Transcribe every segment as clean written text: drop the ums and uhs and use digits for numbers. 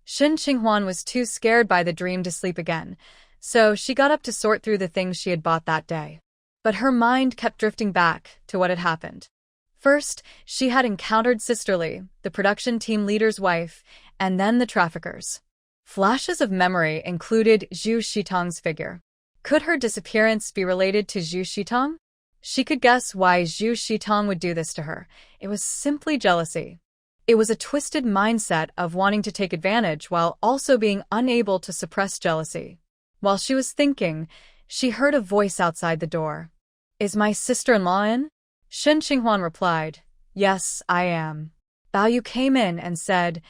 Shin Qinghuan was too scared by the dream to sleep again, so she got up to sort through the things she had bought that day. But her mind kept drifting back to what had happened. First, she had encountered Sisterly, the production team leader's wife, and then the traffickers. Flashes of memory included Zhu Shitong's figure. Could her disappearance be related to Zhu Shitong? She could guess why Zhu Shitong would do this to her. It was simply jealousy. It was a twisted mindset of wanting to take advantage while also being unable to suppress jealousy. While she was thinking, she heard a voice outside the door. "Is my sister-in-law in?" Shin Qinghuan replied, "Yes, I am." Bao Yu came in and said,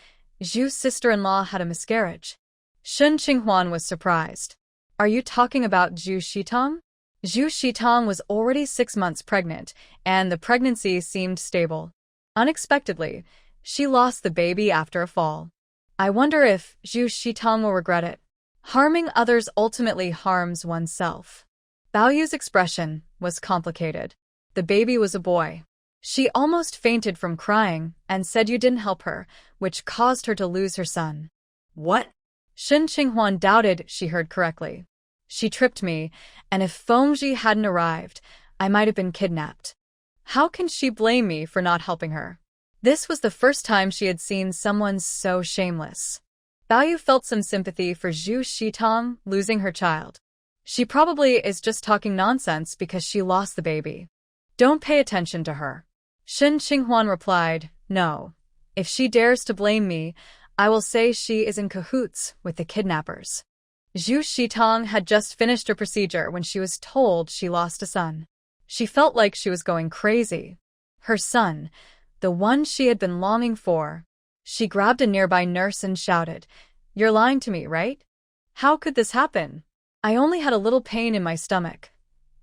"Zhu's sister-in-law had a miscarriage." Shin Qinghuan was surprised. "Are you talking about Zhu Shitong?" Zhu Shitong was already 6 months pregnant, and the pregnancy seemed stable. Unexpectedly, she lost the baby after a fall. I wonder if Zhu Shitong will regret it. Harming others ultimately harms oneself. Bao Yu's expression was complicated. The baby was a boy. She almost fainted from crying and said you didn't help her, which caused her to lose her son. What? Shin Qinghuan doubted she heard correctly. She tripped me, and if Fengji hadn't arrived, I might have been kidnapped. How can she blame me for not helping her? This was the first time she had seen someone so shameless. Bao Yu felt some sympathy for Zhu Shitong losing her child. She probably is just talking nonsense because she lost the baby. Don't pay attention to her. Shin Qinghuan replied, "No. If she dares to blame me, I will say she is in cahoots with the kidnappers." Zhu Shitong had just finished her procedure when she was told she lost a son. She felt like she was going crazy. Her son, the one she had been longing for. She grabbed a nearby nurse and shouted, "You're lying to me, right? How could this happen? I only had a little pain in my stomach.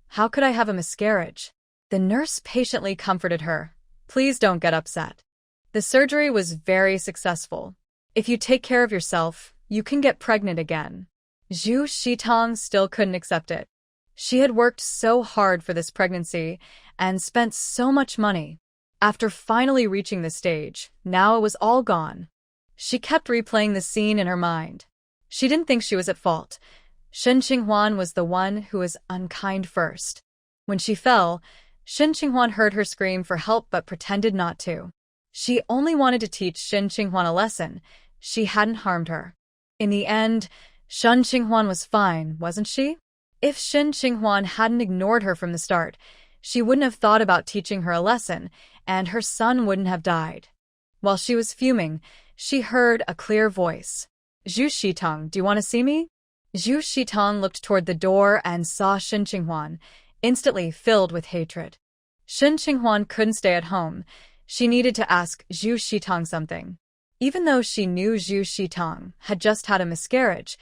How could I have a miscarriage?" The nurse patiently comforted her. "Please don't get upset. The surgery was very successful. If you take care of yourself, you can get pregnant again." Zhu Shitong still couldn't accept it. She had worked so hard for this pregnancy and spent so much money. After finally reaching the stage, now it was all gone. She kept replaying the scene in her mind. She didn't think she was at fault. Shin Qinghuan was the one who was unkind first. When she fell, Shin Qinghuan heard her scream for help but pretended not to. She only wanted to teach Shin Qinghuan a lesson. She hadn't harmed her. In the end, Shin Qinghuan was fine, wasn't she? If Shin Qinghuan hadn't ignored her from the start, she wouldn't have thought about teaching her a lesson, and her son wouldn't have died. While she was fuming, she heard a clear voice. "Zhu Shitong, do you want to see me?" Zhu Shitong looked toward the door and saw Shin Qinghuan, instantly filled with hatred. Shin Qinghuan couldn't stay at home. She needed to ask Zhu Shitong something. Even though she knew Zhu Shitong had just had a miscarriage,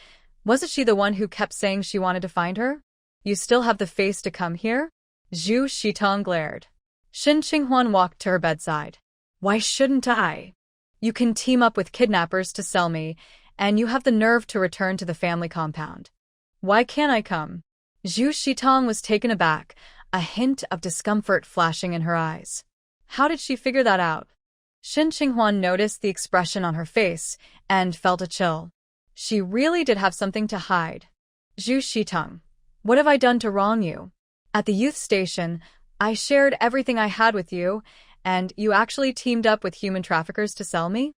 wasn't she the one who kept saying she wanted to find her? "You still have the face to come here?" Zhu Shitong glared. Shin Qinghuan walked to her bedside. "Why shouldn't I? You can team up with kidnappers to sell me, and you have the nerve to return to the family compound. Why can't I come?" Zhu Shitong was taken aback, a hint of discomfort flashing in her eyes. How did she figure that out? Shin Qinghuan noticed the expression on her face and felt a chill. She really did have something to hide. "Zhu Shitong, what have I done to wrong you? At the youth station, I shared everything I had with you, and you actually teamed up with human traffickers to sell me?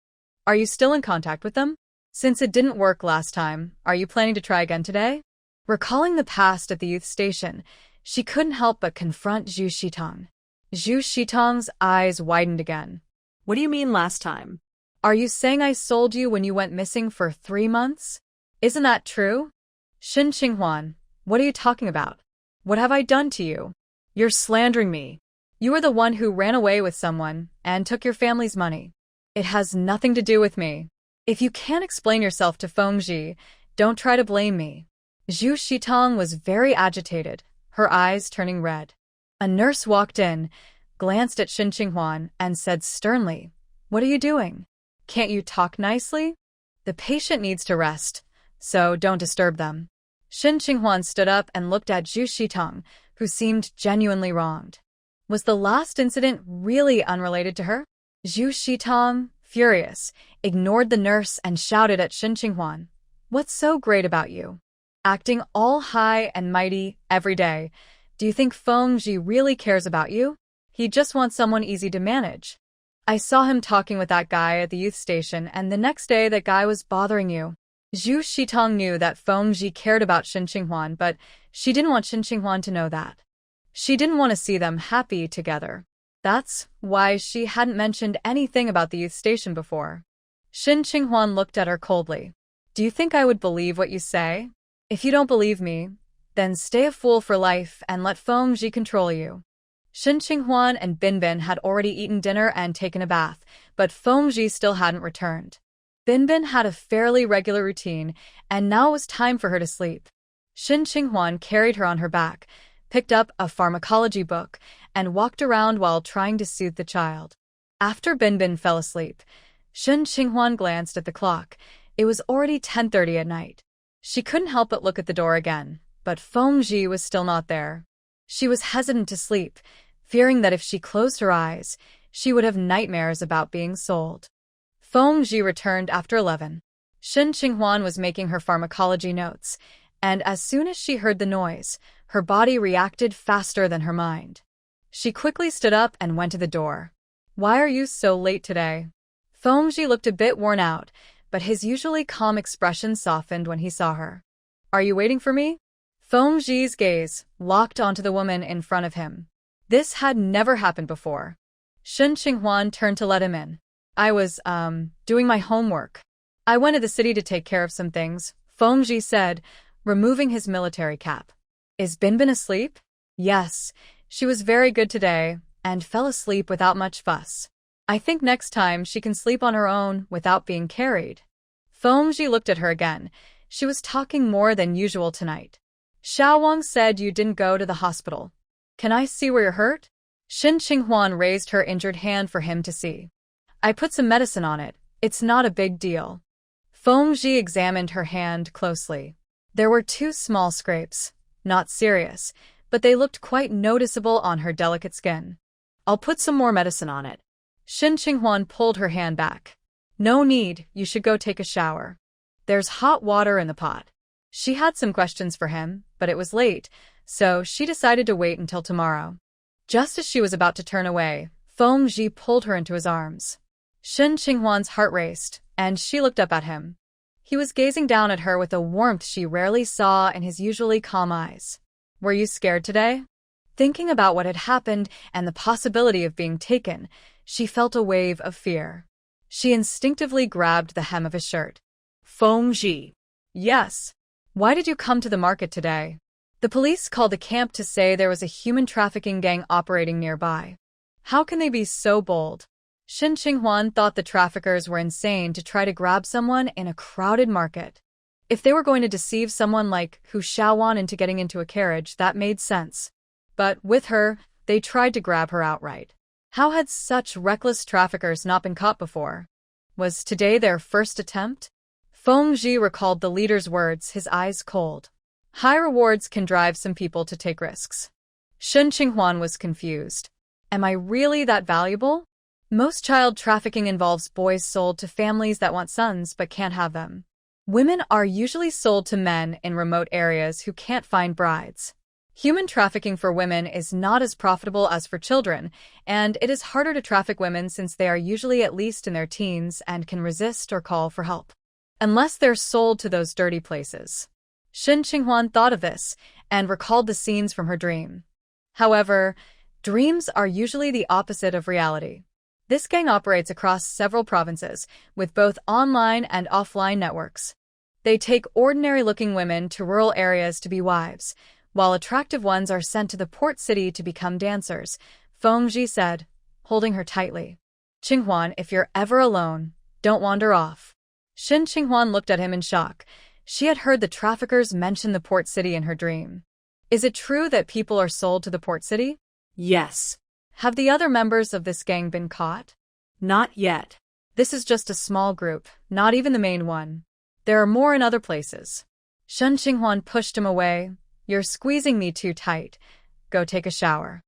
Are you still in contact with them? Since it didn't work last time, are you planning to try again today?" Recalling the past at the youth station, she couldn't help but confront Zhu Shitong. Zhu Shitong's eyes widened again. "What do you mean last time?" "Are you saying I sold you when you went missing for 3 months? Isn't that true?" "Shin Qinghuan, what are you talking about? What have I done to you? You're slandering me. You were the one who ran away with someone and took your family's money. It has nothing to do with me. If you can't explain yourself to Fengji, don't try to blame me." Zhu Shitong was very agitated, her eyes turning red. A nurse walked in, glanced at Shin Qinghuan, and said sternly, "What are you doing? Can't you talk nicely? The patient needs to rest, so don't disturb them." Shin Qinghuan stood up and looked at Zhu Shitong, who seemed genuinely wronged. Was the last incident really unrelated to her? Zhu Shitong furious, ignored the nurse and shouted at Shin Qinghuan. What's so great about you? Acting all high and mighty every day. Do you think Feng Ji really cares about you? He just wants someone easy to manage. I saw him talking with that guy at the youth station, and the next day that guy was bothering you. Zhu Shitong knew that Feng Ji cared about Shin Qinghuan, but she didn't want Shin Qinghuan to know that. She didn't want to see them happy together. That's why she hadn't mentioned anything about the youth station before. Shin Qinghuan looked at her coldly. Do you think I would believe what you say? If you don't believe me, then stay a fool for life and let Feng Ji control you. Shin Qinghuan and Binbin had already eaten dinner and taken a bath, but Feng Ji still hadn't returned. Binbin had a fairly regular routine, and now it was time for her to sleep. Shin Qinghuan carried her on her back, picked up a pharmacology book, and walked around while trying to soothe the child. After Binbin fell asleep, Shin Qinghuan glanced at the clock. It was already 10:30 at night. She couldn't help but look at the door again, but Feng Ji was still not there. She was hesitant to sleep, fearing that if she closed her eyes, she would have nightmares about being sold. Feng Ji returned after 11. Shin Qinghuan was making her pharmacology notes, and as soon as she heard the noise, her body reacted faster than her mind. She quickly stood up and went to the door. Why are you so late today? Feng Ji looked a bit worn out, but his usually calm expression softened when he saw her. Are you waiting for me? Feng Ji's gaze locked onto the woman in front of him. This had never happened before. Shin Qinghuan turned to let him in. I was, doing my homework. I went to the city to take care of some things, Feng Ji said, removing his military cap. Is Binbin asleep? Yes, she was very good today, and fell asleep without much fuss. I think next time she can sleep on her own without being carried. Feng Ji looked at her again. She was talking more than usual tonight. Xiao Wang said you didn't go to the hospital. Can I see where you're hurt? Shin Qinghuan raised her injured hand for him to see. I put some medicine on it. It's not a big deal. Feng Ji examined her hand closely. There were 2 small scrapes, not serious, but they looked quite noticeable on her delicate skin. I'll put some more medicine on it. Shin Qinghuan pulled her hand back. No need, you should go take a shower. There's hot water in the pot. She had some questions for him, but it was late, so she decided to wait until tomorrow. Just as she was about to turn away, Feng Ji pulled her into his arms. Shin Qinghuan's heart raced, and she looked up at him. He was gazing down at her with a warmth she rarely saw in his usually calm eyes. Were you scared today? Thinking about what had happened and the possibility of being taken, she felt a wave of fear. She instinctively grabbed the hem of his shirt. Feng Ji. Yes. Why did you come to the market today? The police called the camp to say there was a human trafficking gang operating nearby. How can they be so bold? Shin Qinghuan thought the traffickers were insane to try to grab someone in a crowded market. If they were going to deceive someone like Hu Xiaowan into getting into a carriage, that made sense. But with her, they tried to grab her outright. How had such reckless traffickers not been caught before? Was today their first attempt? Feng Ji recalled the leader's words, his eyes cold. High rewards can drive some people to take risks. Shin Qinghuan was confused. Am I really that valuable? Most child trafficking involves boys sold to families that want sons but can't have them. Women are usually sold to men in remote areas who can't find brides. Human trafficking for women is not as profitable as for children, and it is harder to traffic women since they are usually at least in their teens and can resist or call for help. Unless they're sold to those dirty places. Shin Qinghuan thought of this and recalled the scenes from her dream. However, dreams are usually the opposite of reality. This gang operates across several provinces, with both online and offline networks. They take ordinary-looking women to rural areas to be wives, while attractive ones are sent to the port city to become dancers, Feng Ji said, holding her tightly. Qinghuan, if you're ever alone, don't wander off. Shin Qinghuan looked at him in shock. She had heard the traffickers mention the port city in her dream. Is it true that people are sold to the port city? Yes. Have the other members of this gang been caught? Not yet. This is just a small group, not even the main one. There are more in other places. Shin Qinghuan pushed him away. You're squeezing me too tight. Go take a shower.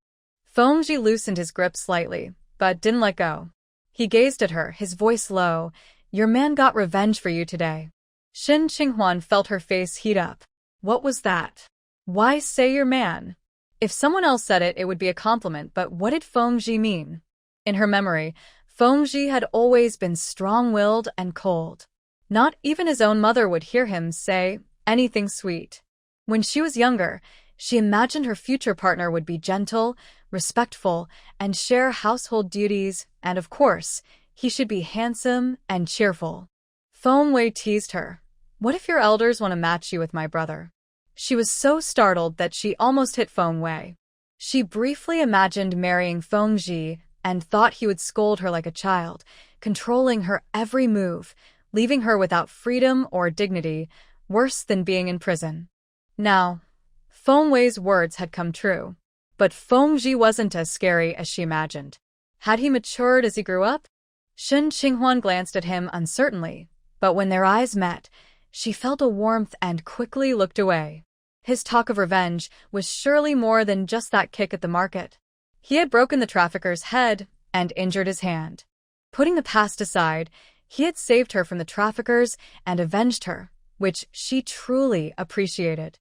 Feng Ji loosened his grip slightly, but didn't let go. He gazed at her, his voice low. Your man got revenge for you today. Shin Qinghuan felt her face heat up. What was that? Why say your man? If someone else said it, it would be a compliment, but what did Fengji mean? In her memory, Fengji had always been strong-willed and cold. Not even his own mother would hear him say anything sweet. When she was younger, she imagined her future partner would be gentle, respectful, and share household duties, and of course, he should be handsome and cheerful. Feng Wei teased her. What if your elders want to match you with my brother? She was so startled that she almost hit Feng Wei. She briefly imagined marrying Fengji and thought he would scold her like a child, controlling her every move, leaving her without freedom or dignity, worse than being in prison. Now, Feng Wei's words had come true. But Fengji wasn't as scary as she imagined. Had he matured as he grew up? Shin Qinghuan glanced at him uncertainly, but when their eyes met, she felt a warmth and quickly looked away. His talk of revenge was surely more than just that kick at the market. He had broken the trafficker's head and injured his hand. Putting the past aside, he had saved her from the traffickers and avenged her, which she truly appreciated.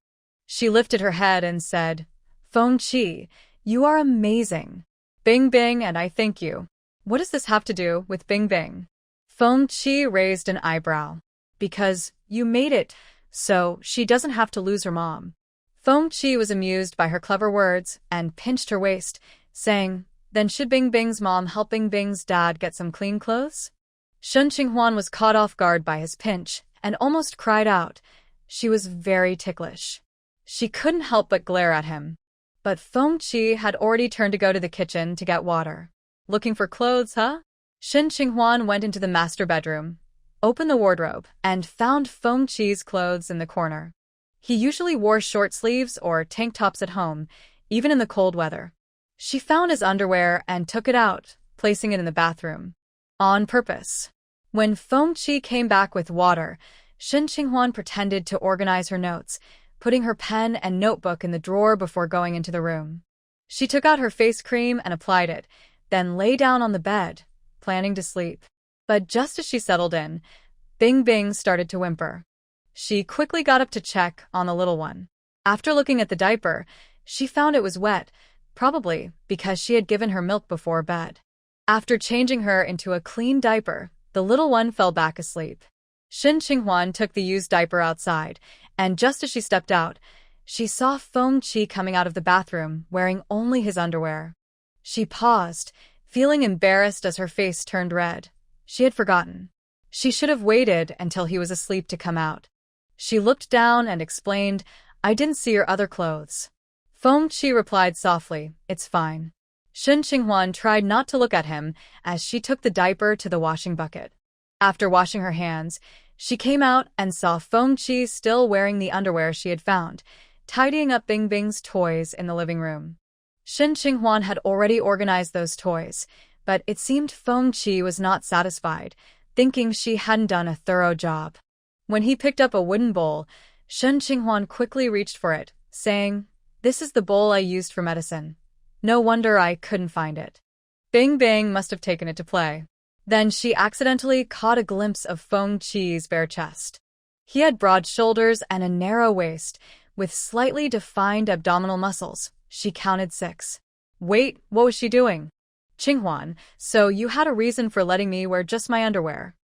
She lifted her head and said, Feng Qi, you are amazing. Bing Bing, and I thank you. What does this have to do with Bing Bing? Feng Qi raised an eyebrow. Because you made it, so she doesn't have to lose her mom. Feng Qi was amused by her clever words and pinched her waist, saying, then should Bing Bing's mom help Bing Bing's dad get some clean clothes? Shin Qinghuan was caught off guard by his pinch and almost cried out. She was very ticklish. She couldn't help but glare at him. But Feng Qi had already turned to go to the kitchen to get water. Looking for clothes, huh? Shin Qinghuan went into the master bedroom, opened the wardrobe, and found Feng Qi's clothes in the corner. He usually wore short sleeves or tank tops at home, even in the cold weather. She found his underwear and took it out, placing it in the bathroom. On purpose. When Feng Qi came back with water, Shin Qinghuan pretended to organize her notes, putting her pen and notebook in the drawer before going into the room. She took out her face cream and applied it, then lay down on the bed, planning to sleep. But just as she settled in, Bing Bing started to whimper. She quickly got up to check on the little one. After looking at the diaper, she found it was wet, probably because she had given her milk before bed. After changing her into a clean diaper, the little one fell back asleep. Shin Qinghuan took the used diaper outside, and just as she stepped out, she saw Feng Qi coming out of the bathroom wearing only his underwear. She paused, feeling embarrassed as her face turned red. She had forgotten. She should have waited until he was asleep to come out. She looked down and explained, I didn't see your other clothes. Feng Qi replied softly, it's fine. Shin Qinghuan tried not to look at him as she took the diaper to the washing bucket. After washing her hands, she came out and saw Feng Qi still wearing the underwear she had found, tidying up Bing Bing's toys in the living room. Shin Qinghuan had already organized those toys, but it seemed Feng Qi was not satisfied, thinking she hadn't done a thorough job. When he picked up a wooden bowl, Shin Qinghuan quickly reached for it, saying, this is the bowl I used for medicine. No wonder I couldn't find it. Bing Bing must have taken it to play. Then she accidentally caught a glimpse of Feng Qi's bare chest. He had broad shoulders and a narrow waist, with slightly defined abdominal muscles. She counted 6. Wait, what was she doing? Qinghuan, so you had a reason for letting me wear just my underwear.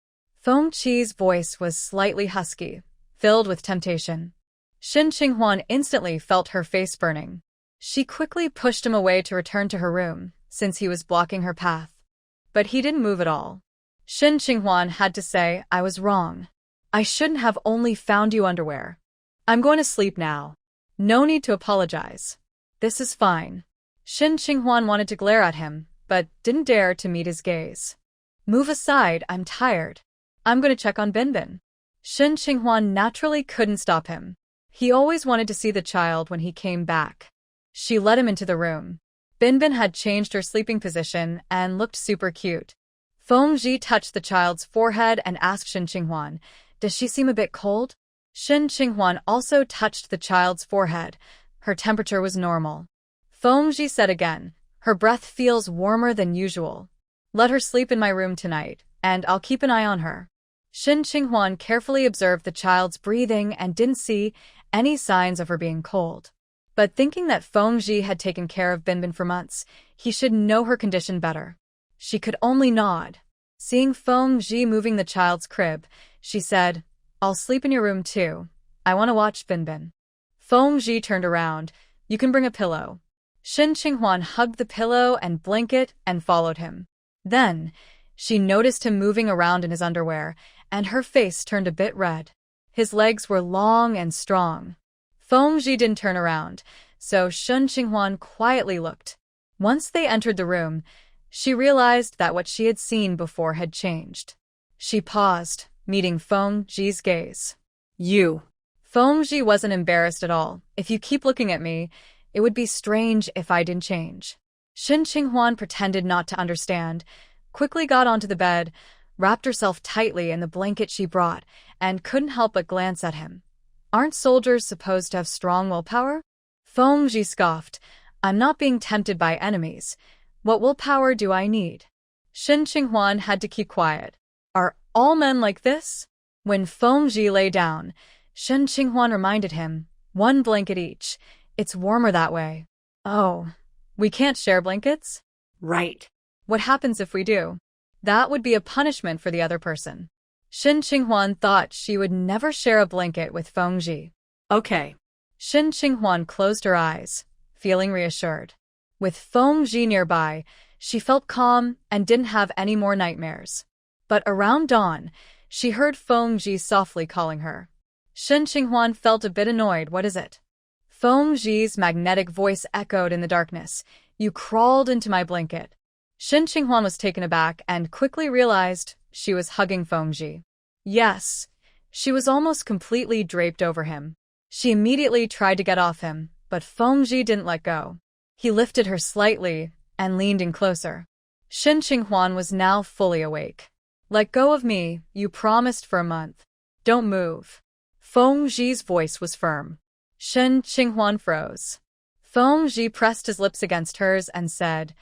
Feng Qi's voice was slightly husky, filled with temptation. Shin Qinghuan instantly felt her face burning. She quickly pushed him away to return to her room, since he was blocking her path. But he didn't move at all. Shin Qinghuan had to say, I was wrong. I shouldn't have only found you underwear. I'm going to sleep now. No need to apologize. This is fine. Shin Qinghuan wanted to glare at him, but didn't dare to meet his gaze. Move aside, I'm tired. I'm going to check on Binbin. Shin Qinghuan naturally couldn't stop him. He always wanted to see the child when he came back. She led him into the room. Binbin had changed her sleeping position and looked super cute. Feng Ji touched the child's forehead and asked Shin Qinghuan, does she seem a bit cold? Shin Qinghuan also touched the child's forehead. Her temperature was normal. Feng Ji said again, her breath feels warmer than usual. Let her sleep in my room tonight, and I'll keep an eye on her. Shin Qinghuan carefully observed the child's breathing and didn't see any signs of her being cold. But thinking that Fengji had taken care of Binbin for months, he should know her condition better. She could only nod. Seeing Fengji moving the child's crib, she said, I'll sleep in your room too. I want to watch Binbin. Fengji turned around. You can bring a pillow. Shin Qinghuan hugged the pillow and blanket and followed him. Then, she noticed him moving around in his underwear, and her face turned a bit red. His legs were long and strong. Fengji didn't turn around, so Shin Qinghuan quietly looked. Once they entered the room, she realized that what she had seen before had changed. She paused, meeting Fengji's gaze. You. Fengji wasn't embarrassed at all. If you keep looking at me, it would be strange if I didn't change. Shin Qinghuan pretended not to understand, quickly got onto the bed, wrapped herself tightly in the blanket she brought, and couldn't help but glance at him. Aren't soldiers supposed to have strong willpower? Fengji scoffed. I'm not being tempted by enemies. What willpower do I need? Shin Qinghuan had to keep quiet. Are all men like this? When Fengji lay down, Shin Qinghuan reminded him, one blanket each. It's warmer that way. Oh, we can't share blankets? Right. What happens if we do? That would be a punishment for the other person. Shin Qinghuan thought she would never share a blanket with Fengji. Okay. Shin Qinghuan closed her eyes, feeling reassured. With Fengji nearby, she felt calm and didn't have any more nightmares. But around dawn, she heard Fengji softly calling her. Shin Qinghuan felt a bit annoyed. What is it? Fengji's magnetic voice echoed in the darkness. You crawled into my blanket. Shin Qinghuan was taken aback and quickly realized she was hugging Fengji. Yes, she was almost completely draped over him. She immediately tried to get off him, but Fengji didn't let go. He lifted her slightly and leaned in closer. Shin Qinghuan was now fully awake. Let go of me, you promised for a month. Don't move. Fengji's voice was firm. Shin Qinghuan froze. Fengji pressed his lips against hers and said,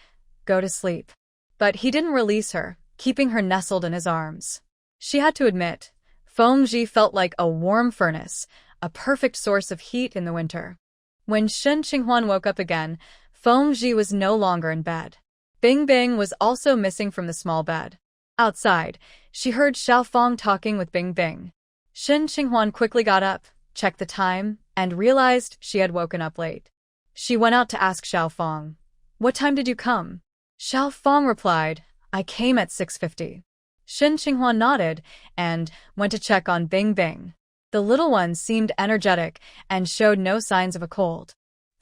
Go to sleep. But he didn't release her, keeping her nestled in his arms. She had to admit, Fengji felt like a warm furnace, a perfect source of heat in the winter. When Shin Qinghuan woke up again, Fengji was no longer in bed. Bing Bing was also missing from the small bed. Outside, she heard Xiaofang talking with Bing Bing. Shin Qinghuan quickly got up, checked the time, and realized she had woken up late. She went out to ask Xiaofang, What time did you come? Xiaofang replied, I came at 6:50. Shin Qinghuan nodded and went to check on Bing Bing. The little one seemed energetic and showed no signs of a cold.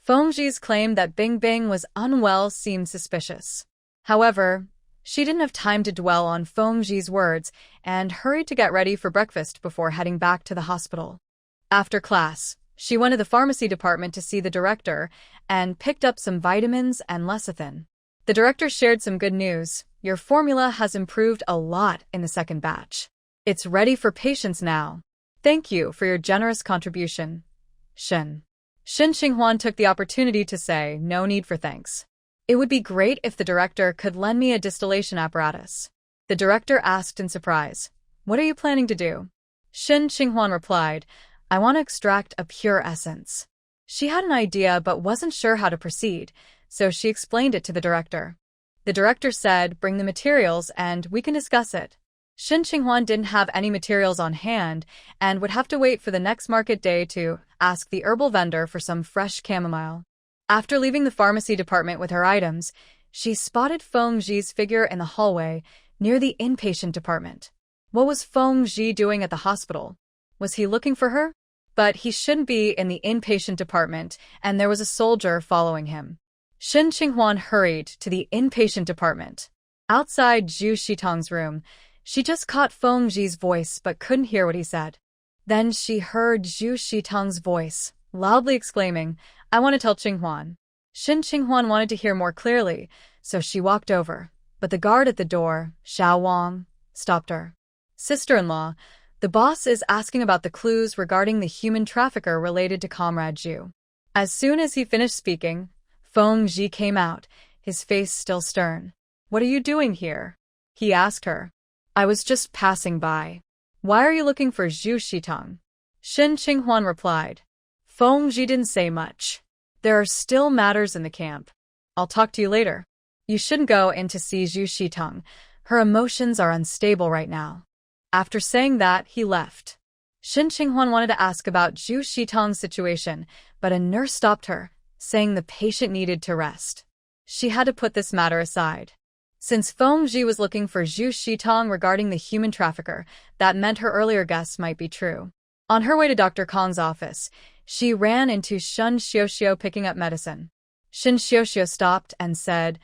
Fengji's claim that Bing Bing was unwell seemed suspicious. However, she didn't have time to dwell on Fengji's words and hurried to get ready for breakfast before heading back to the hospital. After class, she went to the pharmacy department to see the director and picked up some vitamins and lecithin. The director shared some good news. Your formula has improved a lot in the second batch. It's ready for patients now. Thank you for your generous contribution, Shin. Shin Qinghuan took the opportunity to say, no need for thanks. It would be great if the director could lend me a distillation apparatus. The director asked in surprise, What are you planning to do? Shin Qinghuan replied, I want to extract a pure essence. She had an idea but wasn't sure how to proceed, so she explained it to the director. The director said, Bring the materials and we can discuss it. Shin Qinghuan didn't have any materials on hand and would have to wait for the next market day to ask the herbal vendor for some fresh chamomile. After leaving the pharmacy department with her items, she spotted Fengji's figure in the hallway near the inpatient department. What was Fengji doing at the hospital? Was he looking for her? But he shouldn't be in the inpatient department, and there was a soldier following him. Shin Qinghuan hurried to the inpatient department. Outside Zhu Shitang's room, she just caught Fengji's voice but couldn't hear what he said. Then she heard Zhu Shitang's voice, loudly exclaiming, I want to tell Qinghuan. Shin Qinghuan wanted to hear more clearly, so she walked over. But the guard at the door, Xiao Wang, stopped her. Sister-in-law, the boss is asking about the clues regarding the human trafficker related to Comrade Zhu. As soon as he finished speaking, Fengji came out, his face still stern. What are you doing here? he asked her. I was just passing by. Why are you looking for Zhu Shitong? Shen Qinghuan replied. Feng Zhi didn't say much. There are still matters in the camp. I'll talk to you later. You shouldn't go in to see Zhu Shitong. Her emotions are unstable right now. After saying that, he left. Shen Qinghuan wanted to ask about Zhu Shitong's situation, but a nurse stopped her, saying the patient needed to rest. She had to put this matter aside. Since Feng Zhi was looking for Zhu Shitong regarding the human trafficker, that meant her earlier guess might be true. On her way to Dr. Kong's office, she ran into Shen Xiuxiu picking up medicine. Shen Xiuxiu stopped and said,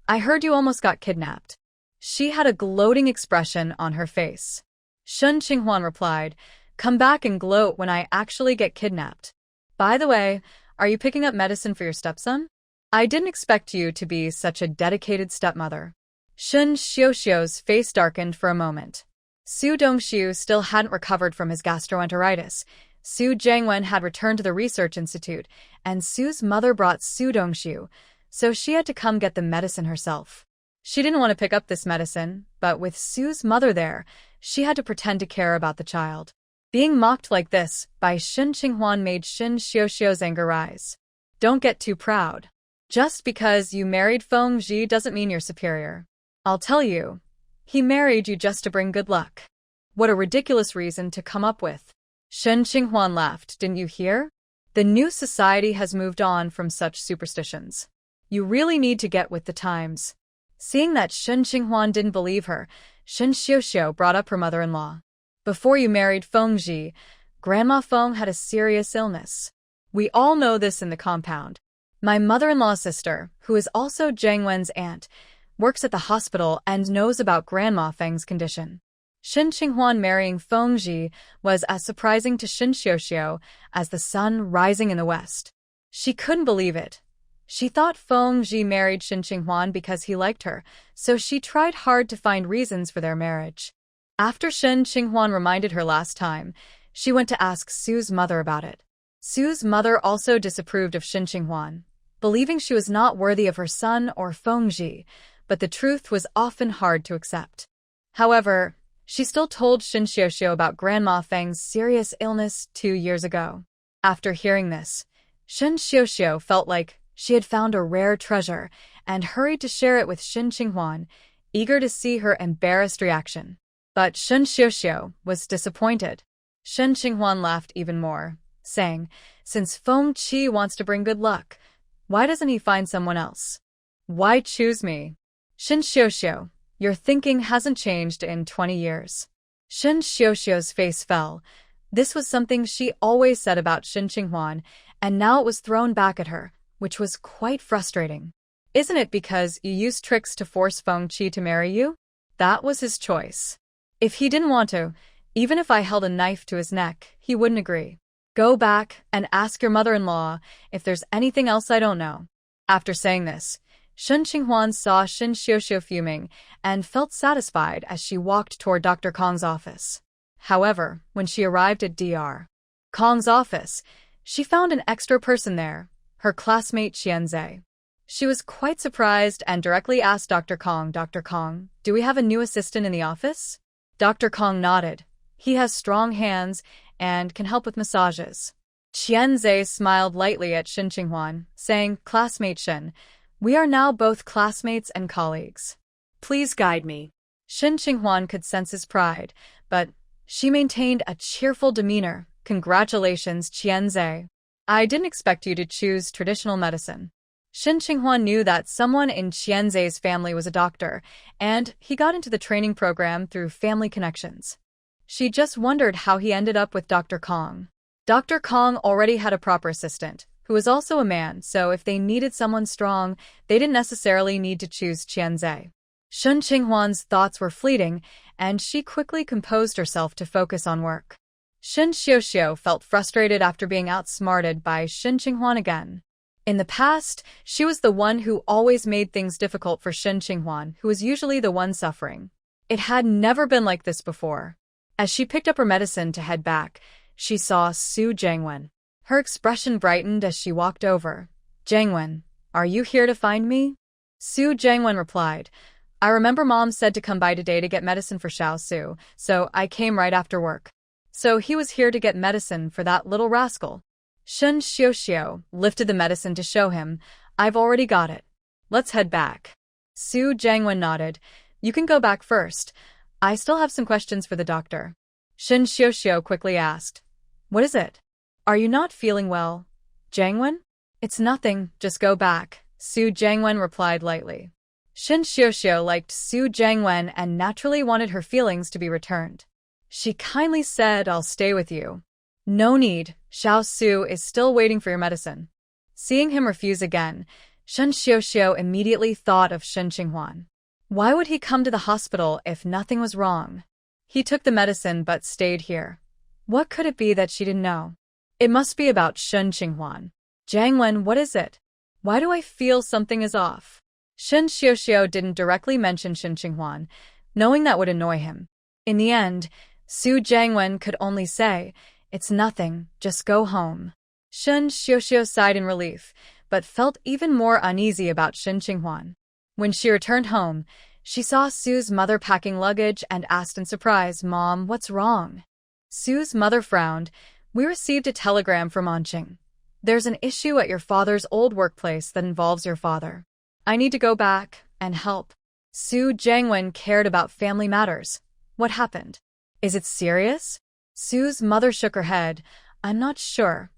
I heard you almost got kidnapped. She had a gloating expression on her face. Shen Qinghuan replied, Come back and gloat when I actually get kidnapped. By the way, are you picking up medicine for your stepson? I didn't expect you to be such a dedicated stepmother. Shen Xiuxiu's face darkened for a moment. Su Dongxiu still hadn't recovered from his gastroenteritis. Su Jiangwen had returned to the research institute, and Su's mother brought Su Dongxiu, so she had to come get the medicine herself. She didn't want to pick up this medicine, but with Su's mother there, she had to pretend to care about the child. Being mocked like this by Shen Qinghuan made Shen Xiuxiu's anger rise. Don't get too proud. Just because you married Feng Zhi doesn't mean you're superior. I'll tell you, he married you just to bring good luck. What a ridiculous reason to come up with. Shen Qinghuan laughed. Didn't you hear? The new society has moved on from such superstitions. You really need to get with the times. Seeing that Shen Qinghuan didn't believe her, Shen Xiuxiu brought up her mother-in-law. Before you married Feng Zhi, Grandma Feng had a serious illness. We all know this in the compound. My mother-in-law's sister, who is also Jiang Wen's aunt, works at the hospital and knows about Grandma Feng's condition. Shen Qinghuan marrying Feng Zhi was as surprising to Shen Xiuxiu as the sun rising in the west. She couldn't believe it. She thought Feng Zhi married Shen Qinghuan because he liked her, so she tried hard to find reasons for their marriage. After Shen Qinghuan reminded her last time, she went to ask Su's mother about it. Su's mother also disapproved of Shen Qinghuan, believing she was not worthy of her son or Feng Zhi, but the truth was often hard to accept. However, she still told Shen Xiuxiu about Grandma Feng's serious illness 2 years ago. After hearing this, Shen Xiuxiu felt like she had found a rare treasure and hurried to share it with Shen Qinghuan, eager to see her embarrassed reaction. But Shen Xiuxiu was disappointed. Shen Qinghuan laughed even more, saying, Since Feng Qi wants to bring good luck, why doesn't he find someone else? Why choose me? Shen Xiuxiu, your thinking hasn't changed in 20 years. Shen Xiuxiu's face fell. This was something she always said about Shen Qinghuan, and now it was thrown back at her, which was quite frustrating. Isn't it because you used tricks to force Feng Qi to marry you? That was his choice. If he didn't want to, even if I held a knife to his neck, he wouldn't agree. Go back and ask your mother-in-law if there's anything else I don't know. After saying this, Shen Qinghuan saw Shen Xiuxiu fuming and felt satisfied as she walked toward Dr. Kong's office. However, when she arrived at Dr. Kong's office, she found an extra person there, her classmate Qianzai. She was quite surprised and directly asked Dr. Kong, Dr. Kong, do we have a new assistant in the office? Dr. Kong nodded. He has strong hands and can help with massages. Qianzai smiled lightly at Shen Qinghuan, saying, Classmate Shen, we are now both classmates and colleagues. Please guide me. Shen Qinghuan could sense his pride, but she maintained a cheerful demeanor. Congratulations, Qianzai. I didn't expect you to choose traditional medicine. Shen Qinghuan knew that someone in Qianzai's family was a doctor, and he got into the training program through family connections. She just wondered how he ended up with Dr. Kong. Dr. Kong already had a proper assistant, who was also a man, so if they needed someone strong, they didn't necessarily need to choose Qianzai. Shen Qinghuan's thoughts were fleeting, and she quickly composed herself to focus on work. Shen Xiuxiu felt frustrated after being outsmarted by Shen Qinghuan again. In the past, she was the one who always made things difficult for Shen Qinghuan, who was usually the one suffering. It had never been like this before. As she picked up her medicine to head back, she saw Su Jiangwen. Her expression brightened as she walked over. Jiangwen, are you here to find me? Su Jiangwen replied, I remember Mom said to come by today to get medicine for Xiao Su, so I came right after work. So he was here to get medicine for that little rascal. Shun Xiaoxiao lifted the medicine to show him. I've already got it. Let's head back. Su Jiangwen nodded. You can go back first. I still have some questions for the doctor. Shun Xiaoxiao quickly asked. What is it? Are you not feeling well, Jiangwen? It's nothing, just go back, Su Jiangwen replied lightly. Shun Xiaoxiao liked Su Jiangwen and naturally wanted her feelings to be returned. She kindly said, I'll stay with you. No need, Xiao Su is still waiting for your medicine. Seeing him refuse again, Shun Xiaoxiao immediately thought of Shen Qinghuan. Why would he come to the hospital if nothing was wrong? He took the medicine but stayed here. What could it be that she didn't know? It must be about Shen Qinghuan. Jiangwen, what is it? Why do I feel something is off? Shun Xiaoxiao didn't directly mention Shen Qinghuan, knowing that would annoy him. In the end, Su Jiangwen could only say, It's nothing, just go home. Shun Xiaoxiao sighed in relief, but felt even more uneasy about Shen Qinghuan. When she returned home, she saw Su's mother packing luggage and asked in surprise, Mom, what's wrong? Su's mother frowned. We received a telegram from Anqing. There's an issue at your father's old workplace that involves your father. I need to go back and help. Su Jiangwen cared about family matters. What happened? Is it serious? Su's mother shook her head. I'm not sure.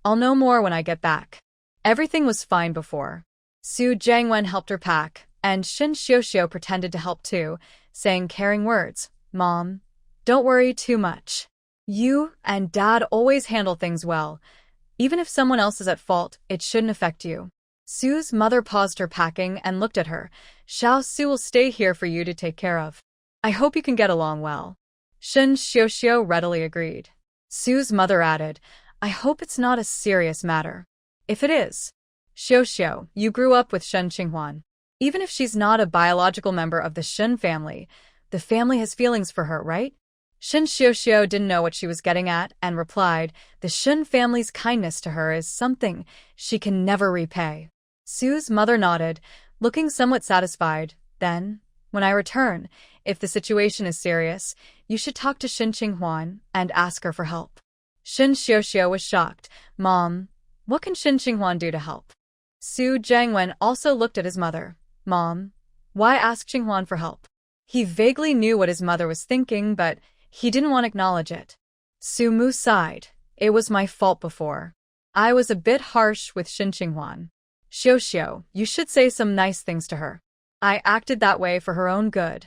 I'll know more when I get back. Everything was fine before. Su Jiangwen helped her pack, and Shen Xiaoxiao pretended to help too, saying caring words. Mom, don't worry too much. You and Dad always handle things well. Even if someone else is at fault, it shouldn't affect you. Su's mother paused her packing and looked at her. Xiao Su will stay here for you to take care of. I hope you can get along well. Shen Xiaoxiao readily agreed. Su's mother added, I hope it's not a serious matter. If it is. Xiaoxiao, you grew up with Shen Qinghuan. Even if she's not a biological member of the Shen family, the family has feelings for her, right? Shen Xiaoxiao didn't know what she was getting at and replied, the Shen family's kindness to her is something she can never repay. Su's mother nodded, looking somewhat satisfied. Then, when I return, if the situation is serious, you should talk to Shen Qinghuan and ask her for help. Shen Xiaoxiao was shocked. Mom, what can Shen Qinghuan do to help? Su Jiangwen also looked at his mother. Mom, why ask Qinghuan for help? He vaguely knew what his mother was thinking, but he didn't want to acknowledge it. Su Mu sighed. It was my fault before. I was a bit harsh with Shen Qinghuan. Xiaoxiao, you should say some nice things to her. I acted that way for her own good.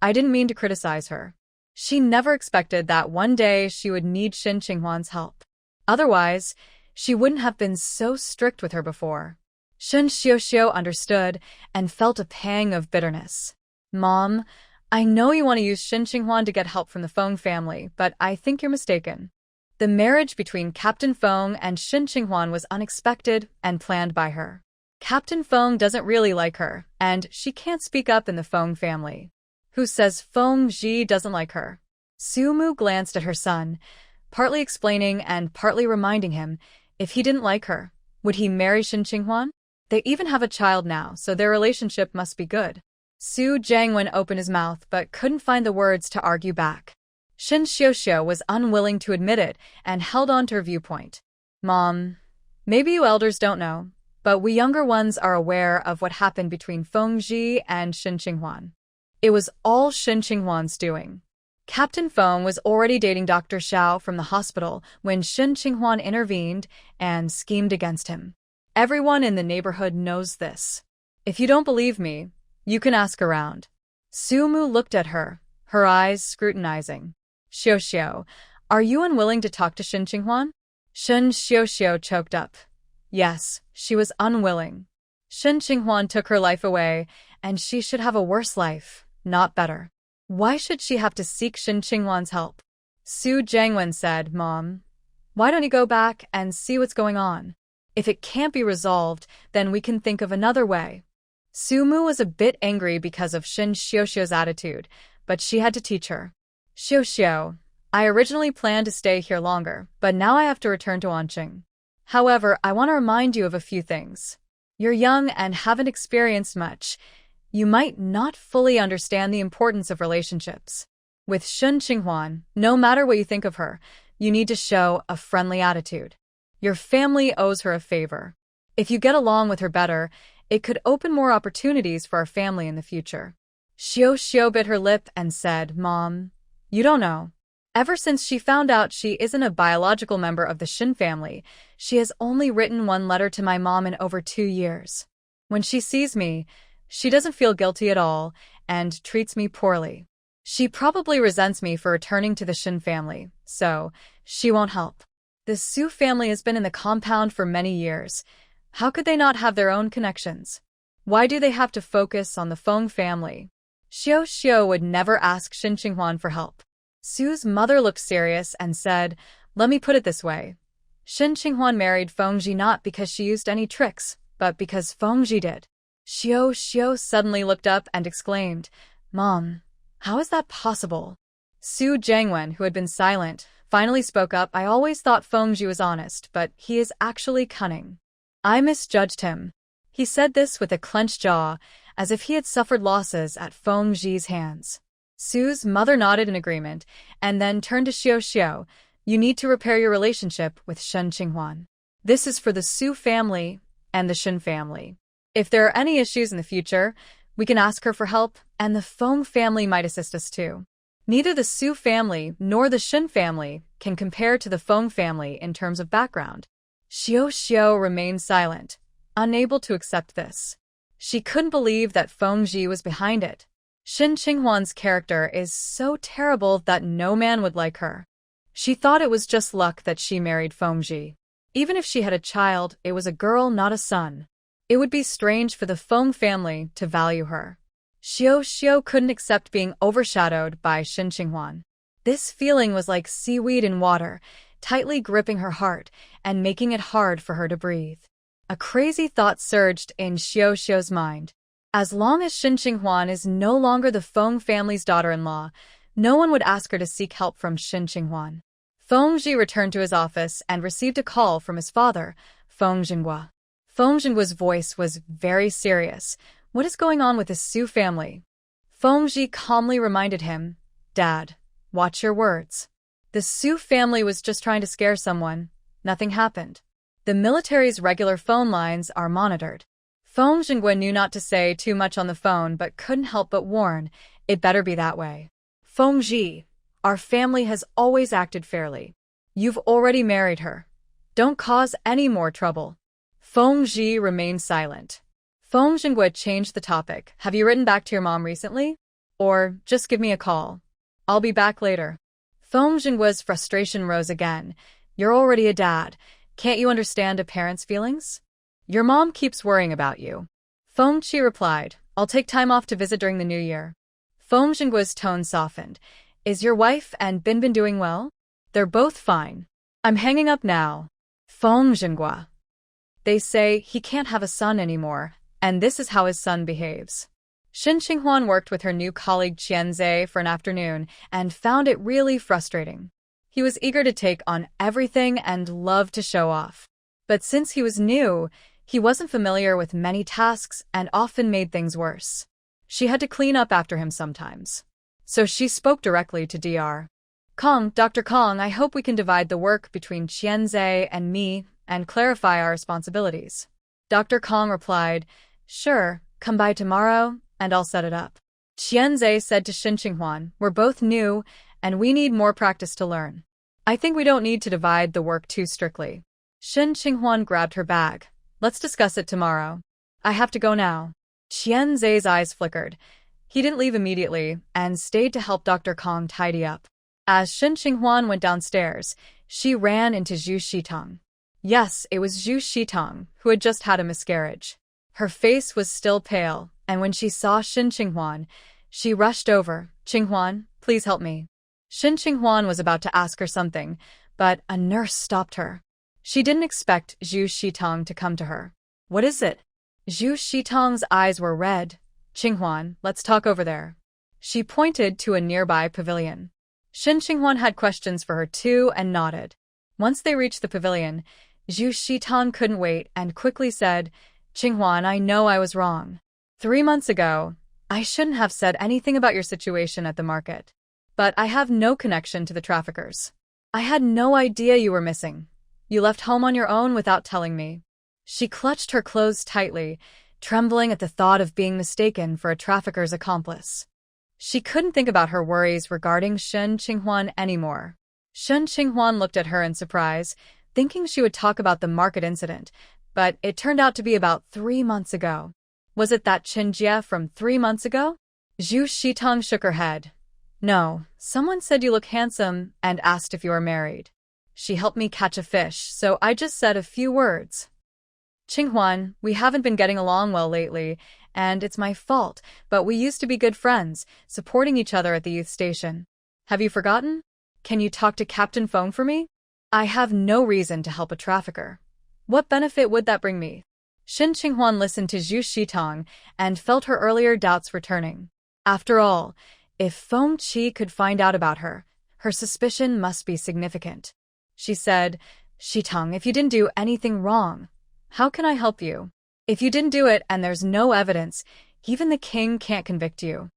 I didn't mean to criticize her. She never expected that one day she would need Shen Qinghuan's help. Otherwise, she wouldn't have been so strict with her before. Shen Xiaoxiao understood and felt a pang of bitterness. Mom, I know you want to use Shen Qinghuan to get help from the Feng family, but I think you're mistaken. The marriage between Captain Feng and Shen Qinghuan was unexpected and planned by her. Captain Feng doesn't really like her, and she can't speak up in the Feng family. Who says Feng Ji doesn't like her? Su Mu glanced at her son, partly explaining and partly reminding him, if he didn't like her, would he marry Shen Qinghuan? They even have a child now, so their relationship must be good. Su Jiangwen opened his mouth but couldn't find the words to argue back. Shen Xiaoxiao was unwilling to admit it and held on to her viewpoint. Mom, maybe you elders don't know, but we younger ones are aware of what happened between Feng Ji and Shen Qinghuan. It was all Shen Qinghuan's doing. Captain Feng was already dating Dr. Xiao from the hospital when Shen Qinghuan intervened and schemed against him. Everyone in the neighborhood knows this. If you don't believe me, you can ask around. Su Mu looked at her, her eyes scrutinizing. Xiaoxiao, are you unwilling to talk to Shen Qinghuan? Shen Xiaoxiao choked up. Yes, she was unwilling. Shen Qinghuan took her life away, and she should have a worse life, not better. Why should she have to seek Shen Qinghuan's help? Su Jiangwen said, Mom, why don't you go back and see what's going on? If it can't be resolved, then we can think of another way. Su Mu was a bit angry because of Shen Xiaoxiao's attitude, but she had to teach her. Xiaoxiao, I originally planned to stay here longer, but now I have to return to Anqing. However, I want to remind you of a few things. You're young and haven't experienced much. You might not fully understand the importance of relationships. With Shun Qinghuan, no matter what you think of her, you need to show a friendly attitude. Your family owes her a favor. If you get along with her better, it could open more opportunities for our family in the future. Xiao Xiao bit her lip and said, Mom, you don't know. Ever since she found out she isn't a biological member of the Shin family, she has only written one letter to my mom in over 2 years. When she sees me, she doesn't feel guilty at all and treats me poorly. She probably resents me for returning to the Shin family, so she won't help. The Su family has been in the compound for many years. How could they not have their own connections? Why do they have to focus on the Feng family? Xiao Xiao would never ask Shin Qinghuan for help. Su's mother looked serious and said, let me put it this way. Shin Qinghuan married Fengji not because she used any tricks, but because Fengji did. Xiao Xiao suddenly looked up and exclaimed, Mom, how is that possible? Su Jiangwen, who had been silent, finally spoke up. I always thought Fengji was honest, but he is actually cunning. I misjudged him. He said this with a clenched jaw, as if he had suffered losses at Fengji's hands. Su's mother nodded in agreement, and then turned to Xiao Xiao. You need to repair your relationship with Shen Qinghuan. This is for the Su family and the Shin family. If there are any issues in the future, we can ask her for help, and the Feng family might assist us too. Neither the Su family nor the Shin family can compare to the Feng family in terms of background. Xiao Xiao remained silent, unable to accept this. She couldn't believe that Fengji was behind it. Shin Qinghuan's character is so terrible that no man would like her. She thought it was just luck that she married Fengji. Even if she had a child, it was a girl, not a son. It would be strange for the Feng family to value her. Xiao Xiao couldn't accept being overshadowed by Shin Qinghuan. This feeling was like seaweed in water, tightly gripping her heart and making it hard for her to breathe. A crazy thought surged in Xiao Xiao's mind. As long as Shin Qinghuan is no longer the Feng family's daughter-in-law, no one would ask her to seek help from Shin Qinghuan. Fengji returned to his office and received a call from his father, Feng Jinghua. Feng Jinghua's voice was very serious. What is going on with the Su family? Fengji calmly reminded him, Dad, watch your words. The Su family was just trying to scare someone. Nothing happened. The military's regular phone lines are monitored. Feng Jinghua knew not to say too much on the phone but couldn't help but warn, it better be that way. Fengji, our family has always acted fairly. You've already married her. Don't cause any more trouble. Fengji remained silent. Feng Jinghua changed the topic. Have you written back to your mom recently? Or just give me a call. I'll be back later. Feng Jinghua's frustration rose again. You're already a dad. Can't you understand a parent's feelings? Your mom keeps worrying about you. Feng Qi replied, I'll take time off to visit during the new year. Feng Jinghua's tone softened. Is your wife and Binbin doing well? They're both fine. I'm hanging up now. Feng Jinghua. They say he can't have a son anymore, and this is how his son behaves. Shin Qinghuan worked with her new colleague Qianze for an afternoon and found it really frustrating. He was eager to take on everything and loved to show off. But since he was new, he wasn't familiar with many tasks and often made things worse. She had to clean up after him sometimes. So she spoke directly to Dr. Dr. Kong, I hope we can divide the work between Qianze and me and clarify our responsibilities. Dr. Kong replied, Sure, come by tomorrow, and I'll set it up. Qianze said to Shin Qinghuan, We're both new, and we need more practice to learn. I think we don't need to divide the work too strictly. Shin Qinghuan grabbed her bag. Let's discuss it tomorrow. I have to go now. Qianze's eyes flickered. He didn't leave immediately and stayed to help Dr. Kong tidy up. As Shin Qinghuan went downstairs, she ran into Zhu Shitong. Yes, it was Zhu Shitong, who had just had a miscarriage. Her face was still pale, and when she saw Shin Qinghuan, she rushed over. Qinghuan, please help me. Shin Qinghuan was about to ask her something, but a nurse stopped her. She didn't expect Zhu Shitong to come to her. What is it? Zhu Shitong's eyes were red. Qinghuan, let's talk over there. She pointed to a nearby pavilion. Shin Qinghuan had questions for her too and nodded. Once they reached the pavilion, Zhu Shitong couldn't wait and quickly said, Qinghuan, I know I was wrong. 3 months ago, I shouldn't have said anything about your situation at the market. But I have no connection to the traffickers. I had no idea you were missing. You left home on your own without telling me. She clutched her clothes tightly, trembling at the thought of being mistaken for a trafficker's accomplice. She couldn't think about her worries regarding Shen Qinghuan anymore. Shen Qinghuan looked at her in surprise, thinking she would talk about the market incident, but it turned out to be about 3 months ago. Was it that Qinjie from 3 months ago? Zhu Shitong shook her head. No, someone said you look handsome and asked if you were married. She helped me catch a fish, so I just said a few words. Qinghuan, we haven't been getting along well lately, and it's my fault, but we used to be good friends, supporting each other at the youth station. Have you forgotten? Can you talk to Captain Feng for me? I have no reason to help a trafficker. What benefit would that bring me? Shen Qinghuan listened to Zhu Shitong and felt her earlier doubts returning. After all, if Feng Qi could find out about her, her suspicion must be significant. She said, Shitong, if you didn't do anything wrong, how can I help you? If you didn't do it and there's no evidence, even the king can't convict you.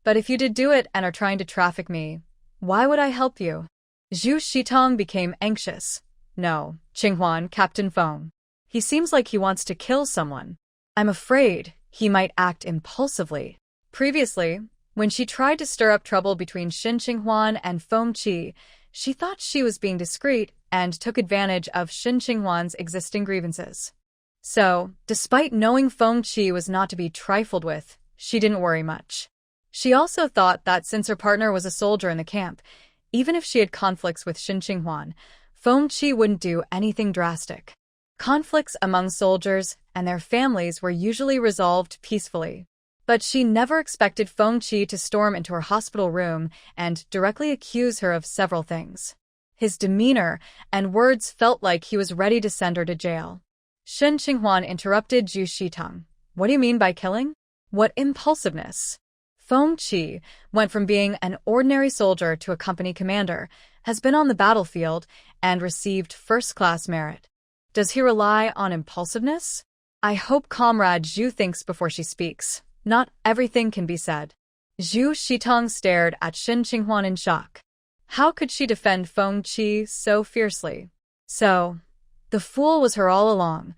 But if you did do it and are trying to traffic me, why would I help you? Zhu Shitong became anxious. No, Qinghuan, Captain Feng. He seems like he wants to kill someone. I'm afraid he might act impulsively. Previously, when she tried to stir up trouble between Shen Qinghuan and Feng Qi, she thought she was being discreet and took advantage of Shen Qinghuan's existing grievances. So, despite knowing Feng Qi was not to be trifled with, she didn't worry much. She also thought that since her partner was a soldier in the camp, even if she had conflicts with Shen Qinghuan, Feng Qi wouldn't do anything drastic. Conflicts among soldiers and their families were usually resolved peacefully. But she never expected Feng Qi to storm into her hospital room and directly accuse her of several things. His demeanor and words felt like he was ready to send her to jail. Shen Qinghuan interrupted Zhu Shitong. What do you mean by killing? What impulsiveness! Feng Qi went from being an ordinary soldier to a company commander, has been on the battlefield, and received first-class merit. Does he rely on impulsiveness? I hope Comrade Zhu thinks before she speaks. Not everything can be said. Zhu Shitong stared at Shen Qinghuan in shock. How could she defend Feng Qi so fiercely? So, the fool was her all along.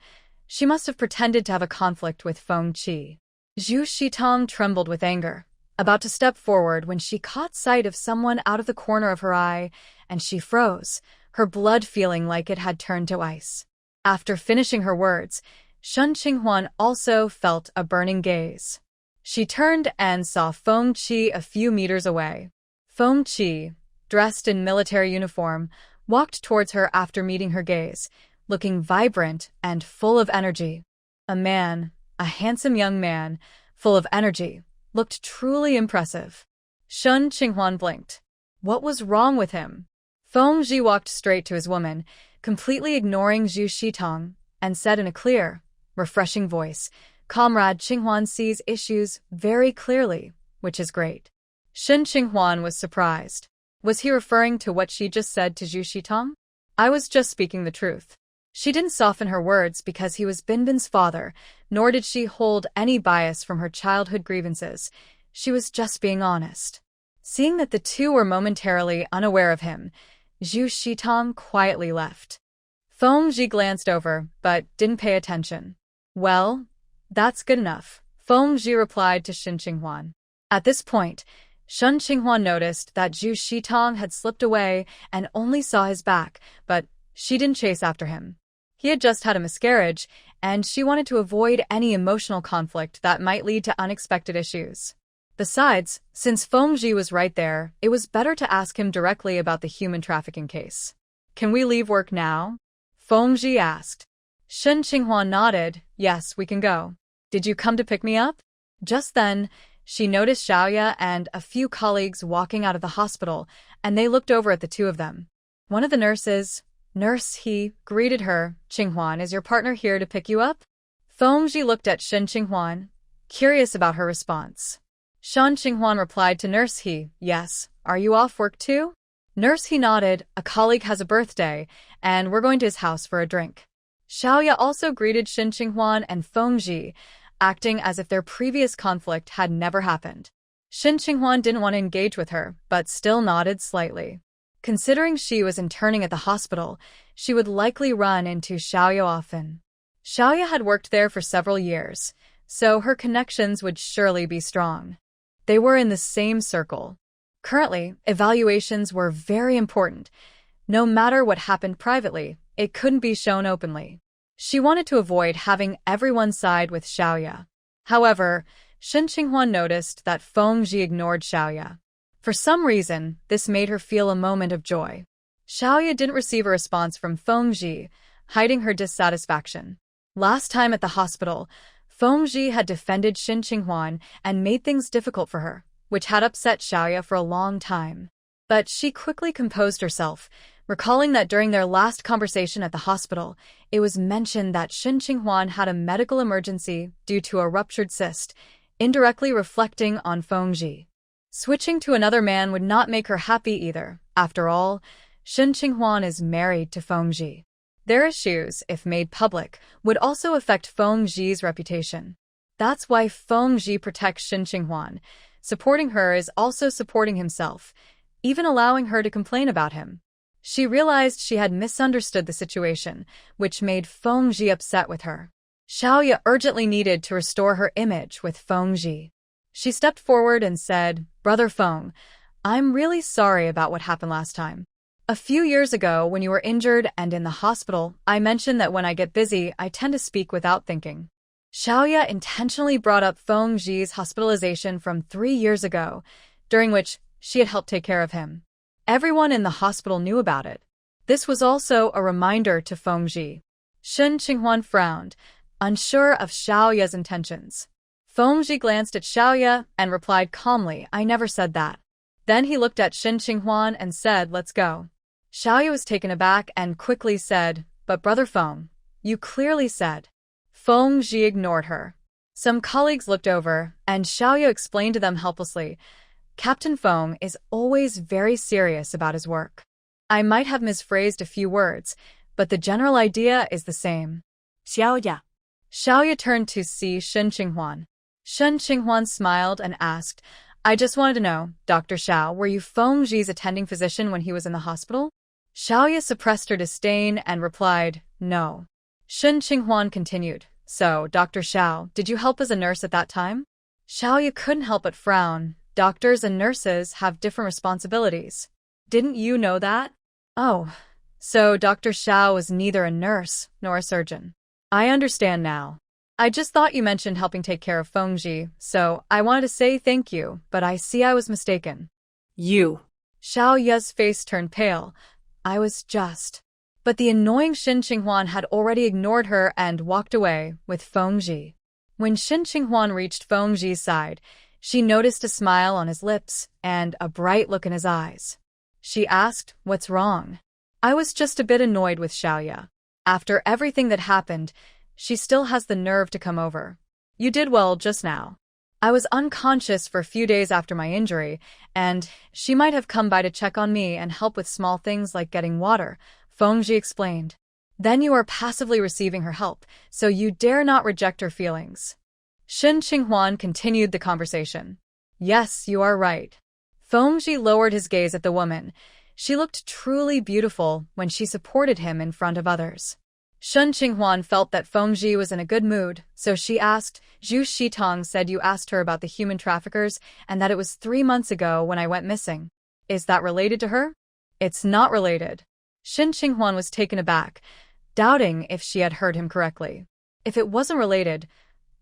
She must have pretended to have a conflict with Feng Qi. Zhu Shitong trembled with anger, about to step forward when she caught sight of someone out of the corner of her eye, and she froze, her blood feeling like it had turned to ice. After finishing her words, Shen Qinghuan also felt a burning gaze. She turned and saw Feng Qi a few meters away. Feng Qi, dressed in military uniform, walked towards her after meeting her gaze, looking vibrant and full of energy. A man, a handsome young man, full of energy, looked truly impressive. Shen Qinghuan blinked. What was wrong with him? Feng Qi walked straight to his woman, completely ignoring Zhu Shitong, and said in a clear, refreshing voice, Comrade Qinghuan sees issues very clearly, which is great. Shen Qinghuan was surprised. Was he referring to what she just said to Zhu Shitong? I was just speaking the truth. She didn't soften her words because he was Binbin's father, nor did she hold any bias from her childhood grievances. She was just being honest. Seeing that the two were momentarily unaware of him, Zhu Shitong quietly left. Feng Qi glanced over, but didn't pay attention. Well, that's good enough, Feng Qi replied to Shen Qinghuan. At this point, Shen Qinghuan noticed that Zhu Shitong had slipped away and only saw his back, but she didn't chase after him. He had just had a miscarriage, and she wanted to avoid any emotional conflict that might lead to unexpected issues. Besides, since Feng Qi was right there, it was better to ask him directly about the human trafficking case. Can we leave work now? Feng Qi asked. Shen Qinghuan nodded. Yes, we can go. Did you come to pick me up? Just then, she noticed Xiaoya and a few colleagues walking out of the hospital, and they looked over at the two of them. One of the nurses, Nurse He, greeted her. Qinghuan, is your partner here to pick you up? Feng Qi looked at Shen Qinghuan, curious about her response. Shen Qinghuan replied to Nurse He, yes. Are you off work too? Nurse He nodded. A colleague has a birthday, and we're going to his house for a drink. Xiaoya also greeted Shen Qinghuan and Feng Qi, acting as if their previous conflict had never happened. Shin Qinghuan didn't want to engage with her, but still nodded slightly. Considering she was interning at the hospital, she would likely run into Xiaoya often. Xiaoya had worked there for several years, so her connections would surely be strong. They were in the same circle. Currently, evaluations were very important. No matter what happened privately, it couldn't be shown openly. She wanted to avoid having everyone side with Xiaoya. However, Shin Qinghuan noticed that Fengji ignored Xiaoya. For some reason, this made her feel a moment of joy. Xiaoya didn't receive a response from Fengji, hiding her dissatisfaction. Last time at the hospital, Fengji had defended Shin Qinghuan and made things difficult for her, which had upset Xiaoya for a long time. But she quickly composed herself, recalling that during their last conversation at the hospital, it was mentioned that Shin Qinghuan had a medical emergency due to a ruptured cyst, indirectly reflecting on Fengji. Switching to another man would not make her happy either. After all, Shin Qinghuan is married to Fengji. Their issues, if made public, would also affect Fengji's reputation. That's why Fengji protects Shin Qinghuan. Supporting her is also supporting himself, even allowing her to complain about him. She realized she had misunderstood the situation, which made Fengji upset with her. Xiaoya urgently needed to restore her image with Fengji. She stepped forward and said, "Brother Feng, I'm really sorry about what happened last time. A few years ago, when you were injured and in the hospital, I mentioned that when I get busy, I tend to speak without thinking." Xiaoya intentionally brought up Fengji's hospitalization from 3 years ago, during which she had helped take care of him. Everyone in the hospital knew about it. This was also a reminder to Fengji. Shin Qinghuan frowned, unsure of Xiaoya's intentions. Fengji glanced at Xiaoya and replied calmly, "I never said that." Then he looked at Shin Qinghuan and said, "Let's go." Xiaoya was taken aback and quickly said, "But Brother Feng, you clearly said." Fengji ignored her. Some colleagues looked over, and Xiaoya explained to them helplessly, "Captain Feng is always very serious about his work. I might have misphrased a few words, but the general idea is the same." Xiaoya. Xiaoya turned to see Shin Qinghuan. Shin Qinghuan smiled and asked, "I just wanted to know, Dr. Xiao, were you Fengji's attending physician when he was in the hospital?" Xiaoya suppressed her disdain and replied, "No." Shin Qinghuan continued, "So, Dr. Xiao, did you help as a nurse at that time?" Xiaoya couldn't help but frown. Doctors and nurses have different responsibilities. Didn't you know that? Oh, so Dr. Xiao was neither a nurse nor a surgeon. I understand now. I just thought you mentioned helping take care of Fengji, so I wanted to say thank you, but I see I was mistaken. You. Xiaoya's face turned pale. I was just. But the annoying Shin Qinghuan had already ignored her and walked away with Fengji. When Shin Qinghuan reached Fengji's side, she noticed a smile on his lips and a bright look in his eyes. She asked, "What's wrong?" "I was just a bit annoyed with Xiaoya. After everything that happened, she still has the nerve to come over. You did well just now. I was unconscious for a few days after my injury, and she might have come by to check on me and help with small things like getting water," Fengji explained. "Then you are passively receiving her help, so you dare not reject her feelings." Shin Qinghuan continued the conversation. "Yes, you are right." Fengji lowered his gaze at the woman. She looked truly beautiful when she supported him in front of others. Shin Qinghuan felt that Fengji was in a good mood, so she asked, "Zhu Shitong said you asked her about the human traffickers and that it was 3 months ago when I went missing. Is that related to her?" "It's not related." Shin Qinghuan was taken aback, doubting if she had heard him correctly. If it wasn't related,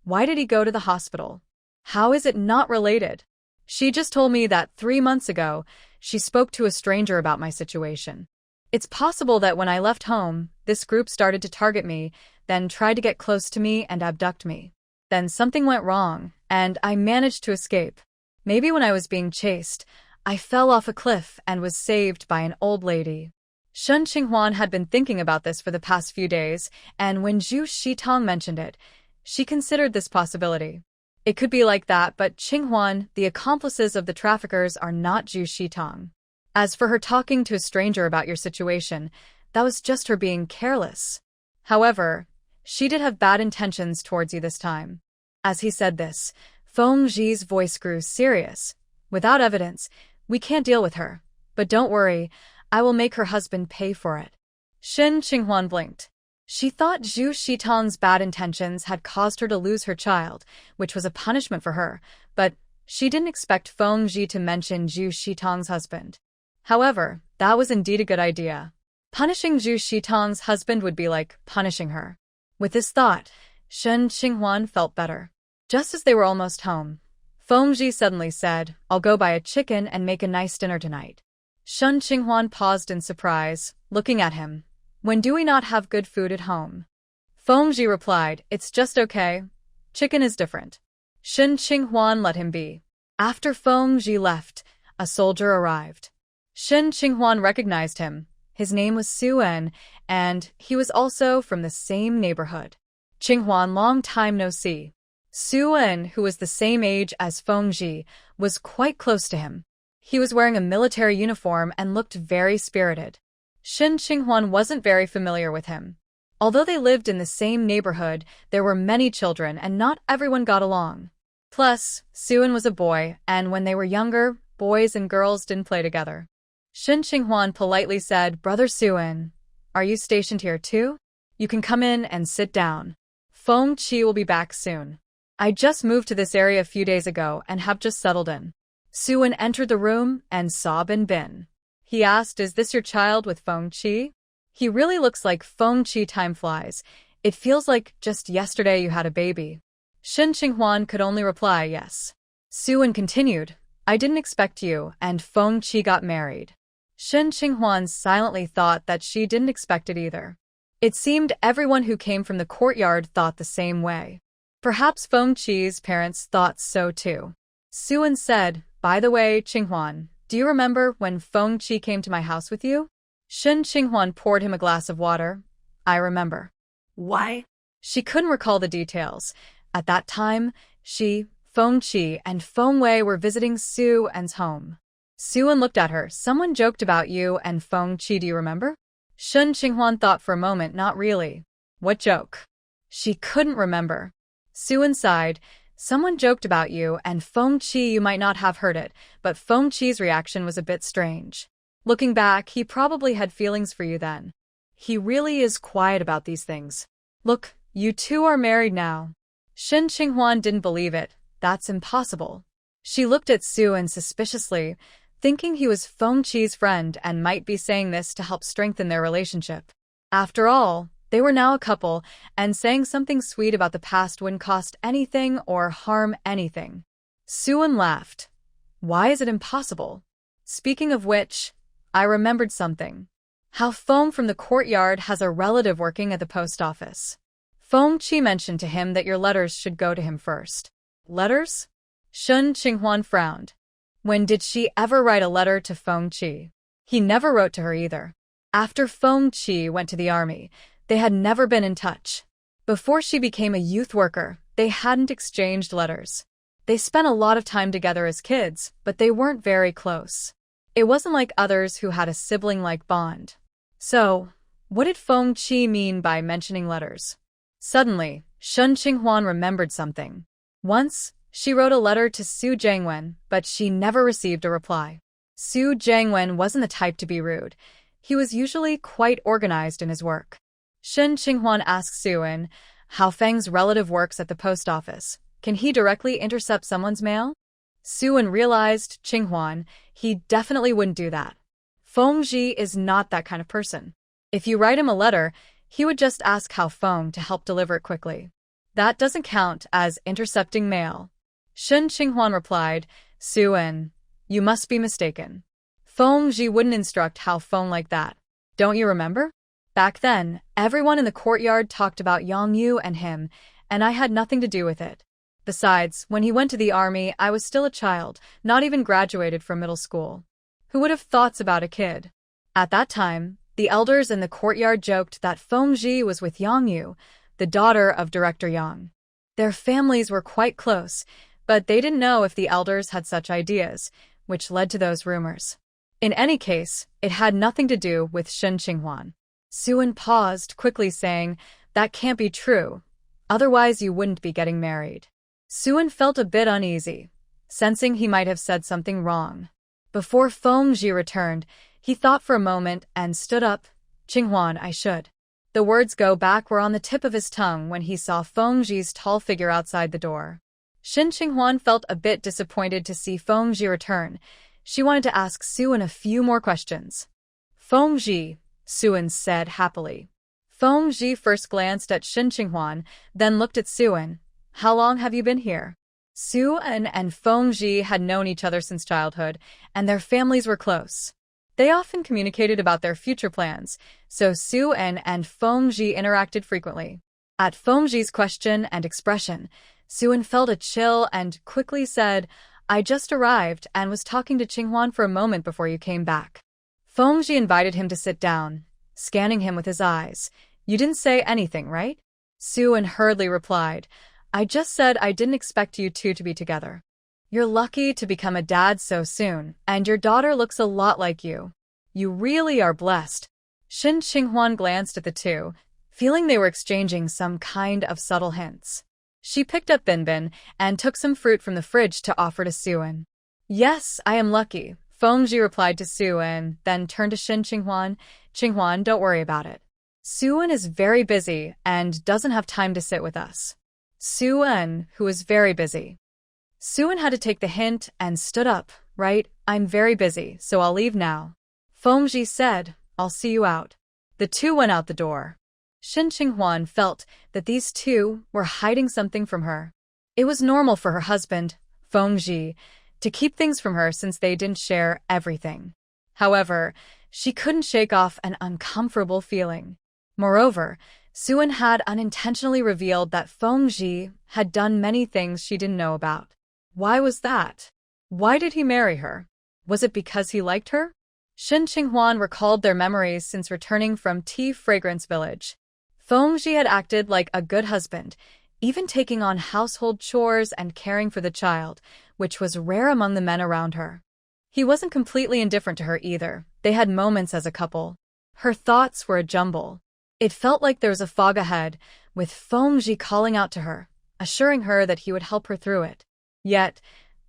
why did he go to the hospital? How is it not related? She just told me that 3 months ago, she spoke to a stranger about my situation. It's possible that when I left home, this group started to target me, then tried to get close to me and abduct me. Then something went wrong, and I managed to escape. Maybe when I was being chased, I fell off a cliff and was saved by an old lady. Shin Qinghuan had been thinking about this for the past few days, and when Zhu Shitong mentioned it, she considered this possibility. It could be like that, but Qinghuan, the accomplices of the traffickers, are not Zhu Shitong. As for her talking to a stranger about your situation, that was just her being careless. However, she did have bad intentions towards you this time. As he said this, Feng Ji's voice grew serious. Without evidence, we can't deal with her. But don't worry, I will make her husband pay for it. Shen Qinghuan blinked. She thought Zhu Shitang's bad intentions had caused her to lose her child, which was a punishment for her, but she didn't expect Feng Ji to mention Zhu Shitang's husband. However, that was indeed a good idea. Punishing Zhu Shitang's husband would be like punishing her. With this thought, Shen Qinghuan felt better. Just as they were almost home, Feng Ji suddenly said, I'll go buy a chicken and make a nice dinner tonight. Shen Qinghuan paused in surprise, looking at him. When do we not have good food at home? Feng Ji replied, it's just okay. Chicken is different. Shen Qinghuan let him be. After Feng Ji left, a soldier arrived. Shen Qinghuan recognized him. His name was Suen, and he was also from the same neighborhood. Qinghuan, long time no see. Suen, who was the same age as Feng Ji, was quite close to him. He was wearing a military uniform and looked very spirited. Shen Qinghuan wasn't very familiar with him. Although they lived in the same neighborhood, there were many children and not everyone got along. Plus, Suen was a boy, and when they were younger, boys and girls didn't play together. Shen Qinghuan politely said, Brother Suen, are you stationed here too? You can come in and sit down. Feng Qi will be back soon. I just moved to this area a few days ago and have just settled in. Suen entered the room and saw Bin Bin. He asked, is this your child with Feng Qi? He really looks like Feng Qi. Time flies. It feels like just yesterday you had a baby. Shen Qinghuan could only reply, yes. Suen continued, I didn't expect you, and Feng Qi got married. Shen Qinghuan silently thought that she didn't expect it either. It seemed everyone who came from the courtyard thought the same way. Perhaps Feng Qi's parents thought so too. Suen said, by the way, Qinghuan, do you remember when Feng Qi came to my house with you? Shen Qinghuan poured him a glass of water. I remember. Why? She couldn't recall the details. At that time, she, Feng Qi, and Feng Wei were visiting Suen's home. Suen looked at her. Someone joked about you and Feng Qi, do you remember? Shen Qinghuan thought for a moment, not really. What joke? She couldn't remember. Suen sighed. Someone joked about you and Feng Qi. You might not have heard it, but Feng Qi's reaction was a bit strange. Looking back, he probably had feelings for you then. He really is quiet about these things. Look, you two are married now. Shen Qinghuan didn't believe it. That's impossible. She looked at Suen suspiciously, thinking he was Feng Qi's friend and might be saying this to help strengthen their relationship. After all, they were now a couple, and saying something sweet about the past wouldn't cost anything or harm anything. Suen laughed. Why is it impossible? Speaking of which, I remembered something. How Feng from the courtyard has a relative working at the post office. Feng Qi mentioned to him that your letters should go to him first. Letters? Shen Qinghuan frowned. When did she ever write a letter to Feng Qi? He never wrote to her either. After Feng Qi went to the army, they had never been in touch. Before she became a youth worker, they hadn't exchanged letters. They spent a lot of time together as kids, but they weren't very close. It wasn't like others who had a sibling-like bond. So, what did Feng Qi mean by mentioning letters? Suddenly, Shen Qinghuan remembered something. Once, she wrote a letter to Su Jiangwen, but she never received a reply. Su Jiangwen wasn't the type to be rude. He was usually quite organized in his work. Shen Qinghuan asked Suen how Feng's relative works at the post office. Can he directly intercept someone's mail? Suen realized, Qinghuan, he definitely wouldn't do that. Feng Ji is not that kind of person. If you write him a letter, he would just ask how Feng to help deliver it quickly. That doesn't count as intercepting mail. Shen Qinghuan replied, Suen, you must be mistaken. Feng Ji wouldn't instruct how Feng like that. Don't you remember? Back then, everyone in the courtyard talked about Yang Yu and him, and I had nothing to do with it. Besides, when he went to the army, I was still a child, not even graduated from middle school. Who would have thoughts about a kid? At that time, the elders in the courtyard joked that Feng Ji was with Yang Yu, the daughter of Director Yang. Their families were quite close, but they didn't know if the elders had such ideas, which led to those rumors. In any case, it had nothing to do with Shen Qinghuan. Suen paused, quickly saying, that can't be true. Otherwise you wouldn't be getting married. Suan felt a bit uneasy, sensing he might have said something wrong. Before Fengji returned, he thought for a moment and stood up. Qinghuan, I should. The words go back were on the tip of his tongue when he saw Fengji's tall figure outside the door. Qinghuan felt a bit disappointed to see Fengji return. She wanted to ask Suan a few more questions. Fengji, Suan said happily. Fengji first glanced at Qinghuan, then looked at Suan. How long have you been here? Suan and Fengji had known each other since childhood, and their families were close. They often communicated about their future plans, so Suan and Fengji interacted frequently. At Fengji's question and expression, Suan felt a chill and quickly said, I just arrived and was talking to Qinghuan for a moment before you came back. Fengji invited him to sit down, scanning him with his eyes. You didn't say anything, right? Suan hurriedly replied, I just said I didn't expect you two to be together. You're lucky to become a dad so soon, and your daughter looks a lot like you. You really are blessed. Qinghuan glanced at the two, feeling they were exchanging some kind of subtle hints. She picked up Binbin and took some fruit from the fridge to offer to Suan. Yes, I am lucky, Fengji replied to Suan, then turned to Qinghuan. Qinghuan, don't worry about it. Suan is very busy and doesn't have time to sit with us. Suan, who was very busy. Suan had to take the hint and stood up. Right, I'm very busy, so I'll leave now. Fengji said, I'll see you out. The two went out the door. Qinghuan felt that these two were hiding something from her. It was normal for her husband, Fengji, to keep things from her since they didn't share everything. However, she couldn't shake off an uncomfortable feeling. Moreover, Suan had unintentionally revealed that Fengji had done many things she didn't know about. Why was that? Why did he marry her? Was it because he liked her? Qinghuan recalled their memories since returning from Tea Fragrance Village. Fengji had acted like a good husband, even taking on household chores and caring for the child, which was rare among the men around her. He wasn't completely indifferent to her either. They had moments as a couple. Her thoughts were a jumble. It felt like there was a fog ahead, with Fengji calling out to her, assuring her that he would help her through it. Yet,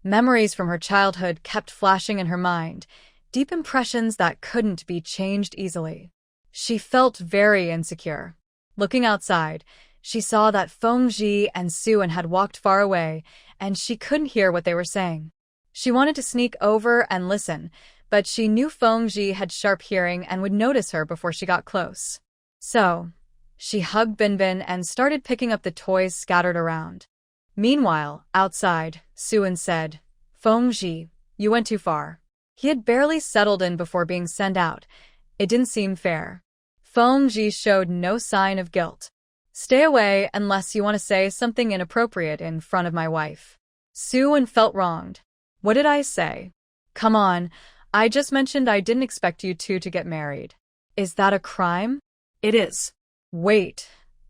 memories from her childhood kept flashing in her mind, deep impressions that couldn't be changed easily. She felt very insecure. Looking outside, she saw that Fengji and Suan had walked far away, and she couldn't hear what they were saying. She wanted to sneak over and listen, but she knew Fengji had sharp hearing and would notice her before she got close. So, she hugged Binbin and started picking up the toys scattered around. Meanwhile, outside, Suan said, Fengji, you went too far. He had barely settled in before being sent out. It didn't seem fair. Fengji showed no sign of guilt. Stay away unless you want to say something inappropriate in front of my wife. Suan felt wronged. What did I say? Come on, I just mentioned I didn't expect you two to get married. Is that a crime? It is. Wait,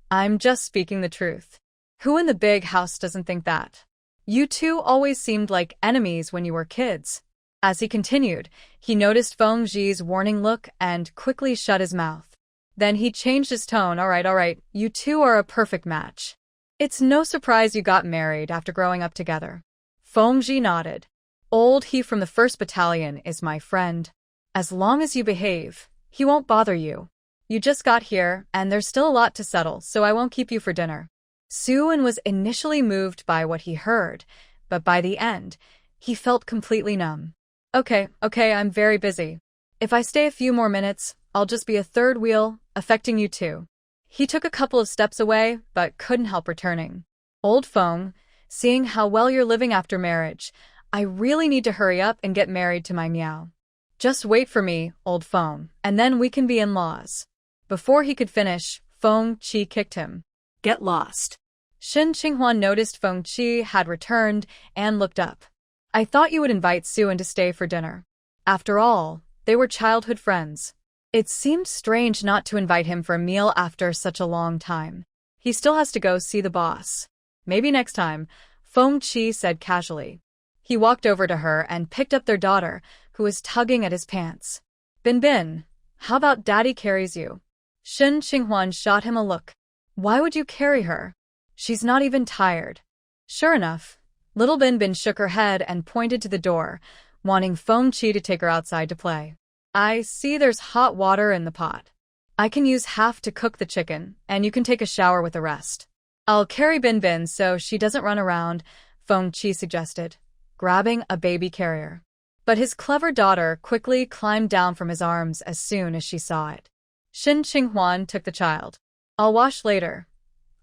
I'm just speaking the truth. Who in the big house doesn't think that? You two always seemed like enemies when you were kids. As he continued, he noticed Fengji's warning look and quickly shut his mouth. Then he changed his tone. All right, you two are a perfect match. It's no surprise you got married after growing up together. Fengji nodded. Old He from the 1st Battalion is my friend. As long as you behave, he won't bother you. You just got here, and there's still a lot to settle, so I won't keep you for dinner. Suan was initially moved by what he heard, but by the end, he felt completely numb. Okay, I'm very busy. If I stay a few more minutes, I'll just be a third wheel, affecting you too. He took a couple of steps away, but couldn't help returning. Old Feng, seeing how well you're living after marriage, I really need to hurry up and get married to my Miao. Just wait for me, Old Feng, and then we can be in-laws. Before he could finish, Feng Qi kicked him. Get lost. Qinghuan noticed Feng Qi had returned and looked up. I thought you would invite Suan to stay for dinner. After all, they were childhood friends. It seemed strange not to invite him for a meal after such a long time. He still has to go see the boss. Maybe next time, Feng Qi said casually. He walked over to her and picked up their daughter, who was tugging at his pants. Binbin, how about Daddy carries you? Qinghuan shot him a look. Why would you carry her? She's not even tired. Sure enough, little Binbin shook her head and pointed to the door, wanting Feng Chi to take her outside to play. I see there's hot water in the pot. I can use half to cook the chicken, and you can take a shower with the rest. I'll carry Binbin so she doesn't run around, Feng Chi suggested, grabbing a baby carrier. But his clever daughter quickly climbed down from his arms as soon as she saw it. Shin Qinghuan took the child. I'll wash later.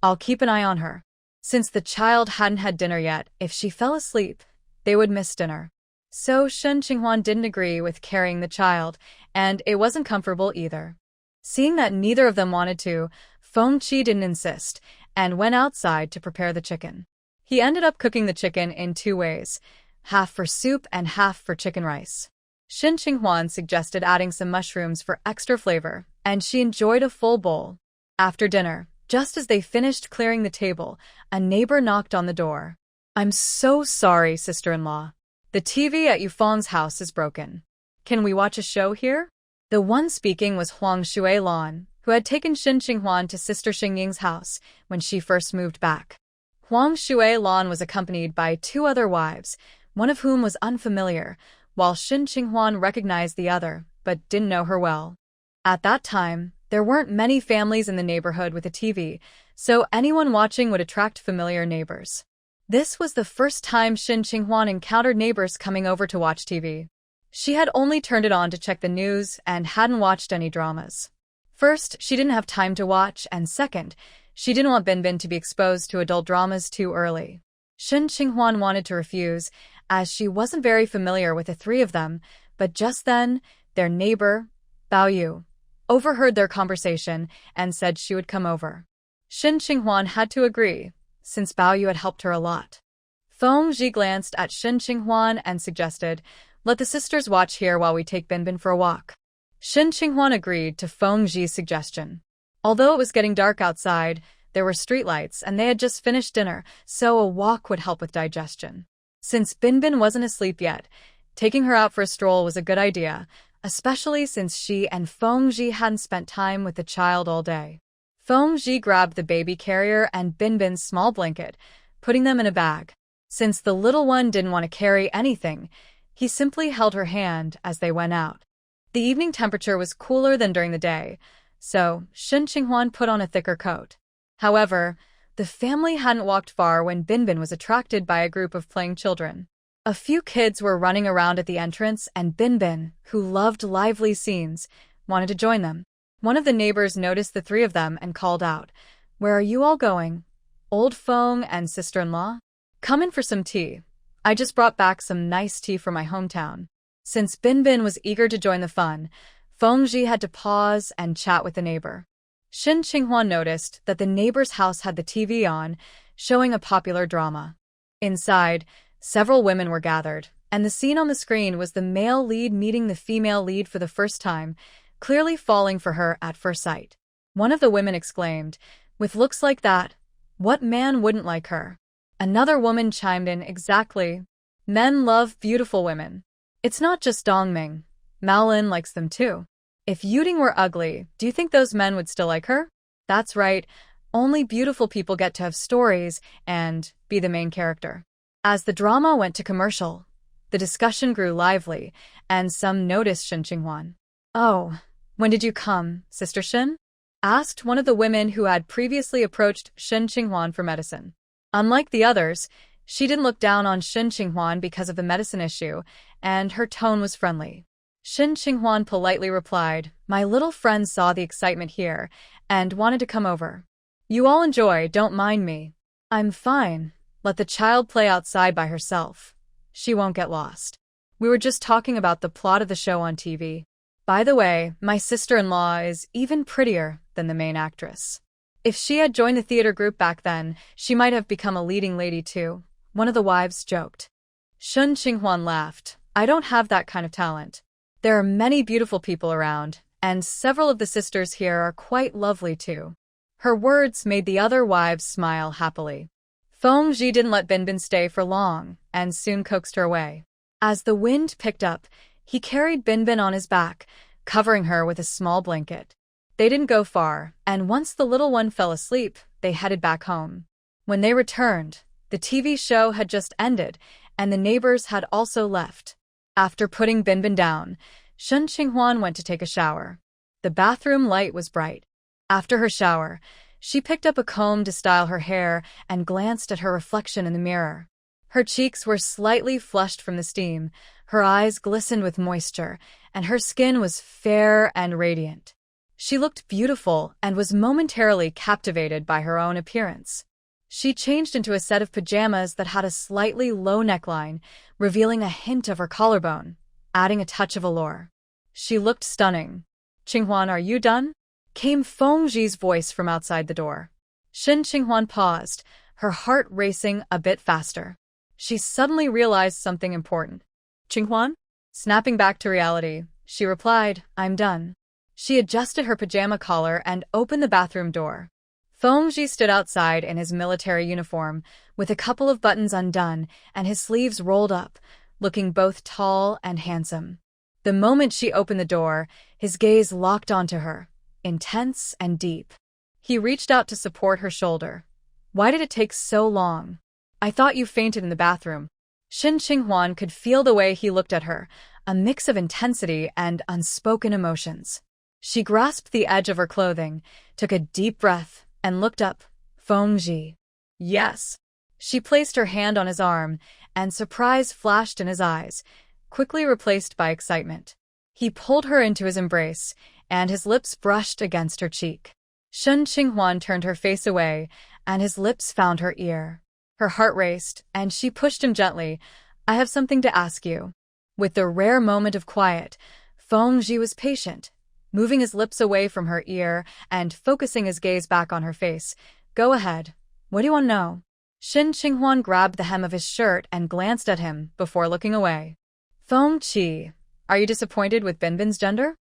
I'll keep an eye on her. Since the child hadn't had dinner yet, if she fell asleep, they would miss dinner. So Shin Qinghuan didn't agree with carrying the child, and it wasn't comfortable either. Seeing that neither of them wanted to, Feng Chi didn't insist, and went outside to prepare the chicken. He ended up cooking the chicken in 2 ways, half for soup and half for chicken rice. Shin Qinghuan suggested adding some mushrooms for extra flavor, and she enjoyed a full bowl. After dinner, just as they finished clearing the table, a neighbor knocked on the door. I'm so sorry, sister-in-law. The TV at Yufeng's house is broken. Can we watch a show here? The one speaking was Huang Shuilan, who had taken Shin Qinghuan to Sister Xingying's house when she first moved back. Huang Shuilan was accompanied by 2 other wives, one of whom was unfamiliar, while Shin Qinghuan recognized the other, but didn't know her well. At that time, there weren't many families in the neighborhood with a TV, so anyone watching would attract familiar neighbors. This was the first time Shin Qinghuan encountered neighbors coming over to watch TV. She had only turned it on to check the news and hadn't watched any dramas. First, she didn't have time to watch, and second, she didn't want Binbin to be exposed to adult dramas too early. Shin Qinghuan wanted to refuse, as she wasn't very familiar with the 3 of them, but just then, their neighbor, Bao Yu, overheard their conversation and said she would come over. Shin Qinghuan had to agree, since Bao Yu had helped her a lot. Feng Ji glanced at Shin Qinghuan and suggested, let the sisters watch here while we take Binbin for a walk. Shin Qinghuan agreed to Feng Ji's suggestion. Although it was getting dark outside, there were streetlights and they had just finished dinner, so a walk would help with digestion. Since Binbin wasn't asleep yet, taking her out for a stroll was a good idea, especially since she and Feng Ji hadn't spent time with the child all day. Feng Ji grabbed the baby carrier and Binbin's small blanket, putting them in a bag. Since the little one didn't want to carry anything, he simply held her hand as they went out. The evening temperature was cooler than during the day, so Shin Qinghuan put on a thicker coat. However, the family hadn't walked far when Binbin was attracted by a group of playing children. A few kids were running around at the entrance, and Binbin, who loved lively scenes, wanted to join them. One of the neighbors noticed the 3 of them and called out, "Where are you all going? Old Feng and sister-in-law? Come in for some tea. I just brought back some nice tea from my hometown." Since Binbin was eager to join the fun, Feng Ji had to pause and chat with the neighbor. Shin Qinghuan noticed that the neighbor's house had the TV on, showing a popular drama. Inside, several women were gathered, and the scene on the screen was the male lead meeting the female lead for the first time, clearly falling for her at first sight. One of the women exclaimed, "With looks like that, what man wouldn't like her?" Another woman chimed in, "Exactly. Men love beautiful women. It's not just Dongming. Malin likes them too. If Yuding were ugly, do you think those men would still like her?" That's right, only beautiful people get to have stories and be the main character. As the drama went to commercial, the discussion grew lively, and some noticed Shin Qinghuan. "Oh, when did you come, Sister Shin?" asked one of the women who had previously approached Shin Qinghuan for medicine. Unlike the others, she didn't look down on Shin Qinghuan because of the medicine issue, and her tone was friendly. Shin Qinghuan politely replied, "My little friend saw the excitement here and wanted to come over. You all enjoy, don't mind me. I'm fine. Let the child play outside by herself. She won't get lost. We were just talking about the plot of the show on TV. By the way, my sister-in-law is even prettier than the main actress. If she had joined the theater group back then, she might have become a leading lady too," one of the wives joked. Shin Qinghuan laughed. "I don't have that kind of talent. There are many beautiful people around, and several of the sisters here are quite lovely too." Her words made the other wives smile happily. Feng Ji didn't let Binbin stay for long, and soon coaxed her away. As the wind picked up, he carried Binbin on his back, covering her with a small blanket. They didn't go far, and once the little one fell asleep, they headed back home. When they returned, The TV show had just ended, and the neighbors had also left. After putting Binbin down, Shen Qinghuan went to take a shower. The bathroom light was bright. After her shower, she picked up a comb to style her hair and glanced at her reflection in the mirror. Her cheeks were slightly flushed from the steam, her eyes glistened with moisture, and her skin was fair and radiant. She looked beautiful and was momentarily captivated by her own appearance. She changed into a set of pajamas that had a slightly low neckline, revealing a hint of her collarbone, adding a touch of allure. She looked stunning. "Qinghuan, are you done?" came Fengji's voice from outside the door. Shen Qinghuan paused, her heart racing a bit faster. She suddenly realized something important. "Qinghuan?" Snapping back to reality, she replied, "I'm done." She adjusted her pajama collar and opened the bathroom door. Fengji stood outside in his military uniform, with a couple of buttons undone and his sleeves rolled up, looking both tall and handsome. The moment she opened the door, his gaze locked onto her, intense and deep. He reached out to support her shoulder. "Why did it take so long? I thought you fainted in the bathroom." Shen Qinghuan could feel the way he looked at her, a mix of intensity and unspoken emotions. She grasped the edge of her clothing, took a deep breath, and looked up. "Fengji." "Yes." She placed her hand on his arm, and surprise flashed in his eyes, quickly replaced by excitement. He pulled her into his embrace, and his lips brushed against her cheek. Shen Qinghuan turned her face away, and his lips found her ear. Her heart raced, and she pushed him gently. "I have something to ask you." With the rare moment of quiet, Fengji was patient, moving his lips away from her ear and focusing his gaze back on her face. "Go ahead. What do you want to know?" Shen Qinghuan grabbed the hem of his shirt and glanced at him before looking away. "Fengji, are you disappointed with Binbin's gender?"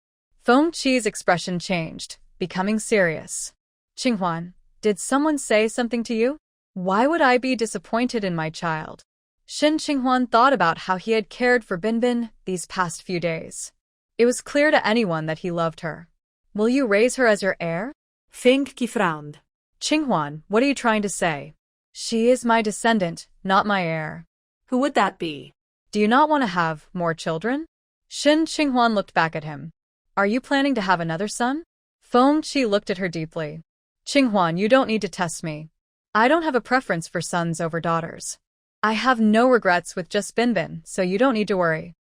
Fengji's expression changed, becoming serious. "Qinghuan, did someone say something to you? Why would I be disappointed in my child?" Shen Qinghuan thought about how he had cared for Binbin these past few days. It was clear to anyone that he loved her. "Will you raise her as your heir?" Fengji frowned. "Qinghuan, what are you trying to say?" "She is my descendant, not my heir." Who would that be? "Do you not want to have more children?" Shen Qinghuan looked back at him. "Are you planning to have another son?" Fengji looked at her deeply. "Qinghuan, you don't need to test me. I don't have a preference for sons over daughters. I have no regrets with just Binbin, so you don't need to worry."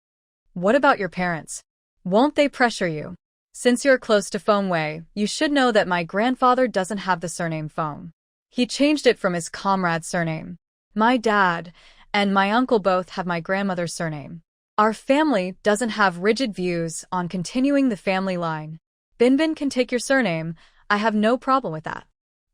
"What about your parents? Won't they pressure you? Since you're close to Feng Wei, you should know that my grandfather doesn't have the surname Feng. He changed it from his comrade's surname. My dad and my uncle both have my grandmother's surname. Our family doesn't have rigid views on continuing the family line. Binbin can take your surname. I have no problem with that."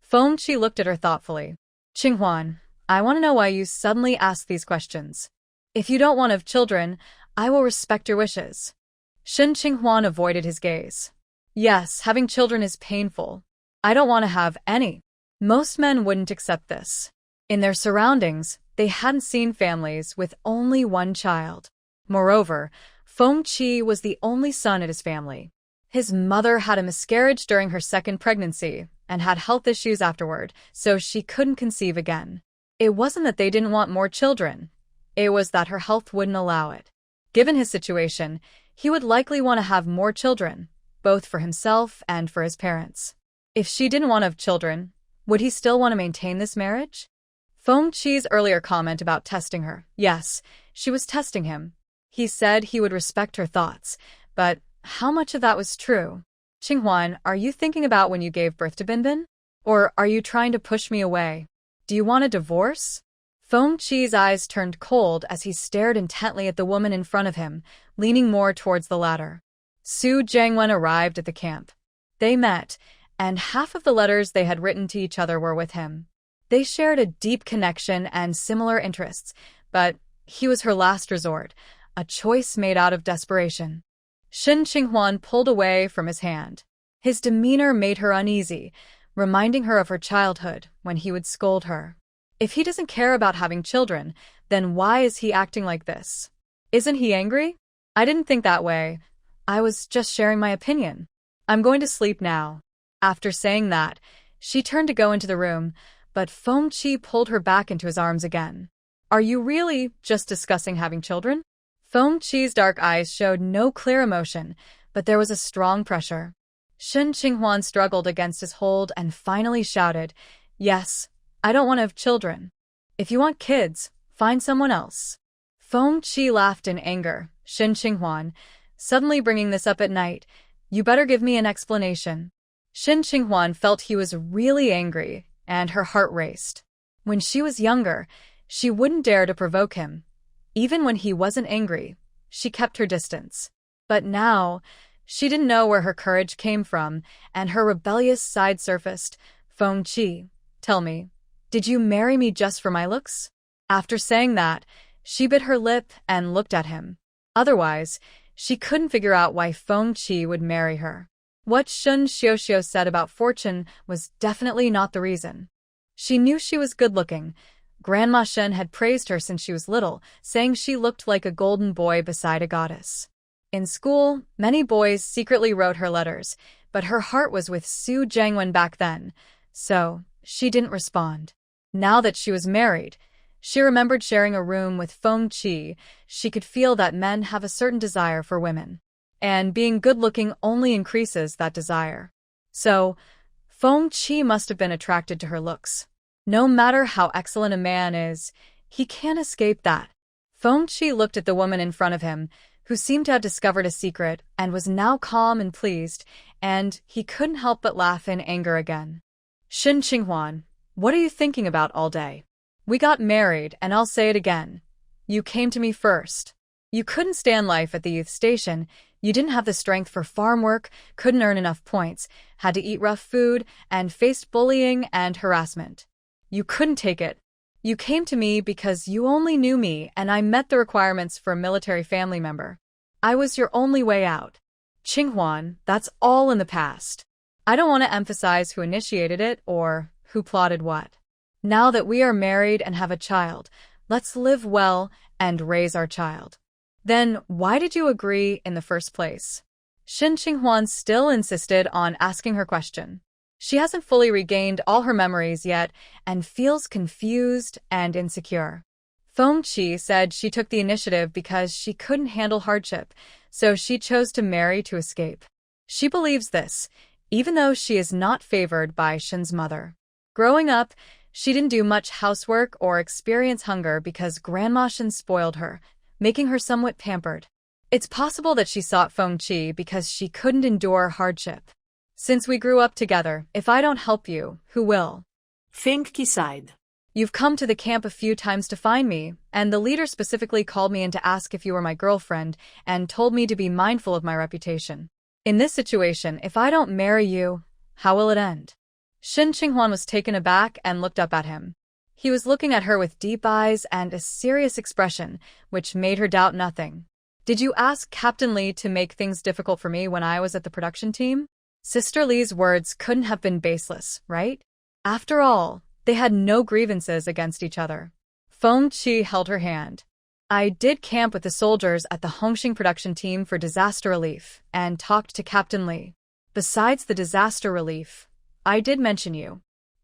Fengji looked at her thoughtfully. "Qinghuan, I want to know why you suddenly ask these questions. If you don't want to have children, I will respect your wishes." Shen Qinghuan avoided his gaze. "Yes, having children is painful. I don't want to have any. Most men wouldn't accept this." In their surroundings, they hadn't seen families with only one child. Moreover, Fengji was the only son at his family. His mother had a miscarriage during her second pregnancy and had health issues afterward, so she couldn't conceive again. It wasn't that they didn't want more children. It was that her health wouldn't allow it. Given his situation, he would likely want to have more children, both for himself and for his parents. If she didn't want to have children, would he still want to maintain this marriage? Fengji's earlier comment about testing her. Yes, she was testing him. He said he would respect her thoughts, but how much of that was true? "Qinghuan, are you thinking about when you gave birth to Binbin? Or are you trying to push me away? Do you want a divorce?" Fengji's eyes turned cold as he stared intently at the woman in front of him, leaning more towards the latter. Su Jiangwen arrived at the camp. They met, and half of the letters they had written to each other were with him. They shared a deep connection and similar interests, but he was her last resort, a choice made out of desperation. Shen Qinghuan pulled away from his hand. His demeanor made her uneasy, reminding her of her childhood when he would scold her. If he doesn't care about having children, then why is he acting like this? Isn't he angry? I didn't think that way. I was just sharing my opinion. I'm going to sleep now. After saying that, she turned to go into the room, but Feng Qi pulled her back into his arms again. Are you really just discussing having children? Feng Qi's dark eyes showed no clear emotion, but there was a strong pressure. Shen Qinghuan struggled against his hold and finally shouted, Yes, I don't want to have children. If you want kids, find someone else. Feng Qi laughed in anger. Shen Qinghuan, suddenly bringing this up at night, you better give me an explanation. Shen Qinghuan felt he was really angry, and her heart raced. When she was younger, she wouldn't dare to provoke him. Even when he wasn't angry, she kept her distance. But now, she didn't know where her courage came from, and her rebellious side surfaced. Feng Qi, tell me, did you marry me just for my looks? After saying that, she bit her lip and looked at him. Otherwise, she couldn't figure out why Feng Qi would marry her. What Shun Xiuxiu said about fortune was definitely not the reason. She knew she was good-looking. Grandma Shen had praised her since she was little, saying she looked like a golden boy beside a goddess. In school, many boys secretly wrote her letters, but her heart was with Su Jiangwen back then, so she didn't respond. Now that she was married, she remembered sharing a room with Feng Qi. She could feel that men have a certain desire for women, and being good-looking only increases that desire. So, Feng Qi must have been attracted to her looks. No matter how excellent a man is, he can't escape that. Feng Qi looked at the woman in front of him, who seemed to have discovered a secret and was now calm and pleased, and he couldn't help but laugh in anger again. Shen Qinghuan, what are you thinking about all day? We got married, and I'll say it again. You came to me first. You couldn't stand life at the youth station, you didn't have the strength for farm work, couldn't earn enough points, had to eat rough food, and faced bullying and harassment. You couldn't take it. You came to me because you only knew me and I met the requirements for a military family member. I was your only way out. Qinghuan, that's all in the past. I don't want to emphasize who initiated it or who plotted what. Now that we are married and have a child, let's live well and raise our child. Then why did you agree in the first place? Shen Qinghuan still insisted on asking her question. She hasn't fully regained all her memories yet and feels confused and insecure. Feng Qi said she took the initiative because she couldn't handle hardship, so she chose to marry to escape. She believes this, even though she is not favored by Shen's mother. Growing up, she didn't do much housework or experience hunger because Grandma Shen spoiled her, making her somewhat pampered. It's possible that she sought Feng Qi because she couldn't endure hardship. Since we grew up together, if I don't help you, who will? Feng Qi sighed. You've come to the camp a few times to find me, and the leader specifically called me in to ask if you were my girlfriend and told me to be mindful of my reputation. In this situation, if I don't marry you, how will it end? Shen Qinghuan was taken aback and looked up at him. He was looking at her with deep eyes and a serious expression, which made her doubt nothing. Did you ask Captain Li to make things difficult for me when I was at the production team? Sister Li's words couldn't have been baseless, right? After all, they had no grievances against each other. Feng Qi held her hand. I did camp with the soldiers at the Hongxing production team for disaster relief and talked to Captain Li. Besides the disaster relief, I did mention you.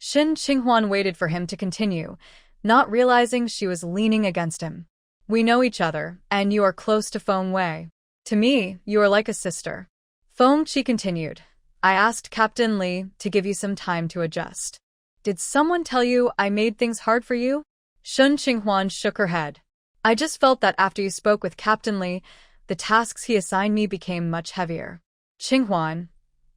Shen Qinghuan waited for him to continue, not realizing she was leaning against him. We know each other, and you are close to Feng Wei. To me, you are like a sister. Feng Qi continued. I asked Captain Li to give you some time to adjust. Did someone tell you I made things hard for you? Shen Qinghuan shook her head. I just felt that after you spoke with Captain Li, the tasks he assigned me became much heavier. Qinghuan,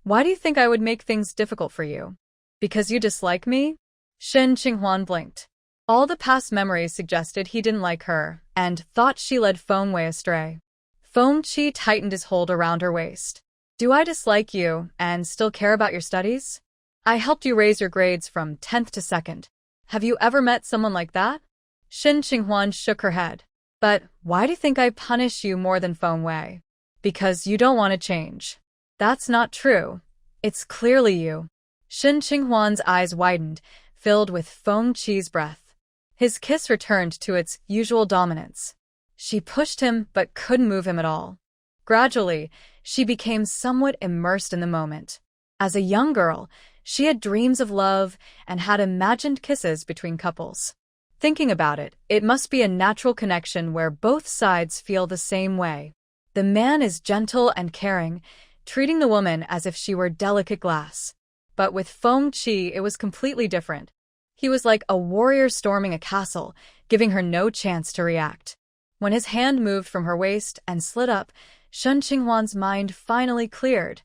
why do you think I would make things difficult for you? Because you dislike me? Shen Qinghuan blinked. All the past memories suggested he didn't like her and thought she led Feng Wei astray. Feng Qi tightened his hold around her waist. Do I dislike you and still care about your studies? I helped you raise your grades from 10th to 2nd. Have you ever met someone like that? Shen Qinghuan shook her head. But why do you think I punish you more than Feng Wei? Because you don't want to change. That's not true. It's clearly you. Shen Qinghuan's eyes widened, filled with Feng Qi's breath. His kiss returned to its usual dominance. She pushed him but couldn't move him at all. Gradually, she became somewhat immersed in the moment. As a young girl, She had dreams of love and had imagined kisses between couples. Thinking about it, it must be a natural connection where both sides feel the same way. The man is gentle and caring, treating the woman as if she were delicate glass. But with Feng Qi, it was completely different. He was like a warrior storming a castle, giving her no chance to react. When his hand moved from her waist and slid up, Shen Qinghuan's mind finally cleared.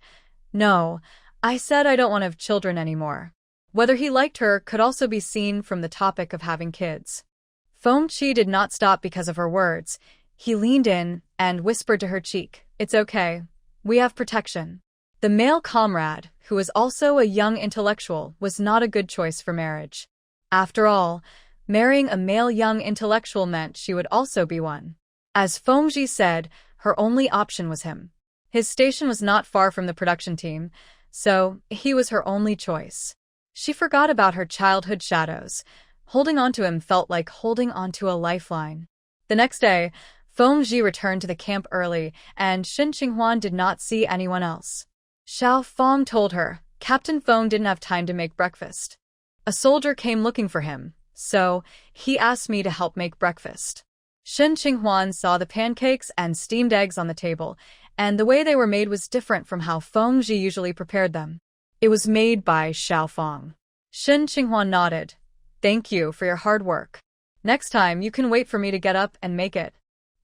No, I said I don't want to have children anymore. Whether he liked her could also be seen from the topic of having kids. Feng Qi did not stop because of her words. He leaned in and whispered to her cheek, "It's okay. We have protection." The male comrade, who was also a young intellectual, was not a good choice for marriage. After all, marrying a male young intellectual meant she would also be one. As Feng Qi said, her only option was him. His station was not far from the production team, so he was her only choice. She forgot about her childhood shadows. Holding on to him felt like holding onto a lifeline. The next day, Feng Qi returned to the camp early, and Shen Qinghuan did not see anyone else. Xiao Feng told her, Captain Feng didn't have time to make breakfast. A soldier came looking for him, so he asked me to help make breakfast. Shen Qinghuan saw the pancakes and steamed eggs on the table, and the way they were made was different from how Feng Qi usually prepared them. It was made by Xiao Feng. Shen Qinghuan nodded. Thank you for your hard work. Next time, you can wait for me to get up and make it.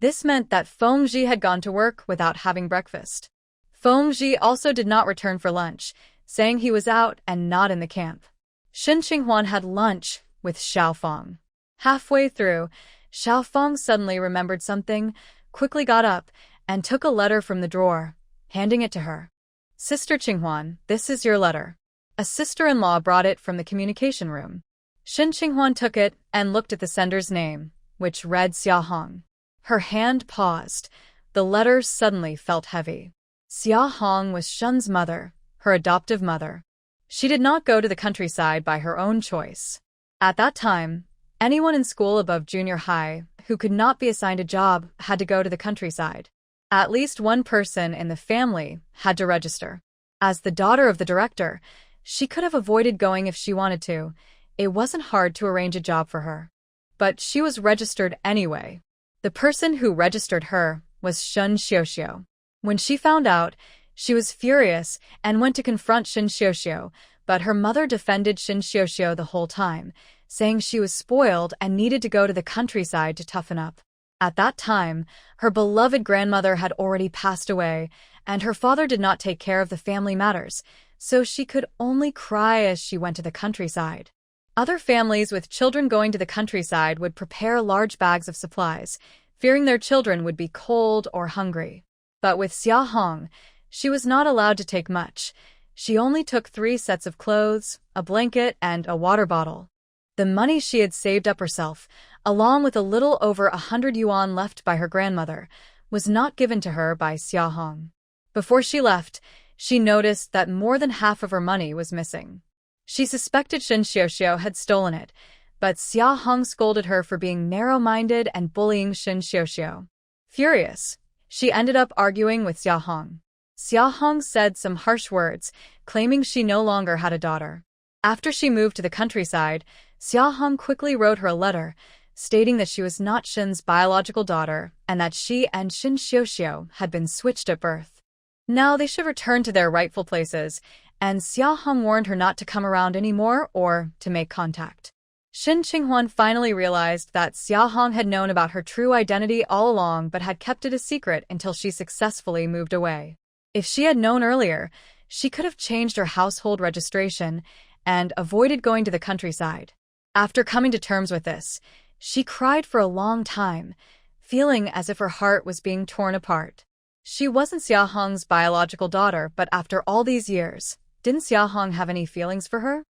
This meant that Feng Qi had gone to work without having breakfast. Feng Qi also did not return for lunch, saying he was out and not in the camp. Shen Qinghuan had lunch with Xiao Feng. Halfway through, Xiao Feng suddenly remembered something, quickly got up, and took a letter from the drawer, handing it to her. Sister Qinghuan, this is your letter. A sister-in-law brought it from the communication room. Shen Qinghuan took it and looked at the sender's name, which read Xia Hong. Her hand paused. The letter suddenly felt heavy. Xia Hong was Shen's mother, her adoptive mother. She did not go to the countryside by her own choice. At that time, anyone in school above junior high who could not be assigned a job had to go to the countryside. At least one person in the family had to register. As the daughter of the director, she could have avoided going if she wanted to. It wasn't hard to arrange a job for her. But she was registered anyway. The person who registered her was Shen Xiuxiu. When she found out, she was furious and went to confront Shen Xiuxiu, but her mother defended Shen Xiuxiu the whole time, saying she was spoiled and needed to go to the countryside to toughen up. At that time, her beloved grandmother had already passed away, and her father did not take care of the family matters, so she could only cry as she went to the countryside. Other families with children going to the countryside would prepare large bags of supplies, fearing their children would be cold or hungry. But with Xia Hong, she was not allowed to take much. She only took 3 sets of clothes, a blanket, and a water bottle. The money she had saved up herself, along with a little over 100 yuan left by her grandmother, was not given to her by Xia Hong. Before she left, she noticed that more than half of her money was missing. She suspected Shen Xiuxiu had stolen it, but Xia Hong scolded her for being narrow-minded and bullying Shen Xiuxiu. Furious, she ended up arguing with Xia Hong. Xia Hong said some harsh words, claiming she no longer had a daughter. After she moved to the countryside, Xia Hong quickly wrote her a letter, stating that she was not Shen's biological daughter and that she and Shen Xiuxiu had been switched at birth. Now they should return to their rightful places, and Xia Hong warned her not to come around anymore or to make contact. Shen Qinghuan finally realized that Xia Hong had known about her true identity all along but had kept it a secret until she successfully moved away. If she had known earlier, she could have changed her household registration and avoided going to the countryside. After coming to terms with this, she cried for a long time, feeling as if her heart was being torn apart. She wasn't Xia Hong's biological daughter, but after all these years, didn't Xia Hong have any feelings for her?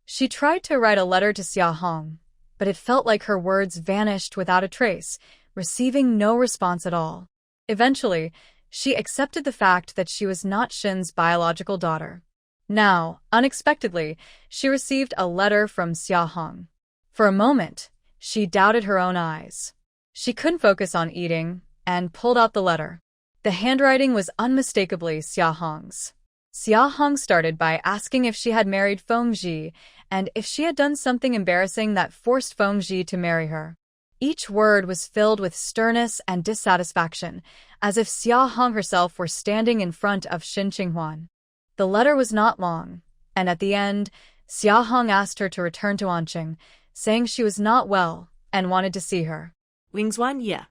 She tried to write a letter to Xia Hong, but it felt like her words vanished without a trace, receiving no response at all. Eventually, she accepted the fact that she was not Shen's biological daughter. Now, unexpectedly, she received a letter from Xia Hong. For a moment, she doubted her own eyes. She couldn't focus on eating and pulled out the letter. The handwriting was unmistakably Xia Hong's. Xia Hong started by asking if she had married Feng Ji and if she had done something embarrassing that forced Feng Ji to marry her. Each word was filled with sternness and dissatisfaction, as if Xia Hong herself were standing in front of Shin Qinghuan. The letter was not long, and at the end, Xia Hong asked her to return to Anqing, saying she was not well and wanted to see her. Wingswan yeah.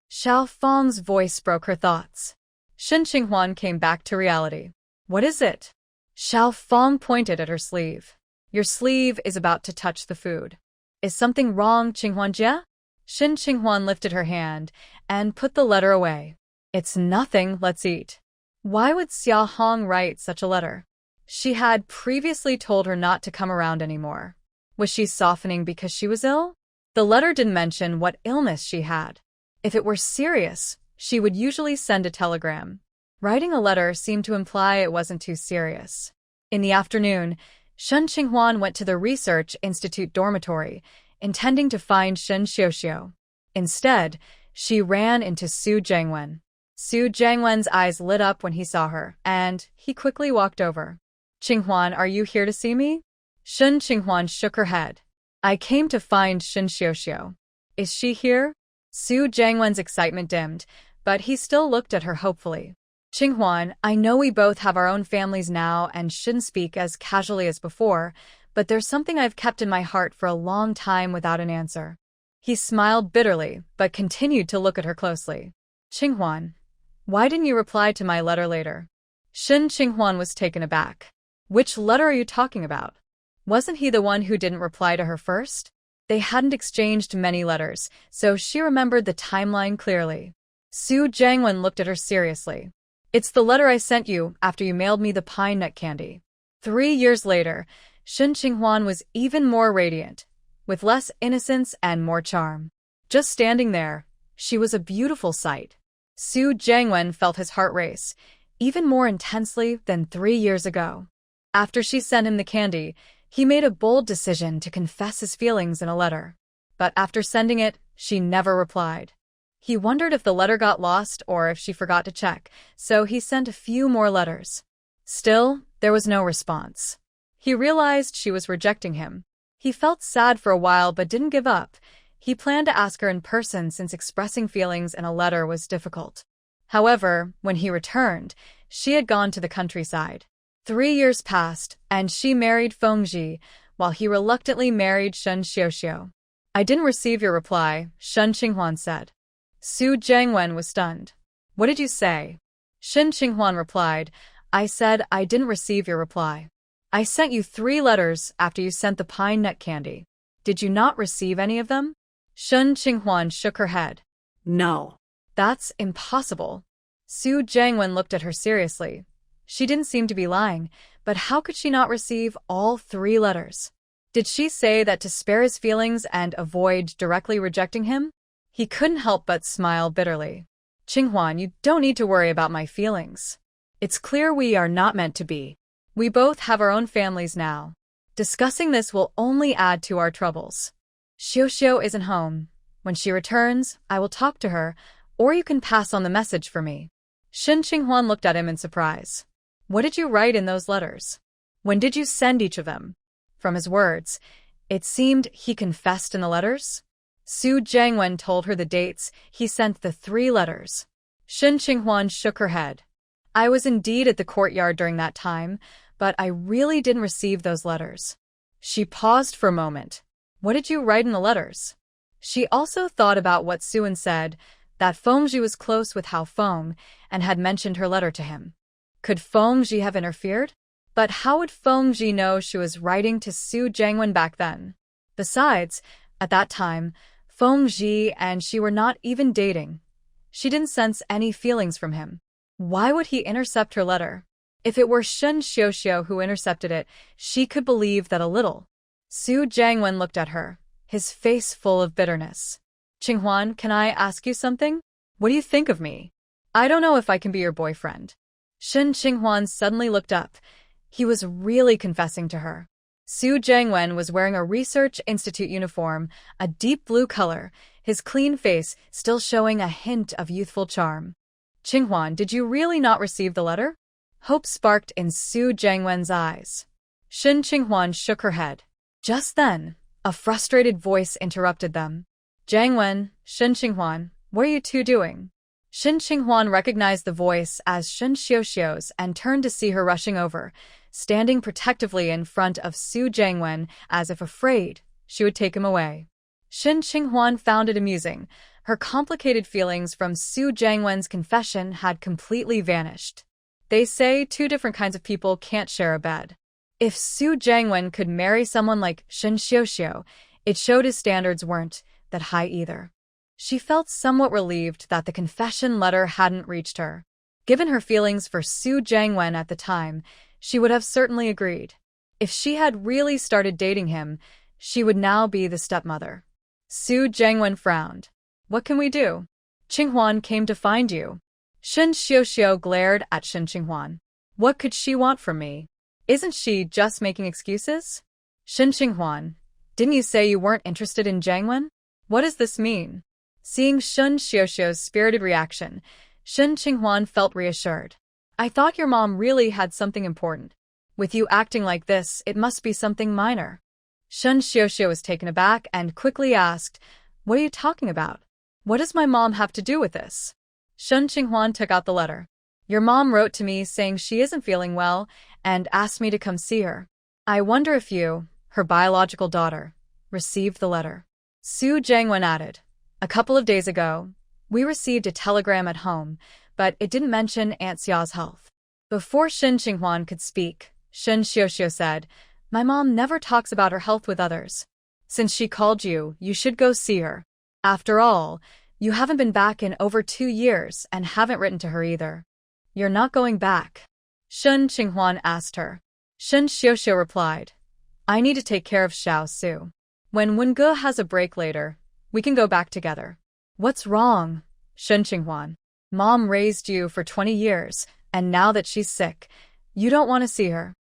Xiao Feng's voice broke her thoughts. Shin Qinghuan came back to reality. What is it? Xiao Feng pointed at her sleeve. Your sleeve is about to touch the food. Is something wrong, Qinghuanjie? Shin Qinghuan lifted her hand and put the letter away. It's nothing, let's eat. Why would Xia Hong write such a letter? She had previously told her not to come around anymore. Was she softening because she was ill? The letter didn't mention what illness she had. If it were serious, she would usually send a telegram. Writing a letter seemed to imply it wasn't too serious. In the afternoon, Shen Qinghuan went to the Research Institute dormitory, intending to find Shen Xiuxiu. Instead, she ran into Su Jiangwen. Su Jiangwen's eyes lit up when he saw her, and he quickly walked over. Qinghuan, are you here to see me? Shen Qinghuan shook her head. I came to find Shen Xiuxiu. Is she here? Su Jiangwen's excitement dimmed, but he still looked at her hopefully. Qinghuan, I know we both have our own families now and shouldn't speak as casually as before, but there's something I've kept in my heart for a long time without an answer. He smiled bitterly, but continued to look at her closely. Qinghuan, why didn't you reply to my letter later? Shen Qinghuan was taken aback. Which letter are you talking about? Wasn't he the one who didn't reply to her first? They hadn't exchanged many letters, so she remembered the timeline clearly. Su Jiangwen looked at her seriously. It's the letter I sent you after you mailed me the pine nut candy. 3 years later, Shen Qinghuan was even more radiant, with less innocence and more charm. Just standing there, she was a beautiful sight. Su Jiangwen felt his heart race, even more intensely than 3 years ago. After she sent him the candy, he made a bold decision to confess his feelings in a letter. But after sending it, she never replied. He wondered if the letter got lost or if she forgot to check, so he sent a few more letters. Still, there was no response. He realized she was rejecting him. He felt sad for a while but didn't give up. He planned to ask her in person since expressing feelings in a letter was difficult. However, when he returned, she had gone to the countryside. 3 years passed, and she married Feng Ji, while he reluctantly married Shen Xiuxiu. I didn't receive your reply, Shen Qinghuan said. Su Jiangwen was stunned. What did you say? Shen Qinghuan replied, I said I didn't receive your reply. I sent you 3 letters after you sent the pine nut candy. Did you not receive any of them? Shen Qinghuan shook her head. No. That's impossible. Su Jiangwen looked at her seriously. She didn't seem to be lying, but how could she not receive all 3 letters? Did she say that to spare his feelings and avoid directly rejecting him? He couldn't help but smile bitterly. Qinghuan, you don't need to worry about my feelings. It's clear we are not meant to be. We both have our own families now. Discussing this will only add to our troubles. Xiuxiu isn't home. When she returns, I will talk to her, or you can pass on the message for me. Shen Qinghuan looked at him in surprise. What did you write in those letters? When did you send each of them? From his words, it seemed he confessed in the letters. Su Jiangwen told her the dates he sent the 3 letters. Shen Qinghuan shook her head. I was indeed at the courtyard during that time, but I really didn't receive those letters. She paused for a moment. What did you write in the letters? She also thought about what Suan said, that Feng Ji was close with Hao Feng and had mentioned her letter to him. Could Feng Ji have interfered? But how would Feng Ji know she was writing to Su Jiangwen back then? Besides, at that time, Feng Ji and she were not even dating. She didn't sense any feelings from him. Why would he intercept her letter? If it were Shen Xiuxiu who intercepted it, she could believe that a little. Su Jiangwen looked at her, his face full of bitterness. Qinghuan, can I ask you something? What do you think of me? I don't know if I can be your boyfriend. Shen Qinghuan suddenly looked up. He was really confessing to her. Su Jiangwen was wearing a Research Institute uniform, a deep blue color, his clean face still showing a hint of youthful charm. Qinghuan, did you really not receive the letter? Hope sparked in Su Jiangwen's eyes. Shen Qinghuan shook her head. Just then, a frustrated voice interrupted them. Jiangwen, Shen Qinghuan, what are you two doing? Shen Qinghuan recognized the voice as Shen Xiuxiu's and turned to see her rushing over, standing protectively in front of Su Jiangwen as if afraid she would take him away. Shen Qinghuan found it amusing. Her complicated feelings from Su Jiangwen's confession had completely vanished. They say two different kinds of people can't share a bed. If Su Jiangwen could marry someone like Shen Xiuxiu, it showed his standards weren't that high either. She felt somewhat relieved that the confession letter hadn't reached her. Given her feelings for Su Jiangwen at the time, she would have certainly agreed. If she had really started dating him, she would now be the stepmother. Su Jiangwen frowned. What can we do? Qinghuan came to find you. Shen Xiuxiu glared at Shen Qinghuan. What could she want from me? Isn't she just making excuses? Shen Qinghuan, didn't you say you weren't interested in Jiangwen? What does this mean? Seeing Shen Xiuxiu's spirited reaction, Shen Qinghuan felt reassured. I thought your mom really had something important. With you acting like this, it must be something minor. Shen Xiuxiu was taken aback and quickly asked, What are you talking about? What does my mom have to do with this? Shen Qinghuan took out the letter. Your mom wrote to me saying she isn't feeling well and asked me to come see her. I wonder if you, her biological daughter, received the letter. Su Jiangwen added, A couple of days ago, we received a telegram at home, but it didn't mention Aunt Xia's health. Before Shen Qinghuan could speak, Shen Xiuxiu said, My mom never talks about her health with others. Since she called you, you should go see her. After all, you haven't been back in over 2 years and haven't written to her either. You're not going back? Shen Qinghuan asked her. Shen Xiuxiu replied, I need to take care of Xiao Su. When Wenge has a break later, we can go back together. What's wrong? Shen Qinghuan. Mom raised you for 20 years, and now that she's sick, you don't want to see her.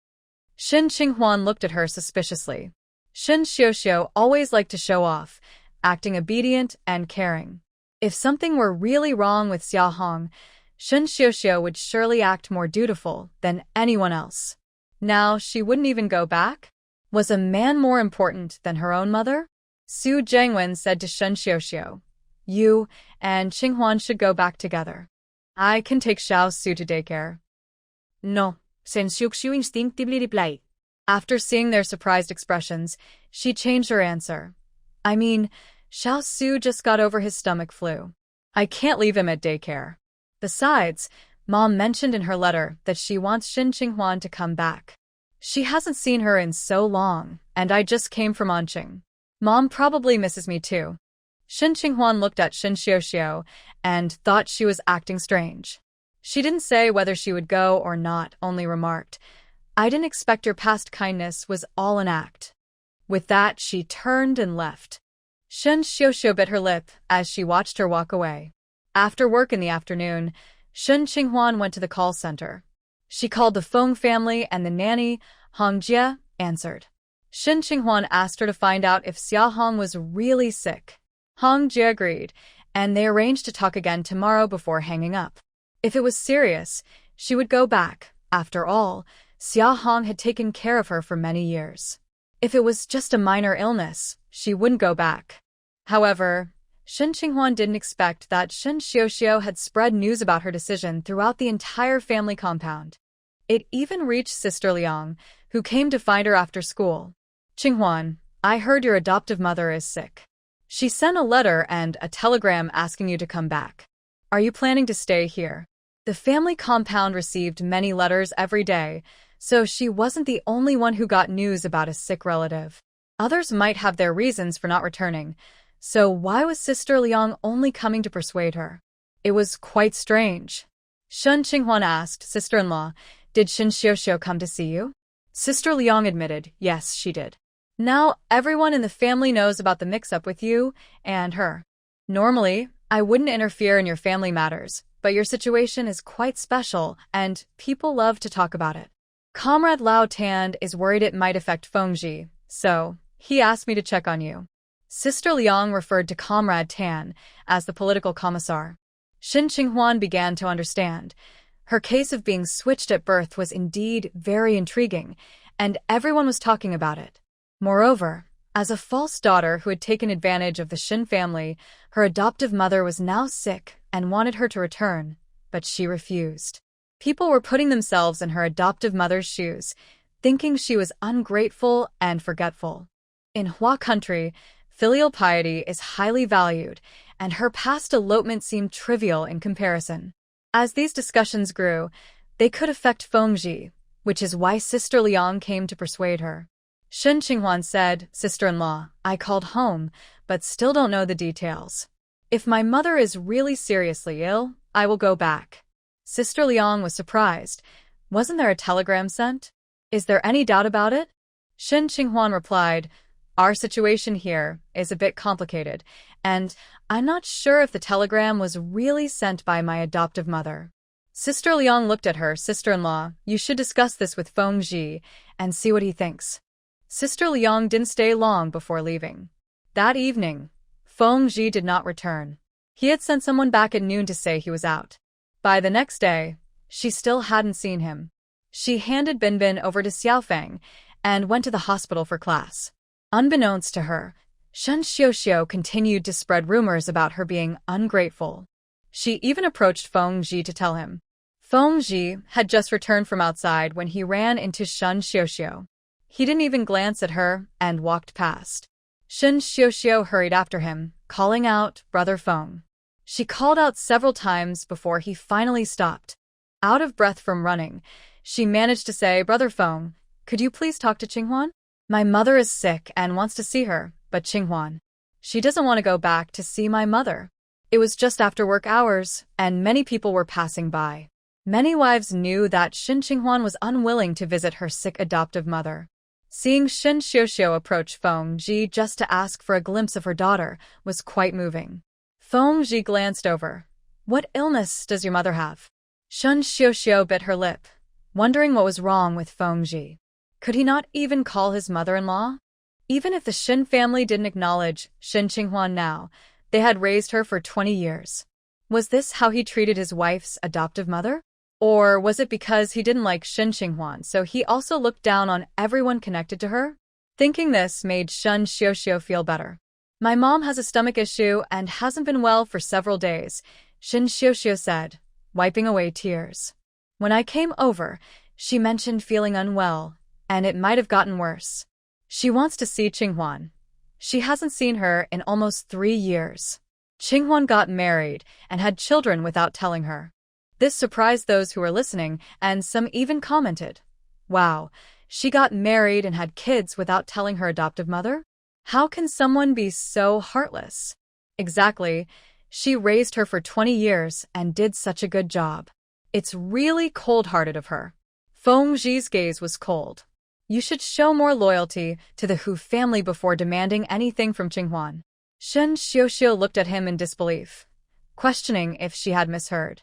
Shen Qinghuan looked at her suspiciously. Shen Xiuxiu always liked to show off, acting obedient and caring. If something were really wrong with Xia Hong, Shen Xiuxiu would surely act more dutiful than anyone else. Now she wouldn't even go back? Was a man more important than her own mother? Su Jiangwen said to Shen Xiuxiu, You and Qinghuan should go back together. I can take Xiao Su to daycare. No, Shen Xiuxiu instinctively replied. After seeing their surprised expressions, she changed her answer. I mean, Xiao Su just got over his stomach flu. I can't leave him at daycare. Besides, Mom mentioned in her letter that she wants Shen Qinghuan to come back. She hasn't seen her in so long, and I just came from Anqing. Mom probably misses me too. Shen Qinghuan looked at Shen Xiuxiu and thought she was acting strange. She didn't say whether she would go or not, only remarked, I didn't expect your past kindness was all an act. With that, she turned and left. Shen Xiuxiu bit her lip as she watched her walk away. After work in the afternoon, Shen Qinghuan went to the call center. She called the Feng family and the nanny, Hong Jie, answered. Shen Qinghuan asked her to find out if Xia Hong was really sick. Hong Jie agreed, and they arranged to talk again tomorrow before hanging up. If it was serious, she would go back. After all, Xia Hong had taken care of her for many years. If it was just a minor illness, she wouldn't go back. However, Shen Qinghuan didn't expect that Shen Xiuxiu had spread news about her decision throughout the entire family compound. It even reached Sister Liang, who came to find her after school. Qinghuan, I heard your adoptive mother is sick. She sent a letter and a telegram asking you to come back. Are you planning to stay here? The family compound received many letters every day, so she wasn't the only one who got news about a sick relative. Others might have their reasons for not returning, so why was Sister Liang only coming to persuade her? It was quite strange. Shen Qinghuan asked sister-in-law, Did Shen Xiuxiu come to see you? Sister Liang admitted, yes, she did. Now everyone in the family knows about the mix-up with you and her. Normally, I wouldn't interfere in your family matters, but your situation is quite special and people love to talk about it. Comrade Lao Tan is worried it might affect Fengji, so he asked me to check on you. Sister Liang referred to Comrade Tan as the political commissar. Shen Qinghuan began to understand. Her case of being switched at birth was indeed very intriguing, and everyone was talking about it. Moreover, as a false daughter who had taken advantage of the Shin family, her adoptive mother was now sick and wanted her to return, but she refused. People were putting themselves in her adoptive mother's shoes, thinking she was ungrateful and forgetful. In Hua country, filial piety is highly valued, and her past elopement seemed trivial in comparison. As these discussions grew, they could affect Fengji, which is why Sister Liang came to persuade her. Shen Qinghuan said, "Sister-in-law, I called home, but still don't know the details. If my mother is really seriously ill, I will go back." Sister Liang was surprised. "Wasn't there a telegram sent? Is there any doubt about it?" Shen Qinghuan replied, "Our situation here is a bit complicated, and I'm not sure if the telegram was really sent by my adoptive mother." Sister Liang looked at her. "Sister-in-law, you should discuss this with Fengji and see what he thinks." Sister Liang didn't stay long before leaving. That evening, Fengji did not return. He had sent someone back at noon to say he was out. By the next day, she still hadn't seen him. She handed Binbin over to Xiaofeng and went to the hospital for class. Unbeknownst to her, Shen Xiuxiu continued to spread rumors about her being ungrateful. She even approached Fengji to tell him. Fengji had just returned from outside when he ran into Shen Xiuxiu. He didn't even glance at her and walked past. Shen Xiuxiu hurried after him, calling out, "Brother Feng." She called out several times before he finally stopped. Out of breath from running, she managed to say, "Brother Feng, could you please talk to Qinghuan? My mother is sick and wants to see her, but Qinghuan, she doesn't want to go back to see my mother." It was just after work hours, and many people were passing by. Many wives knew that Shen Qinghuan was unwilling to visit her sick adoptive mother. Seeing Shen Xiuxiu approach Fengji just to ask for a glimpse of her daughter was quite moving. Fengji glanced over. "What illness does your mother have?" Shen Xiuxiu bit her lip, wondering what was wrong with Fengji. Could he not even call his mother-in-law? Even if the Shen family didn't acknowledge Shen Qinghuan now, they had raised her for 20 years. Was this how he treated his wife's adoptive mother? Or was it because he didn't like Shen Qinghuan, so he also looked down on everyone connected to her? Thinking this made Shen Xiuxiu feel better. "My mom has a stomach issue and hasn't been well for several days," Shen Xiuxiu said, wiping away tears. "When I came over, she mentioned feeling unwell, and it might have gotten worse. She wants to see Qinghuan. She hasn't seen her in almost 3 years. Qinghuan got married and had children without telling her." This surprised those who were listening, and some even commented, "Wow, she got married and had kids without telling her adoptive mother? How can someone be so heartless?" Exactly, she raised her for 20 years and did such a good job. It's really cold-hearted of her. Fengji's gaze was cold. "You should show more loyalty to the Hu family before demanding anything from Qinghuan." Shen Xiuxiu looked at him in disbelief, questioning if she had misheard.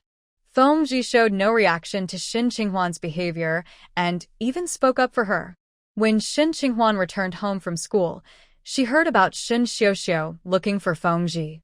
Fengji showed no reaction to Shen Qinghuan's behavior and even spoke up for her. When Shen Qinghuan returned home from school, she heard about Shen Xiuxiu looking for Fengji.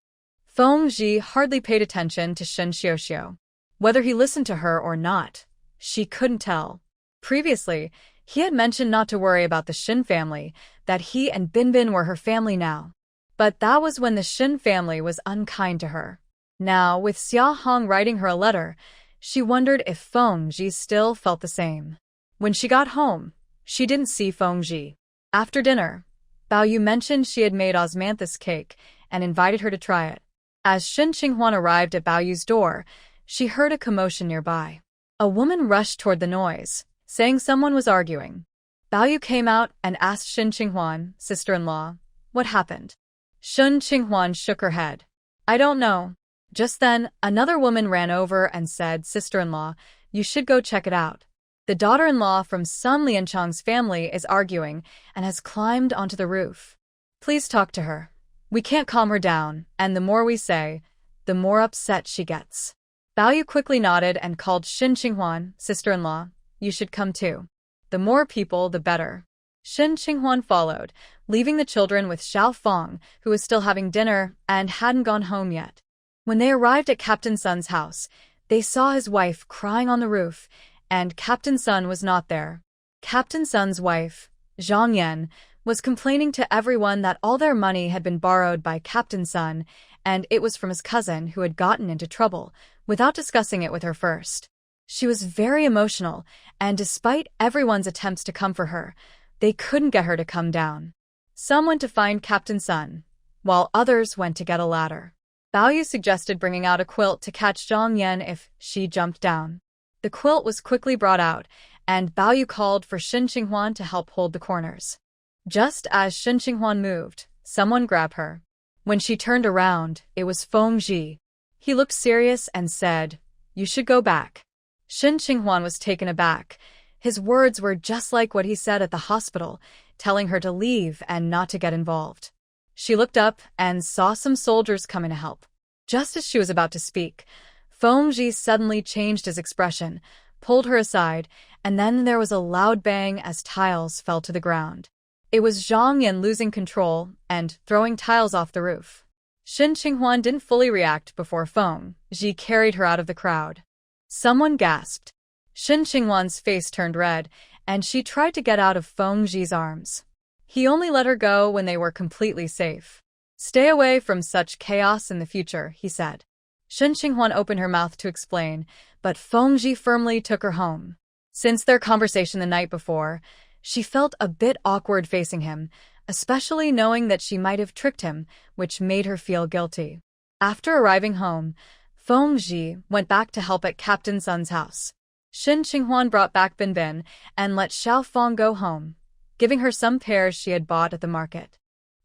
Fengji hardly paid attention to Shen Xiuxiu. Whether he listened to her or not, she couldn't tell. Previously, he had mentioned not to worry about the Shen family, that he and Binbin were her family now. But that was when the Shen family was unkind to her. Now, with Xia Hong writing her a letter, she wondered if Fengji still felt the same. When she got home, she didn't see Fengji. After dinner, Bao Yu mentioned she had made osmanthus cake and invited her to try it. As Shen Qinghuan arrived at Bao Yu's door, she heard a commotion nearby. A woman rushed toward the noise, saying someone was arguing. Bao Yu came out and asked Shen Qinghuan, "Sister-in-law, what happened?" Shen Qinghuan shook her head. "I don't know." Just then, another woman ran over and said, "Sister-in-law, you should go check it out. The daughter-in-law from Sun Lianchang's family is arguing and has climbed onto the roof. Please talk to her. We can't calm her down, and the more we say, the more upset she gets." Bao Yu quickly nodded and called Shen Qinghuan, "Sister-in-law, you should come too. The more people, the better." Shen Qinghuan followed, leaving the children with Xiao Feng, who was still having dinner and hadn't gone home yet. When they arrived at Captain Sun's house, They saw his wife crying on the roof, and Captain Sun was not there. Captain Sun's wife, Zhang Yan, was complaining to everyone that all their money had been borrowed by Captain Sun, and it was from his cousin who had gotten into trouble, without discussing it with her first. She was very emotional, and despite everyone's attempts to comfort her, they couldn't get her to come down. Some went to find Captain Sun, while others went to get a ladder. Bao Yu suggested bringing out a quilt to catch Zhang Yan if she jumped down. The quilt was quickly brought out, and Bao Yu called for Shen Qinghuan to help hold the corners. Just as Shen Qinghuan moved, someone grabbed her. When she turned around, it was Feng Ji. He looked serious and said, "You should go back." Shen Qinghuan was taken aback. His words were just like what he said at the hospital, telling her to leave and not to get involved. She looked up and saw some soldiers coming to help. Just as she was about to speak, Feng Ji suddenly changed his expression, pulled her aside, and then there was a loud bang as tiles fell to the ground. It was Zhang Yan losing control and throwing tiles off the roof. Shen Qinghuan didn't fully react before Feng Ji carried her out of the crowd. Someone gasped. Shen Qinghuan's face turned red, and she tried to get out of Feng Ji's arms. He only let her go when they were completely safe. "Stay away from such chaos in the future," he said. Shen Qinghuan opened her mouth to explain, but Feng Ji firmly took her home. Since their conversation the night before, she felt a bit awkward facing him, especially knowing that she might have tricked him, which made her feel guilty. After arriving home, Feng Ji went back to help at Captain Sun's house. Shen Qinghuan brought back Binbin and let Xiao Feng go home, giving her some pears she had bought at the market.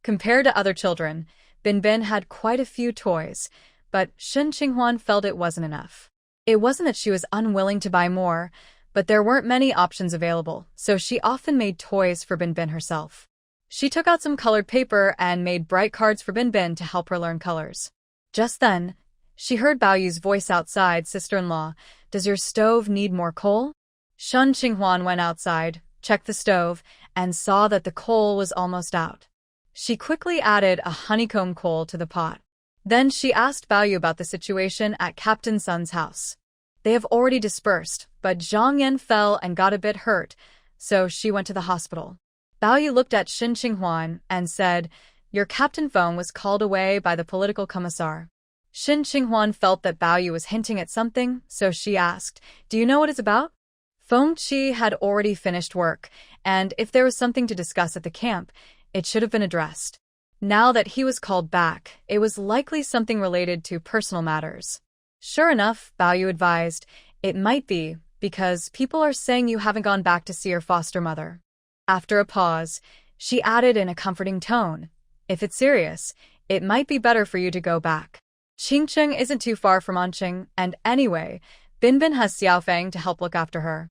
Compared to other children, Binbin had quite a few toys, but Shen Qinghuan felt it wasn't enough. It wasn't that she was unwilling to buy more, but there weren't many options available, so she often made toys for Binbin herself. She took out some colored paper and made bright cards for Binbin to help her learn colors. Just then, she heard Bao Yu's voice outside, "Sister-in-law, does your stove need more coal?" Shen Qinghuan went outside, checked the stove, and saw that the coal was almost out. She quickly added a honeycomb coal to the pot. Then she asked Bao Yu about the situation at Captain Sun's house. They have already dispersed, but Zhang Yan fell and got a bit hurt, so she went to the hospital. Bao Yu looked at Shen Qinghuan and said, "Your Captain Feng was called away by the political commissar." Shen Qinghuan felt that Bao Yu was hinting at something, so she asked, "Do you know what it's about?" Feng Qi had already finished work, and if there was something to discuss at the camp, it should have been addressed. Now that he was called back, it was likely something related to personal matters. Sure enough, Bao Yu advised, "It might be, because people are saying you haven't gone back to see your foster mother." After a pause, she added in a comforting tone, "If it's serious, it might be better for you to go back. Qingcheng isn't too far from Anqing, and anyway, Binbin has Xiaofeng to help look after her."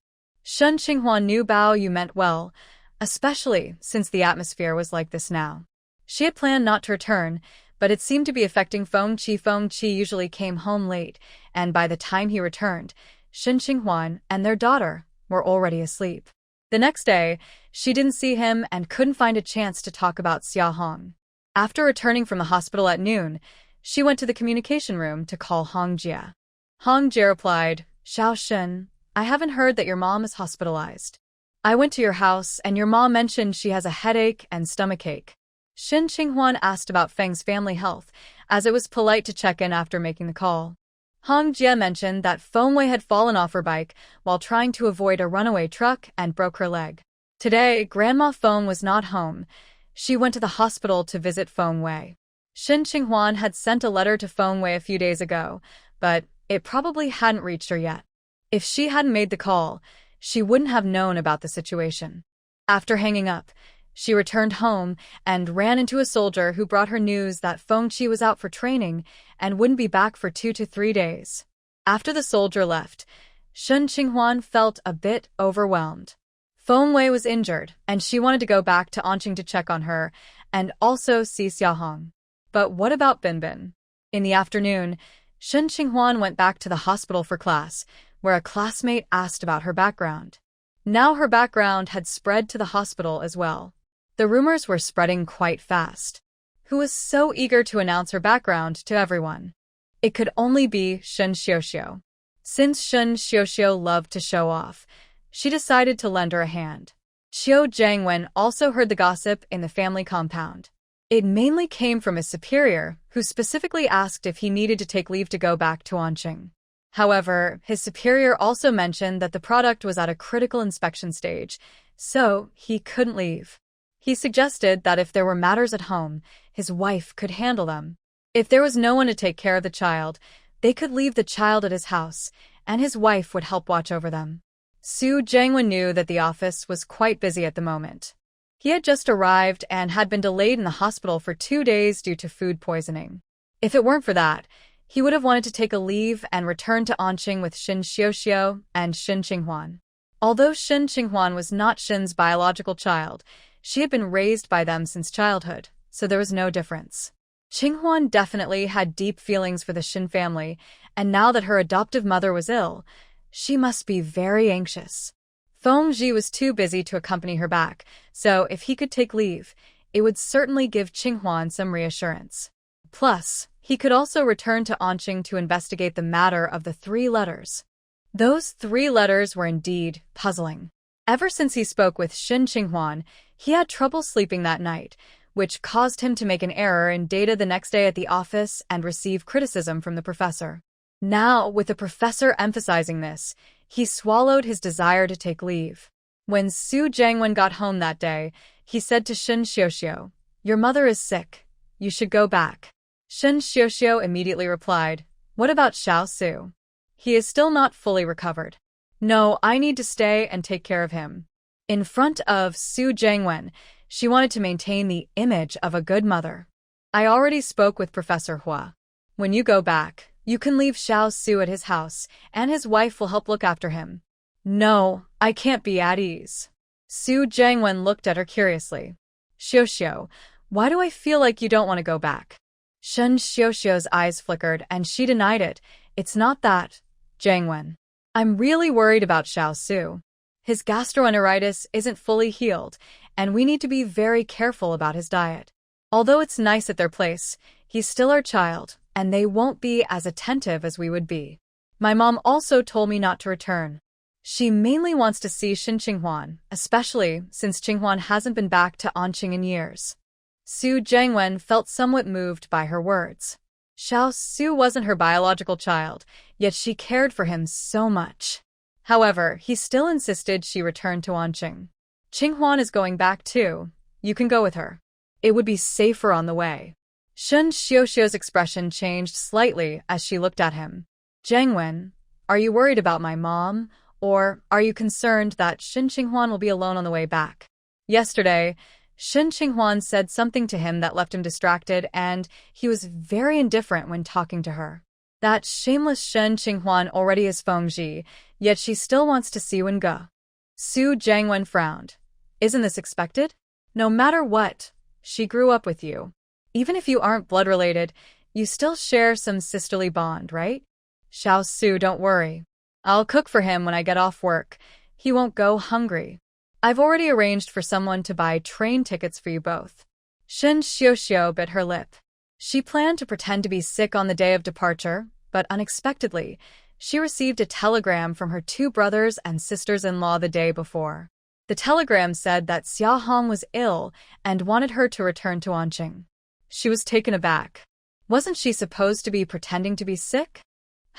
Shen Qinghuan knew Bao Yu meant well, especially since the atmosphere was like this now. She had planned not to return, but it seemed to be affecting Feng Qi. Feng Qi usually came home late, and by the time he returned, Shen Qinghuan and their daughter were already asleep. The next day, she didn't see him and couldn't find a chance to talk about Xiao Hong. After returning from the hospital at noon, she went to the communication room to call Hong Jia. Hong Jia replied, "Xiao Shen, I haven't heard that your mom is hospitalized. I went to your house and your mom mentioned she has a headache and stomachache." Shen Qinghuan asked about Feng's family health, as it was polite to check in after making the call. Hong Jia mentioned that Feng Wei had fallen off her bike while trying to avoid a runaway truck and broke her leg. Today, Grandma Feng was not home. She went to the hospital to visit Feng Wei. Shen Qinghuan had sent a letter to Feng Wei a few days ago, but it probably hadn't reached her yet. If she hadn't made the call, she wouldn't have known about the situation. After hanging up, she returned home and ran into a soldier who brought her news that Feng Qi was out for training and wouldn't be back for 2 to 3 days. After the soldier left, Shen Qinghuan felt a bit overwhelmed. Feng Wei was injured, and she wanted to go back to Anqing to check on her and also see Xiaohong. But what about Binbin? In the afternoon, Shen Qinghuan went back to the hospital for class, where a classmate asked about her background. Now her background had spread to the hospital as well. The rumors were spreading quite fast. Who was so eager to announce her background to everyone? It could only be Shen Xiuxiu. Since Shun Xiuxiu loved to show off, she decided to lend her a hand. Qiu Jiangwen also heard the gossip in the family compound. It mainly came from his superior, who specifically asked if he needed to take leave to go back to Anqing. However, his superior also mentioned that the product was at a critical inspection stage, so he couldn't leave. He suggested that if there were matters at home, his wife could handle them. If there was no one to take care of the child, they could leave the child at his house, and his wife would help watch over them. Su Jiangwen knew that the office was quite busy at the moment. He had just arrived and had been delayed in the hospital for 2 days due to food poisoning. If it weren't for that, he would have wanted to take a leave and return to Anqing with Shin Xiuxiu and Shin Qinghuan. Although Shin Qinghuan was not Shin's biological child, she had been raised by them since childhood, so there was no difference. Qinghuan definitely had deep feelings for the Shin family, and now that her adoptive mother was ill, she must be very anxious. Feng Ji was too busy to accompany her back, so if he could take leave, it would certainly give Qinghuan some reassurance. Plus, he could also return to Anqing to investigate the matter of the 3 letters. Those 3 letters were indeed puzzling. Ever since he spoke with Shin Qinghuan, he had trouble sleeping that night, which caused him to make an error in data the next day at the office and receive criticism from the professor. Now, with the professor emphasizing this, he swallowed his desire to take leave. When Su Jiangwen got home that day, he said to Shin Xiuxiu, "Your mother is sick. You should go back." Shin Xiuxiu immediately replied, "What about Xiao Su? He is still not fully recovered." "No, I need to stay and take care of him." In front of Su Jiangwen, she wanted to maintain the image of a good mother. "I already spoke with Professor Hua. When you go back, you can leave Xiao Su at his house, and his wife will help look after him." "No, I can't be at ease." Su Jiangwen looked at her curiously. "Xiuxiu, why do I feel like you don't want to go back?" Shin Xiuxiu's eyes flickered, and she denied it. "It's not that, Jiangwen. I'm really worried about Xiao Su. His gastroenteritis isn't fully healed, and we need to be very careful about his diet. Although it's nice at their place, he's still our child, and they won't be as attentive as we would be. My mom also told me not to return. She mainly wants to see Shin Qinghuan, especially since Qinghuan hasn't been back to Anqing in years." Su Jiangwen felt somewhat moved by her words. Xiao Su wasn't her biological child, yet she cared for him so much. However, he still insisted she return to Anqing. "Qinghuan is going back too. You can go with her. It would be safer on the way." Shin Xiuxiu's expression changed slightly as she looked at him. "Jiangwen, are you worried about my mom, or are you concerned that Shin Qinghuan will be alone on the way back?" Yesterday, Shin Qinghuan said something to him that left him distracted, and he was very indifferent when talking to her. That shameless Shin Qinghuan already is Feng Ji, yet she still wants to see Wen-ge. Su Jiangwen frowned. "Isn't this expected? No matter what, she grew up with you. Even if you aren't blood-related, you still share some sisterly bond, right? Xiao Su, don't worry. I'll cook for him when I get off work. He won't go hungry. I've already arranged for someone to buy train tickets for you both." Shin Xiuxiu bit her lip. She planned to pretend to be sick on the day of departure, but unexpectedly, she received a telegram from her 2 brothers and sisters-in-law the day before. The telegram said that Xia Hong was ill and wanted her to return to Anqing. She was taken aback. Wasn't she supposed to be pretending to be sick?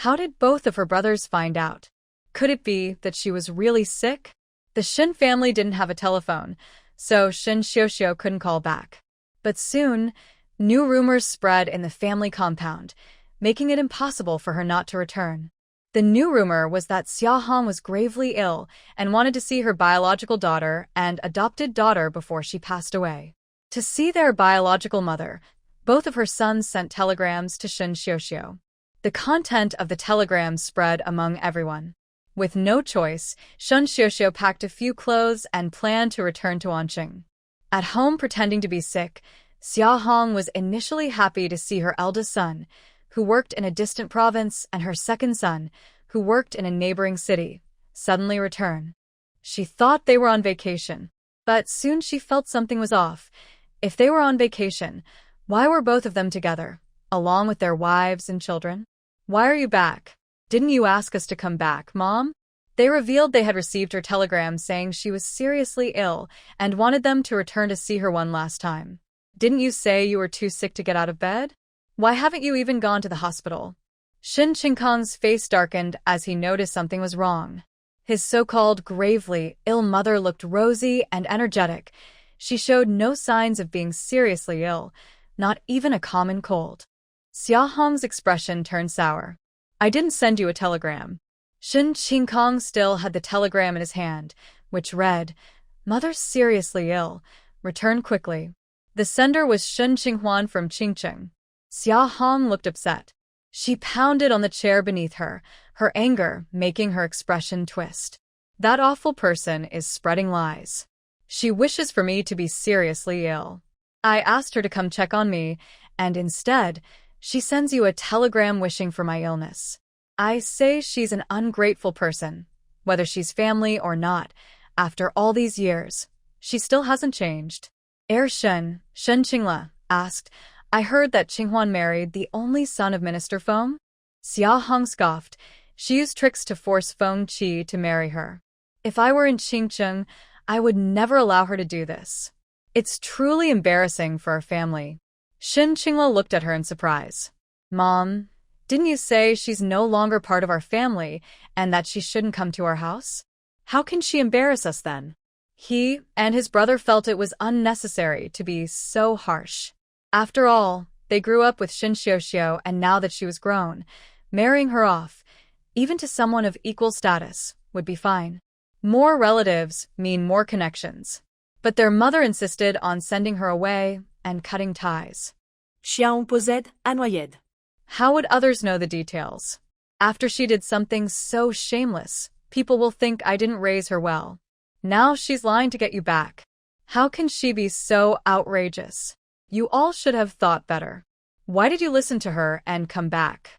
How did both of her brothers find out? Could it be that she was really sick? The Shin family didn't have a telephone, so Shin Xiuxiu couldn't call back. But soon, new rumors spread in the family compound, making it impossible for her not to return. The new rumor was that Xia Hong was gravely ill and wanted to see her biological daughter and adopted daughter before she passed away. To see their biological mother, both of her sons sent telegrams to Shin Xiuxiu. The content of the telegrams spread among everyone. With no choice, Shin Xiuxiu packed a few clothes and planned to return to Anqing. At home pretending to be sick, Xia Hong was initially happy to see her eldest son, who worked in a distant province, and her second son, who worked in a neighboring city, suddenly return. She thought they were on vacation, but soon she felt something was off. If they were on vacation, why were both of them together, along with their wives and children? "Why are you back?" Didn't you ask us to come back, Mom? They revealed they had received her telegram saying she was seriously ill and wanted them to return to see her one last time. Didn't you say you were too sick to get out of bed? Why haven't you even gone to the hospital? Shin Qingkong's face darkened as he noticed something was wrong. His so-called gravely ill mother looked rosy and energetic. She showed no signs of being seriously ill, not even a common cold. Xia Hong's expression turned sour. I didn't send you a telegram. Shin Qingkong still had the telegram in his hand, which read, Mother's seriously ill. Return quickly. The sender was Shen Qinghuan from Qingcheng. Xia Hong looked upset. She pounded on the chair beneath her, her anger making her expression twist. That awful person is spreading lies. She wishes for me to be seriously ill. I asked her to come check on me, and instead, she sends you a telegram wishing for my illness. I say she's an ungrateful person. Whether she's family or not, after all these years, she still hasn't changed. Shen Qingla, asked, I heard that Qinghuan married the only son of Minister Feng? Xia Hong scoffed. She used tricks to force Feng Qi to marry her. If I were in Qingcheng, I would never allow her to do this. It's truly embarrassing for our family. Shin Qingla looked at her in surprise. Mom, didn't you say she's no longer part of our family and that she shouldn't come to our house? How can she embarrass us then? He and his brother felt it was unnecessary to be so harsh. After all, they grew up with Shin Xiuxiu, and now that she was grown, marrying her off, even to someone of equal status, would be fine. More relatives mean more connections. But their mother insisted on sending her away and cutting ties. Chien possède un noyade. How would others know the details? After she did something so shameless, people will think I didn't raise her well. Now she's lying to get you back. How can she be so outrageous? You all should have thought better. Why did you listen to her and come back?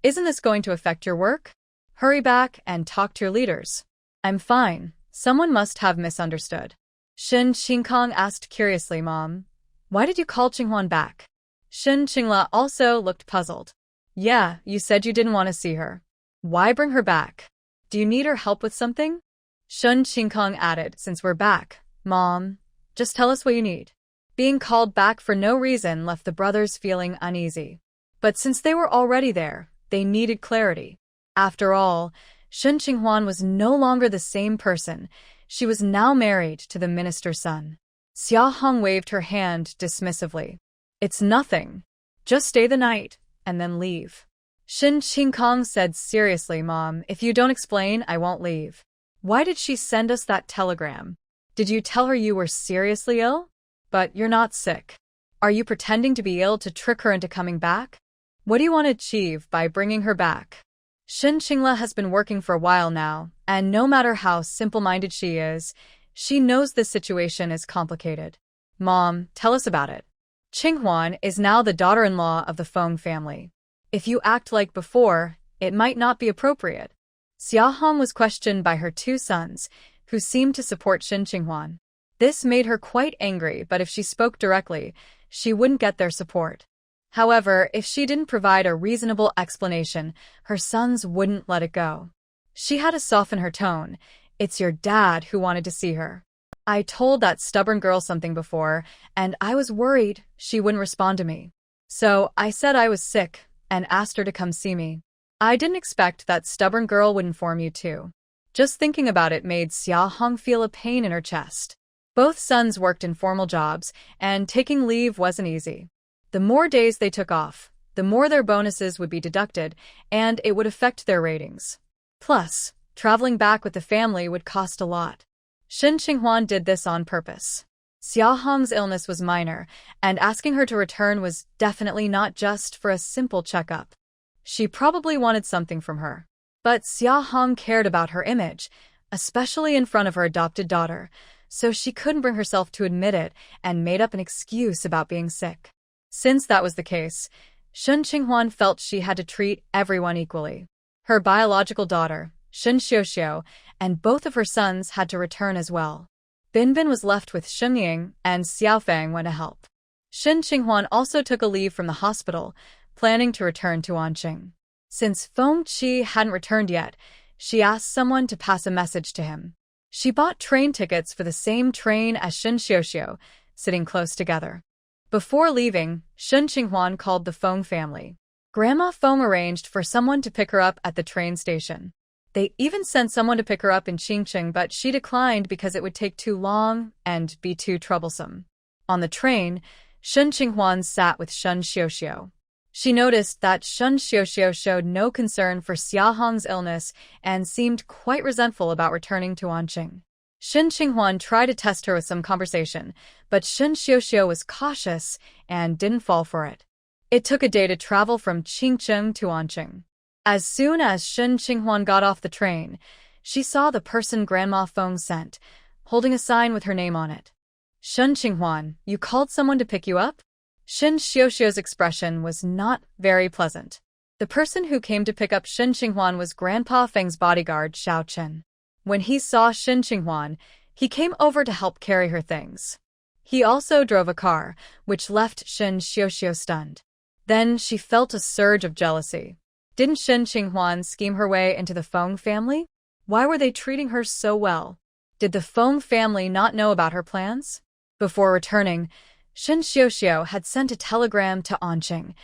Isn't this going to affect your work? Hurry back and talk to your leaders. I'm fine. Someone must have misunderstood. Shin Qingkong asked curiously, Mom, why did you call Qinghuan back? Shin Qingla also looked puzzled. Yeah, you said you didn't want to see her. Why bring her back? Do you need her help with something? Shin Qingkong added, since we're back, Mom, just tell us what you need. Being called back for no reason left the brothers feeling uneasy. But since they were already there, they needed clarity. After all, Shen Qinghuan was no longer the same person. She was now married to the minister's son. Xia Hong waved her hand dismissively. It's nothing. Just stay the night, and then leave. Shin Qingkong said seriously, Mom, if you don't explain, I won't leave. Why did she send us that telegram? Did you tell her you were seriously ill? But you're not sick. Are you pretending to be ill to trick her into coming back? What do you want to achieve by bringing her back? Shin Qingla has been working for a while now, and no matter how simple-minded she is, she knows this situation is complicated. Mom, tell us about it. Qinghuan is now the daughter-in-law of the Feng family. If you act like before, it might not be appropriate. Xia Hong was questioned by her two sons, who seemed to support Shin Qinghuan. This made her quite angry, but if she spoke directly, she wouldn't get their support. However, if she didn't provide a reasonable explanation, her sons wouldn't let it go. She had to soften her tone. It's your dad who wanted to see her. I told that stubborn girl something before, and I was worried she wouldn't respond to me. So I said I was sick and asked her to come see me. I didn't expect that stubborn girl would inform you too. Just thinking about it made Xia Hong feel a pain in her chest. Both sons worked in formal jobs, and taking leave wasn't easy. The more days they took off, the more their bonuses would be deducted, and it would affect their ratings. Plus, traveling back with the family would cost a lot. Shin Qinghuan did this on purpose. Xia Hong's illness was minor, and asking her to return was definitely not just for a simple checkup. She probably wanted something from her. But Xia Hong cared about her image, especially in front of her adopted daughter, so she couldn't bring herself to admit it and made up an excuse about being sick. Since that was the case, Shen Qinghuan felt she had to treat everyone equally. Her biological daughter, Shen Xiuxiu, and both of her sons had to return as well. Binbin was left with Shenying, and Xiaofang went to help. Shen Qinghuan also took a leave from the hospital, planning to return to Anqing. Since Feng Qi hadn't returned yet, she asked someone to pass a message to him. She bought train tickets for the same train as Shen Xiuxiu, sitting close together. Before leaving, Shen Qinghuan called the Feng family. Grandma Feng arranged for someone to pick her up at the train station. They even sent someone to pick her up in Qingqing, but she declined because it would take too long and be too troublesome. On the train, Shen Qinghuan sat with Shen Xiuxiu. She noticed that Shen Xiuxiu showed no concern for Xia Hong's illness and seemed quite resentful about returning to Anqing. Shen Qinghuan tried to test her with some conversation, but Shen Xiuxiu was cautious and didn't fall for it. It took a day to travel from Qingqing to Anqing. As soon as Shen Qinghuan got off the train, she saw the person Grandma Feng sent, holding a sign with her name on it. Shen Qinghuan, you called someone to pick you up? Shen Xiuxiu's expression was not very pleasant. The person who came to pick up Shen Qinghuan was Grandpa Feng's bodyguard, Xiao Chen. When he saw Shen Qinghuan, he came over to help carry her things. He also drove a car, which left Shen Xiuxiu stunned. Then she felt a surge of jealousy. Didn't Shen Qinghuan scheme her way into the Feng family? Why were they treating her so well? Did the Feng family not know about her plans? Before returning, Shen Xiuxiu had sent a telegram to Anqing,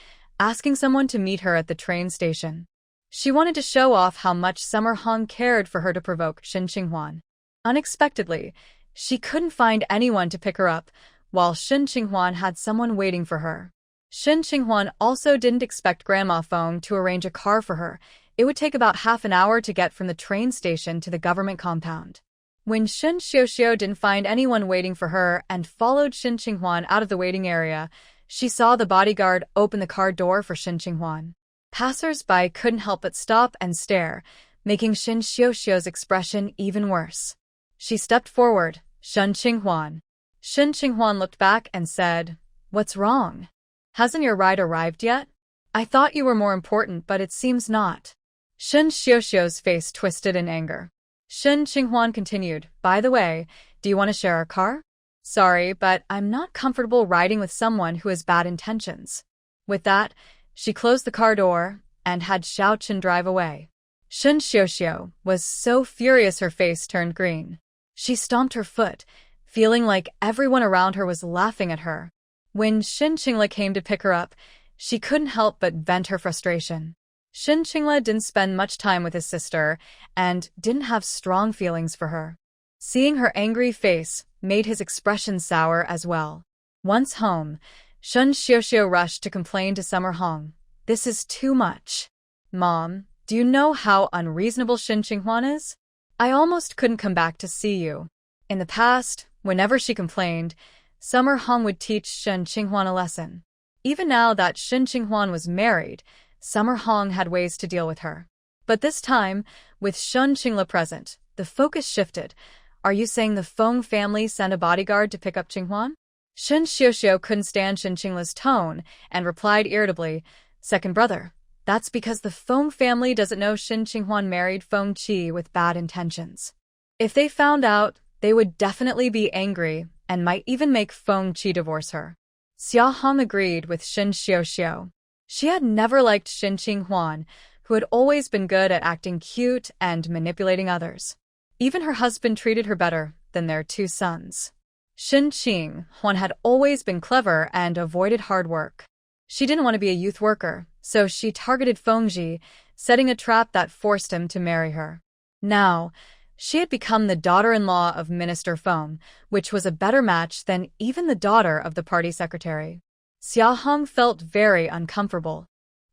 asking someone to meet her at the train station. She wanted to show off how much Summer Hong cared for her to provoke Shen Qinghuan. Unexpectedly, she couldn't find anyone to pick her up, while Shen Qinghuan had someone waiting for her. Shen Qinghuan also didn't expect Grandma Feng to arrange a car for her. It would take about half an hour to get from the train station to the government compound. When Shen Xiuxiu didn't find anyone waiting for her and followed Shen Qinghuan out of the waiting area, she saw the bodyguard open the car door for Shen Qinghuan. Passers-by couldn't help but stop and stare, making Shen Xiuxiu's expression even worse. She stepped forward. Shen Qinghuan. Shen Qinghuan looked back and said, "What's wrong? Hasn't your ride arrived yet? I thought you were more important, but it seems not." Shen Xiuxiu's face twisted in anger. Shen Qinghuan continued, "By the way, do you want to share a car? Sorry, but I'm not comfortable riding with someone who has bad intentions." With that, she closed the car door and had Xiao Chen drive away. Shen Xiuxiu was so furious her face turned green. She stomped her foot, feeling like everyone around her was laughing at her. When Shen Qingla came to pick her up, she couldn't help but vent her frustration. Shen Qingla didn't spend much time with his sister and didn't have strong feelings for her. Seeing her angry face made his expression sour as well. Once home, Shen Xiuxiu rushed to complain to Summer Hong. "This is too much. Mom, do you know how unreasonable Shen Qinghuan is? I almost couldn't come back to see you." In the past, whenever she complained, Summer Hong would teach Shen Qinghuan a lesson. Even now that Shen Qinghuan was married, Summer Hong had ways to deal with her. But this time, with Shen Qingla present, the focus shifted. "Are you saying the Feng family sent a bodyguard to pick up Qinghuan?" Shen Xiuxiu couldn't stand Shen Qingla's tone and replied irritably, "Second brother, that's because the Feng family doesn't know Shen Qinghuan married Feng Qi with bad intentions. If they found out, they would definitely be angry and might even make Feng Qi divorce her." Xia Hong agreed with Shen Xiuxiu. She had never liked Shen Qinghuan, who had always been good at acting cute and manipulating others. Even her husband treated her better than their two sons. Shen Qinghuan had always been clever and avoided hard work. She didn't want to be a youth worker, so she targeted Feng Ji, setting a trap that forced him to marry her. Now, she had become the daughter-in-law of Minister Feng, which was a better match than even the daughter of the party secretary. Xia Hong felt very uncomfortable.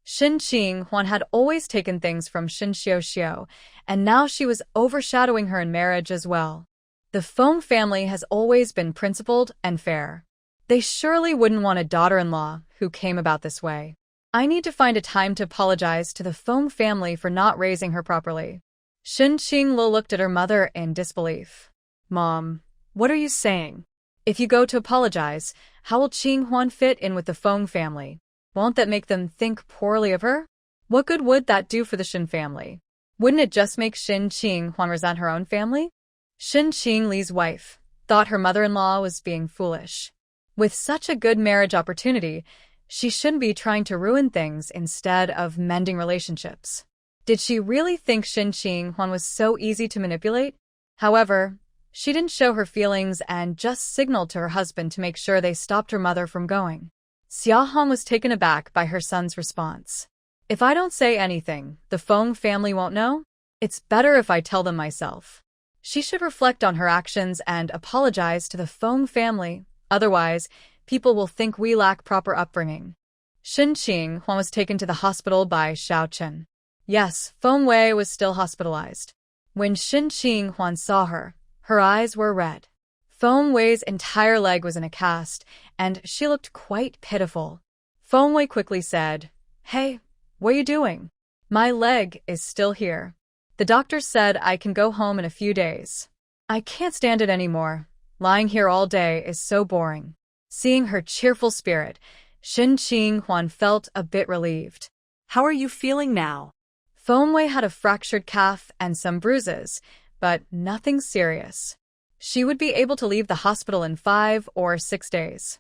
Shen Qinghuan had always taken things from Shen Xiuxiu, and now she was overshadowing her in marriage as well. The Feng family has always been principled and fair. They surely wouldn't want a daughter-in-law who came about this way. I need to find a time to apologize to the Feng family for not raising her properly. Shen Qinglu looked at her mother in disbelief. "Mom, what are you saying? If you go to apologize, how will Qinghuan fit in with the Feng family? Won't that make them think poorly of her? What good would that do for the Shen family? Wouldn't it just make Shen Qinghuan resent her own family?" Shen Qingli's wife thought her mother-in-law was being foolish. With such a good marriage opportunity, She shouldn't be trying to ruin things instead of mending relationships. Did she really think Shin Qinghwan was so easy to manipulate? However, she didn't show her feelings and just signaled to her husband to make sure they stopped her mother from going. Xia Hong was taken aback by her son's response. If I don't say anything, the Feng family won't know? It's better if I tell them myself. She should reflect on her actions and apologize to the Feng family, otherwise, people will think we lack proper upbringing. Shin Qinghwan was taken to the hospital by Xiao Chen. Yes, Feng Wei was still hospitalized. When Shin Qinghwan saw her, her eyes were red. Feng Wei's entire leg was in a cast, and she looked quite pitiful. Feng Wei quickly said, "Hey, what are you doing? My leg is still here. The doctor said I can go home in a few days. I can't stand it anymore. Lying here all day is so boring." Seeing her cheerful spirit, Shin Qinghwan felt a bit relieved. How are you feeling now? Feng Wei had a fractured calf and some bruises, but nothing serious. She would be able to leave the hospital in 5 or 6 days.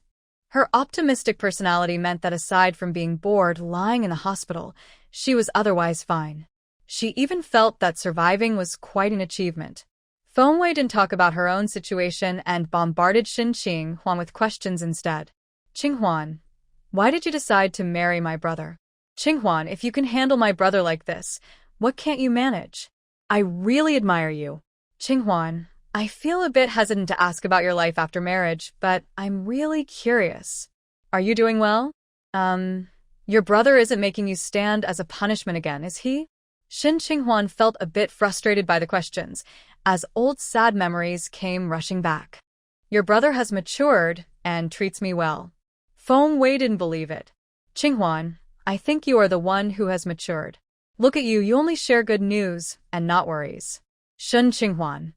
Her optimistic personality meant that aside from being bored lying in the hospital, she was otherwise fine. She even felt that surviving was quite an achievement. Feng Wei didn't talk about her own situation and bombarded Shin Qinghwan with questions instead. "Qinghwan, why did you decide to marry my brother? Qinghwan, if you can handle my brother like this, what can't you manage? I really admire you." "Qinghwan, I feel a bit hesitant to ask about your life after marriage, but I'm really curious. Are you doing well? Your brother isn't making you stand as a punishment again, is he?" Shin Qinghwan felt a bit frustrated by the questions, as old sad memories came rushing back. "Your brother has matured and treats me well." Feng Wei didn't believe it. "Qinghwan, I think you are the one who has matured. Look at you, you only share good news and not worries." Shin Qinghwan.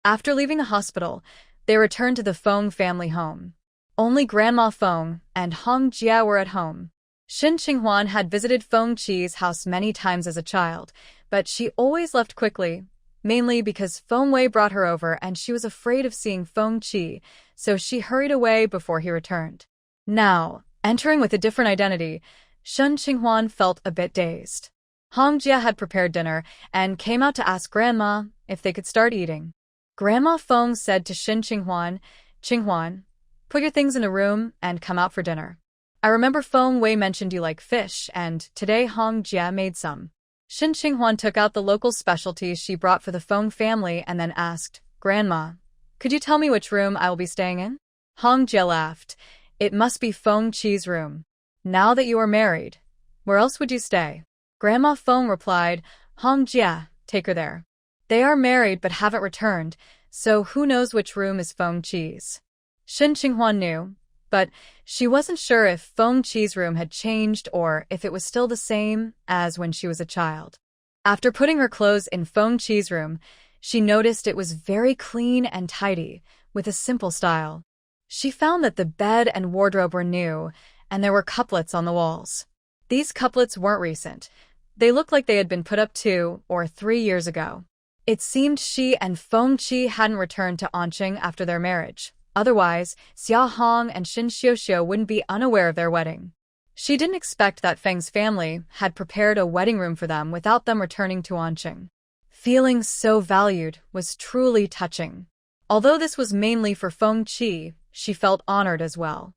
After leaving the hospital, they returned to the Feng family home. Only Grandma Feng and Hong Jia were at home. Shin Qinghwan had visited Feng Qi's house many times as a child, but she always left quickly, mainly because Feng Wei brought her over and she was afraid of seeing Feng Qi, so she hurried away before he returned. Now, entering with a different identity, Shin Qinghwan felt a bit dazed. Hong Jia had prepared dinner and came out to ask Grandma if they could start eating. Grandma Feng said to Shin Qinghwan, "Qinghwan, put your things in a room and come out for dinner. I remember Feng Wei mentioned you like fish, and today Hong Jia made some." Shin Qinghwan took out the local specialties she brought for the Feng family and then asked, "Grandma, could you tell me which room I will be staying in?" Hong Jia laughed. "It must be Feng Qi's room. Now that you are married, where else would you stay?" Grandma Feng replied, "Hong Jia, take her there. They are married but haven't returned, so who knows which room is Feng Qi's." Shin Qinghwan knew, but she wasn't sure if Feng Qi's room had changed or if it was still the same as when she was a child. After putting her clothes in Feng Qi's room, she noticed it was very clean and tidy, with a simple style. She found that the bed and wardrobe were new, and there were couplets on the walls. These couplets weren't recent. They looked like they had been put up 2 or 3 years ago. It seemed she and Feng Qi hadn't returned to Anqing after their marriage. Otherwise, Xia Hong and Shin Xiuxiu wouldn't be unaware of their wedding. She didn't expect that Feng's family had prepared a wedding room for them without them returning to Anqing. Feeling so valued was truly touching. Although this was mainly for Feng Qi, she felt honored as well.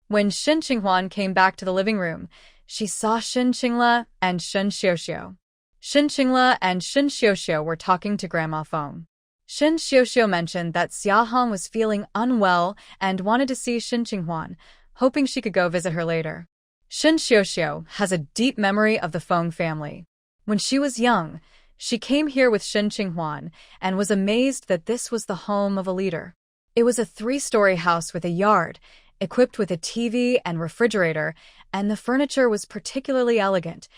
When Shin Qinghwan came back to the living room, she saw Shin Qingla and Shin Xiuxiu. Shin Qingla and Shin Xiuxiu were talking to Grandma Feng. Shin Xiuxiu mentioned that Xia Hong was feeling unwell and wanted to see Shin Qinghwan, hoping she could go visit her later. Shin Xiuxiu has a deep memory of the Feng family. When she was young, she came here with Shin Qinghwan and was amazed that this was the home of a leader. It was a 3-story house with a yard, equipped with a TV and refrigerator, and the furniture was particularly elegant,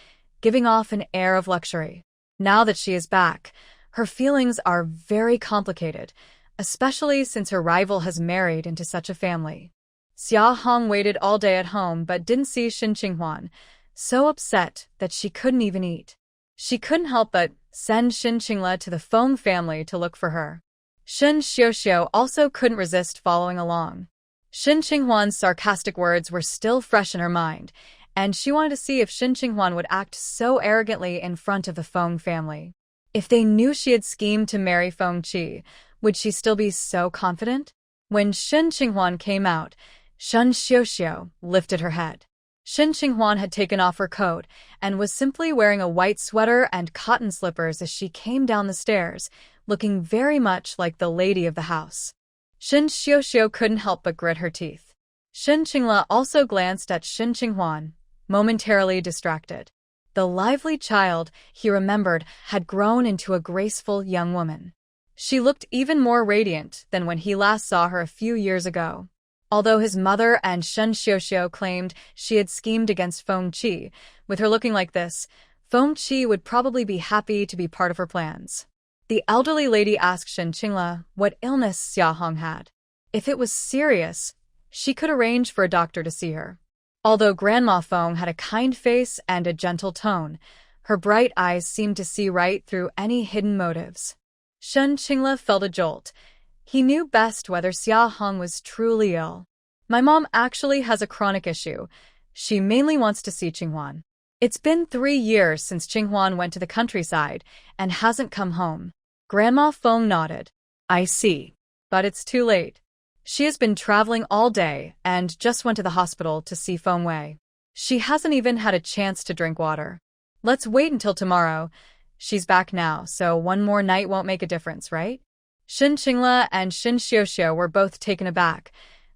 giving off an air of luxury. Now that she is back, her feelings are very complicated, especially since her rival has married into such a family. Xia Hong waited all day at home but didn't see Shin Qinghwan, so upset that she couldn't even eat. She couldn't help but send Shin Qingla to the Feng family to look for her. Shin Xiuxiu also couldn't resist following along. Shin Qinghuan's sarcastic words were still fresh in her mind, and she wanted to see if Shin Qinghuan would act so arrogantly in front of the Feng family. If they knew she had schemed to marry Feng Qi, would she still be so confident? When Shin Qinghuan came out, Shen Xiuxiu lifted her head. Shin Qinghuan had taken off her coat and was simply wearing a white sweater and cotton slippers as she came down the stairs, looking very much like the lady of the house. Shin Xiuxiu couldn't help but grit her teeth. Shin Qingla also glanced at Shin Qinghuan, momentarily distracted. The lively child, he remembered, had grown into a graceful young woman. She looked even more radiant than when he last saw her a few years ago. Although his mother and Shen Xiuxiu claimed she had schemed against Feng Qi, with her looking like this, Feng Qi would probably be happy to be part of her plans. The elderly lady asked Shin Qingla what illness Xia Hong had. If it was serious, she could arrange for a doctor to see her. Although Grandma Feng had a kind face and a gentle tone, her bright eyes seemed to see right through any hidden motives. Shen Qingla felt a jolt. He knew best whether Xia Hong was truly ill. My mom actually has a chronic issue. She mainly wants to see Qinghuan. It's been 3 years since Qinghuan went to the countryside and hasn't come home. Grandma Feng nodded. I see. But it's too late. She has been traveling all day and just went to the hospital to see Feng Wei. She hasn't even had a chance to drink water. Let's wait until tomorrow. She's back now, so one more night won't make a difference, right? Shin Qingla and Shin Xiuxiu were both taken aback,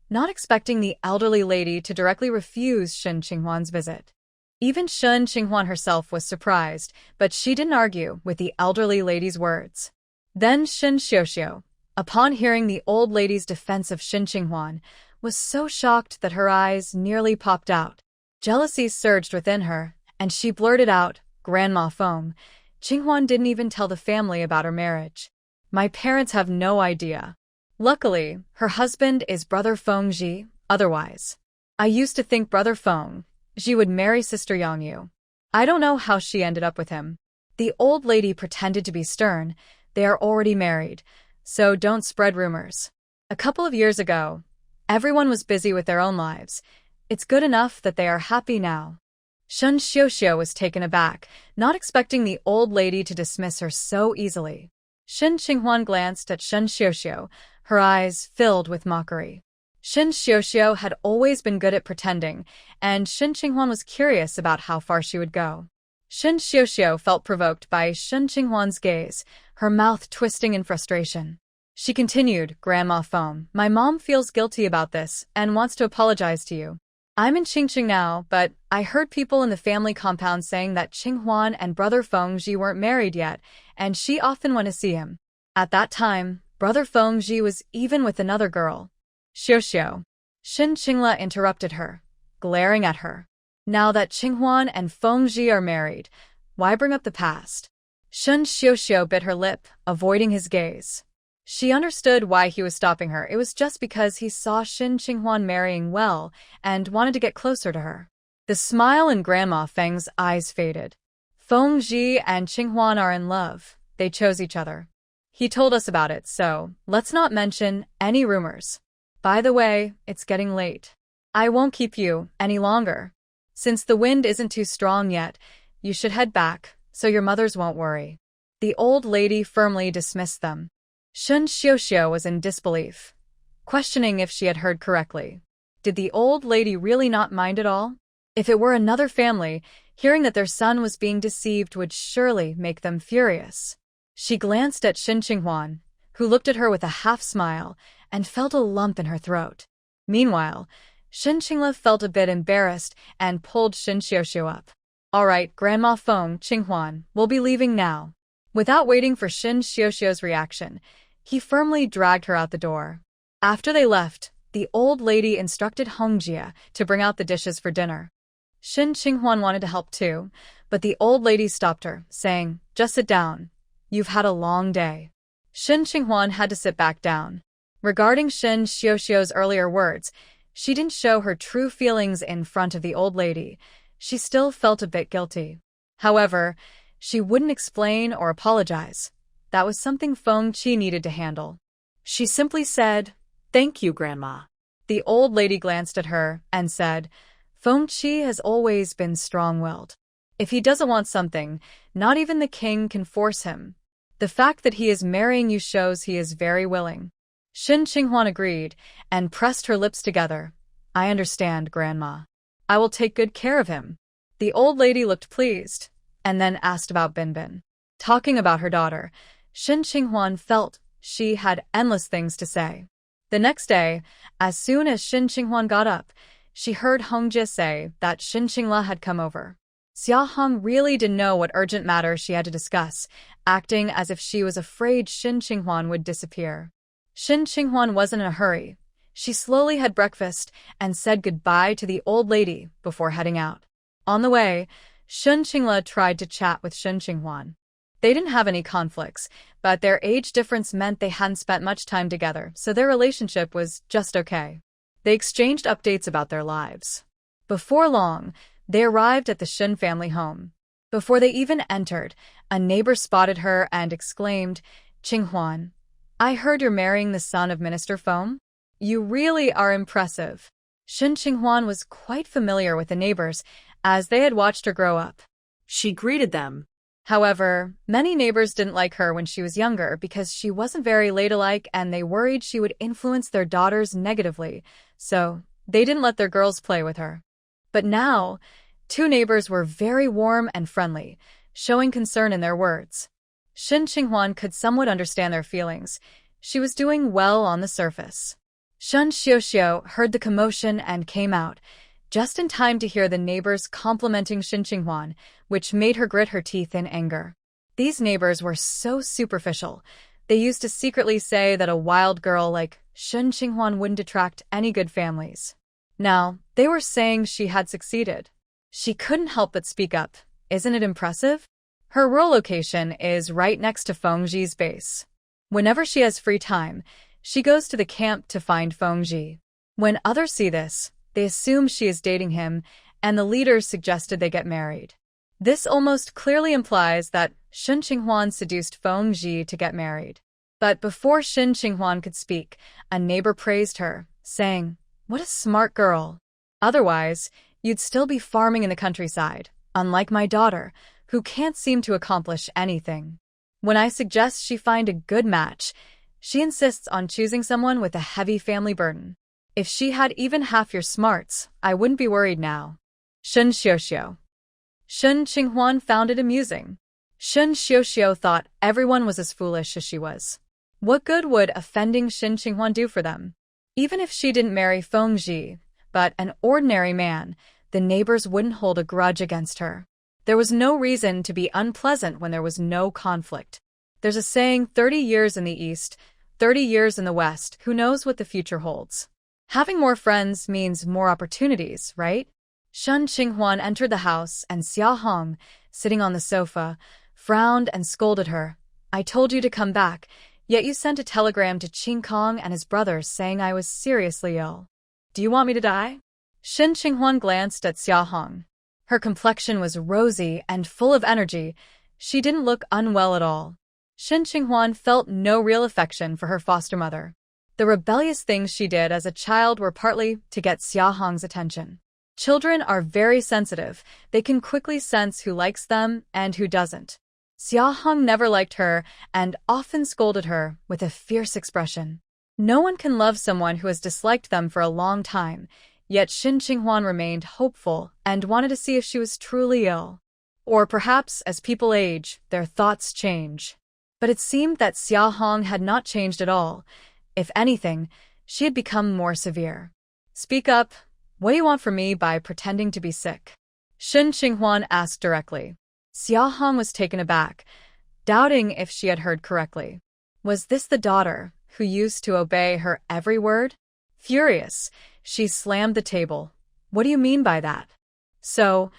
not expecting the elderly lady to directly refuse Shin Qinghuan's visit. Even Shin Qinghuan herself was surprised, but she didn't argue with the elderly lady's words. Then Shin Xiuxiu, upon hearing the old lady's defense of Shin Qinghuan, was so shocked that her eyes nearly popped out. Jealousy surged within her, and she blurted out, Grandma Feng, Qinghuan didn't even tell the family about her marriage. My parents have no idea. Luckily, her husband is Brother Feng Ji, otherwise. I used to think Brother Feng Ji would marry Sister Yangyu. I don't know how she ended up with him. The old lady pretended to be stern. They are already married, so don't spread rumors. A couple of years ago, everyone was busy with their own lives. It's good enough that they are happy now. Shen Xiuxiu was taken aback, not expecting the old lady to dismiss her so easily. Shin Qinghuan glanced at Shen Xiuxiu, her eyes filled with mockery. Shin Xiuxiu had always been good at pretending, and Shin Qinghuan was curious about how far she would go. Shin Xiuxiu felt provoked by Shin Qinghuan's gaze, her mouth twisting in frustration. She continued, Grandma Feng, my mom feels guilty about this and wants to apologize to you. I'm in Qingqing now, but I heard people in the family compound saying that Qinghuan and Brother Feng Ji weren't married yet, and she often went to see him. At that time, Brother Feng Ji was even with another girl. Xiuxiu. Shin Qingla interrupted her, glaring at her. Now that Qinghuan and Feng Ji are married, why bring up the past? Shin Xiuxiu bit her lip, avoiding his gaze. She understood why he was stopping her. It was just because he saw Shin Qinghuan marrying well and wanted to get closer to her. The smile in Grandma Feng's eyes faded. Feng Ji and Qinghuan are in love. They chose each other. He told us about it, so let's not mention any rumors. By the way, it's getting late. I won't keep you any longer. Since the wind isn't too strong yet, you should head back, so your mothers won't worry. The old lady firmly dismissed them. Shen Xiuxiu was in disbelief, questioning if she had heard correctly. Did the old lady really not mind at all? If it were another family, hearing that their son was being deceived would surely make them furious. She glanced at Shin Qinghuan, who looked at her with a half-smile and felt a lump in her throat. Meanwhile, Shin Qingla felt a bit embarrassed and pulled Shin Xiuxiu up. All right, Grandma Feng, Qinghuan, we'll be leaving now. Without waiting for Shin Xiuxiu's reaction, he firmly dragged her out the door. After they left, the old lady instructed Hongjia to bring out the dishes for dinner. Shin Qinghuan wanted to help too, but the old lady stopped her, saying, just sit down. You've had a long day. Shin Qinghuan had to sit back down. Regarding Shin Xiuxiu's earlier words, she didn't show her true feelings in front of the old lady. She still felt a bit guilty. However, she wouldn't explain or apologize. That was something Feng Qi needed to handle. She simply said, thank you, Grandma. The old lady glanced at her and said, Feng Qi has always been strong-willed. If he doesn't want something, not even the king can force him. The fact that he is marrying you shows he is very willing. Shen Qinghuan agreed and pressed her lips together. I understand, Grandma. I will take good care of him. The old lady looked pleased, and then asked about Binbin. Talking about her daughter, Shen Qinghuan felt she had endless things to say. The next day, as soon as Shen Qinghuan got up, she heard Hong Jie say that Shen Qingla had come over. Xia Hong really didn't know what urgent matter she had to discuss, acting as if she was afraid Shen Qinghuan would disappear. Shen Qinghuan wasn't in a hurry. She slowly had breakfast and said goodbye to the old lady before heading out. On the way, Shen Qingla tried to chat with Shen Qinghuan. They didn't have any conflicts, but their age difference meant they hadn't spent much time together, so their relationship was just okay. They exchanged updates about their lives. Before long, they arrived at the Shen family home. Before they even entered, a neighbor spotted her and exclaimed, Qinghuan, I heard you're marrying the son of Minister Feng? You really are impressive. Shen Qinghuan was quite familiar with the neighbors, as they had watched her grow up. She greeted them. However, many neighbors didn't like her when she was younger because she wasn't very ladylike and they worried she would influence their daughters negatively, so they didn't let their girls play with her. But now, two neighbors were very warm and friendly, showing concern in their words. Shen Qinghuan could somewhat understand their feelings. She was doing well on the surface. Shen Xiuxiu heard the commotion and came out, just in time to hear the neighbors complimenting Shen Qinghuan, which made her grit her teeth in anger. These neighbors were so superficial. They used to secretly say that a wild girl like Shen Qinghuan wouldn't attract any good families. Now, they were saying she had succeeded. She couldn't help but speak up. Isn't it impressive? Her rural location is right next to Feng Ji's base. Whenever she has free time, she goes to the camp to find Feng Ji. When others see this, they assume she is dating him, and the leaders suggested they get married. This almost clearly implies that Shen Qinghuan seduced Feng Ji to get married. But before Shen Qinghuan could speak, a neighbor praised her, saying, What a smart girl. Otherwise, you'd still be farming in the countryside, unlike my daughter, who can't seem to accomplish anything. When I suggest she find a good match, she insists on choosing someone with a heavy family burden. If she had even half your smarts, I wouldn't be worried now. Shen Xiuxiu. Shen Qinghuan found it amusing. Shen Xiuxiu thought everyone was as foolish as she was. What good would offending Shen Qinghuan do for them? Even if she didn't marry Feng Ji, but an ordinary man, the neighbors wouldn't hold a grudge against her. There was no reason to be unpleasant when there was no conflict. There's a saying, 30 years in the East, 30 years in the West, who knows what the future holds? Having more friends means more opportunities, right? Shen Qinghuan entered the house and Xia Hong, sitting on the sofa, frowned and scolded her. I told you to come back, yet you sent a telegram to Qing Kong and his brothers saying I was seriously ill. Do you want me to die? Shen Qinghuan glanced at Xia Hong. Her complexion was rosy and full of energy. She didn't look unwell at all. Shen Qinghuan felt no real affection for her foster mother. The rebellious things she did as a child were partly to get Xia Hong's attention. Children are very sensitive. They can quickly sense who likes them and who doesn't. Xia Hong never liked her and often scolded her with a fierce expression. No one can love someone who has disliked them for a long time, yet Shen Qinghuan remained hopeful and wanted to see if she was truly ill. Or perhaps, as people age, their thoughts change. But it seemed that Xia Hong had not changed at all. If anything, she had become more severe. Speak up. What do you want from me by pretending to be sick? Shen Qinghuan asked directly. Xia Hong was taken aback, doubting if she had heard correctly. Was this the daughter who used to obey her every word? Furious, she slammed the table. What do you mean by that? So,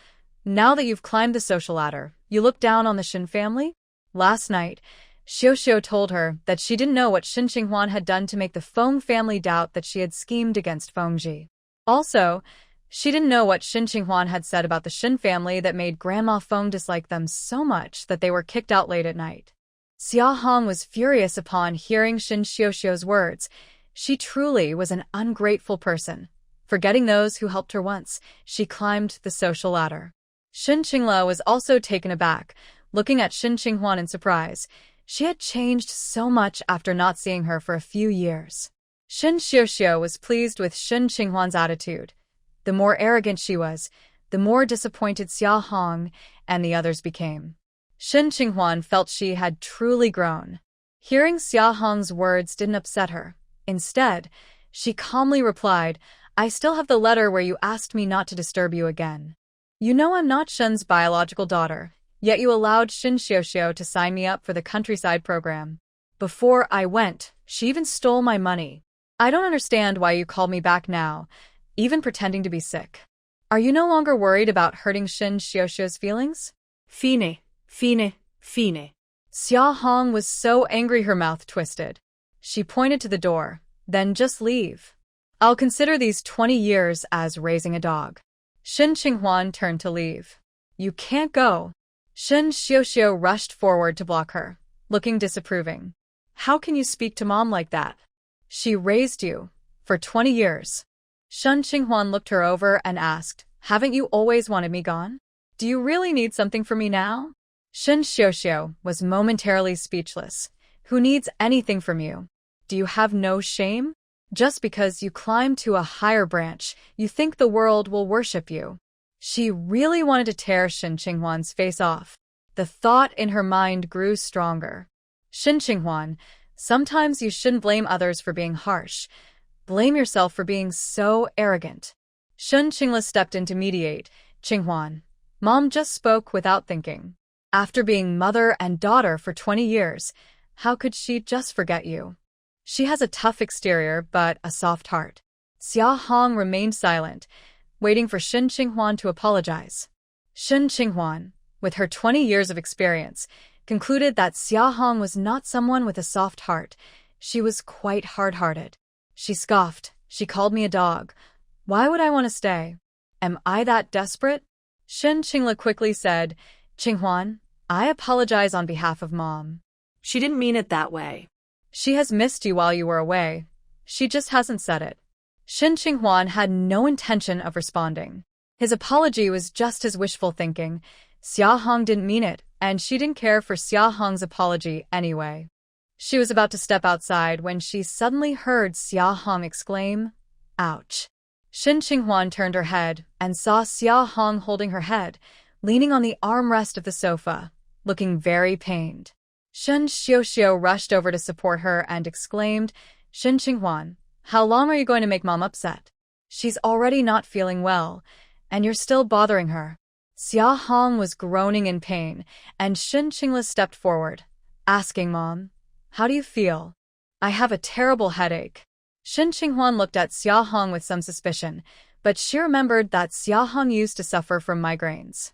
now that you've climbed the social ladder, you look down on the Shen family? Last night, Xiuxiu told her that she didn't know what Shen Qinghuan had done to make the Feng family doubt that she had schemed against Feng Ji. Also, she didn't know what Shen Qinghuan had said about the Shen family that made Grandma Feng dislike them so much that they were kicked out late at night. Xia Hong was furious upon hearing Shen Xiuxiu's words. She truly was an ungrateful person. Forgetting those who helped her once, she climbed the social ladder. Shen Qingla was also taken aback, looking at Shen Qinghuan in surprise. She had changed so much after not seeing her for a few years. Shen Xiuxiu was pleased with Shen Qinghuan's attitude. The more arrogant she was, the more disappointed Xia Hong and the others became. Shen Qinghuan felt she had truly grown. Hearing Xia Hong's words didn't upset her. Instead, she calmly replied, "I still have the letter where you asked me not to disturb you again. You know I'm not Shen's biological daughter, yet you allowed Shen Xiuxiu to sign me up for the countryside program. Before I went, she even stole my money. I don't understand why you called me back now, even pretending to be sick. Are you no longer worried about hurting Shen Xiuxiu's feelings?" Fine. Xia Hong was so angry her mouth twisted. She pointed to the door, "Then just leave. I'll consider these 20 years as raising a dog." Shen Qinghuan turned to leave. "You can't go." Shen Xiuxiu rushed forward to block her, looking disapproving. "How can you speak to Mom like that? She raised you for 20 years. Shen Qinghuan looked her over and asked, "Haven't you always wanted me gone? Do you really need something from me now?" Shen Xiuxiu was momentarily speechless. "Who needs anything from you? Do you have no shame? Just because you climb to a higher branch, you think the world will worship you." She really wanted to tear Shen Qinghuan's face off. The thought in her mind grew stronger. "Shen Qinghuan, sometimes you shouldn't blame others for being harsh. Blame yourself for being so arrogant." Shen Qingla stepped in to mediate. "Qinghuan, Mom just spoke without thinking. After being mother and daughter for 20 years, how could she just forget you? She has a tough exterior but a soft heart." Xia Hong remained silent, waiting for Shen Qinghuan to apologize. Shen Qinghuan, with her 20 years of experience, concluded that Xia Hong was not someone with a soft heart. She was quite hard-hearted. She scoffed. "She called me a dog. Why would I want to stay? Am I that desperate?" Shen Qingla quickly said, "Qinghuan, I apologize on behalf of Mom. She didn't mean it that way. She has missed you while you were away. She just hasn't said it." Shen Qinghuan had no intention of responding. His apology was just his wishful thinking. Xia Hong didn't mean it, and she didn't care for Xia Hong's apology anyway. She was about to step outside when she suddenly heard Xia Hong exclaim, "Ouch." Shen Qinghuan turned her head and saw Xia Hong holding her head, leaning on the armrest of the sofa, looking very pained. Shen Xiuxiu rushed over to support her and exclaimed, "Shen Qinghuan, how long are you going to make Mom upset? She's already not feeling well, and you're still bothering her." Xia Hong was groaning in pain, and Shen Qingla stepped forward, asking Mom, "How do you feel?" "I have a terrible headache." Shen Qinghuan looked at Xia Hong with some suspicion, but she remembered that Xia Hong used to suffer from migraines.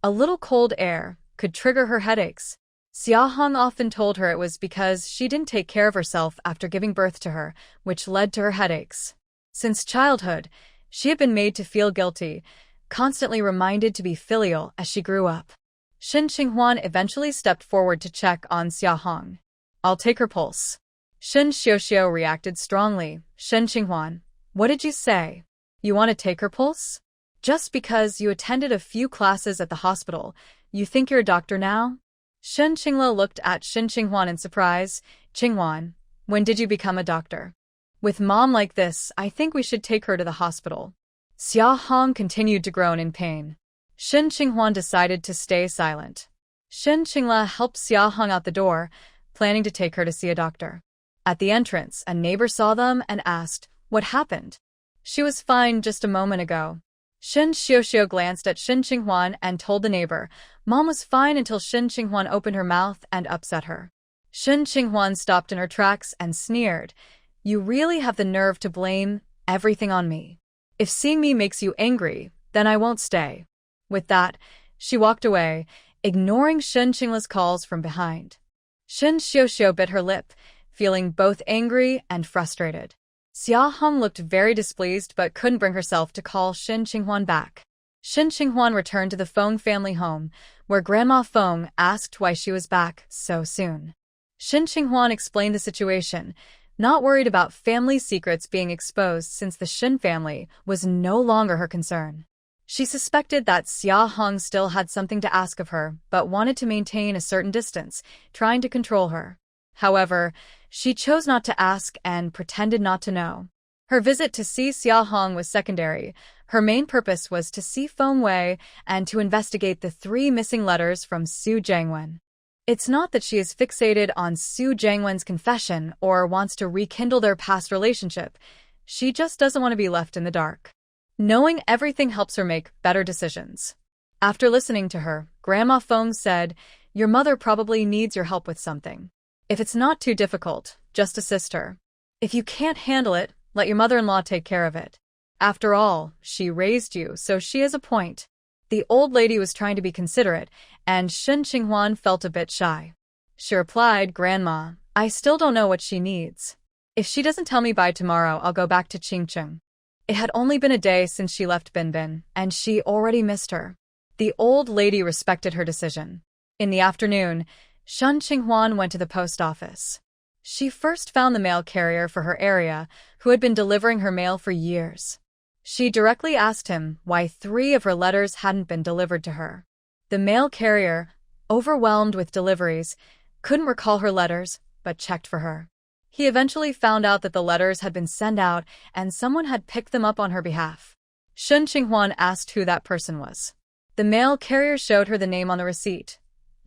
A little cold air could trigger her headaches. Xia Hong often told her it was because she didn't take care of herself after giving birth to her, which led to her headaches. Since childhood, she had been made to feel guilty, constantly reminded to be filial as she grew up. Shen Qinghuan eventually stepped forward to check on Xia Hong. "I'll take her pulse." Shen Xiuxiu reacted strongly. "Shen Qinghuan, what did you say? You want to take her pulse? Just because you attended a few classes at the hospital, you think you're a doctor now?" Shen Qingla looked at Shen Qinghuan in surprise. "Qinghuan, when did you become a doctor? With Mom like this, I think we should take her to the hospital." Xia Hong continued to groan in pain. Shen Qinghuan decided to stay silent. Shen Qingla helped Xia Hong out the door, planning to take her to see a doctor. At the entrance, a neighbor saw them and asked, "What happened?" "She was fine just a moment ago." Shen Xiuxiu glanced at Shen Qinghuan and told the neighbor, "Mom was fine until Shen Qinghuan opened her mouth and upset her." Shen Qinghuan stopped in her tracks and sneered, "You really have the nerve to blame everything on me. If seeing me makes you angry, then I won't stay." With that, she walked away, ignoring Shen Qingla's calls from behind. Shen Xiuxiu bit her lip, feeling both angry and frustrated. Xia Hong looked very displeased but couldn't bring herself to call Shen Qinghuan back. Shen Qinghuan returned to the Feng family home, where Grandma Feng asked why she was back so soon. Shen Qinghuan explained the situation, not worried about family secrets being exposed since the Shin family was no longer her concern. She suspected that Xia Hong still had something to ask of her, but wanted to maintain a certain distance, trying to control her. However, she chose not to ask and pretended not to know. Her visit to see Xia Hong was secondary. Her main purpose was to see Feng Wei and to investigate the 3 missing letters from Su Jiangwen. It's not that she is fixated on Su Jiangwen's confession or wants to rekindle their past relationship. She just doesn't want to be left in the dark. Knowing everything helps her make better decisions. After listening to her, Grandma Feng said, "Your mother probably needs your help with something. If it's not too difficult, just assist her. If you can't handle it, let your mother-in-law take care of it. After all, she raised you, so she has a point." The old lady was trying to be considerate, and Shen Qinghuan felt a bit shy. She replied, "Grandma, I still don't know what she needs. If she doesn't tell me by tomorrow, I'll go back to Qingcheng." It had only been a day since she left Binbin, and she already missed her. The old lady respected her decision. In the afternoon, Shen Qinghuan went to the post office. She first found the mail carrier for her area, who had been delivering her mail for years. She directly asked him why 3 of her letters hadn't been delivered to her. The mail carrier, overwhelmed with deliveries, couldn't recall her letters, but checked for her. He eventually found out that the letters had been sent out and someone had picked them up on her behalf. Shen Qinghuan asked who that person was. The mail carrier showed her the name on the receipt.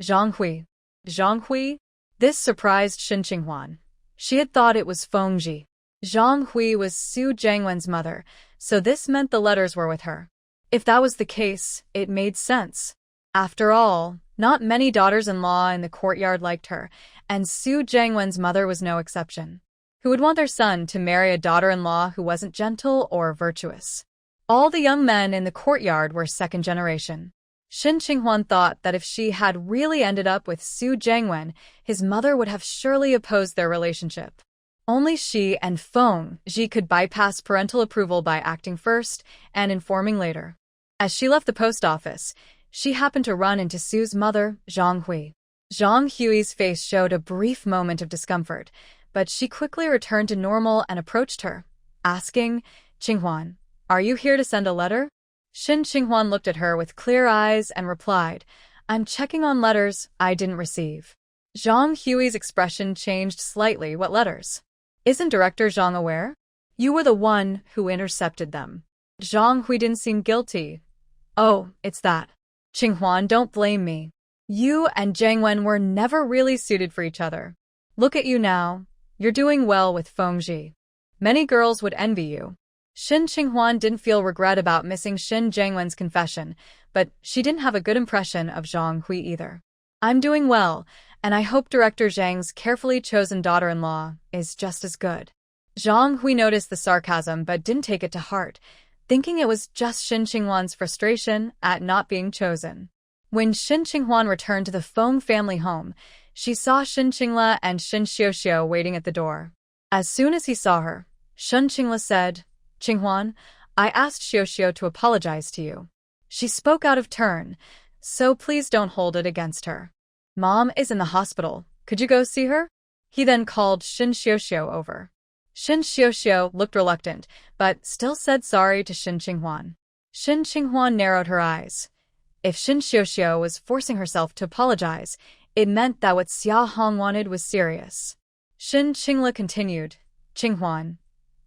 Zhang Hui. Zhang Hui? This surprised Shen Qinghuan. She had thought it was Feng Ji. Zhang Hui was Su Jiangwen's mother, so this meant the letters were with her. If that was the case, it made sense. After all, not many daughters-in-law in the courtyard liked her, and Su Jiangwen's mother was no exception. Who would want their son to marry a daughter-in-law who wasn't gentle or virtuous? All the young men in the courtyard were second generation. Shen Qinghuan thought that if she had really ended up with Su Jiangwen, his mother would have surely opposed their relationship. Only she and Feng Ji could bypass parental approval by acting first and informing later. As she left the post office, she happened to run into Su's mother, Zhang Hui. Zhang Hui's face showed a brief moment of discomfort, but she quickly returned to normal and approached her, asking, "Qinghuan, are you here to send a letter?" Shen Qinghuan looked at her with clear eyes and replied, "I'm checking on letters I didn't receive." Zhang Hui's expression changed slightly. "What letters? Isn't Director Zhang aware? You were the one who intercepted them." Zhang Hui didn't seem guilty. "Oh, it's that. Qinghuan, don't blame me. You and Jiangwen were never really suited for each other. Look at you now. You're doing well with Feng Ji. Many girls would envy you." Shen Qinghuan didn't feel regret about missing Shin Jiangwen's confession, but she didn't have a good impression of Zhang Hui either. "I'm doing well, and I hope Director Zhang's carefully chosen daughter-in-law is just as good." Zhang Hui noticed the sarcasm but didn't take it to heart, thinking it was just Shen Qinghuan's frustration at not being chosen. When Shen Qinghuan returned to the Feng family home, she saw Shen Qingla and Shen Xiuxiu waiting at the door. As soon as he saw her, Shen Qingla said, "Qinghuan, I asked Xiuxiu to apologize to you. She spoke out of turn, so please don't hold it against her. Mom is in the hospital. Could you go see her?" He then called Shen Xiuxiu over. Shen Xiuxiu looked reluctant, but still said sorry to Shen Qinghuan. Shen Qinghuan narrowed her eyes. If Shen Xiuxiu was forcing herself to apologize, it meant that what Xia Hong wanted was serious. Shen Qingla continued, "Qinghuan,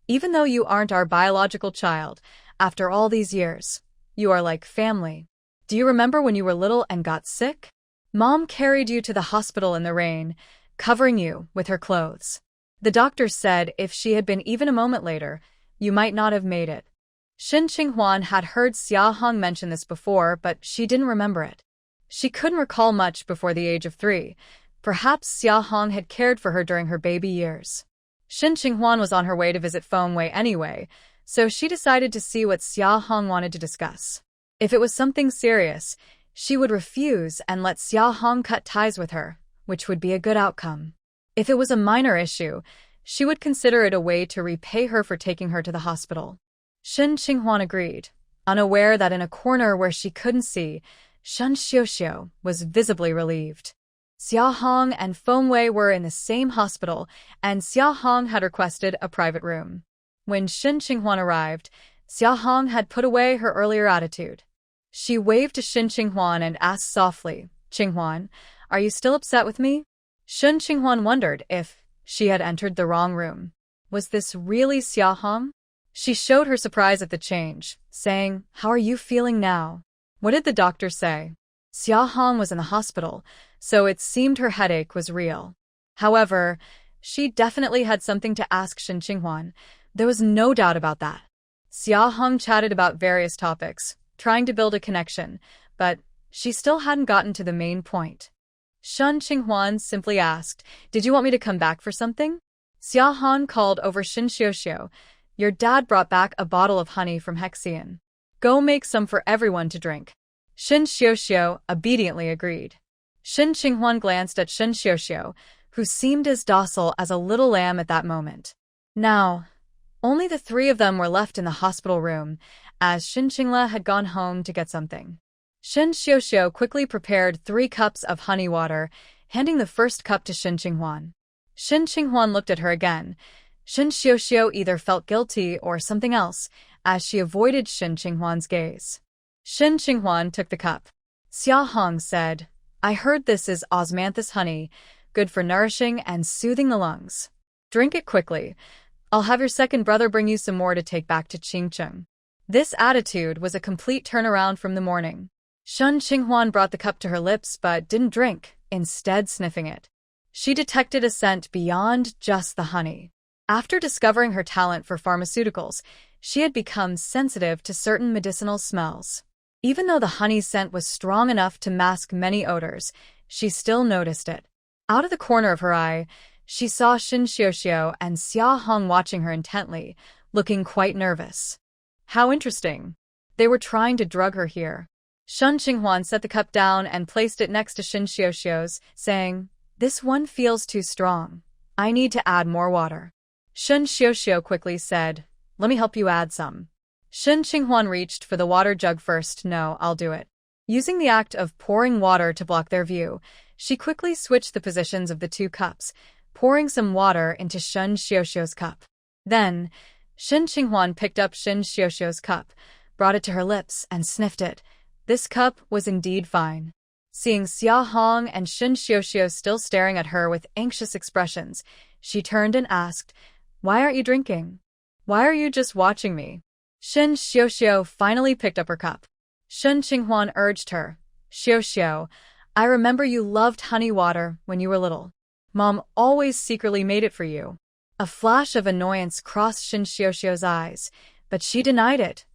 even though you aren't our biological child, after all these years, you are like family. Do you remember when you were little and got sick? Mom carried you to the hospital in the rain, covering you with her clothes. The doctors said if she had been even a moment later, you might not have made it." Shen Qinghuan had heard Xia Hong mention this before, but she didn't remember it. She couldn't recall much before the age of 3. Perhaps Xia Hong had cared for her during her baby years. Shen Qinghuan was on her way to visit Feng Wei anyway, so she decided to see what Xia Hong wanted to discuss. If it was something serious, she would refuse and let Xia Hong cut ties with her, which would be a good outcome. If it was a minor issue, she would consider it a way to repay her for taking her to the hospital. Shen Qinghuan agreed, unaware that in a corner where she couldn't see, Shen Xiuxiu was visibly relieved. Xia Hong and Feng Wei were in the same hospital, and Xia Hong had requested a private room. When Shen Qinghuan arrived, Xia Hong had put away her earlier attitude. She waved to Shen Qinghuan and asked softly, "Qinghuan, are you still upset with me?" Shen Qinghuan wondered if she had entered the wrong room. Was this really Xia Hong? She showed her surprise at the change, saying, "How are you feeling now?" What did the doctor say? Xia Hong was in the hospital, so it seemed her headache was real. However, she definitely had something to ask Shen Qinghuan. There was no doubt about that. Xia Hong chatted about various topics, trying to build a connection, but she still hadn't gotten to the main point. Shen Qinghuan simply asked, "Did you want me to come back for something?" Xia Hong called over Shen Xiuxiu. "Your dad brought back a bottle of honey from Hexian. Go make some for everyone to drink." Shen Xiuxiu obediently agreed. Shen Qinghuan glanced at Shen Xiuxiu, who seemed as docile as a little lamb at that moment. Now, only the three of them were left in the hospital room, as Shen Qingla had gone home to get something. Shen Xiuxiu quickly prepared 3 cups of honey water, handing the first cup to Shen Qinghuan. Shen Qinghuan looked at her again. Shen Xiuxiu either felt guilty or something else, as she avoided Shen Qinghuan's gaze. Shen Qinghuan took the cup. Xia Hong said, "I heard this is osmanthus honey, good for nourishing and soothing the lungs. Drink it quickly. I'll have your second brother bring you some more to take back to Qingcheng." This attitude was a complete turnaround from the morning. Shen Qinghuan brought the cup to her lips but didn't drink, instead sniffing it. She detected a scent beyond just the honey. After discovering her talent for pharmaceuticals, she had become sensitive to certain medicinal smells. Even though the honey scent was strong enough to mask many odors, she still noticed it. Out of the corner of her eye, she saw Shen Xiuxiu and Xia Hong watching her intently, looking quite nervous. How interesting. They were trying to drug her here. Shen Qinghuan set the cup down and placed it next to Shen Xiuxiu's, saying, "This one feels too strong. I need to add more water." Shen Xiuxiu quickly said, "Let me help you add some." Shen Qinghuan reached for the water jug first. "No, I'll do it." Using the act of pouring water to block their view, she quickly switched the positions of the 2 cups, pouring some water into Shen Xiuxiu's cup. Then, Shen Qinghuan picked up Shen Xiuxiu's cup, brought it to her lips, and sniffed it. This cup was indeed fine. Seeing Xia Hong and Shen Xiuxiu still staring at her with anxious expressions, she turned and asked, "Why aren't you drinking? Why are you just watching me?" Shen Xiuxiu finally picked up her cup. Shen Qinghuan urged her, "Xiuxiu, I remember you loved honey water when you were little. Mom always secretly made it for you." A flash of annoyance crossed Shen Xiuxiu's eyes, but she denied it.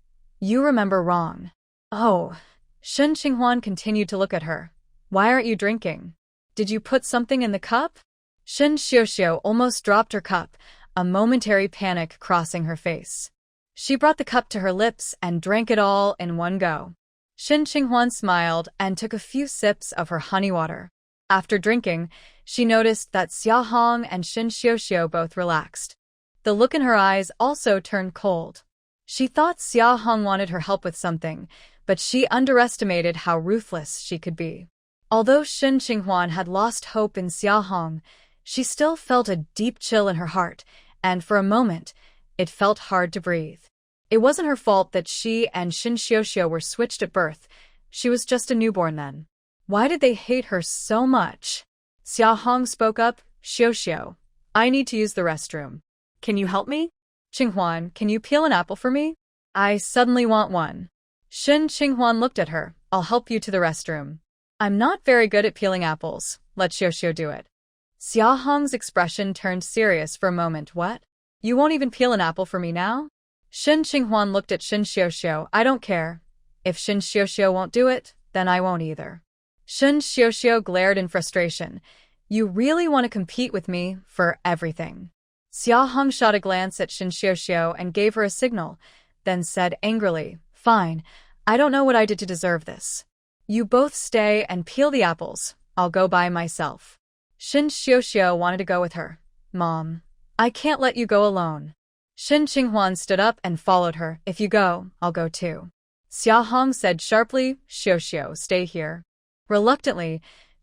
"You remember wrong." "Oh." Shen Qinghuan continued to look at her. "Why aren't you drinking? Did you put something in the cup?" Shen Xiuxiu almost dropped her cup, a momentary panic crossing her face. She brought the cup to her lips and drank it all in one go. Shen Qinghuan smiled and took a few sips of her honey water. After drinking, she noticed that Xia Hong and Shen Xiuxiu both relaxed. The look in her eyes also turned cold. She thought Xia Hong wanted her help with something, but she underestimated how ruthless she could be. Although Shen Qinghuan had lost hope in Xia Hong, she still felt a deep chill in her heart, and for a moment, it felt hard to breathe. It wasn't her fault that she and Shen Xiuxiu were switched at birth. She was just a newborn then. Why did they hate her so much? Xia Hong spoke up, "Xiuxiu, I need to use the restroom. Can you help me? Qinghuan, can you peel an apple for me? I suddenly want one." Shen Qinghuan looked at her. "I'll help you to the restroom." "I'm not very good at peeling apples. Let Xiuxiu do it." Xia Hong's expression turned serious for a moment. "What? You won't even peel an apple for me now?" Shen Qinghuan looked at Shen Xiuxiu. "I don't care. If Shen Xiuxiu won't do it, then I won't either." Shen Xiuxiu glared in frustration. "You really want to compete with me for everything?" Xia Hong shot a glance at Shen Xiuxiu and gave her a signal, then said angrily, "Fine, I don't know what I did to deserve this. You both stay and peel the apples. I'll go by myself." Shen Xiuxiu wanted to go with her. "Mom, I can't let you go alone." Shen Qinghuan stood up and followed her. "If you go, I'll go too." Xia Hong said sharply, "Xiuxiu, stay here." Reluctantly,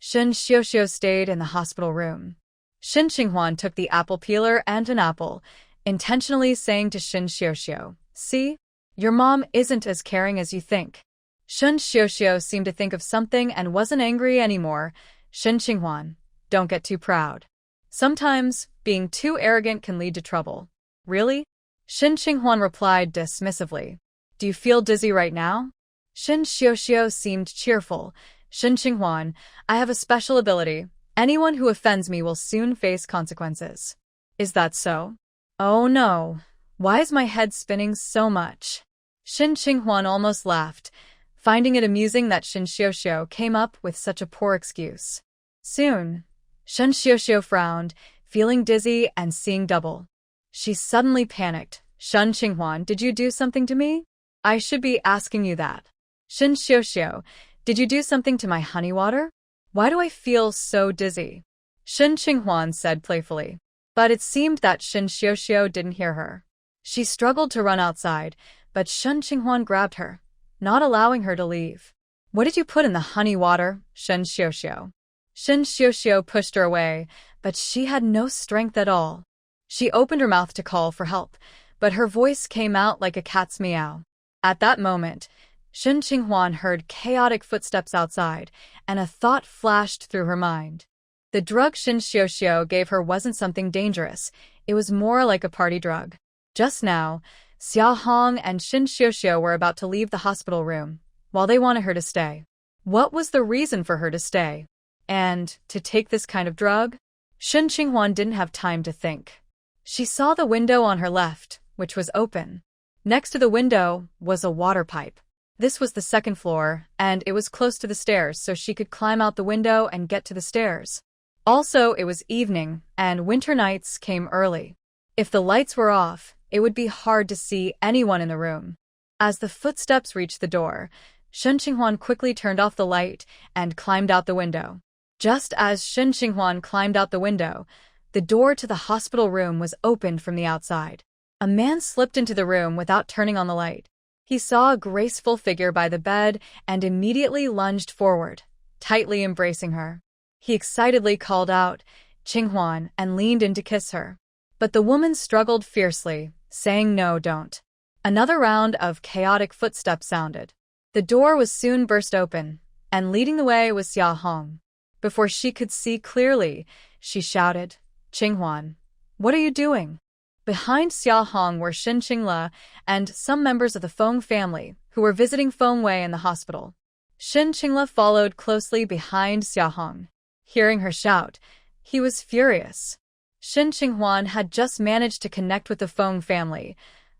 Shin Xiuxiu stayed in the hospital room. Shin Qinghuan took the apple peeler and an apple, intentionally saying to Shin Xiuxiu, "See? Your mom isn't as caring as you think." Shin Xiuxiu seemed to think of something and wasn't angry anymore. Shin Qinghuan, don't get too proud. Sometimes, being too arrogant can lead to trouble. Really? Shin Qinghuan replied dismissively. Do you feel dizzy right now? Shin Xiuxiu seemed cheerful. Shin Qinghuan, I have a special ability. Anyone who offends me will soon face consequences. Is that so? Oh no. Why is my head spinning so much? Shin Qinghuan almost laughed, finding it amusing that Shin Xiuxiu came up with such a poor excuse. Soon, Shin Xiuxiu frowned, feeling dizzy and seeing double. She suddenly panicked. Shin Qinghuan, did you do something to me? I should be asking you that. Shin Xiuxiu, did you do something to my honey water? Why do I feel so dizzy? Shin Qinghuan said playfully. But it seemed that Shin Xiuxiu didn't hear her. She struggled to run outside, but Shin Qinghuan grabbed her, not allowing her to leave. What did you put in the honey water, Shin Xiuxiu? Shin Xiuxiu pushed her away, but she had no strength at all. She opened her mouth to call for help, but her voice came out like a cat's meow. At that moment, Shin Qinghuan heard chaotic footsteps outside, and a thought flashed through her mind. The drug Shin Xiuxiu gave her wasn't something dangerous, it was more like a party drug. Just now, Xia Hong and Shin Xiuxiu were about to leave the hospital room, while they wanted her to stay. What was the reason for her to stay? And to take this kind of drug? Shin Qinghuan didn't have time to think. She saw the window on her left, which was open. Next to the window was a water pipe. This was the second floor, and it was close to the stairs, so she could climb out the window and get to the stairs. Also, it was evening, and winter nights came early. If the lights were off, it would be hard to see anyone in the room. As the footsteps reached the door, Shin Qinghuan quickly turned off the light and climbed out the window. Just as Shin Qinghuan climbed out the window, the door to the hospital room was opened from the outside. A man slipped into the room without turning on the light. He saw a graceful figure by the bed and immediately lunged forward, tightly embracing her. He excitedly called out, "Qinghuan," and leaned in to kiss her. But the woman struggled fiercely, saying no, don't. Another round of chaotic footsteps sounded. The door was soon burst open, and leading the way was Xia Hong. Before she could see clearly, she shouted, "Qinghuan, what are you doing?" Behind Xia Hong were Shin Qingla and some members of the Feng family who were visiting Feng Wei in the hospital. Shin Qingla followed closely behind Xia Hong. Hearing her shout, he was furious. Shin Qinghuan had just managed to connect with the Feng family.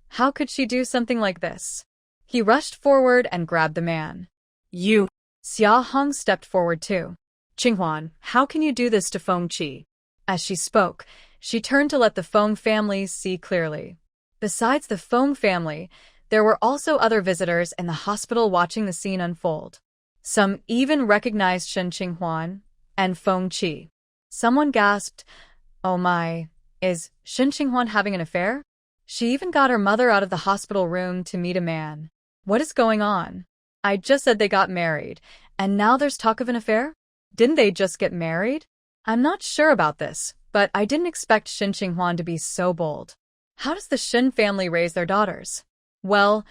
How could she do something like this? He rushed forward and grabbed the man. You! Xia Hong stepped forward too. Qinghuan, how can you do this to Feng Qi? As she spoke, she turned to let the Feng family see clearly. Besides the Feng family, there were also other visitors in the hospital watching the scene unfold. Some even recognized Shin Qinghuan and Feng Qi. Someone gasped, "Oh my, is Shin Qinghuan having an affair?" She even got her mother out of the hospital room to meet a man. What is going on? I just said they got married, and now there's talk of an affair? Didn't they just get married? I'm not sure about this, but I didn't expect Shin Qinghuan to be so bold. How does the Shin family raise their daughters? Well,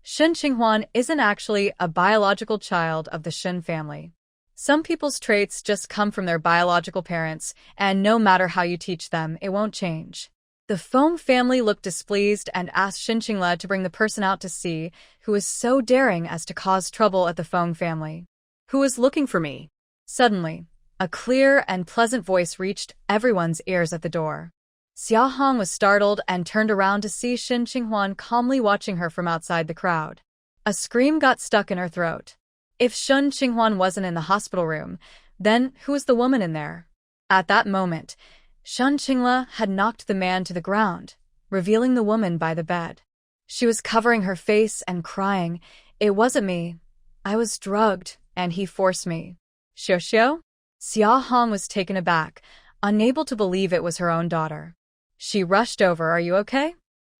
Shin Qinghuan isn't actually a biological child of the Shin family. Some people's traits just come from their biological parents, and no matter how you teach them, it won't change. The Feng family looked displeased and asked Shin Qingla to bring the person out to see who was so daring as to cause trouble at the Feng family. Who is looking for me? Suddenly, a clear and pleasant voice reached everyone's ears at the door. Xia Hong was startled and turned around to see Shin Qinghuan calmly watching her from outside the crowd. A scream got stuck in her throat. If Shin Qinghuan wasn't in the hospital room, then who was the woman in there? At that moment, Shin Qingla had knocked the man to the ground, revealing the woman by the bed. She was covering her face and crying, "It wasn't me. I was drugged, and he forced me." Xiuxiu? Xia Hong was taken aback, unable to believe it was her own daughter. She rushed over, "Are you okay?"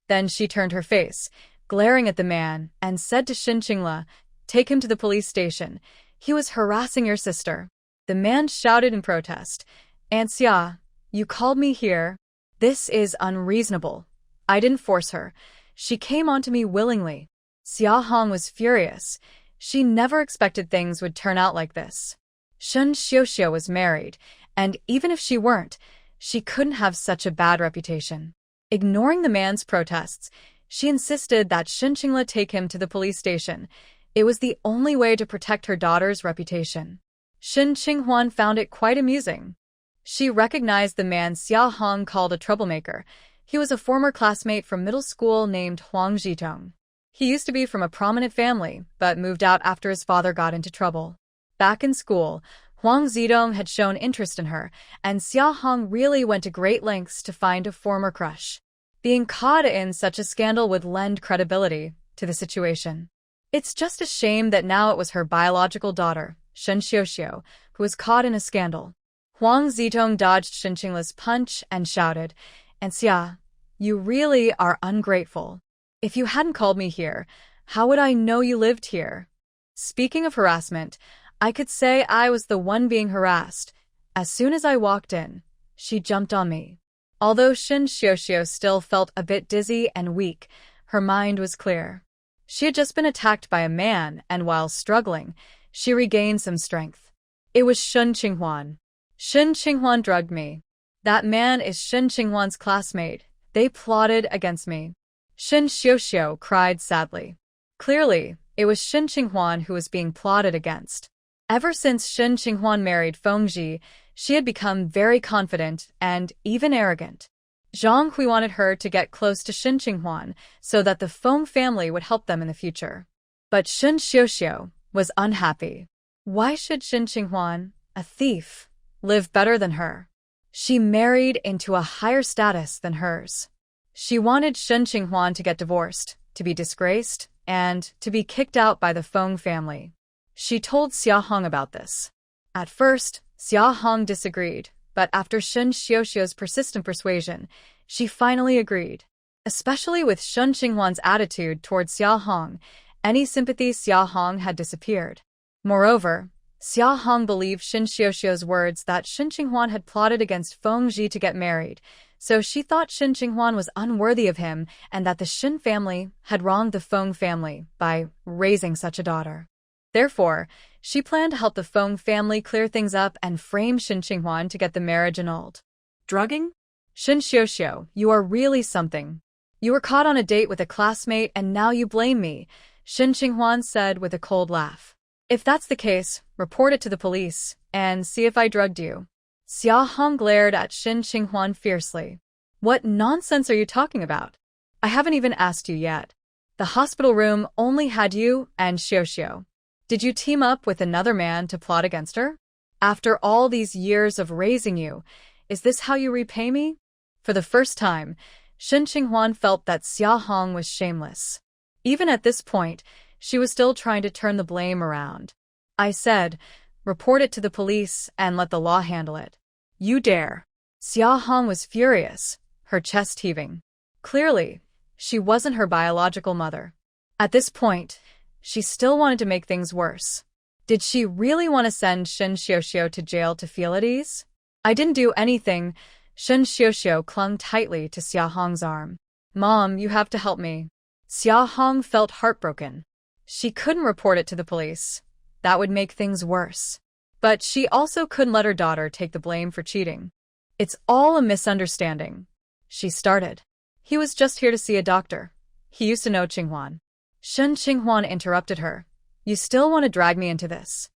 Then she turned her face, glaring at the man, and said to Shin Qingla, "Take him to the police station. He was harassing your sister." The man shouted in protest. Aunt Xia, you called me here. This is unreasonable. I didn't force her. She came onto me willingly. Xia Hong was furious. She never expected things would turn out like this. Shen Xiuxiu was married, and even if she weren't, she couldn't have such a bad reputation. Ignoring the man's protests, she insisted that Shen Qingla take him to the police station. It was the only way to protect her daughter's reputation. Shen Qinghuan found it quite amusing. She recognized the man Xia Hong called a troublemaker. He was a former classmate from middle school named Huang Zhitong. He used to be from a prominent family, but moved out after his father got into trouble. Back in school, Huang Zhitong had shown interest in her, and Xia Hong really went to great lengths to find a former crush. Being caught in such a scandal would lend credibility to the situation. It's just a shame that now it was her biological daughter, Shen Xiuxiu, who was caught in a scandal. Huang Zhitong dodged Shen Qingla's punch and shouted, "Aunt Xia, you really are ungrateful. If you hadn't called me here, how would I know you lived here?" Speaking of harassment, I could say I was the one being harassed. As soon as I walked in, she jumped on me. Although Shen Xiuxiu still felt a bit dizzy and weak, her mind was clear. She had just been attacked by a man, and while struggling, she regained some strength. It was Shen Qinghuan. Shen Qinghuan drugged me. That man is Shen Qinghuan's classmate. They plotted against me. Shen Xiuxiu cried sadly. Clearly, it was Shen Qinghuan who was being plotted against. Ever since Shen Qinghuan married Fengji, she had become very confident and even arrogant. Zhang Hui wanted her to get close to Shen Qinghuan so that the Feng family would help them in the future. But Shen Xiuxiu was unhappy. Why should Shen Qinghuan, a thief, live better than her? She married into a higher status than hers. She wanted Shen Qinghuan to get divorced, to be disgraced, and to be kicked out by the Feng family. She told Xia Hong about this. At first, Xia Hong disagreed, but after Shen Xiuxiu's persistent persuasion, she finally agreed. Especially with Shen Qinghuan's attitude towards Xia Hong, any sympathy Xia Hong had disappeared. Moreover, Xia Hong believed Shen Xiuxiu's words that Shen Qinghuan had plotted against Feng Ji to get married, so she thought Shen Qinghuan was unworthy of him and that the Shen family had wronged the Feng family by raising such a daughter. Therefore, she planned to help the Feng family clear things up and frame Shen Qinghuan to get the marriage annulled. Drugging? Shen Xiuxiu, you are really something. You were caught on a date with a classmate and now you blame me, Shen Qinghuan said with a cold laugh. If that's the case, report it to the police and see if I drugged you. Xia Hong glared at Shen Qinghuan fiercely. What nonsense are you talking about? I haven't even asked you yet. The hospital room only had you and Xiuxiu. Did you team up with another man to plot against her? After all these years of raising you, is this how you repay me? For the first time, Shen Qinghuan felt that Xia Hong was shameless. Even at this point, she was still trying to turn the blame around. I said, report it to the police and let the law handle it. You dare. Xia Hong was furious, her chest heaving. Clearly, she wasn't her biological mother. At this point, she still wanted to make things worse. Did she really want to send Shen Xiuxiu to jail to feel at ease? I didn't do anything. Shen Xiuxiu clung tightly to Xia Hong's arm. Mom, you have to help me. Xia Hong felt heartbroken. She couldn't report it to the police. That would make things worse. But she also couldn't let her daughter take the blame for cheating. It's all a misunderstanding. She started. He was just here to see a doctor. He used to know Qinghuan. Shen Qinghuan interrupted her. You still want to drag me into this?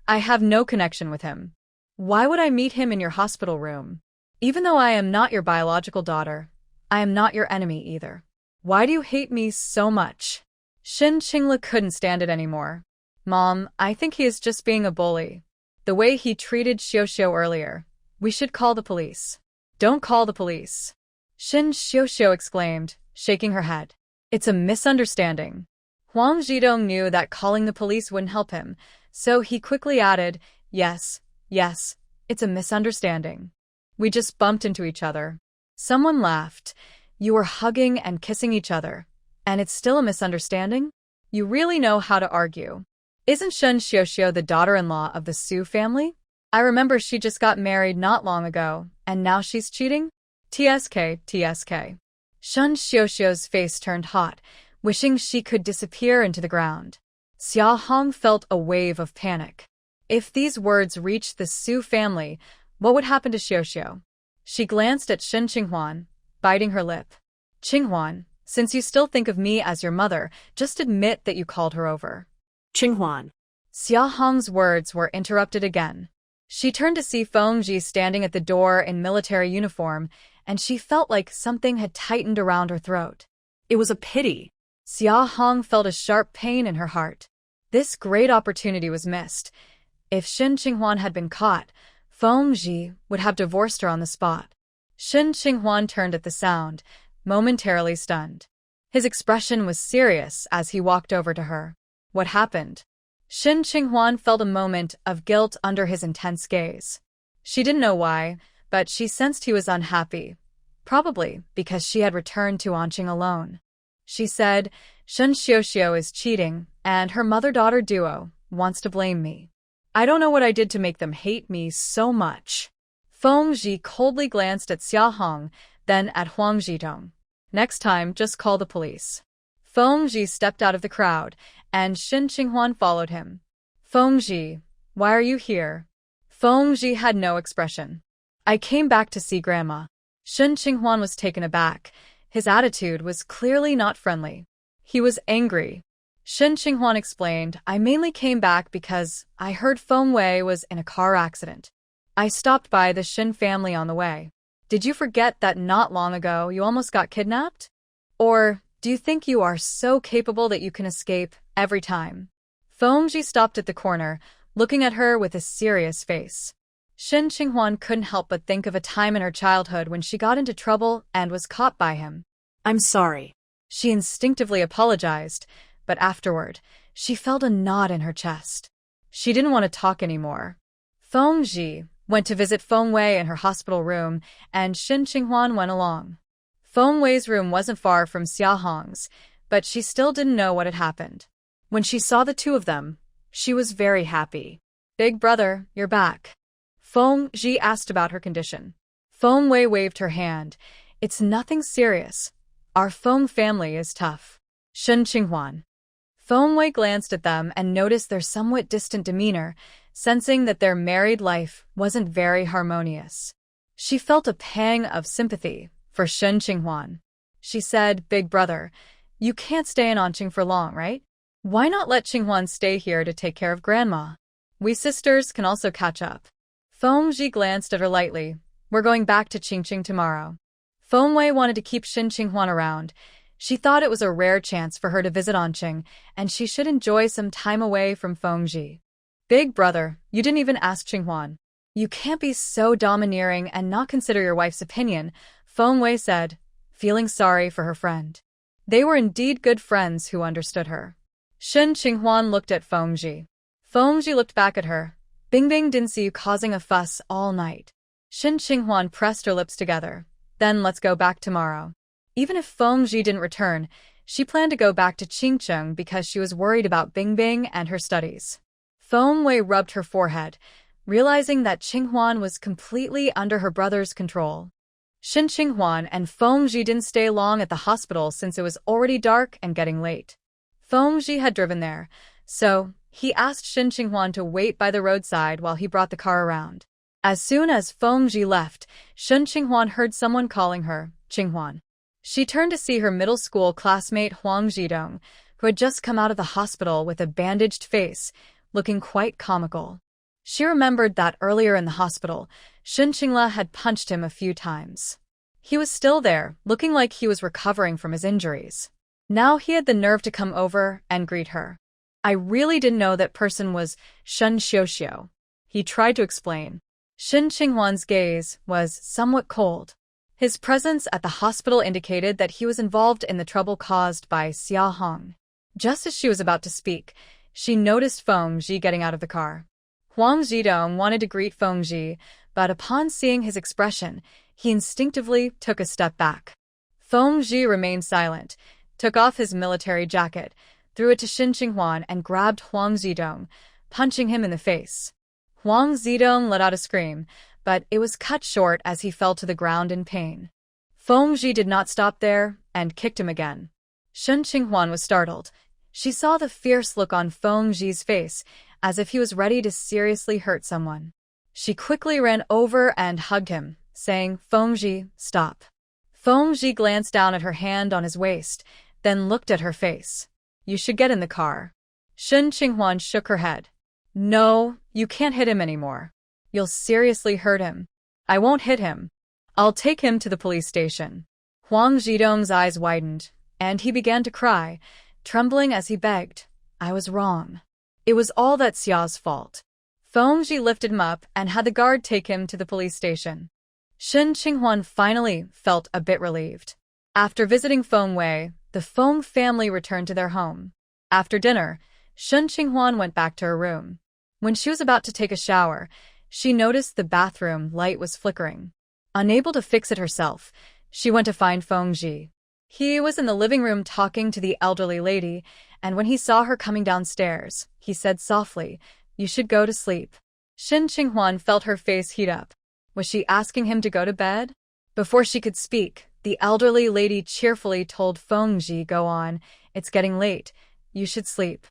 I have no connection with him. Why would I meet him in your hospital room? Even though I am not your biological daughter, I am not your enemy either. Why do you hate me so much? Shen Qingla couldn't stand it anymore. Mom, I think he is just being a bully. The way he treated Xiuxiu earlier. We should call the police. Don't call the police. Shen Xiuxiu exclaimed, shaking her head. It's a misunderstanding. Huang Zhidong knew that calling the police wouldn't help him, so he quickly added, yes, it's a misunderstanding. We just bumped into each other. Someone laughed. You were hugging and kissing each other. And it's still a misunderstanding? You really know how to argue. Isn't Shen Xiuxiu the daughter-in-law of the Su family? I remember she just got married not long ago, and now she's cheating? TSK, TSK. Shun Xiaoxiao's face turned hot, wishing she could disappear into the ground. Xia Hong felt a wave of panic. If these words reached the Su family, what would happen to Xiaoxiao? She glanced at Shen Qinghuan, biting her lip. Qinghuan, since you still think of me as your mother, just admit that you called her over. Qinghuan. Xia Hong's words were interrupted again. She turned to see Feng Ji standing at the door in military uniform, and she felt like something had tightened around her throat. It was a pity. Xia Hong felt a sharp pain in her heart. This great opportunity was missed. If Shen Qinghuan had been caught, Feng Ji would have divorced her on the spot. Shen Qinghuan turned at the sound, momentarily stunned. His expression was serious as he walked over to her. What happened? Shen Qinghuan felt a moment of guilt under his intense gaze. She didn't know why, but she sensed he was unhappy, probably because she had returned to Anqing alone. She said, Shen Xiaoxiao is cheating, and her mother-daughter duo wants to blame me. I don't know what I did to make them hate me so much. Feng Ji coldly glanced at Xia Hong, then at Huang Zhidong. Next time, just call the police. Feng Ji stepped out of the crowd, and Shen Qinghuan followed him. Feng Ji, why are you here? Feng Ji had no expression. I came back to see Grandma. Shen Qinghuan was taken aback. His attitude was clearly not friendly. He was angry. Shen Qinghuan explained, I mainly came back because I heard Feng Wei was in a car accident. I stopped by the Shen family on the way. Did you forget that not long ago you almost got kidnapped? Or do you think you are so capable that you can escape every time? Feng Ji stopped at the corner, looking at her with a serious face. Shen Qinghuan couldn't help but think of a time in her childhood when she got into trouble and was caught by him. I'm sorry. She instinctively apologized, but afterward, she felt a knot in her chest. She didn't want to talk anymore. Feng Ji went to visit Feng Wei in her hospital room, and Shen Qinghuan went along. Feng Wei's room wasn't far from Xia Hong's, but she still didn't know what had happened. When she saw the two of them, she was very happy. Big brother, you're back. Feng Ji asked about her condition. Feng Wei waved her hand. It's nothing serious. Our Feng family is tough. Shen Qinghuan. Feng Wei glanced at them and noticed their somewhat distant demeanor, sensing that their married life wasn't very harmonious. She felt a pang of sympathy for Shen Qinghuan. She said, Big brother, you can't stay in Anqing for long, right? Why not let Qinghuan stay here to take care of Grandma? We sisters can also catch up. Feng Ji glanced at her lightly. We're going back to Qingqing tomorrow. Feng Wei wanted to keep Shen Qinghuan around. She thought it was a rare chance for her to visit Anqing, and she should enjoy some time away from Feng Ji. Big brother, you didn't even ask Qinghuan. You can't be so domineering and not consider your wife's opinion, Feng Wei said, feeling sorry for her friend. They were indeed good friends who understood her. Shen Qinghuan looked at Feng Ji. Feng Ji looked back at her. Bingbing didn't see you causing a fuss all night. Shen Qinghuan pressed her lips together. Then let's go back tomorrow. Even if Feng Ji didn't return, she planned to go back to Qingcheng because she was worried about Bingbing and her studies. Feng Wei rubbed her forehead, realizing that Qinghuan was completely under her brother's control. Shen Qinghuan and Feng Ji didn't stay long at the hospital since it was already dark and getting late. Feng Ji had driven there, so he asked Shen Qinghuan to wait by the roadside while he brought the car around. As soon as Feng Ji left, Shen Qinghuan heard someone calling her, Qinghuan. She turned to see her middle school classmate Huang Zhidong, who had just come out of the hospital with a bandaged face, looking quite comical. She remembered that earlier in the hospital, Shen Qingla had punched him a few times. He was still there, looking like he was recovering from his injuries. Now he had the nerve to come over and greet her. I really didn't know that person was Shen Xiaoxiao. He tried to explain. Shen Qinghuan's gaze was somewhat cold. His presence at the hospital indicated that he was involved in the trouble caused by Xia Hong. Just as she was about to speak, she noticed Feng Ji getting out of the car. Huang Zhidong wanted to greet Feng Ji, but upon seeing his expression, he instinctively took a step back. Feng Ji remained silent, took off his military jacket, threw it to Shen Qinghuan and grabbed Huang Zhidong, punching him in the face. Huang Zidong let out a scream, but it was cut short as he fell to the ground in pain. Feng Ji did not stop there and kicked him again. Shen Qinghuan was startled. She saw the fierce look on Feng Ji's face, as if he was ready to seriously hurt someone. She quickly ran over and hugged him, saying, "Feng Ji, stop." Feng Ji glanced down at her hand on his waist, then looked at her face. "You should get in the car." Shen Qinghuan shook her head. "No, you can't hit him anymore. You'll seriously hurt him." "I won't hit him. I'll take him to the police station." Huang Zidong's eyes widened, and he began to cry, trembling as he begged, "I was wrong. It was all that Xia's fault." Feng Ji lifted him up and had the guard take him to the police station. Shen Qinghuan finally felt a bit relieved. After visiting Feng Wei, the Feng family returned to their home. After dinner, Shen Qinghuan went back to her room. When she was about to take a shower, she noticed the bathroom light was flickering. Unable to fix it herself, she went to find Feng Ji. He was in the living room talking to the elderly lady, and when he saw her coming downstairs, he said softly, "You should go to sleep." Shen Qinghuan felt her face heat up. Was she asking him to go to bed? Before she could speak, the elderly lady cheerfully told Feng Ji, "Go on, it's getting late. You should sleep."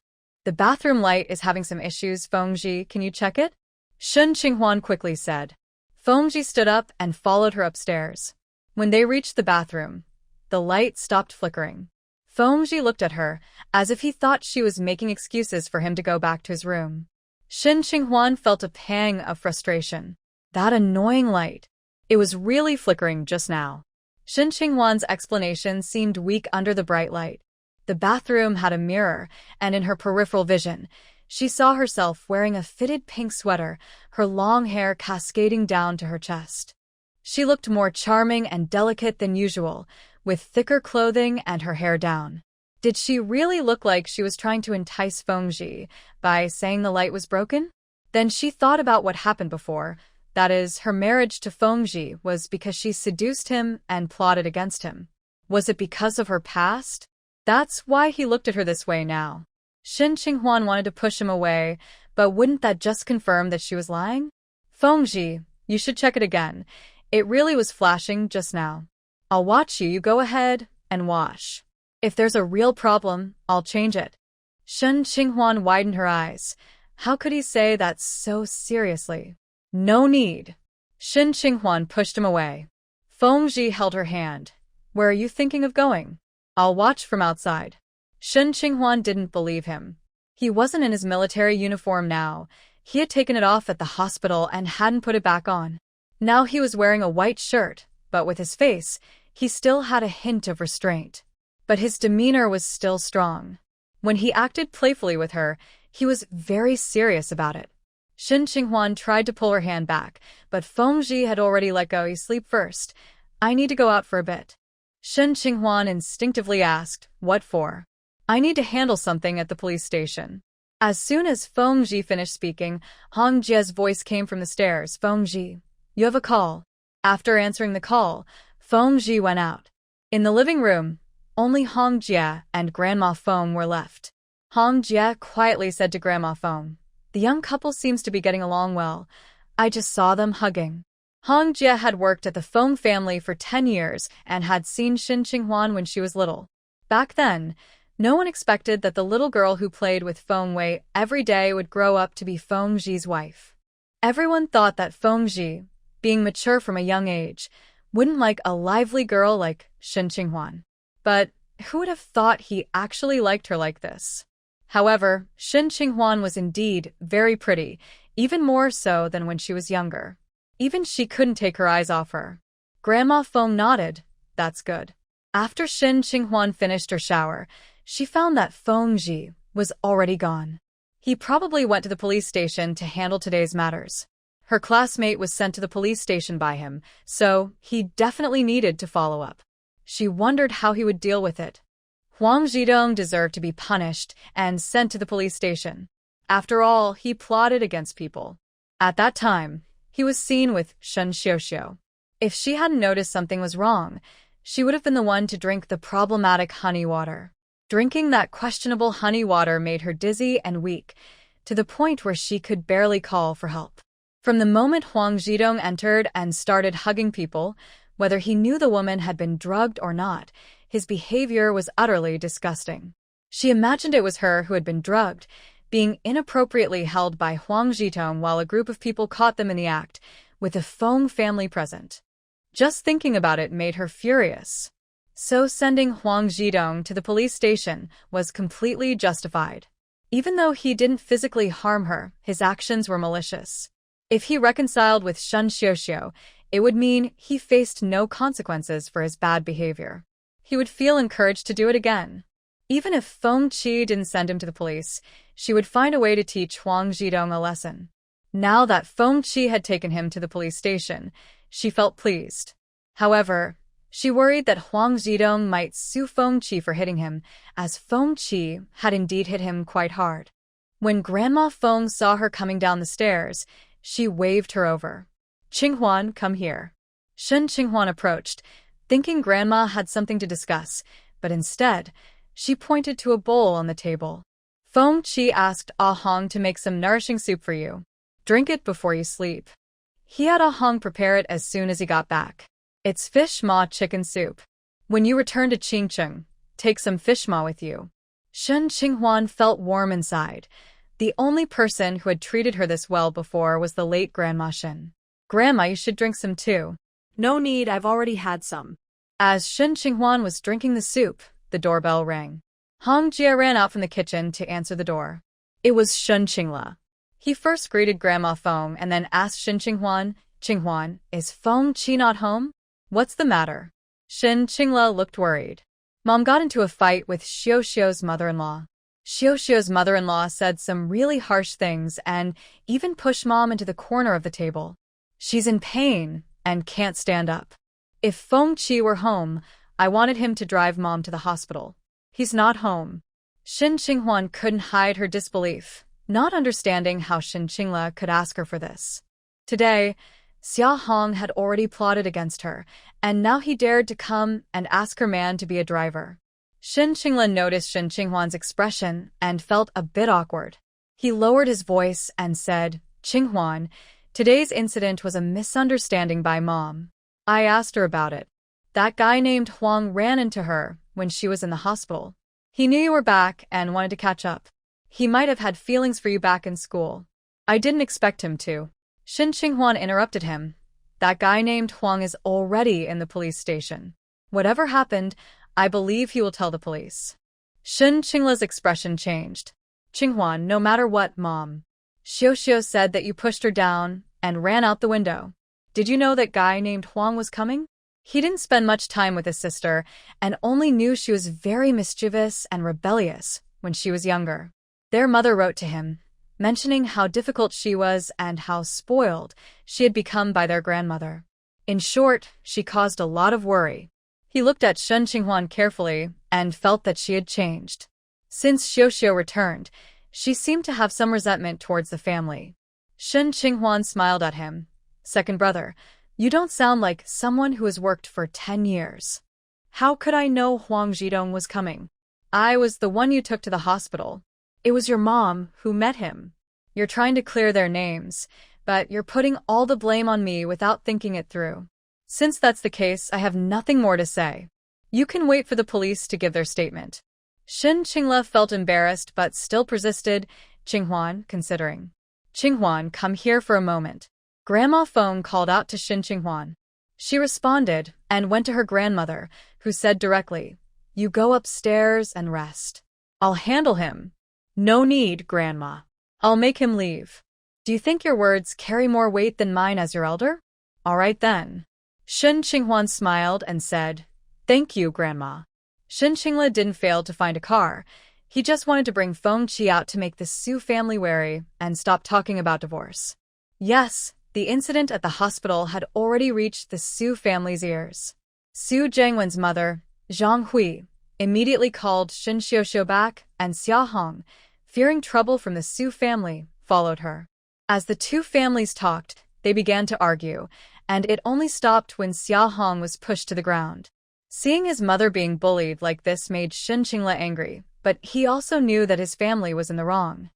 "The bathroom light is having some issues, Feng Ji. Can you check it?" Shen Qinghuan quickly said. Feng Ji stood up and followed her upstairs. When they reached the bathroom, the light stopped flickering. Feng Ji looked at her, as if he thought she was making excuses for him to go back to his room. Shen Qinghuan felt a pang of frustration. That annoying light. It was really flickering just now. Shen Qinghuan's explanation seemed weak under the bright light. The bathroom had a mirror, and in her peripheral vision, she saw herself wearing a fitted pink sweater, her long hair cascading down to her chest. She looked more charming and delicate than usual, with thicker clothing and her hair down. Did she really look like she was trying to entice Feng Ji by saying the light was broken? Then she thought about what happened before. That is, her marriage to Feng Ji was because she seduced him and plotted against him. Was it because of her past? That's why he looked at her this way now. Shen Qinghuan wanted to push him away, but wouldn't that just confirm that she was lying? "Feng Ji, you should check it again. It really was flashing just now. I'll watch you. You go ahead and wash. If there's a real problem, I'll change it." Shen Qinghuan widened her eyes. How could he say that so seriously? "No need." Shen Qinghuan pushed him away. Feng Ji held her hand. "Where are you thinking of going?" "I'll watch from outside." Shen Qinghuan didn't believe him. He wasn't in his military uniform now. He had taken it off at the hospital and hadn't put it back on. Now he was wearing a white shirt, but with his face, he still had a hint of restraint. But his demeanor was still strong. When he acted playfully with her, he was very serious about it. Shen Qinghuan tried to pull her hand back, but Feng Ji had already let go. "You sleep first. I need to go out for a bit." Shen Qinghuan instinctively asked, "What for?" "I need to handle something at the police station." As soon as Feng Ji finished speaking, Hong Jie's voice came from the stairs. "Feng Ji, you have a call." After answering the call, Feng Ji went out. In the living room, only Hong Jie and Grandma Feng were left. Hong Jie quietly said to Grandma Feng, "The young couple seems to be getting along well. I just saw them hugging." Hong Jie had worked at the Feng family for 10 years and had seen Shen Qinghuan when she was little. Back then, no one expected that the little girl who played with Feng Wei every day would grow up to be Feng Ji's wife. Everyone thought that Feng Ji, being mature from a young age, wouldn't like a lively girl like Shen Qinghuan. But who would have thought he actually liked her like this? However, Shen Qinghuan was indeed very pretty, even more so than when she was younger. Even she couldn't take her eyes off her. Grandma Feng nodded. "That's good." After Shen Qinghuan finished her shower, she found that Feng Ji was already gone. He probably went to the police station to handle today's matters. Her classmate was sent to the police station by him, so he definitely needed to follow up. She wondered how he would deal with it. Huang Zidong deserved to be punished and sent to the police station. After all, he plotted against people. At that time, he was seen with Shen Xiuxiu. If she hadn't noticed something was wrong, she would have been the one to drink the problematic honey water. Drinking that questionable honey water made her dizzy and weak. to the point where she could barely call for help. From the moment Huang Zhidong entered and started hugging people, whether he knew the woman had been drugged or not, his behavior was utterly disgusting. She imagined it was her who had been drugged, being inappropriately held by Huang Zhidong while a group of people caught them in the act, with the Feng family present. Just thinking about it made her furious. So sending Huang Zhidong to the police station was completely justified. Even though he didn't physically harm her, his actions were malicious. If he reconciled with Shen Xiuxiu, it would mean he faced no consequences for his bad behavior. He would feel encouraged to do it again. Even if Feng Qi didn't send him to the police, she would find a way to teach Huang Zhidong a lesson. Now that Feng Qi had taken him to the police station, she felt pleased. However, she worried that Huang Zhidong might sue Feng Qi for hitting him, as Feng Qi had indeed hit him quite hard. When Grandma Feng saw her coming down the stairs, she waved her over. "Qinghuan, come here." Shen Qinghuan approached, thinking Grandma had something to discuss, but instead, she pointed to a bowl on the table. "Feng Qi asked Ah Hong to make some nourishing soup for you. Drink it before you sleep." He had Ah Hong prepare it as soon as he got back. It's fish maw chicken soup. When you return to Qingcheng, take some fish maw with you. Shen Qinghuan felt warm inside. The only person who had treated her this well before was the late Grandma Shen. "Grandma, you should drink some too." No need, I've already had some. As Shen Qinghuan was drinking the soup, the doorbell rang. Hong Jia ran out from the kitchen to answer the door. It was Shen Qingla. He first greeted Grandma Feng and then asked Shen Qinghuan, "Qinghuan, is Feng Qi not home? What's the matter?" Shen Qingla looked worried. Mom got into a fight with Xiuxiu's mother-in-law. Xiuxiu's mother-in-law said some really harsh things and even pushed Mom into the corner of the table. She's in pain and can't stand up. If Feng Qi were home, I wanted him to drive Mom to the hospital. He's not home. Shen Qinghuan couldn't hide her disbelief, not understanding how Shen Qingla could ask her for this. Today, Xia Hong had already plotted against her, and now he dared to come and ask her man to be a driver. Shen Qingla noticed Shen Qinghuan's expression and felt a bit awkward. He lowered his voice and said, "Qinghuan, today's incident was a misunderstanding by Mom. I asked her about it. That guy named Huang ran into her when she was in the hospital. He knew you were back and wanted to catch up. He might have had feelings for you back in school. I didn't expect him to." Shen Qinghuan interrupted him. "That guy named Huang is already in the police station. Whatever happened, I believe he will tell the police." Shen Qingla's expression changed. "Qinghuan, no matter what, Mom. Xiuxiu said that you pushed her down and ran out the window. Did you know that guy named Huang was coming? He didn't spend much time with his sister and only knew she was very mischievous and rebellious when she was younger. Their mother wrote to him, mentioning how difficult she was and how spoiled she had become by their grandmother. In short, she caused a lot of worry." He looked at Shen Qinghuan carefully and felt that she had changed. Since Xiuxiu returned, she seemed to have some resentment towards the family. Shen Qinghuan smiled at him. "Second brother, you don't sound like someone who has worked for 10 years. How could I know Huang Zhidong was coming? I was the one you took to the hospital. It was your mom who met him. You're trying to clear their names, but you're putting all the blame on me without thinking it through. Since that's the case, I have nothing more to say. You can wait for the police to give their statement." Shen Qingla felt embarrassed but still persisted, "Qinghuan, considering." "Qinghuan, come here for a moment." Grandma Feng called out to Shen Qinghuan. She responded and went to her grandmother, who said directly, "You go upstairs and rest. I'll handle him." "No need, Grandma. I'll make him leave." "Do you think your words carry more weight than mine as your elder? All right then." Shen Qinghuan smiled and said, "Thank you, Grandma." Shen Qingla didn't fail to find a car. He just wanted to bring Feng Qi out to make the Su family wary and stop talking about divorce. Yes, the incident at the hospital had already reached the Su family's ears. Su Zhengwen's mother, Zhang Hui, immediately called Shen Xiuxiu back, and Xia Hong, fearing trouble from the Su family, followed her. As the two families talked, they began to argue, and it only stopped when Xia Hong was pushed to the ground. Seeing his mother being bullied like this made Shen Qingla angry, but he also knew that his family was in the wrong.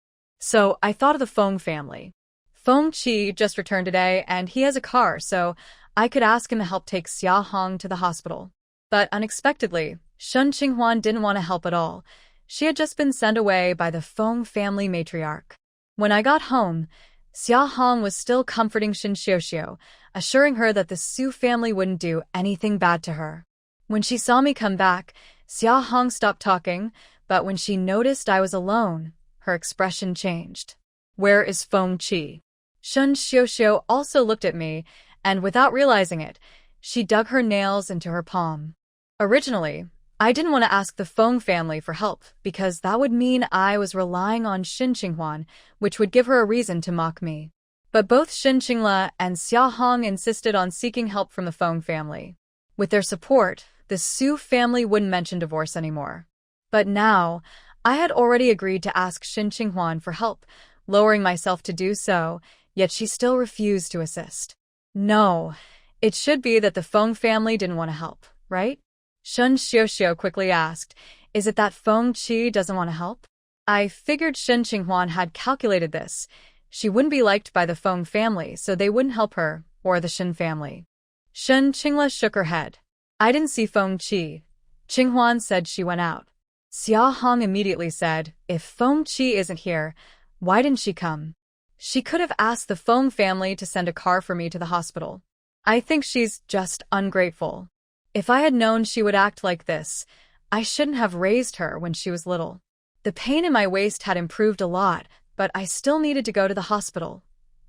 So I thought of the Feng family. Feng Qi just returned today and he has a car, so I could ask him to help take Xia Hong to the hospital. But unexpectedly, Shen Qinghuan didn't want to help at all. She had just been sent away by the Feng family matriarch. When I got home, Xia Hong was still comforting Shin Xiuxiu, assuring her that the Su family wouldn't do anything bad to her. When she saw me come back, Xia Hong stopped talking, but when she noticed I was alone, her expression changed. Where is Feng Qi? Shen Xiuxiu also looked at me, and without realizing it, she dug her nails into her palm. Originally, I didn't want to ask the Feng family for help because that would mean I was relying on Shin Qinghuan, which would give her a reason to mock me. But both Shin Qingla and Xia Hong insisted on seeking help from the Feng family. With their support, the Su family wouldn't mention divorce anymore. But now, I had already agreed to ask Shin Qinghuan for help, lowering myself to do so, yet she still refused to assist. No, it should be that the Feng family didn't want to help, right? Shen Xiuxiu quickly asked, is it that Feng Qi doesn't want to help? I figured Shin Qinghuan had calculated this. She wouldn't be liked by the Feng family, so they wouldn't help her, or the Shin family. Shen Qingla shook her head. I didn't see Feng Qi. Qinghuan said she went out. Xia Hong immediately said, if Feng Qi isn't here, why didn't she come? She could have asked the Feng family to send a car for me to the hospital. I think she's just ungrateful. If I had known she would act like this, I shouldn't have raised her when she was little. The pain in my waist had improved a lot, but I still needed to go to the hospital.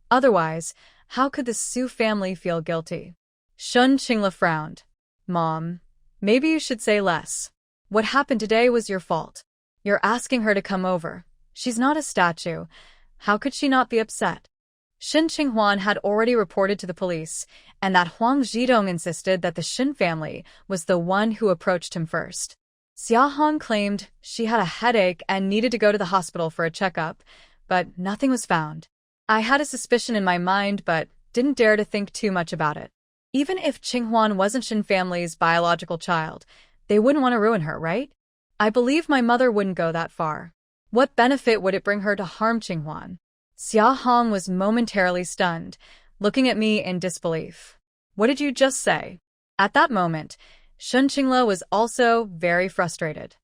Otherwise, how could the Su family feel guilty? Shen Qingla frowned. Mom, maybe you should say less. What happened today was your fault. You're asking her to come over. She's not a statue. How could she not be upset? Shin Qinghuan had already reported to the police, and that Huang Zhidong insisted that the Shin family was the one who approached him first. Xia Hong claimed she had a headache and needed to go to the hospital for a checkup, but nothing was found. I had a suspicion in my mind, but didn't dare to think too much about it. Even if Qinghuan wasn't Shin family's biological child, they wouldn't want to ruin her, right? I believe my mother wouldn't go that far. What benefit would it bring her to harm Qinghuan? Xia Hong was momentarily stunned, looking at me in disbelief. What did you just say? At that moment, Shen Qingla was also very frustrated.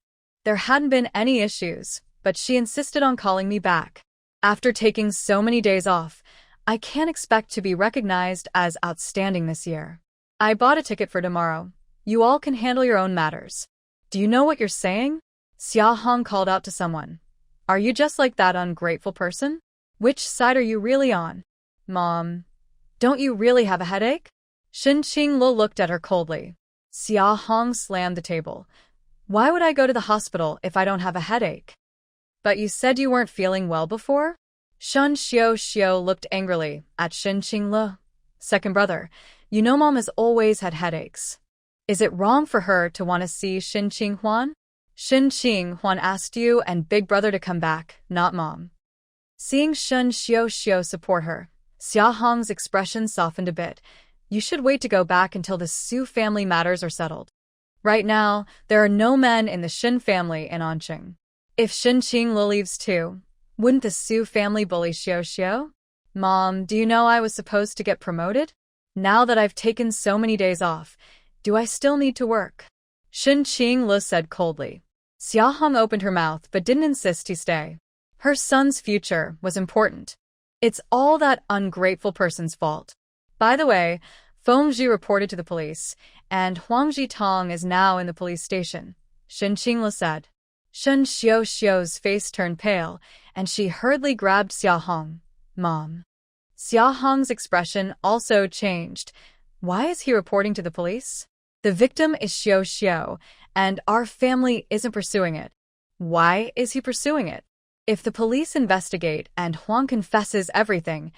There hadn't been any issues, but she insisted on calling me back. After taking so many days off, I can't expect to be recognized as outstanding this year. I bought a ticket for tomorrow. You all can handle your own matters. Do you know what you're saying? Xia Hong called out to someone. Are you just like that ungrateful person? Which side are you really on? Mom, don't you really have a headache? Shin Qinglu looked at her coldly. Xia Hong slammed the table. Why would I go to the hospital if I don't have a headache? But you said you weren't feeling well before? Shen Xiuxiu looked angrily at Shin Qinglu. Second brother, you know Mom has always had headaches. Is it wrong for her to want to see Shin Qinghuan? Shin Qinghuan asked you and Big Brother to come back, not Mom. Seeing Shen Xiuxiu support her, Xia Hong's expression softened a bit. You should wait to go back until the Su family matters are settled. Right now, there are no men in the Shin family in Anqing. If Shin Qinglu leaves too, wouldn't the Su family bully Xiuxiu? Mom, do you know I was supposed to get promoted? Now that I've taken so many days off, do I still need to work? Shin Qinglu said coldly. Xia Hong opened her mouth but didn't insist he stay. Her son's future was important. It's all that ungrateful person's fault. By the way, Feng Zhi reported to the police, and Huang Zhitong is now in the police station, Shin Qinglu said. Shen Xiuxiu's face turned pale, and she hurriedly grabbed Xia Hong. Mom. Xia Hong's expression also changed. Why is he reporting to the police? The victim is Xiuxiu, and our family isn't pursuing it. Why is he pursuing it? If the police investigate and Huang confesses everything,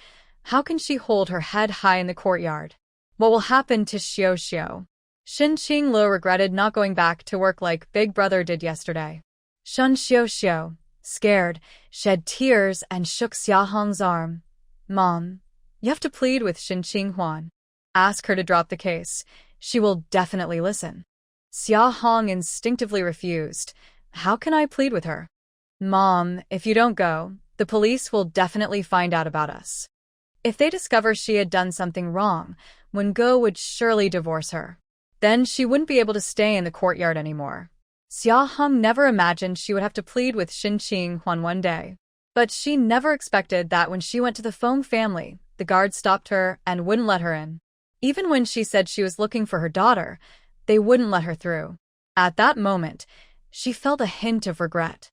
how can she hold her head high in the courtyard? What will happen to Xiuxiu? Shin Qinglu regretted not going back to work like Big Brother did yesterday. Shen Xiuxiu, scared, shed tears and shook Xia Hong's arm. Mom, you have to plead with Shin Qinghuan. Ask her to drop the case. She will definitely listen. Xia Hong instinctively refused. How can I plead with her? Mom, if you don't go, The police will definitely find out about us. If they discover she had done something wrong, Wen-go would surely divorce her. Then she wouldn't be able to stay in the courtyard anymore. Xia Hong never imagined she would have to plead with Shin Ching-hwan one day. But she never expected that when she went to the Feng family, the guards stopped her and wouldn't let her in. Even when she said she was looking for her daughter, they wouldn't let her through. At that moment, she felt a hint of regret.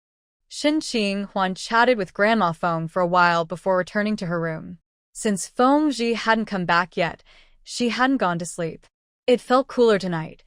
Shin Ching-hwan chatted with Grandma Feng for a while before returning to her room. Since Feng Ji hadn't come back yet, she hadn't gone to sleep. It felt cooler tonight.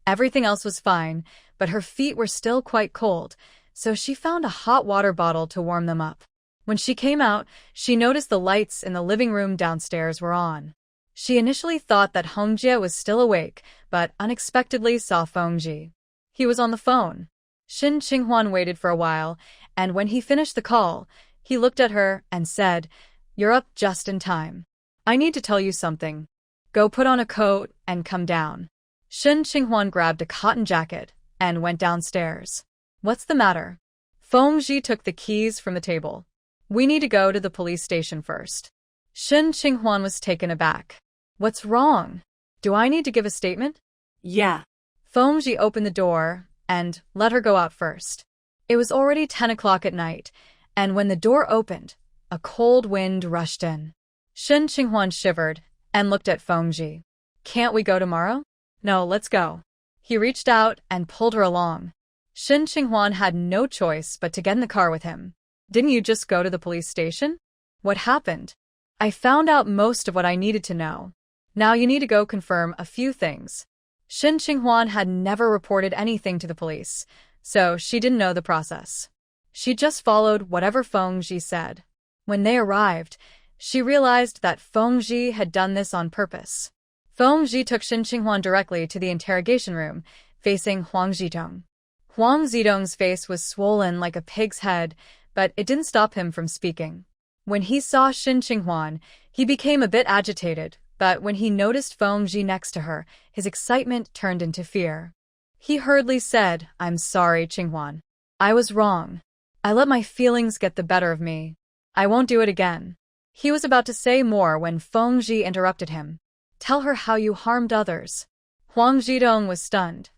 Everything else was fine, but her feet were still quite cold, so she found a hot water bottle to warm them up. When she came out, she noticed the lights in the living room downstairs were on. She initially thought that Hongjie was still awake, but unexpectedly saw Feng Ji. He was on the phone. Shin Ching-hwan waited for a while, and when he finished the call, he looked at her and said, "You're up just in time. I need to tell you something. Go put on a coat and come down." Shin Ching-hwan grabbed a cotton jacket and went downstairs. "What's the matter?" Feng Ji took the keys from the table. "We need to go to the police station first." Shin Ching-hwan was taken aback. "What's wrong? Do I need to give a statement?" Yeah. Feng Ji opened the door and let her go out first. It was already 10 o'clock at night, and when the door opened, a cold wind rushed in. Shin Ching-hwan shivered and looked at Feng Ji. "Can't we go tomorrow?" "No, let's go." He reached out and pulled her along. Shin Ching-hwan had no choice but to get in the car with him. "Didn't you just go to the police station?" "What happened?" "I found out most of what I needed to know. Now you need to go confirm a few things." Shin Ching-hwan had never reported anything to the police, so she didn't know the process. She just followed whatever Feng Ji said. When they arrived, she realized that Feng Ji had done this on purpose. Feng Ji took Shin Ching-hwan directly to the interrogation room, facing Huang Zhidong. Huang Zhidong's face was swollen like a pig's head, but it didn't stop him from speaking. When he saw Shin Ching-hwan, he became a bit agitated, but when he noticed Feng Ji next to her, his excitement turned into fear. He hurriedly said, "I'm sorry, Ching-hwan. I was wrong. I let my feelings get the better of me. I won't do it again." He was about to say more when Feng Ji interrupted him. "Tell her how you harmed others." Huang Zhidong was stunned.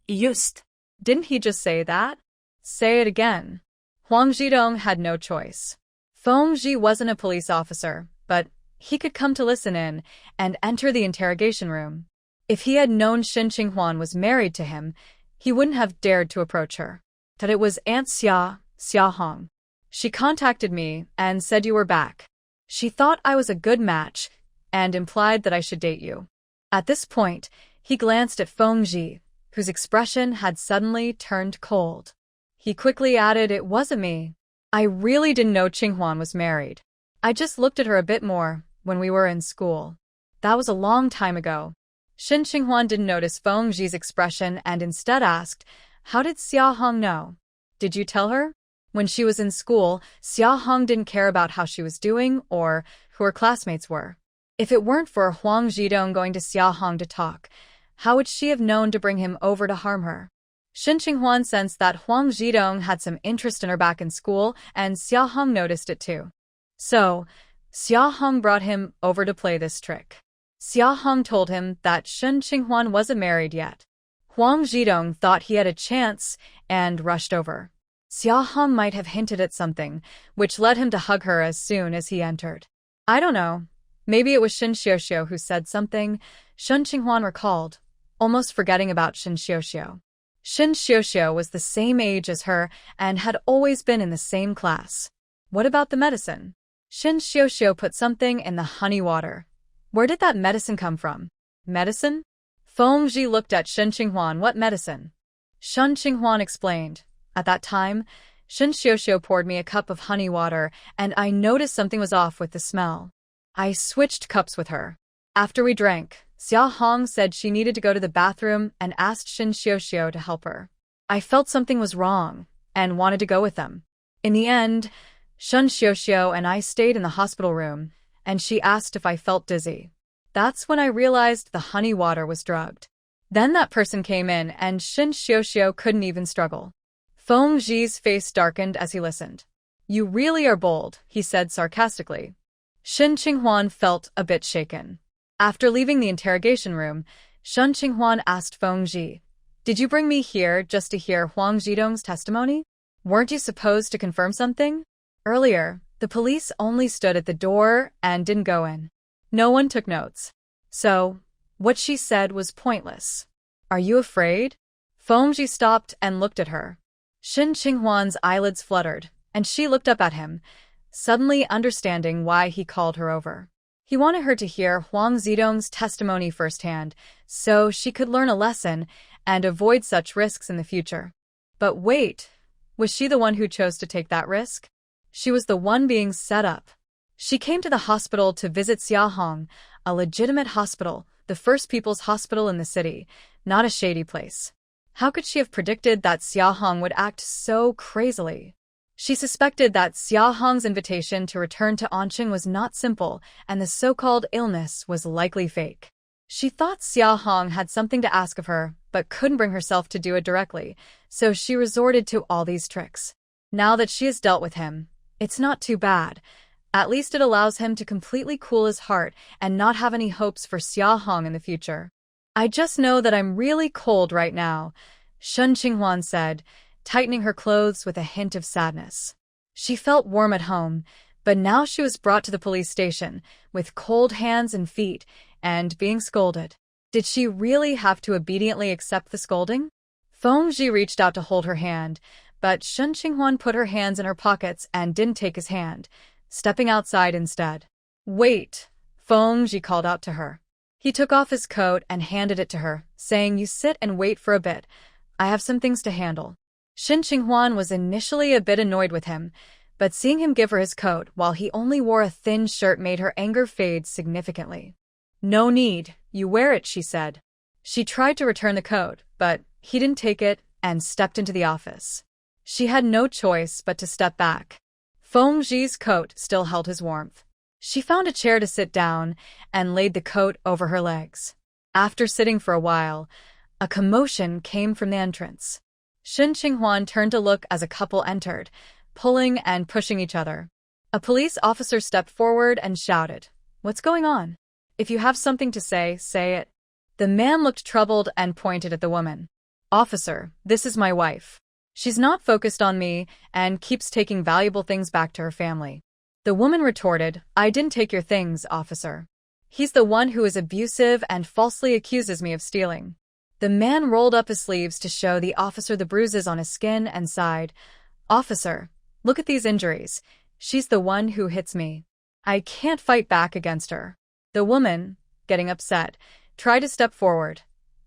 Just. Didn't he just say that? Say it again. Huang Zhidong had no choice. Feng Ji wasn't a police officer, but he could come to listen in and enter the interrogation room. If he had known Shin Ching-hwan was married to him, he wouldn't have dared to approach her. That it was Aunt Xia Hong. "She contacted me and said you were back. She thought I was a good match and implied that I should date you." At this point, he glanced at Feng Ji, whose expression had suddenly turned cold. He quickly added, "It wasn't me. I really didn't know Ching-hwan was married. I just looked at her a bit more when we were in school. That was a long time ago." Shin Ching-hwan didn't notice Feng Ji's expression and instead asked, "How did Xia Hong know? Did you tell her?" When she was in school, Xia Hong didn't care about how she was doing or who her classmates were. If it weren't for Huang Zhidong going to Xia Hong to talk, how would she have known to bring him over to harm her? Shin Ching-hwan sensed that Huang Zhidong had some interest in her back in school, and Xia Hong noticed it too. So, Xia Hong brought him over to play this trick. Xia Hong told him that Shin Ching-hwan wasn't married yet. Huang Zhidong thought he had a chance and rushed over. Xia Hong might have hinted at something, which led him to hug her as soon as he entered. "I don't know. Maybe it was Shin Xiuxiu who said something," Shin Ching-hwan recalled, almost forgetting about Shin Xiuxiu. Shin Xiuxiu was the same age as her and had always been in the same class. What about the medicine? Shin Xiuxiu put something in the honey water. Where did that medicine come from? Medicine? Feng Ji looked at Shin Ching-hwan. "What medicine?" Shin Ching-hwan explained. "At that time, Shin Xiuxiu poured me a cup of honey water, and I noticed something was off with the smell. I switched cups with her. After we drank, Xia Hong said she needed to go to the bathroom and asked Shin Xiuxiu to help her. I felt something was wrong and wanted to go with them. In the end, Shin Xiuxiu and I stayed in the hospital room, and she asked if I felt dizzy. That's when I realized the honey water was drugged. Then that person came in and Shin Xiuxiu couldn't even struggle." Feng Ji's face darkened as he listened. You really are bold, he said sarcastically. Shen Qinghuan felt a bit shaken. After leaving the interrogation room, Shen Qinghuan asked Feng Ji, "Did you bring me here just to hear Huang Zhidong's testimony? Weren't you supposed to confirm something?" Earlier, the police only stood at the door and didn't go in. No one took notes. So, what she said was pointless. Are you afraid? Feng Ji stopped and looked at her. Shen Qinghuan's eyelids fluttered, and she looked up at him, suddenly understanding why he called her over. He wanted her to hear Huang Zhidong's testimony firsthand, so she could learn a lesson and avoid such risks in the future. But wait, was she the one who chose to take that risk? She was the one being set up. She came to the hospital to visit Xiaohong, a legitimate hospital, the first people's hospital in the city, not a shady place. How could she have predicted that Xiaohong would act so crazily? She suspected that Xiaohong's invitation to return to Anqing was not simple, and the so-called illness was likely fake. She thought Xiaohong had something to ask of her, but couldn't bring herself to do it directly, so she resorted to all these tricks. Now that she has dealt with him, it's not too bad. At least it allows him to completely cool his heart and not have any hopes for Xiaohong in the future. I just know that I'm really cold right now, Shen Qinghuan said, tightening her clothes with a hint of sadness. She felt warm at home, but now she was brought to the police station, with cold hands and feet, and being scolded. Did she really have to obediently accept the scolding? Feng Ji reached out to hold her hand, but Shen Qinghuan put her hands in her pockets and didn't take his hand, stepping outside instead. Wait, Feng Ji called out to her. He took off his coat and handed it to her, saying, "You sit and wait for a bit. I have some things to handle." Shen Qinghuan was initially a bit annoyed with him, but seeing him give her his coat while he only wore a thin shirt made her anger fade significantly. "No need, you wear it," she said. She tried to return the coat, but he didn't take it and stepped into the office. She had no choice but to step back. Feng Ji's coat still held his warmth. She found a chair to sit down and laid the coat over her legs. After sitting for a while, a commotion came from the entrance. Shen Qinghuan turned to look as a couple entered, pulling and pushing each other. A police officer stepped forward and shouted, "What's going on? If you have something to say, say it." The man looked troubled and pointed at the woman. "Officer, this is my wife. She's not focused on me and keeps taking valuable things back to her family." The woman retorted, "I didn't take your things, officer. He's the one who is abusive and falsely accuses me of stealing." The man rolled up his sleeves to show the officer the bruises on his skin and sighed, "Officer, look at these injuries. She's the one who hits me. I can't fight back against her." The woman, getting upset, tried to step forward.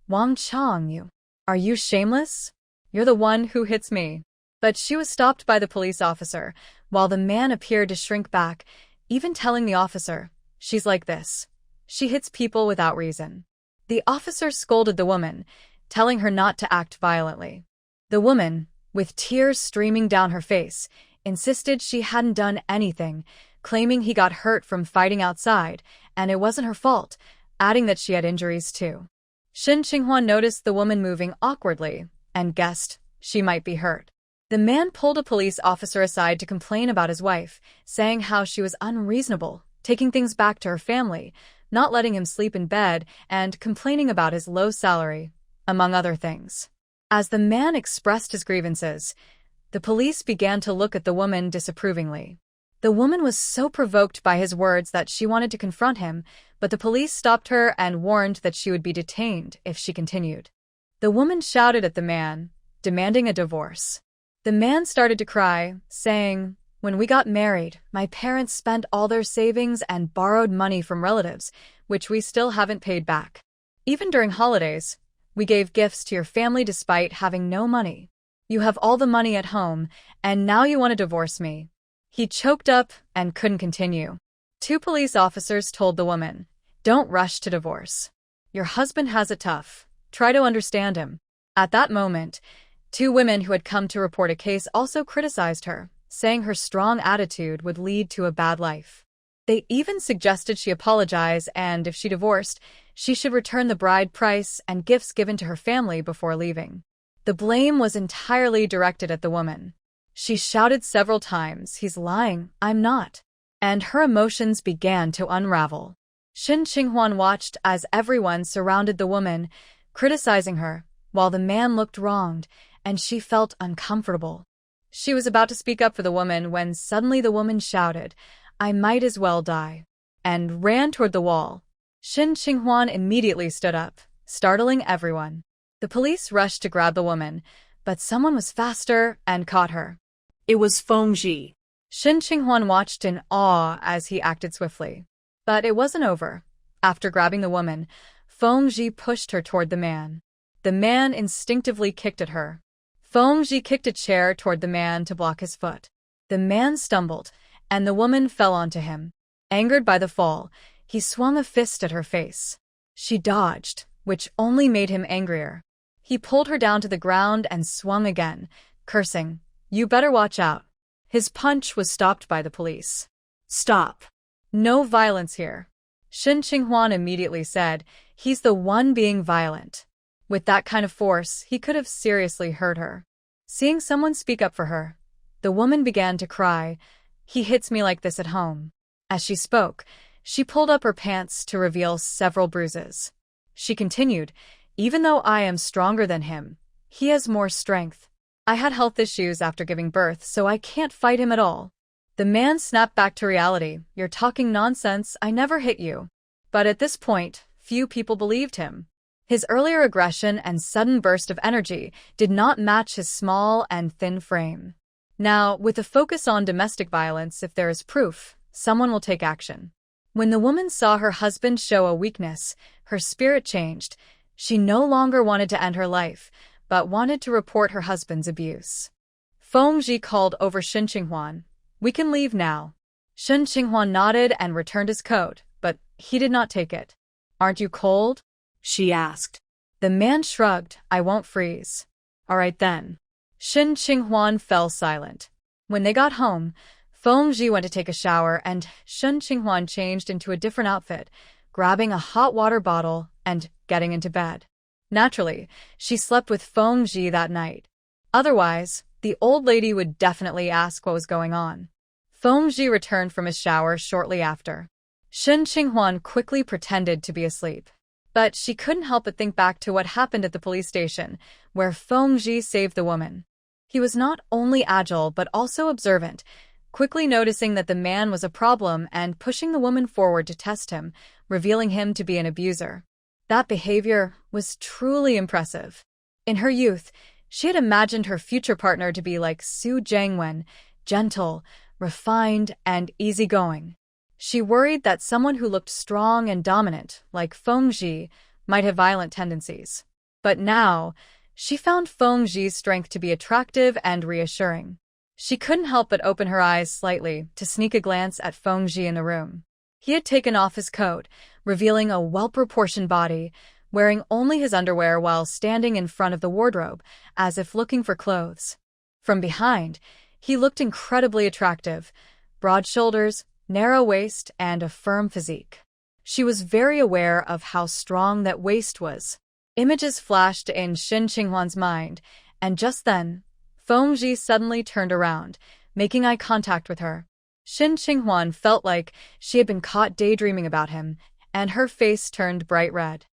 "Wang Chang, are you shameless? You're the one who hits me." But she was stopped by the police officer, while the man appeared to shrink back, even telling the officer, "She's like this. She hits people without reason." The officer scolded the woman, telling her not to act violently. The woman, with tears streaming down her face, insisted she hadn't done anything, claiming he got hurt from fighting outside, and it wasn't her fault, adding that she had injuries too. Shen Qinghuan noticed the woman moving awkwardly and guessed she might be hurt. The man pulled a police officer aside to complain about his wife, saying how she was unreasonable, taking things back to her family, not letting him sleep in bed, and complaining about his low salary, among other things. As the man expressed his grievances, the police began to look at the woman disapprovingly. The woman was so provoked by his words that she wanted to confront him, but the police stopped her and warned that she would be detained if she continued. The woman shouted at the man, demanding a divorce. The man started to cry, saying, "When we got married, my parents spent all their savings and borrowed money from relatives, which we still haven't paid back. Even during holidays, we gave gifts to your family despite having no money. You have all the money at home, and now you want to divorce me." He choked up and couldn't continue. Two police officers told the woman, "Don't rush to divorce. Your husband has it tough. Try to understand him." At that moment, two women who had come to report a case also criticized her, saying her strong attitude would lead to a bad life. They even suggested she apologize and, if she divorced, she should return the bride price and gifts given to her family before leaving. The blame was entirely directed at the woman. She shouted several times, "He's lying, I'm not." And her emotions began to unravel. Shin Qinghuan watched as everyone surrounded the woman, criticizing her, while the man looked wronged, and she felt uncomfortable. She was about to speak up for the woman when suddenly the woman shouted, "I might as well die," and ran toward the wall. Shin Qinghuan immediately stood up, startling everyone. The police rushed to grab the woman, but someone was faster and caught her. It was Fengji. Shin Qinghuan watched in awe as he acted swiftly. But it wasn't over. After grabbing the woman, Fengji pushed her toward the man. The man instinctively kicked at her. Fengji kicked a chair toward the man to block his foot. The man stumbled, and the woman fell onto him. Angered by the fall, he swung a fist at her face. She dodged, which only made him angrier. He pulled her down to the ground and swung again, cursing, "You better watch out." His punch was stopped by the police. Stop. "No violence here." Shin Qinghuan immediately said, "He's the one being violent." With that kind of force, he could have seriously hurt her. Seeing someone speak up for her, the woman began to cry, "He hits me like this at home." As she spoke, she pulled up her pants to reveal several bruises. She continued, "Even though I am stronger than him, he has more strength. I had health issues after giving birth, so I can't fight him at all." The man snapped back to reality, "You're talking nonsense, I never hit you." But at this point, few people believed him. His earlier aggression and sudden burst of energy did not match his small and thin frame. Now, with a focus on domestic violence, if there is proof, someone will take action. When the woman saw her husband show a weakness, her spirit changed. She no longer wanted to end her life, but wanted to report her husband's abuse. Fengji called over Shin Qinghuan. "We can leave now." Shin Qinghuan nodded and returned his coat, but he did not take it. "Aren't you cold?" she asked. The man shrugged, "I won't freeze." "All right then." Shin Qinghuan fell silent. When they got home, Fengji went to take a shower and Shin Qinghuan changed into a different outfit, grabbing a hot water bottle and getting into bed. Naturally, she slept with Fengji that night. Otherwise, the old lady would definitely ask what was going on. Fengji returned from his shower shortly after. Shin Qinghuan quickly pretended to be asleep. But she couldn't help but think back to what happened at the police station, where Fengji saved the woman. He was not only agile but also observant, quickly noticing that the man was a problem and pushing the woman forward to test him, revealing him to be an abuser. That behavior was truly impressive. In her youth, she had imagined her future partner to be like Su Jiangwen, gentle, refined, and easygoing. She worried that someone who looked strong and dominant, like Fengji, might have violent tendencies. But now, she found Fengji's strength to be attractive and reassuring. She couldn't help but open her eyes slightly to sneak a glance at Fengji in the room. He had taken off his coat, revealing a well-proportioned body, wearing only his underwear while standing in front of the wardrobe, as if looking for clothes. From behind, he looked incredibly attractive, broad shoulders, narrow waist, and a firm physique. She was very aware of how strong that waist was. Images flashed in Shin Qinghuan's mind, and just then, Fengji suddenly turned around, making eye contact with her. Shin Qinghuan felt like she had been caught daydreaming about him, and her face turned bright red.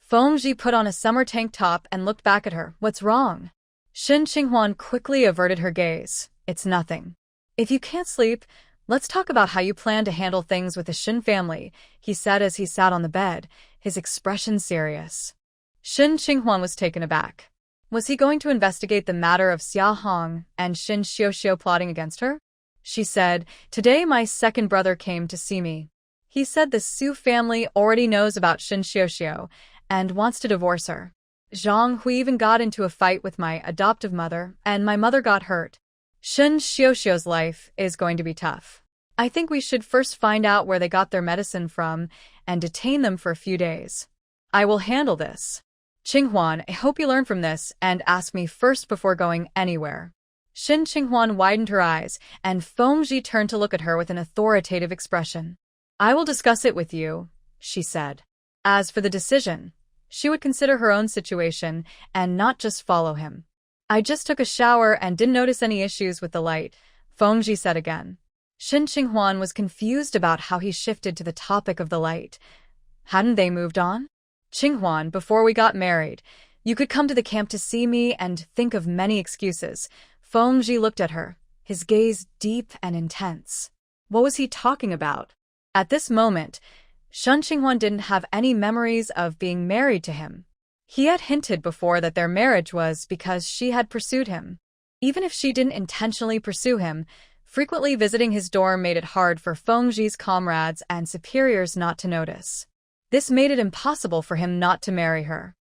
Fengji put on a summer tank top and looked back at her. "What's wrong?" Shin Qinghuan quickly averted her gaze. "It's nothing." "If you can't sleep, let's talk about how you plan to handle things with the Shin family," he said as he sat on the bed, his expression serious. Shin Qinghuan was taken aback. Was he going to investigate the matter of Xia Hong and Shin Xiuxiu plotting against her? She said, "Today my second brother came to see me. He said the Su family already knows about Shin Xiuxiu and wants to divorce her. Zhang Hui even got into a fight with my adoptive mother, and my mother got hurt. Shin Xiuxiu's life is going to be tough. I think we should first find out where they got their medicine from and detain them for a few days. I will handle this. Qinghuan, I hope you learn from this and ask me first before going anywhere." Shin Qinghuan widened her eyes, and Fengji turned to look at her with an authoritative expression. "I will discuss it with you," she said. As for the decision, she would consider her own situation and not just follow him. I just took a shower and didn't notice any issues with the light, Fengji said again. Shen Qinghuan was confused about how he shifted to the topic of the light. Hadn't they moved on? Qinghuan, before we got married, you could come to the camp to see me and think of many excuses. Fengji looked at her, his gaze deep and intense. What was he talking about? At this moment, Shen Qinghuan didn't have any memories of being married to him. He had hinted before that their marriage was because she had pursued him. Even if she didn't intentionally pursue him, frequently visiting his dorm made it hard for Fengji's comrades and superiors not to notice. This made it impossible for him not to marry her.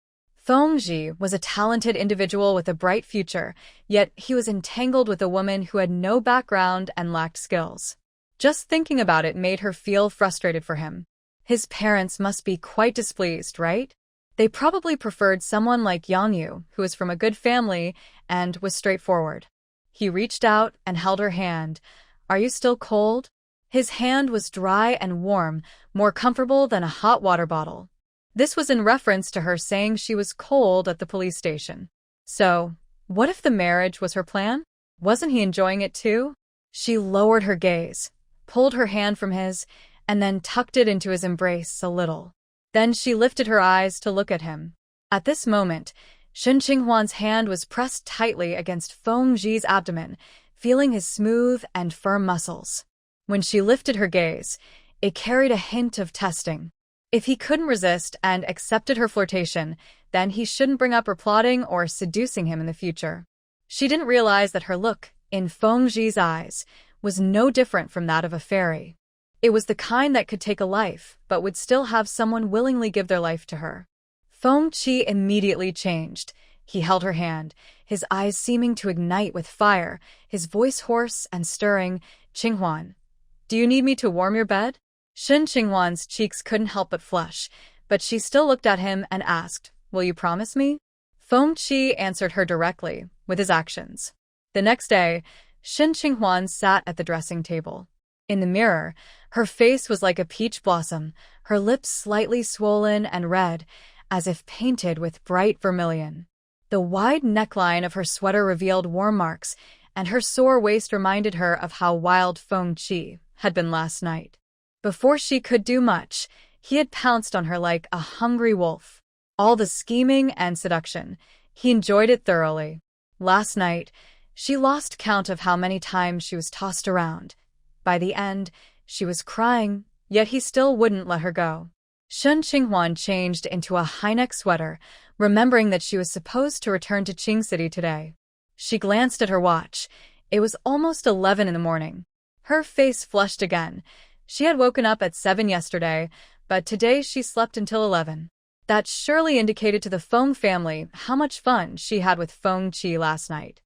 Fengji was a talented individual with a bright future, yet he was entangled with a woman who had no background and lacked skills. Just thinking about it made her feel frustrated for him. His parents must be quite displeased, right? They probably preferred someone like Yang Yu, who was from a good family and was straightforward. He reached out and held her hand. Are you still cold? His hand was dry and warm, more comfortable than a hot water bottle. This was in reference to her saying she was cold at the police station. So, what if the marriage was her plan? Wasn't he enjoying it too? She lowered her gaze, pulled her hand from his, and then tucked it into his embrace a little. Then she lifted her eyes to look at him. At this moment, Shen Qinghuan's hand was pressed tightly against Fengji's abdomen, feeling his smooth and firm muscles. When she lifted her gaze, it carried a hint of testing. If he couldn't resist and accepted her flirtation, then he shouldn't bring up her plotting or seducing him in the future. She didn't realize that her look, in Fengji's eyes, was no different from that of a fairy. It was the kind that could take a life, but would still have someone willingly give their life to her. Fengji immediately changed. He held her hand, his eyes seeming to ignite with fire, his voice hoarse and stirring. Qinghuan, do you need me to warm your bed? Shen Qinghuan's cheeks couldn't help but flush, but she still looked at him and asked, will you promise me? Fengji answered her directly, with his actions. The next day, Shen Qinghuan sat at the dressing table. In the mirror, her face was like a peach blossom, her lips slightly swollen and red, as if painted with bright vermilion. The wide neckline of her sweater revealed warm marks, and her sore waist reminded her of how wild Fengji had been last night. Before she could do much, he had pounced on her like a hungry wolf. All the scheming and seduction, he enjoyed it thoroughly. Last night, she lost count of how many times she was tossed around. By the end, she was crying, yet he still wouldn't let her go. Shen Qinghuan changed into a high-neck sweater, remembering that she was supposed to return to Qing City today. She glanced at her watch. It was almost 11 in the morning. Her face flushed again. She had woken up at 7 yesterday, but today she slept until 11. That surely indicated to the Feng family how much fun she had with Fengji last night.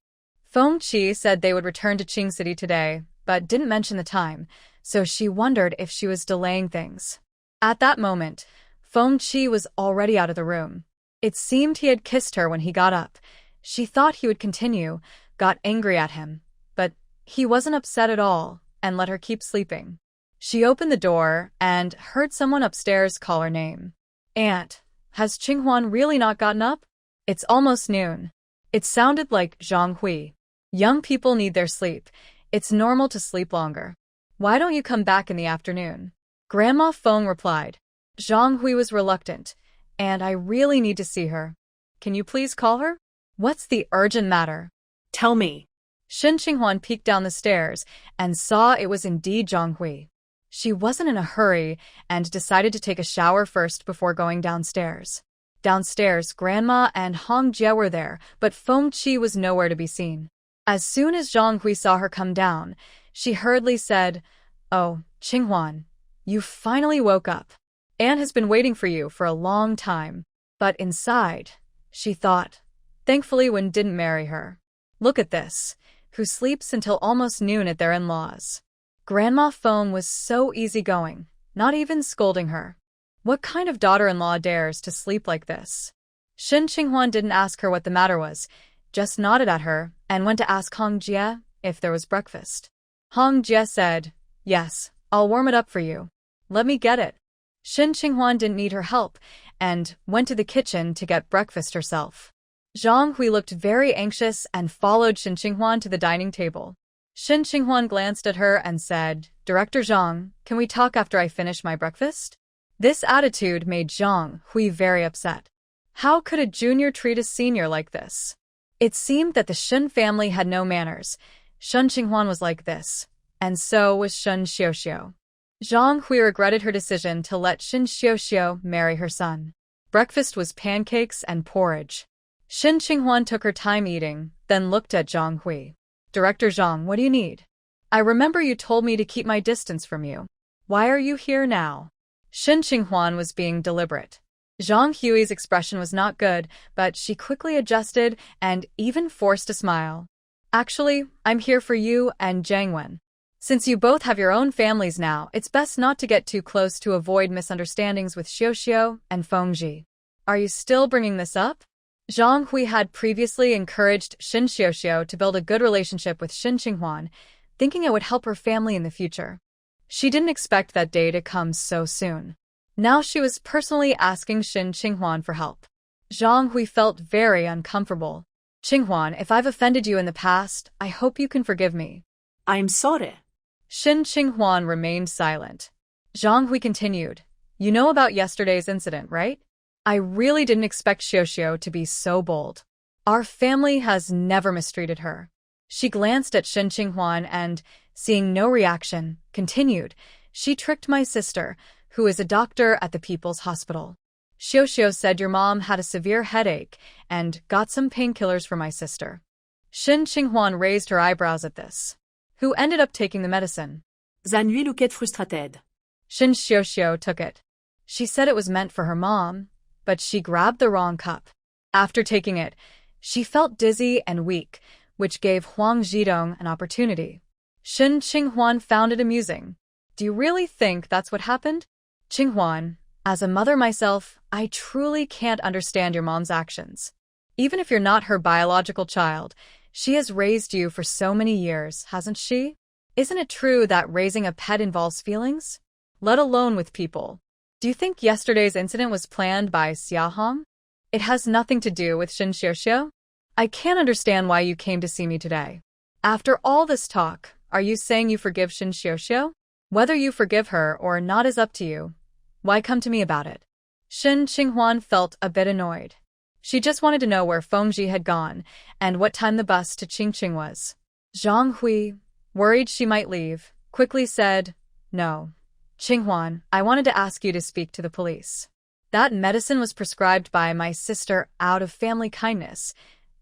Fengji said they would return to Qing City today, but didn't mention the time, so she wondered if she was delaying things. At that moment, Fengji was already out of the room. It seemed he had kissed her when he got up. She thought he would continue, got angry at him, but he wasn't upset at all and let her keep sleeping. She opened the door and heard someone upstairs call her name. Aunt, has Qinghuan really not gotten up? It's almost noon. It sounded like Zhang Hui. Young people need their sleep. It's normal to sleep longer. Why don't you come back in the afternoon? Grandma Feng replied. Zhang Hui was reluctant, and I really need to see her. Can you please call her? What's the urgent matter? Tell me. Shen Qinghuan peeked down the stairs and saw it was indeed Zhang Hui. She wasn't in a hurry and decided to take a shower first before going downstairs. Downstairs, Grandma and Hong Jie were there, but Fengji was nowhere to be seen. As soon as Zhang Hui saw her come down, she hurriedly said, Oh, Qinghuan, you finally woke up. Anne has been waiting for you for a long time. But inside, she thought, thankfully Wen didn't marry her. Look at this, who sleeps until almost noon at their in-laws. Grandma Feng was so easygoing, not even scolding her. What kind of daughter-in-law dares to sleep like this? Shen Qinghuan didn't ask her what the matter was, just nodded at her and went to ask Hong Jie if there was breakfast. Hong Jie said, Yes, I'll warm it up for you. Let me get it. Shen Qinghuan didn't need her help and went to the kitchen to get breakfast herself. Zhang Hui looked very anxious and followed Shin Qinghuan to the dining table. Shin Qinghuan glanced at her and said, "Director Zhang, can we talk after I finish my breakfast?" This attitude made Zhang Hui very upset. How could a junior treat a senior like this? It seemed that the Shin family had no manners. Shin Qinghuan was like this, and so was Shin Xiuxiu. Zhang Hui regretted her decision to let Shin Xiuxiu marry her son. Breakfast was pancakes and porridge. Shin Qinghuan took her time eating, then looked at Zhang Hui. "Director Zhang, what do you need? I remember you told me to keep my distance from you. Why are you here now?" Shin Qinghuan was being deliberate. Zhang Hui's expression was not good, but she quickly adjusted and even forced a smile. "Actually, I'm here for you and Jiang Wen. Since you both have your own families now, it's best not to get too close to avoid misunderstandings with Xiuxiu and Fengji. Are you still bringing this up?" Zhang Hui had previously encouraged Shin Xiuxiu to build a good relationship with Shin Qinghuan, thinking it would help her family in the future. She didn't expect that day to come so soon. Now she was personally asking Shin Qinghuan for help. Zhang Hui felt very uncomfortable. "Qinghuan, if I've offended you in the past, I hope you can forgive me." I'm sorry. Shin Qinghuan remained silent. Zhang Hui continued, "You know about yesterday's incident, right? I really didn't expect Xiuxiu to be so bold. Our family has never mistreated her." She glanced at Shin Qinghuan and, seeing no reaction, continued, "She tricked my sister, who is a doctor at the People's Hospital. Xiuxiu said your mom had a severe headache and got some painkillers for my sister." Shin Qinghuan raised her eyebrows at this. "Who ended up taking the medicine?" Zanui looked frustrated. Shin Xiuxiu took it. She said it was meant for her mom, but she grabbed the wrong cup. After taking it, she felt dizzy and weak, which gave Huang Zhidong an opportunity. Shin Qinghuan found it amusing. "Do you really think that's what happened?" "Qinghuan, as a mother myself, I truly can't understand your mom's actions. Even if you're not her biological child, she has raised you for so many years, hasn't she? Isn't it true that raising a pet involves feelings? Let alone with people. Do you think yesterday's incident was planned by Xiaohong? It has nothing to do with Shin Xiuxiu. I can't understand why you came to see me today. After all this talk, are you saying you forgive Shin Xiuxiu? Whether you forgive her or not is up to you. Why come to me about it?" Shin Qinghuan felt a bit annoyed. She just wanted to know where Fengji had gone and what time the bus to Qingqing was. Zhang Hui, worried she might leave, quickly said, "No. Qinghuan, I wanted to ask you to speak to the police. That medicine was prescribed by my sister out of family kindness.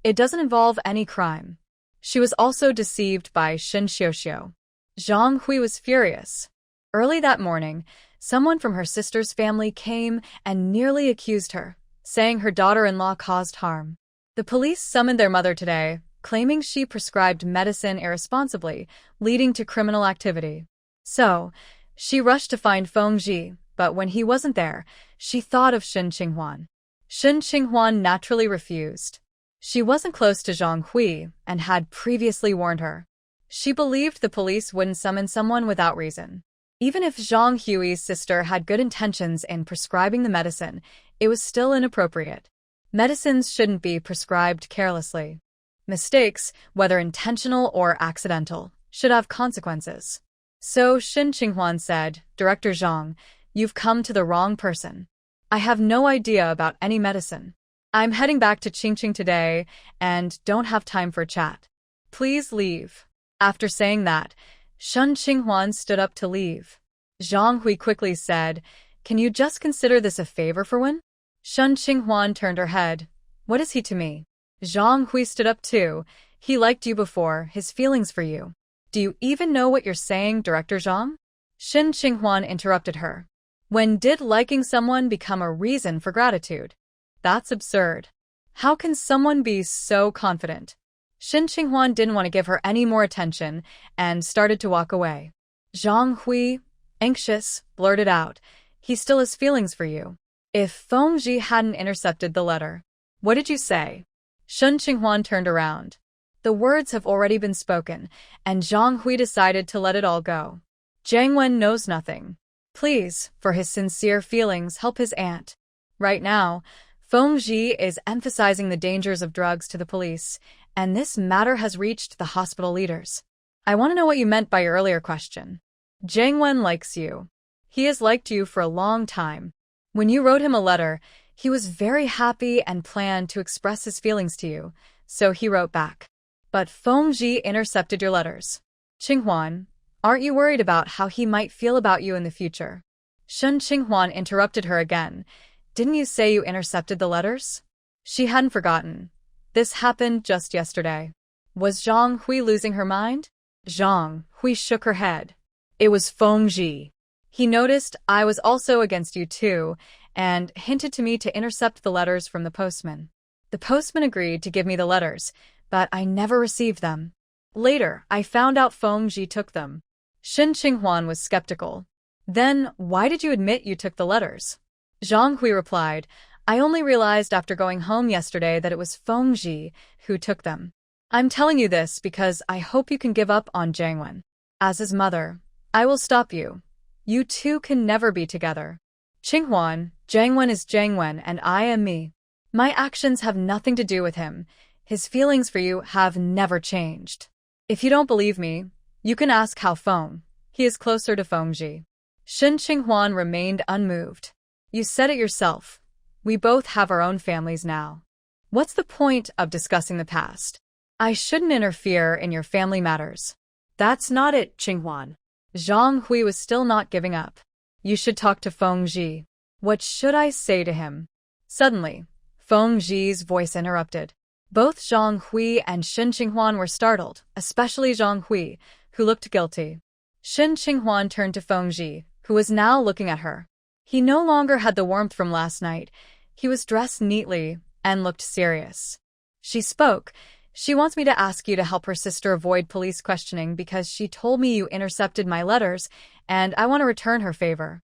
It doesn't involve any crime. She was also deceived by Shin Xiuxiu." Zhang Hui was furious. Early that morning, someone from her sister's family came and nearly accused her, saying her daughter-in-law caused harm. The police summoned their mother today, claiming she prescribed medicine irresponsibly, leading to criminal activity. So, she rushed to find Fengji, but when he wasn't there, she thought of Shin Qinghuan. Shin Qinghuan naturally refused. She wasn't close to Zhang Hui and had previously warned her. She believed the police wouldn't summon someone without reason. Even if Zhang Hui's sister had good intentions in prescribing the medicine, it was still inappropriate. Medicines shouldn't be prescribed carelessly. Mistakes, whether intentional or accidental, should have consequences. So Shin Qinghuan said, "Director Zhang, you've come to the wrong person. I have no idea about any medicine. I'm heading back to Qingqing today and don't have time for a chat. Please leave." After saying that, Shin Qinghuan stood up to leave. Zhang Hui quickly said, "Can you just consider this a favor for Wen?" Shin Qinghuan turned her head. "What is he to me?" Zhang Hui stood up too. "He liked you before, his feelings for you. Do you even know what you're saying, Director Zhang?" Shin Qinghuan interrupted her. "When did liking someone become a reason for gratitude? That's absurd. How can someone be so confident?" Shin Qinghuan didn't want to give her any more attention and started to walk away. Zhang Hui, anxious, blurted out, "He still has feelings for you. If Fengji hadn't intercepted the letter." "What did you say?" Shin Qinghuan turned around. The words have already been spoken, and Zhang Hui decided to let it all go. Jiang Wen knows nothing. Please, for his sincere feelings, help his aunt. Right now, Feng Ji is emphasizing the dangers of drugs to the police, and this matter has reached the hospital leaders. I want to know what you meant by your earlier question. Jiang Wen likes you. He has liked you for a long time. When you wrote him a letter, he was very happy and planned to express his feelings to you, so he wrote back. But Feng Ji intercepted your letters. Qinghuan, aren't you worried about how he might feel about you in the future? Shun Qinghuan interrupted her again. Didn't you say you intercepted the letters? She hadn't forgotten. This happened just yesterday. Was Zhang Hui losing her mind? Zhang Hui shook her head. It was Feng Ji. He noticed I was also against you too, and hinted to me to intercept the letters from the postman. The postman agreed to give me the letters, but I never received them. Later, I found out Feng Ji took them. Shin Qinghuan was skeptical. Then, why did you admit you took the letters? Zhang Hui replied, I only realized after going home yesterday that it was Feng Ji who took them. I'm telling you this because I hope you can give up on Jiang Wen. As his mother, I will stop you. You two can never be together. Qinghuan, Jiang Wen is Jiang Wen and I am me. My actions have nothing to do with him. His feelings for you have never changed. If you don't believe me, you can ask Hao Feng. He is closer to Feng Ji. Shin Qinghuan remained unmoved. You said it yourself. We both have our own families now. What's the point of discussing the past? I shouldn't interfere in your family matters. That's not it, Qinghuan. Zhang Hui was still not giving up. You should talk to Feng Ji. What should I say to him? Suddenly, Feng Ji's voice interrupted. Both Zhang Hui and Shin Qinghuan were startled, especially Zhang Hui, who looked guilty. Shin Qinghuan turned to Feng Ji, who was now looking at her. He no longer had the warmth from last night. He was dressed neatly and looked serious. She spoke. She wants me to ask you to help her sister avoid police questioning because she told me you intercepted my letters, and I want to return her favor.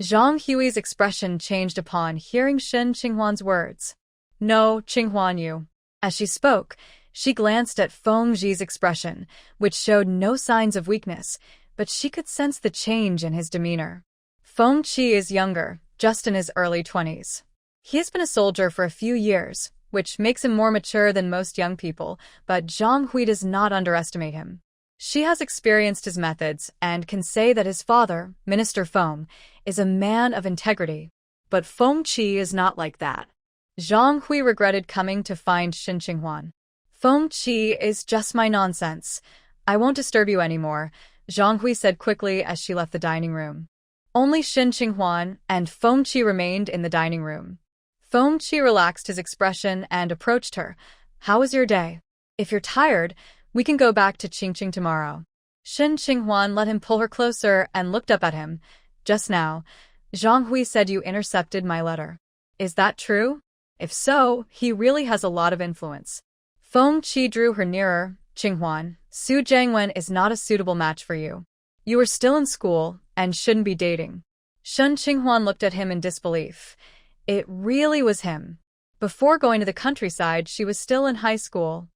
Zhang Hui's expression changed upon hearing Shin Qinghuan's words. No, Qinghuan, you. As she spoke, she glanced at Feng Ji's expression, which showed no signs of weakness, but she could sense the change in his demeanor. Feng Ji is younger, just in his early 20s. He has been a soldier for a few years, which makes him more mature than most young people, but Zhang Hui does not underestimate him. She has experienced his methods and can say that his father, Minister Feng, is a man of integrity. But Feng Ji is not like that. Zhang Hui regretted coming to find Shin Qinghuan. Feng Ji is just my nonsense. I won't disturb you anymore, Zhang Hui said quickly as she left the dining room. Only Shin Qinghuan and Feng Ji remained in the dining room. Feng Ji relaxed his expression and approached her. How was your day? If you're tired, we can go back to Qingqing tomorrow. Shin Qinghuan let him pull her closer and looked up at him. Just now, Zhang Hui said you intercepted my letter. Is that true? If so, he really has a lot of influence. Feng Ji drew her nearer. Qinghuan, Su Jiangwen is not a suitable match for you. You are still in school and shouldn't be dating. Shen Qinghuan looked at him in disbelief. It really was him. Before going to the countryside, she was still in high school.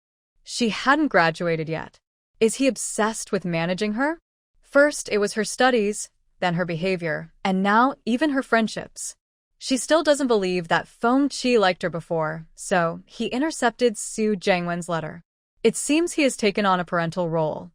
She hadn't graduated yet. Is he obsessed with managing her? First, it was her studies, then her behavior, and now even her friendships. She still doesn't believe that Feng Ji liked her before, so he intercepted Su Jiangwen's letter. It seems he has taken on a parental role.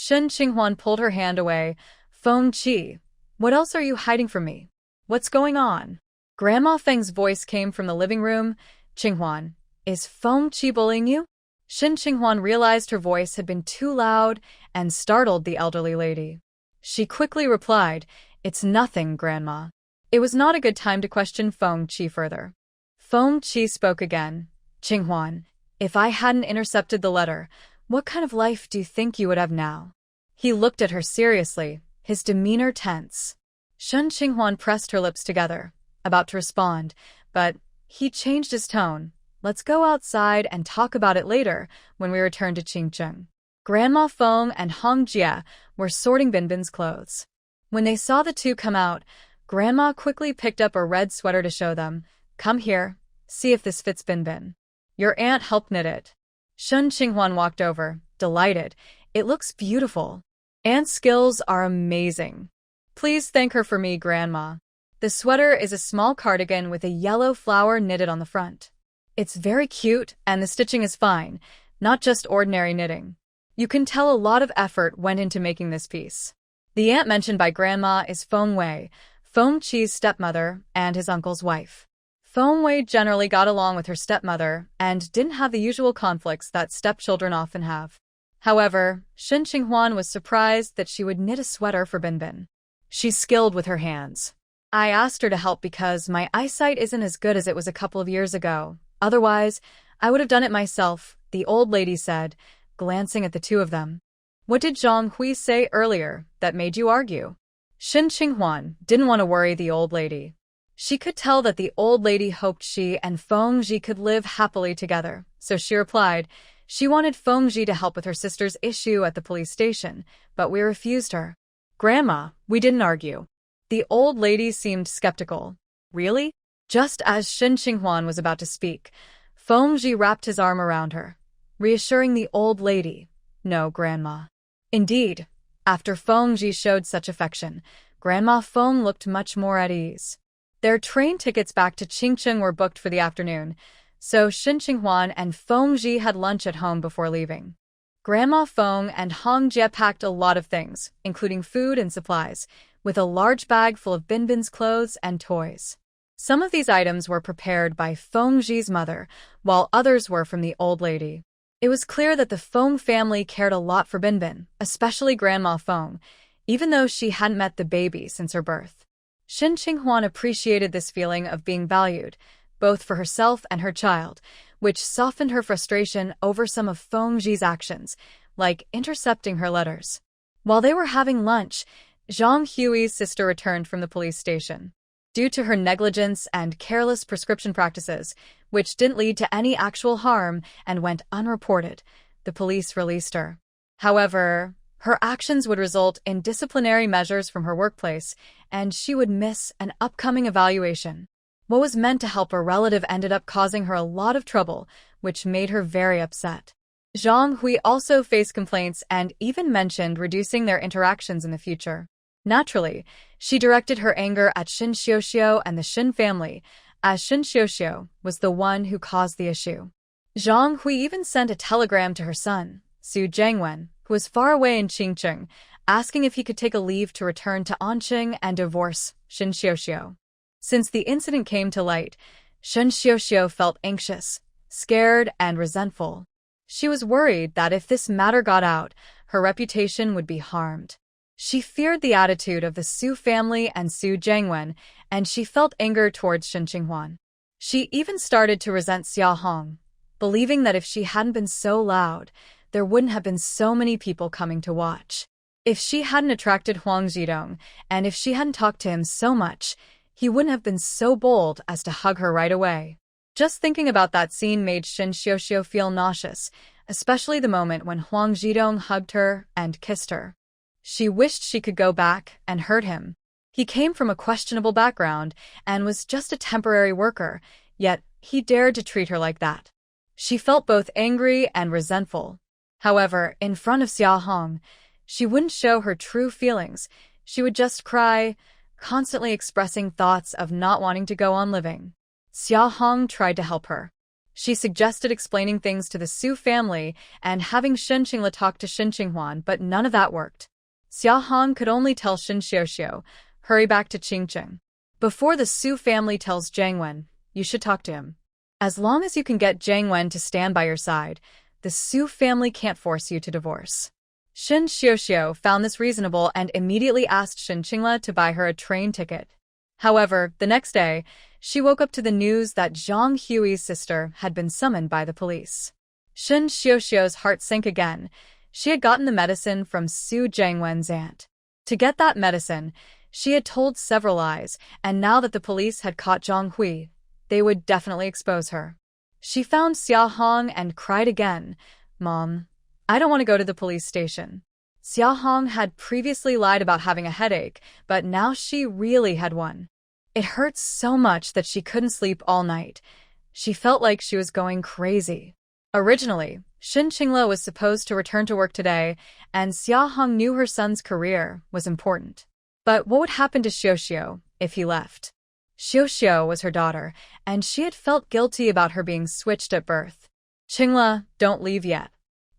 Shen Qinghuan pulled her hand away. Feng Ji, what else are you hiding from me? What's going on? Grandma Feng's voice came from the living room. Qinghuan, is Feng Ji bullying you? Shin Qinghuan realized her voice had been too loud and startled the elderly lady. She quickly replied, It's nothing, Grandma. It was not a good time to question Feng Ji further. Feng Ji spoke again. Qinghuan, if I hadn't intercepted the letter, what kind of life do you think you would have now? He looked at her seriously, his demeanor tense. Shen Qinghuan pressed her lips together, about to respond, but he changed his tone. Let's go outside and talk about it later when we return to Qingqing. Grandma Feng and Hong Jie were sorting Binbin's clothes. When they saw the two come out, Grandma quickly picked up a red sweater to show them. Come here, see if this fits Binbin. Your aunt helped knit it. Shen Qinghuan walked over, delighted. It looks beautiful. Aunt's skills are amazing. Please thank her for me, Grandma. The sweater is a small cardigan with a yellow flower knitted on the front. It's very cute, and the stitching is fine, not just ordinary knitting. You can tell a lot of effort went into making this piece. The aunt mentioned by Grandma is Feng Wei, Feng Qi's stepmother and his uncle's wife. Feng Wei generally got along with her stepmother and didn't have the usual conflicts that stepchildren often have. However, Shen Qinghuan was surprised that she would knit a sweater for Binbin. She's skilled with her hands. I asked her to help because my eyesight isn't as good as it was a couple of years ago. Otherwise, I would have done it myself, the old lady said, glancing at the two of them. What did Zhang Hui say earlier that made you argue? Shen Qinghuan didn't want to worry the old lady. She could tell that the old lady hoped she and Feng Ji could live happily together, so she replied she wanted Feng Ji to help with her sister's issue at the police station, but we refused her. Grandma, we didn't argue. The old lady seemed skeptical. Really? Just as Shen Qinghuan was about to speak, Feng Ji wrapped his arm around her, reassuring the old lady, no, Grandma. Indeed, after Feng Ji showed such affection, Grandma Feng looked much more at ease. Their train tickets back to Qingcheng were booked for the afternoon, so Shen Qinghuan and Feng Ji had lunch at home before leaving. Grandma Feng and Hong Jie packed a lot of things, including food and supplies, with a large bag full of Binbin's clothes and toys. Some of these items were prepared by Feng Ji's mother, while others were from the old lady. It was clear that the Feng family cared a lot for Binbin, especially Grandma Feng, even though she hadn't met the baby since her birth. Shen Qinghuan appreciated this feeling of being valued, both for herself and her child, which softened her frustration over some of Feng Ji's actions, like intercepting her letters. While they were having lunch, Zhang Hui's sister returned from the police station. Due to her negligence and careless prescription practices, which didn't lead to any actual harm and went unreported, the police released her. However, her actions would result in disciplinary measures from her workplace, and she would miss an upcoming evaluation. What was meant to help a relative ended up causing her a lot of trouble, which made her very upset. Zhang Hui also faced complaints and even mentioned reducing their interactions in the future. Naturally, she directed her anger at Shin Xiuxiu and the Shin family, as Shin Xiuxiu was the one who caused the issue. Zhang Hui even sent a telegram to her son, Su Jiangwen, who was far away in Qingcheng, asking if he could take a leave to return to Anqing and divorce Shin Xiuxiu. Since the incident came to light, Shin Xiuxiu felt anxious, scared, and resentful. She was worried that if this matter got out, her reputation would be harmed. She feared the attitude of the Su family and Su Jiangwen, and she felt anger towards Shen Qinghuan. She even started to resent Xia Hong, believing that if she hadn't been so loud, there wouldn't have been so many people coming to watch. If she hadn't attracted Huang Zhidong, and if she hadn't talked to him so much, he wouldn't have been so bold as to hug her right away. Just thinking about that scene made Shin Xiuxiu feel nauseous, especially the moment when Huang Zhidong hugged her and kissed her. She wished she could go back and hurt him. He came from a questionable background and was just a temporary worker, yet he dared to treat her like that. She felt both angry and resentful. However, in front of Xia Hong, she wouldn't show her true feelings. She would just cry, constantly expressing thoughts of not wanting to go on living. Xia Hong tried to help her. She suggested explaining things to the Su family and having Shen Qingla talk to Shen Qinghuan, but none of that worked. Xia Hong could only tell Shin Xiuxiu, hurry back to Qingcheng. Before the Su family tells Jiang Wen, you should talk to him. As long as you can get Jiang Wen to stand by your side, the Su family can't force you to divorce. Shin Xiuxiu found this reasonable and immediately asked Shin Qingla to buy her a train ticket. However, the next day, she woke up to the news that Zhang Hui's sister had been summoned by the police. Shin Xiuxiu's heart sank again. She had gotten the medicine from Su Jiangwen's aunt. To get that medicine, she had told several lies, and now that the police had caught Zhang Hui, they would definitely expose her. She found Xia Hong and cried again, Mom, I don't want to go to the police station. Xia Hong had previously lied about having a headache, but now she really had one. It hurt so much that she couldn't sleep all night. She felt like she was going crazy. Originally, Shin Qingla was supposed to return to work today, and Xia Hong knew her son's career was important. But what would happen to Xiuxiu if he left. Xiao was her daughter, and she had felt guilty about her being switched at birth. Qingla, don't leave yet.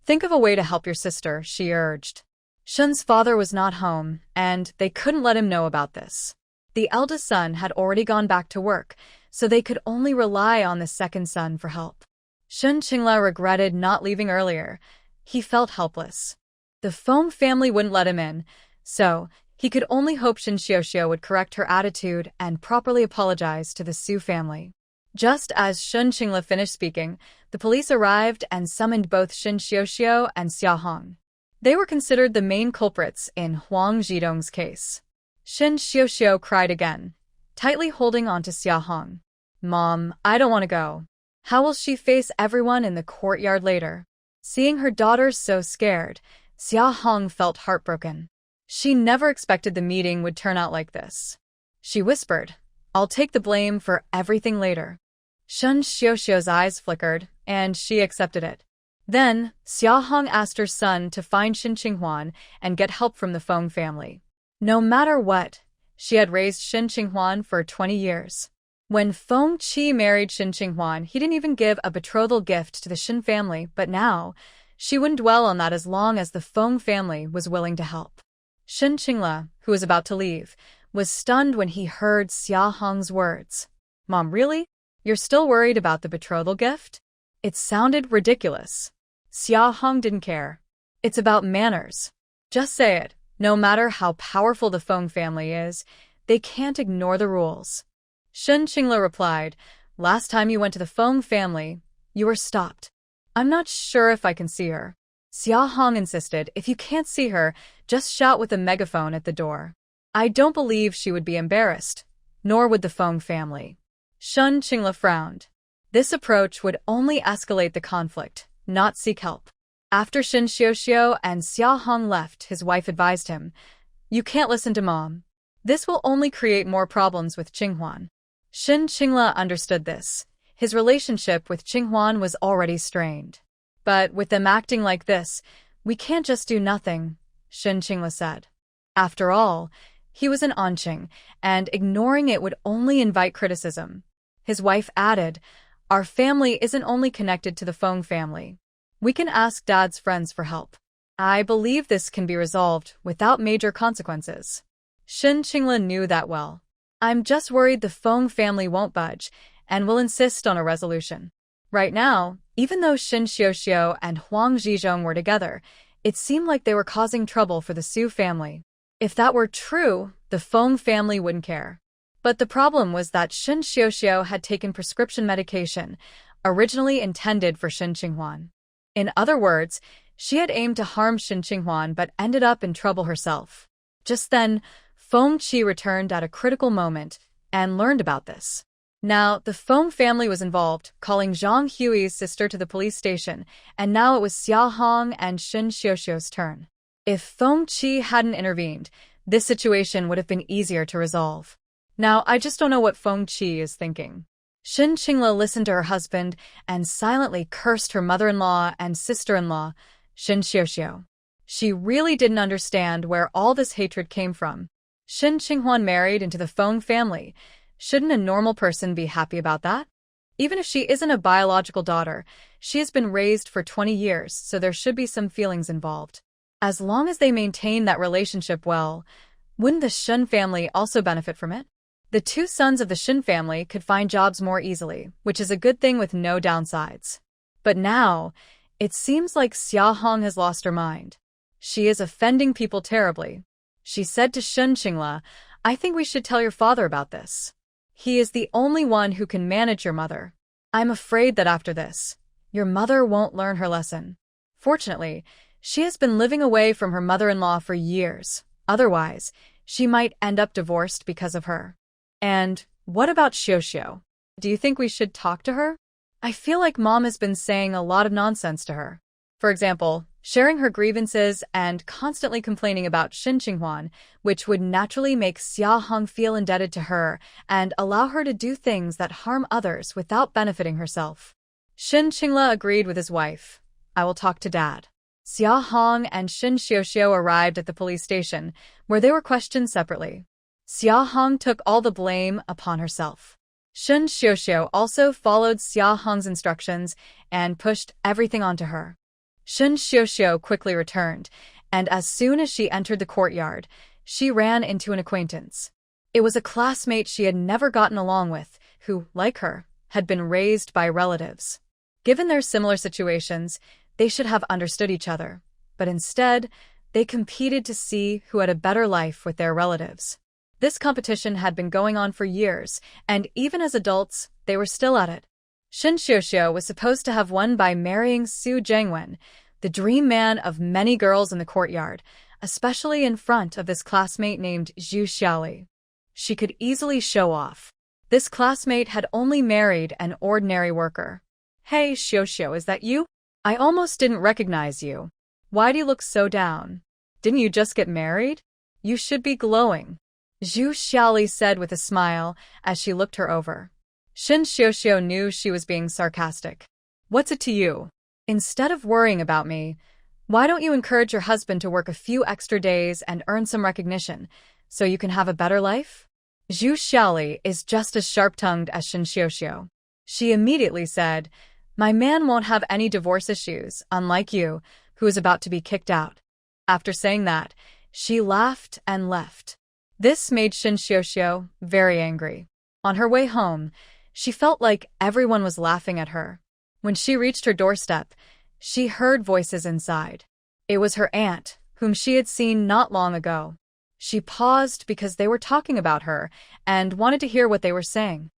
Think of a way to help your sister, she urged. Shun's father was not home, and they couldn't let him know about this. The eldest son had already gone back to work, so they could only rely on the second son for help. Qingla regretted not leaving earlier. He felt helpless. The Feng family wouldn't let him in, so he could only hope Xiao would correct her attitude and properly apologize to the Su family. Just as Qingla finished speaking, the police arrived and summoned both Xiao and Xiaohong. They were considered the main culprits in Huang Zhidong's case. Xiao cried again, tightly holding on to Xiaohong. Mom, I don't want to go. How will she face everyone in the courtyard later? Seeing her daughter so scared, Xiaohong felt heartbroken. She never expected the meeting would turn out like this. She whispered, I'll take the blame for everything later. Xiao's eyes flickered, and she accepted it. Then, Xiaohong asked her son to find Qinghuan and get help from the Feng family. No matter what, she had raised Qinghuan for 20 years. When Feng Qi married Qinghuan, he didn't even give a betrothal gift to the Xin family, but now, she wouldn't dwell on that as long as the Feng family was willing to help. Qingla, who was about to leave, was stunned when he heard Xiaohong's words. Mom, really? You're still worried about the betrothal gift? It sounded ridiculous. Xiaohong didn't care. It's about manners. Just say it. No matter how powerful the Feng family is, they can't ignore the rules. Qingla replied, Last time you went to the Feng family, you were stopped. I'm not sure if I can see her. Xiaohong insisted, If you can't see her, just shout with a megaphone at the door. I don't believe she would be embarrassed, nor would the Feng family. Qingla frowned. This approach would only escalate the conflict, not seek help. After Xiao and Xiaohong left, his wife advised him, You can't listen to Mom. This will only create more problems with Qinghuan. Qingla understood this. His relationship with Qinghuan was already strained. But with them acting like this, we can't just do nothing, Qingla said. After all, he was an Anqing, and ignoring it would only invite criticism. His wife added, Our family isn't only connected to the Feng family. We can ask Dad's friends for help. I believe this can be resolved without major consequences. Qingla knew that well. I'm just worried the Feng family won't budge and will insist on a resolution. Right now, even though Xiao and Huang Zhidong were together, it seemed like they were causing trouble for the Su family. If that were true, the Feng family wouldn't care. But the problem was that Xiao had taken prescription medication, originally intended for Qinghuan. In other words, she had aimed to harm Qinghuan but ended up in trouble herself. Just then, Feng Qi returned at a critical moment and learned about this. Now, the Feng family was involved, calling Zhang Hui's sister to the police station, and now it was Xiaohong and Xiao's turn. If Feng Qi hadn't intervened, this situation would have been easier to resolve. Now, I just don't know what Feng Qi is thinking. Qingla listened to her husband and silently cursed her mother-in-law and sister-in-law, Xiao. She really didn't understand where all this hatred came from. Qinghuan married into the Feng family. Shouldn't a normal person be happy about that? Even if she isn't a biological daughter, she has been raised for 20 years, so there should be some feelings involved. As long as they maintain that relationship well, wouldn't the Xin family also benefit from it? The two sons of the Xin family could find jobs more easily, which is a good thing with no downsides. But now, it seems like Xiaohong has lost her mind. She is offending people terribly. She said to Qingla, I think we should tell your father about this. He is the only one who can manage your mother. I'm afraid that after this, your mother won't learn her lesson. Fortunately, she has been living away from her mother-in-law for years. Otherwise, she might end up divorced because of her. And what about Xiao? Do you think we should talk to her? I feel like Mom has been saying a lot of nonsense to her. For example, sharing her grievances and constantly complaining about Qinghuan, which would naturally make Xiaohong feel indebted to her and allow her to do things that harm others without benefiting herself. Qingla agreed with his wife. I will talk to Dad. Xiaohong and Xiao arrived at the police station, where they were questioned separately. Xia Hong took all the blame upon herself. Shun Xiuxiu also followed Xia Hong's instructions and pushed everything onto her. Shun Xiuxiu quickly returned, and as soon as she entered the courtyard, she ran into an acquaintance. It was a classmate she had never gotten along with, who, like her, had been raised by relatives. Given their similar situations, they should have understood each other, but instead, they competed to see who had a better life with their relatives. This competition had been going on for years, and even as adults, they were still at it. Shun Xiuxiu was supposed to have won by marrying Su Jiangwen, the dream man of many girls in the courtyard, especially in front of this classmate named Zhu Xiaoli. She could easily show off. This classmate had only married an ordinary worker. "Hey, Xiuxiu, is that you? I almost didn't recognize you. Why do you look so down? Didn't you just get married? You should be glowing," Zhu Xiaoli said with a smile as she looked her over. Shun Xiuxiu knew she was being sarcastic. "What's it to you? Instead of worrying about me, why don't you encourage your husband to work a few extra days and earn some recognition, so you can have a better life?" Zhu Xiaoli is just as sharp-tongued as Shun Xiuxiu. She immediately said, "My man won't have any divorce issues, unlike you, who is about to be kicked out." After saying that, she laughed and left. This made Shun Xiuxiu very angry. On her way home, she felt like everyone was laughing at her. When she reached her doorstep, she heard voices inside. It was her aunt, whom she had seen not long ago. She paused because they were talking about her and wanted to hear what they were saying.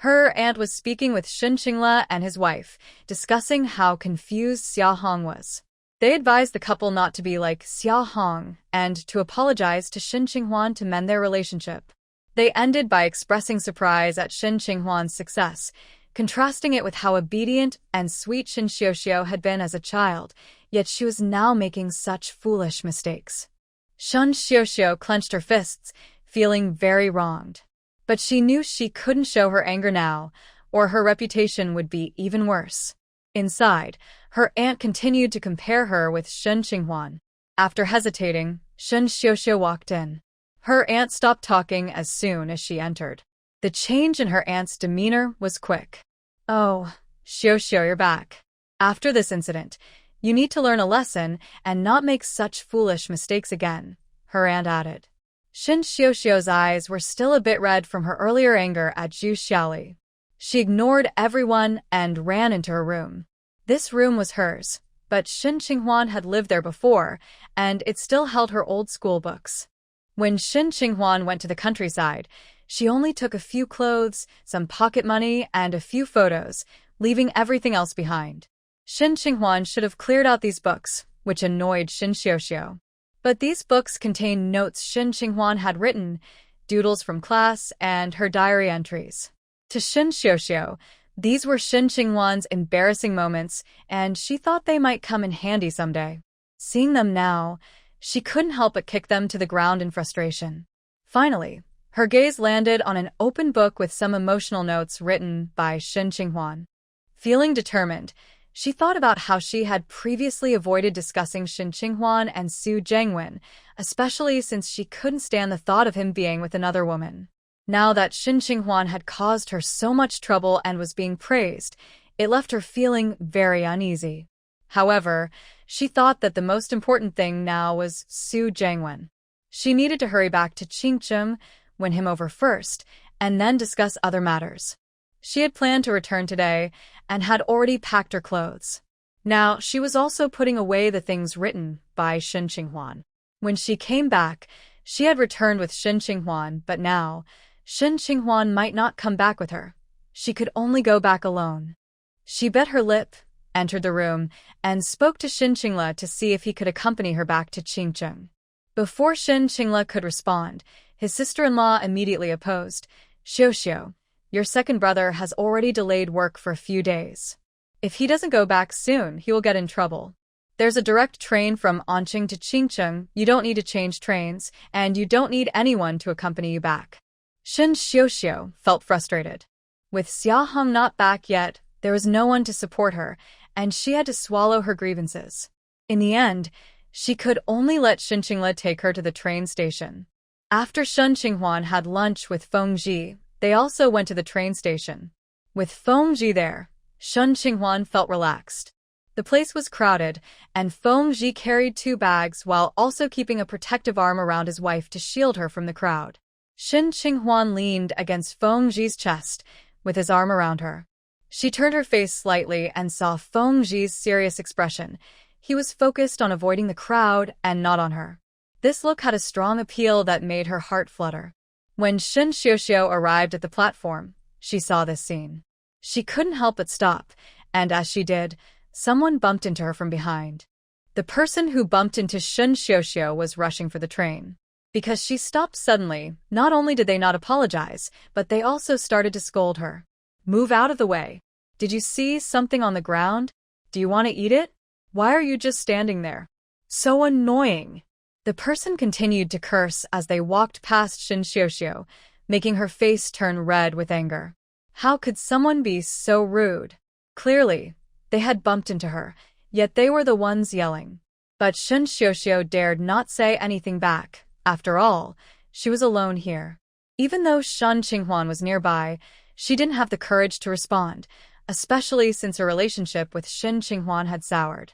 Her aunt was speaking with Shun Qingla and his wife, discussing how confused Xia Hong was. They advised the couple not to be like Xia Hong and to apologize to Shin Qinghuan to mend their relationship. They ended by expressing surprise at Shin Qinghuan's success, contrasting it with how obedient and sweet Shun Xiuxiu had been as a child, yet she was now making such foolish mistakes. Shun Xiuxiu clenched her fists, feeling very wronged. But she knew she couldn't show her anger now, or her reputation would be even worse. Inside, her aunt continued to compare her with Shun Qinghuan. After hesitating, Shun Xiuxiu walked in. Her aunt stopped talking as soon as she entered. The change in her aunt's demeanor was quick. "Oh, Xiuxiu, you're back. After this incident, you need to learn a lesson and not make such foolish mistakes again," her aunt added. Shin Xiuxiu's eyes were still a bit red from her earlier anger at Zhu Xiaoli. She ignored everyone and ran into her room. This room was hers, but Shin Qinghuan had lived there before, and it still held her old school books. When Shin Qinghuan went to the countryside, she only took a few clothes, some pocket money, and a few photos, leaving everything else behind. Shin Qinghuan should have cleared out these books, which annoyed Shin Xiuxiu. But these books contained notes Shin Qinghuan had written, doodles from class, and her diary entries. To Shin Xiuxiu, these were Shin Qinghuan's embarrassing moments, and she thought they might come in handy someday. Seeing them now, she couldn't help but kick them to the ground in frustration. Finally, her gaze landed on an open book with some emotional notes written by Shin Qinghuan. Feeling determined, she thought about how she had previously avoided discussing Shin Qinghuan and Su Jiangwen, especially since she couldn't stand the thought of him being with another woman. Now that Shin Qinghuan had caused her so much trouble and was being praised, it left her feeling very uneasy. However, she thought that the most important thing now was Su Jiangwen. She needed to hurry back to Qingcheng, win him over first, and then discuss other matters. She had planned to return today and had already packed her clothes. Now, she was also putting away the things written by Shin Qinghuan. When she came back, she had returned with Shin Qinghuan, but now, Shin Qinghuan might not come back with her. She could only go back alone. She bit her lip, entered the room, and spoke to Shin Qingla to see if he could accompany her back to Qingcheng. Before Shin Qingla could respond, his sister-in-law immediately opposed. "Xiuxiu, your second brother has already delayed work for a few days. If he doesn't go back soon, he will get in trouble. There's a direct train from Anqing to Qingcheng, you don't need to change trains, and you don't need anyone to accompany you back." Shin Xiuxiu felt frustrated. With Xia Hong not back yet, there was no one to support her, and she had to swallow her grievances. In the end, she could only let Shin Qingla take her to the train station. After Shen Qinghuan had lunch with Feng Ji, they also went to the train station. With Feng Ji there, Shen Qinghuan felt relaxed. The place was crowded, and Feng Ji carried 2 bags while also keeping a protective arm around his wife to shield her from the crowd. Shen Qinghuan leaned against Feng Ji's chest, with his arm around her. She turned her face slightly and saw Feng Ji's serious expression. He was focused on avoiding the crowd and not on her. This look had a strong appeal that made her heart flutter. When Shen Xiuxiu arrived at the platform, she saw this scene. She couldn't help but stop, and as she did, someone bumped into her from behind. The person who bumped into Shen Xiuxiu was rushing for the train. Because she stopped suddenly, not only did they not apologize, but they also started to scold her. "Move out of the way. Did you see something on the ground? Do you want to eat it? Why are you just standing there? So annoying." The person continued to curse as they walked past Shen Xiuxiu, making her face turn red with anger. How could someone be so rude? Clearly, they had bumped into her, yet they were the ones yelling. But Shen Xiuxiu dared not say anything back. After all, she was alone here. Even though Shen Qinghuan was nearby, she didn't have the courage to respond, especially since her relationship with Shen Qinghuan had soured.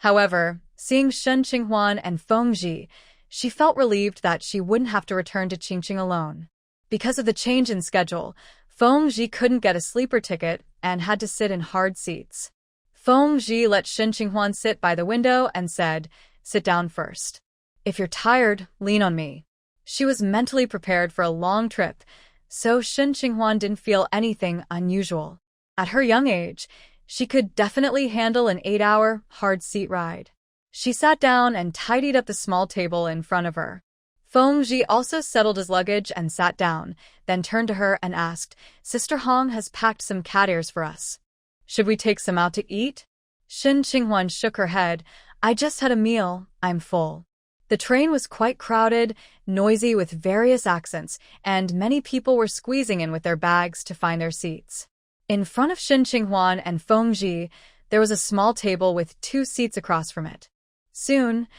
However, seeing Shen Qinghuan and Feng Ji, she felt relieved that she wouldn't have to return to Qingqing alone. Because of the change in schedule, Feng Ji couldn't get a sleeper ticket and had to sit in hard seats. Feng Ji let Shen Qinghuan sit by the window and said, "Sit down first. If you're tired, lean on me." She was mentally prepared for a long trip, so Shen Qinghuan didn't feel anything unusual. At her young age, she could definitely handle an 8-hour, hard seat ride. She sat down and tidied up the small table in front of her. Feng Ji also settled his luggage and sat down, then turned to her and asked, "Sister Hong has packed some cat ears for us. Should we take some out to eat?" Shen Qinghuan shook her head. "I just had a meal. I'm full." The train was quite crowded, noisy with various accents, and many people were squeezing in with their bags to find their seats. In front of Shen Qinghuan and Feng Ji, there was a small table with 2 seats across from it. Soon,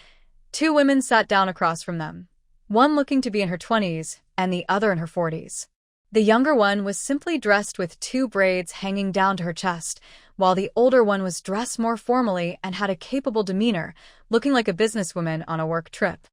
2 women sat down across from them, one looking to be in her 20s and the other in her 40s. The younger one was simply dressed with 2 braids hanging down to her chest, while the older one was dressed more formally and had a capable demeanor, looking like a businesswoman on a work trip.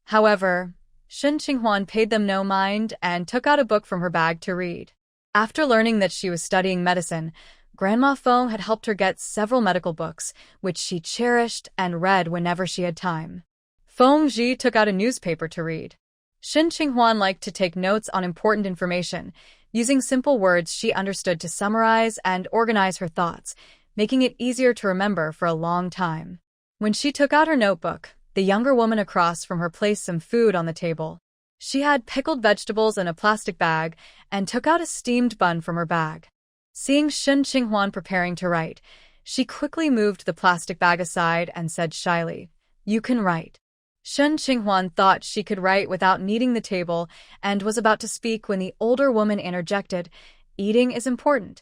However, Shen Qinghuan paid them no mind and took out a book from her bag to read. After learning that she was studying medicine, Grandma Feng had helped her get several medical books, which she cherished and read whenever she had time. Feng Ji took out a newspaper to read. Shen Qinghuan liked to take notes on important information, using simple words she understood to summarize and organize her thoughts, making it easier to remember for a long time. When she took out her notebook, the younger woman across from her placed some food on the table. She had pickled vegetables in a plastic bag and took out a steamed bun from her bag. Seeing Shen Qinghuan preparing to write, she quickly moved the plastic bag aside and said shyly, "You can write." Shen Qinghuan thought she could write without needing the table and was about to speak when the older woman interjected, "Eating is important.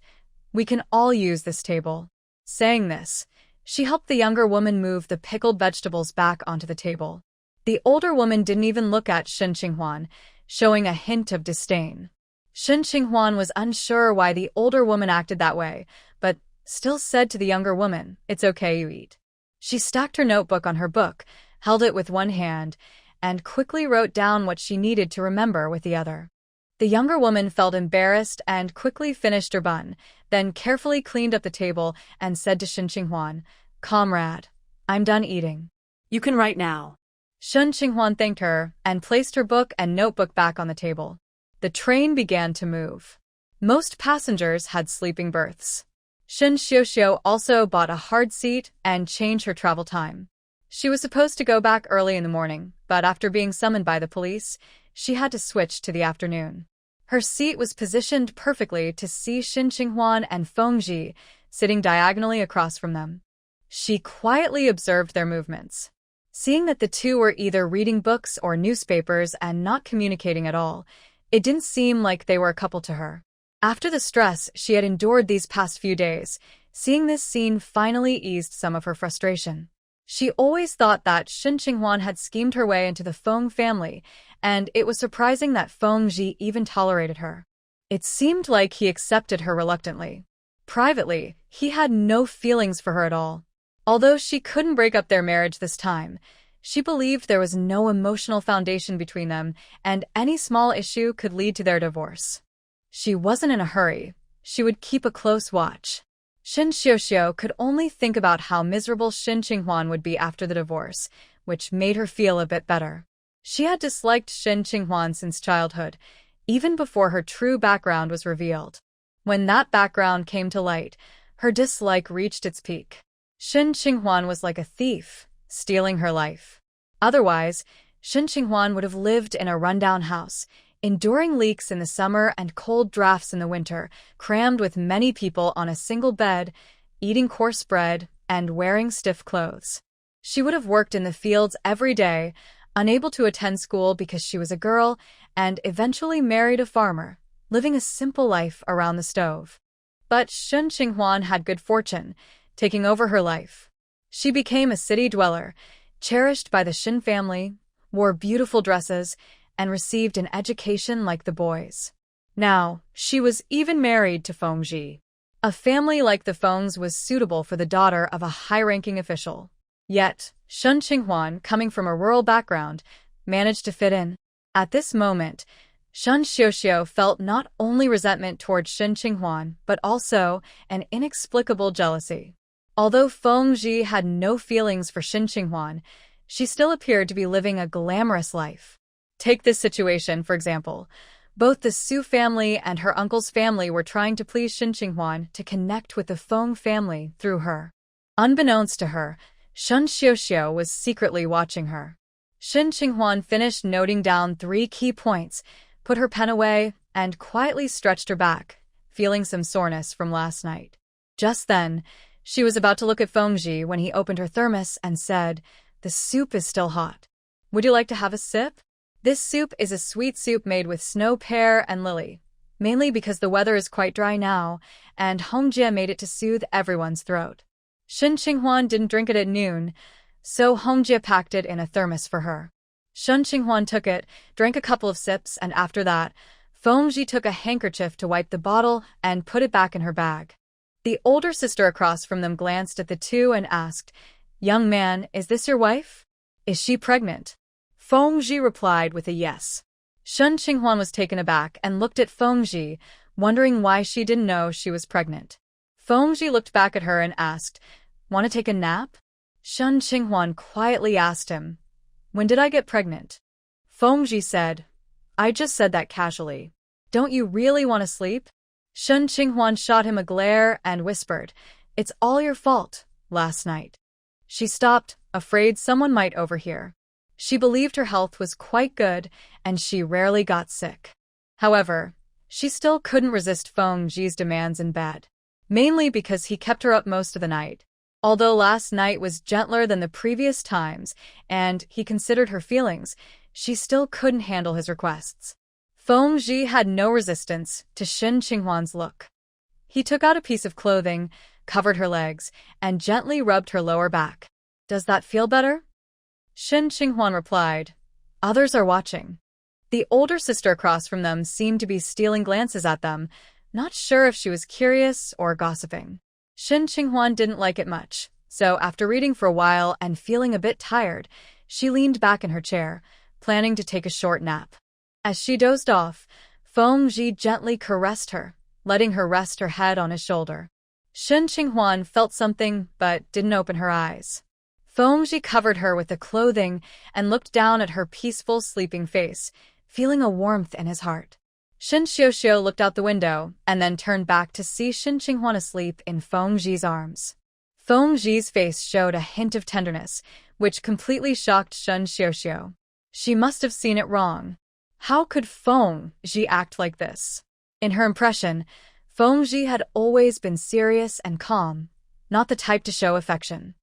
We can all use this table." Saying this, she helped the younger woman move the pickled vegetables back onto the table. The older woman didn't even look at Shen Qinghuan, showing a hint of disdain. Shen Qinghuan was unsure why the older woman acted that way, but still said to the younger woman, "It's okay, you eat." She stacked her notebook on her book, held it with one hand, and quickly wrote down what she needed to remember with the other. The younger woman felt embarrassed and quickly finished her bun, then carefully cleaned up the table and said to Shen Qinghuan, "Comrade, I'm done eating. You can write now." Shen Qinghuan thanked her and placed her book and notebook back on the table. The train began to move. Most passengers had sleeping berths. Shen Xiuxiu also bought a hard seat and changed her travel time. She was supposed to go back early in the morning, but after being summoned by the police, she had to switch to the afternoon. Her seat was positioned perfectly to see Shen Qinghuan and Feng Ji sitting diagonally across from them. She quietly observed their movements. Seeing that the two were either reading books or newspapers and not communicating at all, it didn't seem like they were a couple to her. After the stress she had endured these past few days, seeing this scene finally eased some of her frustration. She always thought that Shin Qinghwan had schemed her way into the Feng family, and it was surprising that Feng Ji even tolerated her. It seemed like he accepted her reluctantly. Privately, he had no feelings for her at all. Although she couldn't break up their marriage this time, she believed there was no emotional foundation between them, and any small issue could lead to their divorce. She wasn't in a hurry. She would keep a close watch. Shin Xiuxiu could only think about how miserable Shin Qinghwan would be after the divorce, which made her feel a bit better. She had disliked Shin Qinghwan since childhood, even before her true background was revealed. When that background came to light, her dislike reached its peak. Shin Qinghwan was like a thief, stealing her life. Otherwise, Shin Qinghwan would have lived in a rundown house, enduring leaks in the summer and cold drafts in the winter, crammed with many people on a single bed, eating coarse bread, and wearing stiff clothes. She would have worked in the fields every day, unable to attend school because she was a girl, and eventually married a farmer, living a simple life around the stove. But Shin Qinghwan had good fortune, taking over her life. She became a city dweller, cherished by the Shin family, wore beautiful dresses, and received an education like the boys. Now, she was even married to Feng Ji. A family like the Fengs was suitable for the daughter of a high-ranking official. Yet, Shin Qinghwan, coming from a rural background, managed to fit in. At this moment, Shin Xiuxiu felt not only resentment towards Shin Qinghwan, but also an inexplicable jealousy. Although Feng Ji had no feelings for Shin Qinghwan, she still appeared to be living a glamorous life. Take this situation, for example. Both the Su family and her uncle's family were trying to please Shin Qinghwan to connect with the Feng family through her. Unbeknownst to her, Shin Xiuxiu was secretly watching her. Shin Qinghwan finished noting down 3 key points, put her pen away, and quietly stretched her back, feeling some soreness from last night. Just then, she was about to look at Feng Ji when he opened her thermos and said, "The soup is still hot. Would you like to have a sip?" This soup is a sweet soup made with snow, pear, and lily, mainly because the weather is quite dry now, and Hongjie made it to soothe everyone's throat. Shin Qinghwan didn't drink it at noon, so Hongjie packed it in a thermos for her. Shin Qinghwan took it, drank a couple of sips, and after that, Feng Ji took a handkerchief to wipe the bottle and put it back in her bag. The older sister across from them glanced at the two and asked, "Young man, is this your wife? Is she pregnant?" Feng Ji replied with a yes. Shin Qinghwan was taken aback and looked at Feng Ji, wondering why she didn't know she was pregnant. Feng Ji looked back at her and asked, "Want to take a nap?" Shin Qinghwan quietly asked him, "When did I get pregnant?" Feng Ji said, "I just said that casually. Don't you really want to sleep?" Shin Qinghwan shot him a glare and whispered, "It's all your fault, last night." She stopped, afraid someone might overhear. She believed her health was quite good, and she rarely got sick. However, she still couldn't resist Feng Ji's demands in bed, mainly because he kept her up most of the night. Although last night was gentler than the previous times, and he considered her feelings, she still couldn't handle his requests. Feng Ji had no resistance to Shin Qinghwan's look. He took out a piece of clothing, covered her legs, and gently rubbed her lower back. "Does that feel better?" Shin Qinghwan replied, "Others are watching." The older sister across from them seemed to be stealing glances at them, not sure if she was curious or gossiping. Shin Qinghwan didn't like it much, so after reading for a while and feeling a bit tired, she leaned back in her chair, planning to take a short nap. As she dozed off, Feng Ji gently caressed her, letting her rest her head on his shoulder. Shin Qinghwan felt something but didn't open her eyes. Feng Ji covered her with the clothing and looked down at her peaceful, sleeping face, feeling a warmth in his heart. Shin Xiuxiu looked out the window and then turned back to see Shin Qinghwan asleep in Feng Ji's arms. Feng Ji's face showed a hint of tenderness, which completely shocked Shin Xiuxiu. She must have seen it wrong. How could Feng Ji act like this? In her impression, Feng Ji had always been serious and calm, not the type to show affection.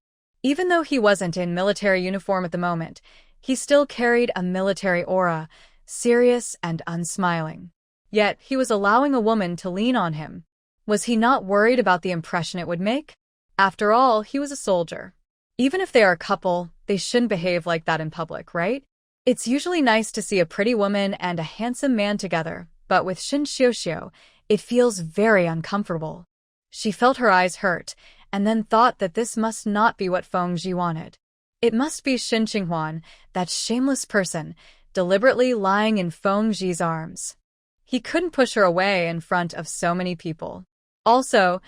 Even though he wasn't in military uniform at the moment, he still carried a military aura, serious and unsmiling. Yet he was allowing a woman to lean on him. Was he not worried about the impression it would make? After all, he was a soldier. Even if they are a couple, they shouldn't behave like that in public, right? It's usually nice to see a pretty woman and a handsome man together, but with Shin Xiuxiu, it feels very uncomfortable. She felt her eyes hurt, and then thought that this must not be what Feng Ji wanted. It must be Shin Qinghuan, that shameless person, deliberately lying in Feng Ji's arms. He couldn't push her away in front of so many people. Also,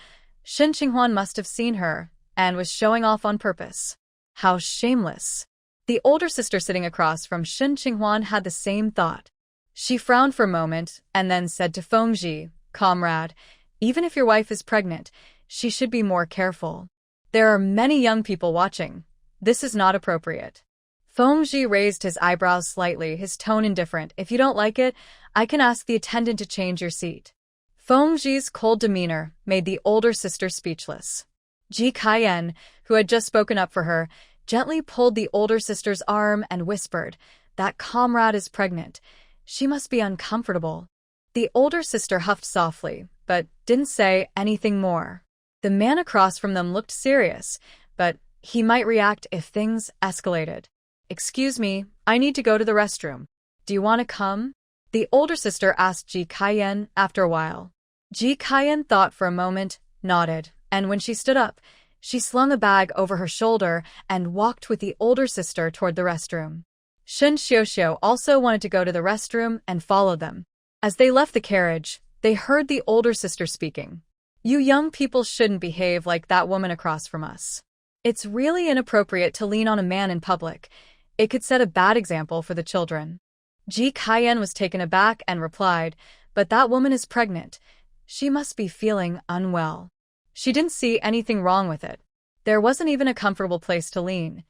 Shin Qinghuan must have seen her and was showing off on purpose. How shameless. The older sister sitting across from Shin Qinghuan had the same thought. She frowned for a moment and then said to Feng Ji, "Comrade, even if your wife is pregnant, she should be more careful. There are many young people watching. This is not appropriate." Feng Ji raised his eyebrows slightly, his tone indifferent. "If you don't like it, I can ask the attendant to change your seat." Feng Ji's cold demeanor made the older sister speechless. Ji Kaiyan, who had just spoken up for her, gently pulled the older sister's arm and whispered, "That comrade is pregnant. She must be uncomfortable." The older sister huffed softly, but didn't say anything more. The man across from them looked serious, but he might react if things escalated. "Excuse me, I need to go to the restroom. Do you want to come?" The older sister asked Ji Kaiyan after a while. Ji Kaiyan thought for a moment, nodded, and when she stood up, she slung a bag over her shoulder and walked with the older sister toward the restroom. Shin Xiuxiu also wanted to go to the restroom and followed them. As they left the carriage, they heard the older sister speaking. "You young people shouldn't behave like that woman across from us. It's really inappropriate to lean on a man in public. It could set a bad example for the children." Ji Kaiyan was taken aback and replied, "But that woman is pregnant. She must be feeling unwell." She didn't see anything wrong with it. There wasn't even a comfortable place to lean.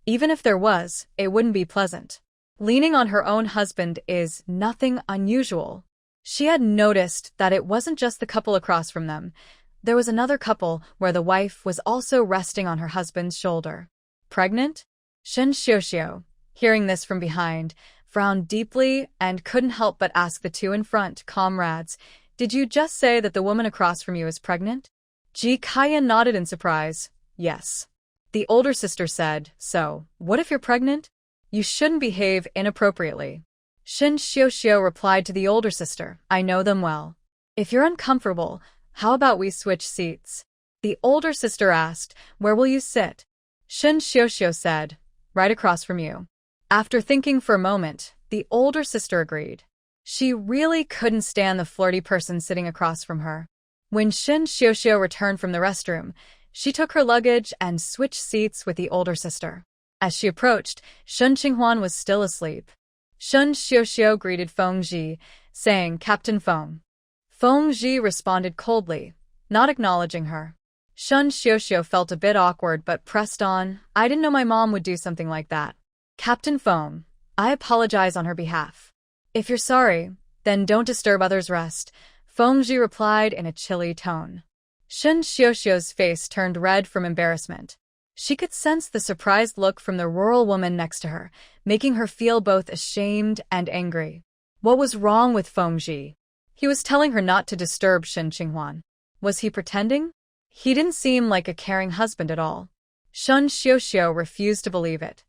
Even if there was, it wouldn't be pleasant. Leaning on her own husband is nothing unusual. She had noticed that it wasn't just the couple across from them. There was another couple where the wife was also resting on her husband's shoulder. Pregnant? Shin Xiuxiu, hearing this from behind, frowned deeply and couldn't help but ask the two in front, "Comrades, did you just say that the woman across from you is pregnant?" Ji Kaiyan nodded in surprise. "Yes." The older sister said, "So, what if you're pregnant? You shouldn't behave inappropriately." Shin Xiuxiu replied to the older sister, "I know them well. If you're uncomfortable, how about we switch seats?" The older sister asked, "Where will you sit?" Shin Xiuxiu said, "Right across from you." After thinking for a moment, the older sister agreed. She really couldn't stand the flirty person sitting across from her. When Shin Xiuxiu returned from the restroom, she took her luggage and switched seats with the older sister. As she approached, Shin Qinghuan was still asleep. Shin Xiuxiu greeted Feng Ji, saying, "Captain Feng." Feng Ji responded coldly, not acknowledging her. Shin Xiuxiu felt a bit awkward but pressed on, "I didn't know my mom would do something like that." "Captain Feng, I apologize on her behalf." "If you're sorry, then don't disturb others' rest," Feng Ji replied in a chilly tone. Shin Xiuxiu's face turned red from embarrassment. She could sense the surprised look from the rural woman next to her, making her feel both ashamed and angry. What was wrong with Feng Ji? He was telling her not to disturb Shin Qinghuan. Was he pretending? He didn't seem like a caring husband at all. Shin Xiuxiu refused to believe it.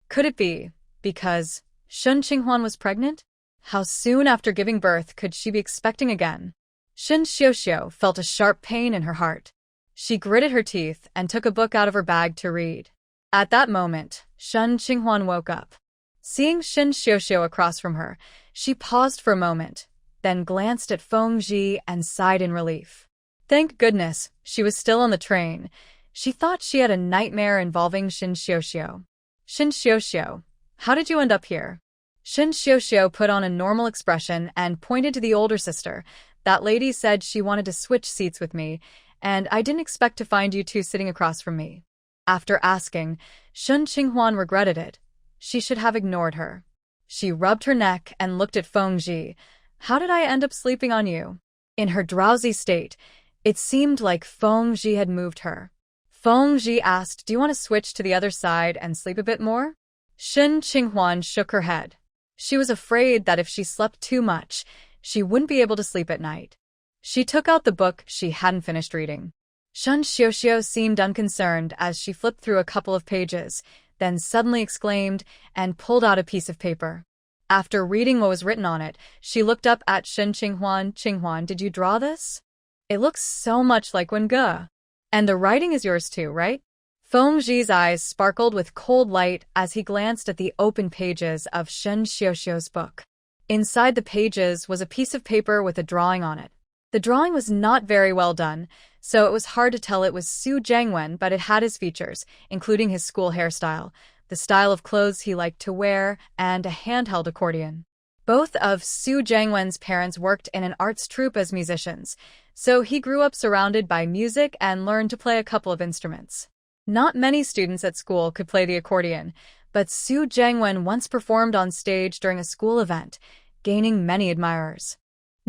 Could it be because Shin Qinghuan was pregnant? How soon after giving birth could she be expecting again? Shin Xiuxiu felt a sharp pain in her heart. She gritted her teeth and took a book out of her bag to read. At that moment, Shin Qinghuan woke up. Seeing Shin Xiuxiu across from her, she paused for a moment, then glanced at Feng Ji and sighed in relief. Thank goodness, she was still on the train. She thought she had a nightmare involving Shin Xiuxiu. "Shin Xiuxiu, how did you end up here?" Shin Xiuxiu put on a normal expression and pointed to the older sister. "That lady said she wanted to switch seats with me, and I didn't expect to find you two sitting across from me." After asking, Shin Qinghuan regretted it. She should have ignored her. She rubbed her neck and looked at Feng Ji. "How did I end up sleeping on you?" In her drowsy state, it seemed like Feng Ji had moved her. Feng Ji asked, "Do you want to switch to the other side and sleep a bit more?" Shin Qinghuan shook her head. She was afraid that if she slept too much, she wouldn't be able to sleep at night. She took out the book she hadn't finished reading. Shun Xiuxiu seemed unconcerned as she flipped through a couple of pages, then suddenly exclaimed and pulled out a piece of paper. After reading what was written on it, she looked up at Shen Qinghuan. Qinghuan, did you draw this? It looks so much like Wenge. And the writing is yours too, right? Feng Zhi's eyes sparkled with cold light as he glanced at the open pages of Shen Xiuxiu's book. Inside the pages was a piece of paper with a drawing on it. The drawing was not very well done, so it was hard to tell it was Su Jiangwen, but it had his features, including his school hairstyle, the style of clothes he liked to wear, and a handheld accordion. Both of Su Jiangwen's parents worked in an arts troupe as musicians, so he grew up surrounded by music and learned to play a couple of instruments. Not many students at school could play the accordion, but Su Jiangwen once performed on stage during a school event, gaining many admirers.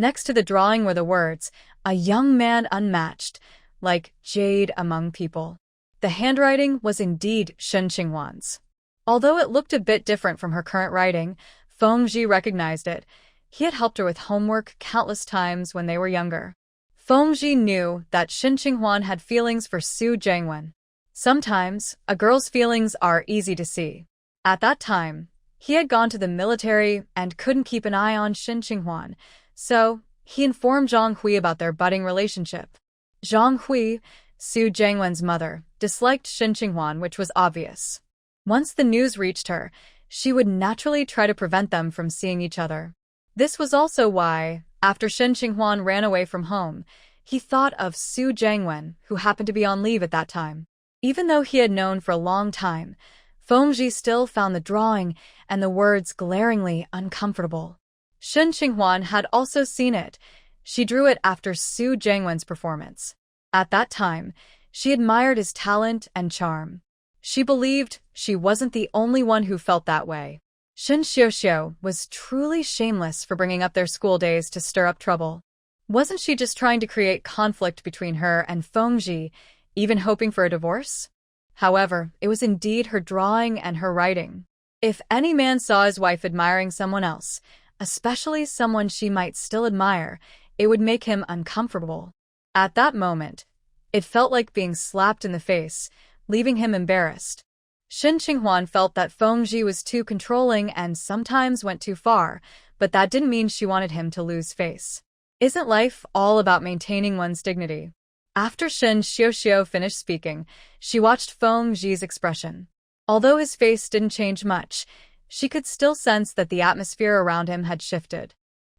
Next to the drawing were the words, "A young man unmatched, like jade among people." The handwriting was indeed Shen Qinghuan's. Although it looked a bit different from her current writing, Feng Zhi recognized it. He had helped her with homework countless times when they were younger. Feng Zhi knew that Shen Qinghuan had feelings for Su Jiangwen. Sometimes, a girl's feelings are easy to see. At that time, he had gone to the military and couldn't keep an eye on Shen Qinghuan, so he informed Zhang Hui about their budding relationship. Zhang Hui, Su Jiangwen's mother, disliked Shen Qinghuan, which was obvious. Once the news reached her, she would naturally try to prevent them from seeing each other. This was also why, after Shen Qinghuan ran away from home, he thought of Su Jiangwen, who happened to be on leave at that time. Even though he had known for a long time, Feng Zhi still found the drawing and the words glaringly uncomfortable. Shen Qinghuan had also seen it. She drew it after Su Jiangwen's performance. At that time, she admired his talent and charm. She believed she wasn't the only one who felt that way. Shen Xiuxiu was truly shameless for bringing up their school days to stir up trouble. Wasn't she just trying to create conflict between her and Feng Zhi, even hoping for a divorce? However, it was indeed her drawing and her writing. If any man saw his wife admiring someone else, especially someone she might still admire, it would make him uncomfortable. At that moment, it felt like being slapped in the face, leaving him embarrassed. Shen Qinghuan felt that Feng Zhi was too controlling and sometimes went too far, but that didn't mean she wanted him to lose face. Isn't life all about maintaining one's dignity? After Shen Xiuxiu finished speaking, she watched Feng Zhi's expression. Although his face didn't change much, she could still sense that the atmosphere around him had shifted.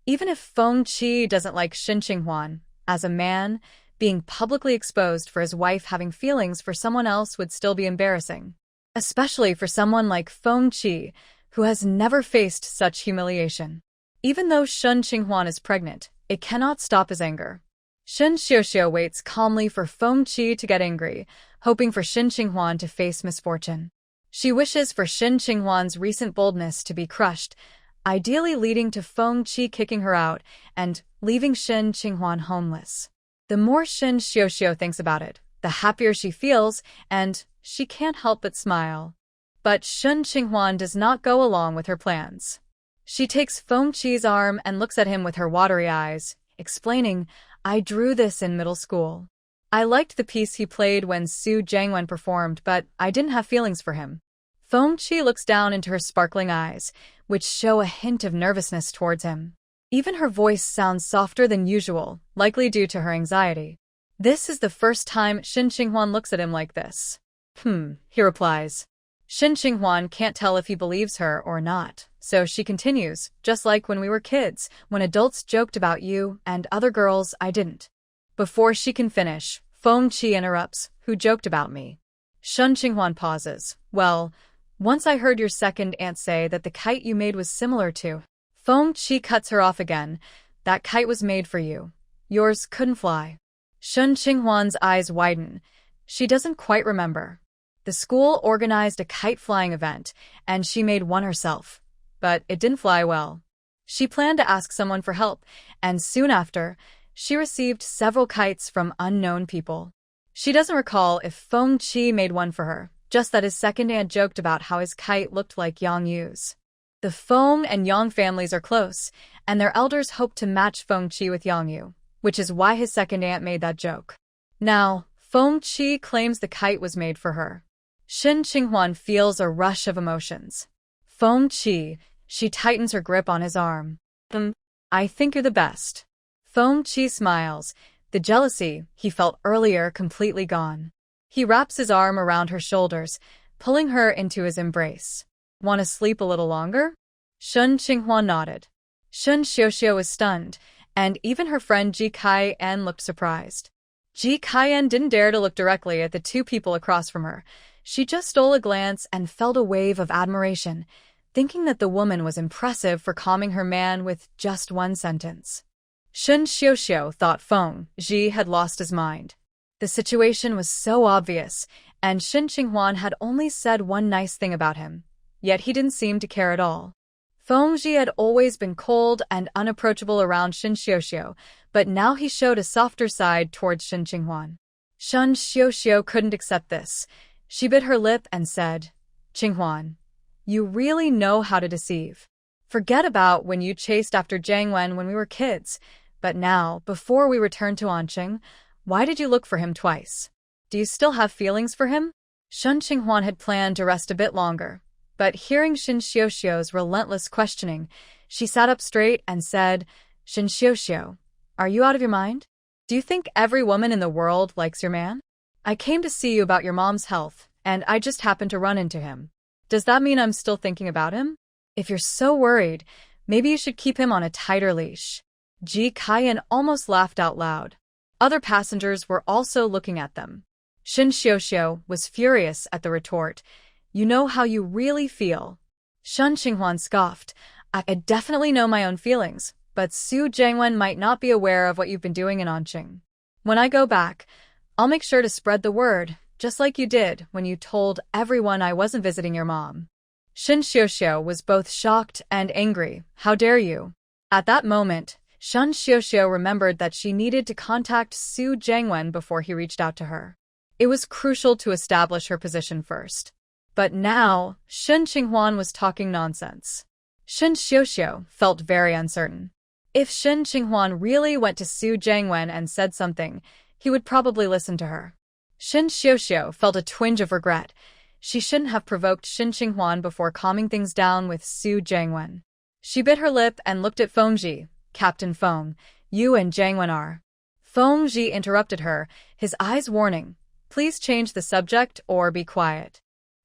Even if Feng Zhi doesn't like Shen Qinghuan, as a man, being publicly exposed for his wife having feelings for someone else would still be embarrassing. Especially for someone like Feng Zhi, who has never faced such humiliation. Even though Shen Qinghuan is pregnant, it cannot stop his anger. Shen Xiuxiu waits calmly for Feng Zhi to get angry, hoping for Shen Qinghuan to face misfortune. She wishes for Shen Qinghuan's recent boldness to be crushed, ideally leading to Feng Zhi kicking her out and leaving Shen Qinghuan homeless. The more Shen Xiuxiu thinks about it, the happier she feels, and she can't help but smile. But Shen Qinghuan does not go along with her plans. She takes Feng Zhi's arm and looks at him with her watery eyes, explaining, "I drew this in middle school. I liked the piece he played when Su Jiangwen performed, but I didn't have feelings for him." Feng Zhi looks down into her sparkling eyes, which show a hint of nervousness towards him. Even her voice sounds softer than usual, likely due to her anxiety. This is the first time Shen Qinghuan looks at him like this. He replies. Shen Qinghuan can't tell if he believes her or not, so she continues, "Just like when we were kids, when adults joked about you and other girls, I didn't." Before she can finish, Feng Zhi interrupts, "Who joked about me?" Shen Qinghuan pauses. "Well, once I heard your second aunt say that the kite you made was similar to." Feng Zhi cuts her off again. "That kite was made for you. Yours couldn't fly." Shen Qinghuan's eyes widen. She doesn't quite remember. The school organized a kite-flying event, and she made one herself. But it didn't fly well. She planned to ask someone for help, and soon after, she received several kites from unknown people. She doesn't recall if Feng Zhi made one for her, just that his second aunt joked about how his kite looked like Yang Yu's. The Feng and Yang families are close, and their elders hoped to match Feng Zhi with Yang Yu, which is why his second aunt made that joke. Now, Feng Qi claims the kite was made for her. Shen Qinghuan feels a rush of emotions. Feng Qi, she tightens her grip on his arm. I think you're the best. Feng Qi smiles, the jealousy he felt earlier completely gone. He wraps his arm around her shoulders, pulling her into his embrace. Want to sleep a little longer? Shen Qinghuan nodded. Shen Xiuxiu was stunned, and even her friend Ji Kaiyan looked surprised. Ji Kaiyan didn't dare to look directly at the two people across from her. She just stole a glance and felt a wave of admiration, thinking that the woman was impressive for calming her man with just one sentence. Shen Xiuxiu thought Feng Ji had lost his mind. The situation was so obvious, and Shen Qinghuan had only said one nice thing about him, yet he didn't seem to care at all. Feng Ji had always been cold and unapproachable around Shen Xiuxiu, but now he showed a softer side towards Shen Qinghuan. Shen Xiuxiu couldn't accept this. She bit her lip and said, Qinghuan, you really know how to deceive. Forget about when you chased after Jiang Wen when we were kids, but now, before we return to Anqing, why did you look for him twice? Do you still have feelings for him? Shen Qinghuan had planned to rest a bit longer, but hearing Shen Xiuxiu's relentless questioning, she sat up straight and said, Shen Xiuxiu, are you out of your mind? Do you think every woman in the world likes your man? I came to see you about your mom's health, and I just happened to run into him. Does that mean I'm still thinking about him? If you're so worried, maybe you should keep him on a tighter leash. Ji Kaiyan almost laughed out loud. Other passengers were also looking at them. Shen Xiuxiu was furious at the retort. You know how you really feel. Shen Qinghuan scoffed. I definitely know my own feelings, but Su Jiangwen might not be aware of what you've been doing in Anqing. When I go back, I'll make sure to spread the word, just like you did when you told everyone I wasn't visiting your mom. Shen Xiuxiu was both shocked and angry. How dare you? At that moment, Shen Xiuxiu remembered that she needed to contact Su Jiangwen before he reached out to her. It was crucial to establish her position first. But now, Shen Qinghuan was talking nonsense. Shen Xiuxiu felt very uncertain. If Shen Qinghuan really went to Su Jiangwen and said something, he would probably listen to her. Shen Xiuxiu felt a twinge of regret. She shouldn't have provoked Shen Qinghuan before calming things down with Su Jiangwen. She bit her lip and looked at Feng Ji. Captain Feng, you and Jiangwen are. Feng Ji interrupted her, his eyes warning, please change the subject or be quiet.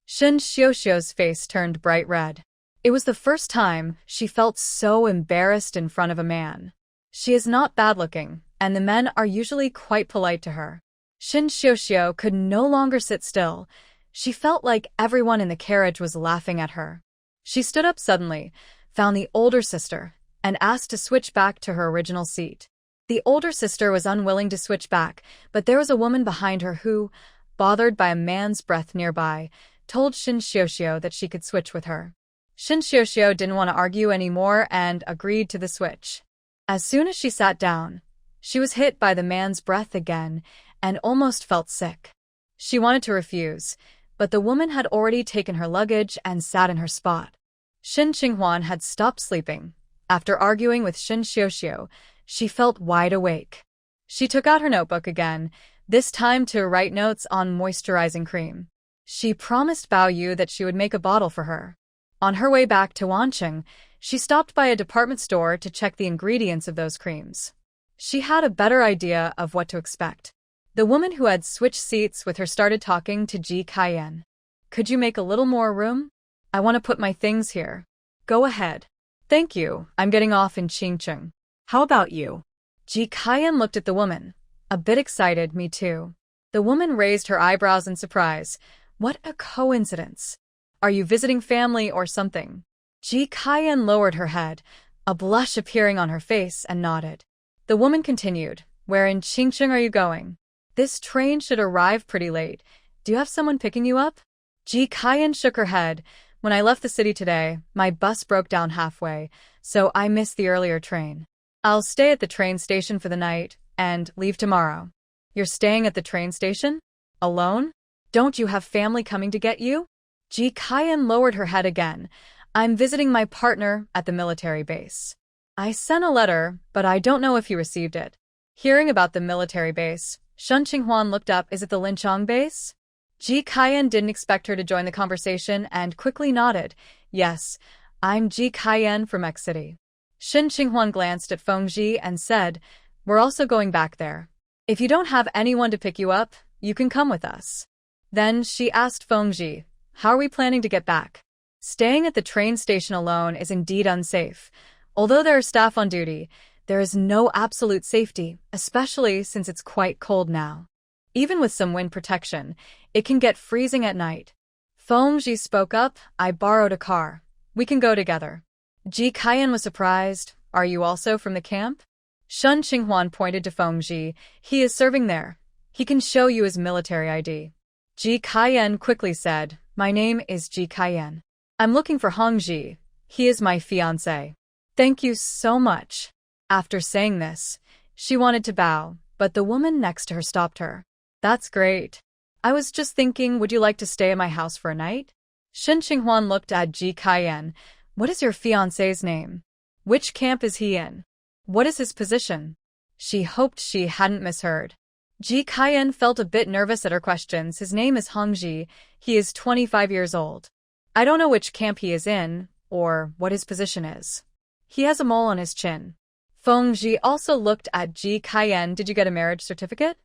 Shen Xiuxiu's face turned bright red. It was the first time she felt so embarrassed in front of a man. She is not bad-looking, and the men are usually quite polite to her. Shen Xiuxiu could no longer sit still. She felt like everyone in the carriage was laughing at her. She stood up suddenly, found the older sister, and asked to switch back to her original seat. The older sister was unwilling to switch back, but there was a woman behind her who, bothered by a man's breath nearby, told Shen Xiuxiu that she could switch with her. Shen Xiuxiu didn't want to argue anymore and agreed to the switch. As soon as she sat down, she was hit by the man's breath again and almost felt sick. She wanted to refuse, but the woman had already taken her luggage and sat in her spot. Shen Qinghuan had stopped sleeping. After arguing with Shen Xiuxiu, she felt wide awake. She took out her notebook again, this time to write notes on moisturizing cream. She promised Bao Yu that she would make a bottle for her. On her way back to Wanqing, she stopped by a department store to check the ingredients of those creams. She had a better idea of what to expect. The woman who had switched seats with her started talking to Ji Kaiyan. Could you make a little more room? I want to put my things here. Go ahead. Thank you, I'm getting off in Qingcheng. How about you? Ji Kaiyan looked at the woman. A bit excited, me too. The woman raised her eyebrows in surprise. What a coincidence. Are you visiting family or something? Ji Kaiyan lowered her head, a blush appearing on her face, and nodded. The woman continued, where in Qingcheng are you going? This train should arrive pretty late. Do you have someone picking you up? Ji Kaiyan shook her head. When I left the city today, my bus broke down halfway, so I missed the earlier train. I'll stay at the train station for the night and leave tomorrow. You're staying at the train station? Alone? Don't you have family coming to get you? Ji Kaiyan lowered her head again. I'm visiting my partner at the military base. I sent a letter, but I don't know if he received it. Hearing about the military base, Shen Qinghuan looked up. Is it the Linchong base? Ji Kaiyan didn't expect her to join the conversation and quickly nodded. Yes, I'm Ji Kaiyan from X City. Shen Qinghuan glanced at Feng Ji and said, we're also going back there. If you don't have anyone to pick you up, you can come with us. Then she asked Feng Ji, how are we planning to get back? Staying at the train station alone is indeed unsafe. Although there are staff on duty, there is no absolute safety, especially since it's quite cold now. Even with some wind protection, it can get freezing at night. Feng Ji spoke up, I borrowed a car. We can go together. Ji Kaiyan was surprised. Are you also from the camp? Shen Qinghuan pointed to Feng Ji. He is serving there. He can show you his military ID. Ji Kaiyan quickly said, my name is Ji Kaiyan. I'm looking for Hong Ji. He is my fiancé. Thank you so much. After saying this, she wanted to bow, but the woman next to her stopped her. That's great. I was just thinking, would you like to stay at my house for a night? Shen Qinghuan looked at Ji Kaiyan. What is your fiancé's name? Which camp is he in? What is his position? She hoped she hadn't misheard. Ji Kaiyan felt a bit nervous at her questions. His name is Hong Ji. He is 25 years old. I don't know which camp he is in, or what his position is. He has a mole on his chin. Feng Ji also looked at Ji Kaiyan. Did you get a marriage certificate?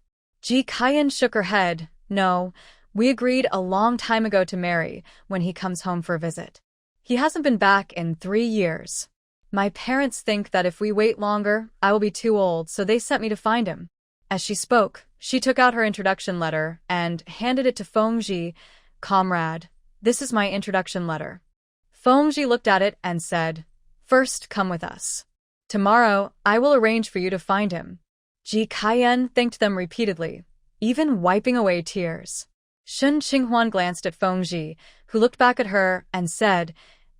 Ji Kaiyan shook her head. No, we agreed a long time ago to marry when he comes home for a visit. He hasn't been back in 3 years. My parents think that if we wait longer, I will be too old, so they sent me to find him. As she spoke, she took out her introduction letter and handed it to Feng Ji. Comrade, this is my introduction letter. Feng Ji looked at it and said, first come with us. Tomorrow, I will arrange for you to find him. Ji Kaiyan thanked them repeatedly, even wiping away tears. Shen Qinghuan glanced at Feng Ji, who looked back at her and said,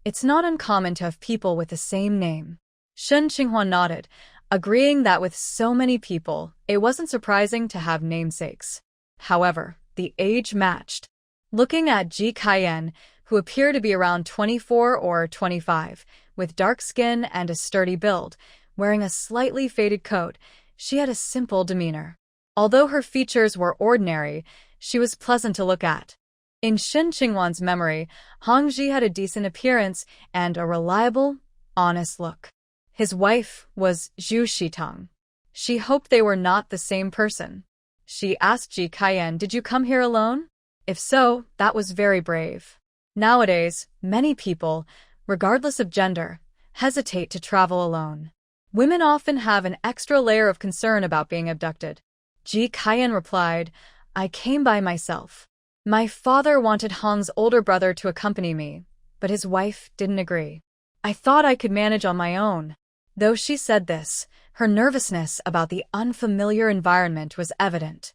it's not uncommon to have people with the same name. Shen Qinghuan nodded, agreeing that with so many people, it wasn't surprising to have namesakes. However, the age matched. Looking at Ji Kaiyan, who appeared to be around 24 or 25, with dark skin and a sturdy build, wearing a slightly faded coat, she had a simple demeanor. Although her features were ordinary, she was pleasant to look at. In Shen Qinghuan's memory, Hong Ji had a decent appearance and a reliable, honest look. His wife was Zhu Shitong. She hoped they were not the same person. She asked Ji Kaiyan, did you come here alone? If so, that was very brave. Nowadays, many people, regardless of gender, hesitate to travel alone. Women often have an extra layer of concern about being abducted. Ji Kaiyan replied, I came by myself. My father wanted Hong's older brother to accompany me, but his wife didn't agree. I thought I could manage on my own. Though she said this, her nervousness about the unfamiliar environment was evident.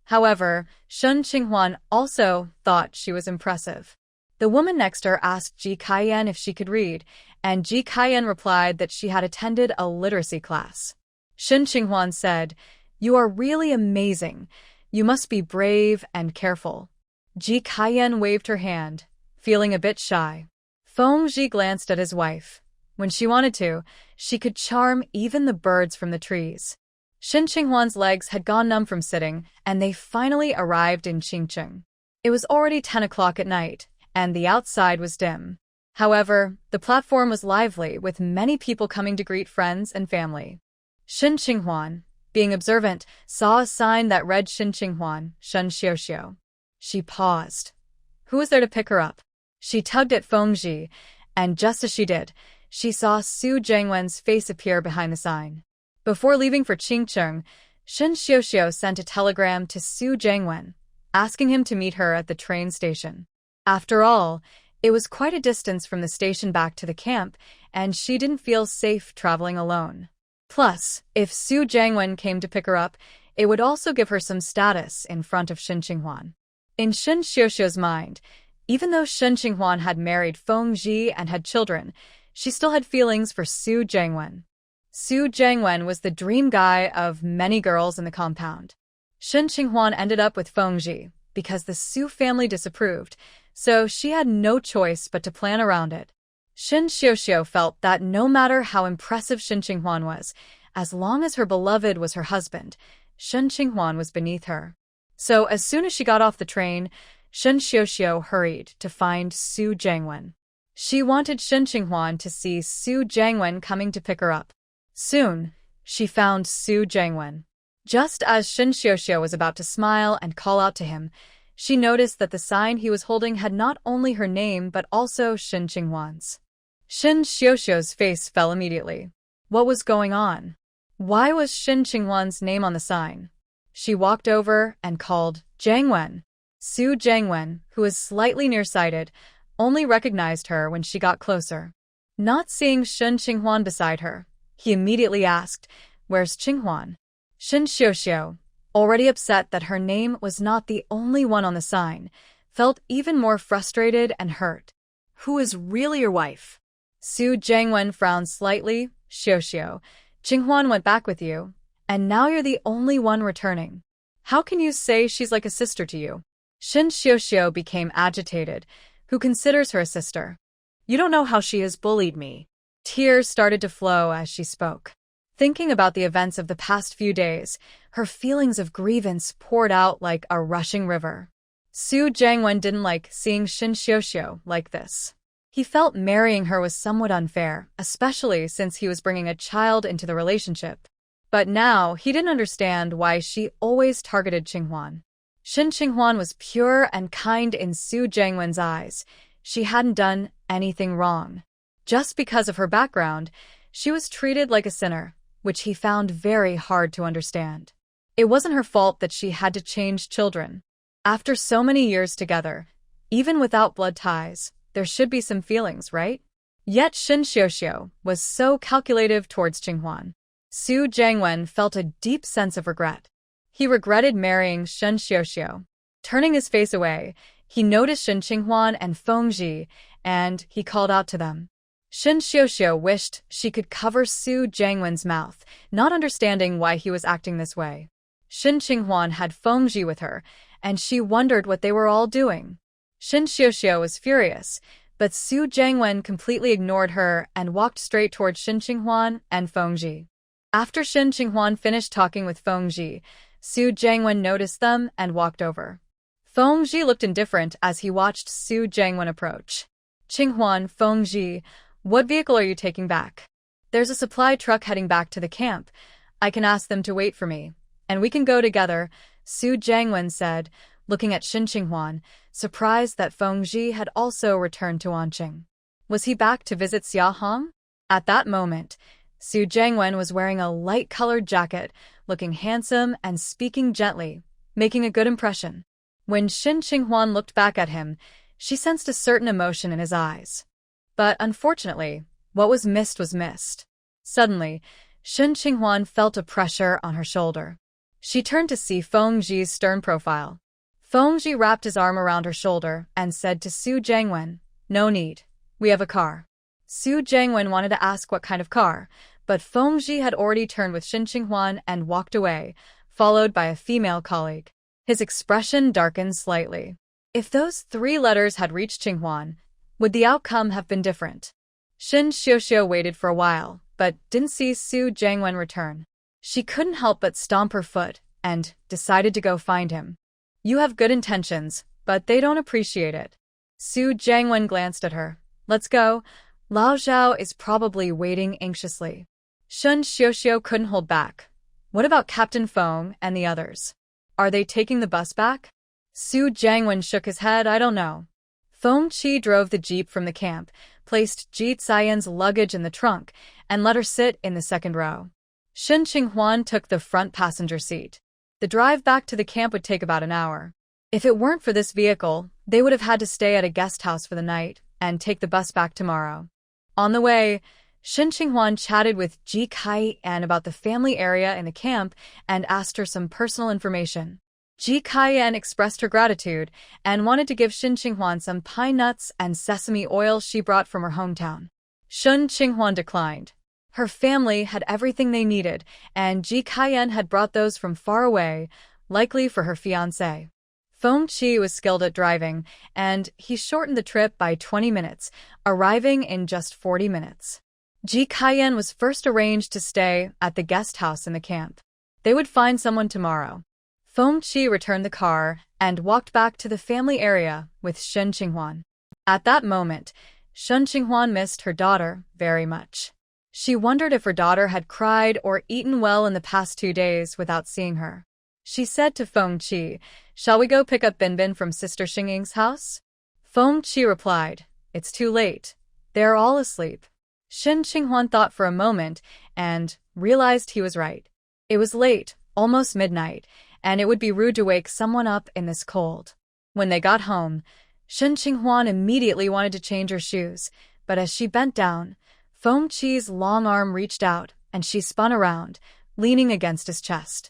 However, Shen Qinghuan also thought she was impressive. The woman next to her asked Ji Kaiyan if she could read, and Ji Kaiyan replied that she had attended a literacy class. Shen Qinghuan said, you are really amazing. You must be brave and careful. Ji Kaiyan waved her hand, feeling a bit shy. Feng Ji glanced at his wife. When she wanted to, she could charm even the birds from the trees. Shen Qinghuan's legs had gone numb from sitting, and they finally arrived in Qingcheng. It was already 10 o'clock at night, and the outside was dim. However, the platform was lively, with many people coming to greet friends and family. Shen Qinghuan, being observant, saw a sign that read Shen Qinghuan, Shen Xiuxiu. She paused. Who was there to pick her up? She tugged at Feng Ji, and just as she did, she saw Su Jiangwen's face appear behind the sign. Before leaving for Qingcheng, Shen Xiuxiu sent a telegram to Su Jiangwen, asking him to meet her at the train station. After all, it was quite a distance from the station back to the camp, and she didn't feel safe traveling alone. Plus, if Su Jiangwen came to pick her up, it would also give her some status in front of Shen Qinghuan. In Shen Xiuxiu's mind, even though Shen Qinghuan had married Feng Ji and had children, she still had feelings for Su Jiangwen. Su Jiangwen was the dream guy of many girls in the compound. Shen Qinghuan ended up with Feng Ji because the Su family disapproved, so she had no choice but to plan around it. Shen Xiuxiu felt that no matter how impressive Shen Qinghuan was, as long as her beloved was her husband, Shen Qinghuan was beneath her. So as soon as she got off the train, Shen Xiuxiu hurried to find Su Jiangwen. She wanted Shen Qinghuan to see Su Jiangwen coming to pick her up. Soon, she found Su Jiangwen. Just as Shen Xiuxiu was about to smile and call out to him, she noticed that the sign he was holding had not only her name but also Shen Qinghuan's. Shen Xiuxiu's face fell immediately. What was going on? Why was Shen Qinghuan's name on the sign? She walked over and called, Jiangwen. Su Jiangwen, who was slightly nearsighted, only recognized her when she got closer. Not seeing Shen Qinghuan beside her, he immediately asked, Where's Qinghuan? Shen Xiuxiu, already upset that her name was not the only one on the sign, felt even more frustrated and hurt. Who is really your wife? Su Jiangwen frowned slightly. Xiuxiu, Qinghuan went back with you, and now you're the only one returning. How can you say she's like a sister to you? Shen Xiuxiu became agitated. Who considers her a sister? You don't know how she has bullied me. Tears started to flow as she spoke. Thinking about the events of the past few days, her feelings of grievance poured out like a rushing river. Su Jiangwen didn't like seeing Shen Xiuxiu like this. He felt marrying her was somewhat unfair, especially since he was bringing a child into the relationship. But now, he didn't understand why she always targeted Qinghuan. Shen Qinghuan was pure and kind in Su Jiangwen's eyes. She hadn't done anything wrong. Just because of her background, she was treated like a sinner, which he found very hard to understand. It wasn't her fault that she had to change children. After so many years together, even without blood ties, there should be some feelings, right? Yet Shen Xiuxiu was so calculative towards Qinghuan. Su Jiangwen felt a deep sense of regret. He regretted marrying Shen Xiuxiu. Turning his face away, he noticed Shen Qinghuan and Fengji, and he called out to them. Shen Xiuxiu wished she could cover Su Jiangwen's mouth, not understanding why he was acting this way. Shen Qinghuan had Fengji with her, and she wondered what they were all doing. Shen Xiuxiu was furious, but Su Jiangwen completely ignored her and walked straight towards Shen Qinghuan and Fengji. After Shen Qinghuan finished talking with Fengji, Su Jiangwen noticed them and walked over. Fengji looked indifferent as he watched Su Jiangwen approach. Qinghuan, Fengji, what vehicle are you taking back? There's a supply truck heading back to the camp. I can ask them to wait for me, and we can go together, Su Jiangwen said, looking at Shen Qinghuan, surprised that Fengji had also returned to Anqing. Was he back to visit Xiahong? At that moment, Su Jiangwen was wearing a light-colored jacket, looking handsome and speaking gently, making a good impression. When Shen Qinghuan looked back at him, she sensed a certain emotion in his eyes. But unfortunately, what was missed was missed. Suddenly, Shen Qinghuan felt a pressure on her shoulder. She turned to see Fengji's stern profile. Fengji wrapped his arm around her shoulder and said to Su Jiangwen, No need. We have a car. Su Jiangwen wanted to ask what kind of car, but Fengji had already turned with Shen Qinghuan and walked away, followed by a female colleague. His expression darkened slightly. If those 3 letters had reached Qinghuan, would the outcome have been different? Shen Xiuxiu waited for a while, but didn't see Su Jiangwen return. She couldn't help but stomp her foot and decided to go find him. You have good intentions, but they don't appreciate it. Su Jiangwen glanced at her. Let's go. Lao Zhao is probably waiting anxiously. Shen Xiuxiu couldn't hold back. What about Captain Feng and the others? Are they taking the bus back? Su Jiangwen shook his head. I don't know. Feng Qi drove the jeep from the camp, placed Ji Xian's luggage in the trunk, and let her sit in the second row. Shen Qinghuan took the front passenger seat. The drive back to the camp would take about an hour. If it weren't for this vehicle, they would have had to stay at a guest house for the night and take the bus back tomorrow. On the way, Shen Qinghuan chatted with Ji Kaiyan about the family area in the camp and asked her some personal information. Ji Kaiyan expressed her gratitude and wanted to give Shen Qinghuan some pine nuts and sesame oil she brought from her hometown. Shen Qinghuan declined. Her family had everything they needed, and Ji Kaiyan had brought those from far away, likely for her fiancé. Feng Qi was skilled at driving, and he shortened the trip by 20 minutes, arriving in just 40 minutes. Ji Kaiyan was first arranged to stay at the guest house in the camp. They would find someone tomorrow. Feng Qi returned the car and walked back to the family area with Shen Qinghuan. At that moment, Shen Qinghuan missed her daughter very much. She wondered if her daughter had cried or eaten well in the past 2 days without seeing her. She said to Feng Qi, "Shall we go pick up Binbin from Sister Xingying's house?" Feng Qi replied, "It's too late. They are all asleep." Shen Qinghuan thought for a moment and realized he was right. It was late, almost midnight, and it would be rude to wake someone up in this cold. When they got home, Shen Qinghuan immediately wanted to change her shoes, but as she bent down, Feng Qi's long arm reached out and she spun around, leaning against his chest.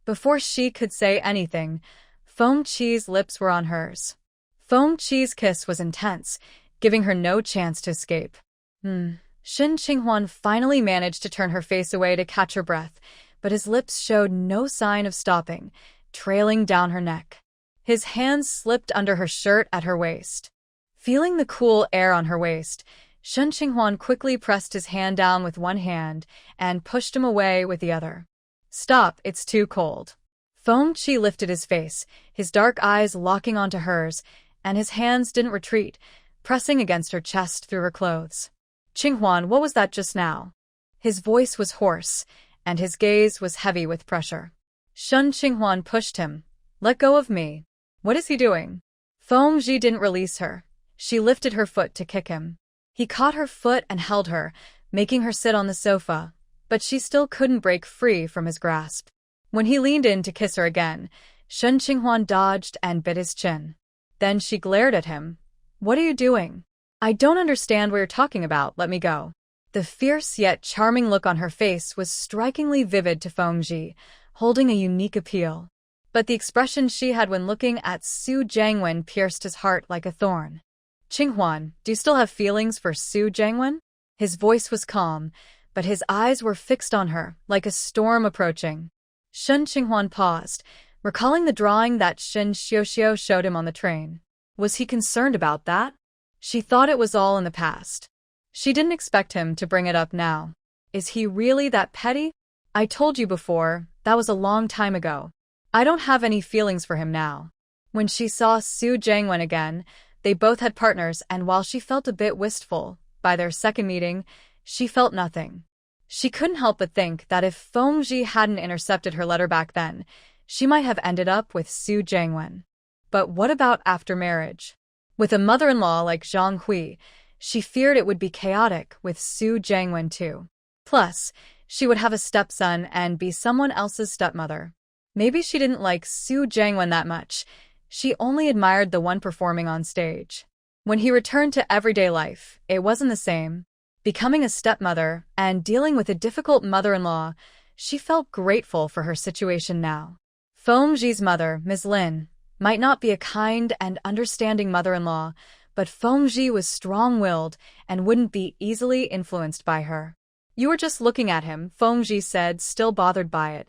Before she could say anything, Feng Qi's lips were on hers. Feng Qi's kiss was intense, giving her no chance to escape. Shen Qinghuan finally managed to turn her face away to catch her breath, but his lips showed no sign of stopping, trailing down her neck. His hands slipped under her shirt at her waist. Feeling the cool air on her waist, Shen Qinghuan quickly pressed his hand down with one hand and pushed him away with the other. "Stop, it's too cold." Feng Qi lifted his face, his dark eyes locking onto hers, and his hands didn't retreat, pressing against her chest through her clothes. "Qinghuan, what was that just now?" His voice was hoarse, and his gaze was heavy with pressure. Shen Qinghuan pushed him. "Let go of me." "What is he doing?" Feng Qi didn't release her. She lifted her foot to kick him. He caught her foot and held her, making her sit on the sofa, but she still couldn't break free from his grasp. When he leaned in to kiss her again, Shen Qinghuan dodged and bit his chin. Then she glared at him. "What are you doing? I don't understand what you're talking about, let me go." The fierce yet charming look on her face was strikingly vivid to Feng Qi, holding a unique appeal. But the expression she had when looking at Su Jiangwen pierced his heart like a thorn. "Qinghuan, do you still have feelings for Su Jiangwen?" His voice was calm, but his eyes were fixed on her, like a storm approaching. Shen Qinghuan paused, recalling the drawing that Shen Xiuxiu showed him on the train. Was he concerned about that? She thought it was all in the past. She didn't expect him to bring it up now. Is he really that petty? "I told you before, that was a long time ago. I don't have any feelings for him now." When she saw Su Jiangwen again, they both had partners, and while she felt a bit wistful, by their second meeting, she felt nothing. She couldn't help but think that if Feng Qi hadn't intercepted her letter back then, she might have ended up with Su Jiangwen. But what about after marriage? With a mother-in-law like Zhang Hui, she feared it would be chaotic with Su Jiangwen too. Plus, she would have a stepson and be someone else's stepmother. Maybe she didn't like Su Jiangwen that much. She only admired the one performing on stage. When he returned to everyday life, it wasn't the same. Becoming a stepmother and dealing with a difficult mother-in-law, she felt grateful for her situation now. Feng Qi's mother, Ms. Lin, might not be a kind and understanding mother-in-law, but Feng Qi was strong-willed and wouldn't be easily influenced by her. "You were just looking at him," Feng Qi said, still bothered by it.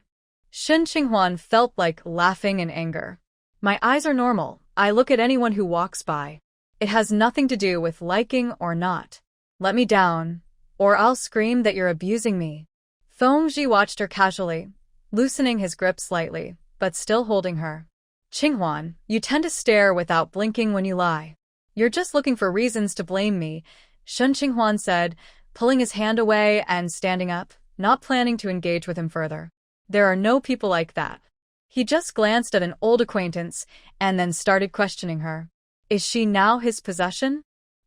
Shen Qinghuan felt like laughing in anger. "My eyes are normal. I look at anyone who walks by. It has nothing to do with liking or not. Let me down, or I'll scream that you're abusing me." Feng Qi watched her casually, loosening his grip slightly, but still holding her. "Qinghuan, you tend to stare without blinking when you lie. You're just looking for reasons to blame me," Shen Qinghuan said, pulling his hand away and standing up, not planning to engage with him further. "There are no people like that." He just glanced at an old acquaintance and then started questioning her. Is she now his possession?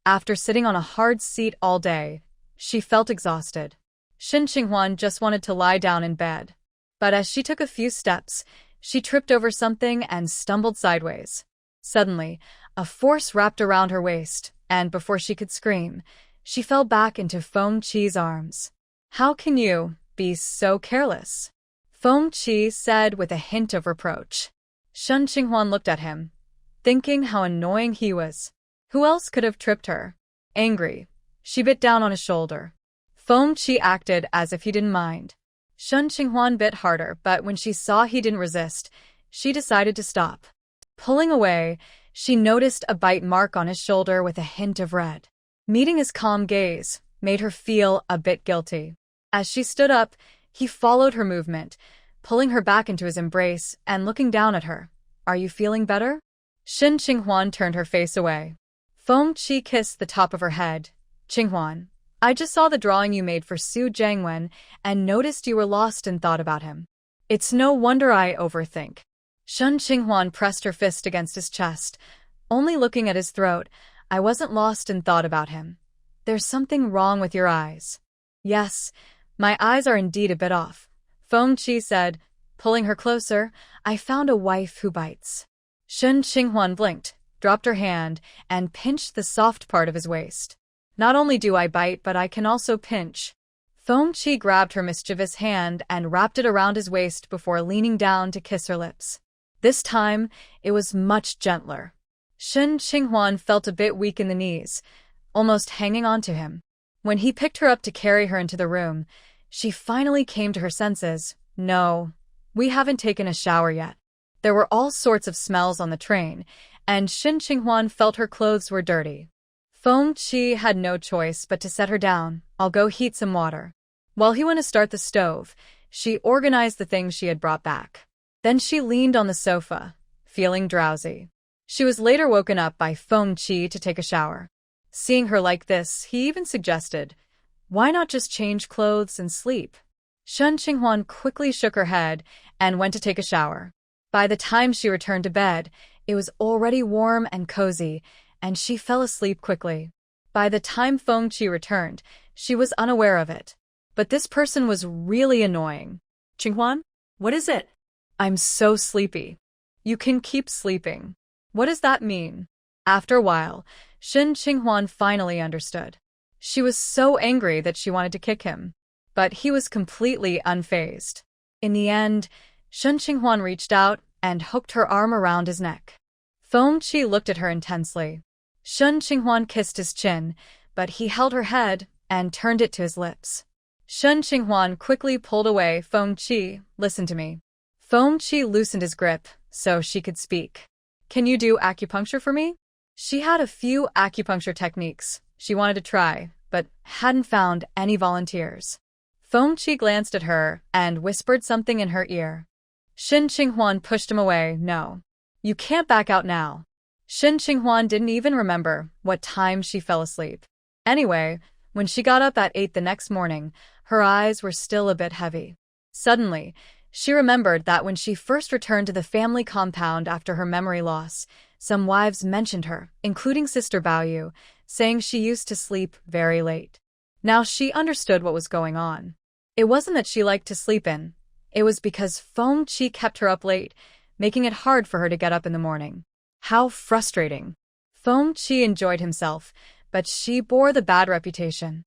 After sitting on a hard seat all day, she felt exhausted. Shen Qinghuan just wanted to lie down in bed. But as she took a few steps, she tripped over something and stumbled sideways. Suddenly, a force wrapped around her waist, and before she could scream, she fell back into Feng Qi's arms. "How can you be so careless?" Feng Qi said with a hint of reproach. Shen Qinghuan looked at him, thinking how annoying he was. Who else could have tripped her? Angry, she bit down on his shoulder. Feng Qi acted as if he didn't mind. Shen Qinghuan bit harder, but when she saw he didn't resist, she decided to stop. Pulling away, she noticed a bite mark on his shoulder with a hint of red. Meeting his calm gaze made her feel a bit guilty. As she stood up, he followed her movement, pulling her back into his embrace and looking down at her. Are you feeling better? Shin Qinghuan turned her face away. Feng Qi kissed the top of her head. Qinghuan, I just saw the drawing you made for Su Jiangwen and noticed you were lost in thought about him. It's no wonder I overthink. Shen Qinghuan pressed her fist against his chest, only looking at his throat. I wasn't lost in thought about him. There's something wrong with your eyes. Yes, my eyes are indeed a bit off, Feng Qi said, pulling her closer. I found a wife who bites. Shen Qinghuan blinked, dropped her hand, and pinched the soft part of his waist. Not only do I bite, but I can also pinch. Feng Qi grabbed her mischievous hand and wrapped it around his waist before leaning down to kiss her lips. This time, it was much gentler. Shen Qinghuan felt a bit weak in the knees, almost hanging on to him. When he picked her up to carry her into the room, she finally came to her senses. No, we haven't taken a shower yet. There were all sorts of smells on the train, and Shen Qinghuan felt her clothes were dirty. Feng Qi had no choice but to set her down. I'll go heat some water. While he went to start the stove, she organized the things she had brought back. Then she leaned on the sofa, feeling drowsy. She was later woken up by Feng Qi to take a shower. Seeing her like this, he even suggested, why not just change clothes and sleep? Shen Qinghuan quickly shook her head and went to take a shower. By the time she returned to bed, it was already warm and cozy, and she fell asleep quickly. By the time Feng Qi returned, she was unaware of it. But this person was really annoying. Qinghuan, what is it? I'm so sleepy. You can keep sleeping. What does that mean? After a while, Shen Qinghuan finally understood. She was so angry that she wanted to kick him. But he was completely unfazed. In the end, Shen Qinghuan reached out and hooked her arm around his neck. Feng Qi looked at her intensely. Shen Qinghuan kissed his chin, but he held her head and turned it to his lips. Shen Qinghuan quickly pulled away. Feng Qi, listen to me. Feng Qi loosened his grip so she could speak. Can you do acupuncture for me? She had a few acupuncture techniques she wanted to try, but hadn't found any volunteers. Feng Qi glanced at her and whispered something in her ear. Shen Qinghuan pushed him away. No. You can't back out now. Shen Qinghuan didn't even remember what time she fell asleep. Anyway, when she got up at 8 the next morning, her eyes were still a bit heavy. Suddenly, she remembered that when she first returned to the family compound after her memory loss, some wives mentioned her, including Sister Baoyu, saying she used to sleep very late. Now she understood what was going on. It wasn't that she liked to sleep in. It was because Feng Qi kept her up late, making it hard for her to get up in the morning. How frustrating. Feng Qi enjoyed himself, but she bore the bad reputation.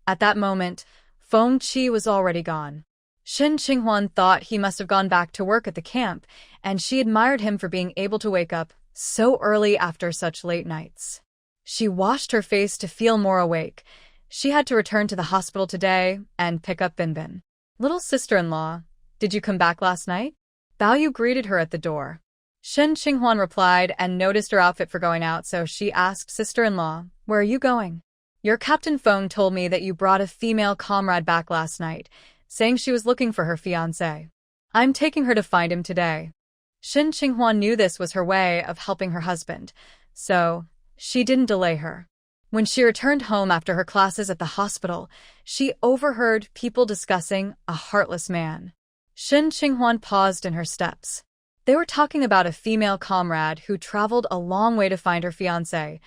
At that moment, Feng Qi was already gone. Shen Qinghuan thought he must have gone back to work at the camp, and she admired him for being able to wake up so early after such late nights. She washed her face to feel more awake. She had to return to the hospital today and pick up Binbin. Little sister-in-law, did you come back last night? Baoyu greeted her at the door. Shen Qinghuan replied and noticed her outfit for going out, so she asked sister-in-law, where are you going? Your Captain Feng told me that you brought a female comrade back last night, saying she was looking for her fiancé. I'm taking her to find him today. Shen Qinghuan knew this was her way of helping her husband, so she didn't delay her. When she returned home after her classes at the hospital, she overheard people discussing a heartless man. Shen Qinghuan paused in her steps. They were talking about a female comrade who traveled a long way to find her fiancé,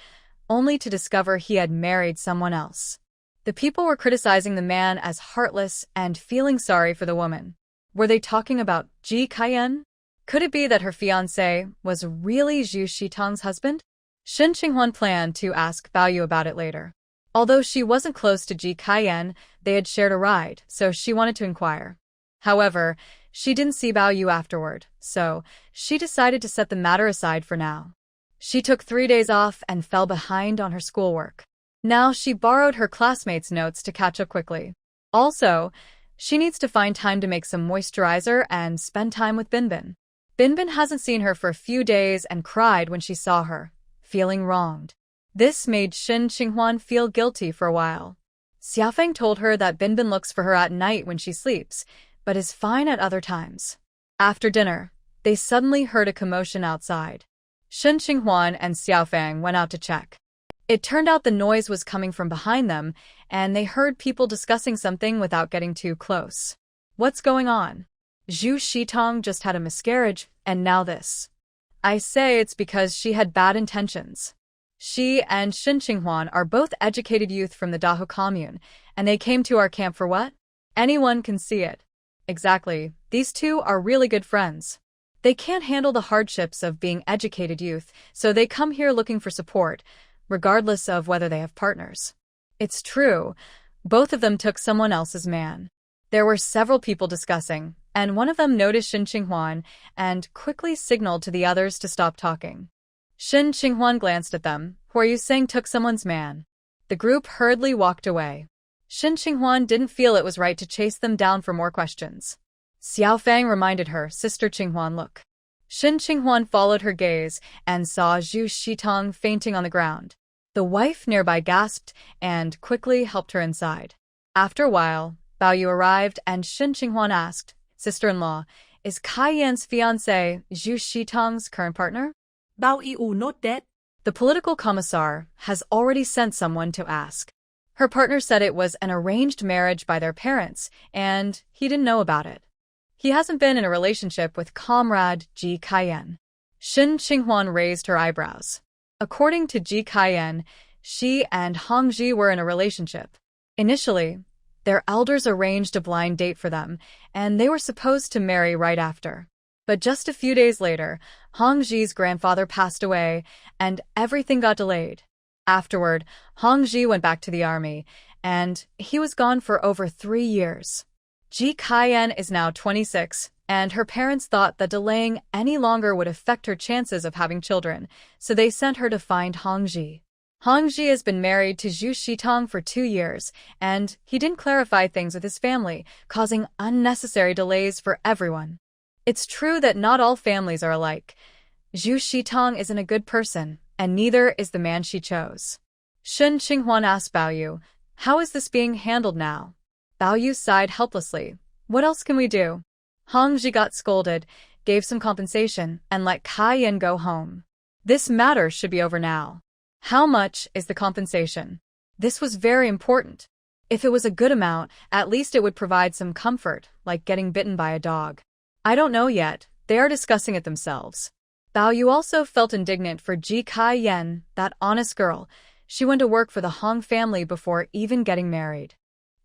only to discover he had married someone else. The people were criticizing the man as heartless and feeling sorry for the woman. Were they talking about Ji Kaiyan? Could it be that her fiancé was really Zhu Shitang's husband? Shen Qinghuan planned to ask Baoyu about it later. Although she wasn't close to Ji Kaiyan, they had shared a ride, so she wanted to inquire. However, she didn't see Baoyu afterward, so she decided to set the matter aside for now. She took 3 days off and fell behind on her schoolwork. Now she borrowed her classmates' notes to catch up quickly. Also, she needs to find time to make some moisturizer and spend time with Binbin. Binbin hasn't seen her for a few days and cried when she saw her, feeling wronged. This made Shen Qinghuan feel guilty for a while. Xiaofeng told her that Binbin looks for her at night when she sleeps, but is fine at other times. After dinner, they suddenly heard a commotion outside. Shen Qinghuan and Xiaofang went out to check. It turned out the noise was coming from behind them, and they heard people discussing something without getting too close. What's going on? Zhu Shitong just had a miscarriage, and now this. I say it's because she had bad intentions. She and Shen Qinghuan are both educated youth from the Dahu commune, and they came to our camp for what? Anyone can see it. Exactly, these two are really good friends. They can't handle the hardships of being educated youth, so they come here looking for support, regardless of whether they have partners. It's true, both of them took someone else's man. There were several people discussing, and one of them noticed Shen Qinghuan and quickly signaled to the others to stop talking. Shen Qinghuan glanced at them. Who are you saying took someone's man? The group hurriedly walked away. Shen Qinghuan didn't feel it was right to chase them down for more questions. Xiaofang reminded her, Sister Qinghuan, look. Shen Qinghuan followed her gaze and saw Zhu Shitong fainting on the ground. The wife nearby gasped and quickly helped her inside. After a while, Bao Yu arrived and Shen Qinghuan asked, Sister-in-law, is Kai Yan's fiancé Zhu Shitong's current partner? Bao Yu not dead? The political commissar has already sent someone to ask. Her partner said it was an arranged marriage by their parents, and he didn't know about it. He hasn't been in a relationship with comrade Ji Kaiyan. Shen Qinghuan raised her eyebrows. According to Ji Kaiyan, she and Hong Ji were in a relationship. Initially, their elders arranged a blind date for them, and they were supposed to marry right after. But just a few days later, Hong Ji's grandfather passed away, and everything got delayed. Afterward, Hong Ji went back to the army, and he was gone for over 3 years. Ji Kaiyan is now 26, and her parents thought that delaying any longer would affect her chances of having children, so they sent her to find Hong Ji. Hong Ji has been married to Zhu Shitong for 2 years, and he didn't clarify things with his family, causing unnecessary delays for everyone. It's true that not all families are alike. Zhu Shitong isn't a good person, and neither is the man she chose. Shen Qinghuan asked Bao Yu, how is this being handled now? Bao Yu sighed helplessly. What else can we do? Hong Ji got scolded, gave some compensation, and let Kai Yan go home. This matter should be over now. How much is the compensation? This was very important. If it was a good amount, at least it would provide some comfort, like getting bitten by a dog. I don't know yet. They are discussing it themselves. Bao Yu also felt indignant for Ji Kai-yen, that honest girl. She went to work for the Hong family before even getting married.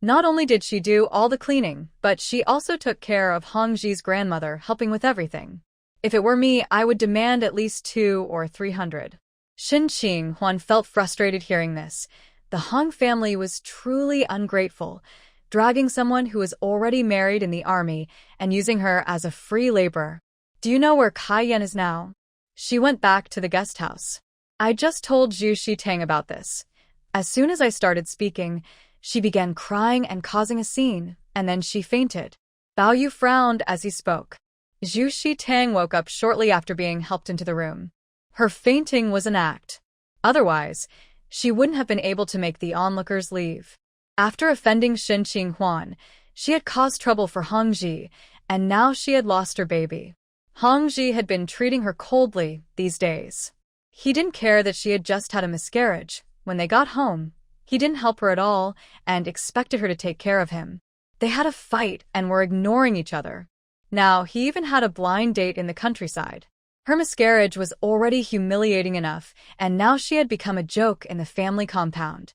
Not only did she do all the cleaning, but she also took care of Hong Ji's grandmother, helping with everything. If it were me, I would demand at least 200 or 300. Shen Qinghuan felt frustrated hearing this. The Hong family was truly ungrateful, dragging someone who was already married in the army and using her as a free laborer. Do you know where Kai Yan is now? She went back to the guest house. I just told Zhu Shitang about this. As soon as I started speaking, she began crying and causing a scene, and then she fainted. Bao Yu frowned as he spoke. Zhu Shitang woke up shortly after being helped into the room. Her fainting was an act. Otherwise, she wouldn't have been able to make the onlookers leave. After offending Shen Qinghuan, she had caused trouble for Hong Ji, and now she had lost her baby. Hong Ji had been treating her coldly these days. He didn't care that she had just had a miscarriage. When they got home, he didn't help her at all and expected her to take care of him. They had a fight and were ignoring each other. Now, he even had a blind date in the countryside. Her miscarriage was already humiliating enough, and now she had become a joke in the family compound.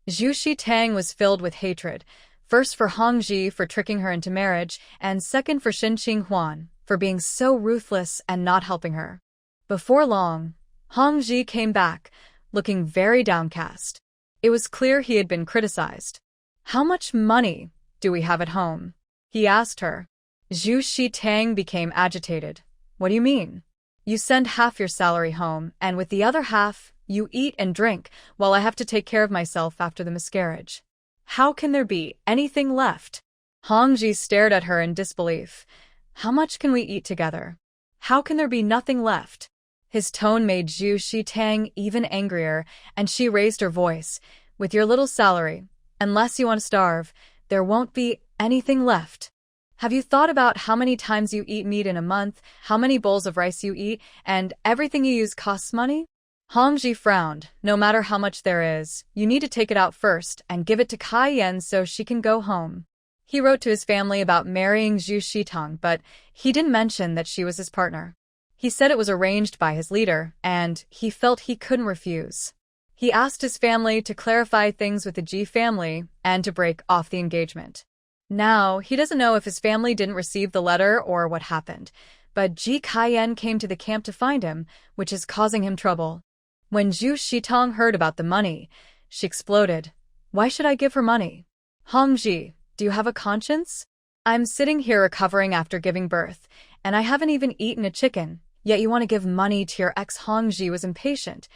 Zhu Shitang was filled with hatred, first for Hong Ji for tricking her into marriage, and second for Shen Qinghuan for being so ruthless and not helping her. Before long, Hong Ji came back, looking very downcast. It was clear he had been criticized. How much money do we have at home? He asked her. Zhu Shitang became agitated. What do you mean? You send half your salary home, and with the other half, you eat and drink, while I have to take care of myself after the miscarriage. How can there be anything left? Hong Ji stared at her in disbelief. How much can we eat together? How can there be nothing left? His tone made Zhu Shitang even angrier, and she raised her voice. With your little salary, unless you want to starve, there won't be anything left. Have you thought about how many times you eat meat in a month, how many bowls of rice you eat, and everything you use costs money? Hongji frowned. No matter how much there is, you need to take it out first and give it to Kai Yan so she can go home. He wrote to his family about marrying Zhu Shitong, but he didn't mention that she was his partner. He said it was arranged by his leader, and he felt he couldn't refuse. He asked his family to clarify things with the Ji family and to break off the engagement. Now, he doesn't know if his family didn't receive the letter or what happened, but Ji Kaiyan came to the camp to find him, which is causing him trouble. When Zhu Shitong heard about the money, she exploded. Why should I give her money? Hongji, do you have a conscience? I'm sitting here recovering after giving birth, and I haven't even eaten a chicken, yet you want to give money to your ex. Hongji was impatient.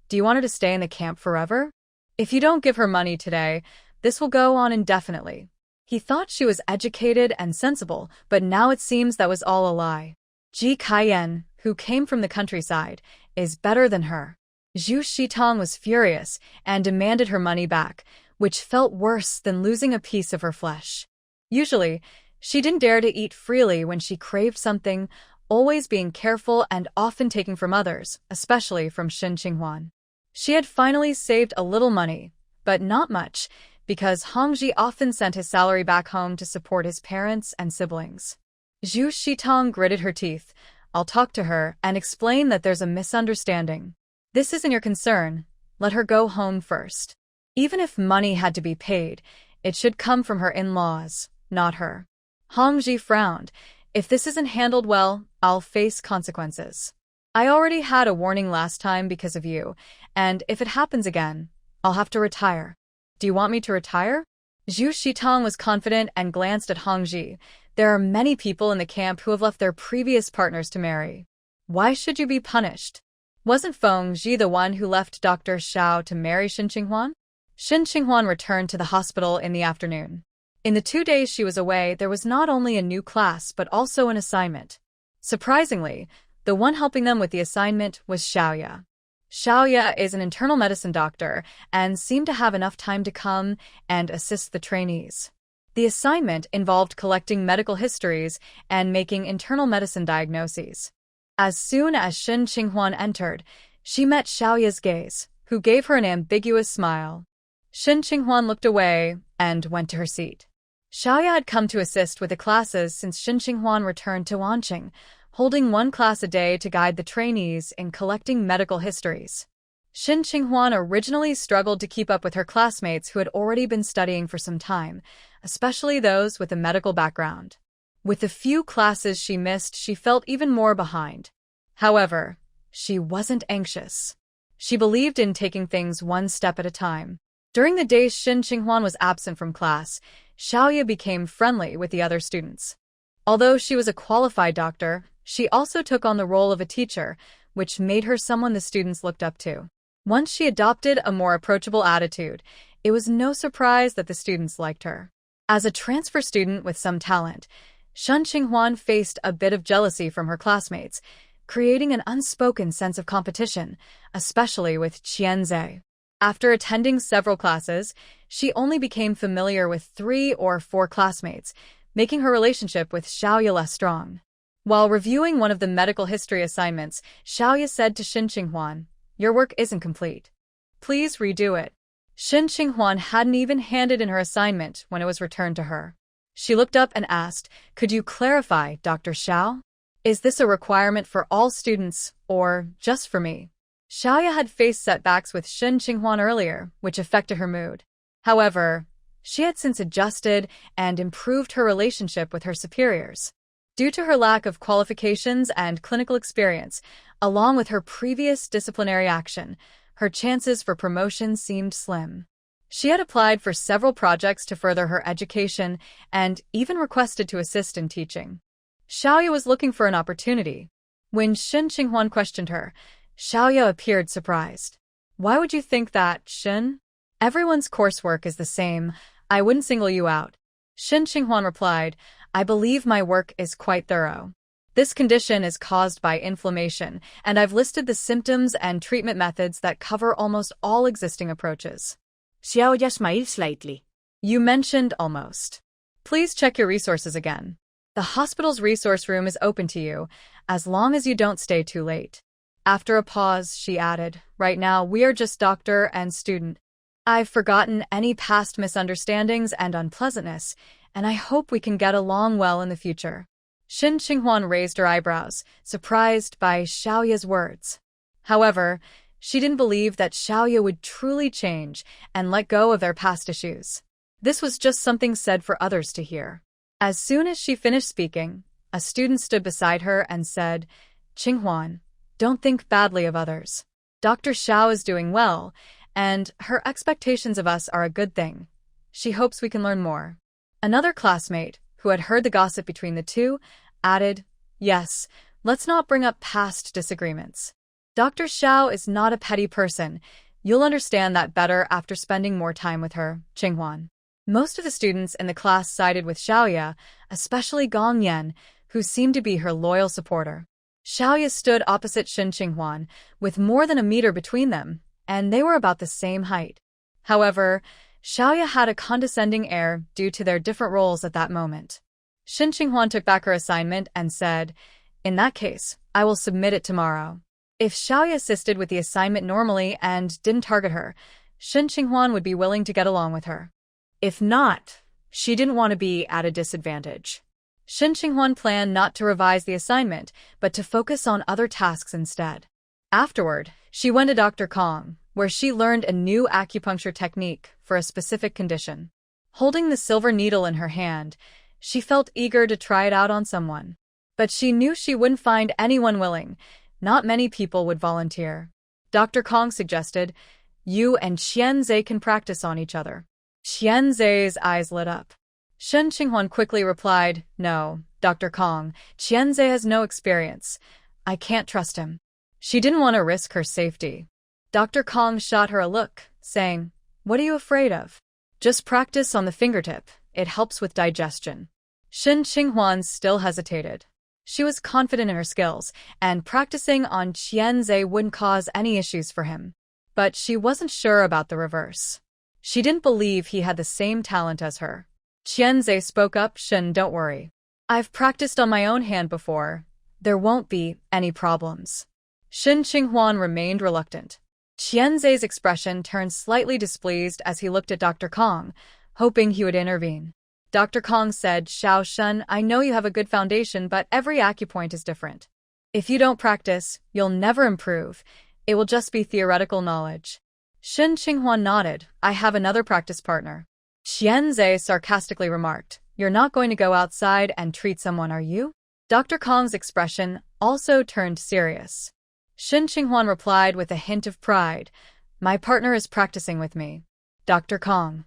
Do you want her to stay in the camp forever? If you don't give her money today, this will go on indefinitely. He thought she was educated and sensible, but now it seems that was all a lie. Ji Kaiyan, who came from the countryside, is better than her. Zhu Shitong was furious and demanded her money back, which felt worse than losing a piece of her flesh. Usually, she didn't dare to eat freely when she craved something, always being careful and often taking from others, especially from Shin Qinghuan. She had finally saved a little money, but not much, because Hongji often sent his salary back home to support his parents and siblings. Zhu Shitong gritted her teeth. I'll talk to her and explain that there's a misunderstanding. This isn't your concern. Let her go home first. Even if money had to be paid, it should come from her in-laws, not her. Hongji frowned. If this isn't handled well, I'll face consequences. I already had a warning last time because of you, and if it happens again, I'll have to retire. Do you want me to retire? Zhu Shitong was confident and glanced at Hongji. There are many people in the camp who have left their previous partners to marry. Why should you be punished? Wasn't Feng Ji the one who left Dr. Xiao to marry Shin Qinghuan? Shin Qinghuan returned to the hospital in the afternoon. In the 2 days she was away, there was not only a new class but also an assignment. Surprisingly, the one helping them with the assignment was Xiaoya. Xiaoya is an internal medicine doctor and seemed to have enough time to come and assist the trainees. The assignment involved collecting medical histories and making internal medicine diagnoses. As soon as Shin Qinghuan entered, she met Xiaoya's gaze, who gave her an ambiguous smile. Shin Qinghuan looked away and went to her seat. Xiaoya had come to assist with the classes since Shin Qinghuan returned to Wanqing, holding one class a day to guide the trainees in collecting medical histories. Shin Qinghuan originally struggled to keep up with her classmates who had already been studying for some time, especially those with a medical background. With the few classes she missed, she felt even more behind. However, she wasn't anxious. She believed in taking things one step at a time. During the days Shin Qinghuan was absent from class, Xiaoya became friendly with the other students. Although she was a qualified doctor, she also took on the role of a teacher, which made her someone the students looked up to. Once she adopted a more approachable attitude, it was no surprise that the students liked her. As a transfer student with some talent, Shin Qinghuan faced a bit of jealousy from her classmates, creating an unspoken sense of competition, especially with Qianze. After attending several classes, she only became familiar with 3 or 4 classmates, making her relationship with Xiaoya less strong. While reviewing one of the medical history assignments, Xiaoya said to Shin Qinghuan, "Your work isn't complete. Please redo it." Shin Qinghuan hadn't even handed in her assignment when it was returned to her. She looked up and asked, "Could you clarify, Dr. Xiao? Is this a requirement for all students, or just for me?" Xiaoya had faced setbacks with Shin Qinghuan earlier, which affected her mood. However, she had since adjusted and improved her relationship with her superiors. Due to her lack of qualifications and clinical experience, along with her previous disciplinary action, her chances for promotion seemed slim. She had applied for several projects to further her education and even requested to assist in teaching. Xiaoya was looking for an opportunity. When Shin Qinghuan questioned her, Xiaoya appeared surprised. "Why would you think that, Shin? Everyone's coursework is the same. I wouldn't single you out." Shin Qinghuan replied, "I believe my work is quite thorough. This condition is caused by inflammation, and I've listed the symptoms and treatment methods that cover almost all existing approaches." Xiaoya smiled slightly. "You mentioned almost. Please check your resources again." The hospital's resource room is open to you, as long as you don't stay too late. After a pause, she added, right now we are just doctor and student. I've forgotten any past misunderstandings and unpleasantness, and I hope we can get along well in the future. Shin Qinghuan raised her eyebrows, surprised by Xiaoya's words. However, she didn't believe that Xiaoya would truly change and let go of their past issues. This was just something said for others to hear. As soon as she finished speaking, a student stood beside her and said, Qinghuan, don't think badly of others. Dr. Xiao is doing well, and her expectations of us are a good thing. She hopes we can learn more. Another classmate, who had heard the gossip between the two, added, yes, let's not bring up past disagreements. Dr. Xiao is not a petty person. You'll understand that better after spending more time with her, Qinghuan. Most of the students in the class sided with Xiaoya, especially Gong Yan, who seemed to be her loyal supporter. Xiaoya stood opposite Shin Qinghuan, with more than a meter between them, and they were about the same height. However, Xiaoya had a condescending air due to their different roles at that moment. Shin Qinghuan took back her assignment and said, in that case, I will submit it tomorrow. If Xiaoya assisted with the assignment normally and didn't target her, Shin Qinghuan would be willing to get along with her. If not, she didn't want to be at a disadvantage. Shin Qinghuan planned not to revise the assignment, but to focus on other tasks instead. Afterward, she went to Dr. Kong, where she learned a new acupuncture technique for a specific condition. Holding the silver needle in her hand, she felt eager to try it out on someone. But she knew she wouldn't find anyone willing. Not many people would volunteer. Dr. Kong suggested, you and Qianzhe can practice on each other. Qianzhe's eyes lit up. Shin Qinghuan quickly replied, no, Dr. Kong, Qianzhe has no experience. I can't trust him. She didn't want to risk her safety. Dr. Kong shot her a look, saying, what are you afraid of? Just practice on the fingertip. It helps with digestion. Shin Qinghuan still hesitated. She was confident in her skills, and practicing on Qianzhe wouldn't cause any issues for him. But she wasn't sure about the reverse. She didn't believe he had the same talent as her. Qianzhe spoke up, Shin, don't worry. I've practiced on my own hand before. There won't be any problems. Shin Qinghuan remained reluctant. Qianzhe's expression turned slightly displeased as he looked at Dr. Kong, hoping he would intervene. Dr. Kong said, Xiao Shun, I know you have a good foundation, but every acupoint is different. If you don't practice, you'll never improve. It will just be theoretical knowledge. Shin Qinghuan nodded. I have another practice partner. Qianzhe sarcastically remarked, you're not going to go outside and treat someone, are you? Dr. Kong's expression also turned serious. Shin Qinghuan replied with a hint of pride, my partner is practicing with me. Dr. Kong.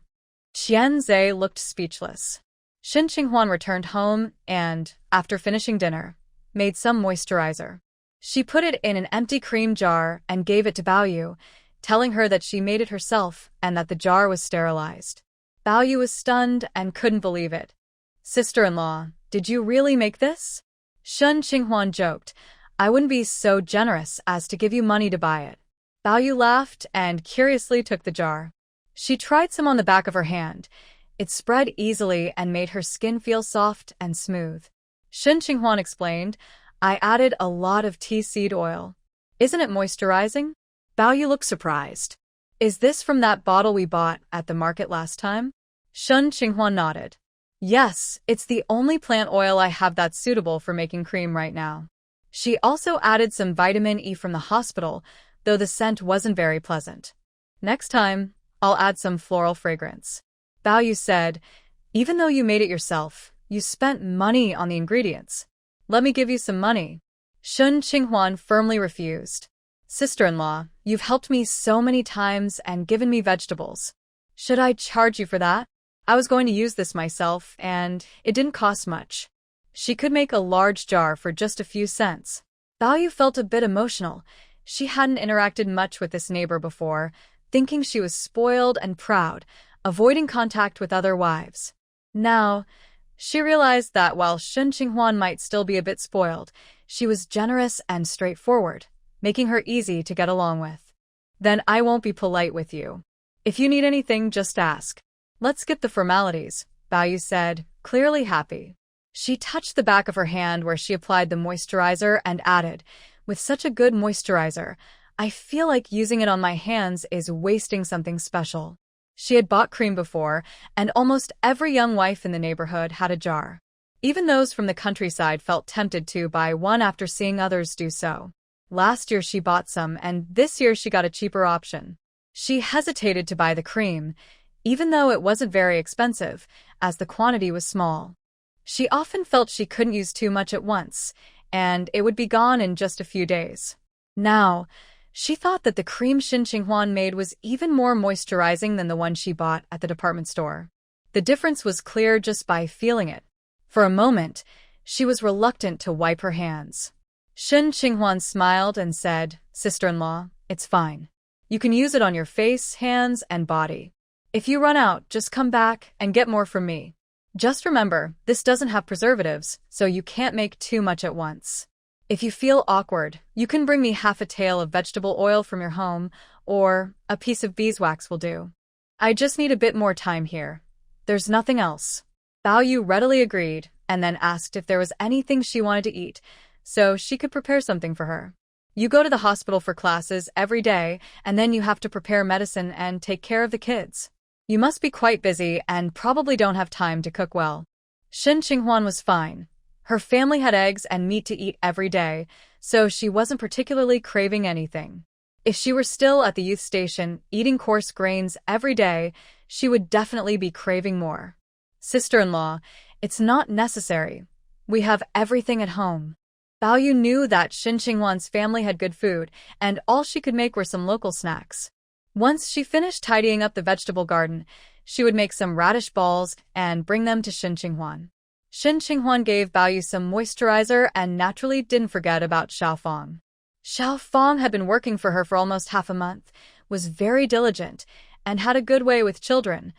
Qianzhe looked speechless. Shin Qinghuan returned home and, after finishing dinner, made some moisturizer. She put it in an empty cream jar and gave it to Baoyu, telling her that she made it herself and that the jar was sterilized. Baoyu was stunned and couldn't believe it. Sister-in-law, did you really make this? Shin Qinghuan joked, I wouldn't be so generous as to give you money to buy it. Baoyu laughed and curiously took the jar. She tried some on the back of her hand. It spread easily and made her skin feel soft and smooth. Shin Qinghuan explained, I added a lot of tea seed oil. Isn't it moisturizing? Baoyu looked surprised. Is this from that bottle we bought at the market last time? Shin Qinghuan nodded. Yes, it's the only plant oil I have that's suitable for making cream right now. She also added some vitamin E from the hospital, though the scent wasn't very pleasant. Next time, I'll add some floral fragrance. Baoyu said, even though you made it yourself, you spent money on the ingredients. Let me give you some money. Shin Qinghuan firmly refused. Sister-in-law, you've helped me so many times and given me vegetables. Should I charge you for that? I was going to use this myself, and it didn't cost much. She could make a large jar for just a few cents. Baoyu felt a bit emotional. She hadn't interacted much with this neighbor before, thinking she was spoiled and proud, avoiding contact with other wives. Now, she realized that while Shin Qinghuan might still be a bit spoiled, she was generous and straightforward, making her easy to get along with. Then I won't be polite with you. If you need anything, just ask. Let's skip the formalities, Baoyu said, clearly happy. She touched the back of her hand where she applied the moisturizer and added, "With such a good moisturizer, I feel like using it on my hands is wasting something special." She had bought cream before, and almost every young wife in the neighborhood had a jar. Even those from the countryside felt tempted to buy one after seeing others do so. Last year she bought some, and this year she got a cheaper option. She hesitated to buy the cream, even though it wasn't very expensive, as the quantity was small. She often felt she couldn't use too much at once, and it would be gone in just a few days. Now, she thought that the cream Shin Ching-hwan made was even more moisturizing than the one she bought at the department store. The difference was clear just by feeling it. For a moment, she was reluctant to wipe her hands. Shin Ching-hwan smiled and said, "Sister-in-law, it's fine. You can use it on your face, hands, and body. If you run out, just come back and get more from me. Just remember, this doesn't have preservatives, so you can't make too much at once. If you feel awkward, you can bring me half a tael of vegetable oil from your home, or a piece of beeswax will do. I just need a bit more time here. There's nothing else." Bao Yu readily agreed, and then asked if there was anything she wanted to eat, so she could prepare something for her. "You go to the hospital for classes every day, and then you have to prepare medicine and take care of the kids. You must be quite busy and probably don't have time to cook well." Shin Ching-hwan was fine. Her family had eggs and meat to eat every day, so she wasn't particularly craving anything. If she were still at the youth station, eating coarse grains every day, she would definitely be craving more. "Sister-in-law, it's not necessary. We have everything at home." Bao Yu knew that Shin Ching-hwan's family had good food, and all she could make were some local snacks. Once she finished tidying up the vegetable garden, she would make some radish balls and bring them to Shin Ching-hwan. Shin Ching-hwan gave Bao Yu some moisturizer and naturally didn't forget about Xiao Fong. Xiao Fong had been working for her for almost half a month, was very diligent, and had a good way with children.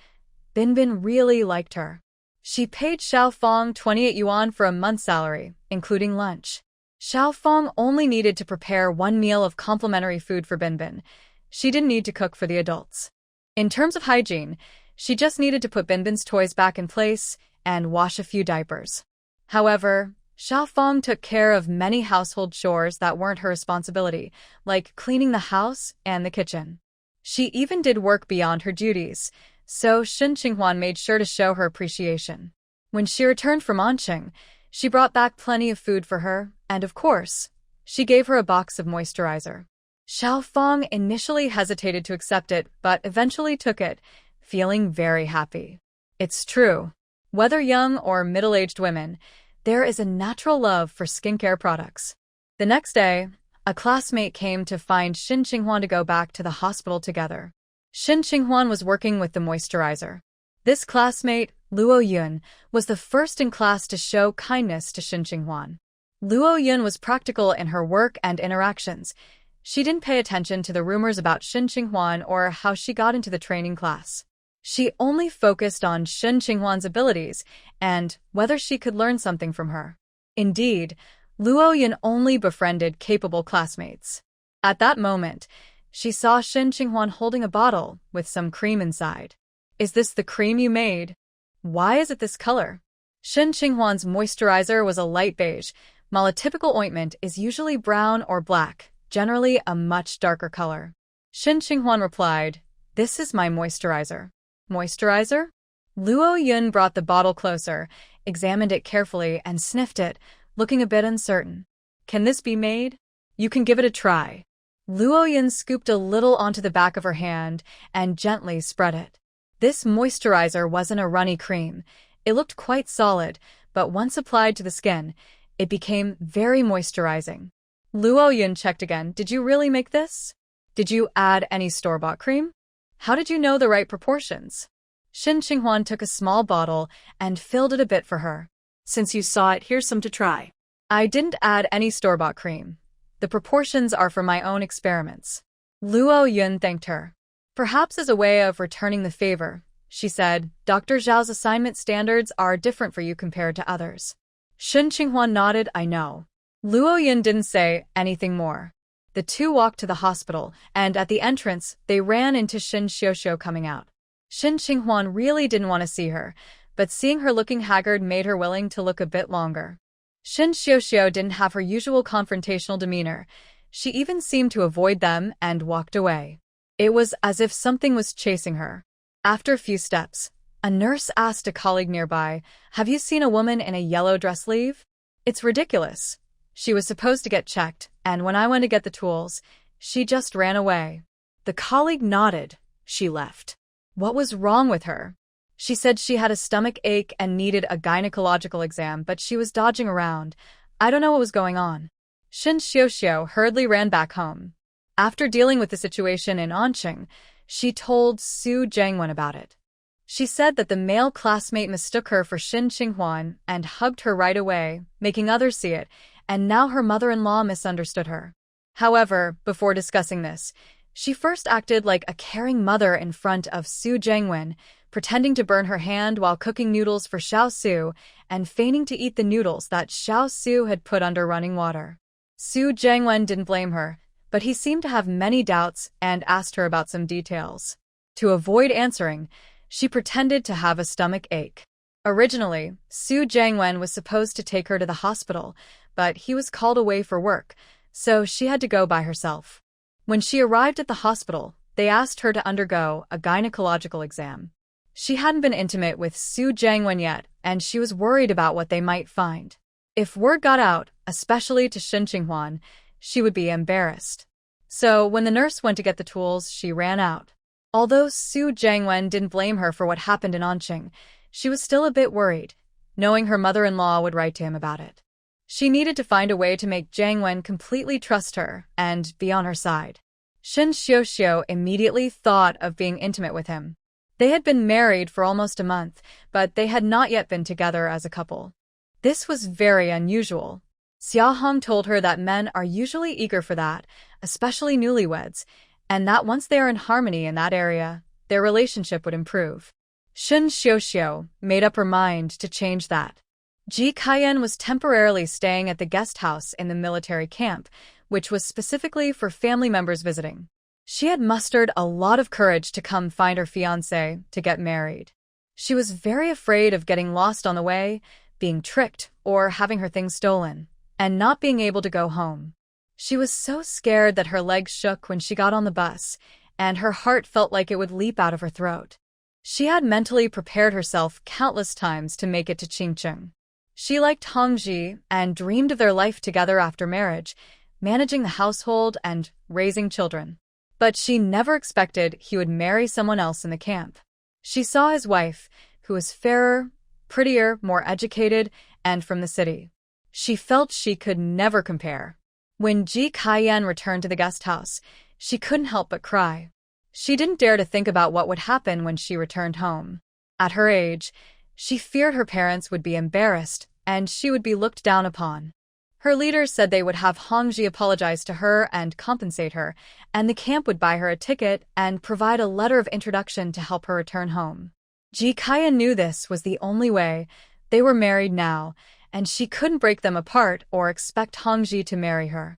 Bin really liked her. She paid Xiao Fong 28 yuan for a month's salary, including lunch. Xiao Fong only needed to prepare one meal of complimentary food for Bin. She didn't need to cook for the adults. In terms of hygiene, she just needed to put Bin's toys back in place and wash a few diapers. However, Xiao Fong took care of many household chores that weren't her responsibility, like cleaning the house and the kitchen. She even did work beyond her duties, so Shin Ching-hwan made sure to show her appreciation. When she returned from Anqing, she brought back plenty of food for her, and of course, she gave her a box of moisturizer. Xiao Fong initially hesitated to accept it, but eventually took it, feeling very happy. It's true. Whether young or middle-aged women, there is a natural love for skincare products. The next day, a classmate came to find Shin Ching-hwan to go back to the hospital together. Shin Ching-hwan was working with the moisturizer. This classmate, Luo Yun, was the first in class to show kindness to Shin Ching-hwan. Luo Yun was practical in her work and interactions. She didn't pay attention to the rumors about Shin Ching-hwan or how she got into the training class. She only focused on Shin Ching-hwan's abilities and whether she could learn something from her. Indeed, Luo Yun only befriended capable classmates. At that moment, she saw Shin Ching-hwan holding a bottle with some cream inside. "Is this the cream you made? Why is it this color?" Shin Ching-hwan's moisturizer was a light beige, while a typical ointment is usually brown or black, generally a much darker color. Shin Ching-hwan replied, "This is my moisturizer." "Moisturizer?" Luo Yun brought the bottle closer, examined it carefully, and sniffed it, looking a bit uncertain. "Can this be made? You can give it a try." Luo Yun scooped a little onto the back of her hand and gently spread it. This moisturizer wasn't a runny cream. It looked quite solid, but once applied to the skin, it became very moisturizing. Luo Yun checked again. "Did you really make this? Did you add any store-bought cream? How did you know the right proportions?" Shin Ching-hwan took a small bottle and filled it a bit for her. Since you saw it, here's some to try. "I didn't add any store-bought cream. The proportions are for my own experiments." Luo Yun thanked her. "Perhaps as a way of returning the favor," she said, "Dr. Zhao's assignment standards are different for you compared to others." Shin Ching-hwan nodded, "I know." Luo Yun didn't say anything more. The two walked to the hospital, and at the entrance, they ran into Shin Xiuxiu coming out. Shin Ching-hwan really didn't want to see her, but seeing her looking haggard made her willing to look a bit longer. Shin Xiuxiu didn't have her usual confrontational demeanor. She even seemed to avoid them and walked away. It was as if something was chasing her. After a few steps, a nurse asked a colleague nearby, "Have you seen a woman in a yellow dress leave? It's ridiculous. She was supposed to get checked, and when I went to get the tools, she just ran away." The colleague nodded. She left. What was wrong with her? She said she had a stomach ache and needed a gynecological exam, but she was dodging around. I don't know what was going on. Shin Xiuxiu hurriedly ran back home. After dealing with the situation in Anqing, she told Su Jiangwen about it. She said that the male classmate mistook her for Shin Qinghuan and hugged her right away, making others see it, and now her mother-in-law misunderstood her. However, before discussing this, she first acted like a caring mother in front of Su Jiangwen, pretending to burn her hand while cooking noodles for Xiao Su and feigning to eat the noodles that Xiao Su had put under running water. Su Jiangwen didn't blame her, but he seemed to have many doubts and asked her about some details. To avoid answering, she pretended to have a stomach ache. Originally, Su Jiangwen was supposed to take her to the hospital, but he was called away for work, so she had to go by herself. When she arrived at the hospital, they asked her to undergo a gynecological exam. She hadn't been intimate with Su Jiangwen yet, and she was worried about what they might find. If word got out, especially to Shin Qinghuan, she would be embarrassed. So when the nurse went to get the tools, she ran out. Although Su Jiangwen didn't blame her for what happened in Anqing, she was still a bit worried, knowing her mother-in-law would write to him about it. She needed to find a way to make Jiangwen completely trust her and be on her side. Shin Xiuxiu immediately thought of being intimate with him. They had been married for almost a month, but they had not yet been together as a couple. This was very unusual. Xia Hong told her that men are usually eager for that, especially newlyweds, and that once they are in harmony in that area, their relationship would improve. Shin Xiuxiu made up her mind to change that. Ji Kaiyan was temporarily staying at the guest house in the military camp, which was specifically for family members visiting. She had mustered a lot of courage to come find her fiancé to get married. She was very afraid of getting lost on the way, being tricked, or having her things stolen, and not being able to go home. She was so scared that her legs shook when she got on the bus, and her heart felt like it would leap out of her throat. She had mentally prepared herself countless times to make it to Qingcheng. She liked Hongji and dreamed of their life together after marriage, managing the household and raising children. But she never expected he would marry someone else in the camp. She saw his wife, who was fairer, prettier, more educated, and from the city. She felt she could never compare. When Ji Kaiyan returned to the guest house, she couldn't help but cry. She didn't dare to think about what would happen when she returned home. At her age, she feared her parents would be embarrassed and she would be looked down upon. Her leaders said they would have Hongji apologize to her and compensate her, and the camp would buy her a ticket and provide a letter of introduction to help her return home. Ji Kaiyan knew this was the only way. They were married now, and she couldn't break them apart or expect Hongji to marry her.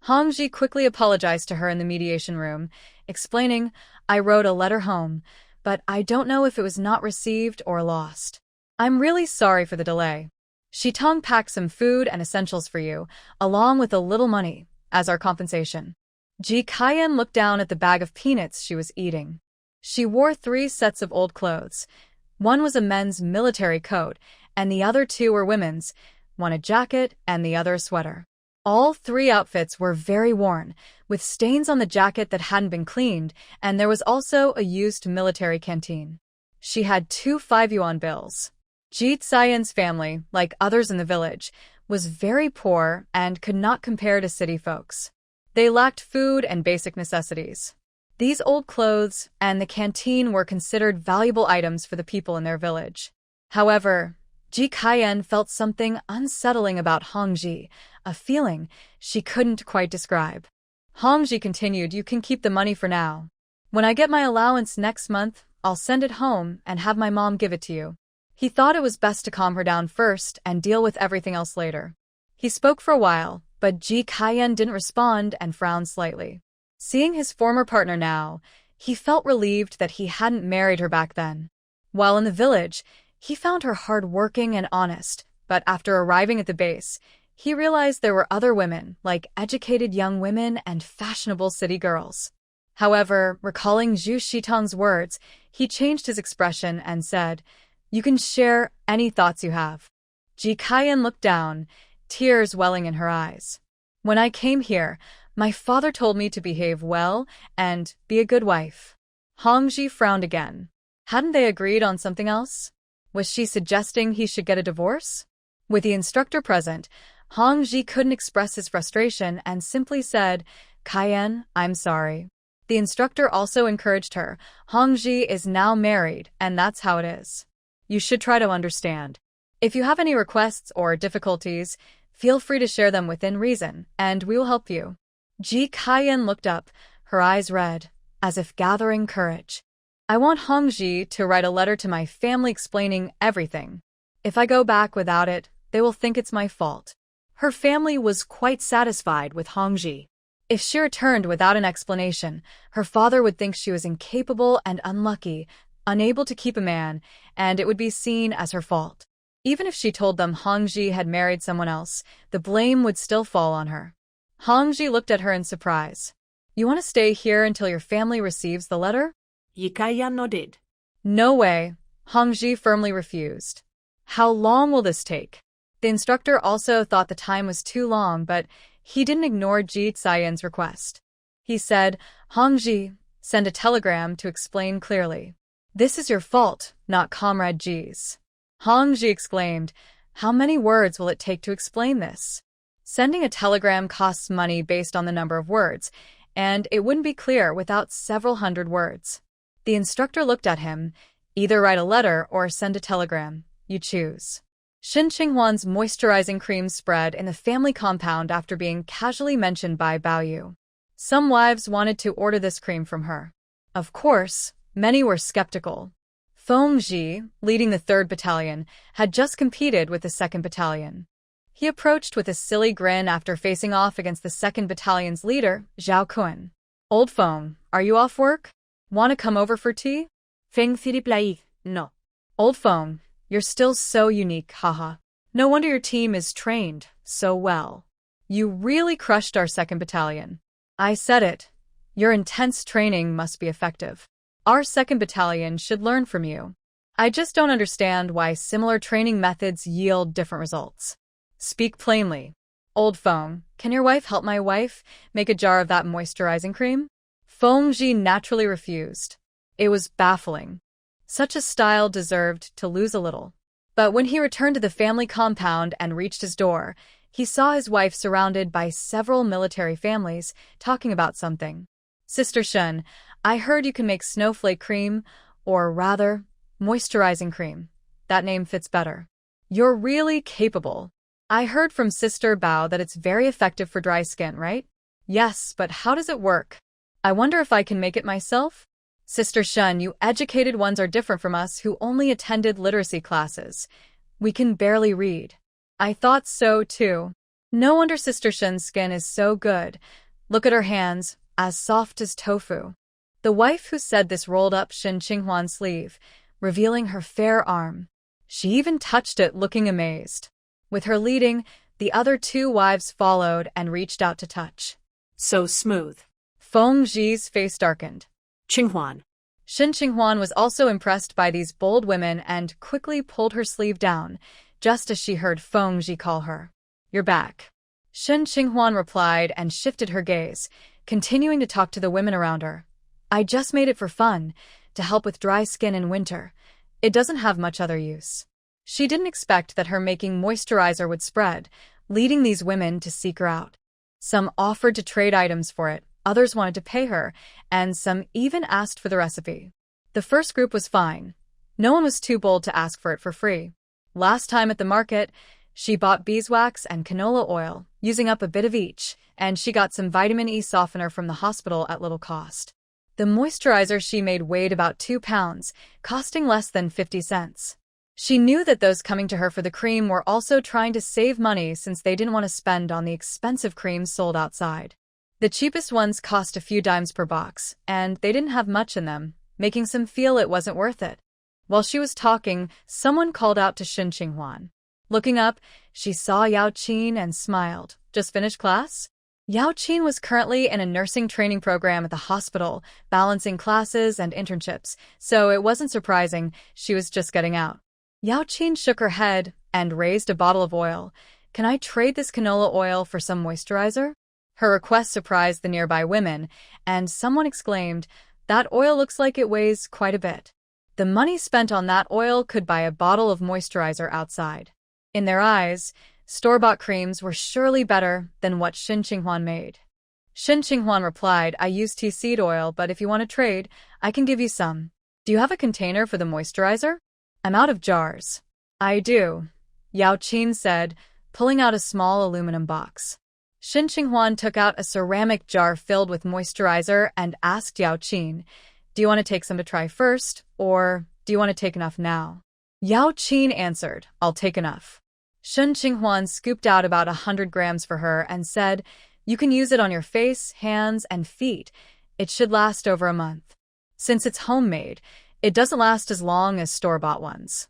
Hongji quickly apologized to her in the mediation room, explaining, "I wrote a letter home, but I don't know if it was not received or lost. I'm really sorry for the delay. Shitong packed some food and essentials for you, along with a little money, as our compensation." Ji Kaiyan looked down at the bag of peanuts she was eating. She wore 3 sets of old clothes. One was a men's military coat, and the other 2 were women's, one a jacket and the other a sweater. All 3 outfits were very worn, with stains on the jacket that hadn't been cleaned, and there was also a used military canteen. She had 2 5-yuan bills. Ji Xian's family, like others in the village, was very poor and could not compare to city folks. They lacked food and basic necessities. These old clothes and the canteen were considered valuable items for the people in their village. However, Ji Kaiyan felt something unsettling about Hongji, a feeling she couldn't quite describe. Hongji continued, "You can keep the money for now. When I get my allowance next month, I'll send it home and have my mom give it to you." He thought it was best to calm her down first and deal with everything else later. He spoke for a while, but Ji Kaiyan didn't respond and frowned slightly. Seeing his former partner now, he felt relieved that he hadn't married her back then. While in the village, He found her hardworking and honest, but after arriving at the base, he realized there were other women, like educated young women and fashionable city girls. However, recalling Zhu Shitang's words, he changed his expression and said, "You can share any thoughts you have." Ji Kaiyan looked down, tears welling in her eyes. "When I came here, my father told me to behave well and be a good wife." Hongji frowned again. Hadn't they agreed on something else? Was she suggesting he should get a divorce? With the instructor present, Hongji couldn't express his frustration and simply said, "Kaiyan, I'm sorry." The instructor also encouraged her. "Hongji is now married, and that's how it is. You should try to understand. If you have any requests or difficulties, feel free to share them within reason, and we will help you." Ji Kaiyan looked up, her eyes red, as if gathering courage. "I want Hongji to write a letter to my family explaining everything. If I go back without it, they will think it's my fault." Her family was quite satisfied with Hongji. If she returned without an explanation, her father would think she was incapable and unlucky, unable to keep a man, and it would be seen as her fault. Even if she told them Hongji had married someone else, the blame would still fall on her. Hongji looked at her in surprise. "You want to stay here until your family receives the letter?" Ji Kaiyan nodded. "No way," Hongji firmly refused. "How long will this take?" The instructor also thought the time was too long, but he didn't ignore Ji Kaiyan's request. He said, "Hongji, send a telegram to explain clearly. This is your fault, not Comrade Ji's." Hongji exclaimed, "How many words will it take to explain this?" Sending a telegram costs money based on the number of words, and it wouldn't be clear without several hundred words. The instructor looked at him. "Either write a letter or send a telegram. You choose." Shin Qinghuan's moisturizing cream spread in the family compound after being casually mentioned by Bao Yu. Some wives wanted to order this cream from her. Of course, many were skeptical. Feng Ji, leading the 3rd Battalion, had just competed with the 2nd Battalion. He approached with a silly grin after facing off against the 2nd Battalion's leader, Zhao Kun. "Old Feng, are you off work? Want to come over for tea?" Feng Thi replied, "No." "Old Feng, you're still so unique, haha. No wonder your team is trained so well. You really crushed our 2nd Battalion. I said it. Your intense training must be effective. Our 2nd Battalion should learn from you. I just don't understand why similar training methods yield different results. Speak plainly. Old Feng, can your wife help my wife make a jar of that moisturizing cream?" Feng Ji naturally refused. It was baffling. Such a style deserved to lose a little. But when he returned to the family compound and reached his door, he saw his wife surrounded by several military families talking about something. "Sister Shun, I heard you can make snowflake cream, or rather, moisturizing cream. That name fits better. You're really capable. I heard from Sister Bao that it's very effective for dry skin, right?" "Yes, but how does it work? I wonder if I can make it myself?" "Sister Shun, you educated ones are different from us who only attended literacy classes. We can barely read." "I thought so too. No wonder Sister Shun's skin is so good. Look at her hands, as soft as tofu." The wife who said this rolled up Shin Qinghuan's sleeve, revealing her fair arm. She even touched it, looking amazed. With her leading, the other 2 wives followed and reached out to touch. "So smooth." Feng Ji's face darkened. Qinghuan. Shin Qinghuan was also impressed by these bold women and quickly pulled her sleeve down, just as she heard Feng Ji call her. "You're back." Shin Qinghuan replied and shifted her gaze, continuing to talk to the women around her. "I just made it for fun, to help with dry skin in winter. It doesn't have much other use." She didn't expect that her making moisturizer would spread, leading these women to seek her out. Some offered to trade items for it, others wanted to pay her, and some even asked for the recipe. The first group was fine. No one was too bold to ask for it for free. Last time at the market, she bought beeswax and canola oil, using up a bit of each, and she got some vitamin E softener from the hospital at little cost. The moisturizer she made weighed about 2 pounds, costing less than 50 cents. She knew that those coming to her for the cream were also trying to save money since they didn't want to spend on the expensive creams sold outside. The cheapest ones cost a few dimes per box, and they didn't have much in them, making some feel it wasn't worth it. While she was talking, someone called out to Shin Qinghuan. Looking up, she saw Yao Qin and smiled. Just finished class? Yao Qin was currently in a nursing training program at the hospital, balancing classes and internships, so it wasn't surprising she was just getting out. Yao Qin shook her head and raised a bottle of oil. Can I trade this canola oil for some moisturizer? Her request surprised the nearby women, and someone exclaimed, that oil looks like it weighs quite a bit. The money spent on that oil could buy a bottle of moisturizer outside. In their eyes, store-bought creams were surely better than what Shin Qinghuan made. Shin Qinghuan replied, I use tea seed oil, but if you want to trade, I can give you some. Do you have a container for the moisturizer? I'm out of jars. I do, Yao Qin said, pulling out a small aluminum box. Shin Qinghuan took out a ceramic jar filled with moisturizer and asked Yao Qin, do you want to take some to try first, or do you want to take enough now? Yao Qin answered, I'll take enough. Shin Qinghuan scooped out about 100 grams for her and said, you can use it on your face, hands, and feet. It should last over a month. Since it's homemade, it doesn't last as long as store-bought ones.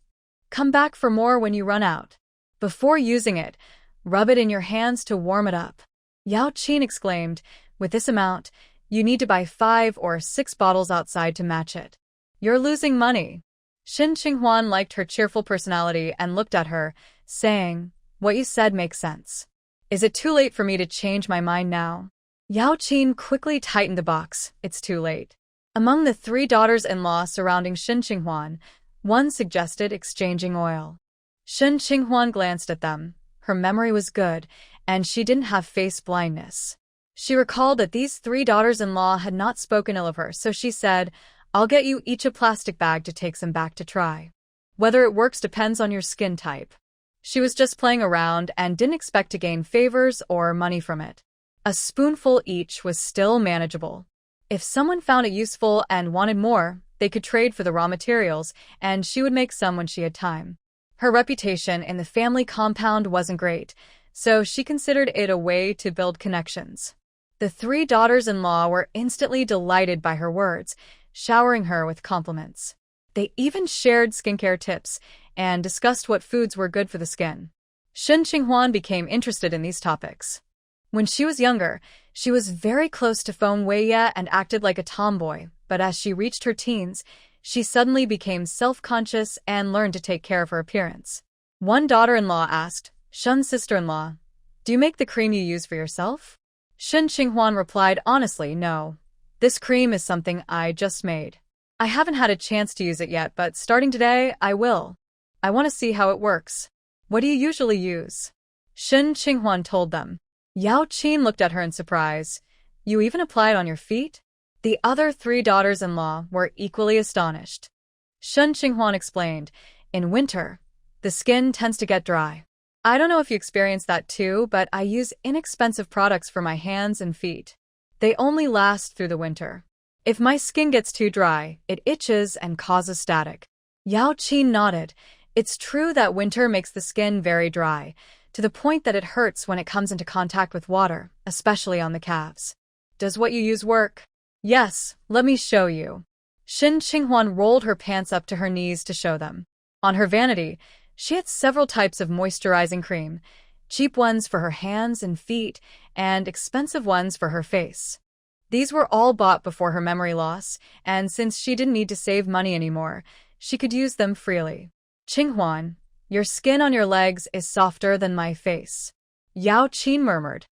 Come back for more when you run out. Before using it, rub it in your hands to warm it up. Yao Qin exclaimed, with this amount, you need to buy 5 or 6 bottles outside to match it. You're losing money. Shin Qinghuan liked her cheerful personality and looked at her, saying, what you said makes sense. Is it too late for me to change my mind now? Yao Qin quickly tightened the box. It's too late. Among the 3 daughters-in-law surrounding Shin Qinghuan, one suggested exchanging oil. Shin Qinghuan glanced at them. Her memory was good, and she didn't have face blindness. She recalled that these 3 daughters-in-law had not spoken ill of her, so she said, I'll get you each a plastic bag to take some back to try. Whether it works depends on your skin type. She was just playing around and didn't expect to gain favors or money from it. A spoonful each was still manageable. If someone found it useful and wanted more, they could trade for the raw materials, and she would make some when she had time. Her reputation in the family compound wasn't great, so she considered it a way to build connections. The 3 daughters-in-law were instantly delighted by her words, showering her with compliments. They even shared skincare tips and discussed what foods were good for the skin. Shin Qinghuan became interested in these topics. When she was younger, she was very close to Feng Weiye and acted like a tomboy, but as she reached her teens, she suddenly became self-conscious and learned to take care of her appearance. One daughter-in-law asked, Shun's sister-in-law, do you make the cream you use for yourself? Shin Qinghuan replied honestly, no. This cream is something I just made. I haven't had a chance to use it yet, but starting today, I will. I want to see how it works. What do you usually use? Shin Qinghuan told them. Yao Qin looked at her in surprise. You even apply it on your feet? The other 3 daughters-in-law were equally astonished. Shin Qinghuan explained, in winter, the skin tends to get dry. I don't know if you experience that too, but I use inexpensive products for my hands and feet. They only last through the winter. If my skin gets too dry, it itches and causes static. Yao Qin nodded. It's true that winter makes the skin very dry, to the point that it hurts when it comes into contact with water, especially on the calves. Does what you use work? Yes, let me show you. Shin Qinghuan rolled her pants up to her knees to show them. On her vanity, she had several types of moisturizing cream, cheap ones for her hands and feet, and expensive ones for her face. These were all bought before her memory loss, and since she didn't need to save money anymore, she could use them freely. Qinghuan, your skin on your legs is softer than my face. Yao Qin murmured.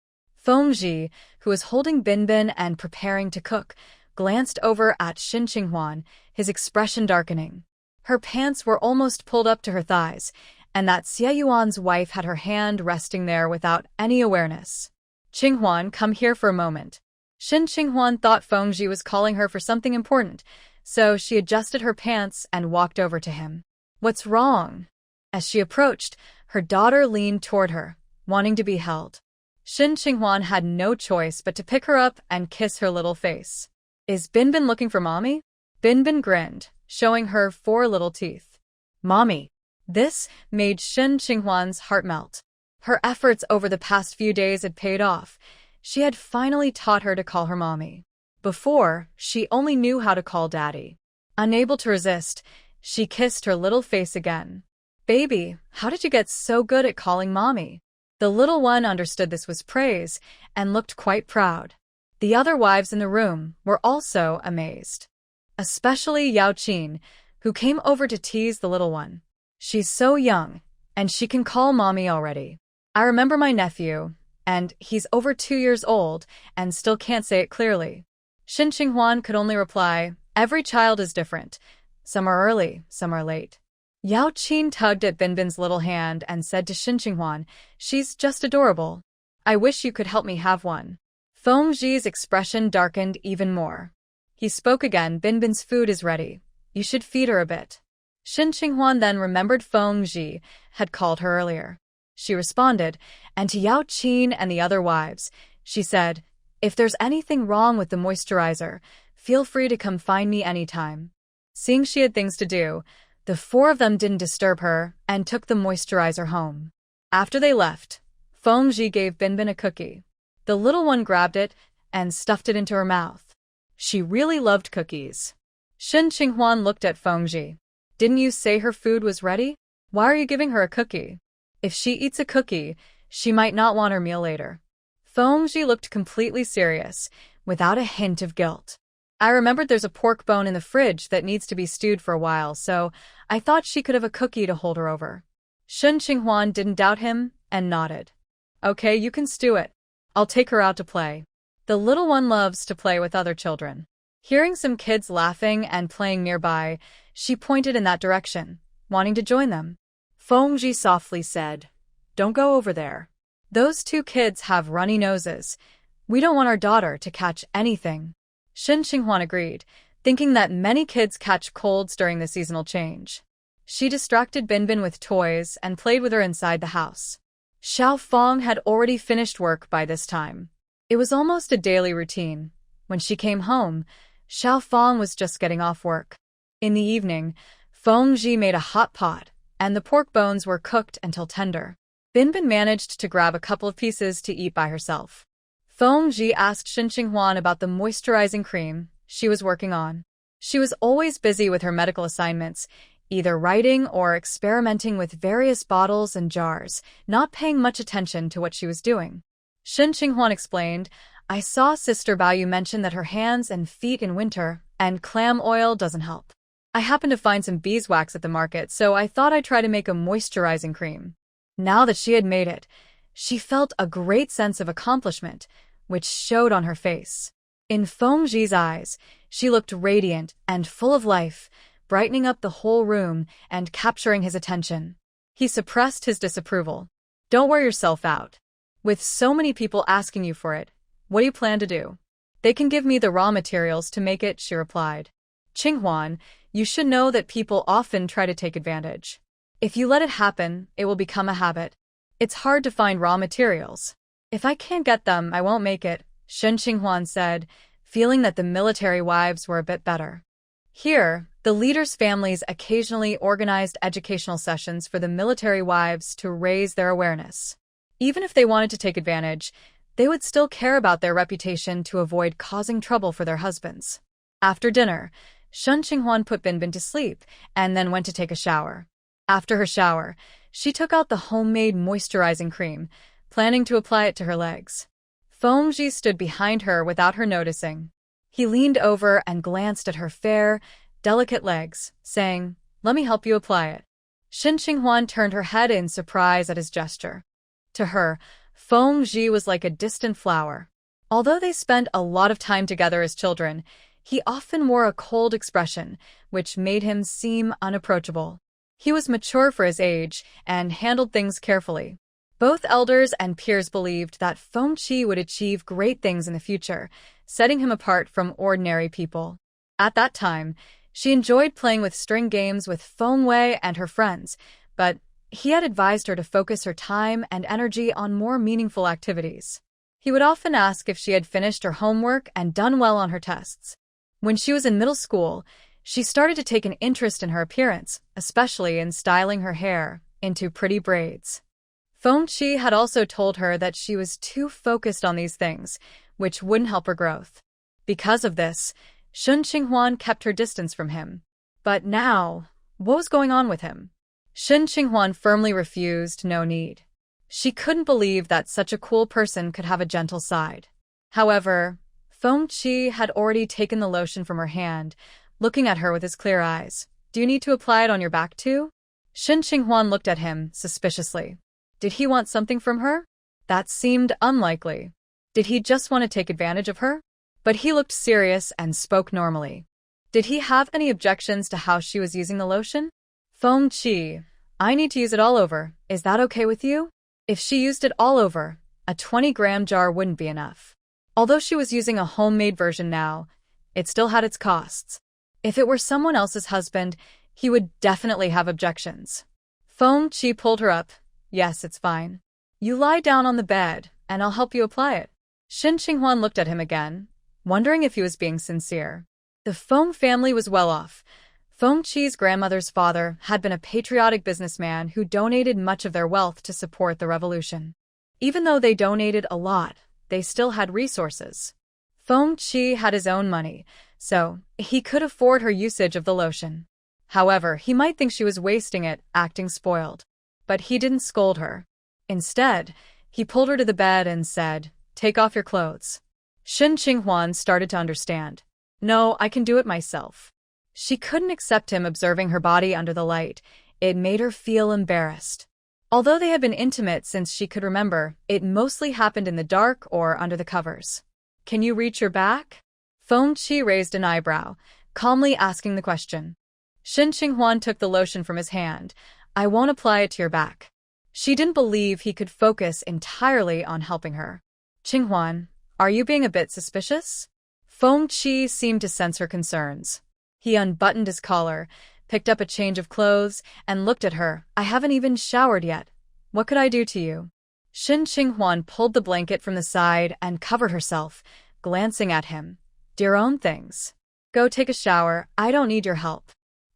Fengji, who was holding Binbin and preparing to cook, glanced over at Shin Qinghuan, his expression darkening. Her pants were almost pulled up to her thighs, and that Xie Yuan's wife had her hand resting there without any awareness. Qinghuan, come here for a moment. Shin Qinghuan thought Fengji was calling her for something important, so she adjusted her pants and walked over to him. What's wrong? As she approached, her daughter leaned toward her, wanting to be held. Shin Qinghuan had no choice but to pick her up and kiss her little face. Is Binbin looking for mommy? Binbin grinned, showing her 4 little teeth. Mommy. This made Shin Qinghuan's heart melt. Her efforts over the past few days had paid off. She had finally taught her to call her mommy. Before, she only knew how to call daddy. Unable to resist, She kissed her little face again. Baby, how did you get so good at calling mommy? The little one understood this was praise and looked quite proud. The other wives in the room were also amazed. Especially Yao Qin, who came over to tease the little one. She's so young, and she can call mommy already. I remember my nephew, and he's over 2 years old and still can't say it clearly. Shin Qinghuan could only reply, every child is different. Some are early, some are late. Yao Qin tugged at Binbin's little hand and said to Shin Qinghuan, she's just adorable. I wish you could help me have one. Feng Zhi's expression darkened even more. He spoke again, Binbin's food is ready. You should feed her a bit. Shin Qinghuan then remembered Feng Zhi had called her earlier. She responded, and to Yao Qin and the other wives, she said, if there's anything wrong with the moisturizer, feel free to come find me anytime. Seeing she had things to do, the 4 of them didn't disturb her and took the moisturizer home. After they left, Feng Zhi gave Binbin a cookie. The little one grabbed it and stuffed it into her mouth. She really loved cookies. Shin Qinghuan looked at Feng Zhi. Didn't you say her food was ready? Why are you giving her a cookie? If she eats a cookie, she might not want her meal later. Feng Zhi looked completely serious, without a hint of guilt. I remembered there's a pork bone in the fridge that needs to be stewed for a while, so I thought she could have a cookie to hold her over. Shin Qinghuan didn't doubt him and nodded. Okay, you can stew it. I'll take her out to play. The little one loves to play with other children. Hearing some kids laughing and playing nearby, she pointed in that direction, wanting to join them. Feng Zhi softly said, don't go over there. Those 2 kids have runny noses. We don't want our daughter to catch anything. Shin Qinghuan agreed, thinking that many kids catch colds during the seasonal change. She distracted Binbin with toys and played with her inside the house. Xiao Feng had already finished work by this time. It was almost a daily routine. When she came home, Xiao Feng was just getting off work. In the evening, Feng Zhi made a hot pot, and the pork bones were cooked until tender. Binbin managed to grab a couple of pieces to eat by herself. Feng Zhi asked Shin Qinghuan about the moisturizing cream she was working on. She was always busy with her medical assignments, either writing or experimenting with various bottles and jars, not paying much attention to what she was doing. Shin Qinghuan explained, I saw Sister Baoyu mention that her hands and feet in winter, and clam oil doesn't help. I happened to find some beeswax at the market, so I thought I'd try to make a moisturizing cream. Now that she had made it, she felt a great sense of accomplishment, which showed on her face. In Feng Zhi's eyes, she looked radiant and full of life, brightening up the whole room and capturing his attention. He suppressed his disapproval. Don't wear yourself out. With so many people asking you for it, what do you plan to do? They can give me the raw materials to make it, she replied. Qinghuan, you should know that people often try to take advantage. If you let it happen, it will become a habit. It's hard to find raw materials. If I can't get them, I won't make it, Shin Qinghuan said, feeling that the military wives were a bit better. Here, the leaders' families occasionally organized educational sessions for the military wives to raise their awareness. Even if they wanted to take advantage, they would still care about their reputation to avoid causing trouble for their husbands. After dinner, Shin Qinghuan put Binbin to sleep and then went to take a shower. After her shower, she took out the homemade moisturizing cream, planning to apply it to her legs. Feng Zhi stood behind her without her noticing. He leaned over and glanced at her fair, delicate legs, saying, let me help you apply it. Shin Qinghuan turned her head in surprise at his gesture. To her, Feng Zhi was like a distant flower. Although they spent a lot of time together as children, he often wore a cold expression, which made him seem unapproachable. He was mature for his age and handled things carefully. Both elders and peers believed that Feng Zhi would achieve great things in the future, setting him apart from ordinary people. At that time, she enjoyed playing with string games with Feng Wei and her friends, but he had advised her to focus her time and energy on more meaningful activities. He would often ask if she had finished her homework and done well on her tests. When she was in middle school, she started to take an interest in her appearance, especially in styling her hair into pretty braids. Feng Zhi had also told her that she was too focused on these things, which wouldn't help her growth. Because of this, Shin Qinghuan kept her distance from him. But now, What was going on with him? Shin Qinghuan firmly refused, no need. She couldn't believe that such a cool person could have a gentle side. However, Feng Qi had already taken the lotion from her hand, looking at her with his clear eyes. Do you need to apply it on your back too? Shin Qinghuan looked at him suspiciously. Did he want something from her? That seemed unlikely. Did he just want to take advantage of her? But he looked serious and spoke normally. Did he have any objections to how she was using the lotion? Feng Qi, I need to use it all over. Is that okay with you? If she used it all over, a 20-gram jar wouldn't be enough. Although she was using a homemade version now, it still had its costs. If it were someone else's husband, he would definitely have objections. Feng Qi pulled her up. Yes, it's fine. You lie down on the bed, and I'll help you apply it. Shin Qinghuan looked at him again, wondering if he was being sincere. The Feng family was well off. Feng Qi's grandmother's father had been a patriotic businessman who donated much of their wealth to support the revolution. Even though they donated a lot, they still had resources. Feng Qi had his own money, so he could afford her usage of the lotion. However, he might think she was wasting it, acting spoiled. But he didn't scold her. Instead, he pulled her to the bed and said, "Take off your clothes." Shin Qinghuan started to understand. No, I can do it myself. She couldn't accept him observing her body under the light. It made her feel embarrassed. Although they had been intimate since she could remember, it mostly happened in the dark or under the covers. Can you reach your back? Feng Qi raised an eyebrow, calmly asking the question. Shin Qinghuan took the lotion from his hand. I won't apply it to your back. She didn't believe he could focus entirely on helping her. Qinghuan, are you being a bit suspicious? Feng Qi seemed to sense her concerns. He unbuttoned his collar, picked up a change of clothes, and looked at her. I haven't even showered yet. What could I do to you? Shin Qinghuan pulled the blanket from the side and covered herself, glancing at him. Do your own things. Go take a shower. I don't need your help.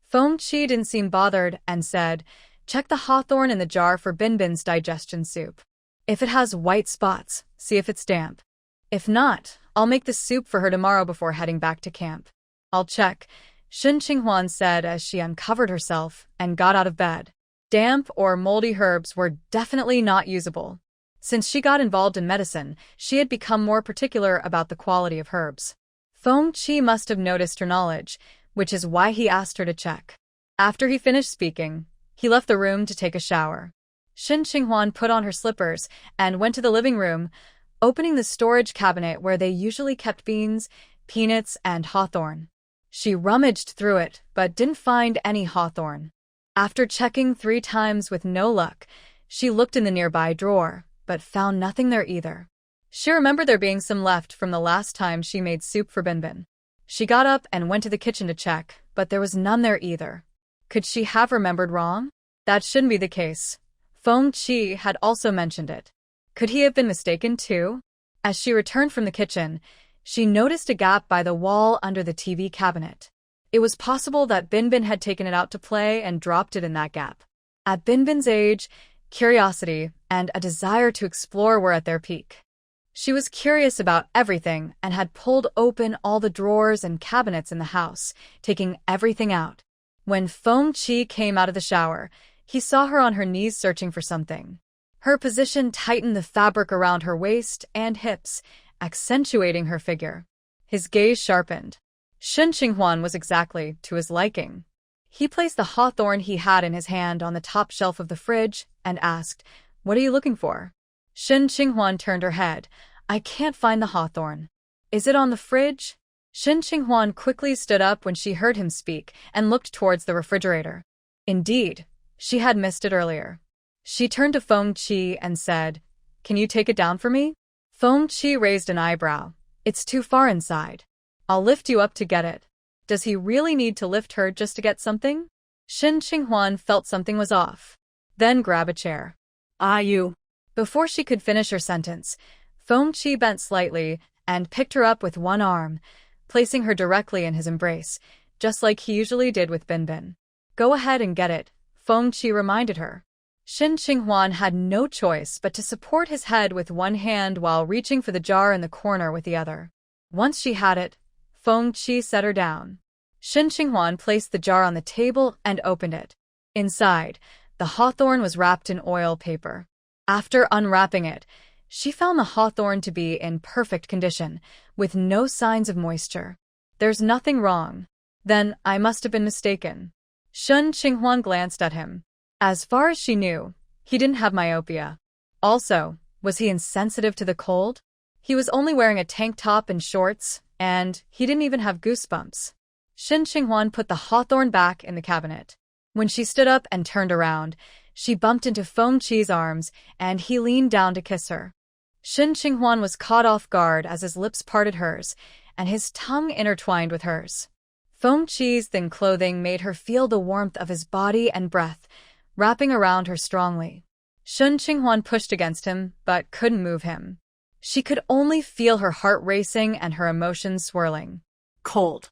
Feng Qi didn't seem bothered and said, check the hawthorn in the jar for Binbin's digestion soup. If it has white spots, see if it's damp. If not, I'll make the soup for her tomorrow before heading back to camp. I'll check, Shin Qinghuan said as she uncovered herself and got out of bed. Damp or moldy herbs were definitely not usable. Since she got involved in medicine, she had become more particular about the quality of herbs. Feng Qi must have noticed her knowledge, which is why he asked her to check. After he finished speaking, he left the room to take a shower. Shin Qinghuan put on her slippers and went to the living room, opening the storage cabinet where they usually kept beans, peanuts, and hawthorn. She rummaged through it, but didn't find any hawthorn. After checking 3 times with no luck, she looked in the nearby drawer, but found nothing there either. She remembered there being some left from the last time she made soup for Binbin. She got up and went to the kitchen to check, but there was none there either. Could she have remembered wrong? That shouldn't be the case. Feng Qi had also mentioned it. Could he have been mistaken too? As she returned from the kitchen, she noticed a gap by the wall under the TV cabinet. It was possible that Binbin had taken it out to play and dropped it in that gap. At Binbin's age, curiosity and a desire to explore were at their peak. She was curious about everything and had pulled open all the drawers and cabinets in the house, taking everything out. When Feng Qi came out of the shower, he saw her on her knees searching for something. Her position tightened the fabric around her waist and hips, accentuating her figure. His gaze sharpened. Shin Qinghuan was exactly to his liking. He placed the hawthorn he had in his hand on the top shelf of the fridge and asked, What are you looking for? Shin Qinghuan turned her head. I can't find the hawthorn. Is it on the fridge? Shin Qinghuan quickly stood up when she heard him speak and looked towards the refrigerator. Indeed, she had missed it earlier. She turned to Feng Qi and said, Can you take it down for me? Feng Qi raised an eyebrow. It's too far inside. I'll lift you up to get it. Does he really need to lift her just to get something? Shin Qinghuan felt something was off. Then grab a chair. You. Before she could finish her sentence, Feng Qi bent slightly and picked her up with one arm, placing her directly in his embrace, just like he usually did with Binbin. Go ahead and get it, Feng Qi reminded her. Shin Qinghuan had no choice but to support his head with one hand while reaching for the jar in the corner with the other. Once she had it, Feng Qi set her down. Shin Qinghuan placed the jar on the table and opened it. Inside, the hawthorn was wrapped in oil paper. After unwrapping it, she found the hawthorn to be in perfect condition, with no signs of moisture. There's nothing wrong. Then I must have been mistaken. Shin Qinghuan glanced at him. As far as she knew, he didn't have myopia. Also, was he insensitive to the cold? He was only wearing a tank top and shorts, and he didn't even have goosebumps. Shin Qinghuan put the hawthorn back in the cabinet. When she stood up and turned around, she bumped into Feng Qi's arms, and he leaned down to kiss her. Shin Qinghuan was caught off guard as his lips parted hers, and his tongue intertwined with hers. Feng Qi's thin clothing made her feel the warmth of his body and breath, wrapping around her strongly. Shin Qinghuan pushed against him, but couldn't move him. She could only feel her heart racing and her emotions swirling. Cold,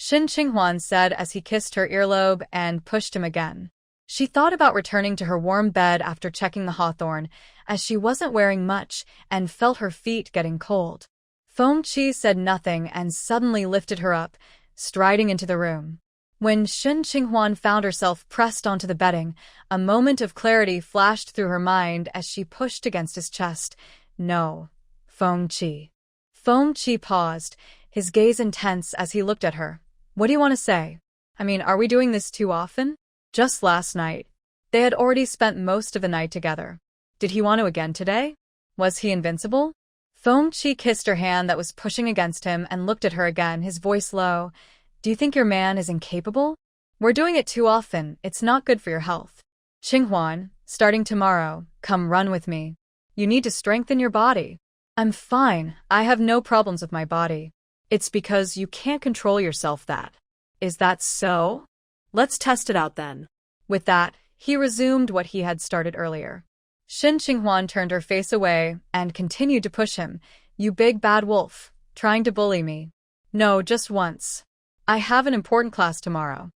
Shin Qinghuan said as he kissed her earlobe and pushed him again. She thought about returning to her warm bed after checking the hawthorn, as she wasn't wearing much and felt her feet getting cold. Feng Qi said nothing and suddenly lifted her up, striding into the room. When Shin Qinghuan found herself pressed onto the bedding, a moment of clarity flashed through her mind as she pushed against his chest. No, Feng Qi. Feng Qi paused, his gaze intense as he looked at her. What do you want to say? I mean, are we doing this too often? Just last night. They had already spent most of the night together. Did he want to again today? Was he invincible? Feng Qi kissed her hand that was pushing against him and looked at her again, his voice low. Do you think your man is incapable? We're doing it too often. It's not good for your health. Qinghuan, starting tomorrow, come run with me. You need to strengthen your body. I'm fine. I have no problems with my body. It's because you can't control yourself that. Is that so? let's test it out then. With that, he resumed what he had started earlier. Shin Qinghuan turned her face away and continued to push him. You big bad wolf, trying to bully me. No, just once. I have an important class tomorrow.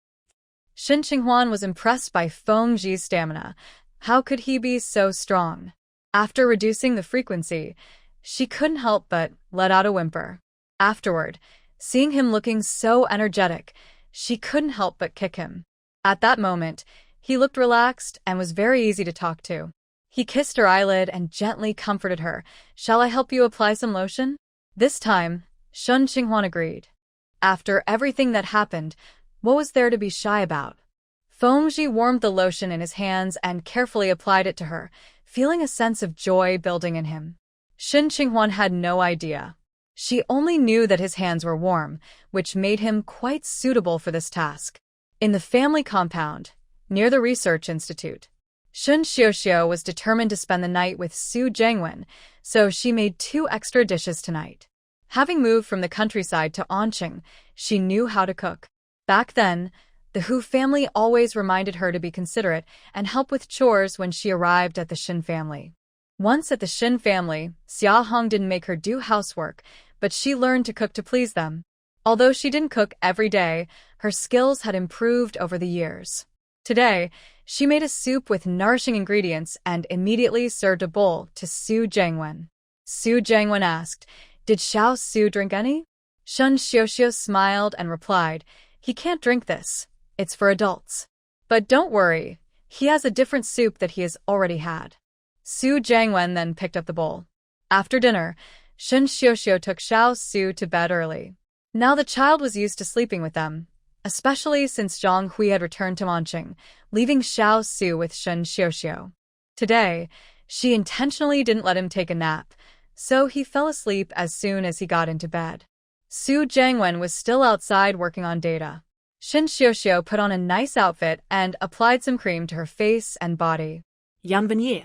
Shin Qinghuan was impressed by Feng Ji's stamina. How could he be so strong? After reducing the frequency, she couldn't help but let out a whimper. Afterward, seeing him looking so energetic, she couldn't help but kick him. At that moment, he looked relaxed and was very easy to talk to. He kissed her eyelid and gently comforted her. Shall I help you apply some lotion? This time, Shin Qinghuan agreed. After everything that happened, what was there to be shy about? Feng Ji warmed the lotion in his hands and carefully applied it to her, feeling a sense of joy building in him. Shin Qinghuan had no idea. She only knew that his hands were warm, which made him quite suitable for this task. In the family compound, near the research institute, Shin Xiuxiu was determined to spend the night with Su Jiangwen, so she made 2 extra dishes tonight. Having moved from the countryside to Onqing, she knew how to cook. Back then, the Hu family always reminded her to be considerate and help with chores when she arrived at the Shin family. Once at the Shin family, Xia Hong didn't make her do housework, but she learned to cook to please them. Although she didn't cook every day, her skills had improved over the years. Today, she made a soup with nourishing ingredients and immediately served a bowl to Su Jiangwen. Su Jiangwen asked, Did Xiao Su drink any? Shin Xiuxiu smiled and replied, He can't drink this. It's for adults. But don't worry, he has a different soup that he has already had. Su Jiangwen then picked up the bowl. After dinner, Shin Xiuxiu took Xiao Su to bed early. Now the child was used to sleeping with them, especially since Zhang Hui had returned to Manqing, leaving Xiao Su with Shin Xiuxiu. Today, she intentionally didn't let him take a nap, so he fell asleep as soon as he got into bed. Su Jiangwen was still outside working on data. Shin Xiuxiu put on a nice outfit and applied some cream to her face and body. Bienvenue.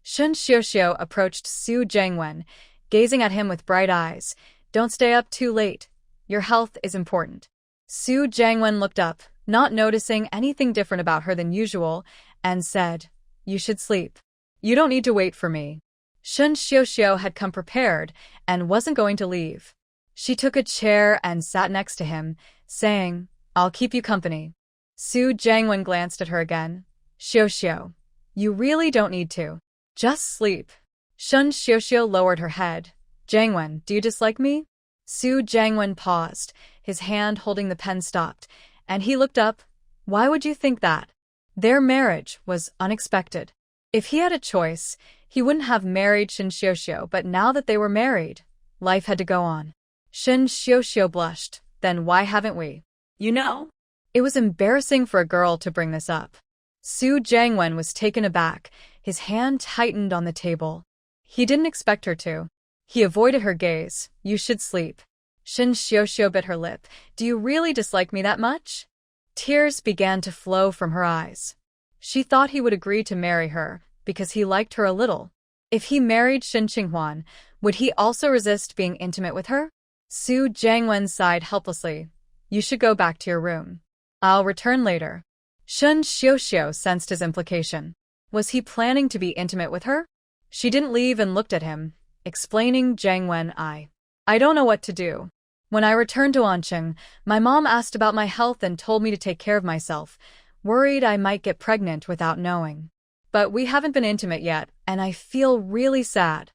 Shin Xiuxiu approached Su Jiangwen, gazing at him with bright eyes. Don't stay up too late. Your health is important. Su Jiangwen looked up, not noticing anything different about her than usual, and said, You should sleep. You don't need to wait for me. Shin Xiuxiu had come prepared and wasn't going to leave. She took a chair and sat next to him, saying, I'll keep you company. Su Jiangwen glanced at her again. Xiuxiu, you really don't need to. Just sleep. Shin Xiuxiu lowered her head. Jiangwen, do you dislike me? Su Jiangwen paused, his hand holding the pen stopped, and he looked up. Why would you think that? Their marriage was unexpected. If he had a choice, he wouldn't have married Shin Xiuxiu, but now that they were married, life had to go on. Shin Xiuxiu blushed. Then why haven't we? You know? It was embarrassing for a girl to bring this up. Su Jiangwen was taken aback, his hand tightened on the table. He didn't expect her to. He avoided her gaze. You should sleep. Shin Xiuxiu bit her lip. Do you really dislike me that much? Tears began to flow from her eyes. She thought he would agree to marry her, because he liked her a little. If he married Shin Qinghuan, would he also resist being intimate with her? Su Jiangwen sighed helplessly. You should go back to your room. I'll return later. Shin Xiuxiu sensed his implication. Was he planning to be intimate with her? She didn't leave and looked at him, explaining. Jiangwen, I don't know what to do. When I returned to Anqing, my mom asked about my health and told me to take care of myself, worried I might get pregnant without knowing. But we haven't been intimate yet, and I feel really sad.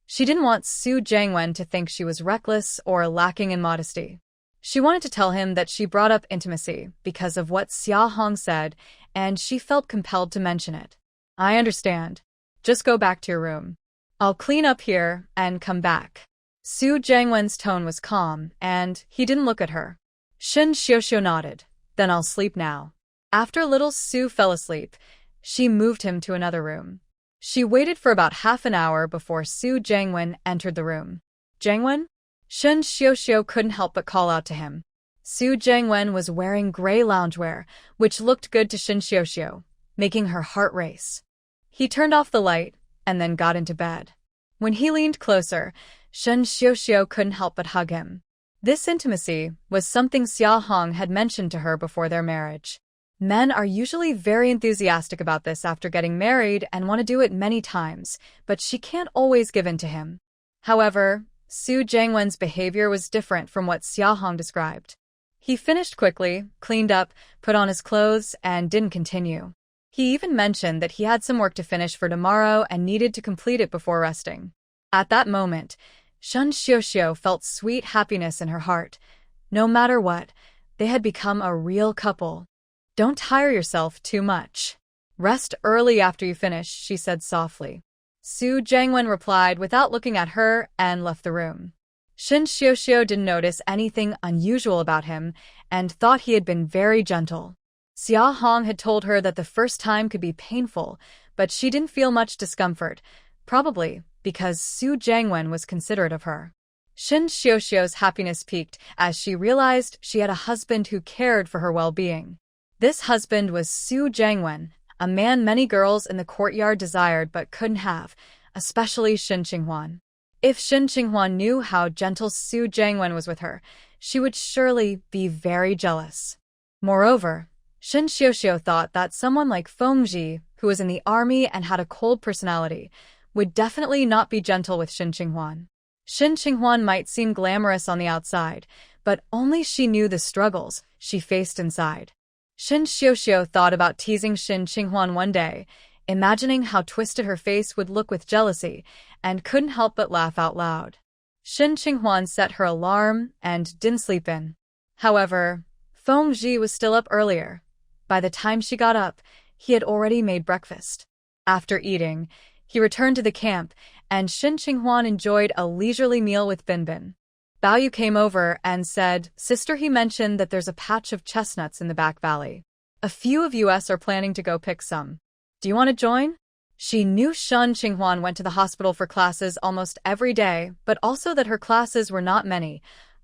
She didn't want Su Jiangwen to think she was reckless or lacking in modesty. She wanted to tell him that she brought up intimacy because of what Xia Hong said, and she felt compelled to mention it. I understand. Just go back to your room. I'll clean up here and come back. Su Jiangwen's tone was calm, and he didn't look at her. Shin Xiuxiu nodded. Then I'll sleep now. After a little, Su fell asleep. She moved him to another room. She waited for about half an hour before Su Jiangwen entered the room. Jiangwen? Shin Xiuxiu couldn't help but call out to him. Su Jiangwen was wearing gray loungewear, which looked good to Shin Xiuxiu, making her heart race. He turned off the light and then got into bed. When he leaned closer, Shin Xiuxiu couldn't help but hug him. This intimacy was something Xia Hong had mentioned to her before their marriage. Men are usually very enthusiastic about this after getting married and want to do it many times, but she can't always give in to him. However, Su Jiangwen's behavior was different from what Xia Hong described. He finished quickly, cleaned up, put on his clothes, and didn't continue. He even mentioned that he had some work to finish for tomorrow and needed to complete it before resting. At that moment, Shin Xiuxiu felt sweet happiness in her heart. No matter what, they had become a real couple. Don't tire yourself too much. Rest early after you finish, she said softly. Su Jiangwen replied without looking at her and left the room. Shin Xiuxiu didn't notice anything unusual about him and thought he had been very gentle. Xia Hong had told her that the first time could be painful, but she didn't feel much discomfort, probably because Su Jiangwen was considerate of her. Shin Xiuxiu's happiness peaked as she realized she had a husband who cared for her well-being. This husband was Su Jiangwen, a man many girls in the courtyard desired but couldn't have, especially Shin Qinghuan. If Shin Qinghuan knew how gentle Su Jiangwen was with her, she would surely be very jealous. Moreover, Shin Xiuxiu thought that someone like Fengji, who was in the army and had a cold personality, would definitely not be gentle with Shin Qinghuan. Shin Qinghuan might seem glamorous on the outside, but only she knew the struggles she faced inside. Shin Xiuxiu thought about teasing Shin Qinghuan one day, imagining how twisted her face would look with jealousy, and couldn't help but laugh out loud. Shin Qinghuan set her alarm and didn't sleep in. However, Fengji was still up earlier. By the time she got up, he had already made breakfast. After eating, he returned to the camp, and Shin Qinghuan enjoyed a leisurely meal with Binbin. Bao Yu came over and said, Sister, he mentioned that there's a patch of chestnuts in the back valley. A few of us are planning to go pick some. Do you want to join? She knew Shin Qinghuan went to the hospital for classes almost every day, but also that her classes were not many,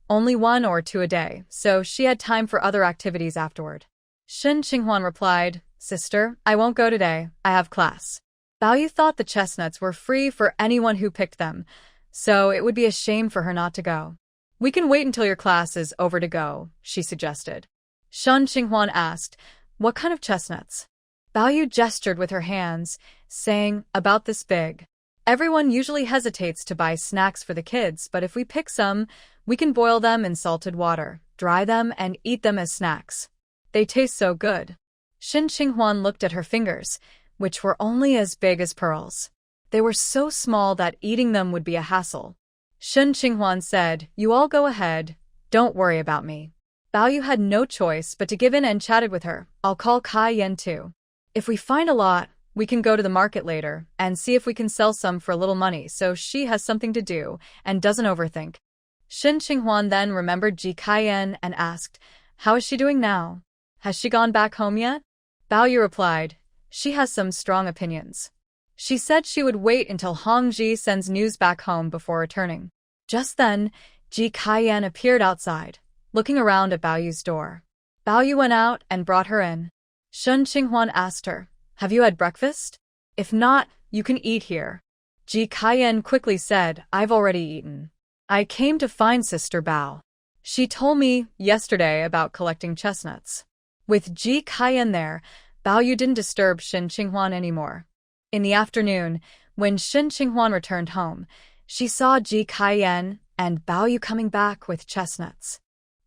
only 1 or 2 a day, so she had time for other activities afterward. Shin Qinghuan replied, Sister, I won't go today, I have class. Bao Yu thought the chestnuts were free for anyone who picked them, so it would be a shame for her not to go. We can wait until your class is over to go, she suggested. Shin Qinghuan asked, What kind of chestnuts? Bao Yu gestured with her hands, saying, About this big. Everyone usually hesitates to buy snacks for the kids, but if we pick some, we can boil them in salted water, dry them, and eat them as snacks. They taste so good. Shin Qinghuan looked at her fingers, which were only as big as pearls. They were so small that eating them would be a hassle. Shen Qinghuan said, "You all go ahead. Don't worry about me." Bao Yu had no choice but to give in and chatted with her. "I'll call Kai Yan too. If we find a lot, we can go to the market later and see if we can sell some for a little money so she has something to do and doesn't overthink." Shen Qinghuan then remembered Ji Kaiyan and asked, "How is she doing now? Has she gone back home yet?" Bao Yu replied, "She has some strong opinions. She said she would wait until Hongji sends news back home before returning." Just then, Ji Kaiyan appeared outside, looking around at Bao Yu's door. Bao Yu went out and brought her in. Shen Qinghuan asked her, "Have you had breakfast? If not, you can eat here." Ji Kaiyan quickly said, "I've already eaten. I came to find Sister Bao. She told me yesterday about collecting chestnuts." With Ji Kaiyan there, Bao Yu didn't disturb Shen Qinghuan anymore. In the afternoon, when Shen Qinghuan returned home, she saw Ji Kaiyan and Bao Yu coming back with chestnuts.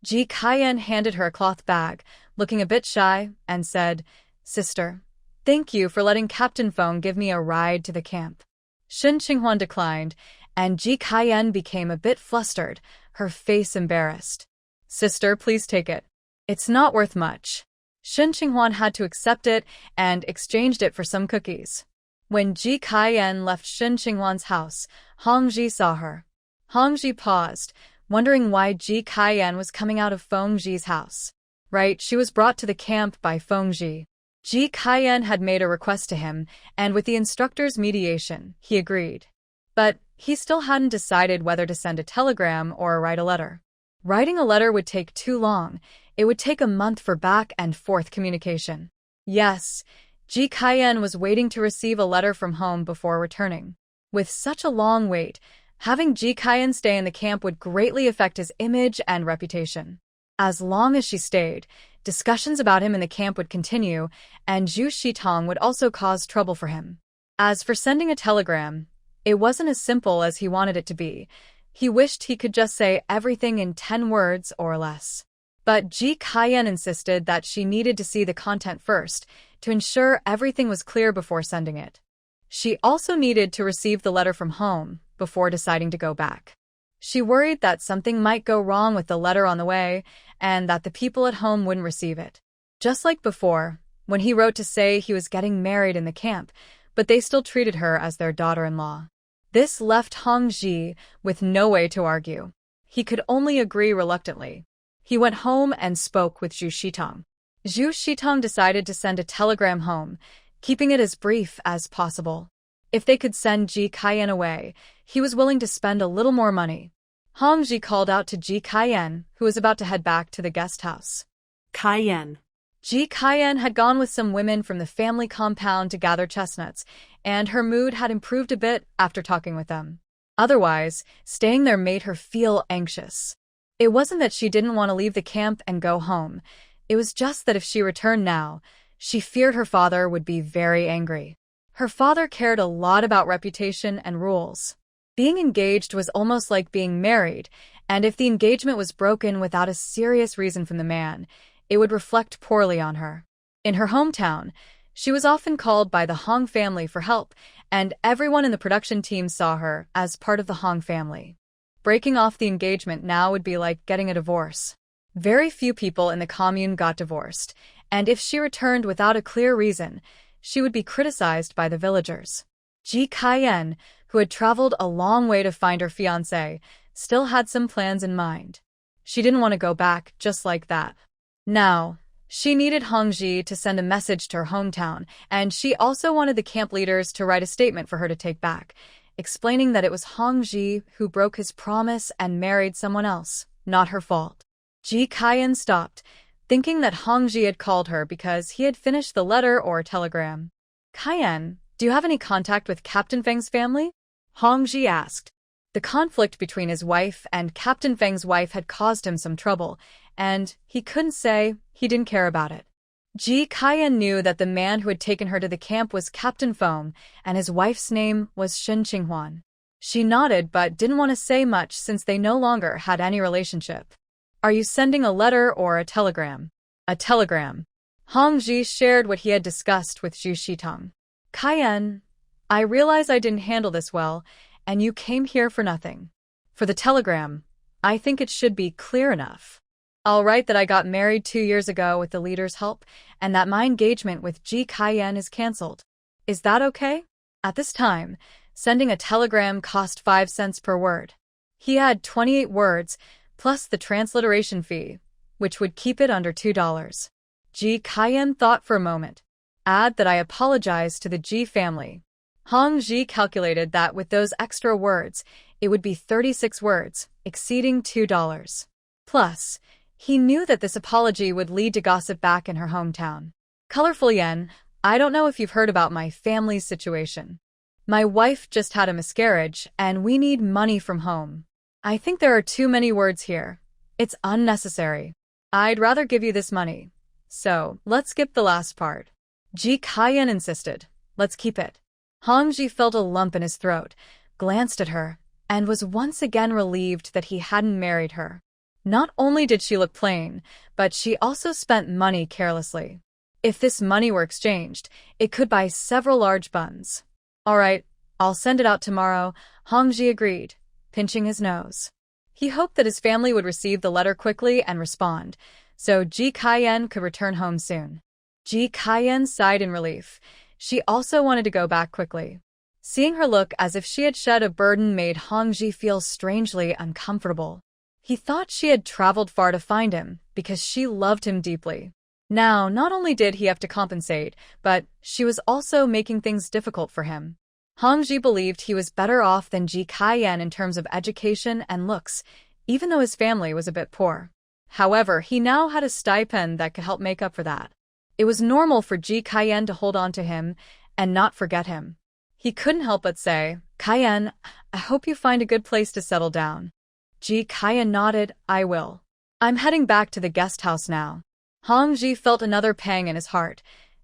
Ji Kaiyan handed her a cloth bag, looking a bit shy, and said, "Sister, thank you for letting Captain Feng give me a ride to the camp." Shen Qinghuan declined, and Ji Kaiyan became a bit flustered, her face embarrassed. "Sister, please take it. It's not worth much." Shen Qinghuan had to accept it and exchanged it for some cookies. When Ji Kaiyan left Shen Qinghuan's house, Hongji saw her. Hongji paused, wondering why Ji Kaiyan was coming out of Fengji's house. Right, she was brought to the camp by Fengji. Ji Kaiyan had made a request to him, and with the instructor's mediation, he agreed. But he still hadn't decided whether to send a telegram or write a letter. Writing a letter would take too long. It would take a month for back and forth communication. Yes, Ji Kaiyan was waiting to receive a letter from home before returning. With such a long wait, having Ji Kaiyan stay in the camp would greatly affect his image and reputation. As long as she stayed, discussions about him in the camp would continue, and Zhu Shitong would also cause trouble for him. As for sending a telegram, it wasn't as simple as he wanted it to be. He wished he could just say everything in 10 words or less. But Ji Kaiyan insisted that she needed to see the content first, to ensure everything was clear before sending it. She also needed to receive the letter from home before deciding to go back. She worried that something might go wrong with the letter on the way, and that the people at home wouldn't receive it. Just like before, when he wrote to say he was getting married in the camp, but they still treated her as their daughter-in-law. This left Hongji with no way to argue. He could only agree reluctantly. He went home and spoke with Zhu Shitong. Zhu Shitong decided to send a telegram home, keeping it as brief as possible. If they could send Ji Kaiyan away, he was willing to spend a little more money. Hongji called out to Ji Kaiyan, who was about to head back to the guest house. Kaiyan. Ji Kaiyan had gone with some women from the family compound to gather chestnuts, and her mood had improved a bit after talking with them. Otherwise, staying there made her feel anxious. It wasn't that she didn't want to leave the camp and go home. It was just that if she returned now, she feared her father would be very angry. Her father cared a lot about reputation and rules. Being engaged was almost like being married, and if the engagement was broken without a serious reason from the man, it would reflect poorly on her. In her hometown, she was often called by the Hong family for help, and everyone in the production team saw her as part of the Hong family. Breaking off the engagement now would be like getting a divorce. Very few people in the commune got divorced, and if she returned without a clear reason, she would be criticized by the villagers. Ji Kaiyan, who had traveled a long way to find her fiancé, still had some plans in mind. She didn't want to go back just like that. Now, she needed Hongji to send a message to her hometown, and she also wanted the camp leaders to write a statement for her to take back, explaining that it was Hongji who broke his promise and married someone else, not her fault. Ji Kaiyan stopped, thinking that Hongji had called her because he had finished the letter or telegram. "Kaiyan, do you have any contact with Captain Feng's family?" Hongji asked. The conflict between his wife and Captain Feng's wife had caused him some trouble, and he couldn't say he didn't care about it. Ji Kaiyan knew that the man who had taken her to the camp was Captain Feng, and his wife's name was Shen Qinghuan. She nodded but didn't want to say much since they no longer had any relationship. "Are you sending a letter or a telegram?" "A telegram." Hongji shared what he had discussed with Zhu Shitong. "Kaiyan, I realize I didn't handle this well, and you came here for nothing. For the telegram, I think it should be clear enough. I'll write that I got married 2 years ago with the leader's help and that my engagement with Ji Kaiyan is cancelled. Is that okay? At this time, sending a telegram cost 5 cents per word. He had 28 words, plus the transliteration fee, which would keep it under $2. Ji Kaiyan thought for a moment. Add that I apologize to the Ji family. Hong Ji calculated that with those extra words, it would be 36 words, exceeding $2. Plus, he knew that this apology would lead to gossip back in her hometown. Colorful Yen, I don't know if you've heard about my family's situation. My wife just had a miscarriage, and we need money from home. I think there are too many words here. It's unnecessary. I'd rather give you this money. So, let's skip the last part. Ji Kaiyan insisted. Let's keep it. Hong Ji felt a lump in his throat, glanced at her, and was once again relieved that he hadn't married her. Not only did she look plain, but she also spent money carelessly. If this money were exchanged, it could buy several large buns. All right, I'll send it out tomorrow, Hong Ji agreed, pinching his nose. He hoped that his family would receive the letter quickly and respond, so Ji Kaiyan could return home soon. Ji Kaiyan sighed in relief. She also wanted to go back quickly. Seeing her look as if she had shed a burden made Hong Ji feel strangely uncomfortable. He thought she had traveled far to find him because she loved him deeply. Now, not only did he have to compensate, but she was also making things difficult for him. Hong Ji believed he was better off than Ji Kaiyan in terms of education and looks, even though his family was a bit poor. However, he now had a stipend that could help make up for that. It was normal for Ji Kaiyan to hold on to him and not forget him. He couldn't help but say, Kaiyan, I hope you find a good place to settle down. Ji Kaiyan nodded, I will. I'm heading back to the guest house now. Hong Ji felt another pang in his heart.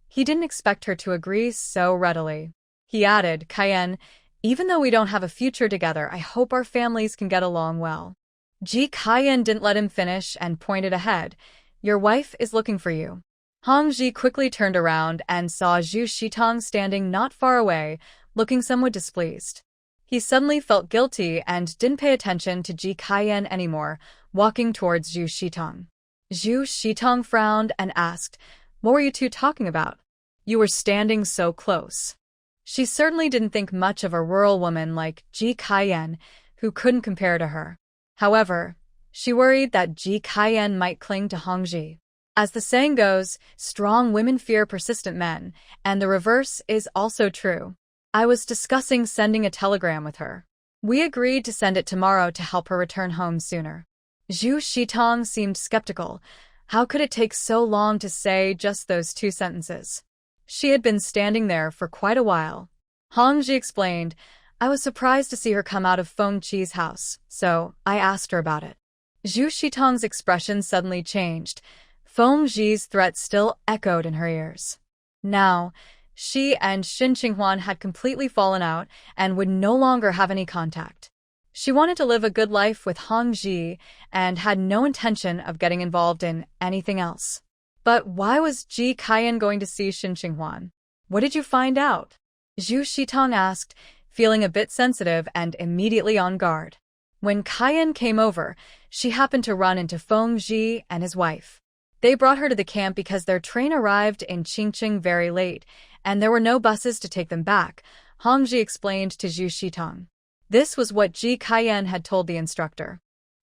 He didn't expect her to agree so readily. He added, Kaiyan, even though we don't have a future together, I hope our families can get along well. Ji Kaiyan didn't let him finish and pointed ahead. Your wife is looking for you. Hong Ji quickly turned around and saw Zhu Shitong standing not far away, looking somewhat displeased. He suddenly felt guilty and didn't pay attention to Ji Kaiyan anymore, walking towards Zhu Shitong. Zhu Shitong frowned and asked, What were you two talking about? You were standing so close. She certainly didn't think much of a rural woman like Ji Kaiyan, who couldn't compare to her. However, she worried that Ji Kaiyan might cling to Hong Ji. As the saying goes, strong women fear persistent men, and the reverse is also true. I was discussing sending a telegram with her. We agreed to send it tomorrow to help her return home sooner. Zhu Shitong seemed skeptical. How could it take so long to say just those 2 sentences? She had been standing there for quite a while. Hong Ji explained, I was surprised to see her come out of Feng Qi's house, so I asked her about it. Zhu Shitong's expression suddenly changed. Feng Qi's threat still echoed in her ears. Now, she and Xin Qinghuan had completely fallen out and would no longer have any contact. She wanted to live a good life with Hong Ji and had no intention of getting involved in anything else. But why was Ji Kaiyan going to see Xin Qinghuan? What did you find out? Zhu Shitong asked, feeling a bit sensitive and immediately on guard. When Kaiyan came over, she happened to run into Feng Ji and his wife. They brought her to the camp because their train arrived in Qingqing very late, and there were no buses to take them back, Hong Ji explained to Zhu Shitong. This was what Ji Kaiyan had told the instructor.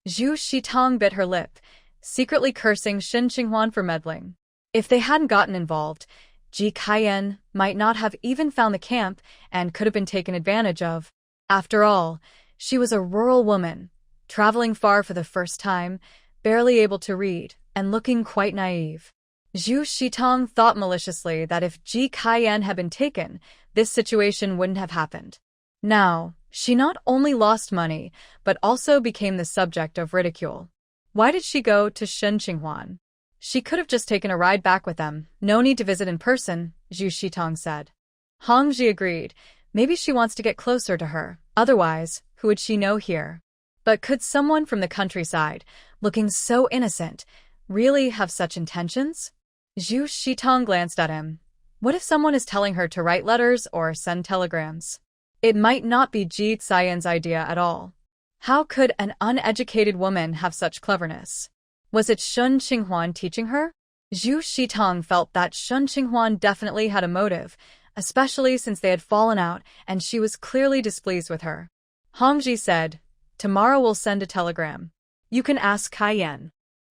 Zhu Shitong bit her lip, secretly cursing Xin Qinghuan for meddling. If they hadn't gotten involved, Ji Kaiyan might not have even found the camp and could have been taken advantage of. After all, she was a rural woman, traveling far for the first time, barely able to read, and looking quite naive. Zhu Shitong thought maliciously that if Ji Kaiyan had been taken, this situation wouldn't have happened. Now, she not only lost money, but also became the subject of ridicule. Why did she go to Xin Qinghuan? She could have just taken a ride back with them, no need to visit in person, Zhu Shitong said. Hong Ji agreed. Maybe she wants to get closer to her, otherwise, who would she know here? But could someone from the countryside, looking so innocent, really have such intentions? Zhu Shitong glanced at him. What if someone is telling her to write letters or send telegrams? It might not be Ji Xian's idea at all. How could an uneducated woman have such cleverness? Was it Shun Qinghuan teaching her? Zhu Shitong felt that Shun Qinghuan definitely had a motive, especially since they had fallen out and she was clearly displeased with her. Hongji said, "Tomorrow we'll send a telegram. You can ask Kai Yan."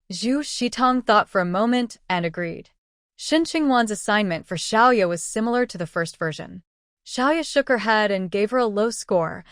Zhu Shitong thought for a moment and agreed. Shun Qinghuan's assignment for Xiaoya was similar to the first version. Xiaoya shook her head and gave her a low score,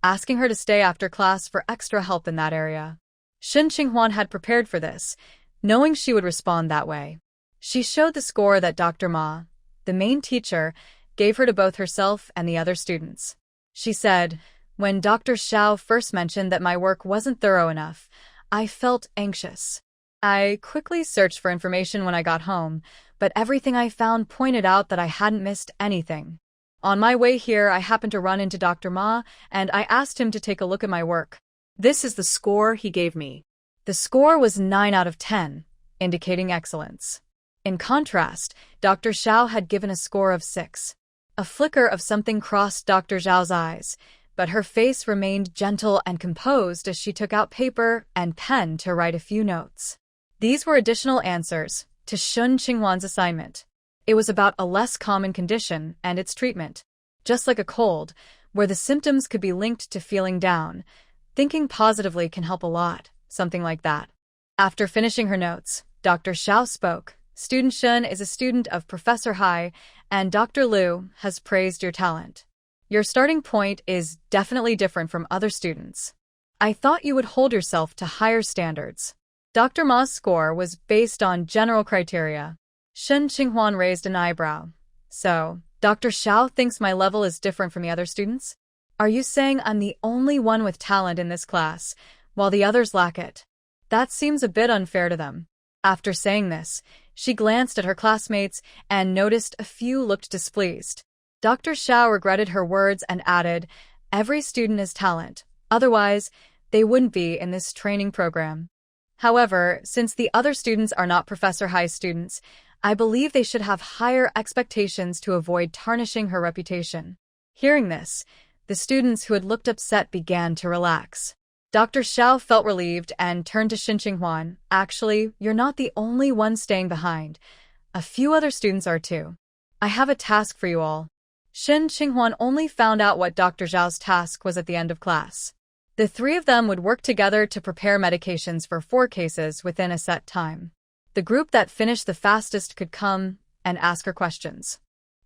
asking her to stay after class for extra help in that area. Shun Qinghuan had prepared for this, knowing she would respond that way. She showed the score that Dr. Ma, the main teacher, gave her to both herself and the other students. She said, "When Dr. Xiao first mentioned that my work wasn't thorough enough, I felt anxious. I quickly searched for information when I got home, but everything I found pointed out that I hadn't missed anything. On my way here, I happened to run into Dr. Ma, and I asked him to take a look at my work. This is the score he gave me." The score was 9 out of 10, indicating excellence. In contrast, Dr. Xiao had given a score of 6. A flicker of something crossed Dr. Zhao's eyes, but her face remained gentle and composed as she took out paper and pen to write a few notes. These were additional answers to Shun Qinghuan's assignment. It was about a less common condition and its treatment. Just like a cold, where the symptoms could be linked to feeling down, thinking positively can help a lot, something like that. After finishing her notes, Dr. Xiao spoke. "Student Shun is a student of Professor Hai, and Dr. Liu has praised your talent. Your starting point is definitely different from other students. I thought you would hold yourself to higher standards." Dr. Ma's score was based on general criteria. Shun Qinghuan raised an eyebrow. "So, Dr. Xiao thinks my level is different from the other students? Are you saying I'm the only one with talent in this class, while the others lack it? That seems a bit unfair to them." After saying this, she glanced at her classmates and noticed a few looked displeased. Dr. Xiao regretted her words and added, "Every student has talent, otherwise they wouldn't be in this training program. However, since the other students are not Professor Hai's students, I believe they should have higher expectations to avoid tarnishing her reputation." Hearing this, the students who had looked upset began to relax. Dr. Xiao felt relieved and turned to Shun Qinghuan. "Actually, you're not the only one staying behind. A few other students are too. I have a task for you all." Shun Qinghuan only found out what Dr. Zhao's task was at the end of class. The 3 of them would work together to prepare medications for 4 cases within a set time. The group that finished the fastest could come and ask her questions.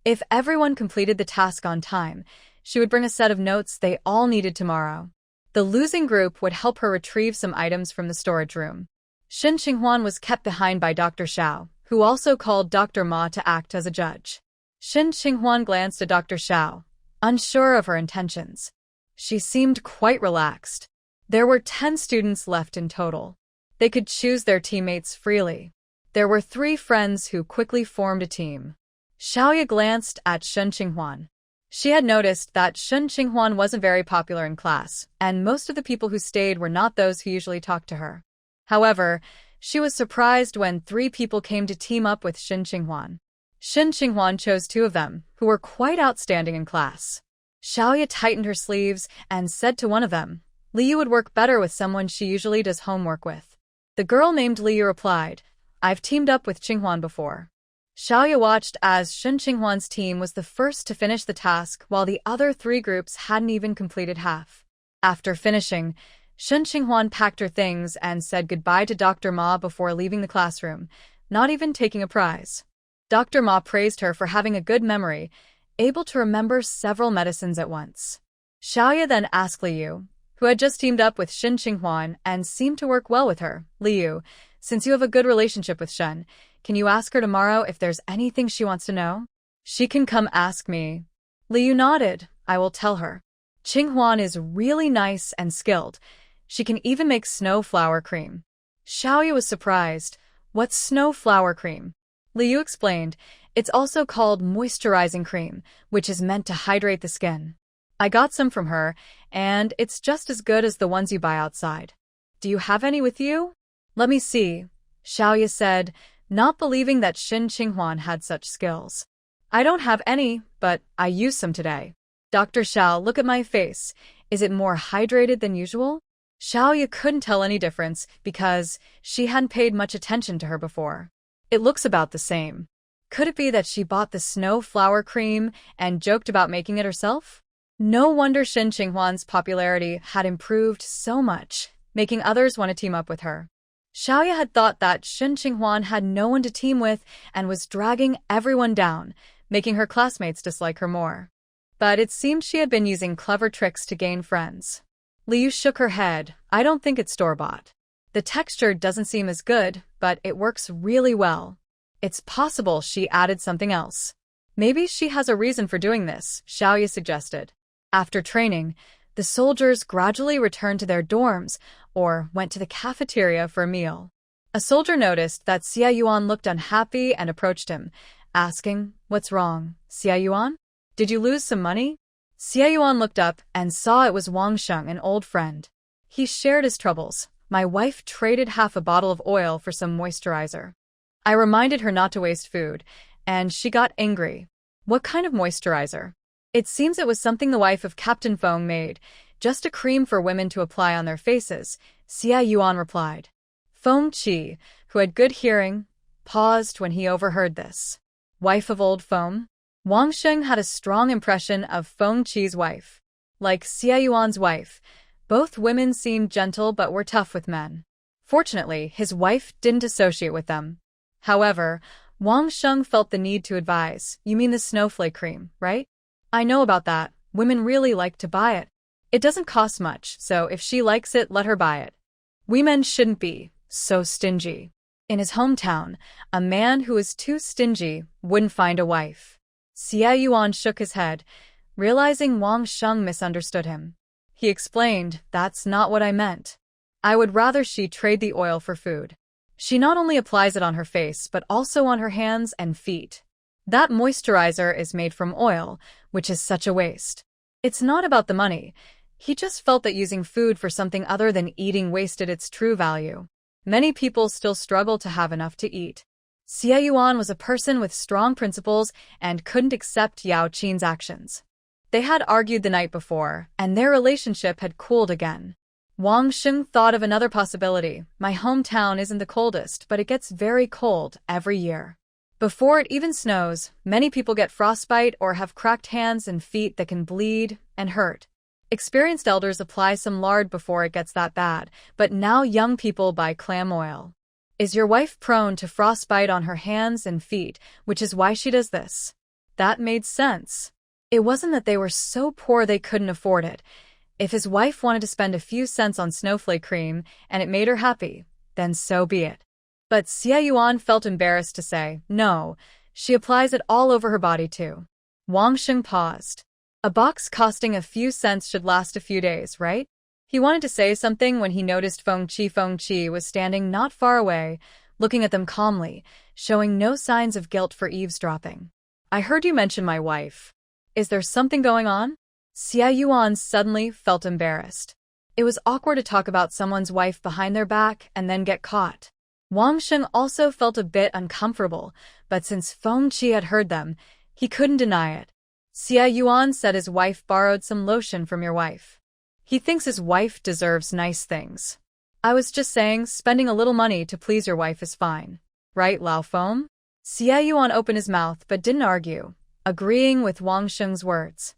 If everyone completed the task on time, she would bring a set of notes they all needed tomorrow. The losing group would help her retrieve some items from the storage room. Shun Qinghuan was kept behind by Dr. Xiao, who also called Dr. Ma to act as a judge. Shun Qinghuan glanced at Dr. Xiao, unsure of her intentions. She seemed quite relaxed. There were 10 students left in total. They could choose their teammates freely. There were 3 friends who quickly formed a team. Xiaoya glanced at Shun Qinghuan. She had noticed that Shun Qinghuan wasn't very popular in class, and most of the people who stayed were not those who usually talked to her. However, she was surprised when 3 people came to team up with Shun Qinghuan. Shun Qinghuan chose 2 of them, who were quite outstanding in class. Xiaoya tightened her sleeves and said to one of them, "Liu would work better with someone she usually does homework with." The girl named Liu replied, "I've teamed up with Qinghuan before." Xiaoya watched as Shun Qinghuan's team was the first to finish the task while the other 3 groups hadn't even completed half. After finishing, Shun Qinghuan packed her things and said goodbye to Dr. Ma before leaving the classroom, not even taking a prize. Dr. Ma praised her for having a good memory, able to remember several medicines at once. Xiaoya then asked Liu, who had just teamed up with Shun Qinghuan and seemed to work well with her, "Liu, since you have a good relationship with Shun, can you ask her tomorrow if there's anything she wants to know? She can come ask me." Liu nodded. "I will tell her. Qinghuan is really nice and skilled. She can even make snow flower cream." Xiaoya was surprised. "What's snow flower cream?" Liu explained, "It's also called moisturizing cream, which is meant to hydrate the skin. I got some from her, and it's just as good as the ones you buy outside. Do you have any with you?" "Let me see," Xiaoya said, not believing that Shun Qinghuan had such skills. "I don't have any, but I used some today." "Dr. Xiao, look at my face. Is it more hydrated than usual?" Xiaoya couldn't tell any difference because she hadn't paid much attention to her before. It looks about the same. Could it be that she bought the snow flower cream and joked about making it herself? No wonder Shin Qinghuan's popularity had improved so much, making others want to team up with her. Xiaoya had thought that Shin Qinghuan had no one to team with and was dragging everyone down, making her classmates dislike her more. But it seemed she had been using clever tricks to gain friends. Liu shook her head. I don't think it's store-bought. The texture doesn't seem as good, but it works really well. It's possible she added something else. Maybe she has a reason for doing this, Xiaoya suggested. After training, the soldiers gradually returned to their dorms or went to the cafeteria for a meal. A soldier noticed that Xia Yuan looked unhappy and approached him, asking, "What's wrong, Xia Yuan? Did you lose some money?" Xia Yuan looked up and saw it was Wang Sheng, an old friend. He shared his troubles. My wife traded half a bottle of oil for some moisturizer. I reminded her not to waste food, and she got angry. What kind of moisturizer? It seems it was something the wife of Captain Feng made, just a cream for women to apply on their faces, Xia Yuan replied. Feng Qi, who had good hearing, paused when he overheard this. Wife of old Feng? Wang Sheng had a strong impression of Feng Qi's wife. Like Xia Yuan's wife, both women seemed gentle but were tough with men. Fortunately, his wife didn't associate with them. However, Wang Sheng felt the need to advise, "You mean the snowflake cream, right? I know about that. Women really like to buy it. It doesn't cost much, so if she likes it, let her buy it. We men shouldn't be so stingy." In his hometown, a man who is too stingy wouldn't find a wife. Xia Yuan shook his head, realizing Wang Sheng misunderstood him. He explained, "That's not what I meant. I would rather she trade the oil for food. She not only applies it on her face but also on her hands and feet. That moisturizer is made from oil, which is such a waste." It's not about the money. He just felt that using food for something other than eating wasted its true value. Many people still struggle to have enough to eat. Xia Yuan was a person with strong principles and couldn't accept Yao Qin's actions. They had argued the night before, and their relationship had cooled again. Wang Sheng thought of another possibility. My hometown isn't the coldest, but it gets very cold every year. Before it even snows, many people get frostbite or have cracked hands and feet that can bleed and hurt. Experienced elders apply some lard before it gets that bad, but now young people buy clam oil. Is your wife prone to frostbite on her hands and feet, which is why she does this? That made sense. It wasn't that they were so poor they couldn't afford it. If his wife wanted to spend a few cents on snowflake cream and it made her happy, then so be it. But Xia Yuan felt embarrassed to say, "No, she applies it all over her body too." Wang Sheng paused. A box costing a few cents should last a few days, right? He wanted to say something when he noticed Feng Qi was standing not far away, looking at them calmly, showing no signs of guilt for eavesdropping. "I heard you mention my wife. Is there something going on?" Xia Yuan suddenly felt embarrassed. It was awkward to talk about someone's wife behind their back and then get caught. Wang Sheng also felt a bit uncomfortable, but since Feng Qi had heard them, he couldn't deny it. Xia Yuan said his wife borrowed some lotion from your wife. He thinks his wife deserves nice things. I was just saying spending a little money to please your wife is fine. Right, Lao Feng? Xia Yuan opened his mouth but didn't argue, agreeing with Wang Sheng's words.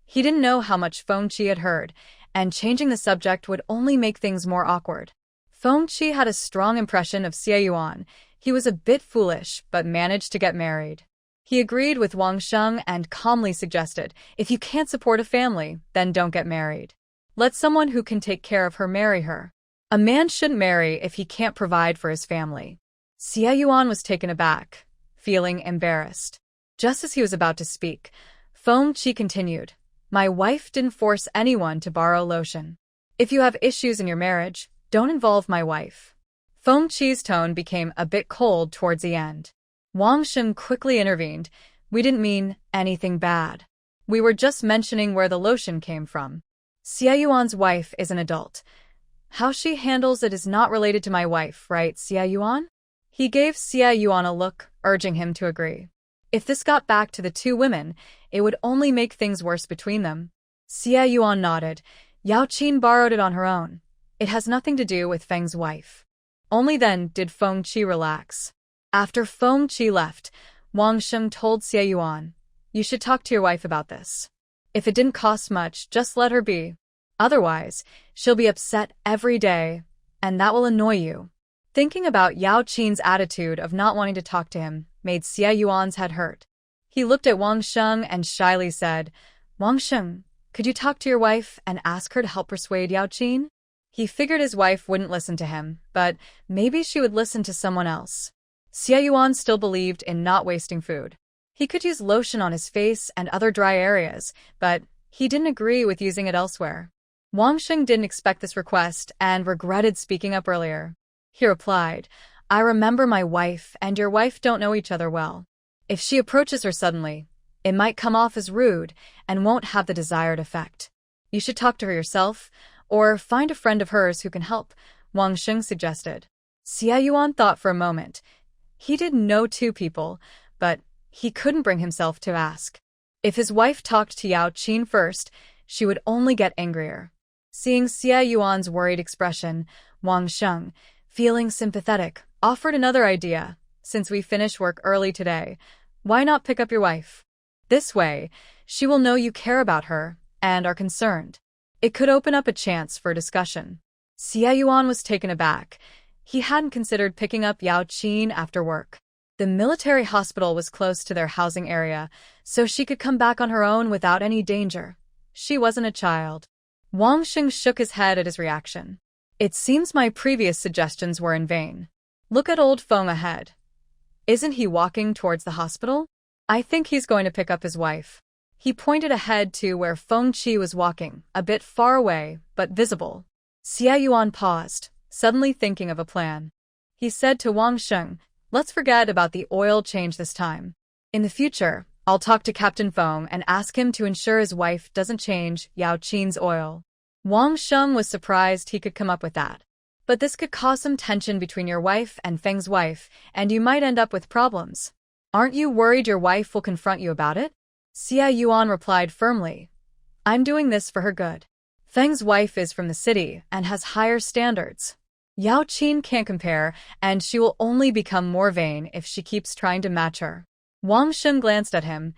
He didn't know how much Feng Qi had heard, and changing the subject would only make things more awkward. Feng Qi had a strong impression of Xia Yuan. He was a bit foolish, but managed to get married. He agreed with Wang Sheng and calmly suggested, "If you can't support a family, then don't get married. Let someone who can take care of her marry her. A man shouldn't marry if he can't provide for his family." Xia Yuan was taken aback, feeling embarrassed. Just as he was about to speak, Feng Qi continued, "My wife didn't force anyone to borrow lotion. If you have issues in your marriage, don't involve my wife." Feng Qi's tone became a bit cold towards the end. Wang Sheng quickly intervened. "We didn't mean anything bad. We were just mentioning where the lotion came from. Xia Yuan's wife is an adult. How she handles it is not related to my wife, right, Xia Yuan?" He gave Xia Yuan a look, urging him to agree. If this got back to the two women, it would only make things worse between them. Xia Yuan nodded. "Yao Qin borrowed it on her own. It has nothing to do with Feng's wife. Only then did Feng Qi relax. After Feng Qi left, Wang Sheng told Xie Yuan, "You should talk to your wife about this. If it didn't cost much, just let her be. Otherwise, she'll be upset every day, and that will annoy you." Thinking about Yao Qin's attitude of not wanting to talk to him made Xie Yuan's head hurt. He looked at Wang Sheng and shyly said, "Wang Sheng, could you talk to your wife and ask her to help persuade Yao Qin?" He figured his wife wouldn't listen to him, but maybe she would listen to someone else. Xie Yuan still believed in not wasting food. He could use lotion on his face and other dry areas, but he didn't agree with using it elsewhere. Wang Sheng didn't expect this request and regretted speaking up earlier. He replied, "I remember my wife and your wife don't know each other well. If she approaches her suddenly, it might come off as rude and won't have the desired effect. You should talk to her yourself, or find a friend of hers who can help," Wang Sheng suggested. Xie Yuan thought for a moment. He did know two people, but he couldn't bring himself to ask. If his wife talked to Yao Qin first, she would only get angrier. Seeing Xie Yuan's worried expression, Wang Sheng, feeling sympathetic, offered another idea. "Since we finish work early today, why not pick up your wife? This way, she will know you care about her and are concerned." It could open up a chance for discussion. Xie Yuan was taken aback. He hadn't considered picking up Yao Qin after work. The military hospital was close to their housing area, so she could come back on her own without any danger. She wasn't a child. Wang Sheng shook his head at his reaction. "It seems my previous suggestions were in vain. Look at old Feng ahead. Isn't he walking towards the hospital? I think he's going to pick up his wife." He pointed ahead to where Feng Qi was walking, a bit far away, but visible. Xie Yuan paused, suddenly thinking of a plan. He said to Wang Sheng, "Let's forget about the oil change this time. In the future, I'll talk to Captain Feng and ask him to ensure his wife doesn't change Yao Qin's oil." Wang Sheng was surprised he could come up with that. "But this could cause some tension between your wife and Feng's wife, and you might end up with problems. Aren't you worried your wife will confront you about it?" Xie Yuan replied firmly, "I'm doing this for her good. Feng's wife is from the city and has higher standards. Yao Qin can't compare, and she will only become more vain if she keeps trying to match her." Wang Sheng glanced at him,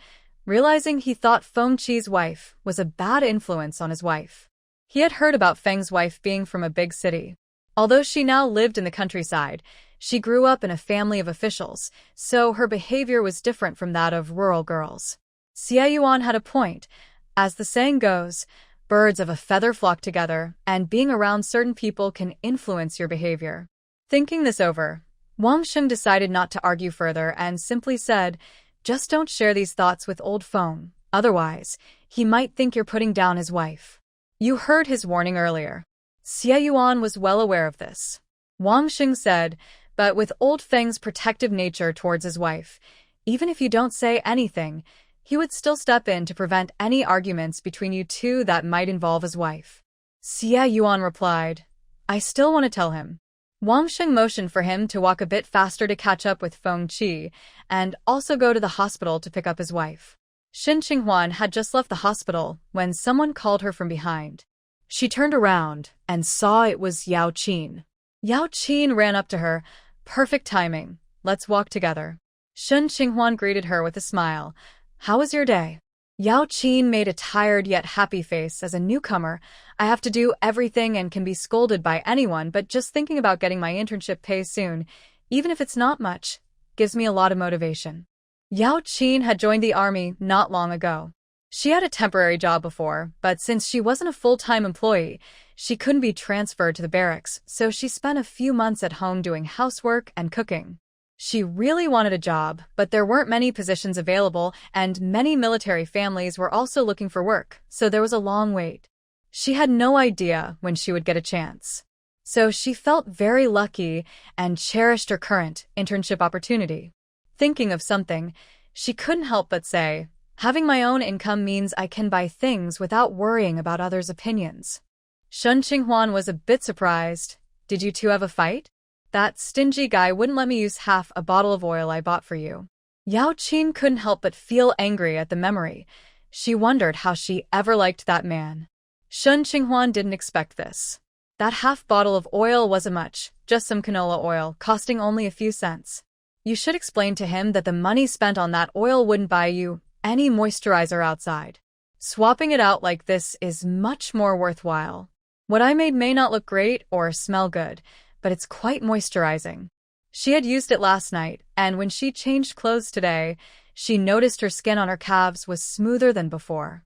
realizing he thought Feng Qi's wife was a bad influence on his wife. He had heard about Feng's wife being from a big city. Although she now lived in the countryside, she grew up in a family of officials, so her behavior was different from that of rural girls. Xie Yuan had a point. As the saying goes, birds of a feather flock together, and being around certain people can influence your behavior. Thinking this over, Wang Sheng decided not to argue further and simply said, "Just don't share these thoughts with old Feng, otherwise, he might think you're putting down his wife." You heard his warning earlier. Xie Yuan was well aware of this. Wang Sheng said, "But with old Feng's protective nature towards his wife, even if you don't say anything, he would still step in to prevent any arguments between you two that might involve his wife." Xie Yuan replied, "I still want to tell him." Wang Sheng motioned for him to walk a bit faster to catch up with Feng Qi, and also go to the hospital to pick up his wife. Shin Qinghuan had just left the hospital when someone called her from behind. She turned around and saw it was Yao Qin. Yao Qin ran up to her. "Perfect timing. Let's walk together." Shin Qinghuan greeted her with a smile. "How was your day?" Yao Qin made a tired yet happy face as a newcomer. "I have to do everything and can be scolded by anyone, but just thinking about getting my internship pay soon, even if it's not much, gives me a lot of motivation." Yao Qin had joined the army not long ago. She had a temporary job before, but since she wasn't a full-time employee, she couldn't be transferred to the barracks, so she spent a few months at home doing housework and cooking. She really wanted a job, but there weren't many positions available, and many military families were also looking for work, so there was a long wait. She had no idea when she would get a chance. So she felt very lucky and cherished her current internship opportunity. Thinking of something, she couldn't help but say, "Having my own income means I can buy things without worrying about others' opinions." Shen Qinghuan was a bit surprised. "Did you two have a fight? That stingy guy wouldn't let me use half a bottle of oil I bought for you." Yao Qin couldn't help but feel angry at the memory. She wondered how she ever liked that man. Shen Qinghuan didn't expect this. That half bottle of oil wasn't much, just some canola oil, costing only a few cents. You should explain to him that the money spent on that oil wouldn't buy you any moisturizer outside. Swapping it out like this is much more worthwhile. What I made may not look great or smell good, but it's quite moisturizing. She had used it last night, and when she changed clothes today, she noticed her skin on her calves was smoother than before.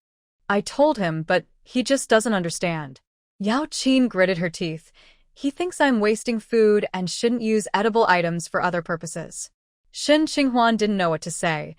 I told him, but he just doesn't understand. Yao Qin gritted her teeth. He thinks I'm wasting food and shouldn't use edible items for other purposes. Shen Qinghuan didn't know what to say.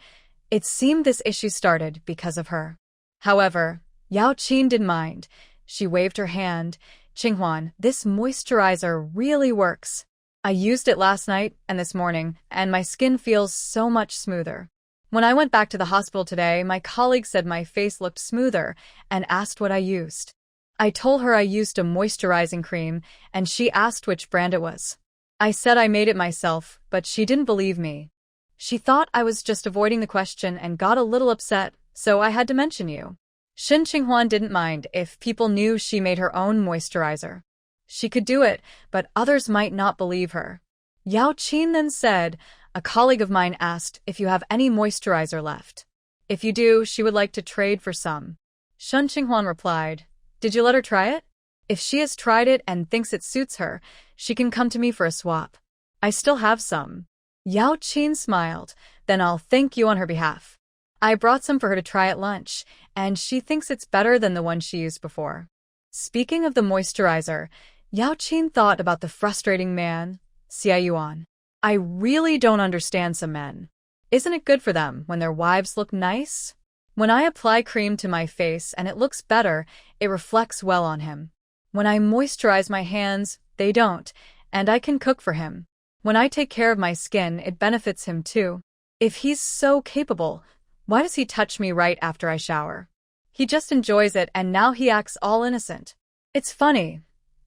It seemed this issue started because of her. However, Yao Qin didn't mind. She waved her hand. Qinghuan, this moisturizer really works. I used it last night and this morning, and my skin feels so much smoother. When I went back to the hospital today, my colleague said my face looked smoother and asked what I used. I told her I used a moisturizing cream, and she asked which brand it was. I said I made it myself, but she didn't believe me. She thought I was just avoiding the question and got a little upset, so I had to mention you. Shen Qinghuan didn't mind if people knew she made her own moisturizer. She could do it, but others might not believe her. Yao Qin then said, a colleague of mine asked if you have any moisturizer left. If you do, she would like to trade for some. Shen Qinghuan replied, did you let her try it? If she has tried it and thinks it suits her, she can come to me for a swap. I still have some. Yao Qin smiled, then I'll thank you on her behalf. I brought some for her to try at lunch, and she thinks it's better than the one she used before. Speaking of the moisturizer, Yao Qin thought about the frustrating man, Xie Yuan. I really don't understand some men. Isn't it good for them when their wives look nice? When I apply cream to my face and it looks better, it reflects well on him. When I moisturize my hands, they don't, and I can cook for him. When I take care of my skin, it benefits him too. If he's so capable, why does he touch me right after I shower? He just enjoys it and now he acts all innocent. It's funny.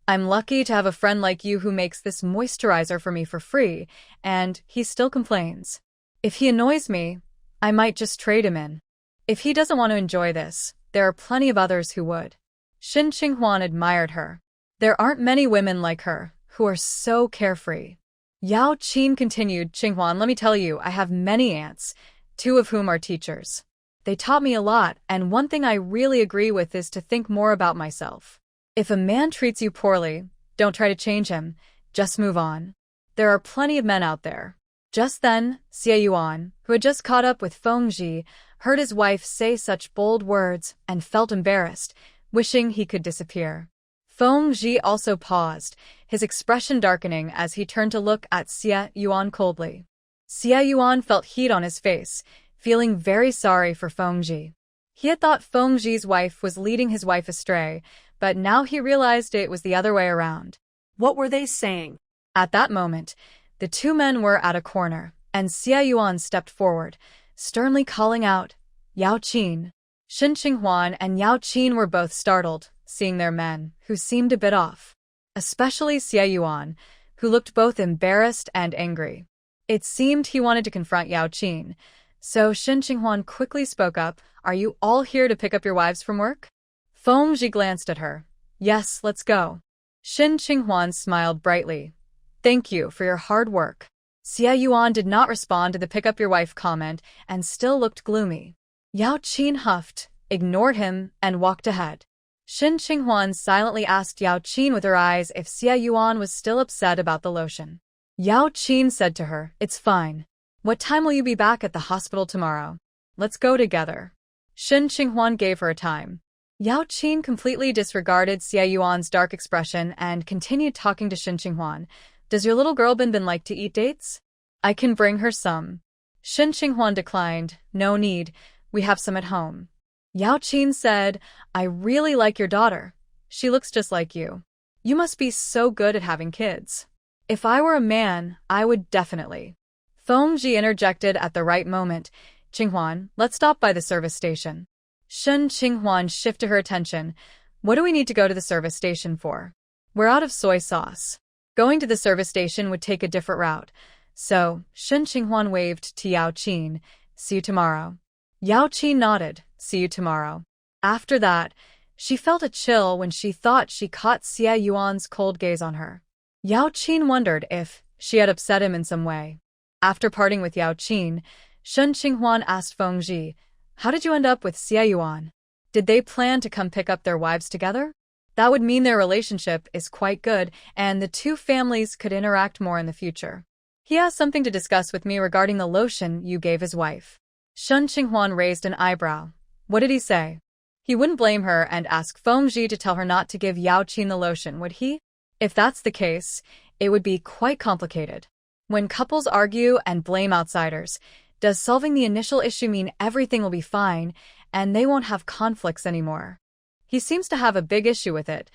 I'm lucky to have a friend like you who makes this moisturizer for me for free, and he still complains. If he annoys me, I might just trade him in. If he doesn't want to enjoy this, there are plenty of others who would. Shen Qinghuan admired her. There aren't many women like her, who are so carefree. Yao Qin continued, Qinghuan, let me tell you, I have many aunts, 2 of whom are teachers. They taught me a lot, and one thing I really agree with is to think more about myself. If a man treats you poorly, don't try to change him, just move on. There are plenty of men out there. Just then, Xie Yuan, who had just caught up with Feng Ji, heard his wife say such bold words and felt embarrassed, wishing he could disappear. Feng Ji also paused, his expression darkening as he turned to look at Xie Yuan coldly. Xie Yuan felt heat on his face, feeling very sorry for Feng Ji. He had thought Feng Ji's wife was leading his wife astray, but now he realized it was the other way around. What were they saying? At that moment, the 2 men were at a corner, and Xie Yuan stepped forward, sternly calling out, Yao Qin. Shen Qinghuan and Yao Qin were both startled, seeing their men, who seemed a bit off. Especially Xie Yuan, who looked both embarrassed and angry. It seemed he wanted to confront Yao Qin, so Shen Qinghuan quickly spoke up, are you all here to pick up your wives from work? Feng Ji glanced at her. Yes, let's go. Shen Qinghuan smiled brightly. Thank you for your hard work. Xie Yuan did not respond to the pick up your wife comment and still looked gloomy. Yao Qin huffed, ignored him, and walked ahead. Shen Qinghuan silently asked Yao Qin with her eyes if Xie Yuan was still upset about the lotion. Yao Qin said to her, it's fine. What time will you be back at the hospital tomorrow? Let's go together. Shen Qinghuan gave her a time. Yao Qin completely disregarded Xie Yuan's dark expression and continued talking to Shen Qinghuan. Does your little girl been like to eat dates? I can bring her some. Shen Qinghuan declined. No need. We have some at home. Yao Qin said, I really like your daughter. She looks just like you. You must be so good at having kids. If I were a man, I would definitely. Feng Ji interjected at the right moment. Qinghuan, let's stop by the service station. Shen Qinghuan shifted her attention. What do we need to go to the service station for? We're out of soy sauce. Going to the service station would take a different route. So, Shen Qinghuan waved to Yao Qin. See you tomorrow. Yao Qin nodded. See you tomorrow. After that, She felt a chill when she thought she caught Xie Yuan's cold gaze on her. Yao Qin wondered if she had upset him in some way. After parting with Yao Qin, Shen Qinghuan asked Feng Ji, "How did you end up with Xie Yuan? Did they plan to come pick up their wives together? That would mean their relationship is quite good and the two families could interact more in the future. He has something to discuss with me regarding the lotion you gave his wife." Shen Qinghuan raised an eyebrow. What did he say? He wouldn't blame her and ask Feng Ji to tell her not to give Yao Qin the lotion, would he? If that's the case, it would be quite complicated. When couples argue and blame outsiders, does solving the initial issue mean everything will be fine and they won't have conflicts anymore? He seems to have a big issue with it,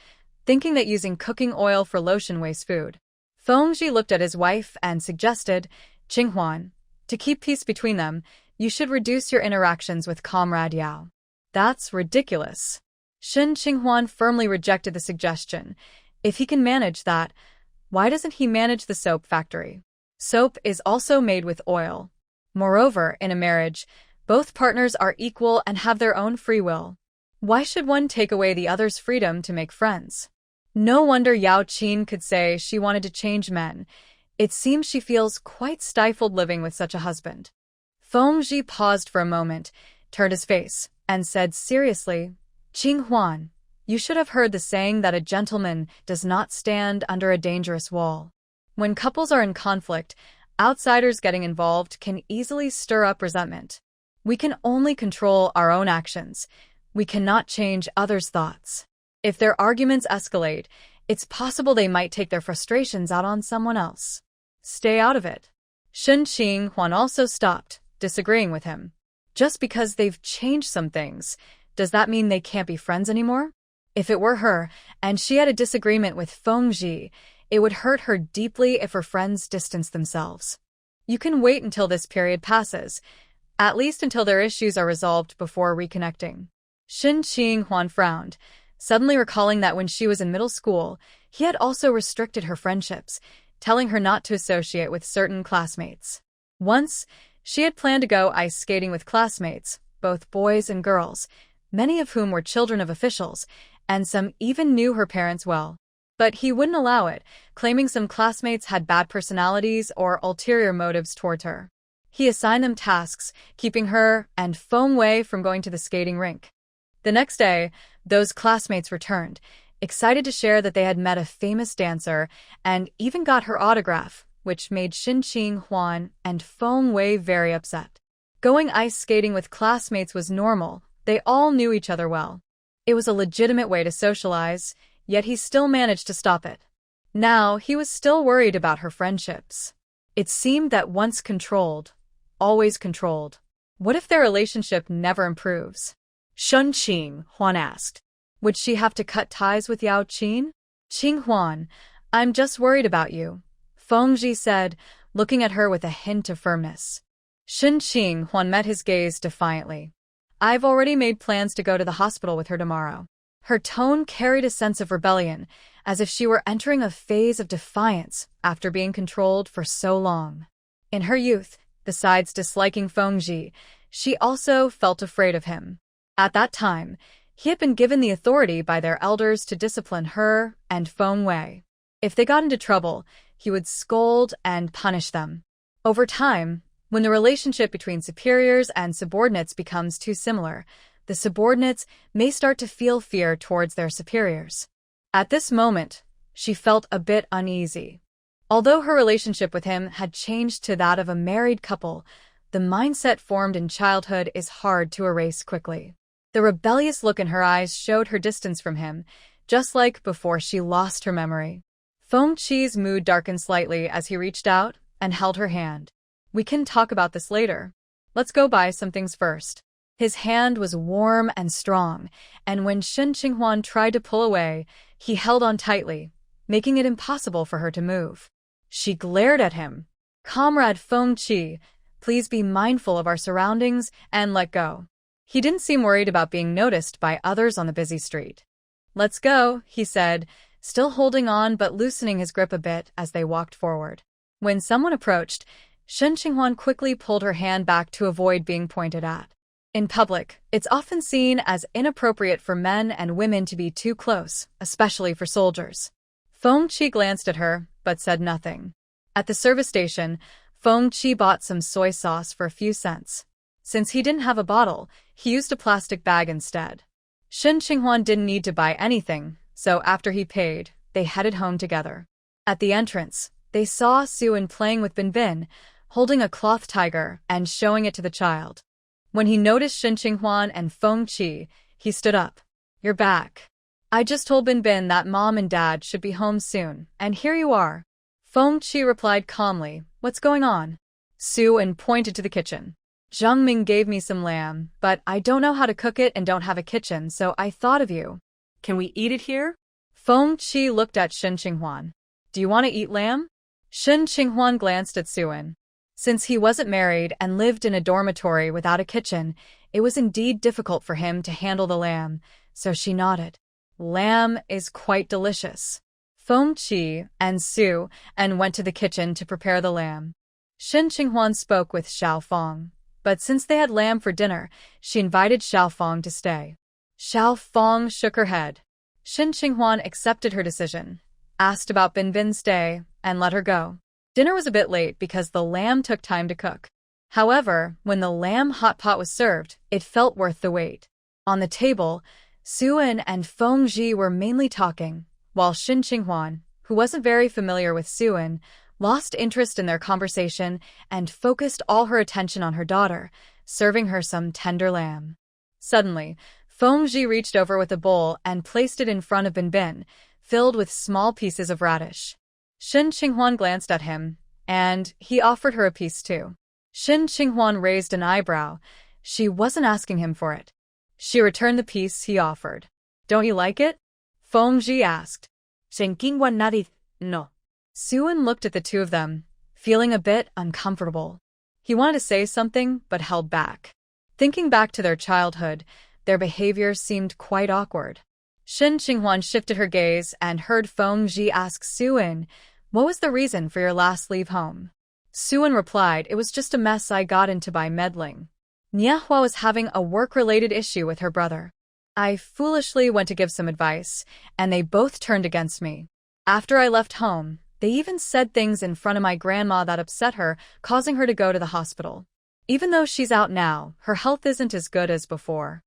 thinking that using cooking oil for lotion wastes food. Feng Ji looked at his wife and suggested, "Qinghuan, to keep peace between them, you should reduce your interactions with Comrade Yao." That's ridiculous. Shen Qinghuan firmly rejected the suggestion. If he can manage that, why doesn't he manage the soap factory? Soap is also made with oil. Moreover, in a marriage, both partners are equal and have their own free will. Why should one take away the other's freedom to make friends? No wonder Yao Qin could say she wanted to change men. It seems she feels quite stifled living with such a husband. Feng Ji paused for a moment, turned his face, and said seriously, "Qinghuan, you should have heard the saying that a gentleman does not stand under a dangerous wall." When couples are in conflict, outsiders getting involved can easily stir up resentment. We can only control our own actions. We cannot change others' thoughts. If their arguments escalate, it's possible they might take their frustrations out on someone else. Stay out of it. Shen Qinghuan also stopped, disagreeing with him. Just because they've changed some things, does that mean they can't be friends anymore? If it were her, and she had a disagreement with Feng Ji, it would hurt her deeply if her friends distanced themselves. You can wait until this period passes, at least until their issues are resolved before reconnecting. Shen Qinghuan frowned, suddenly recalling that when she was in middle school, he had also restricted her friendships, telling her not to associate with certain classmates. Once, she had planned to go ice skating with classmates, both boys and girls, many of whom were children of officials, and some even knew her parents well. But he wouldn't allow it, claiming some classmates had bad personalities or ulterior motives towards her. He assigned them tasks, keeping her and Feng Wei from going to the skating rink. The next day, those classmates returned, excited to share that they had met a famous dancer and even got her autograph, which made Shen Qinghuan and Feng Wei very upset. Going ice skating with classmates was normal. They all knew each other well. It was a legitimate way to socialize, yet he still managed to stop it. Now, he was still worried about her friendships. It seemed that once controlled, always controlled. What if their relationship never improves? Shen Qinghuan asked. Would she have to cut ties with Yao Qin? "Qinghuan, I'm just worried about you," Feng Ji said, looking at her with a hint of firmness. Shen Qinghuan met his gaze defiantly. "I've already made plans to go to the hospital with her tomorrow." Her tone carried a sense of rebellion, as if she were entering a phase of defiance after being controlled for so long. In her youth, besides disliking Feng Ji, she also felt afraid of him. At that time, he had been given the authority by their elders to discipline her and Feng Wei. If they got into trouble, he would scold and punish them. Over time, when the relationship between superiors and subordinates becomes too similar, the subordinates may start to feel fear towards their superiors. At this moment, she felt a bit uneasy. Although her relationship with him had changed to that of a married couple, the mindset formed in childhood is hard to erase quickly. The rebellious look in her eyes showed her distance from him, just like before she lost her memory. Feng Chi's mood darkened slightly as he reached out and held her hand. "We can talk about this later. Let's go buy some things first." His hand was warm and strong, and when Shen Qinghuan tried to pull away, he held on tightly, making it impossible for her to move. She glared at him. "Comrade Feng Chi, please be mindful of our surroundings and let go." He didn't seem worried about being noticed by others on the busy street. "Let's go," he said, still holding on but loosening his grip a bit as they walked forward. When someone approached, Shen Qinghuan quickly pulled her hand back to avoid being pointed at. In public, it's often seen as inappropriate for men and women to be too close, especially for soldiers. Feng Qi glanced at her, but said nothing. At the service station, Feng Qi bought some soy sauce for a few cents. Since he didn't have a bottle, he used a plastic bag instead. Shen Qinghuan didn't need to buy anything, so after he paid, they headed home together. At the entrance, they saw Suan playing with Binbin, holding a cloth tiger and showing it to the child. When he noticed Shen Qinghuan and Feng Qi, he stood up. "You're back. I just told Binbin that Mom and Dad should be home soon, and here you are." Feng Qi replied calmly, "What's going on?" Suan pointed to the kitchen. "Zhang Ming gave me some lamb, but I don't know how to cook it and don't have a kitchen, so I thought of you." Can we eat it here? Feng Qi looked at Shen Qinghuan. "Do you want to eat lamb?" Shen Qinghuan glanced at Suan. Since he wasn't married and lived in a dormitory without a kitchen, it was indeed difficult for him to handle the lamb, so she nodded. "Lamb is quite delicious." Feng Qi and Suan went to the kitchen to prepare the lamb. Shen Qinghuan spoke with Xiao Fong, but since they had lamb for dinner, she invited Xiao Fong to stay. Xiao Fong shook her head. Shen Qinghuan accepted her decision, asked about Binbin's day, and let her go. Dinner was a bit late because the lamb took time to cook. However, when the lamb hot pot was served, it felt worth the wait. On the table, Suan and Feng Ji were mainly talking, while Shen Qinghuan, who wasn't very familiar with Suan, lost interest in their conversation and focused all her attention on her daughter, serving her some tender lamb. Suddenly, Feng Ji reached over with a bowl and placed it in front of Binbin, filled with small pieces of radish. Shen Qinghuan glanced at him, and he offered her a piece too. Shen Qinghuan raised an eyebrow. She wasn't asking him for it. She returned the piece he offered. "Don't you like it?" Feng Ji asked. Shen Qinghuan nodded. No. Suan looked at the two of them, feeling a bit uncomfortable. He wanted to say something, but held back. Thinking back to their childhood, their behavior seemed quite awkward. Shen Qinghuan shifted her gaze and heard Feng Ji ask Suan, "What was the reason for your last leave home?" Suan replied, "It was just a mess I got into by meddling. Manhwa was having a work-related issue with her brother. I foolishly went to give some advice, and they both turned against me. After I left home, they even said things in front of my grandma that upset her, causing her to go to the hospital. Even though she's out now, her health isn't as good as before."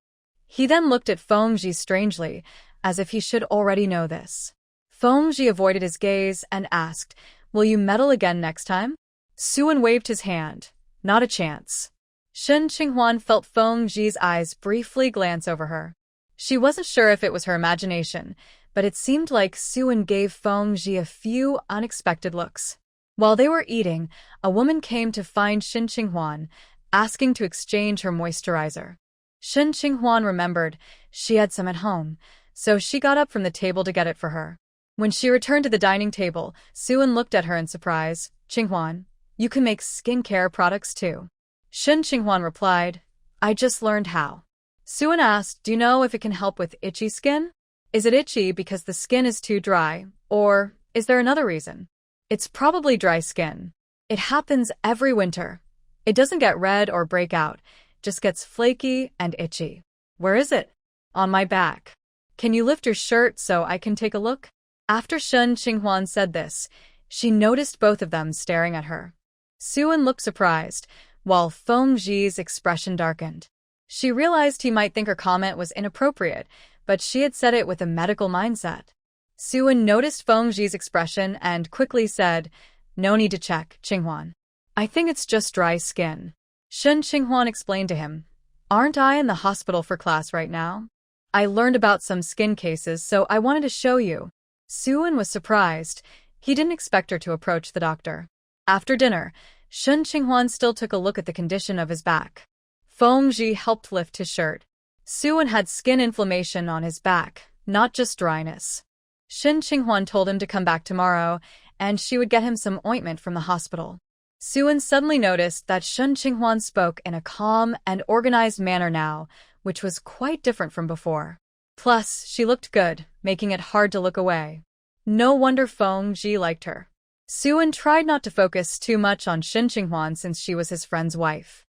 He then looked at Feng Ji strangely, as if he should already know this. Feng Ji avoided his gaze and asked, "Will you meddle again next time?" Suan waved his hand. "Not a chance." Shen Qinghuan felt Feng Ji's eyes briefly glance over her. She wasn't sure if it was her imagination, but it seemed like Suan gave Feng Ji a few unexpected looks. While they were eating, a woman came to find Shen Qinghuan, asking to exchange her moisturizer. Shen Qinghuan remembered she had some at home, so she got up from the table to get it for her. When she returned to the dining table, Suan looked at her in surprise. "Qinghuan, you can make skincare products too." Shen Qinghuan replied, "I just learned how." Suan asked, "Do you know if it can help with itchy skin? Is it itchy because the skin is too dry, or is there another reason?" "It's probably dry skin. It happens every winter. It doesn't get red or break out, just gets flaky and itchy." "Where is it?" "On my back. Can you lift your shirt so I can take a look?" After Shen Qinghuan said this, she noticed both of them staring at her. Suan looked surprised, while Feng Ji's expression darkened. She realized he might think her comment was inappropriate, but she had said it with a medical mindset. Suan noticed Feng Ji's expression and quickly said, "No need to check, Qinghuan. I think it's just dry skin." Shen Qinghuan explained to him, "Aren't I in the hospital for class right now? I learned about some skin cases, so I wanted to show you." Suan was surprised. He didn't expect her to approach the doctor. After dinner, Shen Qinghuan still took a look at the condition of his back. Feng Ji helped lift his shirt. Suan had skin inflammation on his back, not just dryness. Shen Qinghuan told him to come back tomorrow, and she would get him some ointment from the hospital. Suan suddenly noticed that Shen Qinghuan spoke in a calm and organized manner now, which was quite different from before. Plus, she looked good, making it hard to look away. No wonder Feng Ji liked her. Suan tried not to focus too much on Shen Qinghuan since she was his friend's wife.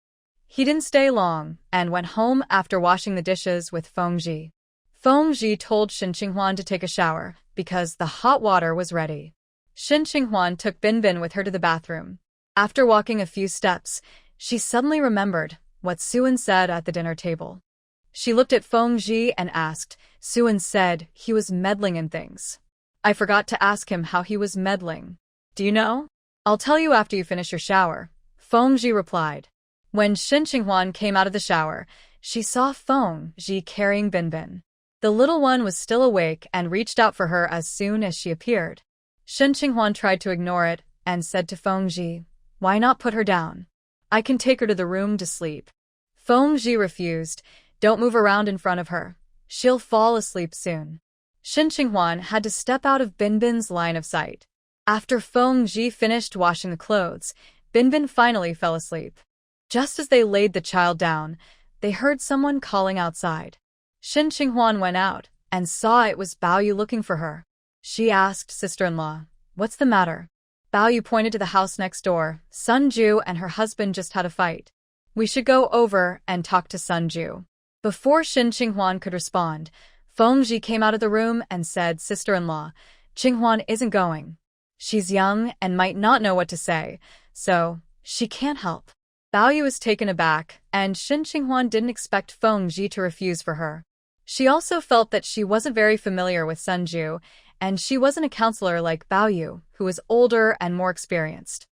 He didn't stay long and went home after washing the dishes with Fengji. Fengji told Shin Qinghuan to take a shower because the hot water was ready. Shin Qinghuan took Binbin with her to the bathroom. After walking a few steps, she suddenly remembered what Suan said at the dinner table. She looked at Fengji and asked, Suan said he was meddling in things. I forgot to ask him how he was meddling. Do you know? I'll tell you after you finish your shower, Fengji replied. When Shin Qinghuan came out of the shower, she saw Fengji carrying Binbin. The little one was still awake and reached out for her as soon as she appeared. Shin Qinghuan tried to ignore it and said to Fengji, why not put her down? I can take her to the room to sleep. Fengji refused. Don't move around in front of her. She'll fall asleep soon. Shin Qinghuan had to step out of Binbin's line of sight. After Fengji finished washing the clothes, Binbin finally fell asleep. Just as they laid the child down, they heard someone calling outside. Shin Qinghuan went out and saw it was Baoyu looking for her. She asked sister-in-law, what's the matter? Baoyu pointed to the house next door. Sunju and her husband just had a fight. We should go over and talk to Sunju. Before Shin Qinghuan could respond, Fengji came out of the room and said, sister-in-law, Qinghuan isn't going. She's young and might not know what to say, so she can't help. Baoyu was taken aback, and Shin Qinghuan didn't expect Fengji to refuse for her. She also felt that she wasn't very familiar with Sunju, and she wasn't a counselor like Baoyu, who was older and more experienced.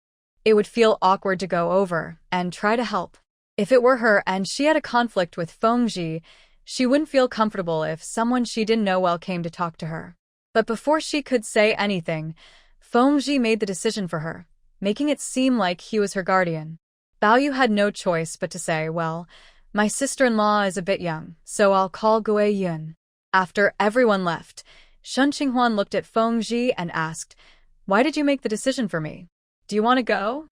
It would feel awkward to go over and try to help. If it were her and she had a conflict with Fengji, she wouldn't feel comfortable if someone she didn't know well came to talk to her. But before she could say anything, Fengji made the decision for her, making it seem like he was her guardian. Baoyu had no choice but to say, well, my sister-in-law is a bit young, so I'll call Gui Yun. After everyone left, Shin Qinghuan looked at Fengji and asked, why did you make the decision for me? Do you want to go?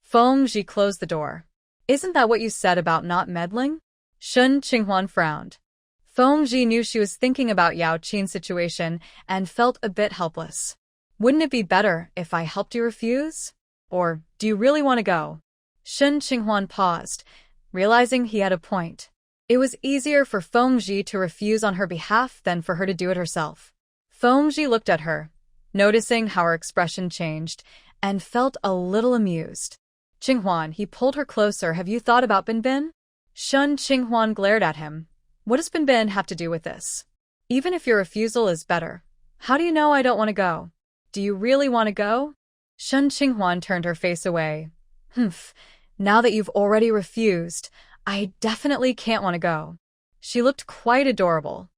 Fengji closed the door. Isn't that what you said about not meddling? Shin Qinghuan frowned. Fengji knew she was thinking about Yao Qin's situation and felt a bit helpless. Wouldn't it be better if I helped you refuse? Or do you really want to go? Shin Qinghuan paused, realizing he had a point. It was easier for Fengji to refuse on her behalf than for her to do it herself. Fengji looked at her, noticing how her expression changed, and felt a little amused. Qinghuan, he pulled her closer. Have you thought about Binbin? Shin Qinghuan glared at him. What does Binbin have to do with this? Even if your refusal is better, how do you know I don't want to go? Do you really want to go? Shin Qinghuan turned her face away. Now that you've already refused, I definitely can't want to go. She looked quite adorable.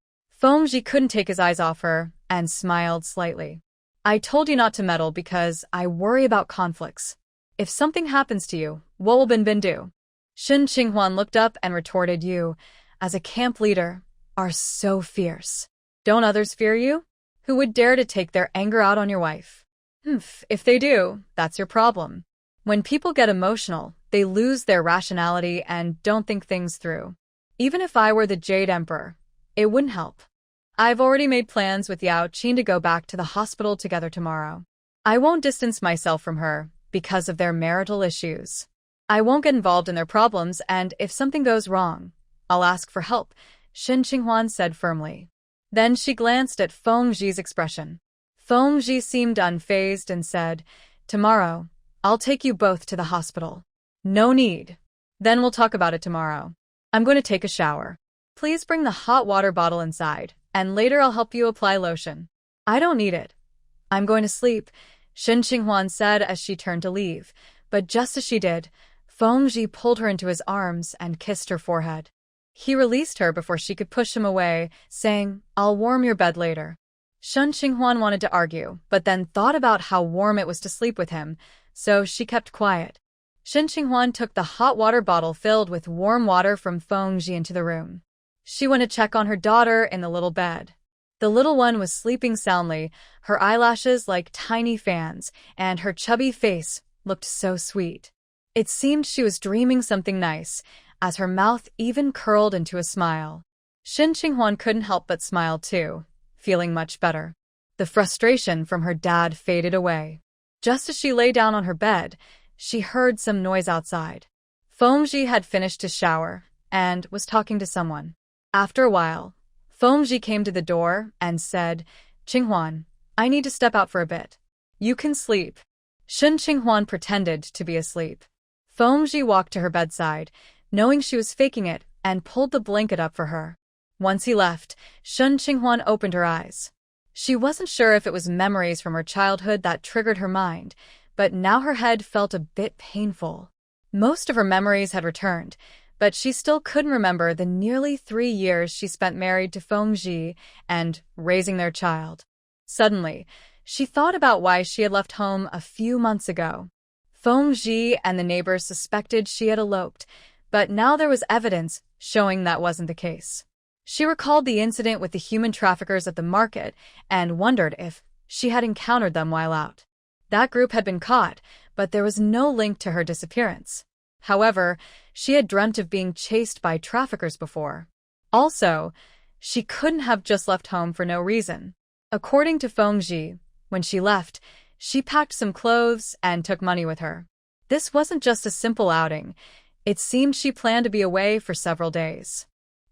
Fengji couldn't take his eyes off her and smiled slightly. I told you not to meddle because I worry about conflicts. If something happens to you, what will Binbin do? Shin Qinghuan looked up and retorted, you, as a camp leader, are so fierce. Don't others fear you? Who would dare to take their anger out on your wife? If they do, that's your problem. When people get emotional, they lose their rationality and don't think things through. Even if I were the Jade Emperor, it wouldn't help. I've already made plans with Yao Qin to go back to the hospital together tomorrow. I won't distance myself from her because of their marital issues. I won't get involved in their problems, and if something goes wrong, I'll ask for help, Shin Qinghuan said firmly. Then she glanced at Fengji's expression. Fengji seemed unfazed and said, tomorrow, I'll take you both to the hospital. No need. Then we'll talk about it tomorrow. I'm going to take a shower. Please bring the hot water bottle inside, and later I'll help you apply lotion. I don't need it. I'm going to sleep, Shin Qinghuan said as she turned to leave, but just as she did, Fengji pulled her into his arms and kissed her forehead. He released her before she could push him away, saying, I'll warm your bed later. Shin Qinghuan wanted to argue, but then thought about how warm it was to sleep with him, so she kept quiet. Shin Qinghuan took the hot water bottle filled with warm water from Fengji into the room. She went to check on her daughter in the little bed. The little one was sleeping soundly, her eyelashes like tiny fans, and her chubby face looked so sweet. It seemed she was dreaming something nice, as her mouth even curled into a smile. Shin Qinghuan couldn't help but smile too, feeling much better. The frustration from her dad faded away. Just as she lay down on her bed, she heard some noise outside. Fengji had finished his shower and was talking to someone. After a while, Fengji came to the door and said, "Qinghuan, I need to step out for a bit. You can sleep." Shen Qinghuan pretended to be asleep. Fengji walked to her bedside, knowing she was faking it, and pulled the blanket up for her. Once he left, Shen Qinghuan opened her eyes. She wasn't sure if it was memories from her childhood that triggered her mind, but now her head felt a bit painful. Most of her memories had returned, but she still couldn't remember the nearly 3 years she spent married to Fengji and raising their child. Suddenly, she thought about why she had left home a few months ago. Fengji and the neighbors suspected she had eloped, but now there was evidence showing that wasn't the case. She recalled the incident with the human traffickers at the market and wondered if she had encountered them while out. That group had been caught, but there was no link to her disappearance. However, she had dreamt of being chased by traffickers before. Also, she couldn't have just left home for no reason. According to Fengji, when she left, she packed some clothes and took money with her. This wasn't just a simple outing. It seemed she planned to be away for several days.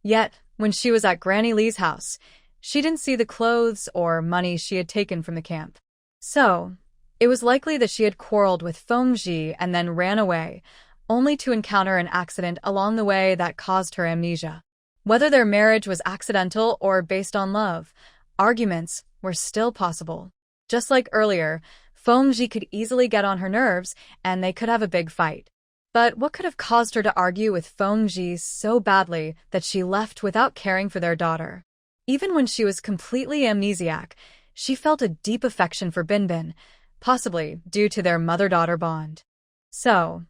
Yet, when she was at Granny Lee's house, she didn't see the clothes or money she had taken from the camp. So, it was likely that she had quarreled with Fengji and then ran away, only to encounter an accident along the way that caused her amnesia. Whether their marriage was accidental or based on love, arguments were still possible. Just like earlier, Fengji could easily get on her nerves and they could have a big fight. But what could have caused her to argue with Fengji so badly that she left without caring for their daughter? Even when she was completely amnesiac, she felt a deep affection for Binbin, possibly due to their mother-daughter bond. So,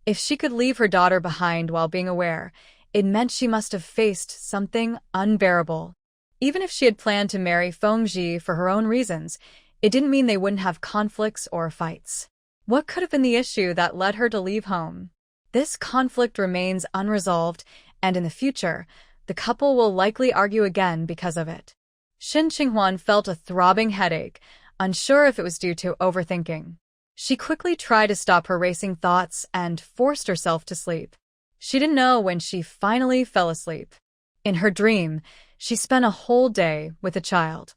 if she could leave her daughter behind while being aware, it meant she must have faced something unbearable. Even if she had planned to marry Fengji for her own reasons, it didn't mean they wouldn't have conflicts or fights. What could have been the issue that led her to leave home? This conflict remains unresolved, and in the future, the couple will likely argue again because of it. Shen Qinghuan felt a throbbing headache, unsure if it was due to overthinking. She quickly tried to stop her racing thoughts and forced herself to sleep. She didn't know when she finally fell asleep. In her dream, she spent a whole day with a child.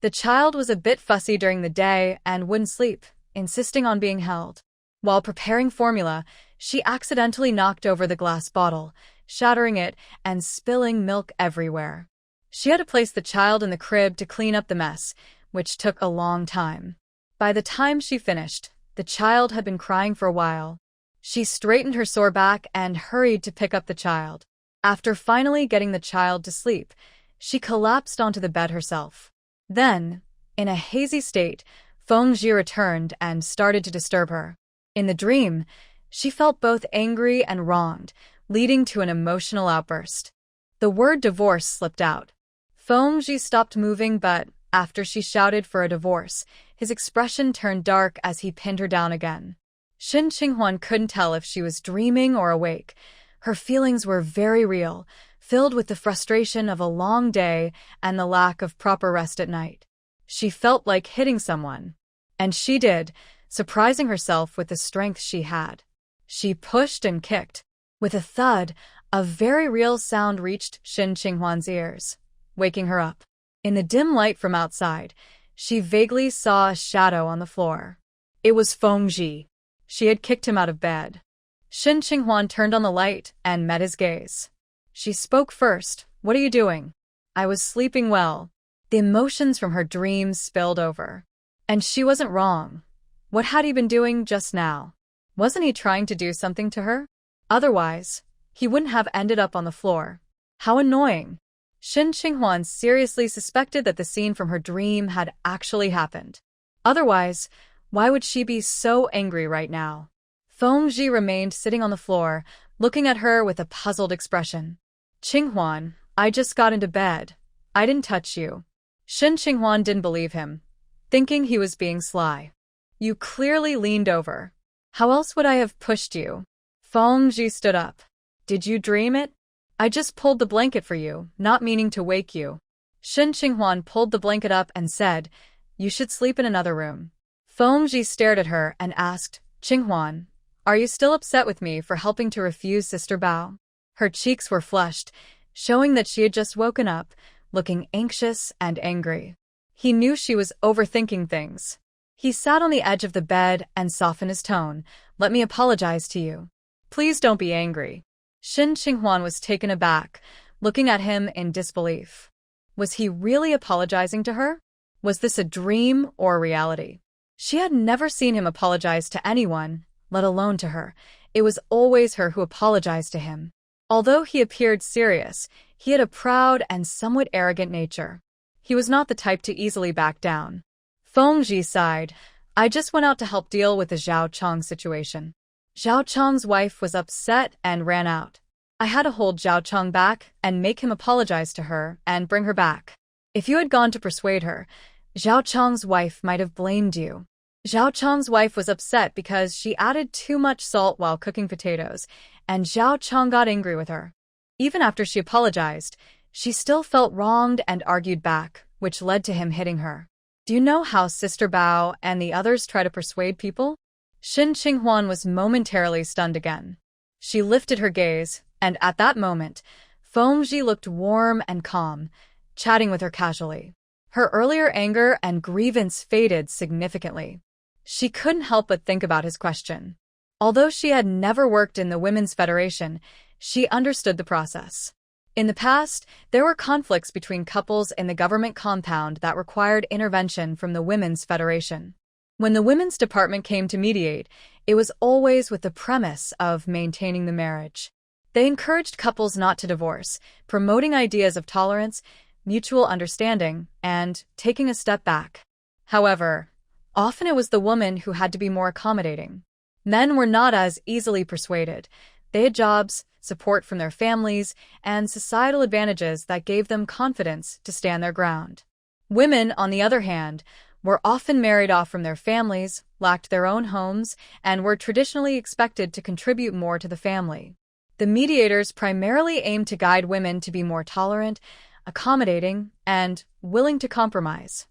The child was a bit fussy during the day and wouldn't sleep, insisting on being held. While preparing formula, she accidentally knocked over the glass bottle, shattering it and spilling milk everywhere. She had to place the child in the crib to clean up the mess, which took a long time. By the time she finished, the child had been crying for a while. She straightened her sore back and hurried to pick up the child. After finally getting the child to sleep, she collapsed onto the bed herself. Then, in a hazy state, Fengji returned and started to disturb her. In the dream, she felt both angry and wronged, leading to an emotional outburst. The word divorce slipped out. Fengji stopped moving, but after she shouted for a divorce, his expression turned dark as he pinned her down again. Shen Qinghuan couldn't tell if she was dreaming or awake. Her feelings were very real, filled with the frustration of a long day and the lack of proper rest at night. She felt like hitting someone. And she did, surprising herself with the strength she had. She pushed and kicked. With a thud, a very real sound reached Shen Qinghuan's ears, waking her up. In the dim light from outside, she vaguely saw a shadow on the floor. It was Fengji. She had kicked him out of bed. Shen Qinghuan turned on the light and met his gaze. She spoke first. "What are you doing?" "I was sleeping well." The emotions from her dreams spilled over. And she wasn't wrong. What had he been doing just now? Wasn't he trying to do something to her? Otherwise, he wouldn't have ended up on the floor. How annoying. Shen Qinghuan seriously suspected that the scene from her dream had actually happened. Otherwise, why would she be so angry right now? Fengji remained sitting on the floor, looking at her with a puzzled expression. "Qinghuan, I just got into bed. I didn't touch you." Shen Qinghuan didn't believe him, thinking he was being sly. "You clearly leaned over. How else would I have pushed you?" Fengji stood up. "Did you dream it?" "I just pulled the blanket for you, not meaning to wake you." Shen Qinghuan pulled the blanket up and said, "You should sleep in another room." Fengji stared at her and asked, "Qinghuan, Are you still upset with me for helping to refuse Sister Bao? Her cheeks were flushed, showing that she had just woken up, looking anxious and angry. He knew she was overthinking things. He sat on the edge of the bed and softened his tone. Let me apologize to you. Please don't be angry. Shin Qinghuan was taken aback, looking at him in disbelief. Was he really apologizing to her? Was this a dream or reality? She had never seen him apologize to anyone, let alone to her. It was always her who apologized to him. Although he appeared serious, he had a proud and somewhat arrogant nature. He was not the type to easily back down. Fengji sighed. I just went out to help deal with the Zhao Chong situation. Zhao Chong's wife was upset and ran out. I had to hold Zhao Chong back and make him apologize to her and bring her back. If you had gone to persuade her, Zhao Chong's wife might have blamed you. Zhao Chong's wife was upset because she added too much salt while cooking potatoes, and Zhao Chong got angry with her. Even after she apologized, she still felt wronged and argued back, which led to him hitting her. Do you know how Sister Bao and the others try to persuade people? Shin Qinghuan was momentarily stunned again. She lifted her gaze, and at that moment, Fengji looked warm and calm, chatting with her casually. Her earlier anger and grievance faded significantly. She couldn't help but think about his question. Although she had never worked in the Women's Federation, she understood the process. In the past, there were conflicts between couples in the government compound that required intervention from the Women's Federation. When the Women's Department came to mediate, it was always with the premise of maintaining the marriage. They encouraged couples not to divorce, promoting ideas of tolerance, mutual understanding, and taking a step back. However, often it was the woman who had to be more accommodating. Men were not as easily persuaded. They had jobs, support from their families, and societal advantages that gave them confidence to stand their ground. Women, on the other hand, were often married off from their families, lacked their own homes, and were traditionally expected to contribute more to the family. The mediators primarily aimed to guide women to be more tolerant, accommodating, and willing to compromise.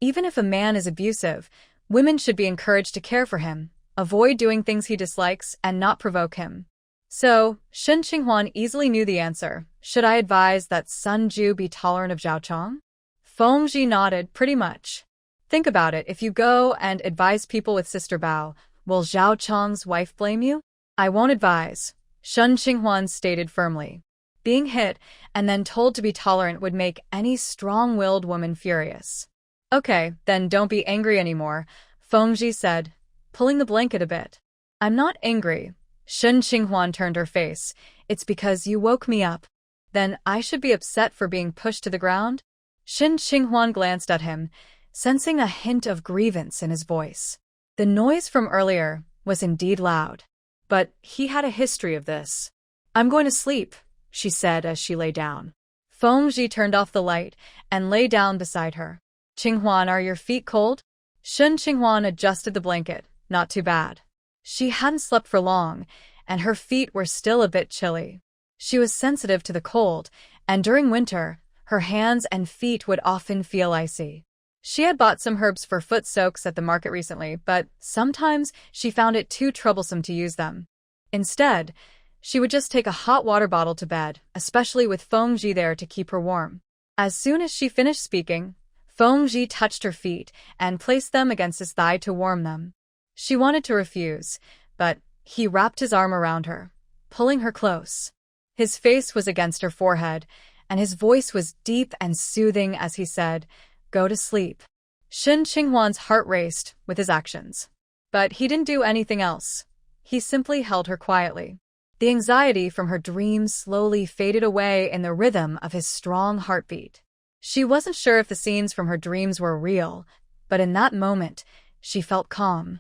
Even if a man is abusive, women should be encouraged to care for him, avoid doing things he dislikes, and not provoke him. So, Shin Qinghuan easily knew the answer. Should I advise that Sun Ju be tolerant of Zhao Chong? Fengji nodded, pretty much. Think about it. If you go and advise people with Sister Bao, will Zhao Chong's wife blame you? I won't advise, Shin Qinghuan stated firmly. Being hit and then told to be tolerant would make any strong-willed woman furious. Okay, then don't be angry anymore, Fengji said, pulling the blanket a bit. I'm not angry. Shin Qinghuan turned her face. It's because you woke me up. Then I should be upset for being pushed to the ground? Shin Qinghuan glanced at him, sensing a hint of grievance in his voice. The noise from earlier was indeed loud, but he had a history of this. I'm going to sleep, she said as she lay down. Fengji turned off the light and lay down beside her. Qinghuan, are your feet cold? Shin Qinghuan adjusted the blanket. Not too bad. She hadn't slept for long, and her feet were still a bit chilly. She was sensitive to the cold, and during winter, her hands and feet would often feel icy. She had bought some herbs for foot soaks at the market recently, but sometimes she found it too troublesome to use them. Instead, she would just take a hot water bottle to bed, especially with Fengji there to keep her warm. As soon as she finished speaking, Fengji touched her feet and placed them against his thigh to warm them. She wanted to refuse, but he wrapped his arm around her, pulling her close. His face was against her forehead, and his voice was deep and soothing as he said, Go to sleep. Shin Qinghuan's heart raced with his actions. But he didn't do anything else. He simply held her quietly. The anxiety from her dreams slowly faded away in the rhythm of his strong heartbeat. She wasn't sure if the scenes from her dreams were real, but in that moment, she felt calm.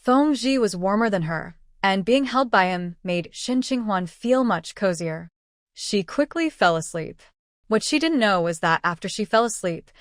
Fengji was warmer than her, and being held by him made Shin Qinghuan feel much cozier. She quickly fell asleep. What she didn't know was that after she fell asleep,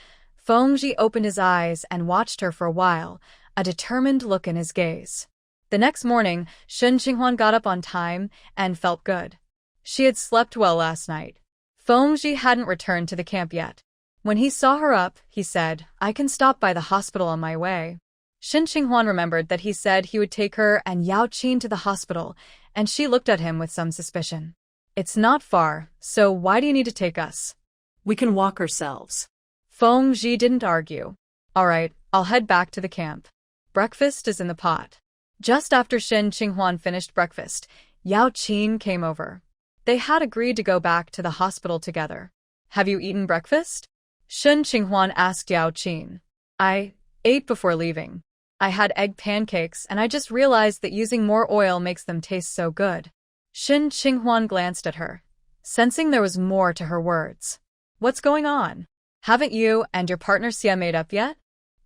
Fengji opened his eyes and watched her for a while, a determined look in his gaze. The next morning, Shin Qinghuan got up on time and felt good. She had slept well last night. Fengji hadn't returned to the camp yet. When he saw her up, he said, I can stop by the hospital on my way. Shin Qinghuan remembered that he said he would take her and Yao Qin to the hospital, and she looked at him with some suspicion. It's not far, so why do you need to take us? We can walk ourselves. Feng Zhi didn't argue. All right, I'll head back to the camp. Breakfast is in the pot. Just after Shin Qinghuan finished breakfast, Yao Qin came over. They had agreed to go back to the hospital together. Have you eaten breakfast? Shin Qinghuan asked Yao Qin. I ate before leaving. I had egg pancakes and I just realized that using more oil makes them taste so good. Shin Qinghuan glanced at her, sensing there was more to her words. What's going on? Haven't you and your partner Xia made up yet?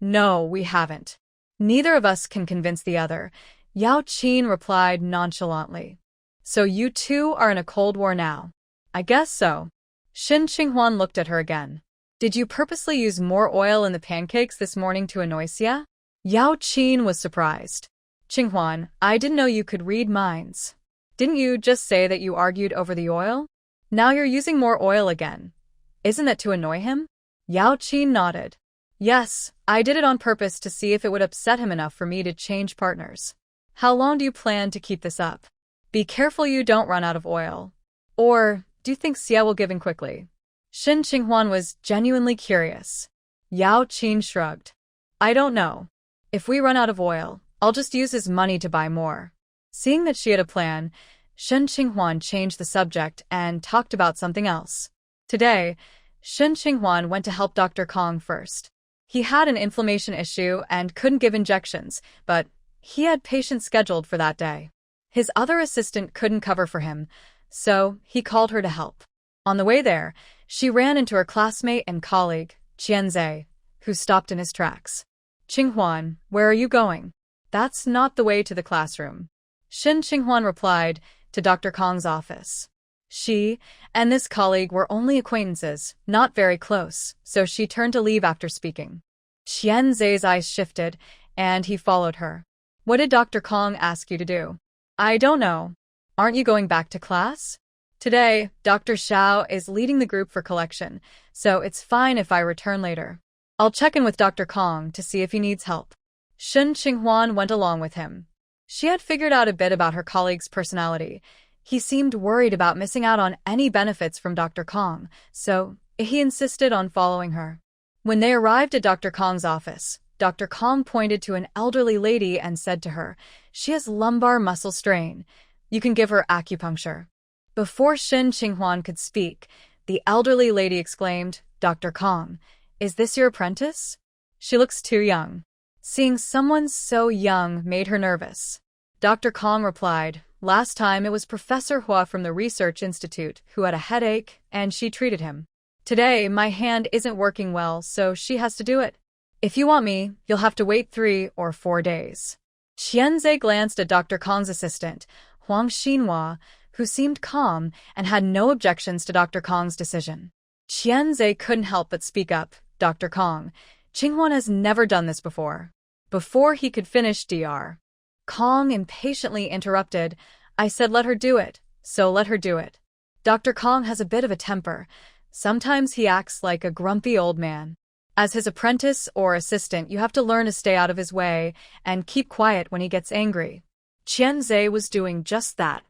No, we haven't. Neither of us can convince the other, Yao Qin replied nonchalantly. So you two are in a cold war now? I guess so. Shin Qinghuan looked at her again. Did you purposely use more oil in the pancakes this morning to annoy Xia? Yao Qin was surprised. Qinghuan, I didn't know you could read minds. Didn't you just say that you argued over the oil? Now you're using more oil again. Isn't that to annoy him? Yao Qin nodded. Yes, I did it on purpose to see if it would upset him enough for me to change partners. How long do you plan to keep this up? Be careful you don't run out of oil. Or, do you think Xia will give in quickly? Shin Qinghuan was genuinely curious. Yao Qin shrugged. I don't know. If we run out of oil, I'll just use his money to buy more. Seeing that she had a plan, Shin Qinghuan changed the subject and talked about something else. Today, Shin Qinghuan went to help Dr. Kong first. He had an inflammation issue and couldn't give injections, but he had patients scheduled for that day. His other assistant couldn't cover for him, so he called her to help. On the way there, she ran into her classmate and colleague, Qianzai, who stopped in his tracks. Qinghuan, where are you going? That's not the way to the classroom. Shin Qinghuan replied, to Dr. Kong's office. She and this colleague were only acquaintances, not very close, so she turned to leave after speaking. Qianzai's eyes shifted, and he followed her. What did Dr. Kong ask you to do? I don't know. Aren't you going back to class? Today, Dr. Xiao is leading the group for collection, so it's fine if I return later. I'll check in with Dr. Kong to see if he needs help. Shin Qinghuan went along with him. She had figured out a bit about her colleague's personality. He seemed worried about missing out on any benefits from Dr. Kong, so he insisted on following her. When they arrived at Dr. Kong's office, Dr. Kong pointed to an elderly lady and said to her, she has lumbar muscle strain. You can give her acupuncture. Before Shin Qinghuan could speak, the elderly lady exclaimed, Dr. Kong, is this your apprentice? She looks too young. Seeing someone so young made her nervous. Dr. Kong replied, last time it was Professor Hua from the Research Institute who had a headache, and she treated him. Today, my hand isn't working well, so she has to do it. If you want me, you'll have to wait 3 or 4 days. Qianzai glanced at Dr. Kong's assistant, Huang Xinhua, who seemed calm and had no objections to Dr. Kong's decision. Qianzai couldn't help but speak up, Dr. Kong, Qinghuan has never done this before. Before he could finish Dr. Kong impatiently interrupted, I said let her do it, so let her do it. Dr. Kong has a bit of a temper. Sometimes he acts like a grumpy old man. As his apprentice or assistant, you have to learn to stay out of his way and keep quiet when he gets angry. Qianzai was doing just that.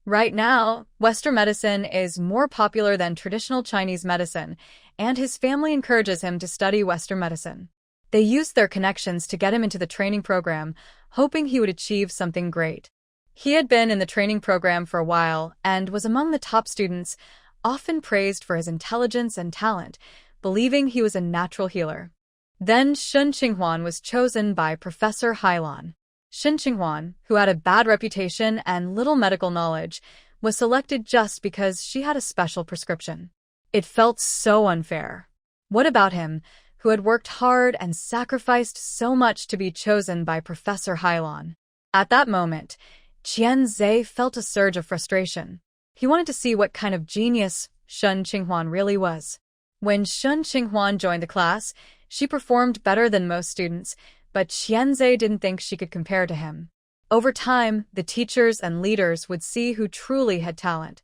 Right now, Western medicine is more popular than traditional Chinese medicine, and his family encourages him to study Western medicine. They used their connections to get him into the training program, hoping he would achieve something great. He had been in the training program for a while and was among the top students, often praised for his intelligence and talent, believing he was a natural healer. Then Shin Qinghuan was chosen by Professor Hailan. Shin Qinghuan, who had a bad reputation and little medical knowledge, was selected just because she had a special prescription. It felt so unfair. What about him, who had worked hard and sacrificed so much to be chosen by Professor Hailan? At that moment, Qianzai felt a surge of frustration. He wanted to see what kind of genius Shin Qinghuan really was. When Shin Qinghuan joined the class, she performed better than most students, but Qianzai didn't think she could compare to him. Over time, the teachers and leaders would see who truly had talent.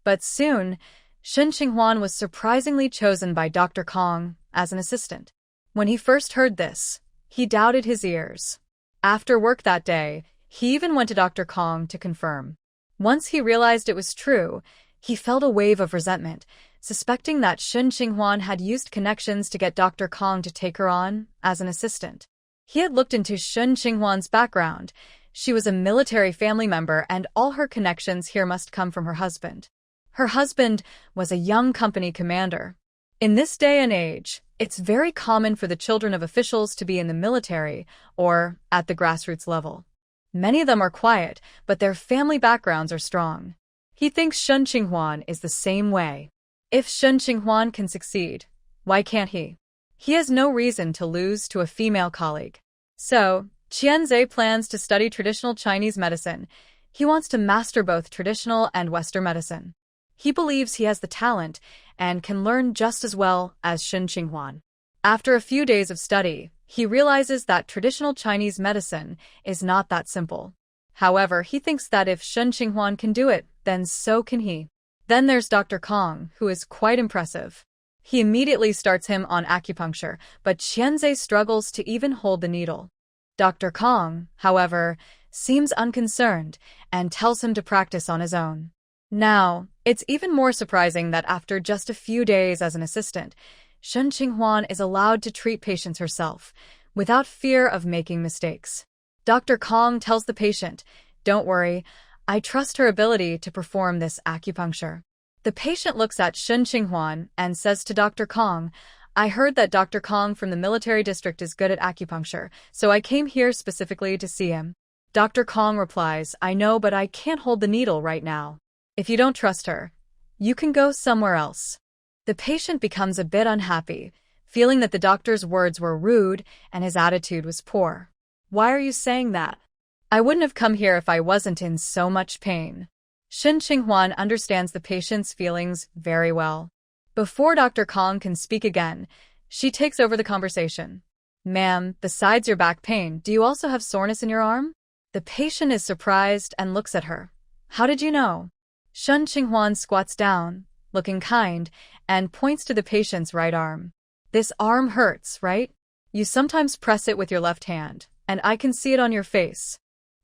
But soon, Shin Qinghuan was surprisingly chosen by Dr. Kong as an assistant. When he first heard this, he doubted his ears. After work that day, he even went to Dr. Kong to confirm. Once he realized it was true, he felt a wave of resentment, suspecting that Shen Qinghuan had used connections to get Dr. Kong to take her on as an assistant. He had looked into Shen Qinghuan's background. She was a military family member, and all her connections here must come from her husband. Her husband was a young company commander. In this day and age, it's very common for the children of officials to be in the military or at the grassroots level. Many of them are quiet, but their family backgrounds are strong. He thinks Shen Qinghuan is the same way. If Shen Qinghuan can succeed, why can't he? He has no reason to lose to a female colleague. So, Qianzhe plans to study traditional Chinese medicine. He wants to master both traditional and Western medicine. He believes he has the talent and can learn just as well as Shen Qinghuan. After a few days of study, he realizes that traditional Chinese medicine is not that simple. However, he thinks that if Shen Qinghuan can do it, then so can he. Then there's Dr. Kong, who is quite impressive. He immediately starts him on acupuncture, but Qianzhe struggles to even hold the needle. Dr. Kong, however, seems unconcerned and tells him to practice on his own. Now, it's even more surprising that after just a few days as an assistant, Shen Qinghuan is allowed to treat patients herself, without fear of making mistakes. Dr. Kong tells the patient, "Don't worry, I trust her ability to perform this acupuncture." The patient looks at Shen Qinghuan and says to Dr. Kong, "I heard that Dr. Kong from the military district is good at acupuncture, so I came here specifically to see him." Dr. Kong replies, "I know, but I can't hold the needle right now. If you don't trust her, you can go somewhere else." The patient becomes a bit unhappy, feeling that the doctor's words were rude and his attitude was poor. "Why are you saying that? I wouldn't have come here if I wasn't in so much pain." Shen Qinghuan understands the patient's feelings very well. Before Dr. Kong can speak again, she takes over the conversation. "Ma'am, besides your back pain, do you also have soreness in your arm?" The patient is surprised and looks at her. "How did you know?" Shen Qinghuan squats down, looking kind, and points to the patient's right arm. "This arm hurts, right? You sometimes press it with your left hand, and I can see it on your face.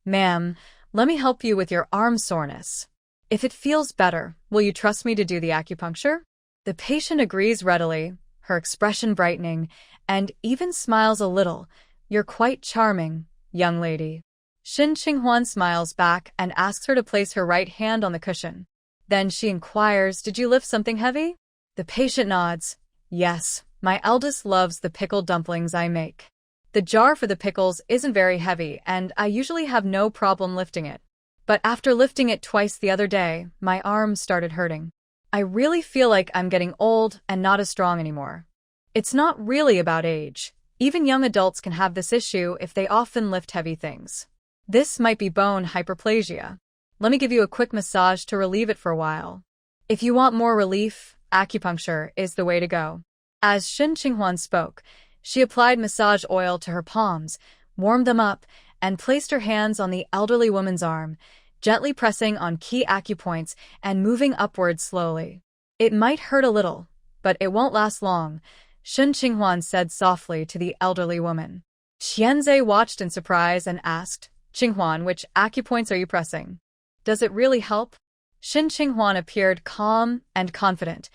Ma'am, let me help you with your arm soreness. If it feels better, will you trust me to do the acupuncture?" The patient agrees readily, her expression brightening, and even smiles a little. "You're quite charming, young lady." Shen Qinghuan smiles back and asks her to place her right hand on the cushion. Then she inquires, "Did you lift something heavy?" The patient nods. "Yes, my eldest loves the pickled dumplings I make. The jar for the pickles isn't very heavy, and I usually have no problem lifting it. But after lifting it twice the other day, my arm started hurting. I really feel like I'm getting old and not as strong anymore." It's not really about age. Even young adults can have this issue if they often lift heavy things. This might be bone hyperplasia. Let me give you a quick massage to relieve it for a while. If you want more relief, acupuncture is the way to go. As Shen Qinghuan spoke, she applied massage oil to her palms, warmed them up, and placed her hands on the elderly woman's arm, gently pressing on key acupoints and moving upwards slowly. "It might hurt a little, but it won't last long," Shen Qinghuan said softly to the elderly woman. Qianzhe watched in surprise and asked, "Qinghuan, which acupoints are you pressing? Does it really help?" Shen Qinghuan appeared calm and confident,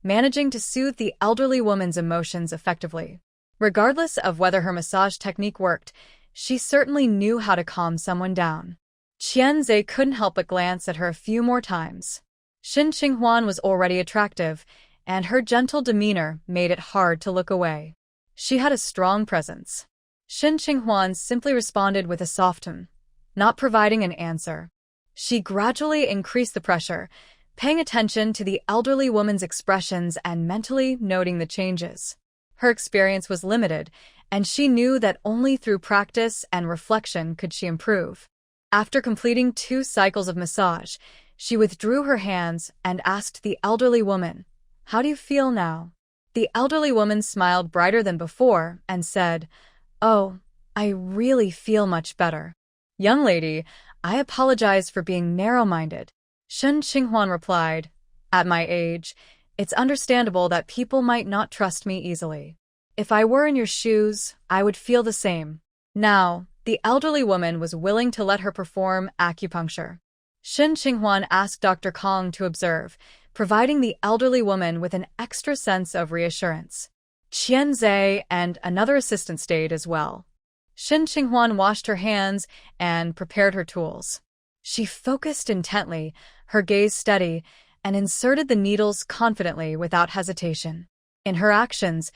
managing to soothe the elderly woman's emotions effectively. Regardless of whether her massage technique worked, she certainly knew how to calm someone down. Qianzhe couldn't help but glance at her a few more times. Shen Qinghuan was already attractive, and her gentle demeanor made it hard to look away. She had a strong presence. Shen Qinghuan simply responded with a soft not providing an answer. She gradually increased the pressure, paying attention to the elderly woman's expressions and mentally noting the changes. Her experience was limited, and she knew that only through practice and reflection could she improve. After completing 2 cycles of massage, she withdrew her hands and asked the elderly woman, "How do you feel now?" The elderly woman smiled brighter than before and said, "Oh, I really feel much better." "Young lady, I apologize for being narrow-minded," Shen Qinghuan replied. "At my age, it's understandable that people might not trust me easily. If I were in your shoes, I would feel the same. Now, The elderly woman was willing to let her perform acupuncture. Shen Qinghuan asked Dr. Kong to observe, providing the elderly woman with an extra sense of reassurance. Qian Zhe and another assistant stayed as well. Shen Qinghuan washed her hands and prepared her tools. She focused intently, her gaze steady, and inserted the needles confidently without hesitation. In her actions,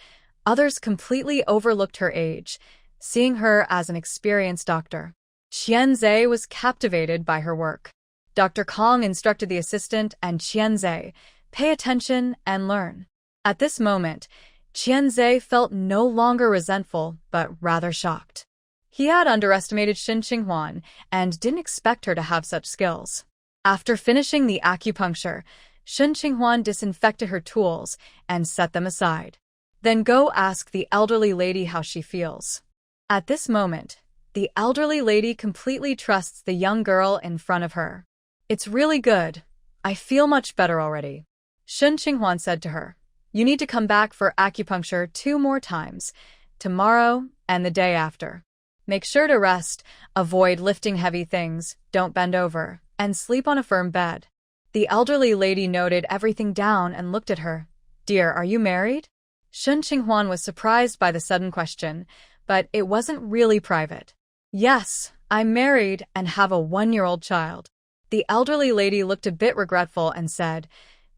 others completely overlooked her age, seeing her as an experienced doctor. Qian Zhe was captivated by her work. Dr. Kong instructed the assistant and Qian Zhe, "Pay attention and learn." At this moment, Qian Zhe felt no longer resentful, but rather shocked. He had underestimated Shen Qinghuan and didn't expect her to have such skills. After finishing the acupuncture, Shen Qinghuan disinfected her tools and set them aside. "Then go ask the elderly lady how she feels." At this moment, the elderly lady completely trusts the young girl in front of her. "It's really good. I feel much better already," Shen Qinghuan said to her. "You need to come back for acupuncture 2 more times, tomorrow and the day after. Make sure to rest, avoid lifting heavy things, don't bend over, and sleep on a firm bed." The elderly lady noted everything down and looked at her. "Dear, are you married?" Shen Qinghuan was surprised by the sudden question, but it wasn't really private. "Yes, I'm married and have a 1-year-old child." The elderly lady looked a bit regretful and said,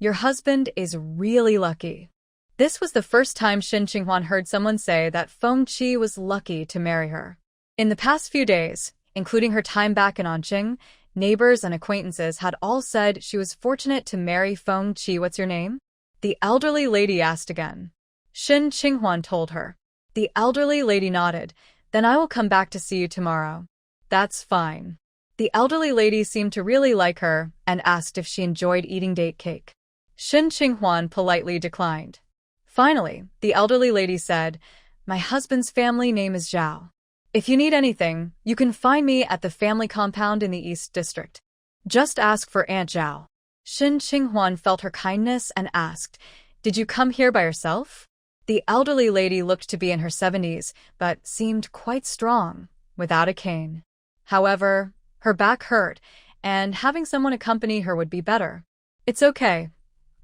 "Your husband is really lucky." This was the first time Shen Qinghuan heard someone say that Feng Qi was lucky to marry her. In the past few days, including her time back in Anqing, neighbors and acquaintances had all said she was fortunate to marry Feng Qi. "What's your name?" the elderly lady asked again. Shen Qinghuan told her. The elderly lady nodded. "Then I will come back to see you tomorrow." "That's fine." The elderly lady seemed to really like her and asked if she enjoyed eating date cake. Shen Qinghuan politely declined. Finally, the elderly lady said, "My husband's family name is Zhao. If you need anything, you can find me at the family compound in the East District. Just ask for Aunt Zhao." Shen Qinghuan felt her kindness and asked, "Did you come here by yourself?" The elderly lady looked to be in her 70s, but seemed quite strong, without a cane. However, her back hurt, and having someone accompany her would be better. "It's okay.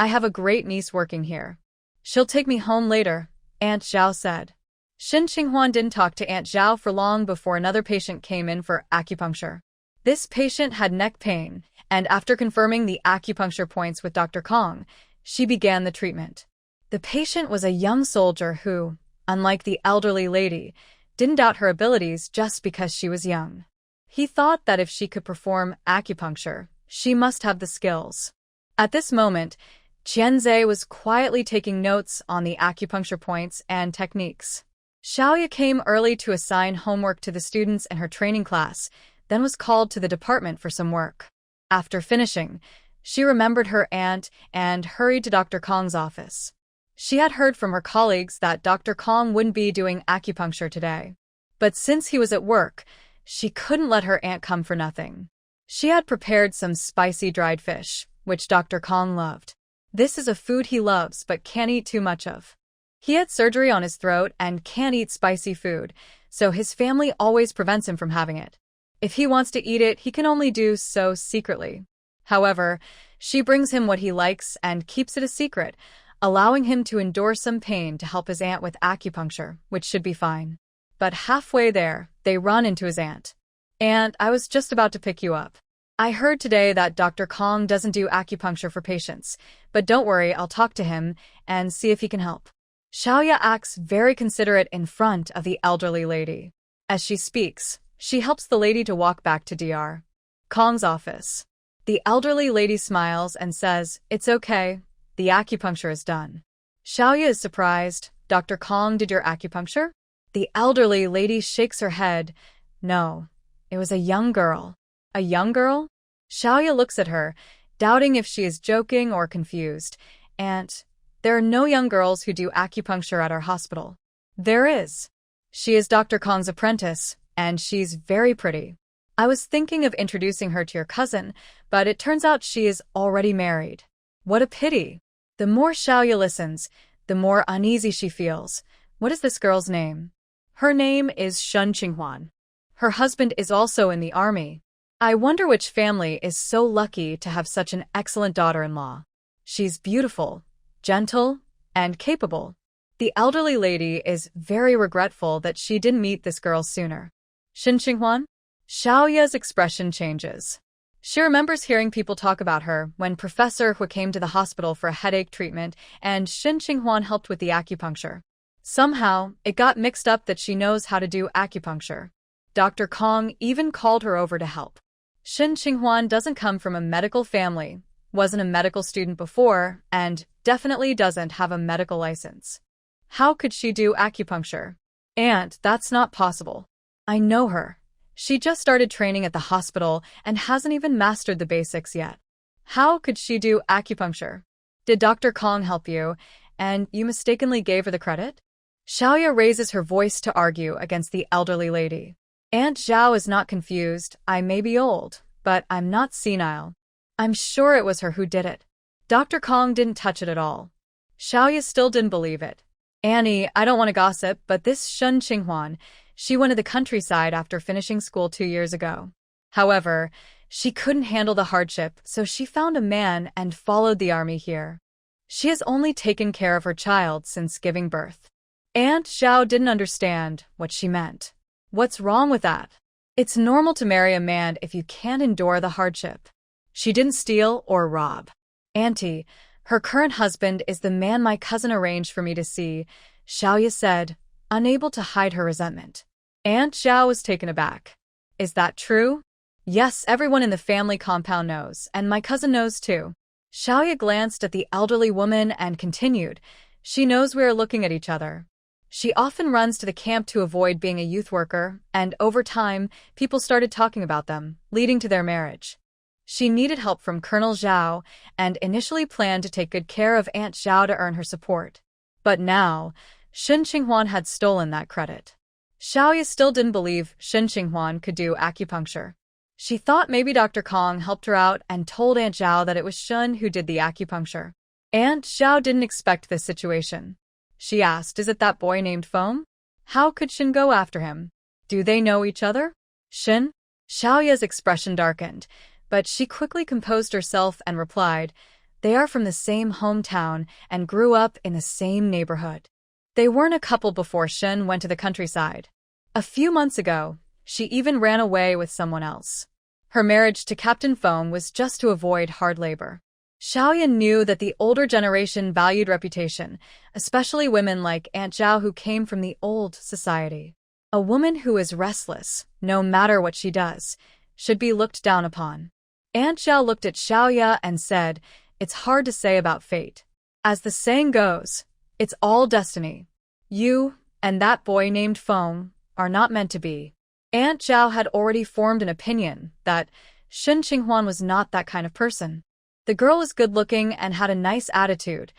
I have a great niece working here. She'll take me home later," Aunt Zhao said. Shen Qinghuan didn't talk to Aunt Zhao for long before another patient came in for acupuncture. This patient had neck pain, and after confirming the acupuncture points with Dr. Kong, she began the treatment. The patient was a young soldier who, unlike the elderly lady, didn't doubt her abilities just because she was young. He thought that if she could perform acupuncture, she must have the skills. At this moment, Qian Zhe was quietly taking notes on the acupuncture points and techniques. Xiaoya came early to assign homework to the students in her training class, then was called to the department for some work. After finishing, she remembered her aunt and hurried to Dr. Kong's office. She had heard from her colleagues that Dr. Kong wouldn't be doing acupuncture today. But since he was at work, she couldn't let her aunt come for nothing. She had prepared some spicy dried fish, which Dr. Kong loved. This is a food he loves but can't eat too much of. He had surgery on his throat and can't eat spicy food, so his family always prevents him from having it. If he wants to eat it, he can only do so secretly. However, she brings him what he likes and keeps it a secret, allowing him to endure some pain to help his aunt with acupuncture, which should be fine. But halfway there, they run into his aunt. "Aunt, I was just about to pick you up. I heard today that Dr. Kong doesn't do acupuncture for patients, but don't worry, I'll talk to him and see if he can help." Xiaoya acts very considerate in front of the elderly lady. As she speaks, she helps the lady to walk back to Dr. Kong's office. The elderly lady smiles and says, "It's okay, the acupuncture is done." Xiaoya is surprised. "Dr. Kong did your acupuncture?" The elderly lady shakes her head. "No, it was a young girl." "A young girl?" Xiaoya looks at her, doubting if she is joking or confused. "Aunt, there are no young girls who do acupuncture at our hospital." "There is. She is Dr. Kong's apprentice, and she's very pretty. I was thinking of introducing her to your cousin, but it turns out she is already married." "What a pity." The more Xiaoya listens, the more uneasy she feels. What is this girl's name? "Her name is Shen Qinghuan." Her husband is also in the army. I wonder which family is so lucky to have such an excellent daughter-in-law. She's beautiful, gentle, and capable. The elderly lady is very regretful that she didn't meet this girl sooner. Shin Qinghwan? Xiaoya's expression changes. She remembers hearing people talk about her when Professor Hu came to the hospital for a headache treatment and Shin Qinghwan helped with the acupuncture. Somehow, it got mixed up that she knows how to do acupuncture. Dr. Kong even called her over to help. Shin Qinghwan doesn't come from a medical family, wasn't a medical student before, and definitely doesn't have a medical license. How could she do acupuncture? And that's not possible. I know her. She just started training at the hospital and hasn't even mastered the basics yet. How could she do acupuncture? Did Dr. Kong help you, and you mistakenly gave her the credit? Xiaoya raises her voice to argue against the elderly lady. Aunt Zhao is not confused. I may be old, but I'm not senile. I'm sure it was her who did it. Dr. Kong didn't touch it at all. Xiaoya still didn't believe it. Annie, I don't want to gossip, but this Shin Qinghwan, she went to the countryside after finishing school 2 years ago. However, she couldn't handle the hardship, so she found a man and followed the army here. She has only taken care of her child since giving birth. Aunt Zhao didn't understand what she meant. What's wrong with that? It's normal to marry a man if you can't endure the hardship. She didn't steal or rob. Auntie, her current husband is the man my cousin arranged for me to see, Xiaoya said, unable to hide her resentment. Aunt Zhao was taken aback. Is that true? Yes, everyone in the family compound knows, and my cousin knows too. Xiaoya glanced at the elderly woman and continued, she knows we are looking at each other. She often runs to the camp to avoid being a youth worker, and over time, people started talking about them, leading to their marriage. She needed help from Colonel Zhao, and initially planned to take good care of Aunt Zhao to earn her support. But now, Shin Qinghwan had stolen that credit. Xiaoya still didn't believe Shin Qinghwan could do acupuncture. She thought maybe Dr. Kong helped her out and told Aunt Zhao that it was Shin who did the acupuncture. Aunt Zhao didn't expect this situation. She asked, is it that boy named Foam? How could Shin go after him? Do they know each other? Shin? Xiaoya's expression darkened, but she quickly composed herself and replied, they are from the same hometown and grew up in the same neighborhood. They weren't a couple before Shin went to the countryside. A few months ago, she even ran away with someone else. Her marriage to Captain Foam was just to avoid hard labor. Xiaoya knew that the older generation valued reputation, especially women like Aunt Zhao who came from the old society. A woman who is restless, no matter what she does, should be looked down upon. Aunt Zhao looked at Xiaoya and said, it's hard to say about fate. As the saying goes, it's all destiny. You and that boy named Foam are not meant to be. Aunt Zhao had already formed an opinion that Shin Qinghwan was not that kind of person. The girl was good-looking and had a nice attitude.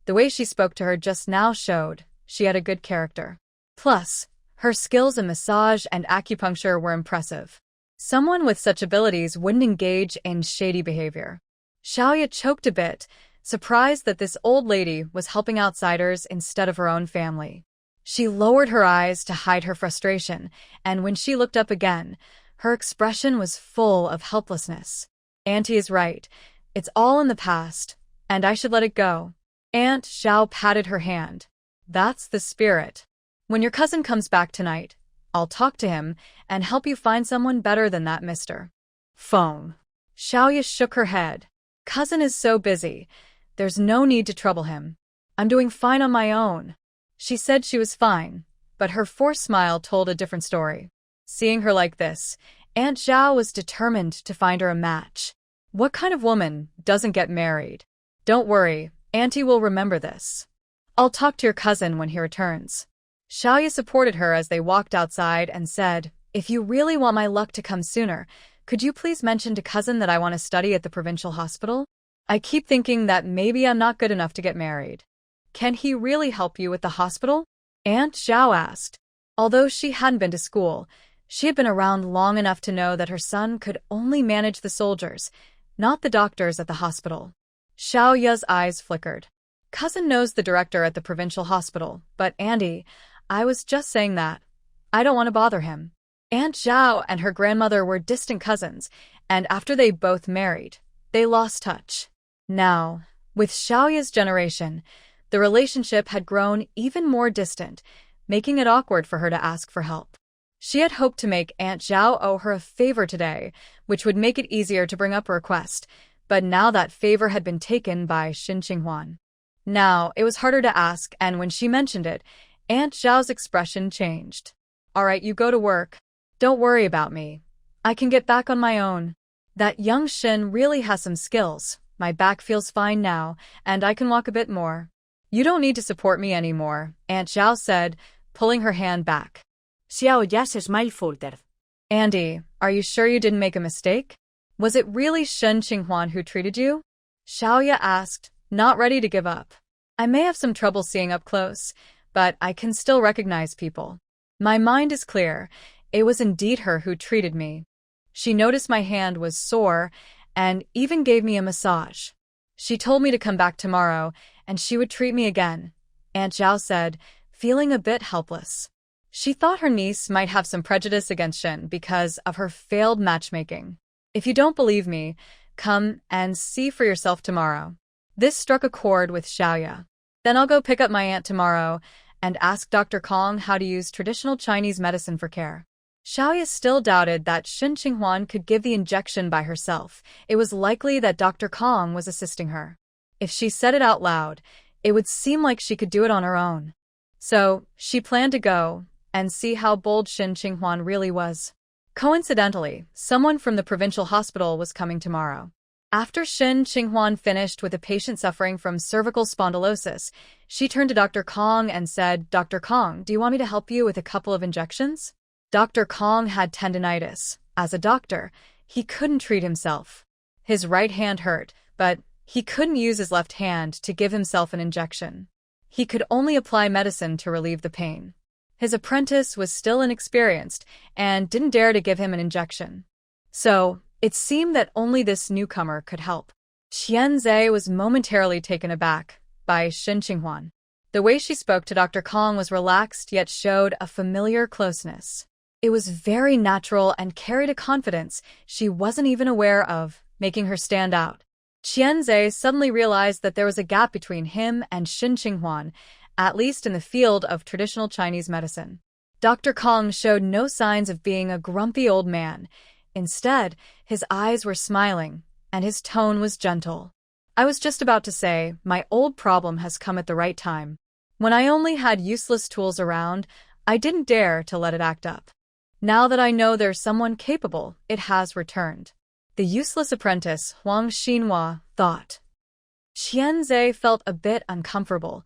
The way she spoke to her just now showed she had a good character. Plus, her skills in massage and acupuncture were impressive. Someone with such abilities wouldn't engage in shady behavior. Xiaoya choked a bit, surprised that this old lady was helping outsiders instead of her own family. She lowered her eyes to hide her frustration, and when she looked up again, her expression was full of helplessness. Auntie is right. It's all in the past, and I should let it go. Aunt Zhao patted her hand. That's the spirit. When your cousin comes back tonight, I'll talk to him and help you find someone better than that Mr. Feng. Xiaoya shook her head. Cousin is so busy. There's no need to trouble him. I'm doing fine on my own. She said she was fine, but her forced smile told a different story. Seeing her like this, Aunt Zhao was determined to find her a match. What kind of woman doesn't get married? Don't worry, Auntie will remember this. I'll talk to your cousin when he returns. Xiaoya supported her as they walked outside and said, if you really want my luck to come sooner, could you please mention to cousin that I want to study at the provincial hospital? I keep thinking that maybe I'm not good enough to get married. Can he really help you with the hospital? Aunt Zhao asked. Although she hadn't been to school, she had been around long enough to know that her son could only manage the soldiers, not the doctors at the hospital. Xiaoya's eyes flickered. Cousin knows the director at the provincial hospital, but Andy, I was just saying that. I don't want to bother him. Aunt Zhao and her grandmother were distant cousins, and after they both married, they lost touch. Now, with Xiaoya's generation, the relationship had grown even more distant, making it awkward for her to ask for help. She had hoped to make Aunt Zhao owe her a favor today, which would make it easier to bring up a request, but now that favor had been taken by Xin Qinghuan. Now, it was harder to ask, and when she mentioned it, Aunt Zhao's expression changed. "All right, you go to work. Don't worry about me. I can get back on my own. That young Xin really has some skills. My back feels fine now, and I can walk a bit more. You don't need to support me anymore," Aunt Zhao said, pulling her hand back. Xiao Ya's smile faltered. "Andy, are you sure you didn't make a mistake? Was it really Shen Qinghuan who treated you?" Xiaoya asked, not ready to give up. "I may have some trouble seeing up close, but I can still recognize people. My mind is clear. It was indeed her who treated me. She noticed my hand was sore and even gave me a massage. She told me to come back tomorrow and she would treat me again," Aunt Zhao said, feeling a bit helpless. She thought her niece might have some prejudice against Shen because of her failed matchmaking. "If you don't believe me, come and see for yourself tomorrow." This struck a chord with Xiaoya. "Then I'll go pick up my aunt tomorrow and ask Dr. Kong how to use traditional Chinese medicine for care." Xiaoya still doubted that Xin Qinghuan could give the injection by herself. It was likely that Dr. Kong was assisting her. If she said it out loud, it would seem like she could do it on her own. So, she planned to go and see how bold Xin Qinghuan really was. Coincidentally, someone from the provincial hospital was coming tomorrow. After Xin Qinghuan finished with a patient suffering from cervical spondylosis, she turned to Dr. Kong and said, "Dr. Kong, do you want me to help you with a couple of injections?" Dr. Kong had tendinitis. As a doctor, he couldn't treat himself. His right hand hurt, but he couldn't use his left hand to give himself an injection. He could only apply medicine to relieve the pain. His apprentice was still inexperienced and didn't dare to give him an injection. So, it seemed that only this newcomer could help. Qianzhe was momentarily taken aback by Xin Qinghuan. The way she spoke to Dr. Kong was relaxed yet showed a familiar closeness. It was very natural and carried a confidence she wasn't even aware of, making her stand out. Qianzhe suddenly realized that there was a gap between him and Xin Qinghuan, at least in the field of traditional Chinese medicine. Dr. Kong showed no signs of being a grumpy old man. Instead, his eyes were smiling, and his tone was gentle. "I was just about to say, my old problem has come at the right time. When I only had useless tools around, I didn't dare to let it act up. Now that I know there's someone capable, it has returned." The useless apprentice, Huang Xinhua, thought. Qianzhe felt a bit uncomfortable,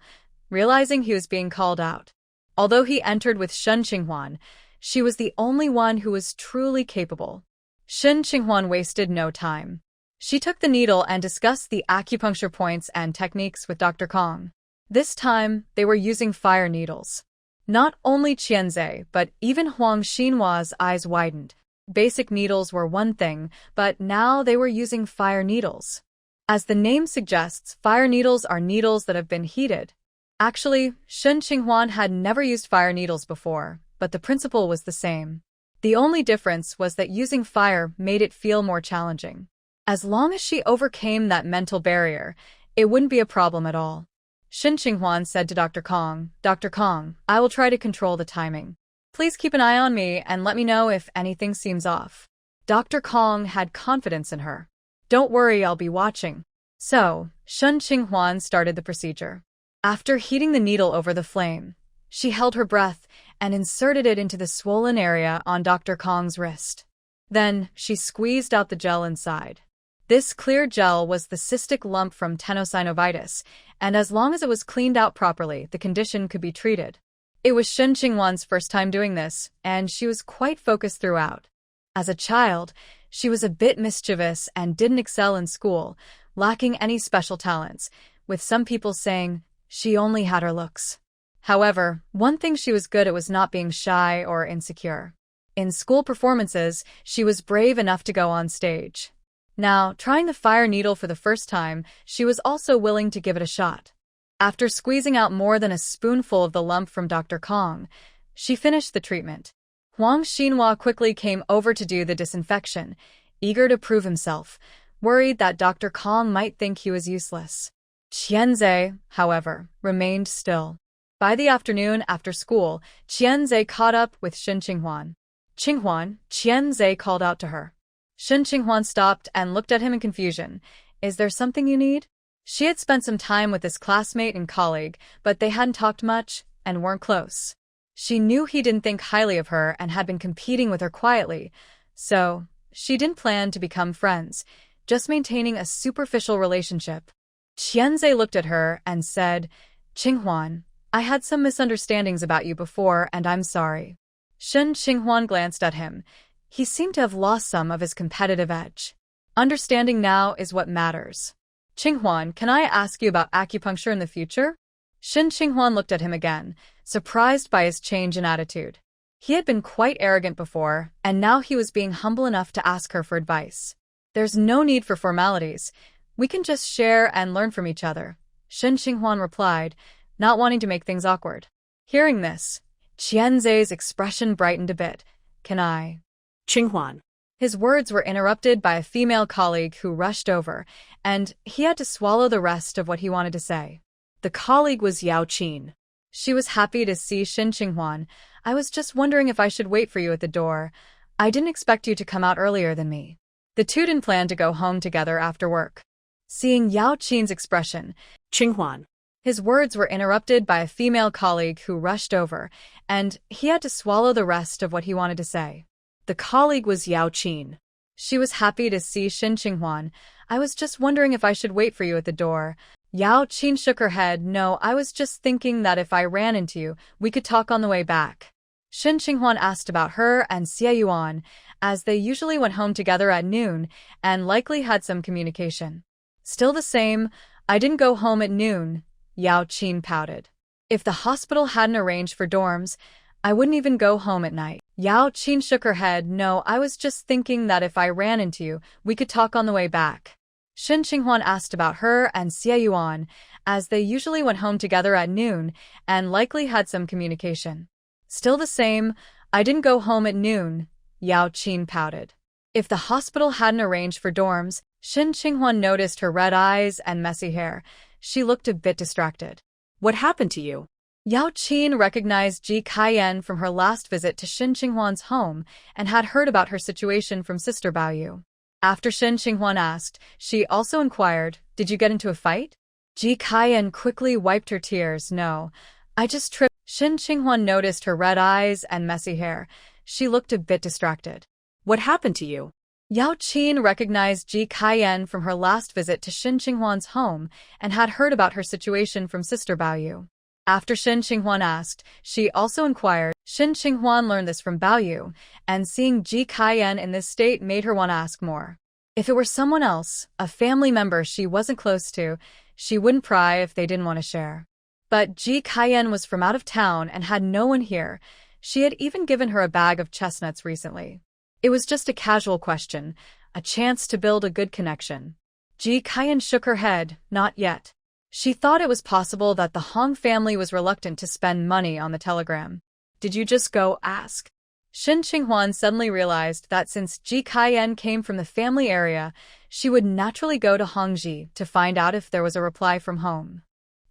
realizing he was being called out. Although he entered with Shen Qinghuan, she was the only one who was truly capable. Xin Qinghuan wasted no time. She took the needle and discussed the acupuncture points and techniques with Dr. Kong. This time, they were using fire needles. Not only Qianzhe, but even Huang Xinhua's eyes widened. Basic needles were one thing, but now they were using fire needles. As the name suggests, fire needles are needles that have been heated. Actually, Shen Qinghuan had never used fire needles before, but the principle was the same. The only difference was that using fire made it feel more challenging. As long as she overcame that mental barrier, it wouldn't be a problem at all. Xin Qinghuan said to Dr. Kong, "Dr. Kong, I will try to control the timing. Please keep an eye on me and let me know if anything seems off." Dr. Kong had confidence in her. "Don't worry, I'll be watching." So, Shen Qinghuan started the procedure. After heating the needle over the flame, she held her breath and inserted it into the swollen area on Dr. Kong's wrist. Then, she squeezed out the gel inside. This clear gel was the cystic lump from tenosynovitis, and as long as it was cleaned out properly, the condition could be treated. It was Shen Qinghuan's first time doing this, and she was quite focused throughout. As a child, she was a bit mischievous and didn't excel in school, lacking any special talents, with some people saying she only had her looks. However, one thing she was good at was not being shy or insecure. In school performances, she was brave enough to go on stage. Now, trying the fire needle for the first time, she was also willing to give it a shot. After squeezing out more than a spoonful of the lump from Dr. Kong, she finished the treatment. Huang Xinhua quickly came over to do the disinfection, eager to prove himself, worried that Dr. Kong might think he was useless. Qianzhe, however, remained still. By the afternoon after school, Qianzhe caught up with Shen Qinghuan. Qinghuan, Qianzhe called out to her. Shen Qinghuan stopped and looked at him in confusion. Is there something you need? She had spent some time with his classmate and colleague, but they hadn't talked much and weren't close. She knew he didn't think highly of her and had been competing with her quietly, so she didn't plan to become friends, just maintaining a superficial relationship. Qianzhe looked at her and said, Qinghuan, I had some misunderstandings about you before and I'm sorry. Shen Qinghuan glanced at him. He seemed to have lost some of his competitive edge. Understanding now is what matters. Qinghuan, can I ask you about acupuncture in the future? Shen Qinghuan looked at him again, surprised by his change in attitude. He had been quite arrogant before, and now he was being humble enough to ask her for advice. There's no need for formalities. We can just share and learn from each other, Shen Qinghuan replied, not wanting to make things awkward. Hearing this, Qianzhe's expression brightened a bit. Can I? Qinghuan. His words were interrupted by a female colleague who rushed over, and he had to swallow the rest of what he wanted to say. The colleague was Yao Qin. She was happy to see Shen Qinghuan. I was just wondering if I should wait for you at the door. I didn't expect you to come out earlier than me. The two didn't plan to go home together after work. Seeing Yao Qin's expression, Qinghuan. His words were interrupted by a female colleague who rushed over, and he had to swallow the rest of what he wanted to say. The colleague was Yao Qin. She was happy to see Shen Qinghuan. I was just wondering if I should wait for you at the door. Yao Qin shook her head. No, I was just thinking that if I ran into you, we could talk on the way back. Shen Qinghuan asked about her and Xie Yuan, as they usually went home together at noon and likely had some communication. Still the same, I didn't go home at noon, Yao Qin pouted. If the hospital hadn't arranged for dorms, I wouldn't even go home at night. Yao Qin shook her head. No, I was just thinking that if I ran into you, we could talk on the way back. Shen Qinghuan asked about her and Xie Yuan, as they usually went home together at noon and likely had some communication. Still the same, I didn't go home at noon, Yao Qin pouted. If the hospital hadn't arranged for dorms, Shen Qinghuan noticed her red eyes and messy hair. She looked a bit distracted. What happened to you? Yao Qin recognized Ji Kaiyan from her last visit to Shen Qinghuan's home and had heard about her situation from Sister Baoyu. After Shen Qinghuan asked, she also inquired, did you get into a fight? Ji Kaiyan quickly wiped her tears. No, I just tripped. Shen Qinghuan noticed her red eyes and messy hair. She looked a bit distracted. What happened to you? Yao Qin recognized Ji Kaiyan from her last visit to Shen Qinghuan's home and had heard about her situation from Sister Baoyu. After Shen Qinghuan asked, she also inquired. Shen Qinghuan learned this from Baoyu, and seeing Ji Kaiyan in this state made her want to ask more. If it were someone else, a family member she wasn't close to, she wouldn't pry if they didn't want to share. But Ji Kaiyan was from out of town and had no one here. She had even given her a bag of chestnuts recently. It was just a casual question, a chance to build a good connection. Ji Kaiyan shook her head. Not yet. She thought it was possible that the Hong family was reluctant to spend money on the telegram. Did you just go ask? Shen Qinghuan suddenly realized that since Ji Kaiyan came from the family area, she would naturally go to Hongji to find out if there was a reply from home.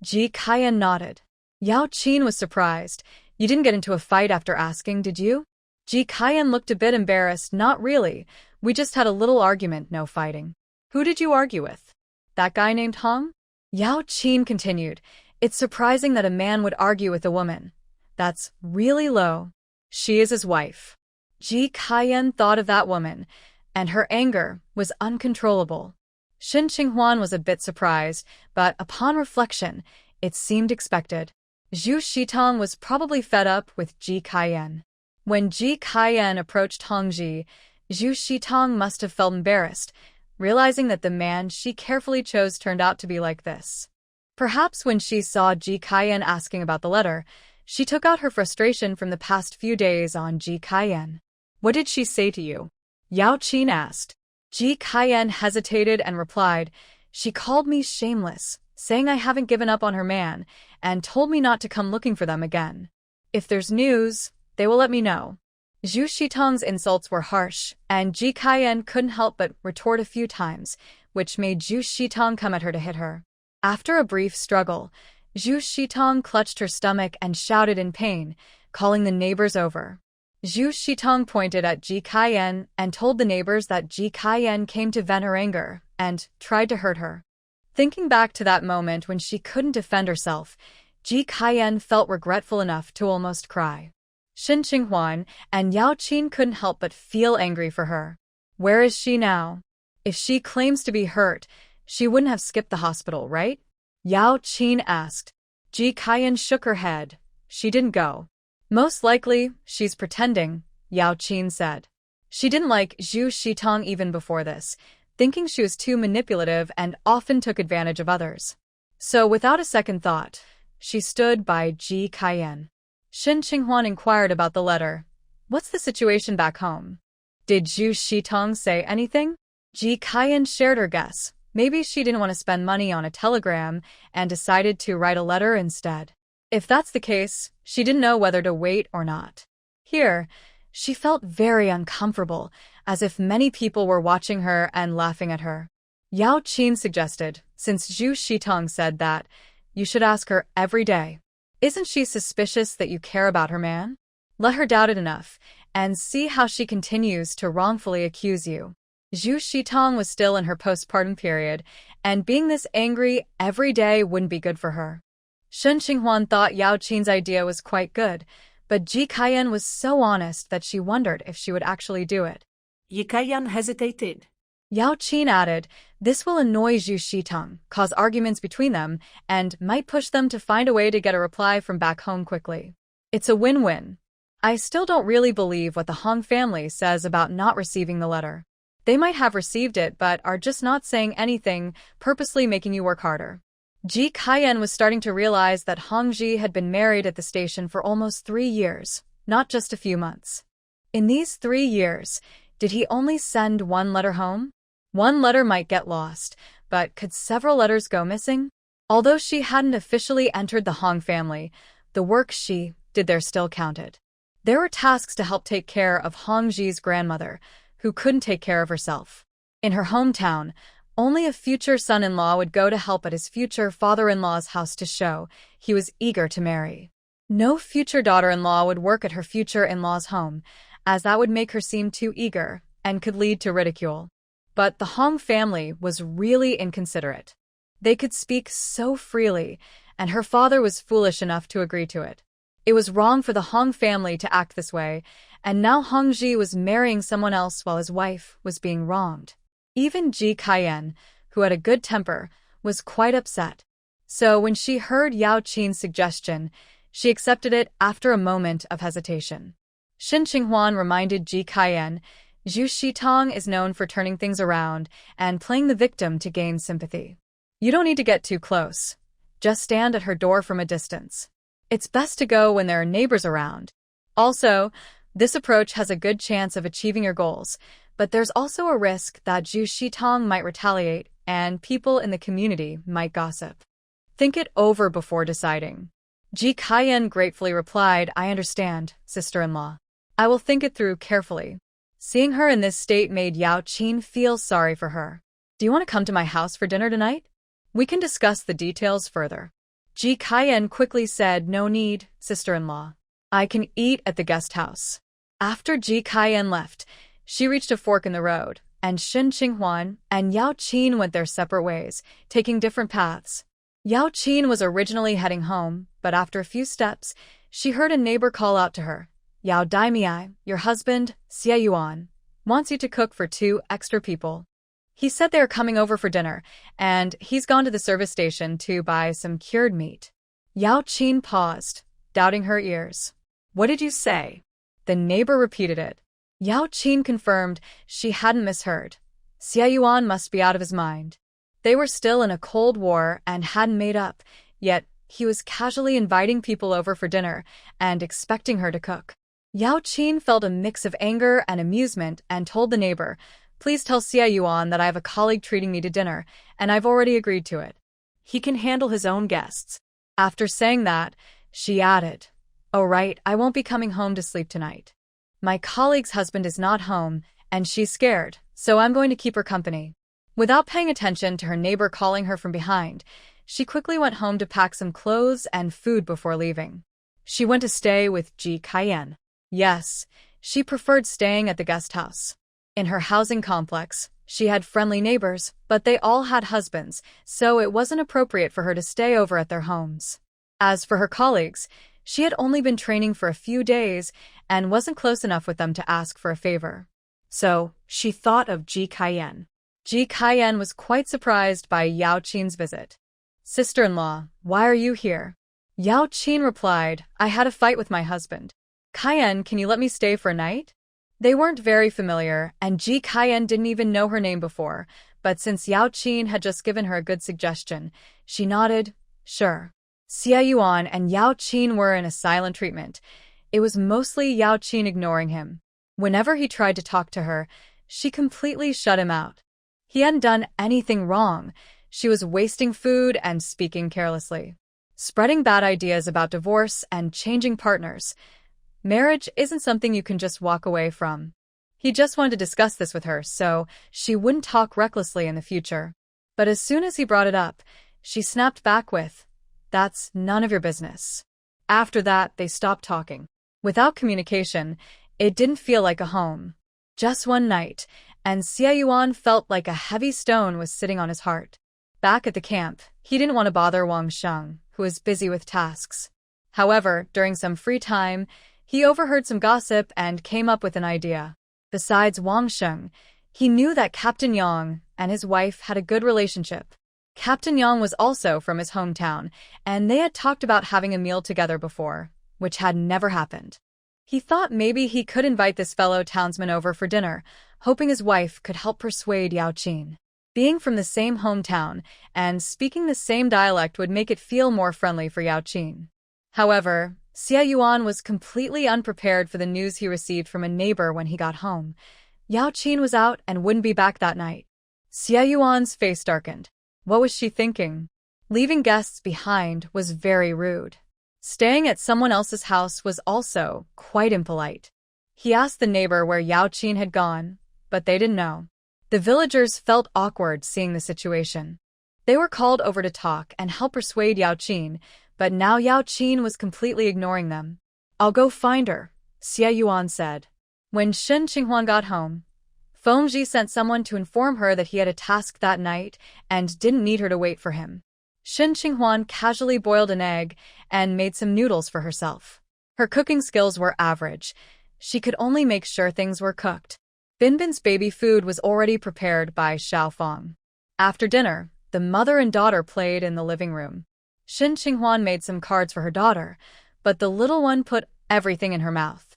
Ji Kaiyan nodded. Yao Qin was surprised. You didn't get into a fight after asking, did you? Ji Kaiyan looked a bit embarrassed. Not really. We just had a little argument, no fighting. Who did you argue with? That guy named Hong? Yao Qin continued. It's surprising that a man would argue with a woman. That's really low. She is his wife. Ji Kaiyan thought of that woman, and her anger was uncontrollable. Shen Qinghuan was a bit surprised, but upon reflection, it seemed expected. Zhu Shitong was probably fed up with Ji Kaiyan. When Ji Kaiyan approached Hongji, Zhu Shitong must have felt embarrassed, realizing that the man she carefully chose turned out to be like this. Perhaps when she saw Ji Kaiyan asking about the letter, she took out her frustration from the past few days on Ji Kaiyan. What did she say to you? Yao Qin asked. Ji Kaiyan hesitated and replied, she called me shameless, saying I haven't given up on her man, and told me not to come looking for them again. If there's news, they will let me know. Zhu Shitong's insults were harsh, and Ji Kaiyan couldn't help but retort a few times, which made Zhu Shitong come at her to hit her. After a brief struggle, Zhu Shitong clutched her stomach and shouted in pain, calling the neighbors over. Zhu Shitong pointed at Ji Kaiyan and told the neighbors that Ji Kaiyan came to vent her anger and tried to hurt her. Thinking back to that moment when she couldn't defend herself, Ji Kaiyan felt regretful enough to almost cry. Shin Qinghuan and Yao Qin couldn't help but feel angry for her. Where is she now? If she claims to be hurt, she wouldn't have skipped the hospital, right? Yao Qin asked. Ji Kaiyan shook her head. She didn't go. Most likely, she's pretending, Yao Qin said. She didn't like Zhu Shitong even before this, thinking she was too manipulative and often took advantage of others. So without a second thought, she stood by Ji Kaiyan. Shin Qinghuan inquired about the letter. What's the situation back home? Did Zhu Shitong say anything? Ji Kaiyan shared her guess. Maybe she didn't want to spend money on a telegram and decided to write a letter instead. If that's the case, she didn't know whether to wait or not. Here, she felt very uncomfortable, as if many people were watching her and laughing at her. Yao Qin suggested, since Zhu Shitong said that, you should ask her every day. Isn't she suspicious that you care about her man? Let her doubt it enough, and see how she continues to wrongfully accuse you. Zhu Shitong was still in her postpartum period, and being this angry every day wouldn't be good for her. Shen Qinghuan thought Yao Qin's idea was quite good, but Ji Kaiyan was so honest that she wondered if she would actually do it. Ji Kaiyan hesitated. Yao Qin added, this will annoy Zhu Shitong, cause arguments between them, and might push them to find a way to get a reply from back home quickly. It's a win-win. I still don't really believe what the Hong family says about not receiving the letter. They might have received it but are just not saying anything, purposely making you work harder. Ji Kaiyan was starting to realize that Hongji had been married at the station for almost 3 years, not just a few months. In these 3 years, did he only send one letter home? One letter might get lost, but could several letters go missing? Although she hadn't officially entered the Hong family, the work she did there still counted. There were tasks to help take care of Hongji's grandmother, who couldn't take care of herself. In her hometown, only a future son-in-law would go to help at his future father-in-law's house to show he was eager to marry. No future daughter-in-law would work at her future in-law's home, as that would make her seem too eager and could lead to ridicule. But the Hong family was really inconsiderate. They could speak so freely, and her father was foolish enough to agree to it. It was wrong for the Hong family to act this way, and now Hongji was marrying someone else while his wife was being wronged. Even Ji Kaiyan, who had a good temper, was quite upset. So when she heard Yao Qin's suggestion, she accepted it after a moment of hesitation. Shin Qinghuan reminded Ji Kaiyan, Zhu Shitong is known for turning things around and playing the victim to gain sympathy. You don't need to get too close. Just stand at her door from a distance. It's best to go when there are neighbors around. Also, this approach has a good chance of achieving your goals, but there's also a risk that Zhu Shitong might retaliate and people in the community might gossip. Think it over before deciding. Ji Kaiyan gratefully replied, I understand, sister-in-law. I will think it through carefully. Seeing her in this state made Yao Qin feel sorry for her. Do you want to come to my house for dinner tonight? We can discuss the details further. Ji Kaiyan quickly said, no need, sister-in-law. I can eat at the guest house. After Ji Kaiyan left, she reached a fork in the road, and Shin Qinghuan and Yao Qin went their separate ways, taking different paths. Yao Qin was originally heading home, but after a few steps, she heard a neighbor call out to her. Yao Daimiai, your husband, Xie Yuan, wants you to cook for 2 extra people. He said they're coming over for dinner, and he's gone to the service station to buy some cured meat. Yao Qin paused, doubting her ears. What did you say? The neighbor repeated it. Yao Qin confirmed she hadn't misheard. Xie Yuan must be out of his mind. They were still in a cold war and hadn't made up, yet he was casually inviting people over for dinner and expecting her to cook. Yao Qin felt a mix of anger and amusement and told the neighbor, please tell Xie Yuan that I have a colleague treating me to dinner, and I've already agreed to it. He can handle his own guests. After saying that, she added, oh right, I won't be coming home to sleep tonight. My colleague's husband is not home, and she's scared, so I'm going to keep her company. Without paying attention to her neighbor calling her from behind, she quickly went home to pack some clothes and food before leaving. She went to stay with Ji Kaiyan. Yes, she preferred staying at the guest house. In her housing complex, she had friendly neighbors, but they all had husbands, so it wasn't appropriate for her to stay over at their homes. As for her colleagues, she had only been training for a few days and wasn't close enough with them to ask for a favor. So, she thought of Ji Kaiyan. Ji Kaiyan was quite surprised by Yao Qin's visit. "Sister-in-law, why are you here?" Yao Qin replied, "I had a fight with my husband. Kaiyan, can you let me stay for a night?" They weren't very familiar, and Ji Kaiyan didn't even know her name before, but since Yao Qin had just given her a good suggestion, she nodded, sure. Xie Yuan and Yao Qin were in a silent treatment. It was mostly Yao Qin ignoring him. Whenever he tried to talk to her, she completely shut him out. He hadn't done anything wrong. She was wasting food and speaking carelessly. Spreading bad ideas about divorce and changing partners. Marriage isn't something you can just walk away from. He just wanted to discuss this with her so she wouldn't talk recklessly in the future. But as soon as he brought it up, she snapped back with, "That's none of your business." After that, they stopped talking. Without communication, it didn't feel like a home. Just one night, and Xie Yuan felt like a heavy stone was sitting on his heart. Back at the camp, he didn't want to bother Wang Sheng, who was busy with tasks. However, during some free time, he overheard some gossip and came up with an idea. Besides Wang Sheng, he knew that Captain Yang and his wife had a good relationship. Captain Yang was also from his hometown, and they had talked about having a meal together before, which had never happened. He thought maybe he could invite this fellow townsman over for dinner, hoping his wife could help persuade Yao Qin. Being from the same hometown and speaking the same dialect would make it feel more friendly for Yao Qin. However, Xie Yuan was completely unprepared for the news he received from a neighbor when he got home. Yao Qin was out and wouldn't be back that night. Xie Yuan's face darkened. What was she thinking? Leaving guests behind was very rude. Staying at someone else's house was also quite impolite. He asked the neighbor where Yao Qin had gone, but they didn't know. The villagers felt awkward seeing the situation. They were called over to talk and help persuade Yao Qin, but now Yao Qin was completely ignoring them. "I'll go find her," Xie Yuan said. When Shen Qinghuan got home, Feng Ji sent someone to inform her that he had a task that night and didn't need her to wait for him. Shen Qinghuan casually boiled an egg and made some noodles for herself. Her cooking skills were average. She could only make sure things were cooked. Binbin's baby food was already prepared by Xiaofang. After dinner, the mother and daughter played in the living room. Shen Qinghuan made some cards for her daughter, but the little one put everything in her mouth.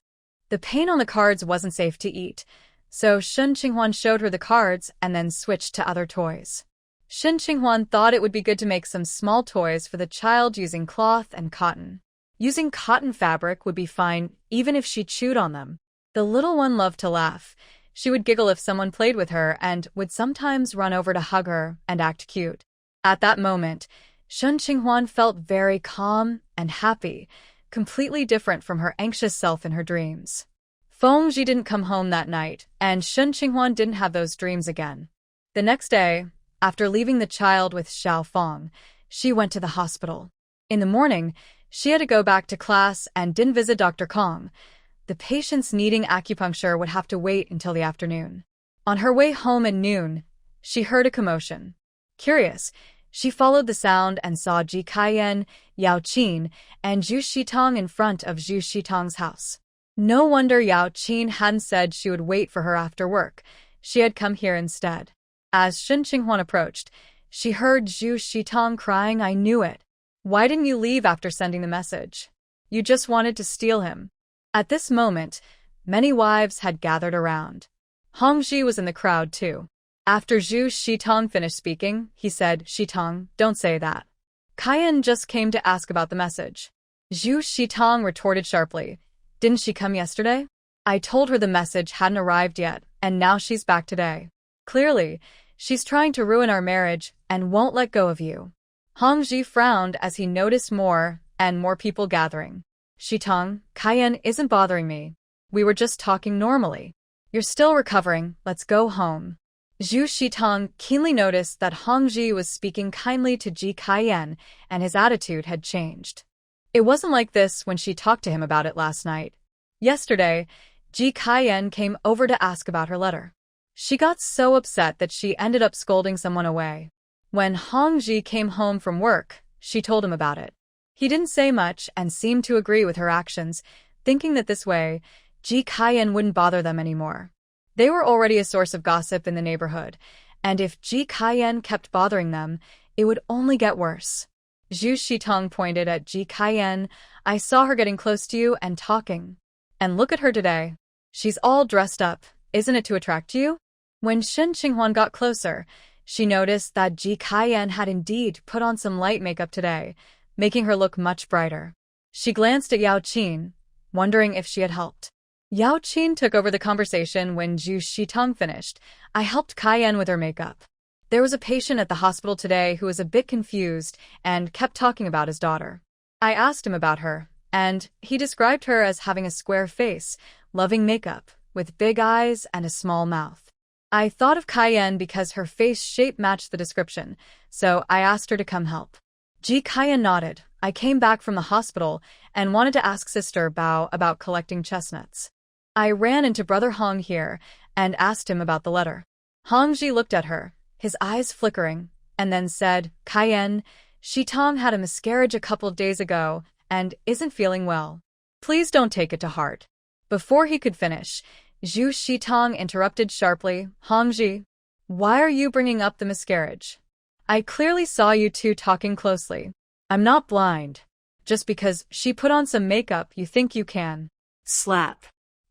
The paint on the cards wasn't safe to eat, so Shen Qinghuan showed her the cards and then switched to other toys. Shen Qinghuan thought it would be good to make some small toys for the child using cloth and cotton. Using cotton fabric would be fine even if she chewed on them. The little one loved to laugh. She would giggle if someone played with her and would sometimes run over to hug her and act cute. At that moment, Shen Qinghuan felt very calm and happy, completely different from her anxious self in her dreams. Feng Ji didn't come home that night, and Shen Qinghuan didn't have those dreams again. The next day, after leaving the child with Xiaofang, she went to the hospital. In the morning, she had to go back to class and didn't visit Dr. Kong. The patients needing acupuncture would have to wait until the afternoon. On her way home at noon, she heard a commotion. Curious, she followed the sound and saw Ji Kaiyan, Yao Qin, and Zhu Shitong in front of Zhu Shitong's house. No wonder Yao Qin hadn't said she would wait for her after work. She had come here instead. As Shen Qinghuan approached, she heard Zhu Shitong crying, "I knew it. Why didn't you leave after sending the message? You just wanted to steal him." At this moment, many wives had gathered around. Hongji was in the crowd too. After Zhu Shitong finished speaking, he said, "Shitong, don't say that. Kaiyan just came to ask about the message." Zhu Shitong retorted sharply, "Didn't she come yesterday? I told her the message hadn't arrived yet, and now she's back today. Clearly, she's trying to ruin our marriage and won't let go of you." Hongji frowned as he noticed more and more people gathering. "Shitong, Kaiyan isn't bothering me. We were just talking normally. You're still recovering, let's go home. Zhu Shitong keenly noticed that Hongji was speaking kindly to Ji Kaiyan, and his attitude had changed. It wasn't like this when she talked to him about it last night. Yesterday, Ji Kaiyan came over to ask about her letter. She got so upset that she ended up scolding someone away. When Hongji came home from work, she told him about it. He didn't say much and seemed to agree with her actions, thinking that this way, Ji Kaiyan wouldn't bother them anymore. They were already a source of gossip in the neighborhood, and if Ji Kaiyan kept bothering them, it would only get worse. Zhu Shitong pointed at Ji Kaiyan. I saw her getting close to you and talking. And look at her today. She's all dressed up, isn't it to attract you? When Shen Qinghuan got closer, she noticed that Ji Kaiyan had indeed put on some light makeup today, making her look much brighter. She glanced at Yao Qin, wondering if she had helped. Yao Qin took over the conversation when Zhu Shitong finished. I helped Kaiyan with her makeup. There was a patient at the hospital today who was a bit confused and kept talking about his daughter. I asked him about her, and he described her as having a square face, loving makeup, with big eyes and a small mouth. I thought of Kaiyan because her face shape matched the description, so I asked her to come help. Ji Kaiyan nodded. I came back from the hospital and wanted to ask Sister Bao about collecting chestnuts. I ran into Brother Hong here and asked him about the letter. Hongji looked at her, his eyes flickering, and then said, Kaiyan, Shitong had a miscarriage a couple days ago and isn't feeling well. Please don't take it to heart. Before he could finish, Zhu Shitong interrupted sharply, Hongji, why are you bringing up the miscarriage? I clearly saw you two talking closely. I'm not blind. Just because she put on some makeup you think you can. Slap.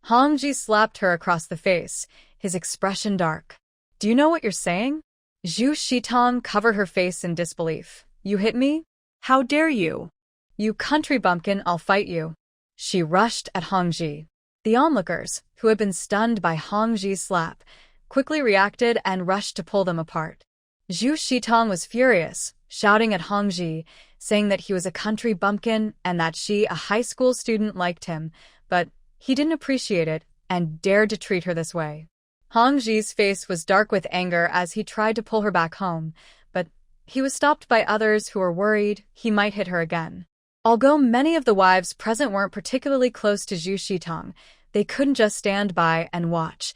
Hongji slapped her across the face, his expression dark. Do you know what you're saying? Zhu Shitong covered her face in disbelief. You hit me? How dare you? You country bumpkin, I'll fight you. She rushed at Hongji. The onlookers, who had been stunned by Hongji's slap, quickly reacted and rushed to pull them apart. Zhu Shitong was furious, shouting at Hongji, saying that he was a country bumpkin and that she, a high school student, liked him, but he didn't appreciate it and dared to treat her this way. Hongji's face was dark with anger as he tried to pull her back home, but he was stopped by others who were worried he might hit her again. Although many of the wives present weren't particularly close to Zhu Shitong, they couldn't just stand by and watch.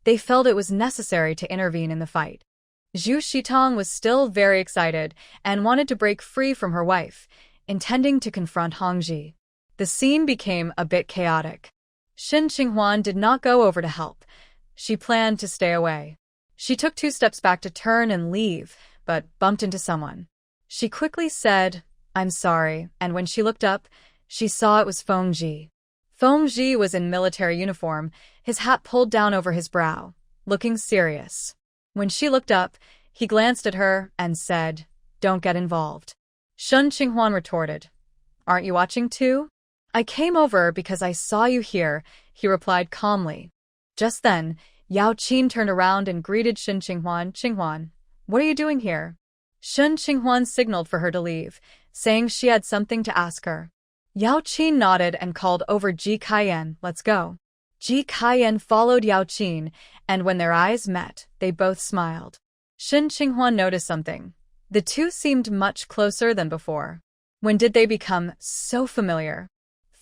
They felt it was necessary to intervene in the fight. Zhu Shitong was still very excited and wanted to break free from her wife, intending to confront Hongji. The scene became a bit chaotic. Shen Qinghuan did not go over to help. She planned to stay away. She took 2 steps back to turn and leave, but bumped into someone. She quickly said, I'm sorry, and when she looked up, she saw it was Fengji. Fengji was in military uniform, his hat pulled down over his brow, looking serious. When she looked up, he glanced at her and said, Don't get involved. Shen Qinghuan retorted, Aren't you watching too? I came over because I saw you here, he replied calmly. Just then, Yao Qin turned around and greeted Shen Qinghuan. Qinghuan, what are you doing here? Shen Qinghuan signaled for her to leave, saying she had something to ask her. Yao Qin nodded and called over Ji Kaiyan, let's go. Ji Kaiyan followed Yao Qin, and when their eyes met, they both smiled. Shen Qinghuan noticed something. The two seemed much closer than before. When did they become so familiar?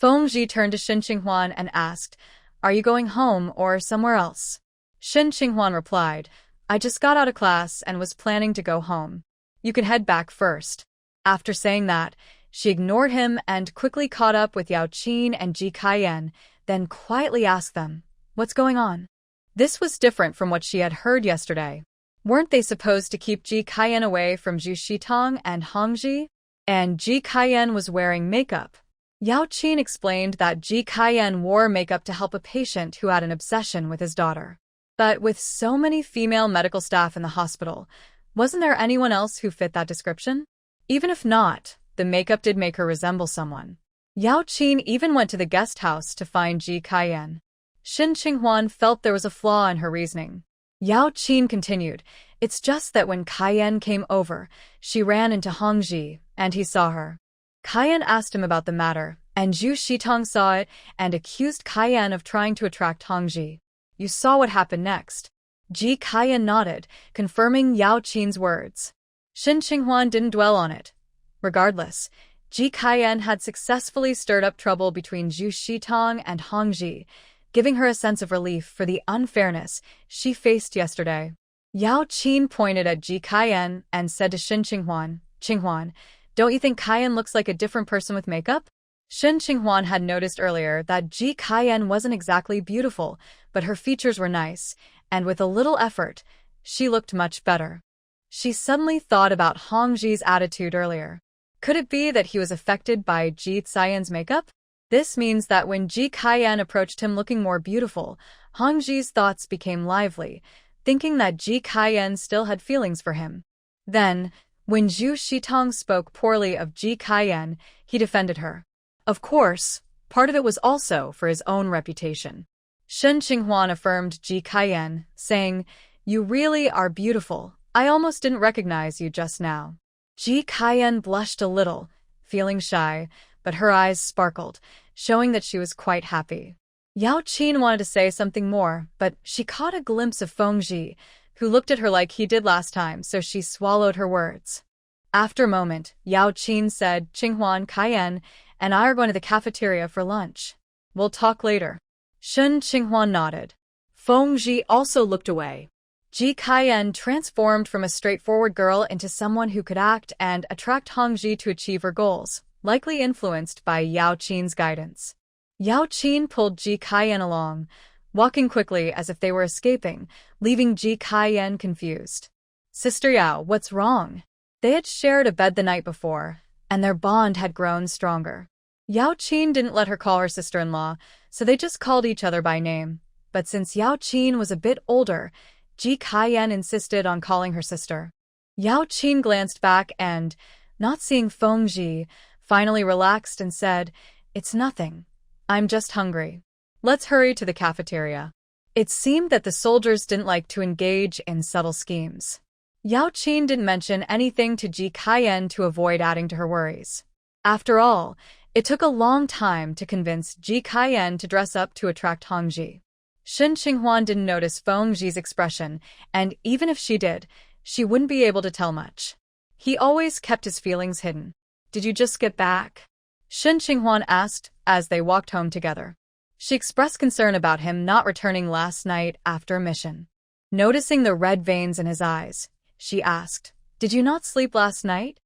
Fengji turned to Shen Qinghuan and asked, Are you going home or somewhere else? Shen Qinghuan replied, I just got out of class and was planning to go home. You can head back first. After saying that, she ignored him and quickly caught up with Yao Qin and Ji Kaiyan, then quietly asked them, What's going on? This was different from what she had heard yesterday. Weren't they supposed to keep Ji Kaiyan away from Zhu Shitong and Hongji? And Ji Kaiyan was wearing makeup. Yao Qin explained that Ji Kaiyan wore makeup to help a patient who had an obsession with his daughter. But with so many female medical staff in the hospital, wasn't there anyone else who fit that description? Even if not, the makeup did make her resemble someone. Yao Qin even went to the guest house to find Ji Kaiyan. Shen Qinghuan felt there was a flaw in her reasoning. Yao Qin continued, It's just that when Kaiyan came over, she ran into Hongji, and he saw her. Kaiyan asked him about the matter, And Zhu Shitong saw it and accused Kaiyan of trying to attract Hongji. You saw what happened next. Ji Kaiyan nodded, confirming Yao Qin's words. Shen Qinghuan didn't dwell on it. Regardless, Ji Kaiyan had successfully stirred up trouble between Zhu Shitong and Hongji, giving her a sense of relief for the unfairness she faced yesterday. Yao Qin pointed at Ji Kaiyan and said to Shen Qinghuan, Qinghuan, don't you think Kaiyan looks like a different person with makeup? Shen Qinghuan had noticed earlier that Ji Kaiyan wasn't exactly beautiful, but her features were nice, and with a little effort, she looked much better. She suddenly thought about Hongji's attitude earlier. Could it be that he was affected by Ji Kaiyan's makeup? This means that when Ji Kaiyan approached him looking more beautiful, Hongji's thoughts became lively, thinking that Ji Kaiyan still had feelings for him. Then, when Zhu Shitong spoke poorly of Ji Kaiyan, he defended her. Of course, part of it was also for his own reputation. Shen Qinghuan affirmed Ji Kaiyan, saying, you really are beautiful. I almost didn't recognize you just now. Ji Kaiyan blushed a little, feeling shy, but her eyes sparkled, showing that she was quite happy. Yao Qin wanted to say something more, but she caught a glimpse of Fengji, who looked at her like he did last time, so she swallowed her words. After a moment, Yao Qin said, Qinghuan, Kaiyan, and I are going to the cafeteria for lunch. We'll talk later. Shen Qinghuan nodded. Fengji also looked away. Ji Kaiyan transformed from a straightforward girl into someone who could act and attract Hongji to achieve her goals, likely influenced by Yao Qin's guidance. Yao Qin pulled Ji Kaiyan along, walking quickly as if they were escaping, leaving Ji Kaiyan confused. Sister Yao, what's wrong? They had shared a bed the night before, and their bond had grown stronger. Yao Qin didn't let her call her sister-in-law, so they just called each other by name. But since Yao Qin was a bit older, Ji Kaiyan insisted on calling her sister. Yao Qin glanced back and, not seeing Fengji, finally relaxed and said, it's nothing. I'm just hungry. Let's hurry to the cafeteria. It seemed that the soldiers didn't like to engage in subtle schemes. Yao Qin didn't mention anything to Ji Kaiyan to avoid adding to her worries. After all, it took a long time to convince Ji Kaiyan to dress up to attract Hongji. Shen Qinghuan didn't notice Fengji's expression, and even if she did, she wouldn't be able to tell much. He always kept his feelings hidden. Did you just get back? Shen Qinghuan asked as they walked home together. She expressed concern about him not returning last night after a mission. Noticing the red veins in his eyes, she asked, did you not sleep last night?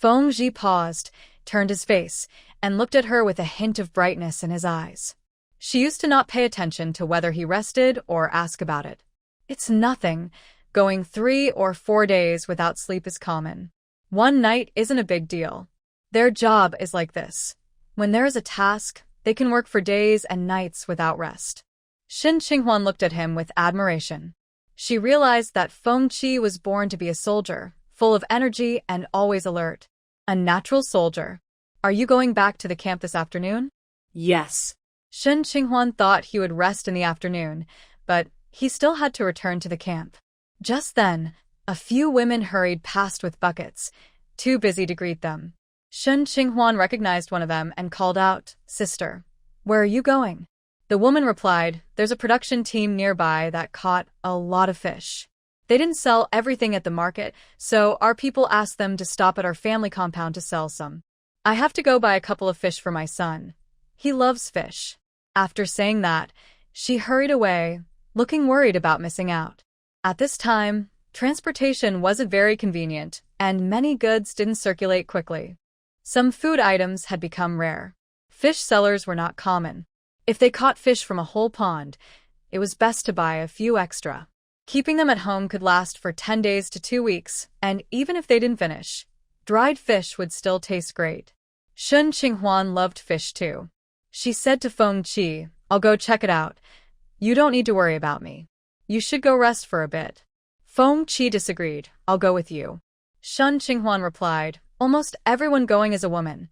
Fengji paused, turned his face, and looked at her with a hint of brightness in his eyes. She used to not pay attention to whether he rested or ask about it. It's nothing. Going 3 or 4 days without sleep is common. One night isn't a big deal. Their job is like this. When there is a task, they can work for days and nights without rest. Shen Qinghuan looked at him with admiration. She realized that Fengji was born to be a soldier, full of energy and always alert. A natural soldier. Are you going back to the camp this afternoon? Yes. Shen Qinghuan thought he would rest in the afternoon, but he still had to return to the camp. Just then, a few women hurried past with buckets, too busy to greet them. Shen Qinghuan recognized one of them and called out, Sister, where are you going? The woman replied, there's a production team nearby that caught a lot of fish. They didn't sell everything at the market, so our people asked them to stop at our family compound to sell some. I have to go buy a couple of fish for my son. He loves fish. After saying that, she hurried away, looking worried about missing out. At this time, transportation wasn't very convenient, and many goods didn't circulate quickly. Some food items had become rare. Fish sellers were not common. If they caught fish from a whole pond, it was best to buy a few extra. Keeping them at home could last for 10 days to 2 weeks, and even if they didn't finish, dried fish would still taste great. Shen Qinghuan loved fish too. She said to Fengji, I'll go check it out. You don't need to worry about me. You should go rest for a bit. Fengji disagreed. I'll go with you. Shen Qinghuan replied, almost everyone going is a woman.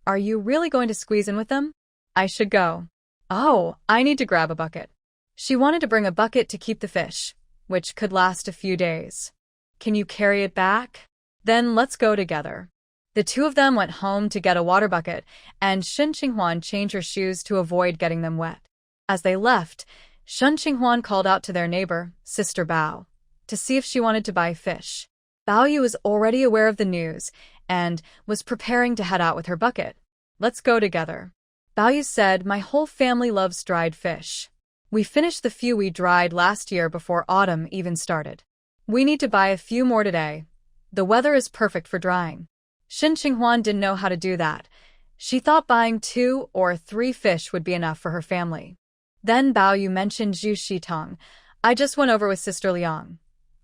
Are you really going to squeeze in with them? I should go. Oh, I need to grab a bucket. She wanted to bring a bucket to keep the fish, which could last a few days. Can you carry it back? Then let's go together. The two of them went home to get a water bucket, and Shen Qinghuan changed her shoes to avoid getting them wet. As they left, Shen Qinghuan called out to their neighbor, Sister Bao, to see if she wanted to buy fish. Bao Yu was already aware of the news and was preparing to head out with her bucket. Let's go together. Bao Yu said, my whole family loves dried fish. We finished the few we dried last year before autumn even started. We need to buy a few more today. The weather is perfect for drying. Shen Qinghuan didn't know how to do that. She thought buying 2 or 3 fish would be enough for her family. Then Bao Yu mentioned Zhu Shitong. I just went over with Sister Liang.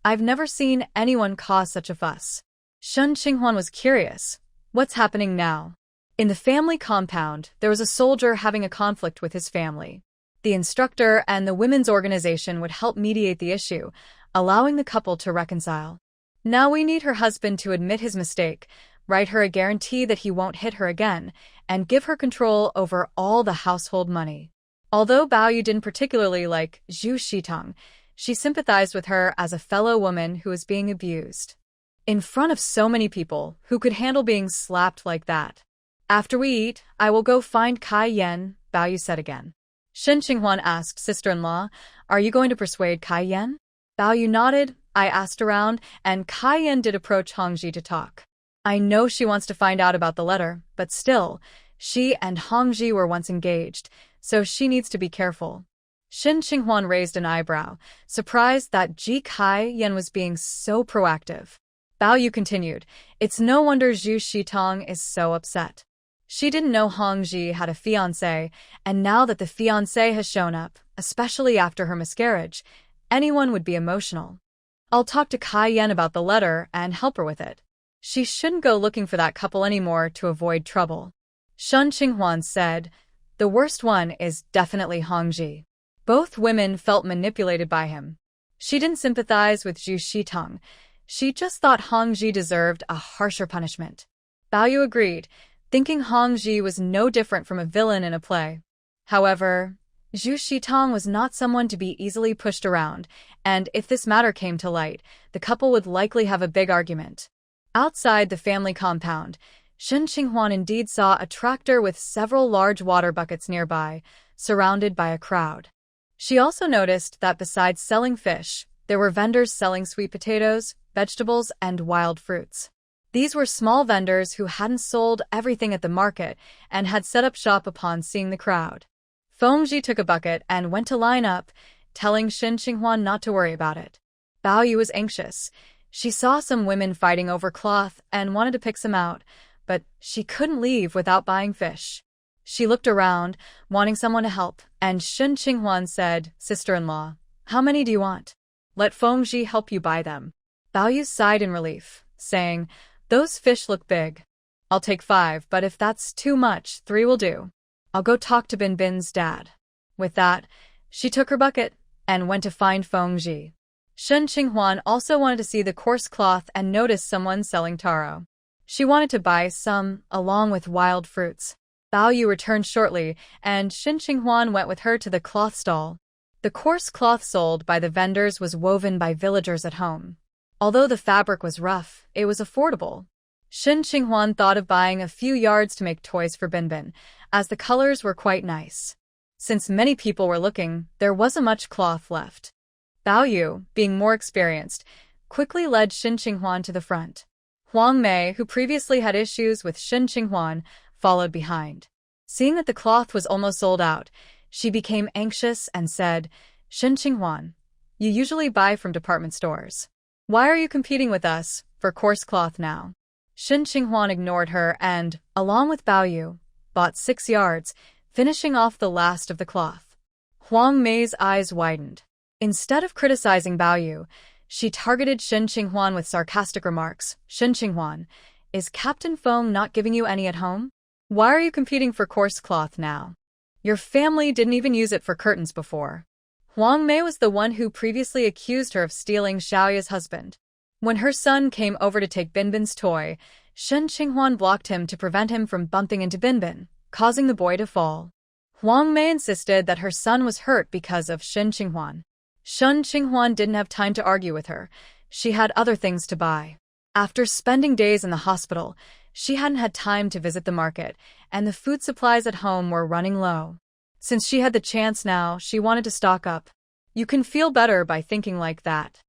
I've never seen anyone cause such a fuss. Shen Qinghuan was curious. What's happening now? In the family compound, there was a soldier having a conflict with his family. The instructor and the women's organization would help mediate the issue, allowing the couple to reconcile. Now we need her husband to admit his mistake, write her a guarantee that he won't hit her again, and give her control over all the household money. Although Bao Yu didn't particularly like Zhu Shitong, she sympathized with her as a fellow woman who was being abused. In front of so many people, who could handle being slapped like that? After we eat, I will go find Kai Yan, Bao Yu said again. Shen Qinghuan asked sister-in-law, are you going to persuade Kai Yan? Bao Yu nodded. I asked around, and Kai Yan did approach Hongji to talk. I know she wants to find out about the letter, but still, she and Hongji were once engaged, so she needs to be careful. Shen Qinghuan raised an eyebrow, surprised that Ji Kai Yan was being so proactive. Bao Yu continued, it's no wonder Zhu Shitong is so upset. She didn't know Hongji had a fiancé, and now that the fiancé has shown up, especially after her miscarriage, anyone would be emotional. I'll talk to Kai Yan about the letter and help her with it. She shouldn't go looking for that couple anymore to avoid trouble. Shen Qinghuan said, the worst one is definitely Hongji. Both women felt manipulated by him. She didn't sympathize with Zhu Shitong. She just thought Hongji deserved a harsher punishment. Bao Yu agreed, thinking Hongji was no different from a villain in a play. However, Zhu Shitong was not someone to be easily pushed around, and if this matter came to light, the couple would likely have a big argument. Outside the family compound, Shen Qinghuan indeed saw a tractor with several large water buckets nearby, surrounded by a crowd. She also noticed that besides selling fish, there were vendors selling sweet potatoes, vegetables, and wild fruits. These were small vendors who hadn't sold everything at the market and had set up shop upon seeing the crowd. Fengji took a bucket and went to line up, telling Shen Qinghuan not to worry about it. Bao Yu was anxious. She saw some women fighting over cloth and wanted to pick some out, but she couldn't leave without buying fish. She looked around, wanting someone to help, and Shen Qinghuan said, Sister-in-law, how many do you want? Let Fengji help you buy them. Bao Yu sighed in relief, saying, those fish look big. I'll take 5, but if that's too much, 3 will do. I'll go talk to Bin Bin's dad. With that, she took her bucket and went to find Fengji. Shen Qinghuan also wanted to see the coarse cloth and noticed someone selling taro. She wanted to buy some, along with wild fruits. Bao Yu returned shortly, and Shen Qinghuan went with her to the cloth stall. The coarse cloth sold by the vendors was woven by villagers at home. Although the fabric was rough, it was affordable. Shen Qinghuan thought of buying a few yards to make toys for Binbin, as the colors were quite nice. Since many people were looking, there wasn't much cloth left. Bao Yu, being more experienced, quickly led Shen Qinghuan to the front. Huang Mei, who previously had issues with Shen Qinghuan, followed behind. Seeing that the cloth was almost sold out, she became anxious and said, Shen Qinghuan, you usually buy from department stores. Why are you competing with us for coarse cloth now? Shen Qinghuan ignored her and, along with Bao Yu, bought 6 yards, finishing off the last of the cloth. Huang Mei's eyes widened. Instead of criticizing Bao Yu, she targeted Shen Qinghuan with sarcastic remarks. Shen Qinghuan, is Captain Feng not giving you any at home? Why are you competing for coarse cloth now? Your family didn't even use it for curtains before. Huang Mei was the one who previously accused her of stealing Xiaoya's husband. When her son came over to take Binbin's toy, Shen Qinghuan blocked him to prevent him from bumping into Binbin, causing the boy to fall. Huang Mei insisted that her son was hurt because of Shen Qinghuan. Shen Qinghuan didn't have time to argue with her. She had other things to buy. After spending days in the hospital, She hadn't had time to visit the market, and the food supplies at home were running low. Since she had the chance now, she wanted to stock up. You can feel better by thinking like that.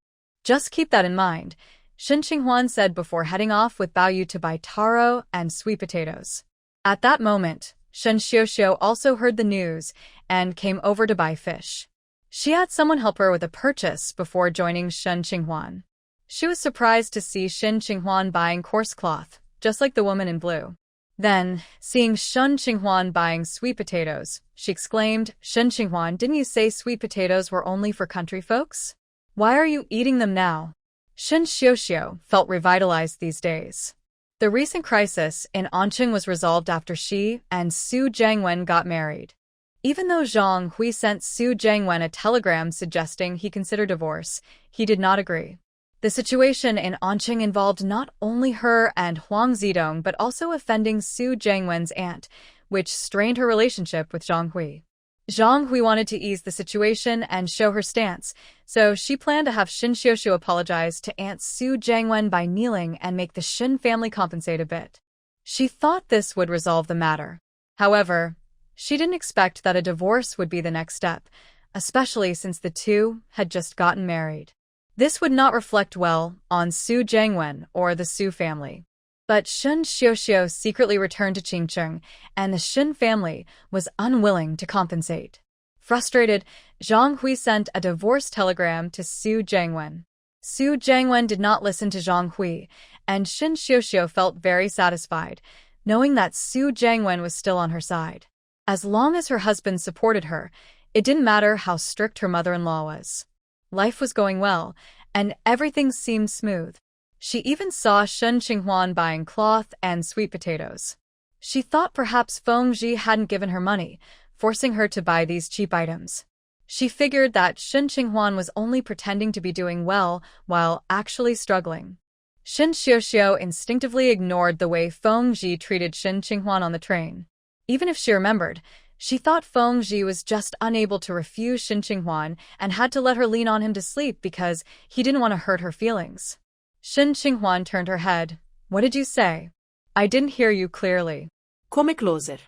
Just keep that in mind, Shen Qinghuan said before heading off with Bao Yu to buy taro and sweet potatoes. At that moment, Shen Xiuxiu also heard the news and came over to buy fish. She had someone help her with a purchase before joining Shen Qinghuan. She was surprised to see Shen Qinghuan buying coarse cloth, just like the woman in blue. Then, seeing Shen Qinghuan buying sweet potatoes, she exclaimed, "Shen Qinghuan, didn't you say sweet potatoes were only for country folks? Why are you eating them now?" Shen Xiuxiu felt revitalized these days. The recent crisis in Anqing was resolved after she and Su Jiangwen got married. Even though Zhang Hui sent Su Jiangwen a telegram suggesting he consider divorce, he did not agree. The situation in Anqing involved not only her and Huang Zidong but also offending Su Jiangwen's aunt, which strained her relationship with Zhang Hui. Zhang Hui wanted to ease the situation and show her stance, so she planned to have Shen Xiuxiu apologize to Aunt Su Jiangwen by kneeling and make the Shen family compensate a bit. She thought this would resolve the matter. However, she didn't expect that a divorce would be the next step, especially since the two had just gotten married. This would not reflect well on Su Jiangwen or the Su family. But Shen Xiuxiu secretly returned to Qingcheng, and the Shen family was unwilling to compensate. Frustrated, Zhang Hui sent a divorce telegram to Su Jiangwen. Su Jiangwen did not listen to Zhang Hui, and Shen Xiuxiu felt very satisfied, knowing that Su Jiangwen was still on her side. As long as her husband supported her, it didn't matter how strict her mother-in-law was. Life was going well, and everything seemed smooth. She even saw Shen Qinghuan buying cloth and sweet potatoes. She thought perhaps Feng Zhi hadn't given her money, forcing her to buy these cheap items. She figured that Shen Qinghuan was only pretending to be doing well while actually struggling. Shen Xiuxiu instinctively ignored the way Feng Zhi treated Shen Qinghuan on the train. Even if she remembered, she thought Feng Zhi was just unable to refuse Shen Qinghuan and had to let her lean on him to sleep because he didn't want to hurt her feelings. Shen Qinghuan turned her head. "What did you say? I didn't hear you clearly." Come closer.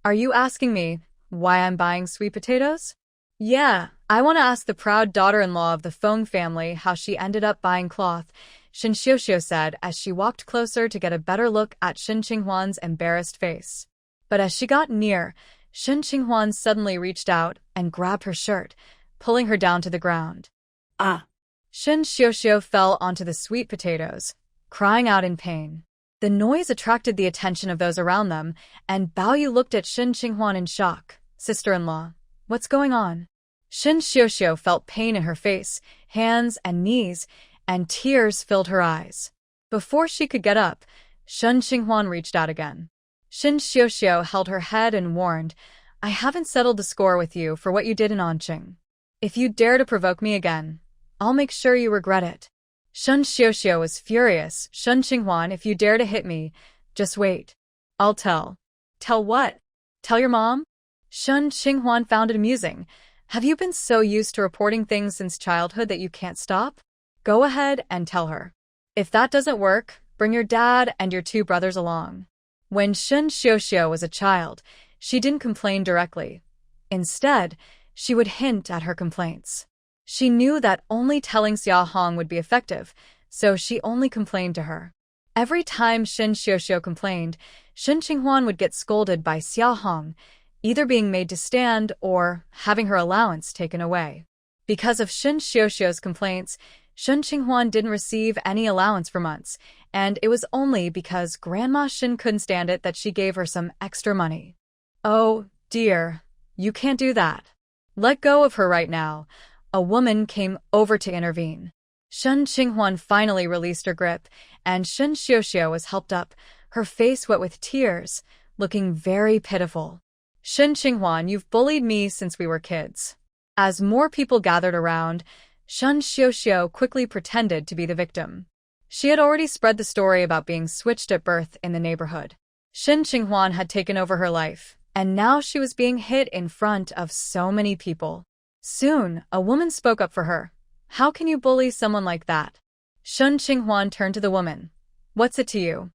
"Are you asking me why I'm buying sweet potatoes?" "Yeah, I want to ask the proud daughter-in-law of the Feng family how she ended up buying cloth," Shen Xiuxiu said as she walked closer to get a better look at Shen Qinghuan's embarrassed face. But as she got near, Shen Qinghuan suddenly reached out and grabbed her shirt, pulling her down to the ground. Ah! Shen Xiuxiu fell onto the sweet potatoes, crying out in pain. The noise attracted the attention of those around them, and Bao Yu looked at Shen Qinghuan in shock. "Sister-in-law, what's going on?" Shen Xiuxiu felt pain in her face, hands, and knees, and tears filled her eyes. Before she could get up, Shen Qinghuan reached out again. Shen Xiuxiu held her head and warned, "I haven't settled the score with you for what you did in Anqing. If you dare to provoke me again, I'll make sure you regret it." Shen Xiuxiu was furious. "Shen Qinghuan, if you dare to hit me, just wait. I'll tell." "Tell what? Tell your mom?" Shen Qinghuan found it amusing. "Have you been so used to reporting things since childhood that you can't stop? Go ahead and tell her. If that doesn't work, bring your dad and your two brothers along." When Shen Xiuxiu was a child, she didn't complain directly. Instead, she would hint at her complaints. She knew that only telling Xia Hong would be effective, so she only complained to her. Every time Shen Xiuxiu complained, Shen Qinghuan would get scolded by Xia Hong, either being made to stand or having her allowance taken away. Because of Shen Xiuxiu's complaints, Shen Qinghuan didn't receive any allowance for months, and it was only because Grandma Shen couldn't stand it that she gave her some extra money. "Oh, dear, you can't do that. Let go of her right now." A woman came over to intervene. Shen Qinghuan finally released her grip, and Shen Xiuxiu was helped up, her face wet with tears, looking very pitiful. "Shen Qinghuan, you've bullied me since we were kids." As more people gathered around, Shen Xiuxiu quickly pretended to be the victim. She had already spread the story about being switched at birth in the neighborhood. Shen Qinghuan had taken over her life, and now she was being hit in front of so many people. Soon, a woman spoke up for her. "How can you bully someone like that?" Shen Qinghuan turned to the woman. "What's it to you?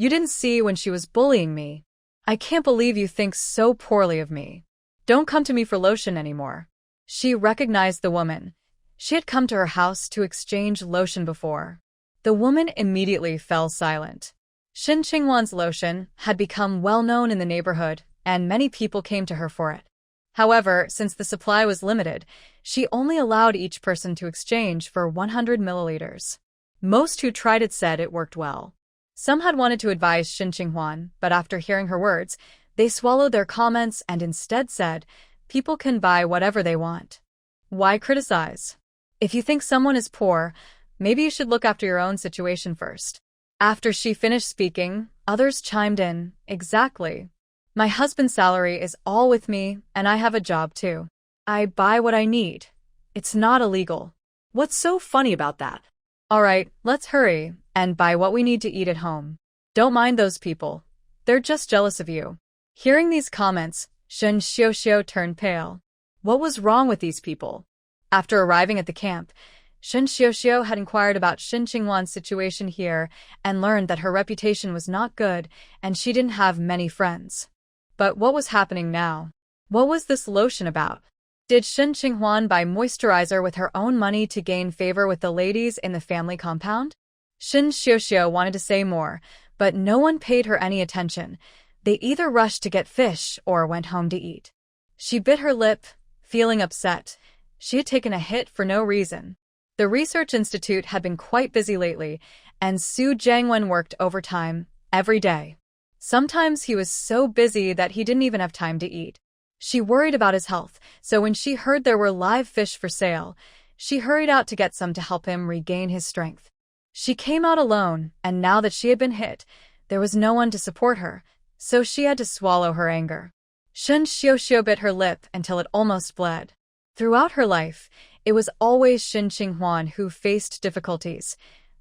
You didn't see when she was bullying me. I can't believe you think so poorly of me. Don't come to me for lotion anymore. She recognized the woman. She had come to her house to exchange lotion before. The woman immediately fell silent. Shin Qingwan's lotion had become well known in the neighborhood, and many people came to her for it. However, since the supply was limited, she only allowed each person to exchange for 100 milliliters. Most who tried it said it worked well. Some had wanted to advise Shin Qinghuan, but after hearing her words, they swallowed their comments and instead said, people can buy whatever they want. Why criticize? If you think someone is poor, maybe you should look after your own situation first. After she finished speaking, others chimed in, exactly. My husband's salary is all with me, and I have a job too. I buy what I need. It's not illegal. What's so funny about that? All right, let's hurry and buy what we need to eat at home. Don't mind those people. They're just jealous of you. Hearing these comments, Shen Xiuxiu turned pale. What was wrong with these people? After arriving at the camp, Shen Xiuxiu had inquired about Shin Qingwan's situation here and learned that her reputation was not good and she didn't have many friends. But what was happening now? What was this lotion about? Did Shin Qinghuan buy moisturizer with her own money to gain favor with the ladies in the family compound? Shin Xiuxiu wanted to say more, but no one paid her any attention. They either rushed to get fish or went home to eat. She bit her lip, feeling upset. She had taken a hit for no reason. The research institute had been quite busy lately, and Su Jiangwen worked overtime every day. Sometimes he was so busy that he didn't even have time to eat. She worried about his health, so when she heard there were live fish for sale, she hurried out to get some to help him regain his strength. She came out alone, and now that she had been hit, there was no one to support her, so she had to swallow her anger. Shen Xiuxiu bit her lip until it almost bled. Throughout her life, it was always Shin Qinghuan who faced difficulties.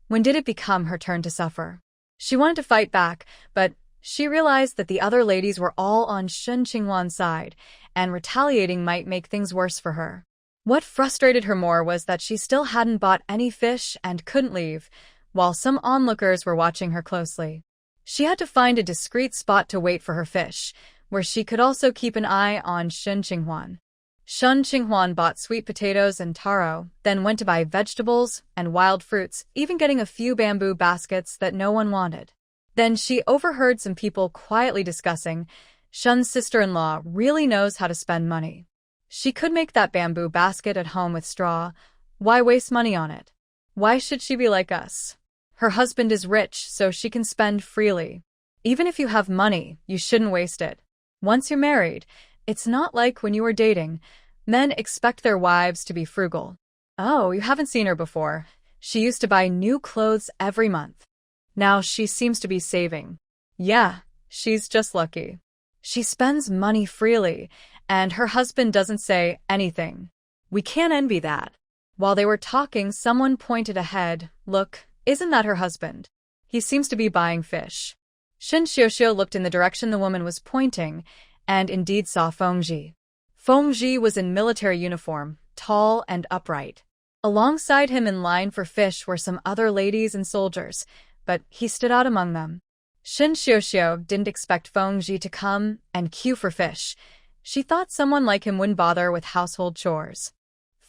When did it become her turn to suffer? She wanted to fight back, but she realized that the other ladies were all on Shin Qinghuan's side, and retaliating might make things worse for her. What frustrated her more was that she still hadn't bought any fish and couldn't leave, while some onlookers were watching her closely. She had to find a discreet spot to wait for her fish, where she could also keep an eye on Shin Qinghuan. Shin Qinghuan bought sweet potatoes and taro, then went to buy vegetables and wild fruits, even getting a few bamboo baskets that no one wanted. Then she overheard some people quietly discussing, Shun's sister-in-law really knows how to spend money. She could make that bamboo basket at home with straw. Why waste money on it? Why should she be like us? Her husband is rich, so she can spend freely. Even if you have money, you shouldn't waste it. Once you're married, it's not like when you were dating. Men expect their wives to be frugal. Oh, you haven't seen her before. She used to buy new clothes every month. Now she seems to be saving. Yeah, she's just lucky. She spends money freely, and her husband doesn't say anything. We can't envy that. While they were talking, someone pointed ahead. Look, isn't that her husband? He seems to be buying fish. Shin Xiuxiu looked in the direction the woman was pointing, and indeed saw Fengji. Fengji was in military uniform, tall and upright. Alongside him in line for fish were some other ladies and soldiers, but he stood out among them. Shin Xiuxiu didn't expect Fengji to come and queue for fish. She thought someone like him wouldn't bother with household chores.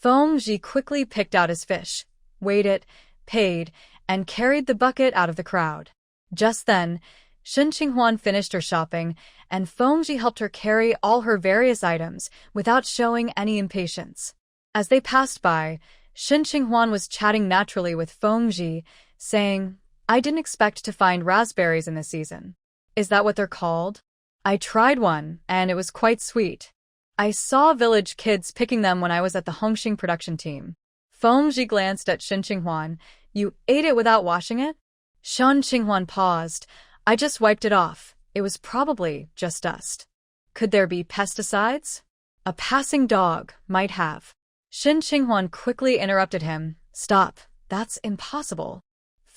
Fengji quickly picked out his fish, weighed it, paid, and carried the bucket out of the crowd. Just then, Shin Qinghuan finished her shopping, and Fengji helped her carry all her various items without showing any impatience. As they passed by, Shin Qinghuan was chatting naturally with Fengji, saying, I didn't expect to find raspberries in this season. Is that what they're called? I tried one, and it was quite sweet. I saw village kids picking them when I was at the Hongxing production team. Fengji glanced at Shin Qinghuan. You ate it without washing it? Shin Qinghuan paused. I just wiped it off. It was probably just dust. Could there be pesticides? A passing dog might have. Shin Qinghuan quickly interrupted him. Stop. That's impossible.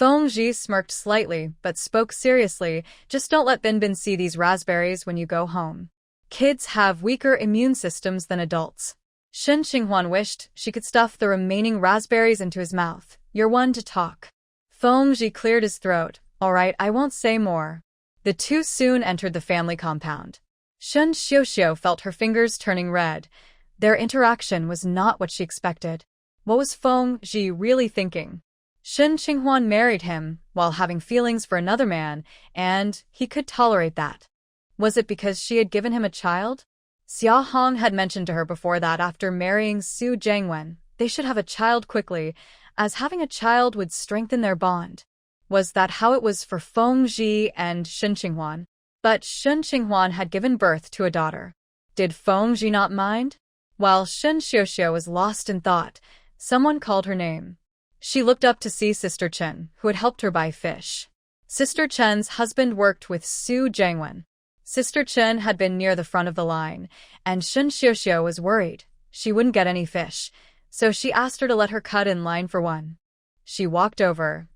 Fengji smirked slightly, but spoke seriously. Just don't let Binbin see these raspberries when you go home. Kids have weaker immune systems than adults. Shin Qinghuan wished she could stuff the remaining raspberries into his mouth. You're one to talk. Fengji cleared his throat. All right, I won't say more. The two soon entered the family compound. Shen Xiuxiu felt her fingers turning red. Their interaction was not what she expected. What was Feng Ji really thinking? Shen Qinghuan married him while having feelings for another man, and he could tolerate that. Was it because she had given him a child? Xia Hong had mentioned to her before that after marrying Su Jiangwen, they should have a child quickly, as having a child would strengthen their bond. Was that how it was for Feng Ji and Shen Qinghuan? But Shen Qinghuan had given birth to a daughter. Did Feng Ji not mind? While Shen Xiuxiu was lost in thought, someone called her name. She looked up to see Sister Chen, who had helped her buy fish. Sister Chen's husband worked with Su Jiangwen. Sister Chen had been near the front of the line, and Shen Xiuxiu was worried she wouldn't get any fish, so she asked her to let her cut in line for one. She walked over.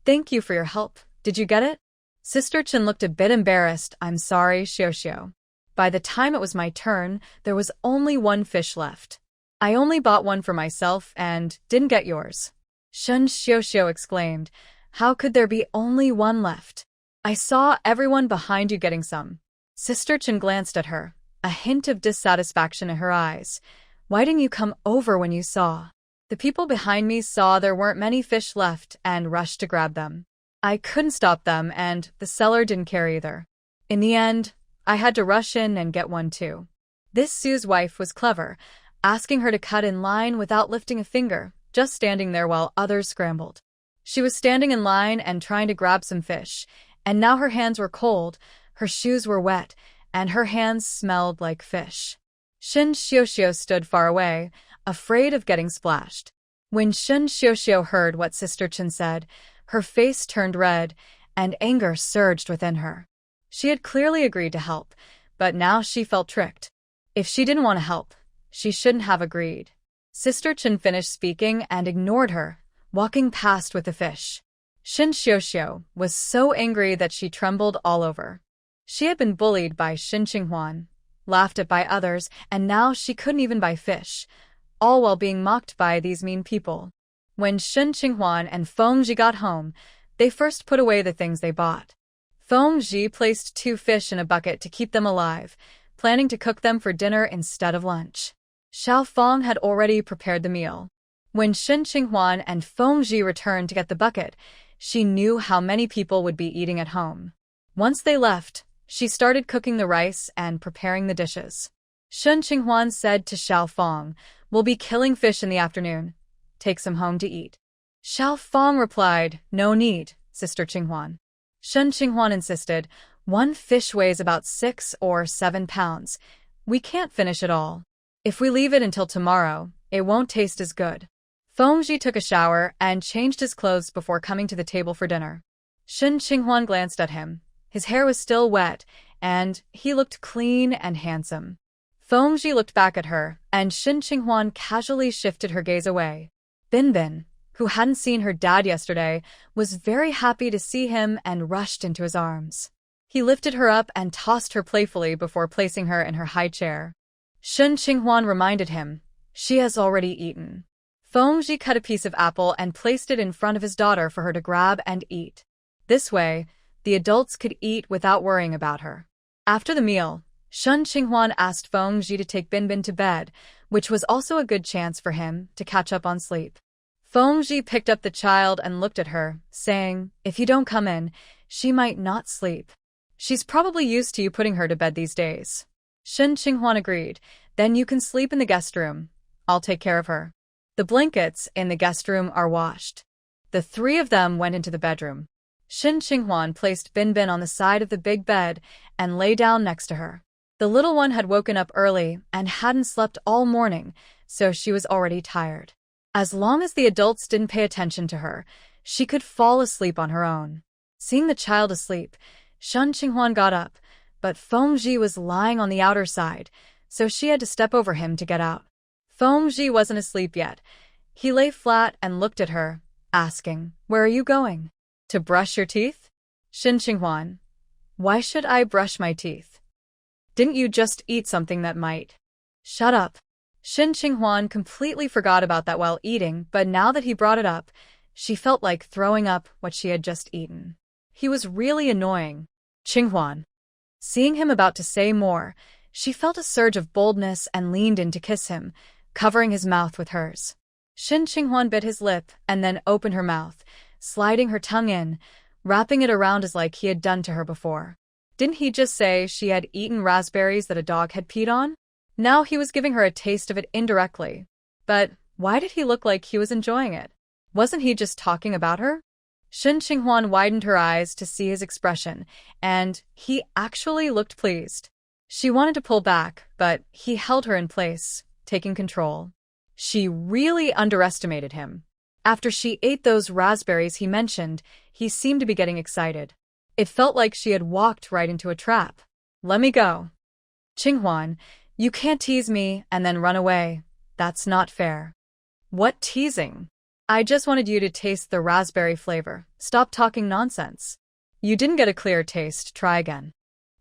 Thank you for your help. Did you get it? Sister Chen looked a bit embarrassed. I'm sorry, Xiuxiu. By the time it was my turn, there was only one fish left. I only bought one for myself and didn't get yours. Shen Xiuxiu exclaimed, how could there be only one left? I saw everyone behind you getting some. Sister Chen glanced at her, a hint of dissatisfaction in her eyes. Why didn't you come over when you saw? The people behind me saw there weren't many fish left and rushed to grab them. I couldn't stop them, and the seller didn't care either. In the end, I had to rush in and get one too. This Sue's wife was clever, asking her to cut in line without lifting a finger, just standing there while others scrambled. She was standing in line and trying to grab some fish, and now her hands were cold, her shoes were wet, and her hands smelled like fish. Shen Xiuxiu stood far away, afraid of getting splashed. When Shen Xiuxiu heard what Sister Chen said, her face turned red, and anger surged within her. She had clearly agreed to help, but now she felt tricked. If she didn't want to help, she shouldn't have agreed. Sister Chen finished speaking and ignored her, walking past with the fish. Shen Xiuxiu was so angry that she trembled all over. She had been bullied by Shen Qinghuan, laughed at by others, and now she couldn't even buy fish, all while being mocked by these mean people. When Shen Qinghuan and Feng Ji got home, they first put away the things they bought. Feng Ji placed 2 fish in a bucket to keep them alive, planning to cook them for dinner instead of lunch. Xiao Feng had already prepared the meal. When Shen Qinghuan and Feng Ji returned to get the bucket, she knew how many people would be eating at home. Once they left, she started cooking the rice and preparing the dishes. Shen Qinghuan said to Xiao Feng, we'll be killing fish in the afternoon. Take some home to eat. Xiao Feng replied, no need, Sister Qinghuan. Shen Qinghuan insisted, one fish weighs about 6 or 7 pounds. We can't finish it all. If we leave it until tomorrow, it won't taste as good. Feng Ji took a shower and changed his clothes before coming to the table for dinner. Shen Qinghuan glanced at him. His hair was still wet, and he looked clean and handsome. Feng Ji looked back at her, and Shen Qinghuan casually shifted her gaze away. Bin, who hadn't seen her dad yesterday, was very happy to see him and rushed into his arms. He lifted her up and tossed her playfully before placing her in her high chair. Shen Qinghuan reminded him, she has already eaten. Feng Ji cut a piece of apple and placed it in front of his daughter for her to grab and eat. This way, the adults could eat without worrying about her. After the meal, Shen Qinghuan asked Feng Ji to take Bin to bed, which was also a good chance for him to catch up on sleep. Feng Ji picked up the child and looked at her, saying, if you don't come in, she might not sleep. She's probably used to you putting her to bed these days. Shen Qinghuan agreed. Then you can sleep in the guest room. I'll take care of her. The blankets in the guest room are washed. The 3 of them went into the bedroom. Shen Qinghuan placed Bin on the side of the big bed and lay down next to her. The little one had woken up early and hadn't slept all morning, so she was already tired. As long as the adults didn't pay attention to her, she could fall asleep on her own. Seeing the child asleep, Shen Qinghuan got up, but Feng Ji was lying on the outer side, so she had to step over him to get out. Feng Ji wasn't asleep yet. He lay flat and looked at her, asking, where are you going? To brush your teeth? Shen Qinghuan, why should I brush my teeth? Didn't you just eat something that might? Shut up. Shen Qinghuan completely forgot about that while eating, but now that he brought it up, she felt like throwing up what she had just eaten. He was really annoying. Qinghuan. Seeing him about to say more, she felt a surge of boldness and leaned in to kiss him, covering his mouth with hers. Qinghuan bit his lip and then opened her mouth, sliding her tongue in, wrapping it around as like he had done to her before. Didn't he just say she had eaten raspberries that a dog had peed on? Now he was giving her a taste of it indirectly. But why did he look like he was enjoying it? Wasn't he just talking about her? Qinghuan widened her eyes to see his expression, and he actually looked pleased. She wanted to pull back, but he held her in place, taking control. She really underestimated him. After she ate those raspberries he mentioned, he seemed to be getting excited. It felt like she had walked right into a trap. Let me go. Qinghuan, you can't tease me and then run away. That's not fair. What teasing? I just wanted you to taste the raspberry flavor. Stop talking nonsense. You didn't get a clear taste. Try again.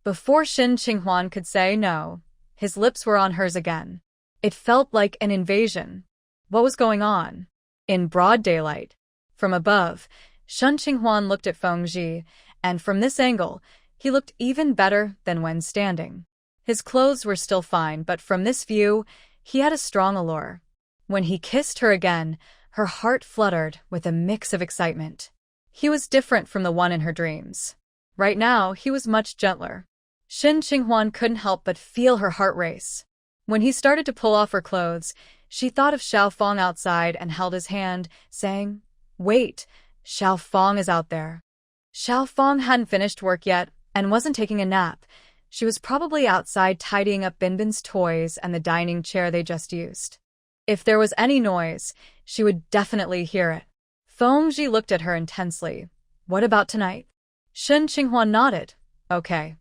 Before Qinghuan could say no, his lips were on hers again. It felt like an invasion. What was going on? In broad daylight. From above, Qinghuan looked at Fengji, and from this angle, he looked even better than when standing. His clothes were still fine, but from this view, he had a strong allure. When he kissed her again, her heart fluttered with a mix of excitement. He was different from the one in her dreams. Right now, he was much gentler. Qinghuan couldn't help but feel her heart race. When he started to pull off her clothes, she thought of Xiaofang outside and held his hand, saying, "Wait, Xiaofang is out there." Xiaofang hadn't finished work yet and wasn't taking a nap. She was probably outside tidying up Binbin's toys and the dining chair they just used. If there was any noise, she would definitely hear it. Fengji looked at her intensely. What about tonight? Qinghuan nodded. Okay.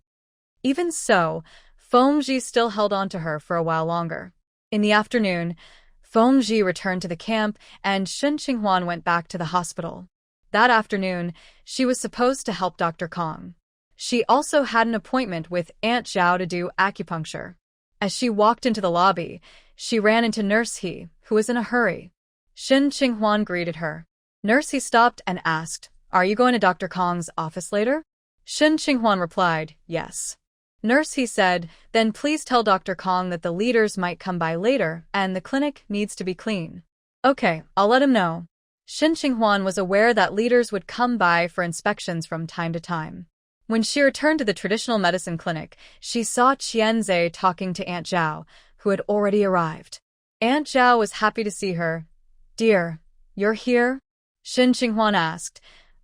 Even so, Fengji still held on to her for a while longer. In the afternoon, Fengji returned to the camp and Qinghuan went back to the hospital. That afternoon, she was supposed to help Dr. Kong. She also had an appointment with Aunt Zhao to do acupuncture. As she walked into the lobby, she ran into Nurse He, who was in a hurry. Qinghuan greeted her. Nurse He stopped and asked, "Are you going to Dr. Kong's office later?" Qinghuan replied, "Yes." Nurse He said, "Then please tell Dr. Kong that the leaders might come by later and the clinic needs to be clean." "Okay, I'll let him know." Qinghuan was aware that leaders would come by for inspections from time to time. When she returned to the traditional medicine clinic, she saw Qianzhe talking to Aunt Zhao, who had already arrived. Aunt Zhao was happy to see her. "Dear, you're here?" Qinghuan asked.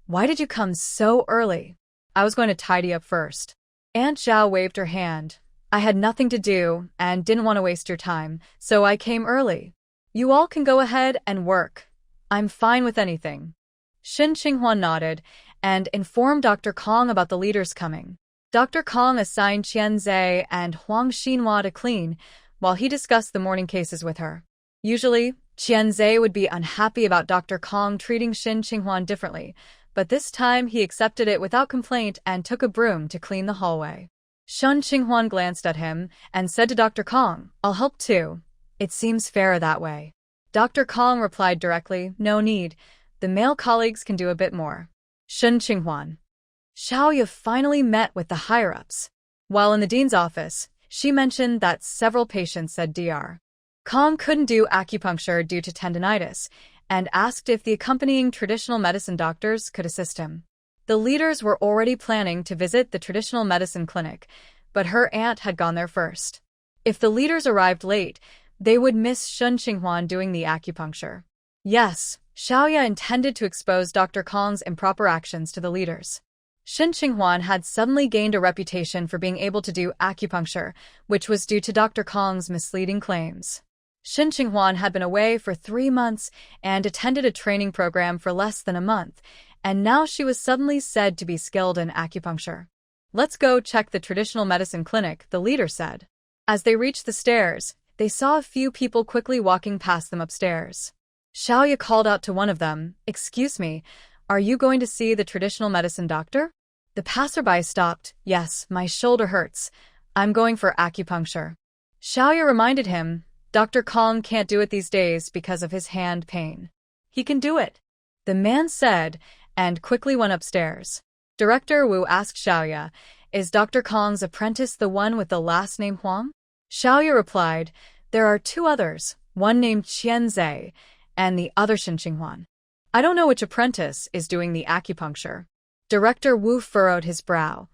"Why did you come so early?" "I was going to tidy up first." Aunt Zhao waved her hand. "I had nothing to do and didn't want to waste your time, so I came early. You all can go ahead and work. I'm fine with anything." Qinghuan nodded and informed Dr. Kong about the leaders coming. Dr. Kong assigned Qianzhe and Huang Xinhua to clean, while he discussed the morning cases with her. Usually, Qianzhe would be unhappy about Dr. Kong treating Qinghuan differently, but this time he accepted it without complaint and took a broom to clean the hallway. Qinghuan glanced at him and said to Dr. Kong, "I'll help too. It seems fairer that way." Dr. Kong replied directly, "No need. The male colleagues can do a bit more." Qinghuan. Xiaoya finally met with the higher-ups. While in the dean's office, she mentioned that several patients said Dr. Kong couldn't do acupuncture due to tendinitis, and asked if the accompanying traditional medicine doctors could assist him. The leaders were already planning to visit the traditional medicine clinic, but her aunt had gone there first. If the leaders arrived late, they would miss Qinghuan doing the acupuncture. Yes, Xiaoya intended to expose Dr. Kong's improper actions to the leaders. Qinghuan had suddenly gained a reputation for being able to do acupuncture, which was due to Dr. Kong's misleading claims. Qinghuan had been away for 3 months and attended a training program for less than a month, and now she was suddenly said to be skilled in acupuncture. "Let's go check the traditional medicine clinic," the leader said. As they reached the stairs, they saw a few people quickly walking past them upstairs. Xiaoya called out to one of them, "Excuse me, are you going to see the traditional medicine doctor?" The passerby stopped. "Yes, my shoulder hurts. I'm going for acupuncture." Xiaoya reminded him, "Dr. Kong can't do it these days because of his hand pain." "He can do it," the man said, and quickly went upstairs. Director Wu asked Xiaoya, "Is Dr. Kong's apprentice the one with the last name Huang?" Xiaoya replied, "There are two others, one named Qianzhe and the other Shin Qinghuan. I don't know which apprentice is doing the acupuncture." Director Wu furrowed his brow,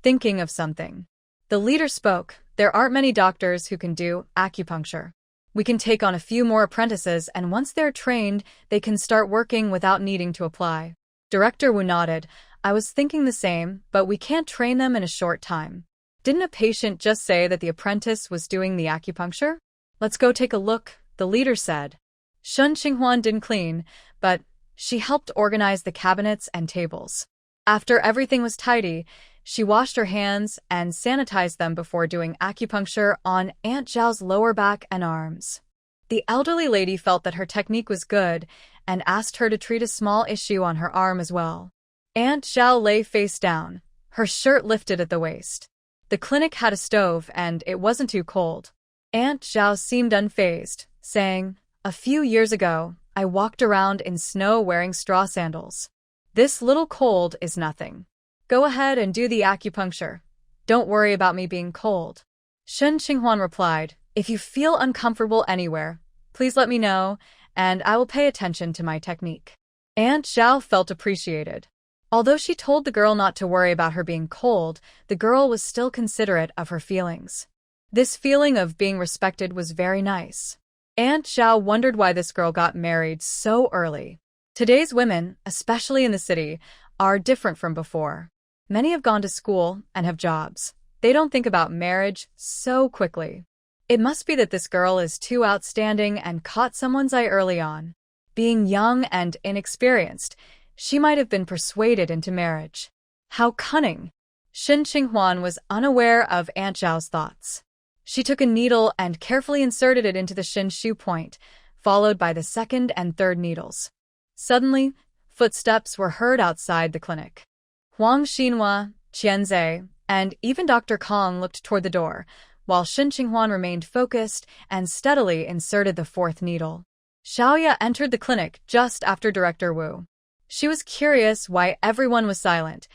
thinking of something. The leader spoke, "There aren't many doctors who can do acupuncture. We can take on a few more apprentices, and once they're trained, they can start working without needing to apply." Director Wu nodded, "I was thinking the same, but we can't train them in a short time. Didn't a patient just say that the apprentice was doing the acupuncture? Let's go take a look," the leader said. Shun Qinghuan didn't clean, but she helped organize the cabinets and tables. After everything was tidy, she washed her hands and sanitized them before doing acupuncture on Aunt Zhao's lower back and arms. The elderly lady felt that her technique was good and asked her to treat a small issue on her arm as well. Aunt Zhao lay face down, her shirt lifted at the waist. The clinic had a stove and it wasn't too cold. Aunt Zhao seemed unfazed, saying, "A few years ago, I walked around in snow wearing straw sandals. This little cold is nothing. Go ahead and do the acupuncture. Don't worry about me being cold." Shen Qinghuan replied, "If you feel uncomfortable anywhere, please let me know, and I will pay attention to my technique." Aunt Zhao felt appreciated. Although she told the girl not to worry about her being cold, the girl was still considerate of her feelings. This feeling of being respected was very nice. Aunt Zhao wondered why this girl got married so early. Today's women, especially in the city, are different from before. Many have gone to school and have jobs. They don't think about marriage so quickly. It must be that this girl is too outstanding and caught someone's eye early on. Being young and inexperienced, she might have been persuaded into marriage. How cunning! Shin Qinghuan was unaware of Aunt Zhao's thoughts. She took a needle and carefully inserted it into the shin shu point, followed by the second and third needles. Suddenly, footsteps were heard outside the clinic. Huang Xinhua, Qianzhe, and even Dr. Kong looked toward the door, while Shin Qinghuan remained focused and steadily inserted the fourth needle. Xiaoya entered the clinic just after Director Wu. She was curious why everyone was silent,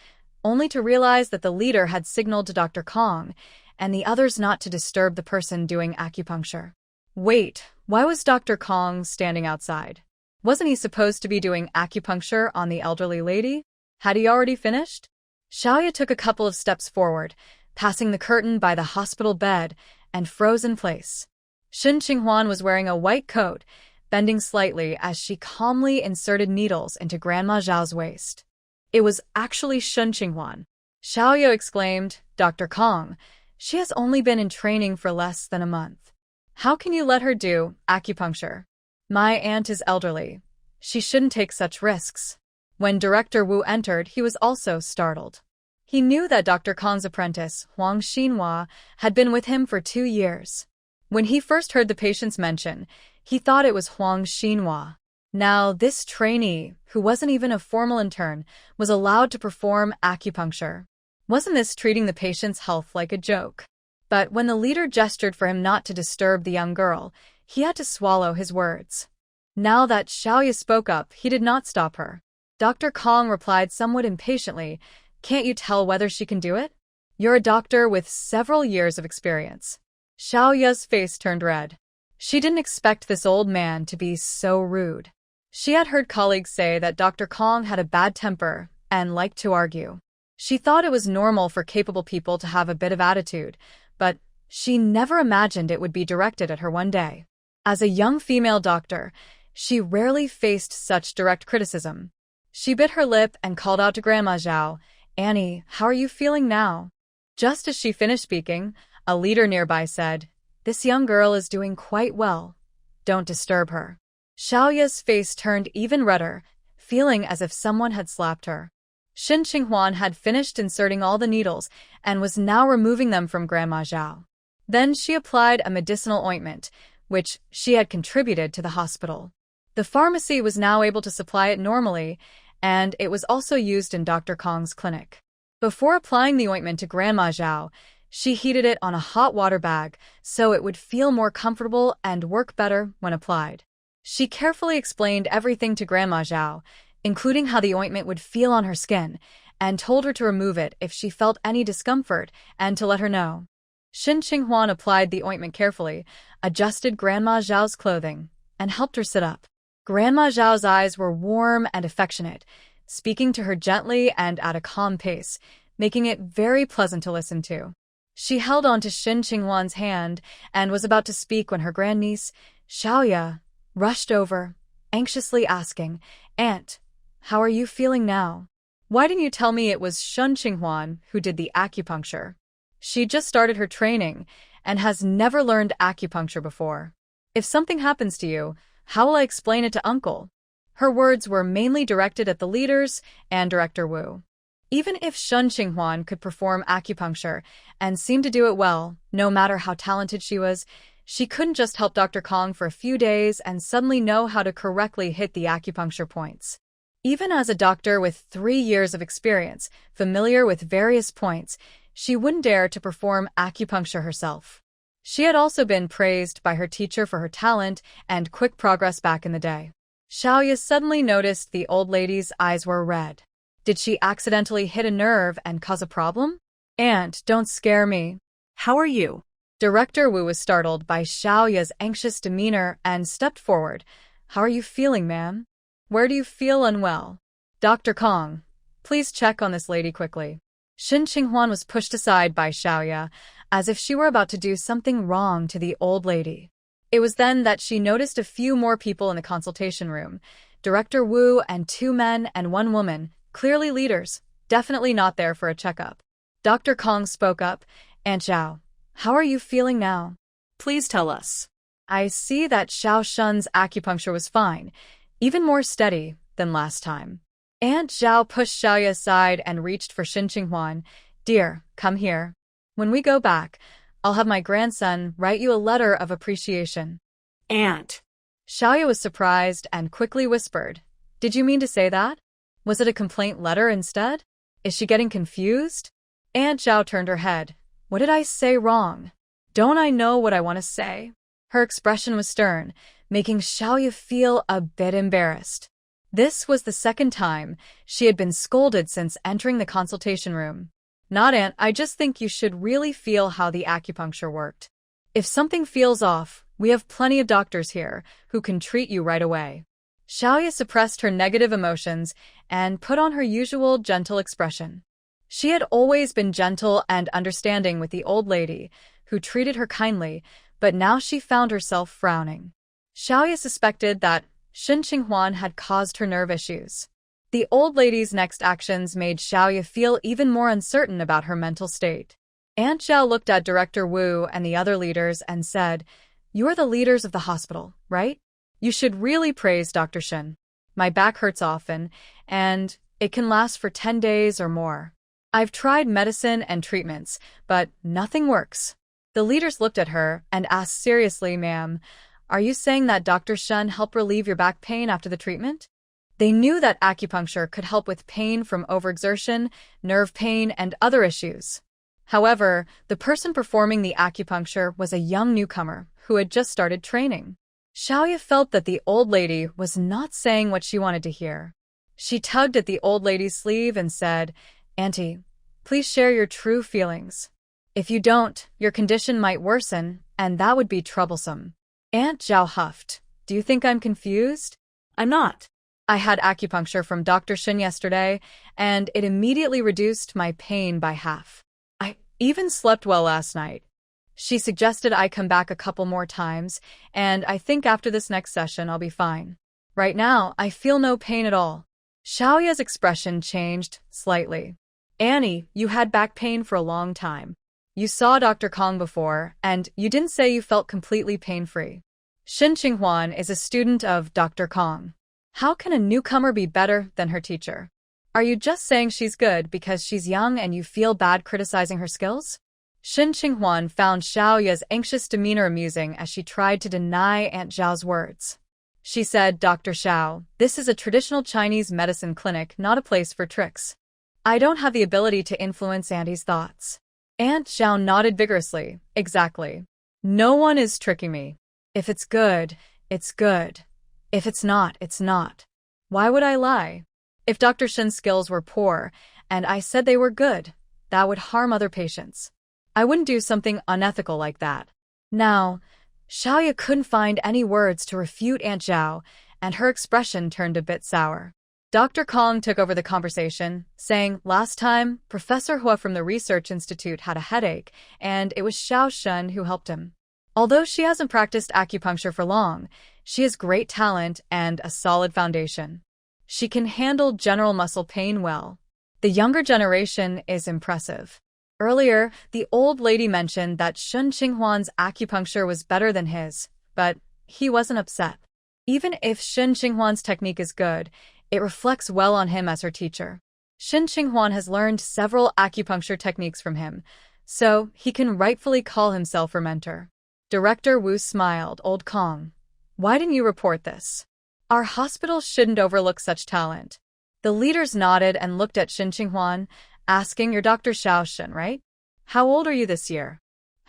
only to realize that the leader had signaled to Dr. Kong and the others not to disturb the person doing acupuncture. Wait, why was Dr. Kong standing outside? Wasn't he supposed to be doing acupuncture on the elderly lady? Had he already finished? Xiaoya took a couple of steps forward, passing the curtain by the hospital bed, and froze in place. Shin Qinghuan was wearing a white coat, bending slightly as she calmly inserted needles into Grandma Zhao's waist. It was actually Shin Qinghuan. Xiaoya exclaimed, "Dr. Kong, she has only been in training for less than a month. How can you let her do acupuncture? My aunt is elderly. She shouldn't take such risks." When Director Wu entered, he was also startled. He knew that Dr. Kong's apprentice, Huang Xinhua, had been with him for 2 years. When he first heard the patient's mention, he thought it was Huang Xinhua. Now, this trainee, who wasn't even a formal intern, was allowed to perform acupuncture. Wasn't this treating the patient's health like a joke? But when the leader gestured for him not to disturb the young girl, he had to swallow his words. Now that Xiaoya spoke up, he did not stop her. Dr. Kong replied somewhat impatiently, "Can't you tell whether she can do it? You're a doctor with several years of experience." Xiaoya's face turned red. She didn't expect this old man to be so rude. She had heard colleagues say that Dr. Kong had a bad temper and liked to argue. She thought it was normal for capable people to have a bit of attitude, but she never imagined it would be directed at her one day. As a young female doctor, she rarely faced such direct criticism. She bit her lip and called out to Grandma Zhao, "Annie, how are you feeling now?" Just as she finished speaking, a leader nearby said, "This young girl is doing quite well. Don't disturb her." Xiaoya's face turned even redder, feeling as if someone had slapped her. Shin Qinghuan had finished inserting all the needles and was now removing them from Grandma Zhao. Then she applied a medicinal ointment, which she had contributed to the hospital. The pharmacy was now able to supply it normally, and it was also used in Dr. Kong's clinic. Before applying the ointment to Grandma Zhao, she heated it on a hot water bag so it would feel more comfortable and work better when applied. She carefully explained everything to Grandma Zhao, including how the ointment would feel on her skin and told her to remove it if she felt any discomfort and to let her know. Shin Qinghuan applied the ointment carefully, adjusted Grandma Zhao's clothing, and helped her sit up. Grandma Zhao's eyes were warm and affectionate, speaking to her gently and at a calm pace, making it very pleasant to listen to. She held on to Shin Qinghuan's hand and was about to speak when her grandniece, Xiaoya, rushed over, anxiously asking, "Aunt, how are you feeling now? Why didn't you tell me it was Shin Qinghuan who did the acupuncture? She just started her training and has never learned acupuncture before. If something happens to you, how will I explain it to Uncle?" Her words were mainly directed at the leaders and Director Wu. Even if Shin Qinghuan could perform acupuncture and seemed to do it well, no matter how talented she couldn't just help Dr. Kong for a few days and suddenly know how to correctly hit the acupuncture points. Even as a doctor with 3 years of experience, familiar with various points, she wouldn't dare to perform acupuncture herself. She had also been praised by her teacher for her talent and quick progress back in the day. Xiaoya suddenly noticed the old lady's eyes were red. Did she accidentally hit a nerve and cause a problem? "Aunt, don't scare me." How are you? Director Wu was startled by Xiaoya's anxious demeanor and stepped forward. "How are you feeling, ma'am? Where do you feel unwell?" "Dr. Kong, please check on this lady quickly." Shin Qinghuan was pushed aside by Xiaoya, as if she were about to do something wrong to the old lady. It was then that she noticed a few more people in the consultation room, Director Wu and 2 men and 1 woman, clearly leaders, definitely not there for a checkup. Dr. Kong spoke up, "Aunt Zhao, how are you feeling now?" Please tell us. "I see that Xiao Shun's acupuncture was fine, even more steady than last time." Aunt Zhao pushed Xiaoya aside and reached for Shin Qinghuan. "Dear, come here. When we go back, I'll have my grandson write you a letter of appreciation." Aunt. Xiaoya was surprised and quickly whispered, "Did you mean to say that? Was it a complaint letter instead? Is she getting confused?" Aunt Zhao turned her head. "What did I say wrong? Don't I know what I want to say?" Her expression was stern, making Xiaoya feel a bit embarrassed. This was the second time she had been scolded since entering the consultation room. "Not Aunt, I just think you should really feel how the acupuncture worked. If something feels off, we have plenty of doctors here who can treat you right away." Xiaoya suppressed her negative emotions and put on her usual gentle expression. She had always been gentle and understanding with the old lady, who treated her kindly, but now she found herself frowning. Xiaoya suspected that Shin Qinghuan had caused her nerve issues. The old lady's next actions made Xiaoya feel even more uncertain about her mental state. Aunt Zhao looked at Director Wu and the other leaders and said, "You are the leaders of the hospital, right? You should really praise Dr. Shin. My back hurts often, and it can last for 10 days or more. I've tried medicine and treatments, but nothing works." The leaders looked at her and asked seriously, "Ma'am, are you saying that Dr. Shin helped relieve your back pain after the treatment?" They knew that acupuncture could help with pain from overexertion, nerve pain, and other issues. However, the person performing the acupuncture was a young newcomer who had just started training. Xiaoya felt that the old lady was not saying what she wanted to hear. She tugged at the old lady's sleeve and said, "Auntie, please share your true feelings. If you don't, your condition might worsen, and that would be troublesome." Aunt Zhao huffed. "Do you think I'm confused?" I'm not. "I had acupuncture from Dr. Shin yesterday, and it immediately reduced my pain by half. I even slept well last night. She suggested I come back a couple more times, and I think after this next session I'll be fine. Right now, I feel no pain at all." Xiaoya's expression changed slightly. "Annie, you had back pain for a long time. You saw Dr. Kong before, and you didn't say you felt completely pain-free. Shin Qinghuan is a student of Dr. Kong. How can a newcomer be better than her teacher? Are you just saying she's good because she's young and you feel bad criticizing her skills?" Shin Qinghuan found Xiaoya's anxious demeanor amusing as she tried to deny Aunt Zhao's words. She said, "Dr. Xiao, this is a traditional Chinese medicine clinic, not a place for tricks. I don't have the ability to influence Auntie's thoughts." Aunt Zhao nodded vigorously. "Exactly. No one is tricking me. If it's good, it's good. If it's not, it's not. Why would I lie? If Dr. Shin's skills were poor, and I said they were good. That would harm other patients. I wouldn't do something unethical like that. Now, Xiaoya couldn't find any words to refute Aunt Zhao, and her expression turned a bit sour. Dr. Kong took over the conversation, saying, "Last time, Professor Hua from the Research Institute had a headache, and it was Xiao Shun who helped him. Although she hasn't practiced acupuncture for long, she has great talent and a solid foundation. She can handle general muscle pain well. The younger generation is impressive." Earlier, the old lady mentioned that Shun Qinghuan's acupuncture was better than his, but he wasn't upset. Even if Shun Qinghuan's technique is good, it reflects well on him as her teacher. Shun Qinghuan has learned several acupuncture techniques from him, so he can rightfully call himself her mentor. Director Wu smiled. "Old Kong, why didn't you report this? Our hospital shouldn't overlook such talent." The leaders nodded and looked at Shun Qinghuan, asking, "You're Dr. Xiao Shun, right? How old are you this year?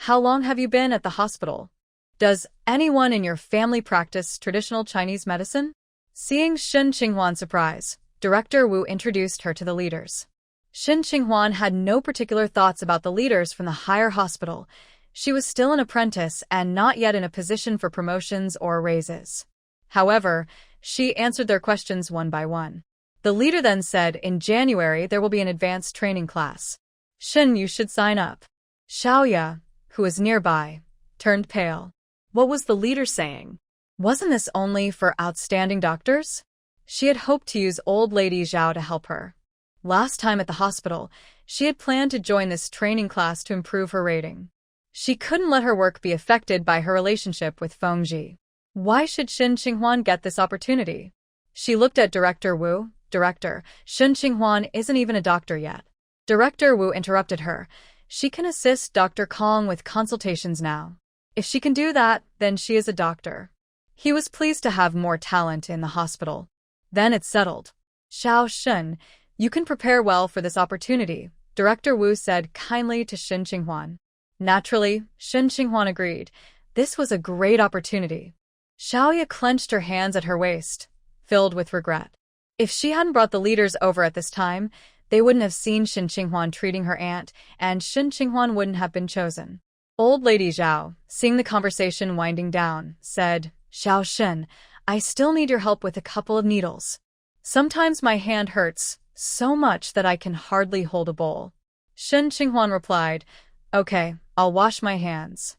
How long have you been at the hospital? Does anyone in your family practice traditional Chinese medicine?" Seeing Shun Qinghuan's surprise, Director Wu introduced her to the leaders. Shun Qinghuan had no particular thoughts about the leaders from the higher hospital. She was still an apprentice and not yet in a position for promotions or raises. However, she answered their questions one by one. The leader then said, "In January there will be an advanced training class. Shun, you should sign up." Xiaoya, who was nearby, turned pale. What was the leader saying? Wasn't this only for outstanding doctors? She had hoped to use old lady Zhao to help her. Last time at the hospital, she had planned to join this training class to improve her rating. She couldn't let her work be affected by her relationship with Fengji. Why should Shun Qinghuan get this opportunity? She looked at Director Wu. "Director, Shun Qinghuan isn't even a doctor yet." Director Wu interrupted her. "She can assist Dr. Kong with consultations now. If she can do that, then she is a doctor." He was pleased to have more talent in the hospital. Then it's settled. "Xiao Shun, you can prepare well for this opportunity," Director Wu said kindly to Shun Qinghuan. Naturally, Shun Qinghuan agreed. This was a great opportunity. Xiaoya clenched her hands at her waist, filled with regret. If she hadn't brought the leaders over at this time, they wouldn't have seen Shun Qinghuan treating her aunt, and Shun Qinghuan wouldn't have been chosen. Old Lady Zhao, seeing the conversation winding down, said, "Xiao Shun, I still need your help with a couple of needles. Sometimes my hand hurts so much that I can hardly hold a bowl." Shun Qinghuan replied, "Okay, I'll wash my hands."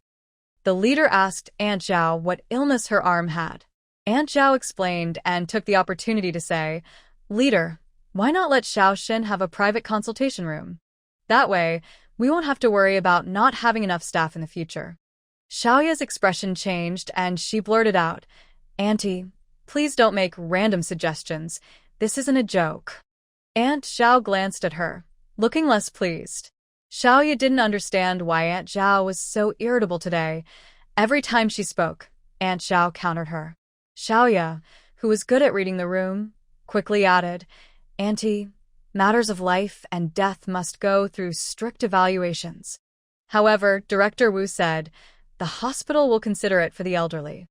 The leader asked Aunt Zhao what illness her arm had. Aunt Zhao explained and took the opportunity to say, "Leader, why not let Xiao Shun have a private consultation room? That way, we won't have to worry about not having enough staff in the future." Xiaoya's expression changed and she blurted out, "Auntie, please don't make random suggestions. This isn't a joke." Aunt Zhao glanced at her, looking less pleased. Xiaoya didn't understand why Aunt Zhao was so irritable today. Every time she spoke, Aunt Zhao countered her. Xiaoya, who was good at reading the room, quickly added, "Auntie, matters of life and death must go through strict evaluations." However, Director Wu said, "The hospital will consider it for the elderly."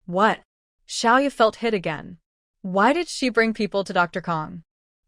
What? Xiaoya felt hit again. Why did she bring people to Dr. Kong?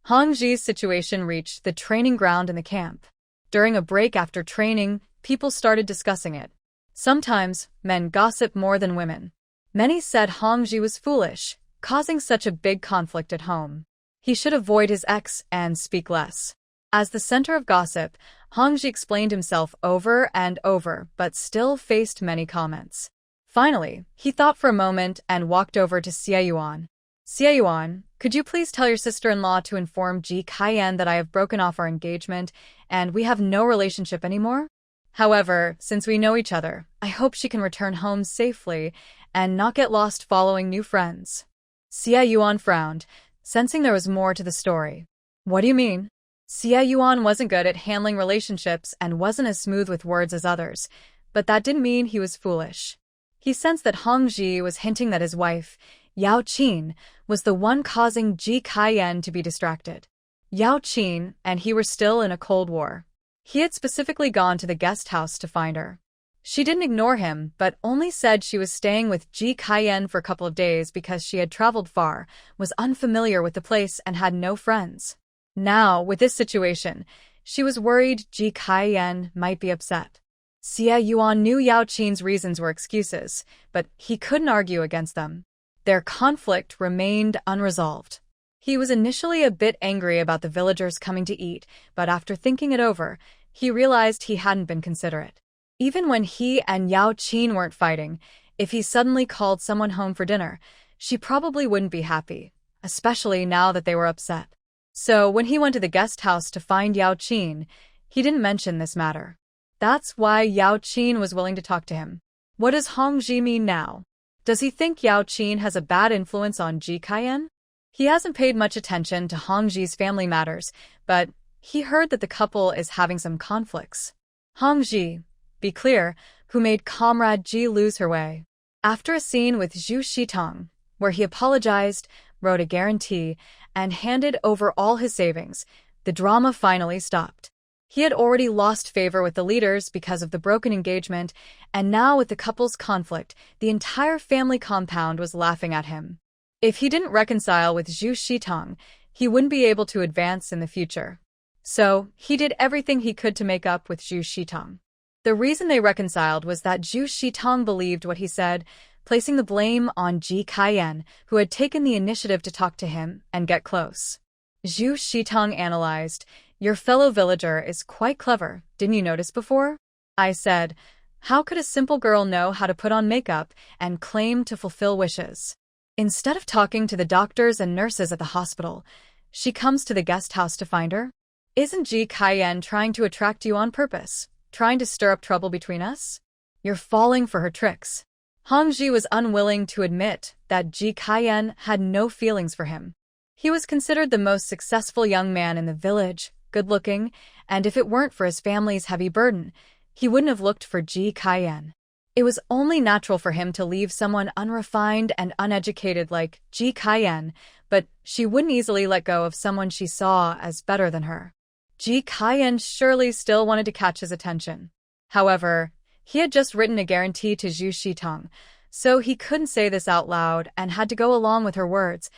Hongji's situation reached the training ground in the camp. During a break after training, people started discussing it. Sometimes, men gossip more than women. Many said Hongji was foolish, causing such a big conflict at home. He should avoid his ex and speak less. As the center of gossip, Hongji explained himself over and over but still faced many comments. Finally, he thought for a moment and walked over to Xie Yuan. "Xie Yuan, could you please tell your sister-in-law to inform Ji Kaiyan that I have broken off our engagement and we have no relationship anymore? However, since we know each other, I hope she can return home safely and not get lost following new friends." Xie Yuan frowned, sensing there was more to the story. "What do you mean?" Xie Yuan wasn't good at handling relationships and wasn't as smooth with words as others, but that didn't mean he was foolish. He sensed that Hongji was hinting that his wife, Yao Qin, was the one causing Ji Kaiyan to be distracted. Yao Qin and he were still in a cold war. He had specifically gone to the guest house to find her. She didn't ignore him, but only said she was staying with Ji Kaiyan for a couple of days because she had traveled far, was unfamiliar with the place and had no friends. Now, with this situation, she was worried Ji Kaiyan might be upset. Xie Yuan knew Yao Qin's reasons were excuses, but he couldn't argue against them. Their conflict remained unresolved. He was initially a bit angry about the villagers coming to eat, but after thinking it over, he realized he hadn't been considerate. Even when he and Yao Qin weren't fighting, if he suddenly called someone home for dinner, she probably wouldn't be happy, especially now that they were upset. So when he went to the guest house to find Yao Qin, he didn't mention this matter. That's why Yao Qin was willing to talk to him. What does Hongji mean now? Does he think Yao Qin has a bad influence on Ji Kaiyan? He hasn't paid much attention to Hongji's family matters, but he heard that the couple is having some conflicts. Hongji, be clear, who made Comrade Ji lose her way. After a scene with Zhu Shitong, where he apologized, wrote a guarantee, and handed over all his savings, the drama finally stopped. He had already lost favor with the leaders because of the broken engagement, and now with the couple's conflict, the entire family compound was laughing at him. If he didn't reconcile with Zhu Shitong, he wouldn't be able to advance in the future. So, he did everything he could to make up with Zhu Shitong. The reason they reconciled was that Zhu Shitong believed what he said, placing the blame on Ji Kaiyan, who had taken the initiative to talk to him and get close. Zhu Shitong analyzed, "Your fellow villager is quite clever, didn't you notice before?" I said, "How could a simple girl know how to put on makeup and claim to fulfill wishes? Instead of talking to the doctors and nurses at the hospital, she comes to the guest house to find her? Isn't Ji Kaiyan trying to attract you on purpose, trying to stir up trouble between us? You're falling for her tricks." Hongji was unwilling to admit that Ji Kaiyan had no feelings for him. He was considered the most successful young man in the village, good-looking, and if it weren't for his family's heavy burden, he wouldn't have looked for Ji Kaiyan. It was only natural for him to leave someone unrefined and uneducated like Ji Kaiyan, but she wouldn't easily let go of someone she saw as better than her. Ji Kaiyan surely still wanted to catch his attention. However, he had just written a guarantee to Zhu Shitong, so he couldn't say this out loud and had to go along with her words.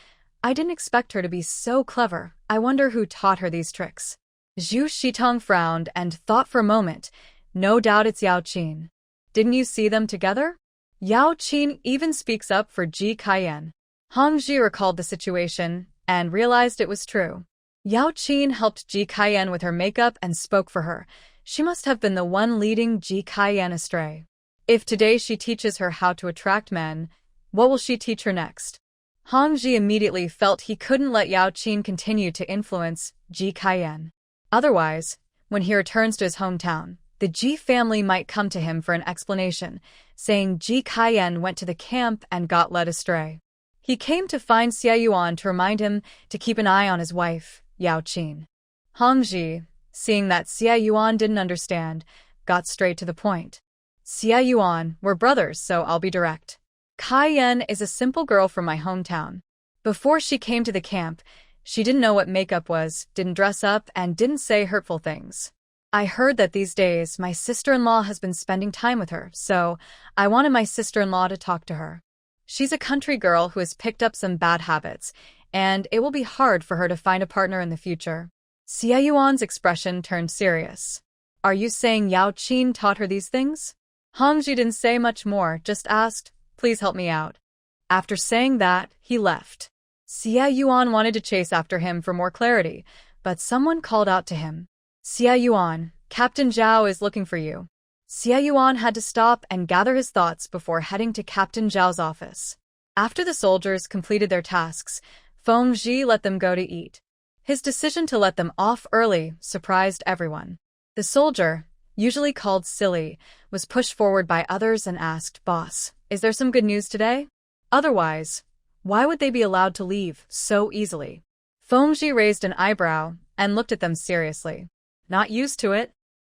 "I didn't expect her to be so clever. I wonder who taught her these tricks." Zhu Shitong frowned and thought for a moment. "No doubt it's Yao Qin. Didn't you see them together? Yao Qin even speaks up for Ji Kaiyan." Hongji recalled the situation and realized it was true. Yao Qin helped Ji Kaiyan with her makeup and spoke for her. She must have been the one leading Ji Kaiyan astray. If today she teaches her how to attract men, what will she teach her next? Hongji immediately felt he couldn't let Yao Qin continue to influence Ji Kaiyan. Otherwise, when he returns to his hometown, the Ji family might come to him for an explanation, saying Ji Kaiyan went to the camp and got led astray. He came to find Xie Yuan to remind him to keep an eye on his wife, Yao Qin. Hongji, seeing that Xie Yuan didn't understand, got straight to the point. "Xie Yuan, we're brothers, so I'll be direct. Kaiyan is a simple girl from my hometown. Before she came to the camp, she didn't know what makeup was, didn't dress up, and didn't say hurtful things. I heard that these days my sister-in-law has been spending time with her, so I wanted my sister-in-law to talk to her. She's a country girl who has picked up some bad habits, and it will be hard for her to find a partner in the future." Xie Yuan's expression turned serious. "Are you saying Yao Qin taught her these things?" Hongji didn't say much more, just asked, "Please help me out." After saying that, he left. Xie Yuan wanted to chase after him for more clarity, but someone called out to him. "Xie Yuan, Captain Zhao is looking for you." Xie Yuan had to stop and gather his thoughts before heading to Captain Zhao's office. After the soldiers completed their tasks, Feng Zhi let them go to eat. His decision to let them off early surprised everyone. The soldier, usually called Silly, was pushed forward by others and asked, "Boss, is there some good news today? Otherwise, why would they be allowed to leave so easily?" Feng Zhi raised an eyebrow and looked at them seriously. "Not used to it.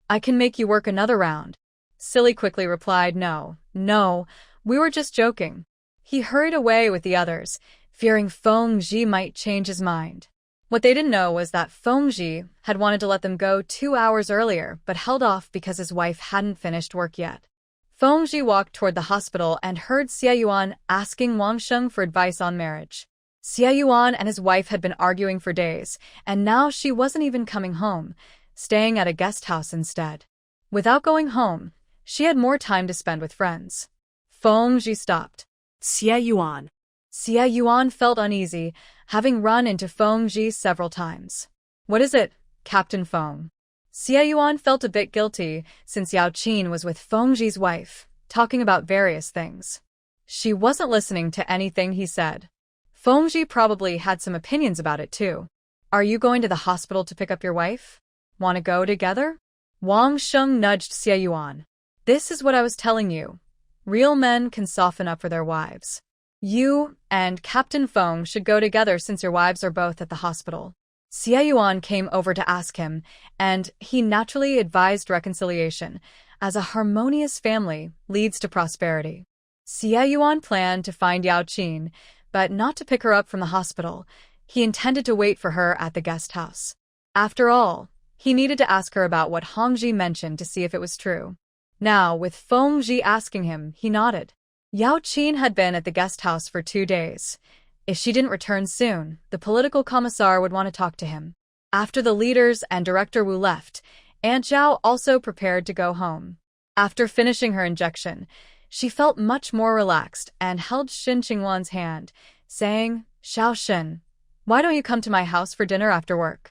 I can make you work another round." Silly quickly replied, No, we were just joking." He hurried away with the others, fearing Feng Zhi might change his mind. What they didn't know was that Feng Zhi had wanted to let them go 2 hours earlier but held off because his wife hadn't finished work yet. Feng Zhi walked toward the hospital and heard Xie Yuan asking Wang Sheng for advice on marriage. Xie Yuan and his wife had been arguing for days, and now she wasn't even coming home, staying at a guest house instead. Without going home, she had more time to spend with friends. Feng Ji stopped. Xie Yuan. Xie Yuan felt uneasy, having run into Feng Ji several times. What is it, Captain Feng? Xie Yuan felt a bit guilty since Yao Qin was with Feng Ji's wife, talking about various things. She wasn't listening to anything he said. Feng Ji probably had some opinions about it too. Are you going to the hospital to pick up your wife? Want to go together? Wang Sheng nudged Xie Yuan. This is what I was telling you. Real men can soften up for their wives. You and Captain Feng should go together since your wives are both at the hospital. Xie Yuan came over to ask him, and he naturally advised reconciliation, as a harmonious family leads to prosperity. Xie Yuan planned to find Yao Qin, but not to pick her up from the hospital. He intended to wait for her at the guest house. After all, he needed to ask her about what Hongji mentioned to see if it was true. Now, with Feng Ji asking him, he nodded. Yao Qin had been at the guest house for 2 days. If she didn't return soon, the political commissar would want to talk to him. After the leaders and Director Wu left, Aunt Zhao also prepared to go home. After finishing her injection, she felt much more relaxed and held Shen Qinghuan's hand, saying, Xiao Shen, why don't you come to my house for dinner after work?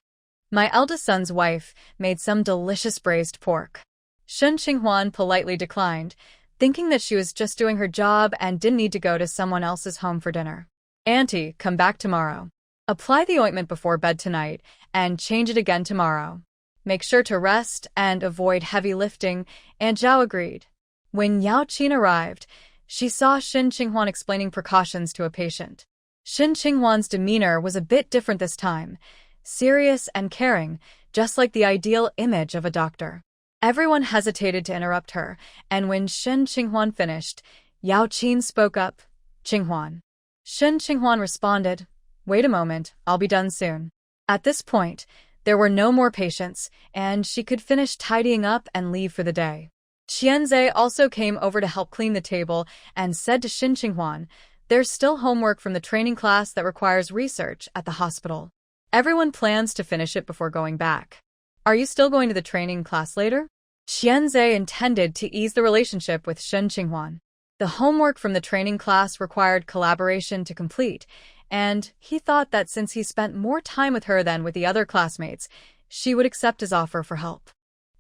My eldest son's wife made some delicious braised pork. Shen Qinghuan politely declined, thinking that she was just doing her job and didn't need to go to someone else's home for dinner. Auntie, come back tomorrow. Apply the ointment before bed tonight and change it again tomorrow. Make sure to rest and avoid heavy lifting, Aunt Zhao agreed. When Yao Qin arrived, she saw Shen Qinghuan explaining precautions to a patient. Shen Qinghuan's demeanor was a bit different this time, serious and caring, just like the ideal image of a doctor. Everyone hesitated to interrupt her, and when Shen Qinghuan finished, Yao Qin spoke up, Qinghuan. Shen Qinghuan responded, wait a moment, I'll be done soon. At this point, there were no more patients, and she could finish tidying up and leave for the day. Qianzhe also came over to help clean the table and said to Shen Qinghuan, there's still homework from the training class that requires research at the hospital. Everyone plans to finish it before going back. Are you still going to the training class later? Qianzhe intended to ease the relationship with Shen Qinghuan. The homework from the training class required collaboration to complete, and he thought that since he spent more time with her than with the other classmates, she would accept his offer for help.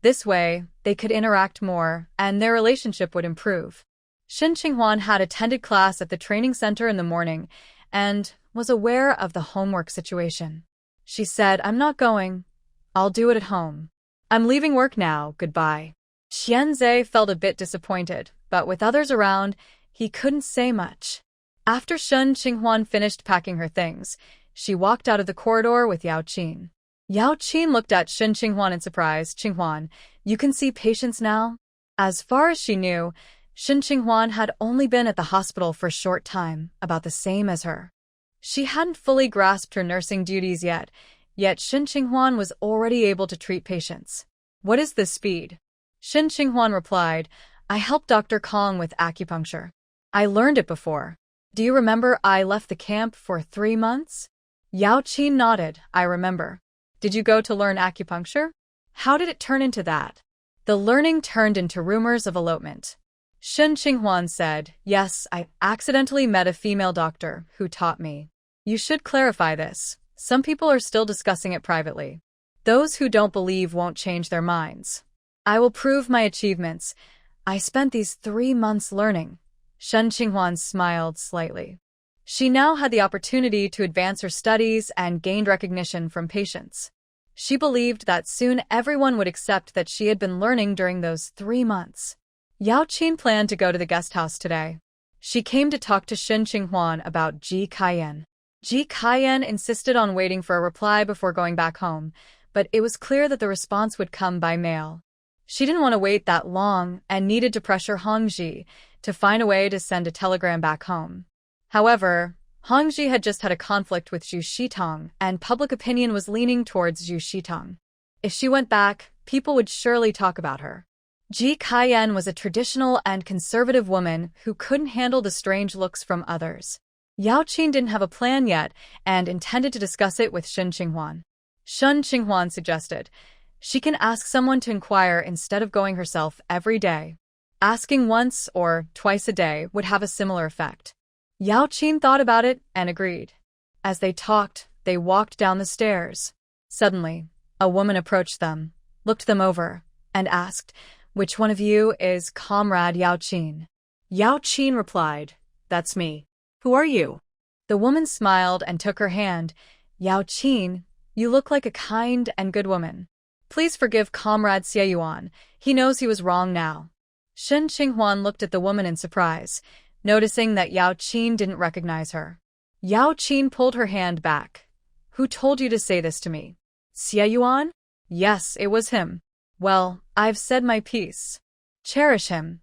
This way, they could interact more, and their relationship would improve. Shen Qinghuan had attended class at the training center in the morning and was aware of the homework situation. She said, I'm not going. I'll do it at home. I'm leaving work now, goodbye. Qianzhe felt a bit disappointed, but with others around, he couldn't say much. After Shen Qinghuan finished packing her things, she walked out of the corridor with Yao Qin. Yao Qin looked at Shen Qinghuan in surprise. Qinghuan, you can see patients now? As far as she knew, Shen Qinghuan had only been at the hospital for a short time, about the same as her. She hadn't fully grasped her nursing duties yet Shen Qinghuan was already able to treat patients. What is this speed? Shen Qinghuan replied, I helped Dr. Kong with acupuncture. I learned it before. Do you remember I left the camp for 3 months? Yao Qin nodded, I remember. Did you go to learn acupuncture? How did it turn into that? The learning turned into rumors of elopement. Shen Qinghuan said, yes, I accidentally met a female doctor who taught me. You should clarify this. Some people are still discussing it privately. Those who don't believe won't change their minds. I will prove my achievements. I spent these 3 months learning. Shen Qinghuan smiled slightly. She now had the opportunity to advance her studies and gained recognition from patients. She believed that soon everyone would accept that she had been learning during those 3 months. Yao Qin planned to go to the guest house today. She came to talk to Shen Qinghuan about Ji Kaiyan. Ji Kaiyan insisted on waiting for a reply before going back home, but it was clear that the response would come by mail. She didn't want to wait that long and needed to pressure Hongji to find a way to send a telegram back home. However, Hongji had just had a conflict with Zhu Shitong, and public opinion was leaning towards Zhu Shitong. If she went back, people would surely talk about her. Ji Kaiyan was a traditional and conservative woman who couldn't handle the strange looks from others. Yao Qin didn't have a plan yet and intended to discuss it with Shen Qinghuan. Shen Qinghuan suggested, she can ask someone to inquire instead of going herself every day. Asking once or twice a day would have a similar effect. Yao Qin thought about it and agreed. As they talked, they walked down the stairs. Suddenly, a woman approached them, looked them over, and asked, "Which one of you is Comrade Yao Qin?" Yao Qin replied, "That's me. Who are you?" The woman smiled and took her hand. "Yao Qin, you look like a kind and good woman. Please forgive Comrade Xie Yuan. He knows he was wrong now." Shen Qinghuan looked at the woman in surprise, noticing that Yao Qin didn't recognize her. Yao Qin pulled her hand back. "Who told you to say this to me? Xie Yuan?" "Yes, it was him." "Well, I've said my piece. Cherish him.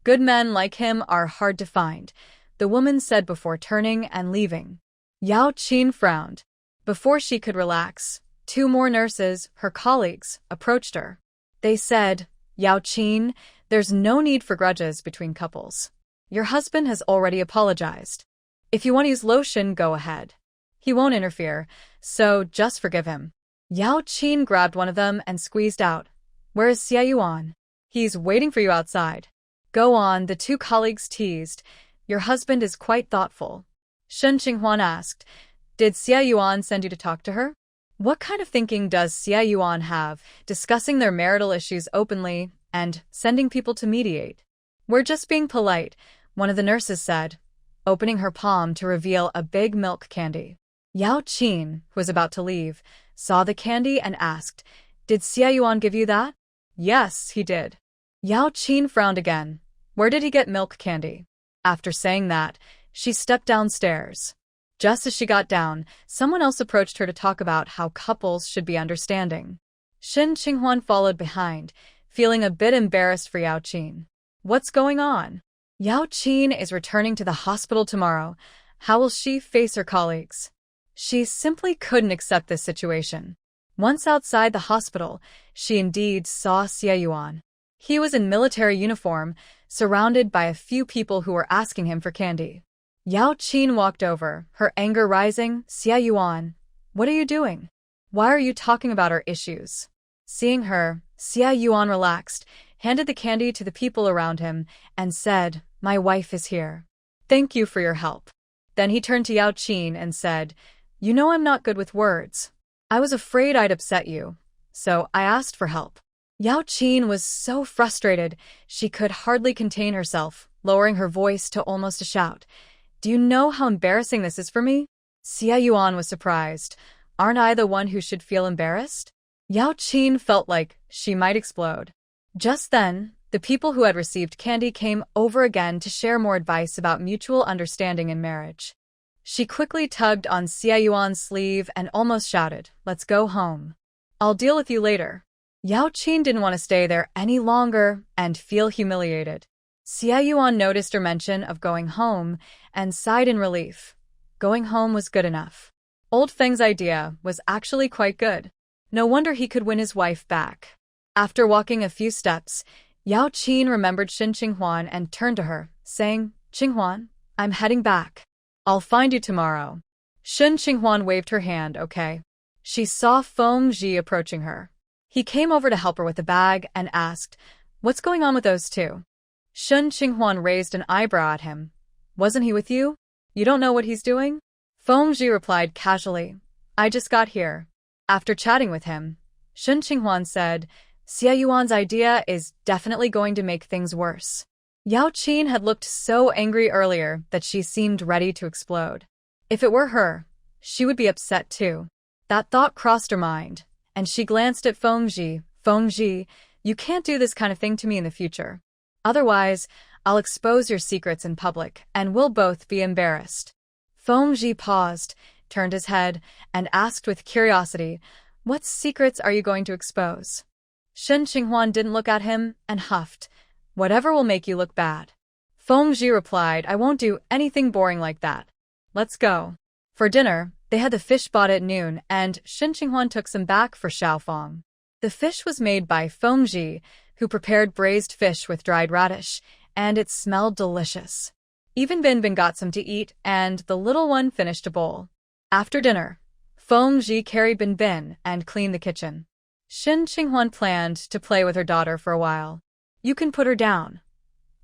Good men like him are hard to find," the woman said before turning and leaving. Yao Qin frowned. Before she could relax, 2 more nurses, her colleagues, approached her. They said, "Yao Qin, there's no need for grudges between couples. Your husband has already apologized. If you want to use lotion, go ahead. He won't interfere, so just forgive him." Yao Qin grabbed one of them and squeezed out. "Where is Xie Yuan?" "He's waiting for you outside." "Go on," the 2 colleagues teased. "Your husband is quite thoughtful." Shen Qinghuan asked, "Did Xie Yuan send you to talk to her?" What kind of thinking does Xie Yuan have, discussing their marital issues openly and sending people to mediate? "We're just being polite," one of the nurses said, opening her palm to reveal a big milk candy. Yao Qin, who was about to leave, saw the candy and asked, "Did Xie Yuan give you that?" "Yes, he did." Yao Qin frowned again. Where did he get milk candy? After saying that, she stepped downstairs. Just as she got down, someone else approached her to talk about how couples should be understanding. Shen Qinghuan followed behind, feeling a bit embarrassed for Yao Qin. "What's going on?" "Yao Qin is returning to the hospital tomorrow. How will she face her colleagues?" She simply couldn't accept this situation. Once outside the hospital, she indeed saw Xie Yuan. He was in military uniform, surrounded by a few people who were asking him for candy. Yao Qin walked over, her anger rising. "Xie Yuan, what are you doing? Why are you talking about our issues?" Seeing her, Xie Yuan relaxed, handed the candy to the people around him, and said, "My wife is here. Thank you for your help." Then he turned to Yao Qin and said, "You know I'm not good with words. I was afraid I'd upset you, so I asked for help." Yao Qin was so frustrated, she could hardly contain herself, lowering her voice to almost a shout. "Do you know how embarrassing this is for me?" Xie Yuan was surprised. "Aren't I the one who should feel embarrassed?" Yao Qin felt like she might explode. Just then, the people who had received candy came over again to share more advice about mutual understanding in marriage. She quickly tugged on Xie Yuan's sleeve and almost shouted, "Let's go home. I'll deal with you later." Yao Qin didn't want to stay there any longer and feel humiliated. Xie Yuan noticed her mention of going home and sighed in relief. Going home was good enough. Old Feng's idea was actually quite good. No wonder he could win his wife back. After walking a few steps, Yao Qin remembered Shen Qinghuan and turned to her, saying, "Qinghuan, I'm heading back. I'll find you tomorrow." Shen Qinghuan waved her hand, "Okay." She saw Feng Ji approaching her. He came over to help her with the bag and asked, "What's going on with those 2? Shen Qinghuan raised an eyebrow at him. "Wasn't he with you? You don't know what he's doing?" Feng Ji replied casually, "I just got here." After chatting with him, Shen Qinghuan said, "Xie Yuan's idea is definitely going to make things worse." Yao Qin had looked so angry earlier that she seemed ready to explode. If it were her, she would be upset too. That thought crossed her mind, and she glanced at Feng Ji. "Feng Ji, you can't do this kind of thing to me in the future. Otherwise, I'll expose your secrets in public, and we'll both be embarrassed." Feng Ji paused, turned his head, and asked with curiosity, "What secrets are you going to expose?" Shen Qinghuan didn't look at him and huffed, "Whatever will make you look bad." Feng Ji replied, "I won't do anything boring like that. Let's go." For dinner, they had the fish bought at noon, and Shen Qinghuan took some back for Xiaofang. The fish was made by Feng Ji, who prepared braised fish with dried radish, and it smelled delicious. Even Bin got some to eat, and the little one finished a bowl. After dinner, Feng Ji carried Bin and cleaned the kitchen. Shen Qinghuan planned to play with her daughter for a while. You can put her down.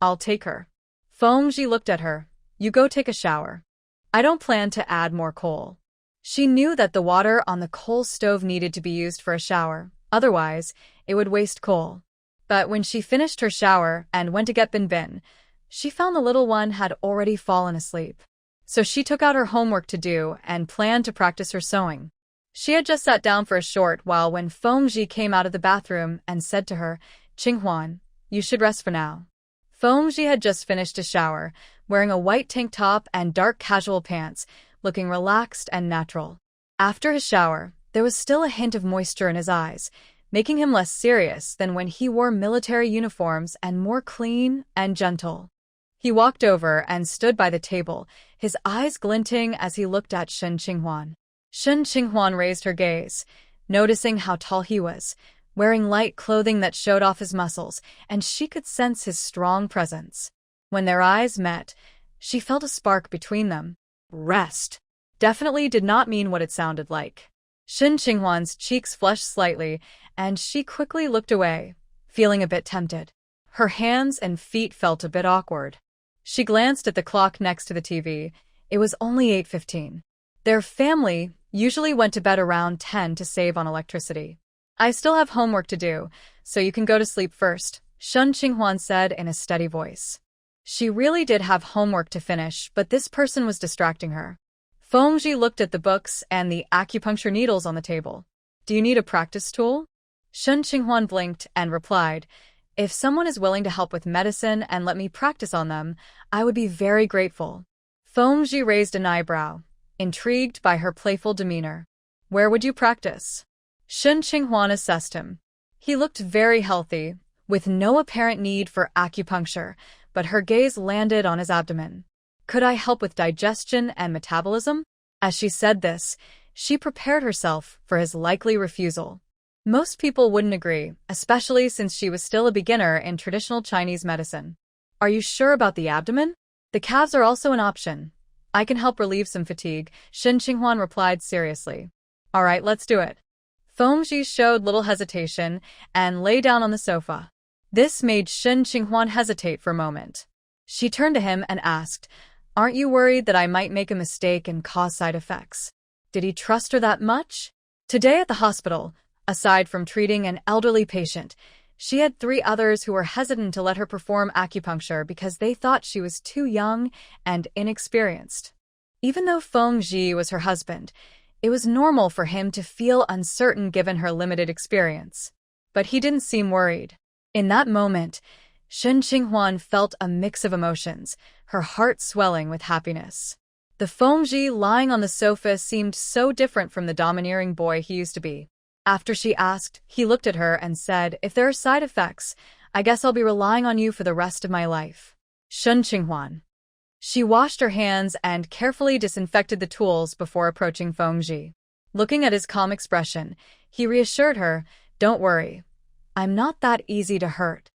I'll take her. Feng Ji looked at her. You go take a shower. I don't plan to add more coal. She knew that the water on the coal stove needed to be used for a shower, otherwise, it would waste coal. But when she finished her shower and went to get Bin, she found the little one had already fallen asleep. So she took out her homework to do and planned to practice her sewing. She had just sat down for a short while when Feng Ji came out of the bathroom and said to her, Qinghuan, you should rest for now. Feng Ji had just finished a shower, wearing a white tank top and dark casual pants, looking relaxed and natural. After his shower, there was still a hint of moisture in his eyes, making him less serious than when he wore military uniforms and more clean and gentle. He walked over and stood by the table, his eyes glinting as he looked at Shen Qinghuan. Shen Qinghuan raised her gaze, noticing how tall he was, wearing light clothing that showed off his muscles, and she could sense his strong presence. When their eyes met, she felt a spark between them. Rest definitely did not mean what it sounded like. Shen Qinghuan's cheeks flushed slightly, and she quickly looked away, feeling a bit tempted. Her hands and feet felt a bit awkward. She glanced at the clock next to the TV. It was only 8:15. Their family usually went to bed around 10 to save on electricity. I still have homework to do, so you can go to sleep first, Shen Qinghuan said in a steady voice. She really did have homework to finish, but this person was distracting her. Feng Ji looked at the books and the acupuncture needles on the table. Do you need a practice tool? Shen Qinghuan blinked and replied, if someone is willing to help with medicine and let me practice on them, I would be very grateful. Feng Ji raised an eyebrow, intrigued by her playful demeanor. Where would you practice? Shen Qinghuan assessed him. He looked very healthy, with no apparent need for acupuncture, but her gaze landed on his abdomen. Could I help with digestion and metabolism? As she said this, she prepared herself for his likely refusal. Most people wouldn't agree, especially since she was still a beginner in traditional Chinese medicine. Are you sure about the abdomen? The calves are also an option. I can help relieve some fatigue, Shen Qinghuan replied seriously. All right, let's do it. Feng Ji showed little hesitation and lay down on the sofa. This made Shen Qinghuan hesitate for a moment. She turned to him and asked, aren't you worried that I might make a mistake and cause side effects? Did he trust her that much? Today at the hospital, aside from treating an elderly patient, she had 3 others who were hesitant to let her perform acupuncture because they thought she was too young and inexperienced. Even though Feng Ji was her husband, it was normal for him to feel uncertain given her limited experience. But he didn't seem worried. In that moment, Shen Qinghuan felt a mix of emotions, her heart swelling with happiness. The Feng Ji lying on the sofa seemed so different from the domineering boy he used to be. After she asked, he looked at her and said, if there are side effects, I guess I'll be relying on you for the rest of my life. Shen Qinghuan. She washed her hands and carefully disinfected the tools before approaching Feng Ji. Looking at his calm expression, he reassured her, don't worry. I'm not that easy to hurt.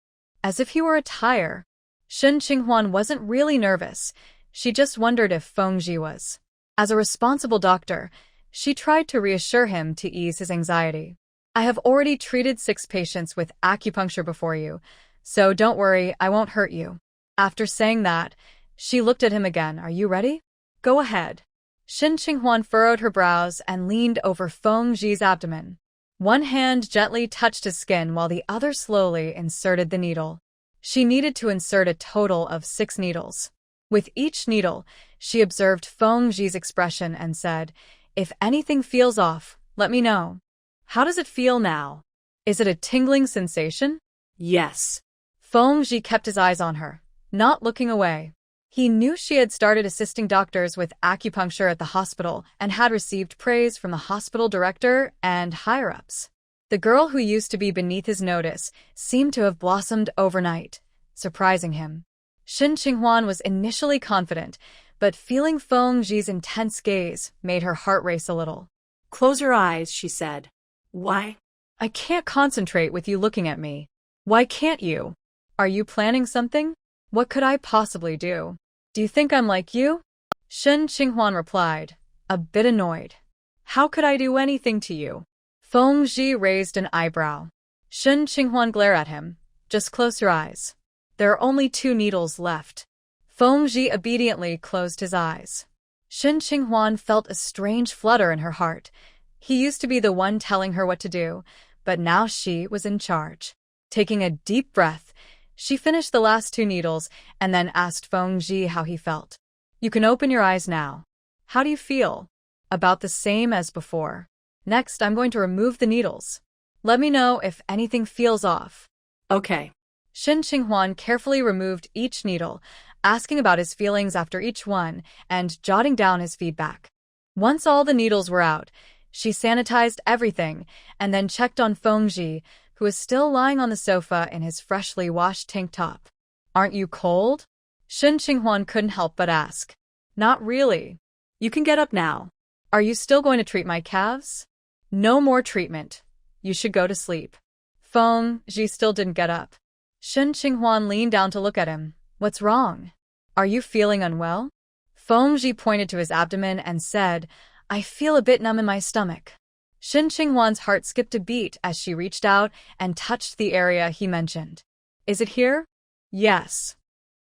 As if he were a tire. Shen Qinghuan wasn't really nervous. She just wondered if Feng Ji was. As a responsible doctor, she tried to reassure him to ease his anxiety. I have already treated 6 patients with acupuncture before you, so don't worry, I won't hurt you. After saying that, she looked at him again. Are you ready? Go ahead. Shen Qinghuan furrowed her brows and leaned over Feng Ji's abdomen. One hand gently touched his skin while the other slowly inserted the needle. She needed to insert a total of 6 needles. With each needle, she observed Feng Ji's expression and said, if anything feels off, let me know. How does it feel now? Is it a tingling sensation? Yes. Feng Ji kept his eyes on her, not looking away. He knew she had started assisting doctors with acupuncture at the hospital and had received praise from the hospital director and higher-ups. The girl who used to be beneath his notice seemed to have blossomed overnight, surprising him. Shen Qinghuan was initially confident, but feeling Feng Ji's intense gaze made her heart race a little. Close your eyes, she said. Why? I can't concentrate with you looking at me. Why can't you? Are you planning something? What could I possibly do? Do you think I'm like you? Shen Qinghuan replied, a bit annoyed. How could I do anything to you? Feng Ji raised an eyebrow. Shen Qinghuan glared at him. Just close your eyes. There are only 2 needles left. Feng Ji obediently closed his eyes. Shen Qinghuan felt a strange flutter in her heart. He used to be the one telling her what to do, but now she was in charge. Taking a deep breath, she finished the last 2 needles and then asked Feng Ji how he felt. You can open your eyes now. How do you feel? About the same as before. Next, I'm going to remove the needles. Let me know if anything feels off. Okay. Shen Qinghuan carefully removed each needle, asking about his feelings after each one and jotting down his feedback. Once all the needles were out, she sanitized everything and then checked on Feng Ji, who was still lying on the sofa in his freshly washed tank top. Aren't you cold? Shen Qinghuan couldn't help but ask. Not really. You can get up now. Are you still going to treat my calves? No more treatment. You should go to sleep. Feng Ji still didn't get up. Shen Qinghuan leaned down to look at him. What's wrong? Are you feeling unwell? Feng Ji pointed to his abdomen and said, I feel a bit numb in my stomach. Shen Qinghuan's heart skipped a beat as she reached out and touched the area he mentioned. Is it here? Yes.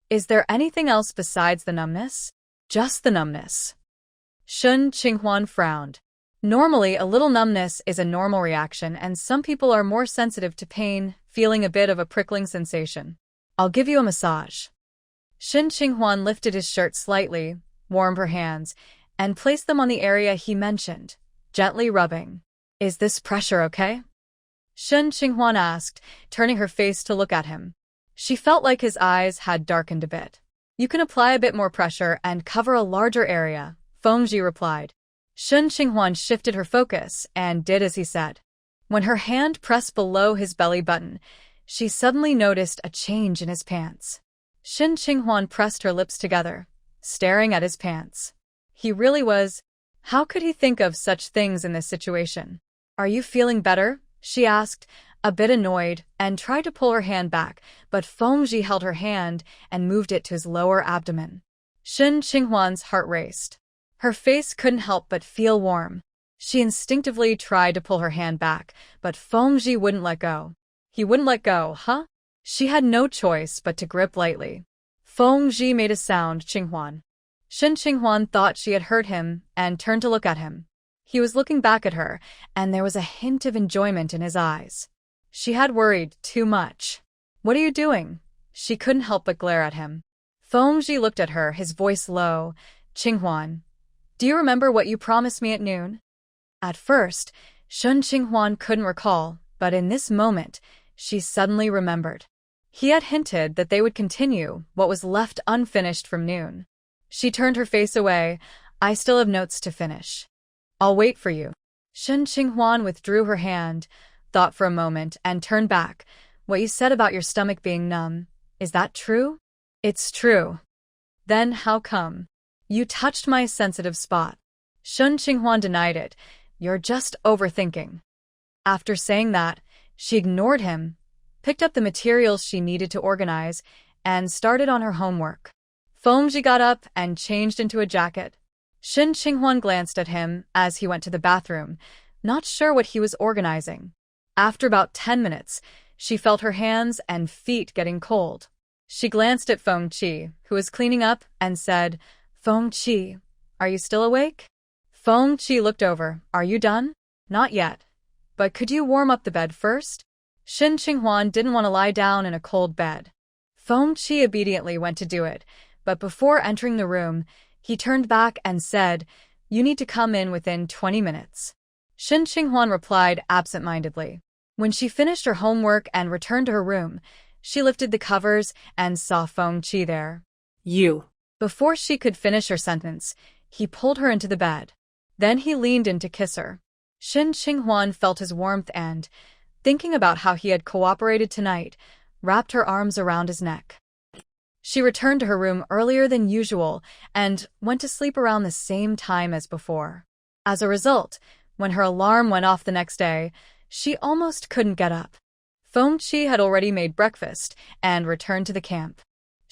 Is there anything else besides the numbness? Just the numbness. Shen Qinghuan frowned. Normally, a little numbness is a normal reaction, and some people are more sensitive to pain, feeling a bit of a prickling sensation. I'll give you a massage. Shen Qinghuan lifted his shirt slightly, warmed her hands, and placed them on the area he mentioned, gently rubbing. Is this pressure okay? Shen Qinghuan asked, turning her face to look at him. She felt like his eyes had darkened a bit. You can apply a bit more pressure and cover a larger area, Feng Ji replied. Shen Qinghuan shifted her focus and did as he said. When her hand pressed below his belly button, she suddenly noticed a change in his pants. Shen Qinghuan pressed her lips together, staring at his pants. He really was. How could he think of such things in this situation? Are you feeling better? She asked, a bit annoyed, and tried to pull her hand back, but Feng Ji held her hand and moved it to his lower abdomen. Shen Qinghuan's heart raced. Her face couldn't help but feel warm. She instinctively tried to pull her hand back, but Feng Ji wouldn't let go. He wouldn't let go, huh? She had no choice but to grip lightly. Feng Ji made a sound, Qinghuan. Shen Qinghuan thought she had heard him and turned to look at him. He was looking back at her, and there was a hint of enjoyment in his eyes. She had worried too much. What are you doing? She couldn't help but glare at him. Feng Ji looked at her, his voice low. Qinghuan, do you remember what you promised me at noon? At first, Shen Qinghuan couldn't recall, but in this moment, she suddenly remembered. He had hinted that they would continue what was left unfinished from noon. She turned her face away. I still have notes to finish. I'll wait for you. Shen Qinghuan withdrew her hand, thought for a moment, and turned back. What you said about your stomach being numb, is that true? It's true. Then how come? You touched my sensitive spot. Shen Qinghuan denied it. You're just overthinking. After saying that, she ignored him, picked up the materials she needed to organize, and started on her homework. Feng Ji got up and changed into a jacket. Shen Qinghuan glanced at him as he went to the bathroom, not sure what he was organizing. After about 10 minutes, she felt her hands and feet getting cold. She glanced at Feng Qi, who was cleaning up, and said, Feng Qi, are you still awake? Feng Qi looked over. Are you done? Not yet. But could you warm up the bed first? Shen Qinghuan didn't want to lie down in a cold bed. Feng Qi obediently went to do it, but before entering the room, he turned back and said, You need to come in within 20 minutes. Shen Qinghuan replied absent-mindedly. When she finished her homework and returned to her room, she lifted the covers and saw Feng Qi there. You. Before she could finish her sentence, he pulled her into the bed. Then he leaned in to kiss her. Shen Qinghuan felt his warmth and, thinking about how he had cooperated tonight, wrapped her arms around his neck. She returned to her room earlier than usual and went to sleep around the same time as before. As a result, when her alarm went off the next day, she almost couldn't get up. Feng Qi had already made breakfast and returned to the camp.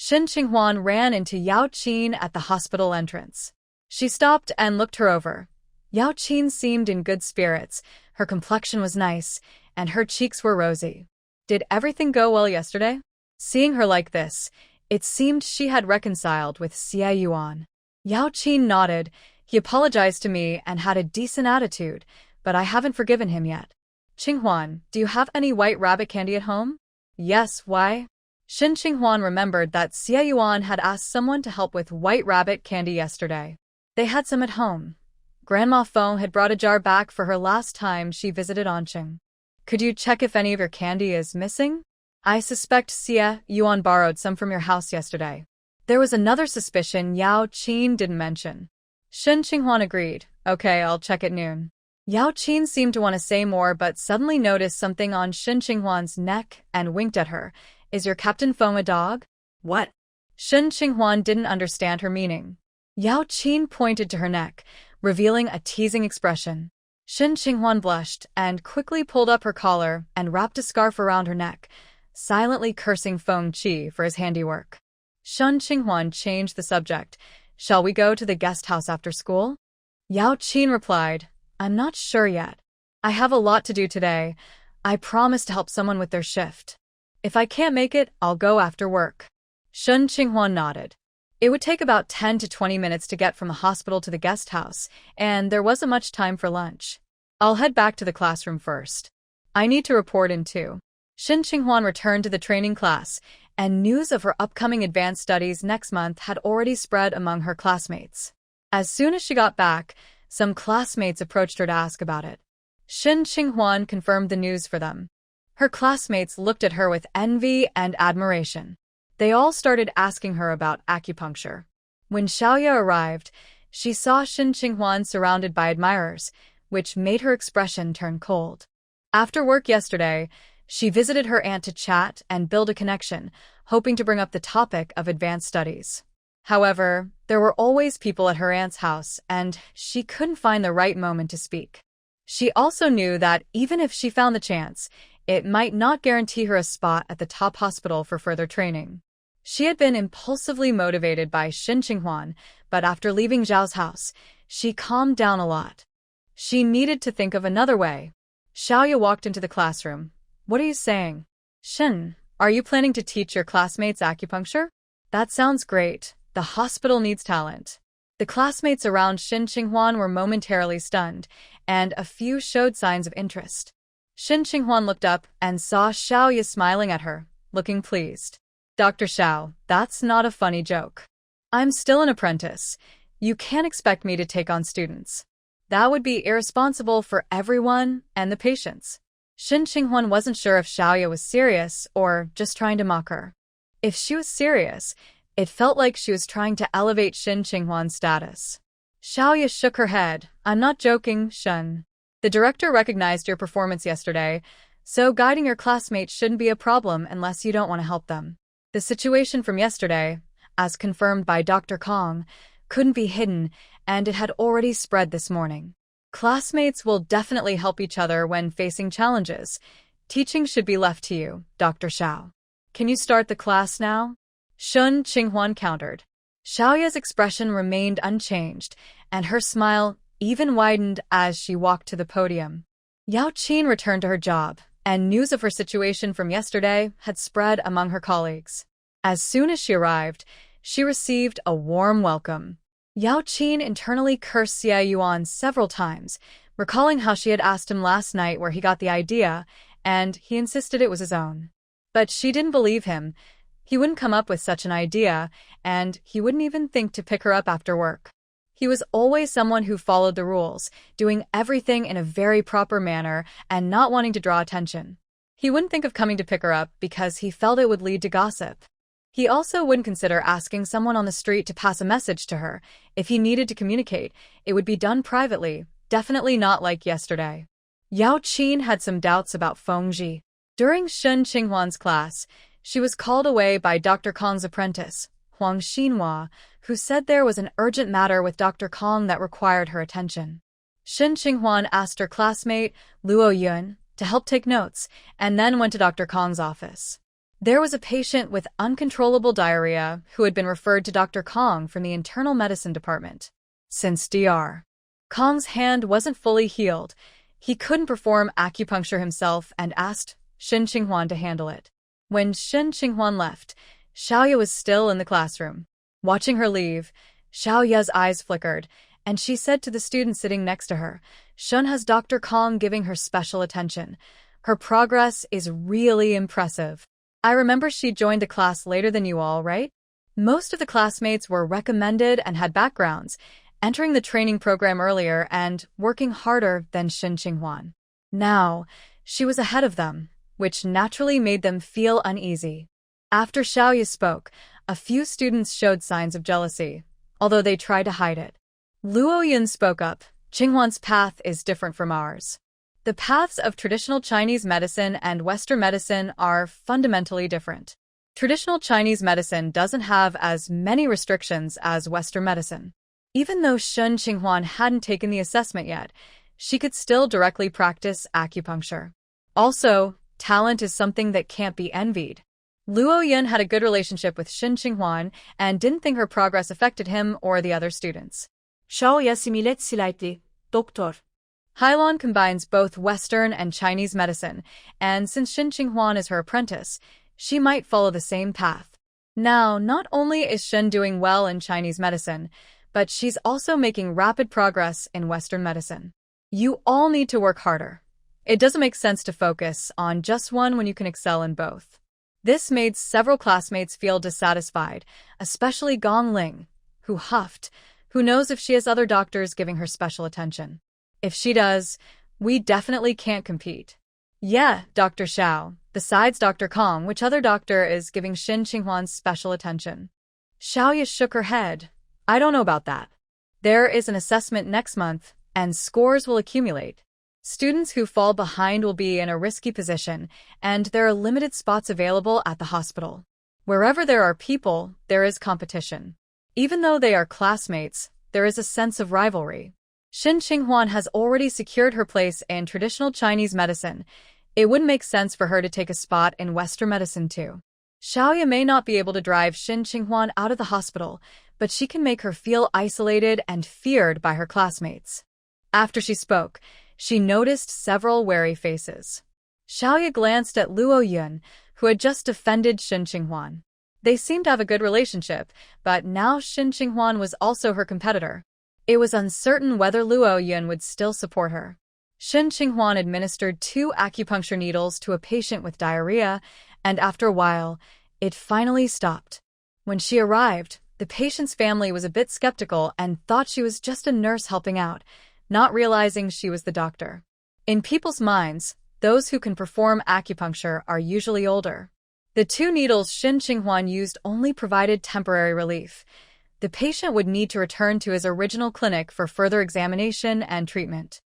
Shin Qinghuan ran into Yao Qin at the hospital entrance. She stopped and looked her over. Yao Qin seemed in good spirits, her complexion was nice, and her cheeks were rosy. Did everything go well yesterday? Seeing her like this, it seemed she had reconciled with Xie Yuan. Yao Qin nodded. He apologized to me and had a decent attitude, but I haven't forgiven him yet. Qinghuan, do you have any white rabbit candy at home? Yes, why? Shin Qinghuan remembered that Xie Yuan had asked someone to help with white rabbit candy yesterday. They had some at home. Grandma Feng had brought a jar back for her last time she visited Anqing. Could you check if any of your candy is missing? I suspect Xie Yuan borrowed some from your house yesterday. There was another suspicion Yao Qin didn't mention. Shin Qinghuan agreed. Okay, I'll check at noon. Yao Qin seemed to want to say more but suddenly noticed something on Shin Qinghuan's neck and winked at her. Is your Captain Feng a dog? What? Shin Qinghuan didn't understand her meaning. Yao Qin pointed to her neck, revealing a teasing expression. Shin Qinghuan blushed and quickly pulled up her collar and wrapped a scarf around her neck, silently cursing Feng Qi for his handiwork. Shin Qinghuan changed the subject. Shall we go to the guest house after school? Yao Qin replied, I'm not sure yet. I have a lot to do today. I promised to help someone with their shift. If I can't make it, I'll go after work. Shin Qinghuan nodded. It would take about 10 to 20 minutes to get from the hospital to the guest house, and there wasn't much time for lunch. I'll head back to the classroom first. I need to report in too. Shin Qinghuan returned to the training class, and news of her upcoming advanced studies next month had already spread among her classmates. As soon as she got back, some classmates approached her to ask about it. Shin Qinghuan confirmed the news for them. Her classmates looked at her with envy and admiration. They all started asking her about acupuncture. When Xiaoya arrived, she saw Shin Qinghuan surrounded by admirers, which made her expression turn cold. After work yesterday, she visited her aunt to chat and build a connection, hoping to bring up the topic of advanced studies. However, there were always people at her aunt's house, and she couldn't find the right moment to speak. She also knew that even if she found the chance, it might not guarantee her a spot at the top hospital for further training. She had been impulsively motivated by Shin Qinghuan, but after leaving Zhao's house, she calmed down a lot. She needed to think of another way. Xiaoya walked into the classroom. What are you saying? Shin, are you planning to teach your classmates acupuncture? That sounds great. The hospital needs talent. The classmates around Shin Qinghuan were momentarily stunned, and a few showed signs of interest. Shin Qinghuan looked up and saw Xiaoya smiling at her, looking pleased. Dr. Xiao, that's not a funny joke. I'm still an apprentice. You can't expect me to take on students. That would be irresponsible for everyone and the patients. Shin Qinghuan wasn't sure if Xiaoya was serious or just trying to mock her. If she was serious, it felt like she was trying to elevate Shin Qinghuan's status. Xiaoya shook her head. I'm not joking, Shin. The director recognized your performance yesterday, so guiding your classmates shouldn't be a problem unless you don't want to help them. The situation from yesterday, as confirmed by Dr. Kong, couldn't be hidden, and it had already spread this morning. Classmates will definitely help each other when facing challenges. Teaching should be left to you, Dr. Xiao. Can you start the class now? Shin Qinghuan countered. Xiaoya's expression remained unchanged, and her smile even widened as she walked to the podium. Yao Qin returned to her job, and news of her situation from yesterday had spread among her colleagues. As soon as she arrived, she received a warm welcome. Yao Qin internally cursed Xie Yuan several times, recalling how she had asked him last night where he got the idea, and he insisted it was his own. But she didn't believe him. He wouldn't come up with such an idea, and he wouldn't even think to pick her up after work. He was always someone who followed the rules, doing everything in a very proper manner and not wanting to draw attention. He wouldn't think of coming to pick her up because he felt it would lead to gossip. He also wouldn't consider asking someone on the street to pass a message to her. If he needed to communicate, it would be done privately, definitely not like yesterday. Yao Qin had some doubts about Feng Ji. During Shin Qinghuan's class, she was called away by Dr. Kong's apprentice, Huang Xinhua, who said there was an urgent matter with Dr. Kong that required her attention. Shin Qinghuan asked her classmate, Luo Yun, to help take notes, and then went to Dr. Kong's office. There was a patient with uncontrollable diarrhea who had been referred to Dr. Kong from the internal medicine department. Since Dr. Kong's hand wasn't fully healed, he couldn't perform acupuncture himself and asked Shen Qinghuan to handle it. When Shen Qinghuan left, Xiaoya was still in the classroom. Watching her leave, Xiaoya's eyes flickered, and she said to the student sitting next to her, "Shun has Dr. Kong giving her special attention. Her progress is really impressive. I remember she joined the class later than you all, right?" Most of the classmates were recommended and had backgrounds, entering the training program earlier and working harder than Shen Qinghuan. Now, she was ahead of them, which naturally made them feel uneasy. After Xiaoya spoke, a few students showed signs of jealousy, although they tried to hide it. Luo Yun spoke up, "Qinghuan's path is different from ours. The paths of traditional Chinese medicine and Western medicine are fundamentally different. Traditional Chinese medicine doesn't have as many restrictions as Western medicine." Even though Shen Qinghuan hadn't taken the assessment yet, she could still directly practice acupuncture. Also, talent is something that can't be envied. Luo Yun had a good relationship with Shen Qinghuan and didn't think her progress affected him or the other students. Xiaoya similets slightly, Doctor. Hailon combines both Western and Chinese medicine, and since Shen Qinghuan is her apprentice, she might follow the same path. Now, not only is Shen doing well in Chinese medicine, but she's also making rapid progress in Western medicine. You all need to work harder. It doesn't make sense to focus on just one when you can excel in both. This made several classmates feel dissatisfied, especially Gong Ling, who huffed, who knows if she has other doctors giving her special attention. If she does, we definitely can't compete. Yeah, Dr. Xiao, besides Dr. Kong, which other doctor is giving Shen Qinghuan special attention? Xiaoya shook her head. I don't know about that. There is an assessment next month, and scores will accumulate. Students who fall behind will be in a risky position, and there are limited spots available at the hospital. Wherever there are people, there is competition. Even though they are classmates, there is a sense of rivalry. Shen Qinghuan has already secured her place in traditional Chinese medicine. It wouldn't make sense for her to take a spot in Western medicine too. Xiaoya may not be able to drive Shen Qinghuan out of the hospital, but she can make her feel isolated and feared by her classmates. After she spoke, she noticed several wary faces. Xiaoya glanced at Luo Yun, who had just defended Shen Qinghuan. They seemed to have a good relationship, but now Shen Qinghuan was also her competitor. It was uncertain whether Luo Yun would still support her. Shen Qinghuan administered 2 acupuncture needles to a patient with diarrhea, and after a while, it finally stopped. When she arrived, the patient's family was a bit skeptical and thought she was just a nurse helping out, not realizing she was the doctor. In people's minds, those who can perform acupuncture are usually older. The 2 needles Shen Qinghuan used only provided temporary relief. The patient would need to return to his original clinic for further examination and treatment.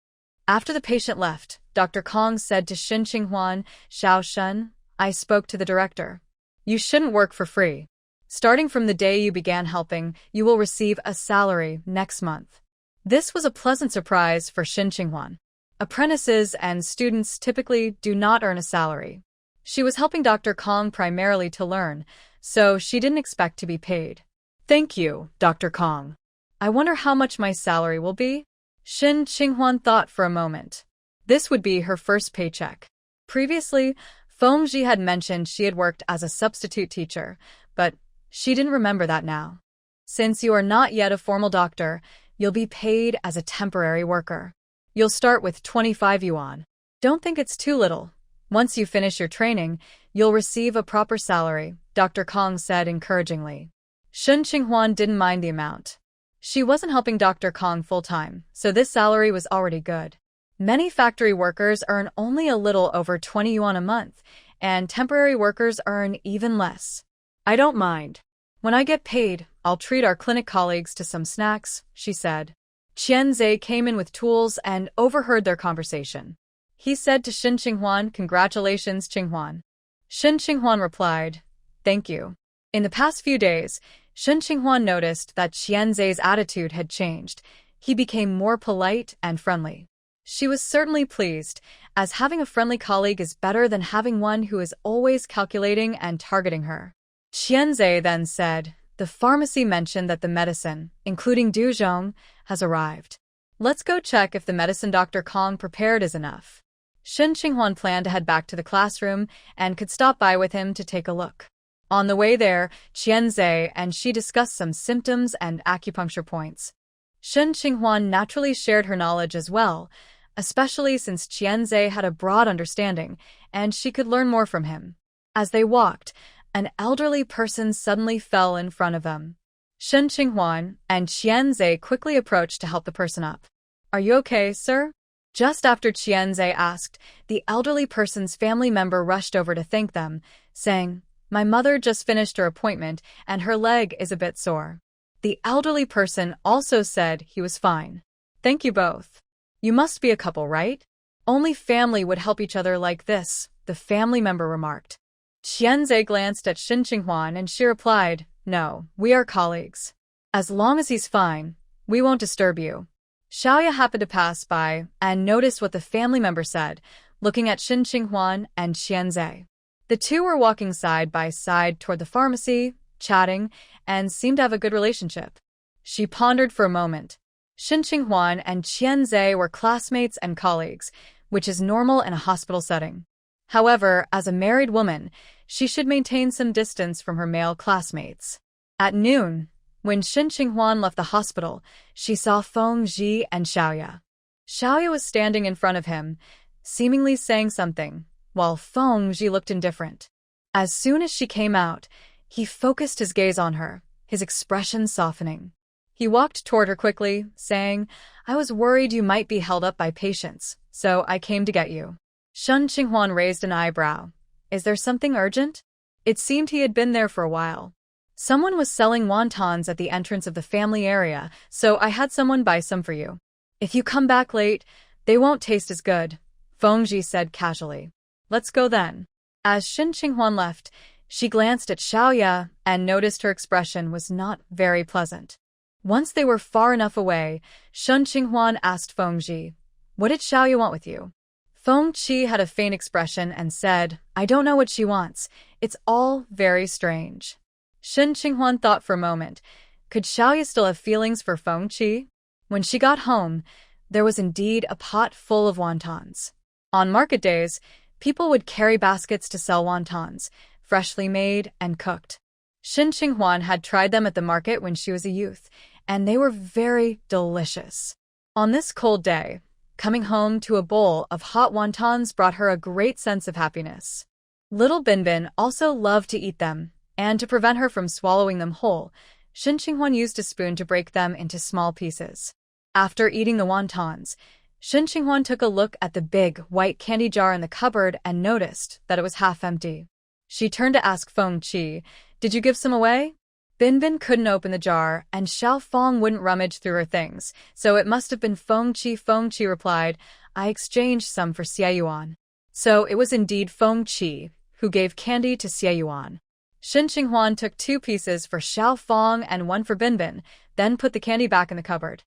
After the patient left, Dr. Kong said to Shen Qinghuan, "Xiao Shen, I spoke to the director. You shouldn't work for free. Starting from the day you began helping, you will receive a salary next month." This was a pleasant surprise for Shen Qinghuan. Apprentices and students typically do not earn a salary. She was helping Dr. Kong primarily to learn, so she didn't expect to be paid. "Thank you, Dr. Kong. I wonder how much my salary will be?" Shen Qinghuan thought for a moment. This would be her first paycheck. Previously, Fengji had mentioned she had worked as a substitute teacher, but she didn't remember that now. Since you are not yet a formal doctor, you'll be paid as a temporary worker. You'll start with 25 yuan. Don't think it's too little. Once you finish your training, you'll receive a proper salary, Dr. Kong said encouragingly. Shen Qinghuan didn't mind the amount. She wasn't helping Dr. Kong full-time, so this salary was already good. Many factory workers earn only a little over 20 yuan a month, and temporary workers earn even less. "I don't mind. When I get paid, I'll treat our clinic colleagues to some snacks," she said. Qian Zhe came in with tools and overheard their conversation. He said to Shen Qinghuan, "Congratulations, Qinghuan." Shen Qinghuan replied, "Thank you." In the past few days, Shen Qinghuan noticed that Qian Zhe's attitude had changed. He became more polite and friendly. She was certainly pleased, as having a friendly colleague is better than having one who is always calculating and targeting her. Qianzhe then said, "The pharmacy mentioned that the medicine, including Duzhong, has arrived. Let's go check if the medicine Dr. Kong prepared is enough." Shen Qinghuan planned to head back to the classroom and could stop by with him to take a look. On the way there, Qianzhe and she discussed some symptoms and acupuncture points. Shen Qinghuan naturally shared her knowledge as well, especially since Qianzhe had a broad understanding, and she could learn more from him. As they walked, an elderly person suddenly fell in front of them. Shen Qinghuan and Qianzhe quickly approached to help the person up. "Are you okay, sir?" Just after Qianzhe asked, the elderly person's family member rushed over to thank them, saying, "My mother just finished her appointment and her leg is a bit sore." The elderly person also said he was fine. "Thank you both. You must be a couple, right? Only family would help each other like this," the family member remarked. Qianzhe glanced at Shen Qinghuan and she replied, "No, we are colleagues. As long as he's fine, we won't disturb you." Xiaoya happened to pass by and noticed what the family member said, looking at Shen Qinghuan and Qianzhe. The two were walking side by side toward the pharmacy, chatting, and seemed to have a good relationship. She pondered for a moment. Shen Qinghuan and Qianzhe were classmates and colleagues, which is normal in a hospital setting. However, as a married woman, she should maintain some distance from her male classmates. At noon, when Shen Qinghuan left the hospital, she saw Feng Ji and Xiaoya. Xiaoya was standing in front of him, seemingly saying something, while Feng Ji looked indifferent. As soon as she came out, he focused his gaze on her, his expression softening. He walked toward her quickly, saying, "I was worried you might be held up by patients, so I came to get you." Shen Qinghuan raised an eyebrow. "Is there something urgent?" It seemed he had been there for a while. "Someone was selling wontons at the entrance of the family area, so I had someone buy some for you. If you come back late, they won't taste as good," Feng Ji said casually. "Let's go then." As Shen Qinghuan left, she glanced at Xiaoya and noticed her expression was not very pleasant. Once they were far enough away, Shen Qinghuan asked Feng Ji, "What did Xiaoya want with you?" Feng Ji had a faint expression and said, "I don't know what she wants. It's all very strange." Shen Qinghuan thought for a moment. Could Xiaoya still have feelings for Feng Ji? When she got home, there was indeed a pot full of wontons. On market days, people would carry baskets to sell wontons, freshly made and cooked. Shen Qinghuan had tried them at the market when she was a youth, and they were very delicious. On this cold day, coming home to a bowl of hot wontons brought her a great sense of happiness. Little Binbin also loved to eat them, and to prevent her from swallowing them whole, Shen Qinghuan used a spoon to break them into small pieces. After eating the wontons, Shen Qinghuan took a look at the big, white candy jar in the cupboard and noticed that it was half empty. She turned to ask Feng Ji, "Did you give some away?" Binbin couldn't open the jar, and Xiao Fong wouldn't rummage through her things, so it must have been Feng Ji. Feng Ji replied, "I exchanged some for Xie Yuan." So it was indeed Feng Ji who gave candy to Xie Yuan. Shen Qinghuan took 2 pieces for Xiao Fong and 1 for Binbin, then put the candy back in the cupboard.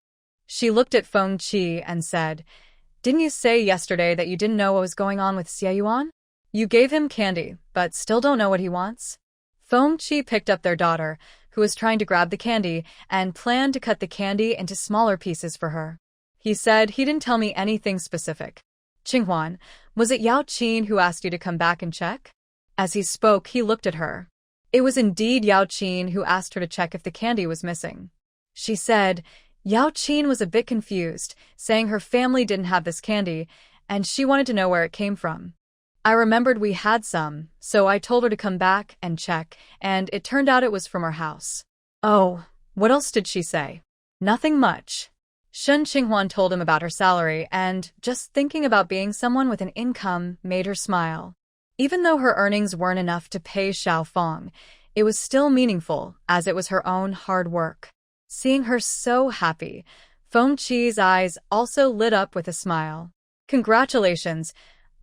She looked at Feng Ji and said, "Didn't you say yesterday that you didn't know what was going on with Xie Yuan? You gave him candy, but still don't know what he wants?" Feng Ji picked up their daughter, who was trying to grab the candy, and planned to cut the candy into smaller pieces for her. He said he didn't tell me anything specific. "Qinghuan, was it Yao Qin who asked you to come back and check?" As he spoke, he looked at her. It was indeed Yao Qin who asked her to check if the candy was missing. She said, Yao Qin was a bit confused, saying her family didn't have this candy, and she wanted to know where it came from. I remembered we had some, so I told her to come back and check, and it turned out it was from our house. Oh, what else did she say? Nothing much. Shen Qinghuan told him about her salary, and just thinking about being someone with an income made her smile. Even though her earnings weren't enough to pay Xiao Fong, it was still meaningful, as it was her own hard work. Seeing her so happy, Feng Chi's eyes also lit up with a smile. Congratulations!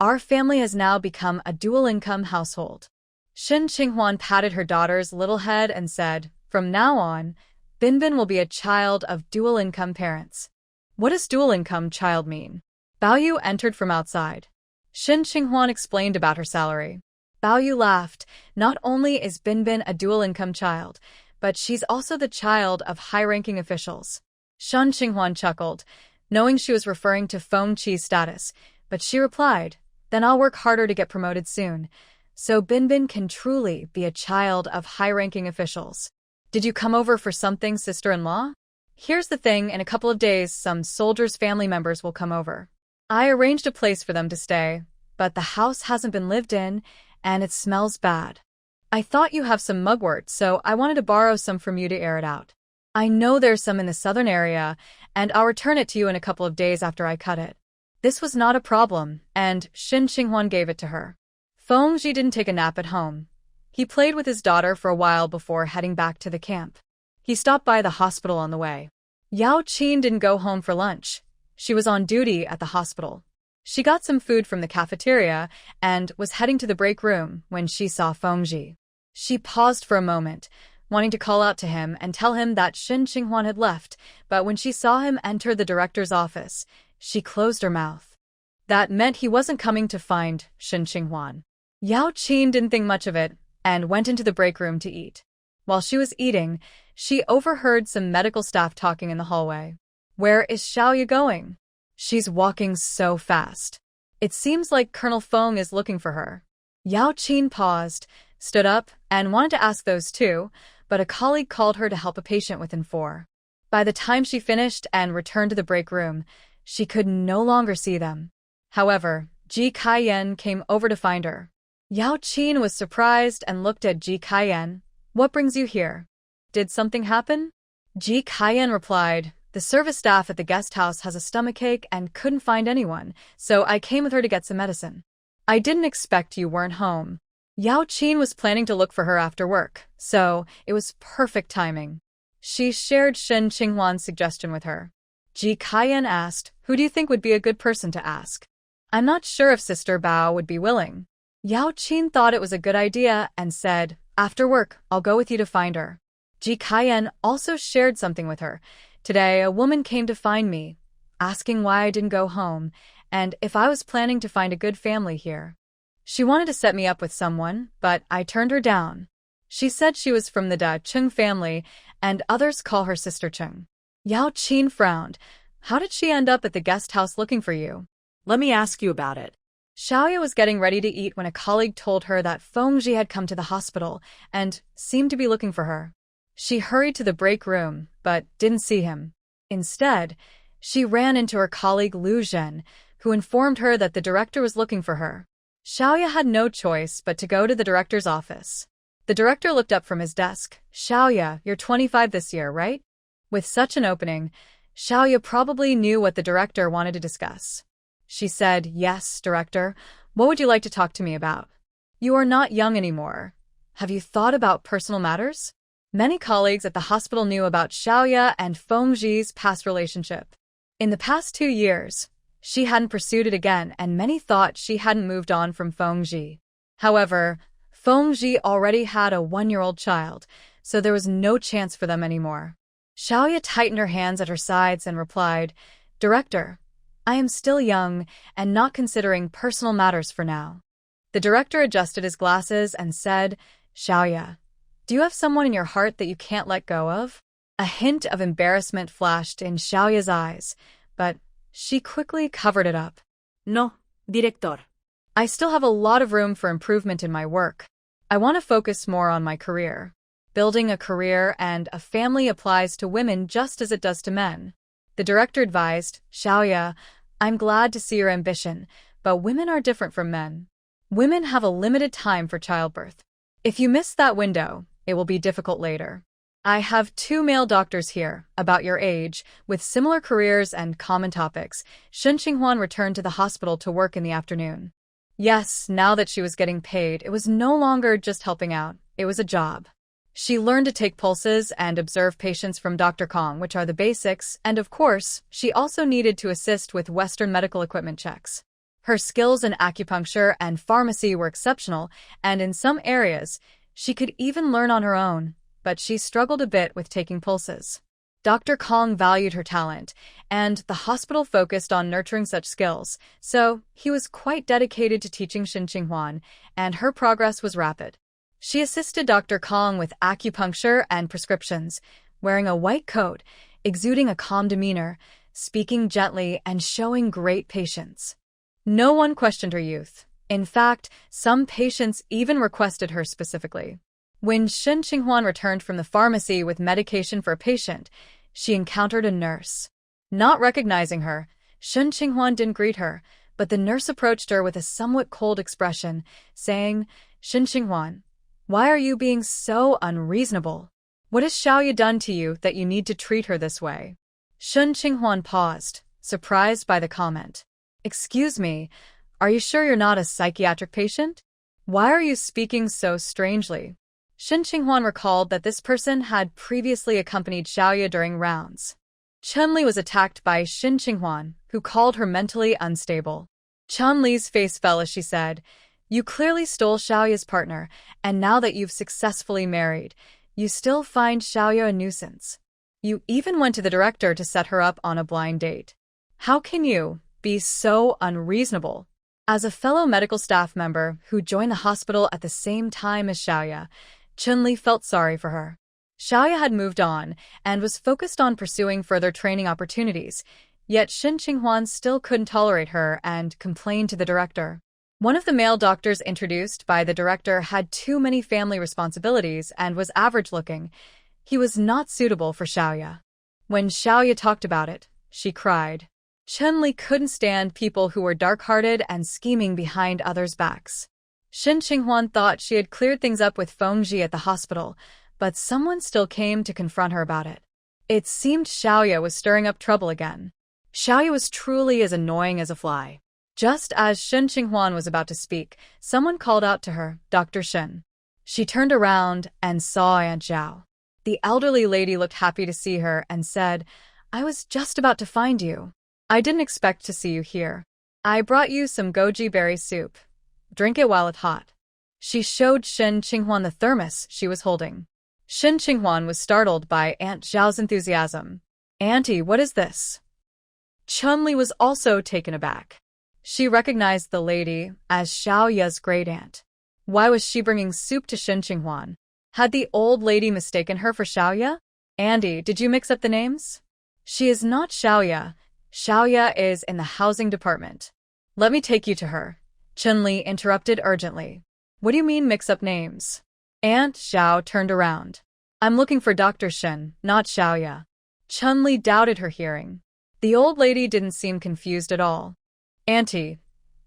Our family has now become a dual-income household. Shen Qinghuan patted her daughter's little head and said, From now on, Binbin will be a child of dual-income parents. What does dual-income child mean? Bao Yu entered from outside. Shin Qinghuan explained about her salary. Bao Yu laughed. Not only is Binbin a dual-income child, but she's also the child of high-ranking officials. Shin Qinghuan chuckled, knowing she was referring to Feng Qi's status, but she replied, "Then I'll work harder to get promoted soon, so Binbin can truly be a child of high-ranking officials." "Did you come over for something, sister-in-law?" "Here's the thing, in a couple of days some soldiers' family members will come over. I arranged a place for them to stay, but the house hasn't been lived in, and it smells bad. I thought you have some mugwort, so I wanted to borrow some from you to air it out. I know there's some in the southern area, and I'll return it to you in a couple of days after I cut it." This was not a problem, and Shin Qinghuan gave it to her. Feng Ji didn't take a nap at home. He played with his daughter for a while before heading back to the camp. He stopped by the hospital on the way. Yao Qin didn't go home for lunch. She was on duty at the hospital. She got some food from the cafeteria and was heading to the break room when she saw Feng Ji. She paused for a moment, wanting to call out to him and tell him that Shin Qinghuan had left, but when she saw him enter the director's office, she closed her mouth. That meant he wasn't coming to find Shin Qinghuan. Yao Qin didn't think much of it and went into the break room to eat. While she was eating, she overheard some medical staff talking in the hallway. "Where is Xiaoya going? She's walking so fast. It seems like Colonel Feng is looking for her." Yao Qin paused, stood up, and wanted to ask those two, but a colleague called her to help a patient within 4. By the time she finished and returned to the break room, she could no longer see them. However, Ji Kaiyan came over to find her. Yao Qin was surprised and looked at Ji Kaiyan. "What brings you here? Did something happen?" Ji Kaiyan replied, "The service staff at the guest house has a stomachache and couldn't find anyone, so I came with her to get some medicine. I didn't expect you weren't home." Yao Qin was planning to look for her after work, so it was perfect timing. She shared Shin Qinghuan's suggestion with her. Ji Kaiyan asked, "Who do you think would be a good person to ask?" "I'm not sure if Sister Bao would be willing." Yao Qin thought it was a good idea and said, "After work, I'll go with you to find her." Ji Kaiyan also shared something with her. "Today, a woman came to find me, asking why I didn't go home, and if I was planning to find a good family here. She wanted to set me up with someone, but I turned her down. She said she was from the Da Chung family, and others call her Sister Chung." Yao Qin frowned. "How did she end up at the guest house looking for you?" Let me ask you about it. Xiaoya was getting ready to eat when a colleague told her that Feng Ji had come to the hospital and seemed to be looking for her. She hurried to the break room, but didn't see him. Instead, she ran into her colleague Lu Zhen, who informed her that the director was looking for her. Xiaoya had no choice but to go to the director's office. The director looked up from his desk. "Xiaoya, you're 25 this year, right?" With such an opening, Xiaoya probably knew what the director wanted to discuss. She said, "Yes, director. What would you like to talk to me about?" "You are not young anymore. Have you thought about personal matters?" Many colleagues at the hospital knew about Xiaoya and Feng Ji's past relationship. In the past 2 years, she hadn't pursued it again, and many thought she hadn't moved on from Feng Ji. However, Feng Ji already had a 1-year-old child, so there was no chance for them anymore. Xiaoya tightened her hands at her sides and replied, "Director, I am still young and not considering personal matters for now." The director adjusted his glasses and said, "Xiaoya, do you have someone in your heart that you can't let go of?" A hint of embarrassment flashed in Xiaoya's eyes, but she quickly covered it up. No, director. "I still have a lot of room for improvement in my work. I want to focus more on my career. Building a career and a family applies to women just as it does to men." The director advised, "Xiaoya, I'm glad to see your ambition, but women are different from men. Women have a limited time for childbirth. If you miss that window, it will be difficult later. I have 2 male doctors here, about your age, with similar careers and common topics." Shin Qinghuan returned to the hospital to work in the afternoon. Yes, now that she was getting paid, it was no longer just helping out, it was a job. She learned to take pulses and observe patients from Dr. Kong, which are the basics, and of course, she also needed to assist with Western medical equipment checks. Her skills in acupuncture and pharmacy were exceptional, and in some areas, she could even learn on her own, but she struggled a bit with taking pulses. Dr. Kong valued her talent, and the hospital focused on nurturing such skills, so he was quite dedicated to teaching Shin Qinghuan, and her progress was rapid. She assisted Dr. Kong with acupuncture and prescriptions, wearing a white coat, exuding a calm demeanor, speaking gently, and showing great patience. No one questioned her youth. In fact, some patients even requested her specifically. When Shin Qinghuan returned from the pharmacy with medication for a patient, she encountered a nurse. Not recognizing her, Shin Qinghuan didn't greet her, but the nurse approached her with a somewhat cold expression, saying, "Shin Qinghuan, why are you being so unreasonable? What has Xiaoya done to you that you need to treat her this way?" Shin Qinghuan paused, surprised by the comment. "Excuse me, are you sure you're not a psychiatric patient? Why are you speaking so strangely?" Shin Qinghuan recalled that this person had previously accompanied Xiaoya during rounds. Chun-Li was attacked by Shin Qinghuan, who called her mentally unstable. Chun-Li's face fell as she said, "You clearly stole Xiaoya's partner, and now that you've successfully married, you still find Xiaoya a nuisance. You even went to the director to set her up on a blind date. How can you be so unreasonable?" As a fellow medical staff member who joined the hospital at the same time as Xiaoya, Chun-Li felt sorry for her. Xiaoya had moved on and was focused on pursuing further training opportunities, yet Shin Qinghuan still couldn't tolerate her and complained to the director. One of the male doctors introduced by the director had too many family responsibilities and was average-looking. He was not suitable for Xiaoya. When Xiaoya talked about it, she cried. Chun-Li couldn't stand people who were dark-hearted and scheming behind others' backs. Shin Qinghuan thought she had cleared things up with Fengji at the hospital, but someone still came to confront her about it. It seemed Xiaoya was stirring up trouble again. Xiaoya was truly as annoying as a fly. Just as Shin Qinghuan was about to speak, someone called out to her, "Dr. Shin." She turned around and saw Aunt Zhao. The elderly lady looked happy to see her and said, "I was just about to find you. I didn't expect to see you here. I brought you some goji berry soup. Drink it while it's hot." She showed Shin Qinghuan the thermos she was holding. Shin Qinghuan was startled by Aunt Zhao's enthusiasm. "Auntie, what is this?" Chun-Li was also taken aback. She recognized the lady as Xiaoya's great-aunt. Why was she bringing soup to Shin Qinghuan? Had the old lady mistaken her for Xiaoya? "Auntie, did you mix up the names? She is not Xiaoya. Xiaoya is in the housing department. Let me take you to her." Chun-Li interrupted urgently. "What do you mean mix up names?" Aunt Zhao turned around. "I'm looking for Dr. Shin, not Xiaoya." Chun-Li doubted her hearing. The old lady didn't seem confused at all. "Auntie,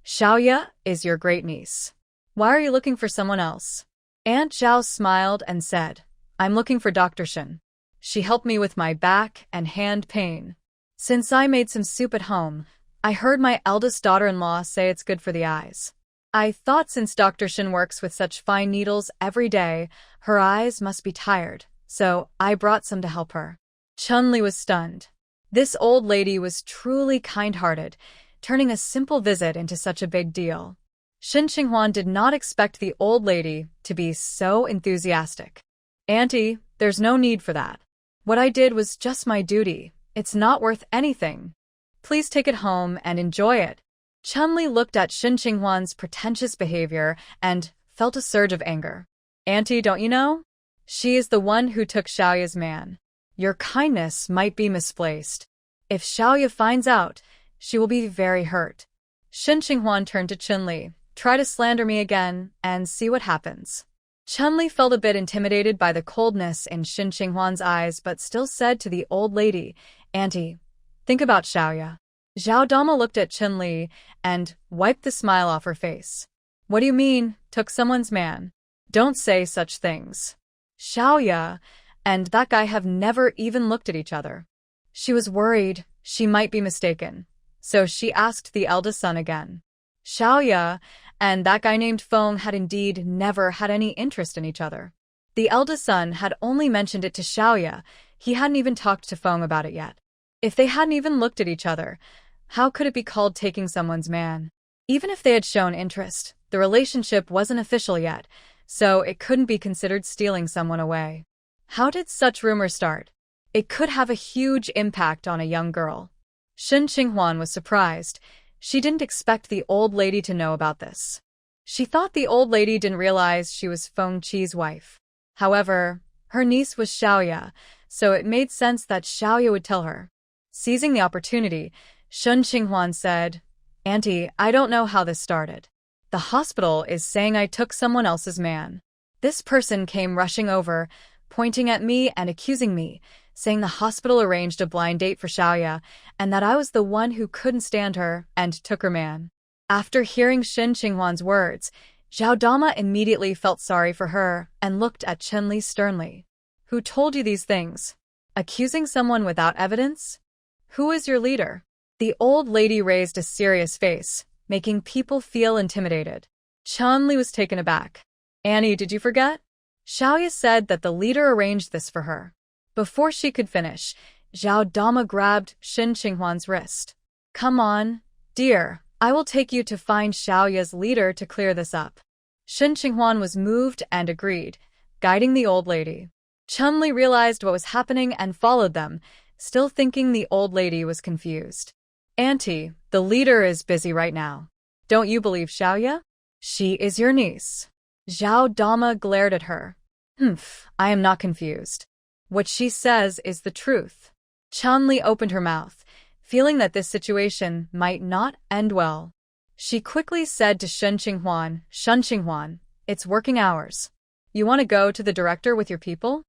Xiaoya is your great-niece. Why are you looking for someone else?" Aunt Zhao smiled and said, "I'm looking for Dr. Shin. She helped me with my back and hand pain. Since I made some soup at home, I heard my eldest daughter-in-law say it's good for the eyes. I thought since Dr. Shin works with such fine needles every day, her eyes must be tired, so I brought some to help her." Chun-Li was stunned. This old lady was truly kind-hearted, turning a simple visit into such a big deal. Shin Qinghuan did not expect the old lady to be so enthusiastic. "Auntie, there's no need for that. What I did was just my duty. It's not worth anything. Please take it home and enjoy it." Chun-Li looked at Shin Qinghuan's pretentious behavior and felt a surge of anger. "Auntie, don't you know? She is the one who took Xiaoya's man. Your kindness might be misplaced. If Xiaoya finds out, she will be very hurt." Shin Qinghuan turned to Chun-Li. "Try to slander me again and see what happens." Chun-Li felt a bit intimidated by the coldness in Shin Qinghuan's eyes but still said to the old lady, "Auntie, think about Xiaoya." Zhao Dama looked at Chun-Li and wiped the smile off her face. "What do you mean, took someone's man? Don't say such things. Xiaoya and that guy have never even looked at each other." She was worried she might be mistaken, so she asked the eldest son again. Xiaoya and that guy named Feng had indeed never had any interest in each other. The eldest son had only mentioned it to Xiaoya. He hadn't even talked to Feng about it yet. If they hadn't even looked at each other, how could it be called taking someone's man? Even if they had shown interest, the relationship wasn't official yet, so it couldn't be considered stealing someone away. How did such rumors start? It could have a huge impact on a young girl. Shen Qinghuan was surprised. She didn't expect the old lady to know about this. She thought the old lady didn't realize she was Feng Qi's wife. However, her niece was Xiaoya, so it made sense that Xiaoya would tell her. Seizing the opportunity, Shen Qinghuan said, "Auntie, I don't know how this started. The hospital is saying I took someone else's man. This person came rushing over, pointing at me and accusing me, saying the hospital arranged a blind date for Xiaoya and that I was the one who couldn't stand her and took her man." After hearing Shen Qinghuan's words, Zhao Dama immediately felt sorry for her and looked at Chenli sternly. "Who told you these things? Accusing someone without evidence? Who is your leader?" The old lady raised a serious face, making people feel intimidated. Chenli was taken aback. "Annie, did you forget? Xiaoya said that the leader arranged this for her." Before she could finish, Zhao Dama grabbed Shen Qinghuan's wrist. "Come on, dear, I will take you to find Xiaoya's leader to clear this up." Shen Qinghuan was moved and agreed, guiding the old lady. Chunli realized what was happening and followed them, still thinking the old lady was confused. "Auntie, the leader is busy right now. Don't you believe Xiaoya? She is your niece." Zhao Dama glared at her. I am not confused. What she says is the truth." Chunli opened her mouth, feeling that this situation might not end well. She quickly said to Shen Qinghuan, "It's working hours. You want to go to the director with your people?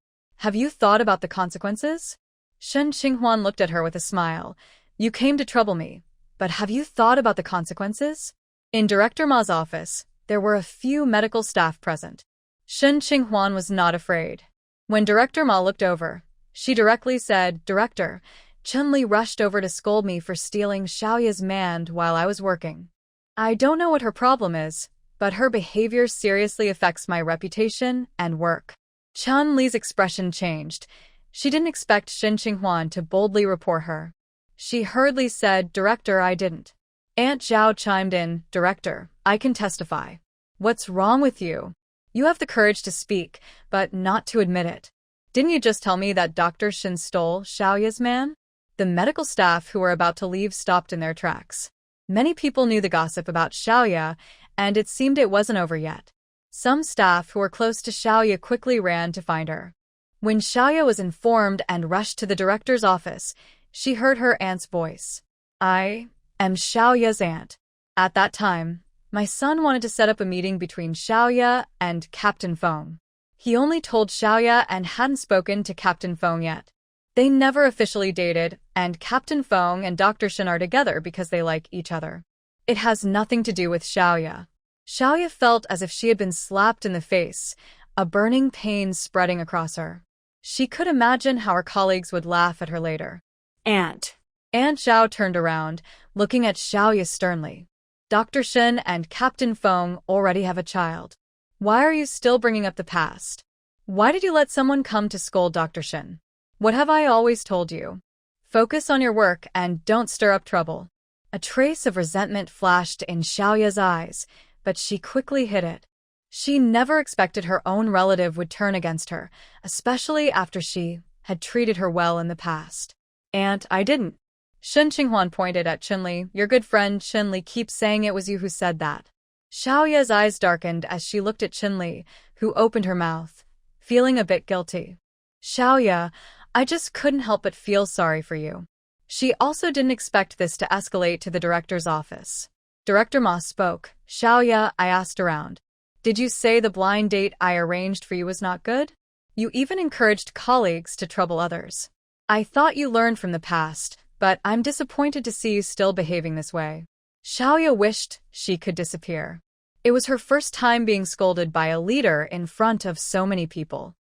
Have you thought about the consequences?" Shen Qinghuan looked at her with a smile. "You came to trouble me, but have you thought about the consequences?" In Director Ma's office, there were a few medical staff present. Shen Qinghuan was not afraid. When Director Ma looked over, she directly said, "Director, Chunli rushed over to scold me for stealing Xiaoya's man while I was working. I don't know what her problem is, but her behavior seriously affects my reputation and work." Chunli's expression changed. She didn't expect Shen Qinghuan to boldly report her. She hurriedly said, "Director, I didn't." Aunt Zhao chimed in, "Director, I can testify." "What's wrong with you? You have the courage to speak, but not to admit it. Didn't you just tell me that Dr. Shen stole Xiaoya's man?" The medical staff who were about to leave stopped in their tracks. Many people knew the gossip about Xiaoya, and it seemed it wasn't over yet. Some staff who were close to Xiaoya quickly ran to find her. When Xiaoya was informed and rushed to the director's office, she heard her aunt's voice. "I am Xiaoya's aunt. At that time, my son wanted to set up a meeting between Xiaoya and Captain Feng. He only told Xiaoya and hadn't spoken to Captain Feng yet. They never officially dated, and Captain Feng and Dr. Shen are together because they like each other. It has nothing to do with Xiaoya." Xiaoya felt as if she had been slapped in the face, a burning pain spreading across her. She could imagine how her colleagues would laugh at her later. "Aunt." Aunt Zhao turned around, looking at Xiaoya sternly. "Dr. Shen and Captain Feng already have a child. Why are you still bringing up the past? Why did you let someone come to scold Dr. Shen? What have I always told you? Focus on your work and don't stir up trouble." A trace of resentment flashed in Xiaoya's eyes, but she quickly hid it. She never expected her own relative would turn against her, especially after she had treated her well in the past. "Aunt, I didn't." Shen Qinghuan pointed at Chenli. "Your good friend Chenli keeps saying it was you who said that." Xiaoya's eyes darkened as she looked at Chenli, who opened her mouth, feeling a bit guilty. "Xiaoya, I just couldn't help but feel sorry for you." She also didn't expect this to escalate to the director's office. Director Ma spoke. "Xiaoya, I asked around. Did you say the blind date I arranged for you was not good? You even encouraged colleagues to trouble others. I thought you learned from the past, but I'm disappointed to see you still behaving this way." Xiaoya wished she could disappear. It was her first time being scolded by a leader in front of so many people.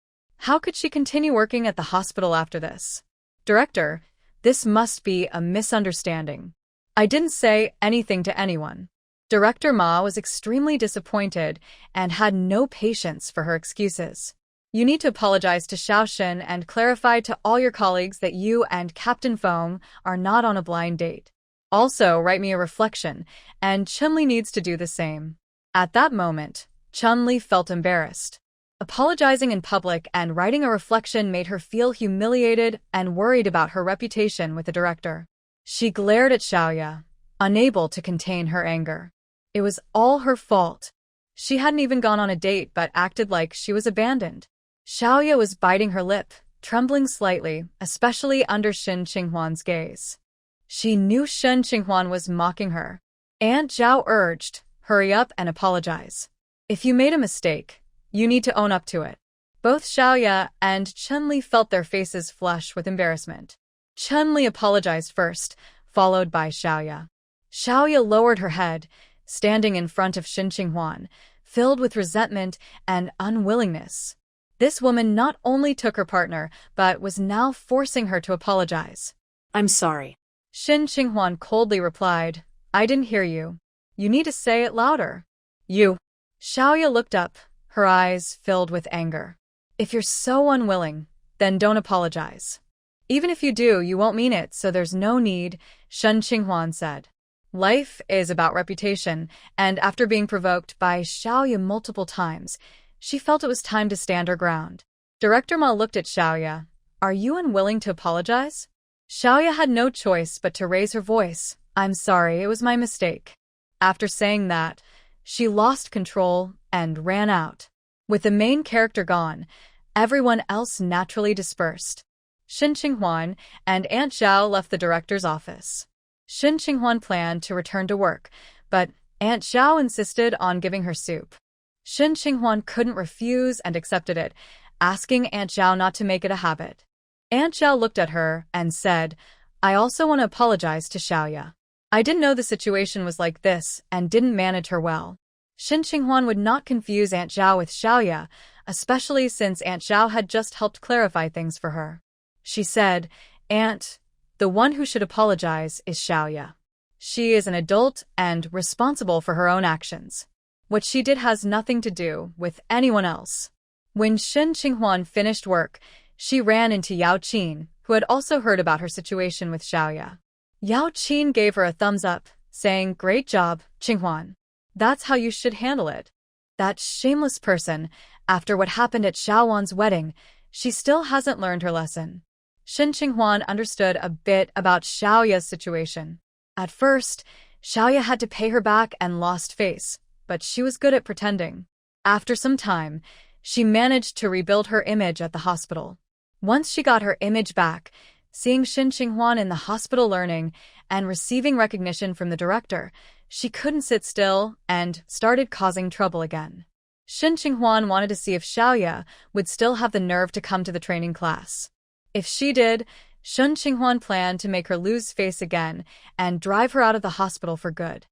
How could she continue working at the hospital after this? "Director, this must be a misunderstanding. I didn't say anything to anyone." Director Ma was extremely disappointed and had no patience for her excuses. "You need to apologize to Xiaoshen and clarify to all your colleagues that you and Captain Feng are not on a blind date. Also, write me a reflection, and Chunli needs to do the same." At that moment, Chunli felt embarrassed. Apologizing in public and writing a reflection made her feel humiliated and worried about her reputation with the director. She glared at Xiaoya, unable to contain her anger. It was all her fault. She hadn't even gone on a date but acted like she was abandoned. Xiaoya was biting her lip, trembling slightly, especially under Shen Qinghuan's gaze. She knew Shen Qinghuan was mocking her. Aunt Zhao urged, "Hurry up and apologize. If you made a mistake, you need to own up to it." Both Xiaoya and Chunli felt their faces flush with embarrassment. Chunli apologized first, followed by Xiaoya. Xiaoya lowered her head, standing in front of Shen Qinghuan, filled with resentment and unwillingness. This woman not only took her partner, but was now forcing her to apologize. I'm sorry. Shen Qinghuan coldly replied, "I didn't hear you. You need to say it louder." "You." Xiaoya looked up, her eyes filled with anger. "If you're so unwilling, then don't apologize. Even if you do, you won't mean it, so there's no need," Shen Qinghuan said. Life is about reputation, and after being provoked by Xiaoya multiple times, she felt it was time to stand her ground. Director Ma looked at Xiaoya. "Are you unwilling to apologize?" Xiaoya had no choice but to raise her voice. "I'm sorry, it was my mistake." After saying that, she lost control and ran out. With the main character gone, everyone else naturally dispersed. Shen Qinghuan and Aunt Zhao left the director's office. Shen Qinghuan planned to return to work, but Aunt Zhao insisted on giving her soup. Shen Qinghuan couldn't refuse and accepted it, asking Aunt Zhao not to make it a habit. Aunt Zhao looked at her and said, "I also want to apologize to Xiaoya. I didn't know the situation was like this and didn't manage her well." Shen Qinghuan would not confuse Aunt Zhao with Xiaoya, especially since Aunt Zhao had just helped clarify things for her. She said, "Aunt, the one who should apologize is Xiaoya. She is an adult and responsible for her own actions. What she did has nothing to do with anyone else." When Shen Qinghuan finished work, she ran into Yao Qin, who had also heard about her situation with Xiaoya. Yao Qin gave her a thumbs up, saying, "Great job, Qinghuan. That's how you should handle it. That shameless person, after what happened at Xiaowan's wedding, she still hasn't learned her lesson." Shen Qinghuan understood a bit about Xiaoya's situation. At first, Xiaoya had to pay her back and lost face, but she was good at pretending. After some time, she managed to rebuild her image at the hospital. Once she got her image back, seeing Shen Qinghuan in the hospital learning and receiving recognition from the director, she couldn't sit still and started causing trouble again. Shen Qinghuan wanted to see if Xiaoya would still have the nerve to come to the training class. If she did, Shen Qinghuan planned to make her lose face again and drive her out of the hospital for good.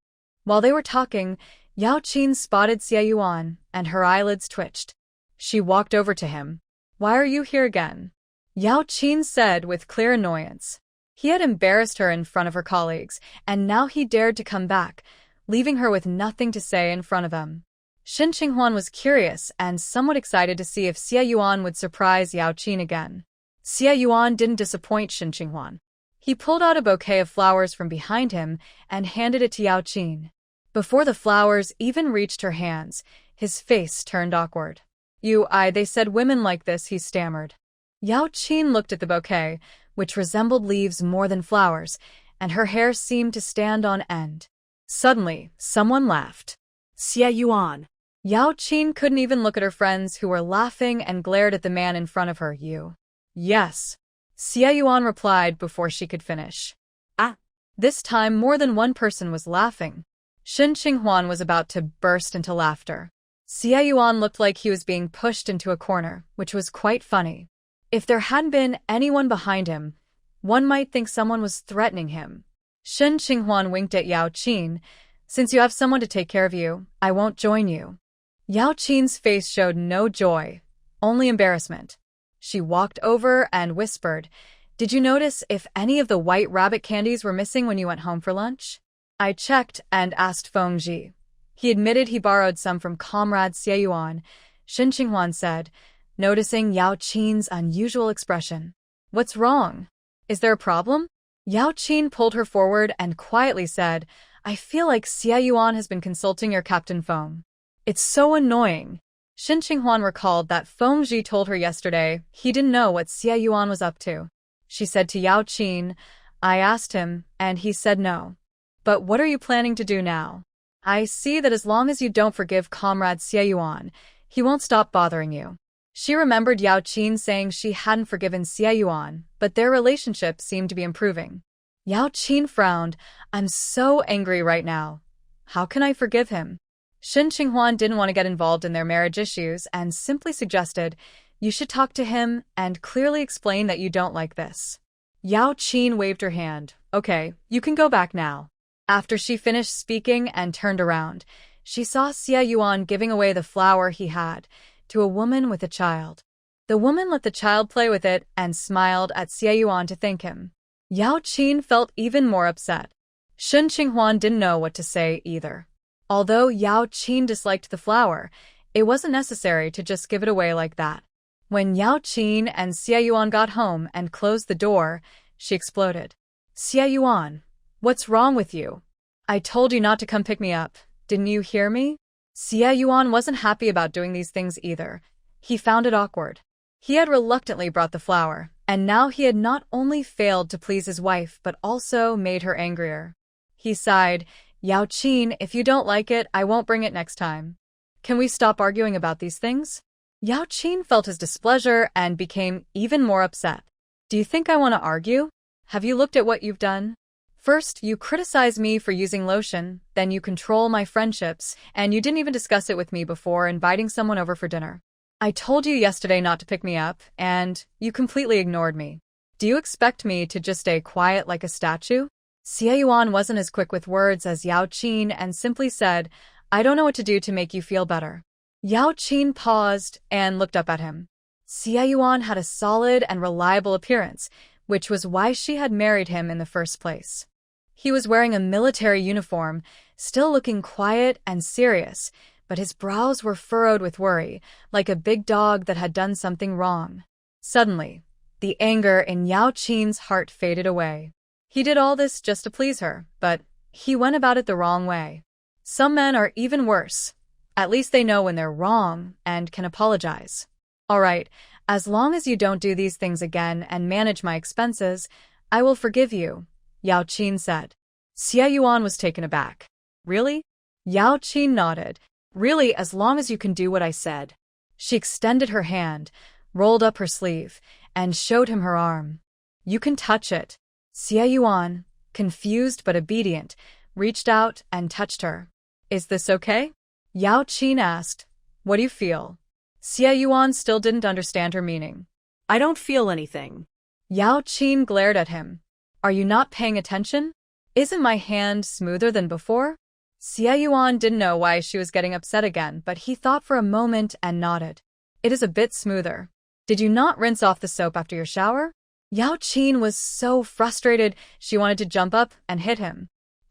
While they were talking, Yao Qin spotted Xie Yuan, and her eyelids twitched. She walked over to him. "Why are you here again?" Yao Qin said with clear annoyance. He had embarrassed her in front of her colleagues, and now he dared to come back, leaving her with nothing to say in front of them. Shen Qinghuan was curious and somewhat excited to see if Xie Yuan would surprise Yao Qin again. Xie Yuan didn't disappoint Shen Qinghuan. He pulled out a bouquet of flowers from behind him and handed it to Yao Qin. Before the flowers even reached her hands, his face turned awkward. They said women like this," he stammered. Yao Qin looked at the bouquet, which resembled leaves more than flowers, and her hair seemed to stand on end. Suddenly, someone laughed. Xie Yuan. Yao Qin couldn't even look at her friends who were laughing and glared at the man in front of her. "You?" "Yes," Xie Yuan replied before she could finish. "Ah." This time more than one person was laughing. Shen Qinghuan was about to burst into laughter. Xie Yuan looked like he was being pushed into a corner, which was quite funny. If there hadn't been anyone behind him, one might think someone was threatening him. Shen Qinghuan winked at Yao Qin. "Since you have someone to take care of you, I won't join you." Yao Qin's face showed no joy, only embarrassment. She walked over and whispered, "Did you notice if any of the white rabbit candies were missing when you went home for lunch?" I checked and asked Feng Ji. He admitted he borrowed some from comrade Xie Yuan, Shen Qinghuan said, noticing Yao Qin's unusual expression. "What's wrong? Is there a problem?" Yao Qin pulled her forward and quietly said, "I feel like Xie Yuan has been consulting your Captain Feng. It's so annoying." Shin Qinghuan recalled that Fengji told her yesterday he didn't know what Xie Yuan was up to. She said to Yao Qin, "I asked him, and he said no. But what are you planning to do now? I see that as long as you don't forgive Comrade Xie Yuan, he won't stop bothering you." She remembered Yao Qin saying she hadn't forgiven Xie Yuan, but their relationship seemed to be improving. Yao Qin frowned. "I'm so angry right now. How can I forgive him?" Shin Qinghuan didn't want to get involved in their marriage issues and simply suggested, "You should talk to him and clearly explain that you don't like this." Yao Qin waved her hand. "Okay, you can go back now." After she finished speaking and turned around, she saw Xie Yuan giving away the flower he had to a woman with a child. The woman let the child play with it and smiled at Xie Yuan to thank him. Yao Qin felt even more upset. Shin Qinghuan didn't know what to say either. Although Yao Qin disliked the flower, it wasn't necessary to just give it away like that. When Yao Qin and Xie Yuan got home and closed the door, she exploded. "Xie Yuan, what's wrong with you? I told you not to come pick me up. Didn't you hear me?" Xie Yuan wasn't happy about doing these things either. He found it awkward. He had reluctantly brought the flower, and now he had not only failed to please his wife but also made her angrier. He sighed, "Yao Qin, if you don't like it, I won't bring it next time. Can we stop arguing about these things?" Yao Qin felt his displeasure and became even more upset. "Do you think I want to argue? Have you looked at what you've done? First, you criticize me for using lotion, then you control my friendships, and you didn't even discuss it with me before inviting someone over for dinner. I told you yesterday not to pick me up, and you completely ignored me. Do you expect me to just stay quiet like a statue?" Xie Yuan wasn't as quick with words as Yao Qin and simply said, "I don't know what to do to make you feel better." Yao Qin paused and looked up at him. Xie Yuan had a solid and reliable appearance, which was why she had married him in the first place. He was wearing a military uniform, still looking quiet and serious, but his brows were furrowed with worry, like a big dog that had done something wrong. Suddenly, the anger in Yao Qin's heart faded away. He did all this just to please her, but he went about it the wrong way. Some men are even worse. At least they know when they're wrong and can apologize. "All right, as long as you don't do these things again and manage my expenses, I will forgive you," Yao Qin said. Xie Yuan was taken aback. "Really?" Yao Qin nodded. "Really, as long as you can do what I said." She extended her hand, rolled up her sleeve, and showed him her arm. "You can touch it." Xie Yuan, confused but obedient, reached out and touched her. "Is this okay?" Yao Qin asked. "What do you feel?" Xie Yuan still didn't understand her meaning. "I don't feel anything." Yao Qin glared at him. "Are you not paying attention? Isn't my hand smoother than before?" Xie Yuan didn't know why she was getting upset again, but he thought for a moment and nodded. "It is a bit smoother. Did you not rinse off the soap after your shower?" Yao Qin was so frustrated she wanted to jump up and hit him.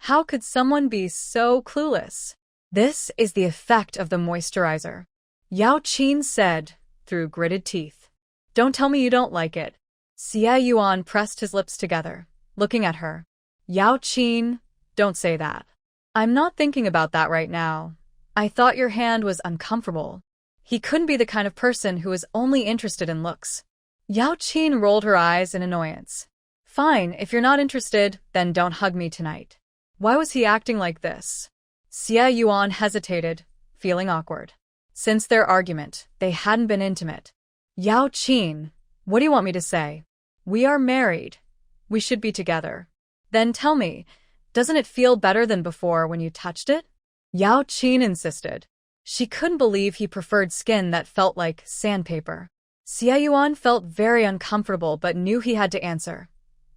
How could someone be so clueless? "This is the effect of the moisturizer," Yao Qin said through gritted teeth. "Don't tell me you don't like it." Xie Yuan pressed his lips together, looking at her. "Yao Qin, don't say that. I'm not thinking about that right now. I thought your hand was uncomfortable." He couldn't be the kind of person who was only interested in looks. Yao Qin rolled her eyes in annoyance. "Fine, if you're not interested, then don't hug me tonight." Why was he acting like this? Xie Yuan hesitated, feeling awkward. Since their argument, they hadn't been intimate. "Yao Qin, what do you want me to say? We are married. We should be together. Then tell me, doesn't it feel better than before when you touched it?" Yao Qin insisted. She couldn't believe he preferred skin that felt like sandpaper. Xie Yuan felt very uncomfortable but knew he had to answer.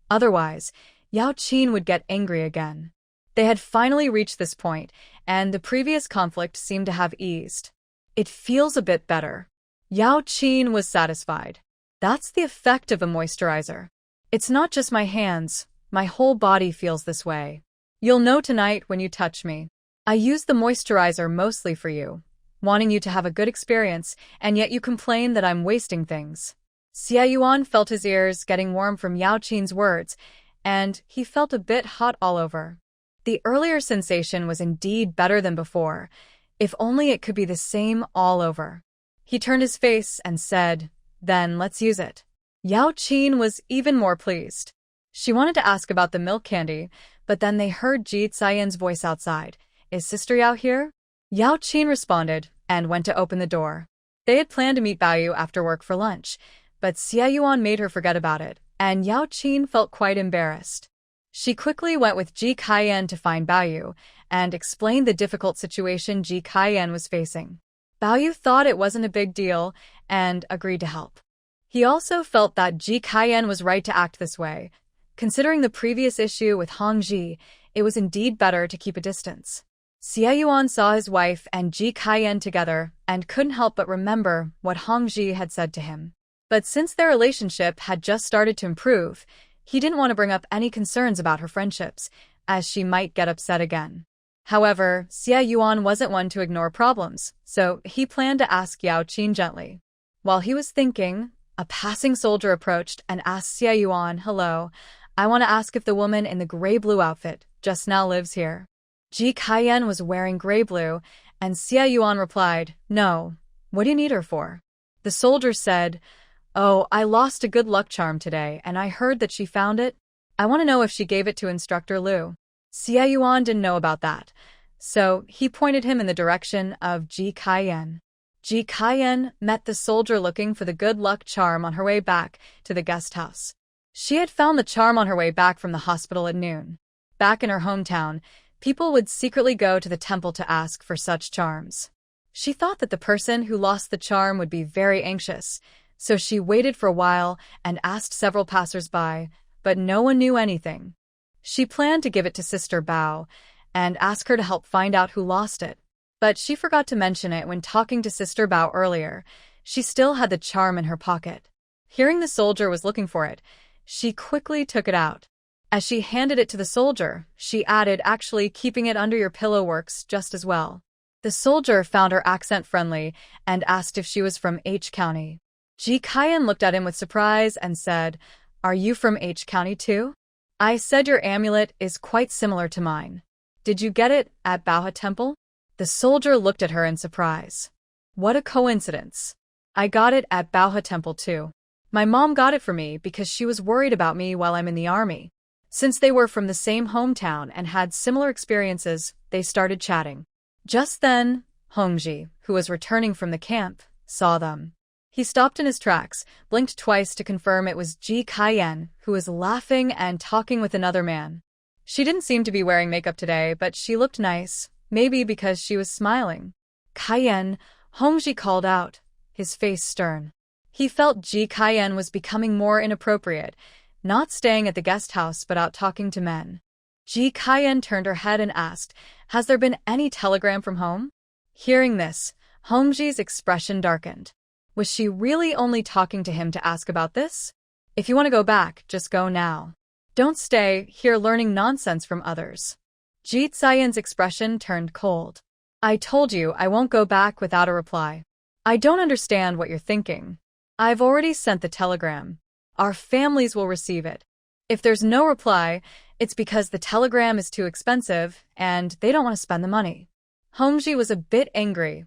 Otherwise, Yao Qin would get angry again. They had finally reached this point, and the previous conflict seemed to have eased. "It feels a bit better." Yao Qin was satisfied. "That's the effect of a moisturizer. It's not just my hands, my whole body feels this way. You'll know tonight when you touch me. I use the moisturizer mostly for you, wanting you to have a good experience, and yet you complain that I'm wasting things." Xie Yuan felt his ears getting warm from Yao Qin's words, and he felt a bit hot all over. The earlier sensation was indeed better than before. If only it could be the same all over. He turned his face and said, "Then let's use it." Yao Qin was even more pleased. She wanted to ask about the milk candy, but then they heard Ji Xian's voice outside. "Is Sister Yao here?" Yao Qin responded and went to open the door. They had planned to meet Baoyu after work for lunch, but Xie Yuan made her forget about it, and Yao Qin felt quite embarrassed. She quickly went with Ji Kaiyan to find Baoyu and explained the difficult situation Ji Kaiyan was facing. Baoyu thought it wasn't a big deal and agreed to help. He also felt that Ji Kaiyan was right to act this way. Considering the previous issue with Hongji, it was indeed better to keep a distance. Xie Yuan saw his wife and Ji Kaiyan together and couldn't help but remember what Hongji had said to him. But since their relationship had just started to improve, he didn't want to bring up any concerns about her friendships, as she might get upset again. However, Xie Yuan wasn't one to ignore problems, so he planned to ask Yao Qin gently. While he was thinking, a passing soldier approached and asked Xie Yuan, "Hello, I want to ask if the woman in the gray-blue outfit just now lives here." Ji Kaiyan was wearing gray-blue, and Xie Yuan replied, "No, what do you need her for?" The soldier said, "Oh, I lost a good luck charm today, and I heard that she found it. I want to know if she gave it to Instructor Liu." Xie Yuan didn't know about that, so he pointed him in the direction of Ji Kaiyan. Ji Kaiyan met the soldier looking for the good luck charm on her way back to the guest house. She had found the charm on her way back from the hospital at noon. Back in her hometown, people would secretly go to the temple to ask for such charms. She thought that the person who lost the charm would be very anxious, so she waited for a while and asked several passers-by, but no one knew anything. She planned to give it to Sister Bao and ask her to help find out who lost it, but she forgot to mention it when talking to Sister Bao earlier. She still had the charm in her pocket. Hearing the soldier was looking for it, she quickly took it out. As she handed it to the soldier, she added, "Actually, keeping it under your pillow works just as well." The soldier found her accent friendly and asked if she was from H County. Ji Kaiyan looked at him with surprise and said, "Are you from H County too? I said your amulet is quite similar to mine. Did you get it at Baohe Temple?" The soldier looked at her in surprise. "What a coincidence. I got it at Baohe Temple too. My mom got it for me because she was worried about me while I'm in the army." Since they were from the same hometown and had similar experiences, they started chatting. Just then, Hongji, who was returning from the camp, saw them. He stopped in his tracks, blinked twice to confirm it was Ji Kaiyan, who was laughing and talking with another man. She didn't seem to be wearing makeup today, but she looked nice, maybe because she was smiling. "Kaiyan," Hongji called out, his face stern. He felt Ji Kaiyan was becoming more inappropriate, not staying at the guest house but out talking to men. Ji Kaiyan turned her head and asked, "Has there been any telegram from home?" Hearing this, Hongji's expression darkened. Was she really only talking to him to ask about this? "If you want to go back, just go now. Don't stay here learning nonsense from others." Ji Xian's expression turned cold. "I told you I won't go back without a reply. I don't understand what you're thinking. I've already sent the telegram. Our families will receive it. If there's no reply, it's because the telegram is too expensive and they don't want to spend the money." Hongji was a bit angry.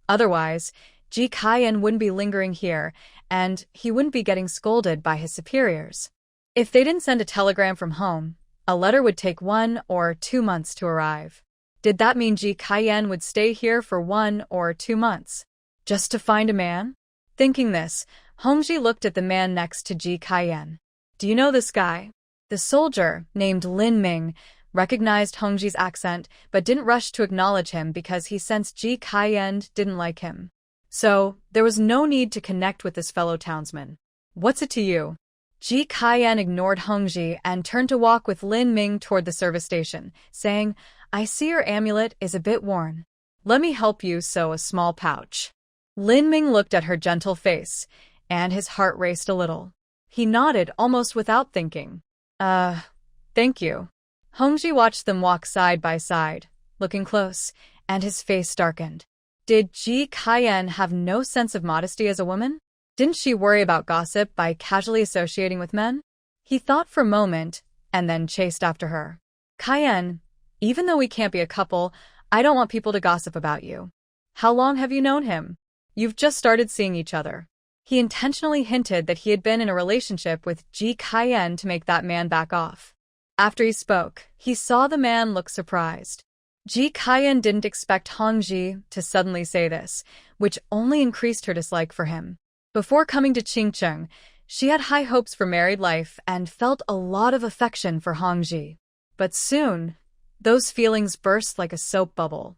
Otherwise, Ji Kaiyan wouldn't be lingering here, and he wouldn't be getting scolded by his superiors. If they didn't send a telegram from home, a letter would take 1 or 2 months to arrive. Did that mean Ji Kaiyan would stay here for 1 or 2 months? Just to find a man? Thinking this, Hongji looked at the man next to Ji Kaiyan. "Do you know this guy?" The soldier, named Lin Ming, recognized Hongji's accent but didn't rush to acknowledge him because he sensed Ji Kaiyan didn't like him. So, there was no need to connect with this fellow townsman. "What's it to you?" Ji Kaiyan ignored Hongji and turned to walk with Lin Ming toward the service station, saying, "I see your amulet is a bit worn. Let me help you sew a small pouch." Lin Ming looked at her gentle face, and his heart raced a little. He nodded almost without thinking. Thank you." Hongji watched them walk side by side, looking close, and his face darkened. Did Ji Kaiyan have no sense of modesty as a woman? Didn't she worry about gossip by casually associating with men? He thought for a moment, and then chased after her. "Kaiyan, even though we can't be a couple, I don't want people to gossip about you. How long have you known him?" You've just started seeing each other. He intentionally hinted that he had been in a relationship with Ji Kaiyan to make that man back off. After he spoke, he saw the man look surprised. Ji Kaiyan didn't expect Hongji to suddenly say this, which only increased her dislike for him. Before coming to Qingcheng, she had high hopes for married life and felt a lot of affection for Hongji. But soon, those feelings burst like a soap bubble.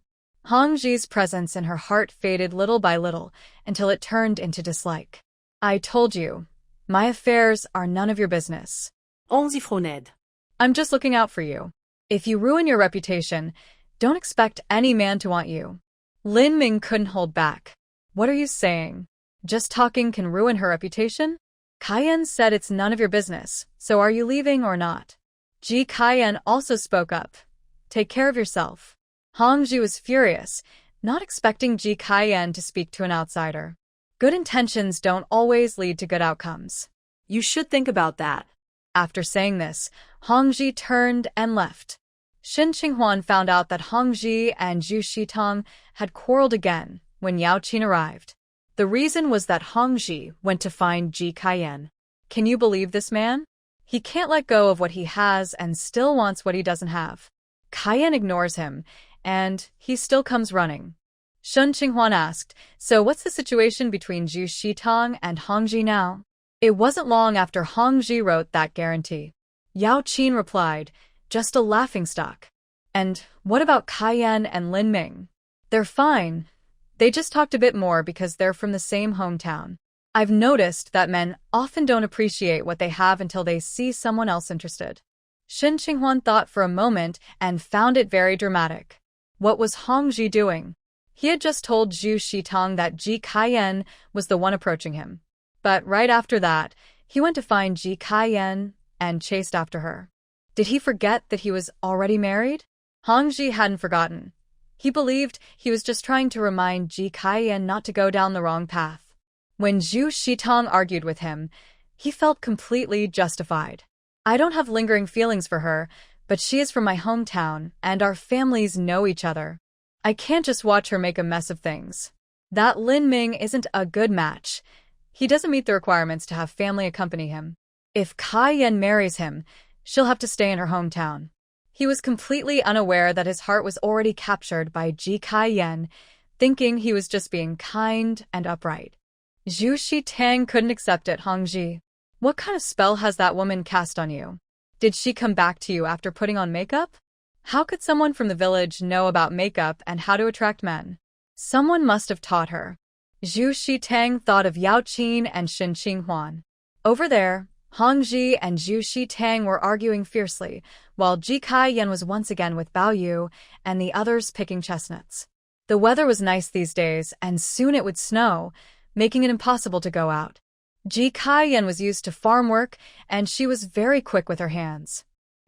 Hongji's presence in her heart faded little by little until it turned into dislike. I told you, my affairs are none of your business. Onze Frau Ned. I'm just looking out for you. If you ruin your reputation, don't expect any man to want you. Lin Ming couldn't hold back. What are you saying? Just talking can ruin her reputation? Kaiyan said it's none of your business, so are you leaving or not? Ji Kaiyan also spoke up. Take care of yourself. Hongji was furious, not expecting Ji Kaiyan to speak to an outsider. Good intentions don't always lead to good outcomes. You should think about that. After saying this, Hongji turned and left. Shin Qinghuan found out that Hongji and Zhu Shitong had quarreled again when Yao Qin arrived. The reason was that Hongji went to find Ji Kaiyan. Can you believe this man? He can't let go of what he has and still wants what he doesn't have. Kaiyan ignores him, and he still comes running. Shin Qinghuan asked, so what's the situation between Zhu Shitong and Hongji now? It wasn't long after Hongji wrote that guarantee. Yao Qin replied, just a laughingstock. And what about Kaiyan and Lin Ming? They're fine. They just talked a bit more because they're from the same hometown. I've noticed that men often don't appreciate what they have until they see someone else interested. Shin Qinghuan thought for a moment and found it very dramatic. What was Hongji doing? He had just told Zhu Shitong that Ji Kaiyan was the one approaching him. But right after that, he went to find Ji Kaiyan and chased after her. Did he forget that he was already married? Hongji hadn't forgotten. He believed he was just trying to remind Ji Kaiyan not to go down the wrong path. When Zhu Shitong argued with him, he felt completely justified. I don't have lingering feelings for her, but she is from my hometown, and our families know each other. I can't just watch her make a mess of things. That Lin Ming isn't a good match. He doesn't meet the requirements to have family accompany him. If Kaiyan marries him, she'll have to stay in her hometown. He was completely unaware that his heart was already captured by Ji Kaiyan, thinking he was just being kind and upright. Zhu Shitang couldn't accept it. Hongji, what kind of spell has that woman cast on you? Did she come back to you after putting on makeup? How could someone from the village know about makeup and how to attract men? Someone must have taught her. Zhu Shitang thought of Yao Qin and Shin Qinghuan. Over there, Hongji and Zhu Shitang were arguing fiercely, while Ji Kaiyan was once again with Bao Yu and the others picking chestnuts. The weather was nice these days, and soon it would snow, making it impossible to go out. Ji Kaiyan was used to farm work, and she was very quick with her hands.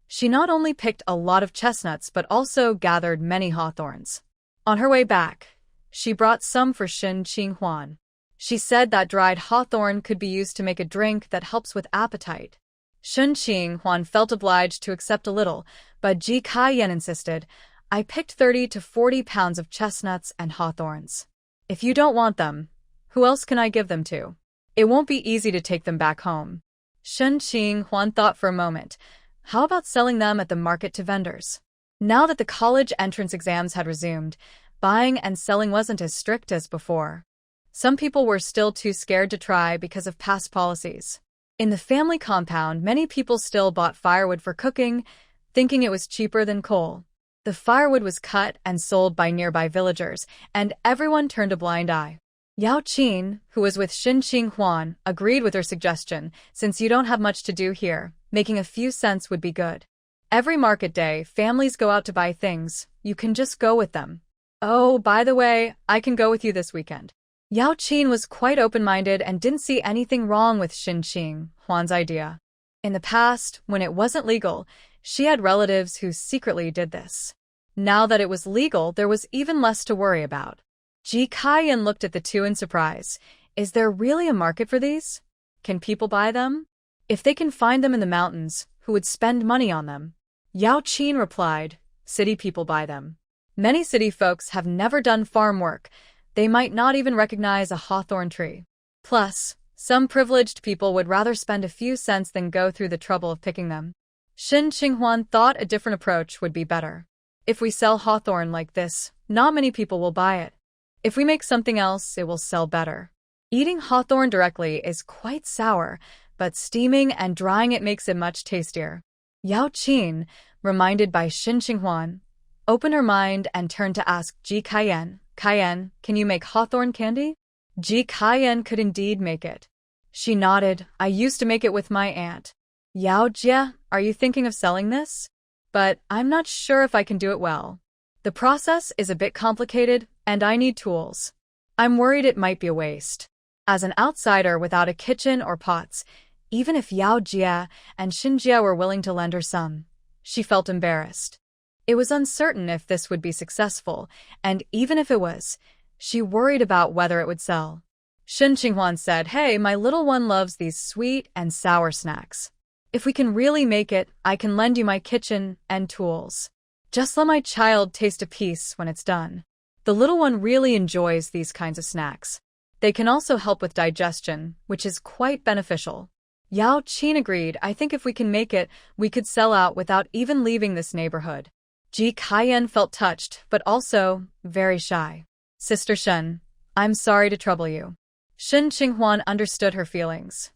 She not only picked a lot of chestnuts but also gathered many hawthorns. On her way back, she brought some for Shin Qinghuan. She said that dried hawthorn could be used to make a drink that helps with appetite. Shin Qinghuan felt obliged to accept a little, but Ji Kaiyan insisted, I picked 30 to 40 pounds of chestnuts and hawthorns. If you don't want them, who else can I give them to? It won't be easy to take them back home. Shin Qinghuan thought for a moment. How about selling them at the market to vendors? Now that the college entrance exams had resumed, buying and selling wasn't as strict as before. Some people were still too scared to try because of past policies. In the family compound, many people still bought firewood for cooking, thinking it was cheaper than coal. The firewood was cut and sold by nearby villagers, and everyone turned a blind eye. Yao Qin, who was with Shin Qinghuan, agreed with her suggestion, since you don't have much to do here, making a few cents would be good. Every market day, families go out to buy things, you can just go with them. Oh, by the way, I can go with you this weekend. Yao Qin was quite open-minded and didn't see anything wrong with Shin Qinghuan's idea. In the past, when it wasn't legal, she had relatives who secretly did this. Now that it was legal, there was even less to worry about. Ji Kaiyan looked at the two in surprise. Is there really a market for these? Can people buy them? If they can find them in the mountains, who would spend money on them? Yao Qin replied, city people buy them. Many city folks have never done farm work, They might not even recognize a hawthorn tree. Plus, some privileged people would rather spend a few cents than go through the trouble of picking them. Shin Qinghuan thought a different approach would be better. If we sell hawthorn like this, not many people will buy it. If we make something else, it will sell better. Eating hawthorn directly is quite sour, but steaming and drying it makes it much tastier. Yao Qin, reminded by Shin Qinghuan, opened her mind and turned to ask Ji Kaiyan, "Kaiyan, can you make hawthorn candy?" Ji Kaiyan could indeed make it. She nodded. "I used to make it with my aunt." "Yao Jia, are you thinking of selling this?" "But I'm not sure if I can do it well. The process is a bit complicated, and I need tools. I'm worried it might be a waste." As an outsider without a kitchen or pots, even if Yao Jia and Xin Jia were willing to lend her some, she felt embarrassed. It was uncertain if this would be successful, and even if it was, she worried about whether it would sell. Shin Qinghuan said, "Hey, my little one loves these sweet and sour snacks. If we can really make it, I can lend you my kitchen and tools. Just let my child taste a piece when it's done." The little one really enjoys these kinds of snacks. They can also help with digestion, which is quite beneficial. Yao Qin agreed. "I think if we can make it, we could sell out without even leaving this neighborhood." Ji Kaiyan felt touched, but also very shy. "Sister Shen, I'm sorry to trouble you." Shin Qinghuan understood her feelings.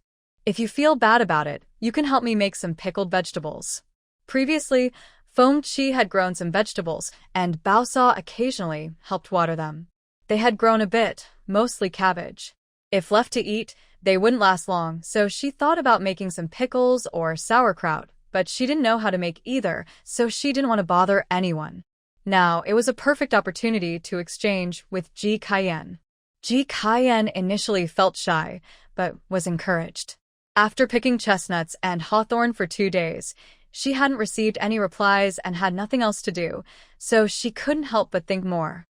"If you feel bad about it, you can help me make some pickled vegetables." Previously, Feng Qi had grown some vegetables, and Bao Sa occasionally helped water them. They had grown a bit, mostly cabbage. If left to eat, they wouldn't last long, so she thought about making some pickles or sauerkraut, but she didn't know how to make either, so she didn't want to bother anyone. Now, it was a perfect opportunity to exchange with Ji Kaiyan. Ji Kaiyan initially felt shy, but was encouraged. After picking chestnuts and hawthorn for 2 days, she hadn't received any replies and had nothing else to do, so she couldn't help but think more.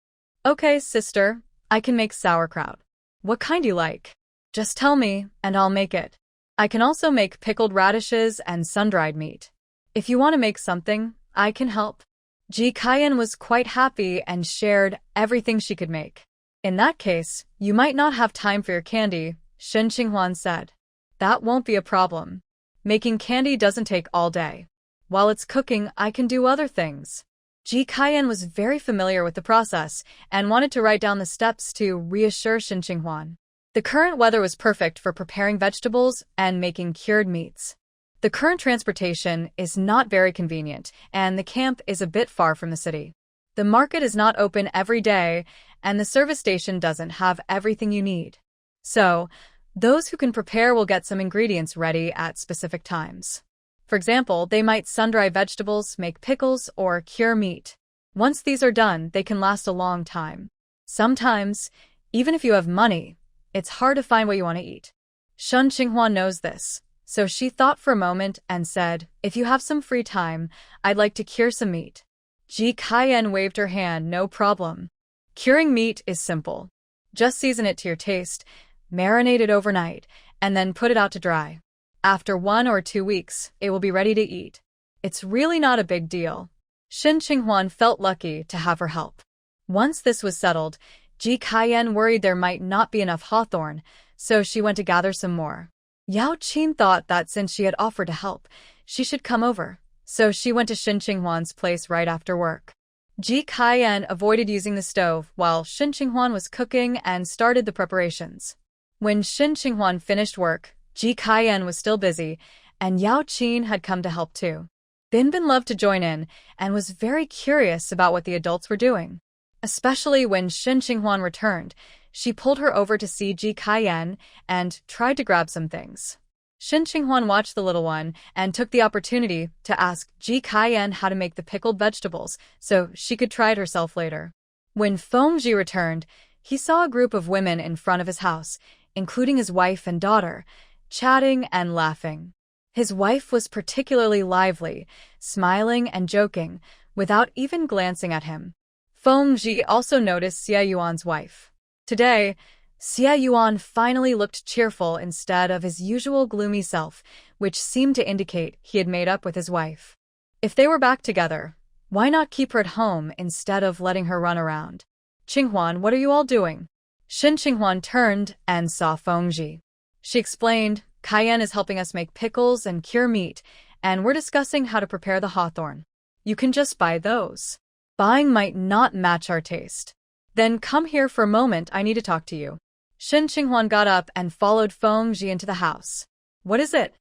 "Okay, sister, I can make sauerkraut. What kind you like? Just tell me, and I'll make it. I can also make pickled radishes and sun-dried meat. If you want to make something, I can help." Ji Kaiyan was quite happy and shared everything she could make. "In that case, you might not have time for your candy," Shin Qinghuan said. "That won't be a problem. Making candy doesn't take all day. While it's cooking, I can do other things." Ji Kaiyan was very familiar with the process and wanted to write down the steps to reassure Shin Qinghuan. The current weather was perfect for preparing vegetables and making cured meats. The current transportation is not very convenient, and the camp is a bit far from the city. The market is not open every day, and the service station doesn't have everything you need. So, those who can prepare will get some ingredients ready at specific times. For example, they might sun-dry vegetables, make pickles, or cure meat. Once these are done, they can last a long time. Sometimes, even if you have money, it's hard to find what you want to eat. Shin Qinghuan knows this, so she thought for a moment and said, "If you have some free time, I'd like to cure some meat." Ji Kaiyan waved her hand. "No problem. Curing meat is simple. Just season it to your taste, marinate it overnight, and then put it out to dry. After 1 or 2 weeks, it will be ready to eat. It's really not a big deal." Shin Qinghuan felt lucky to have her help. Once this was settled, Ji Kaiyan worried there might not be enough hawthorn, so she went to gather some more. Yao Qin thought that since she had offered to help, she should come over, so she went to Shin Qinghuan's place right after work. Ji Kaiyan avoided using the stove while Shin Qinghuan was cooking and started the preparations. When Shin Qinghuan finished work, Ji Kaiyan was still busy, and Yao Qin had come to help too. Binbin loved to join in and was very curious about what the adults were doing. Especially when Shin Qinghuan returned, she pulled her over to see Ji Kaiyan and tried to grab some things. Shin Qinghuan watched the little one and took the opportunity to ask Ji Kaiyan how to make the pickled vegetables so she could try it herself later. When Feng Ji returned, he saw a group of women in front of his house, including his wife and daughter, chatting and laughing. His wife was particularly lively, smiling and joking, without even glancing at him. Feng Ji also noticed Xie Yuan's wife. Today, Xie Yuan finally looked cheerful instead of his usual gloomy self, which seemed to indicate he had made up with his wife. If they were back together, why not keep her at home instead of letting her run around? "Qinghuan, what are you all doing?" Shin Qinghuan turned and saw Fengji. She explained, Cayenne is helping us make pickles and cure meat, and we're discussing how to prepare the hawthorn. You can just buy those. Buying might not match our taste. Then come here for a moment, I need to talk to you. Shin Qinghuan got up and followed Fengji into the house. What is it?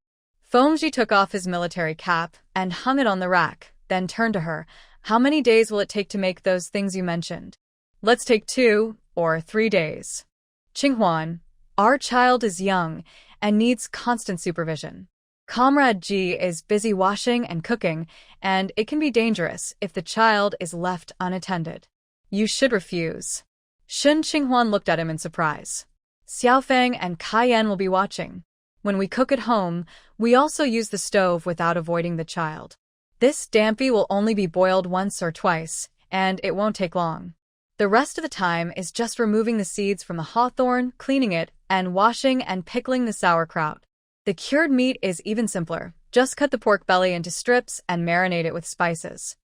Fengji took off his military cap and hung it on the rack, then turned to her. How many days will it take to make those things you mentioned? Let's take 2 or 3 days. Qinghuan, our child is young and needs constant supervision. Comrade Ji is busy washing and cooking, and it can be dangerous if the child is left unattended. You should refuse. Shin Qinghuan looked at him in surprise. Xiaofeng and Cayenne will be watching. When we cook at home, we also use the stove without avoiding the child. This dampi will only be boiled once or twice, and it won't take long. The rest of the time is just removing the seeds from the hawthorn, cleaning it, and washing and pickling the sauerkraut. The cured meat is even simpler. Just cut the pork belly into strips and marinate it with spices.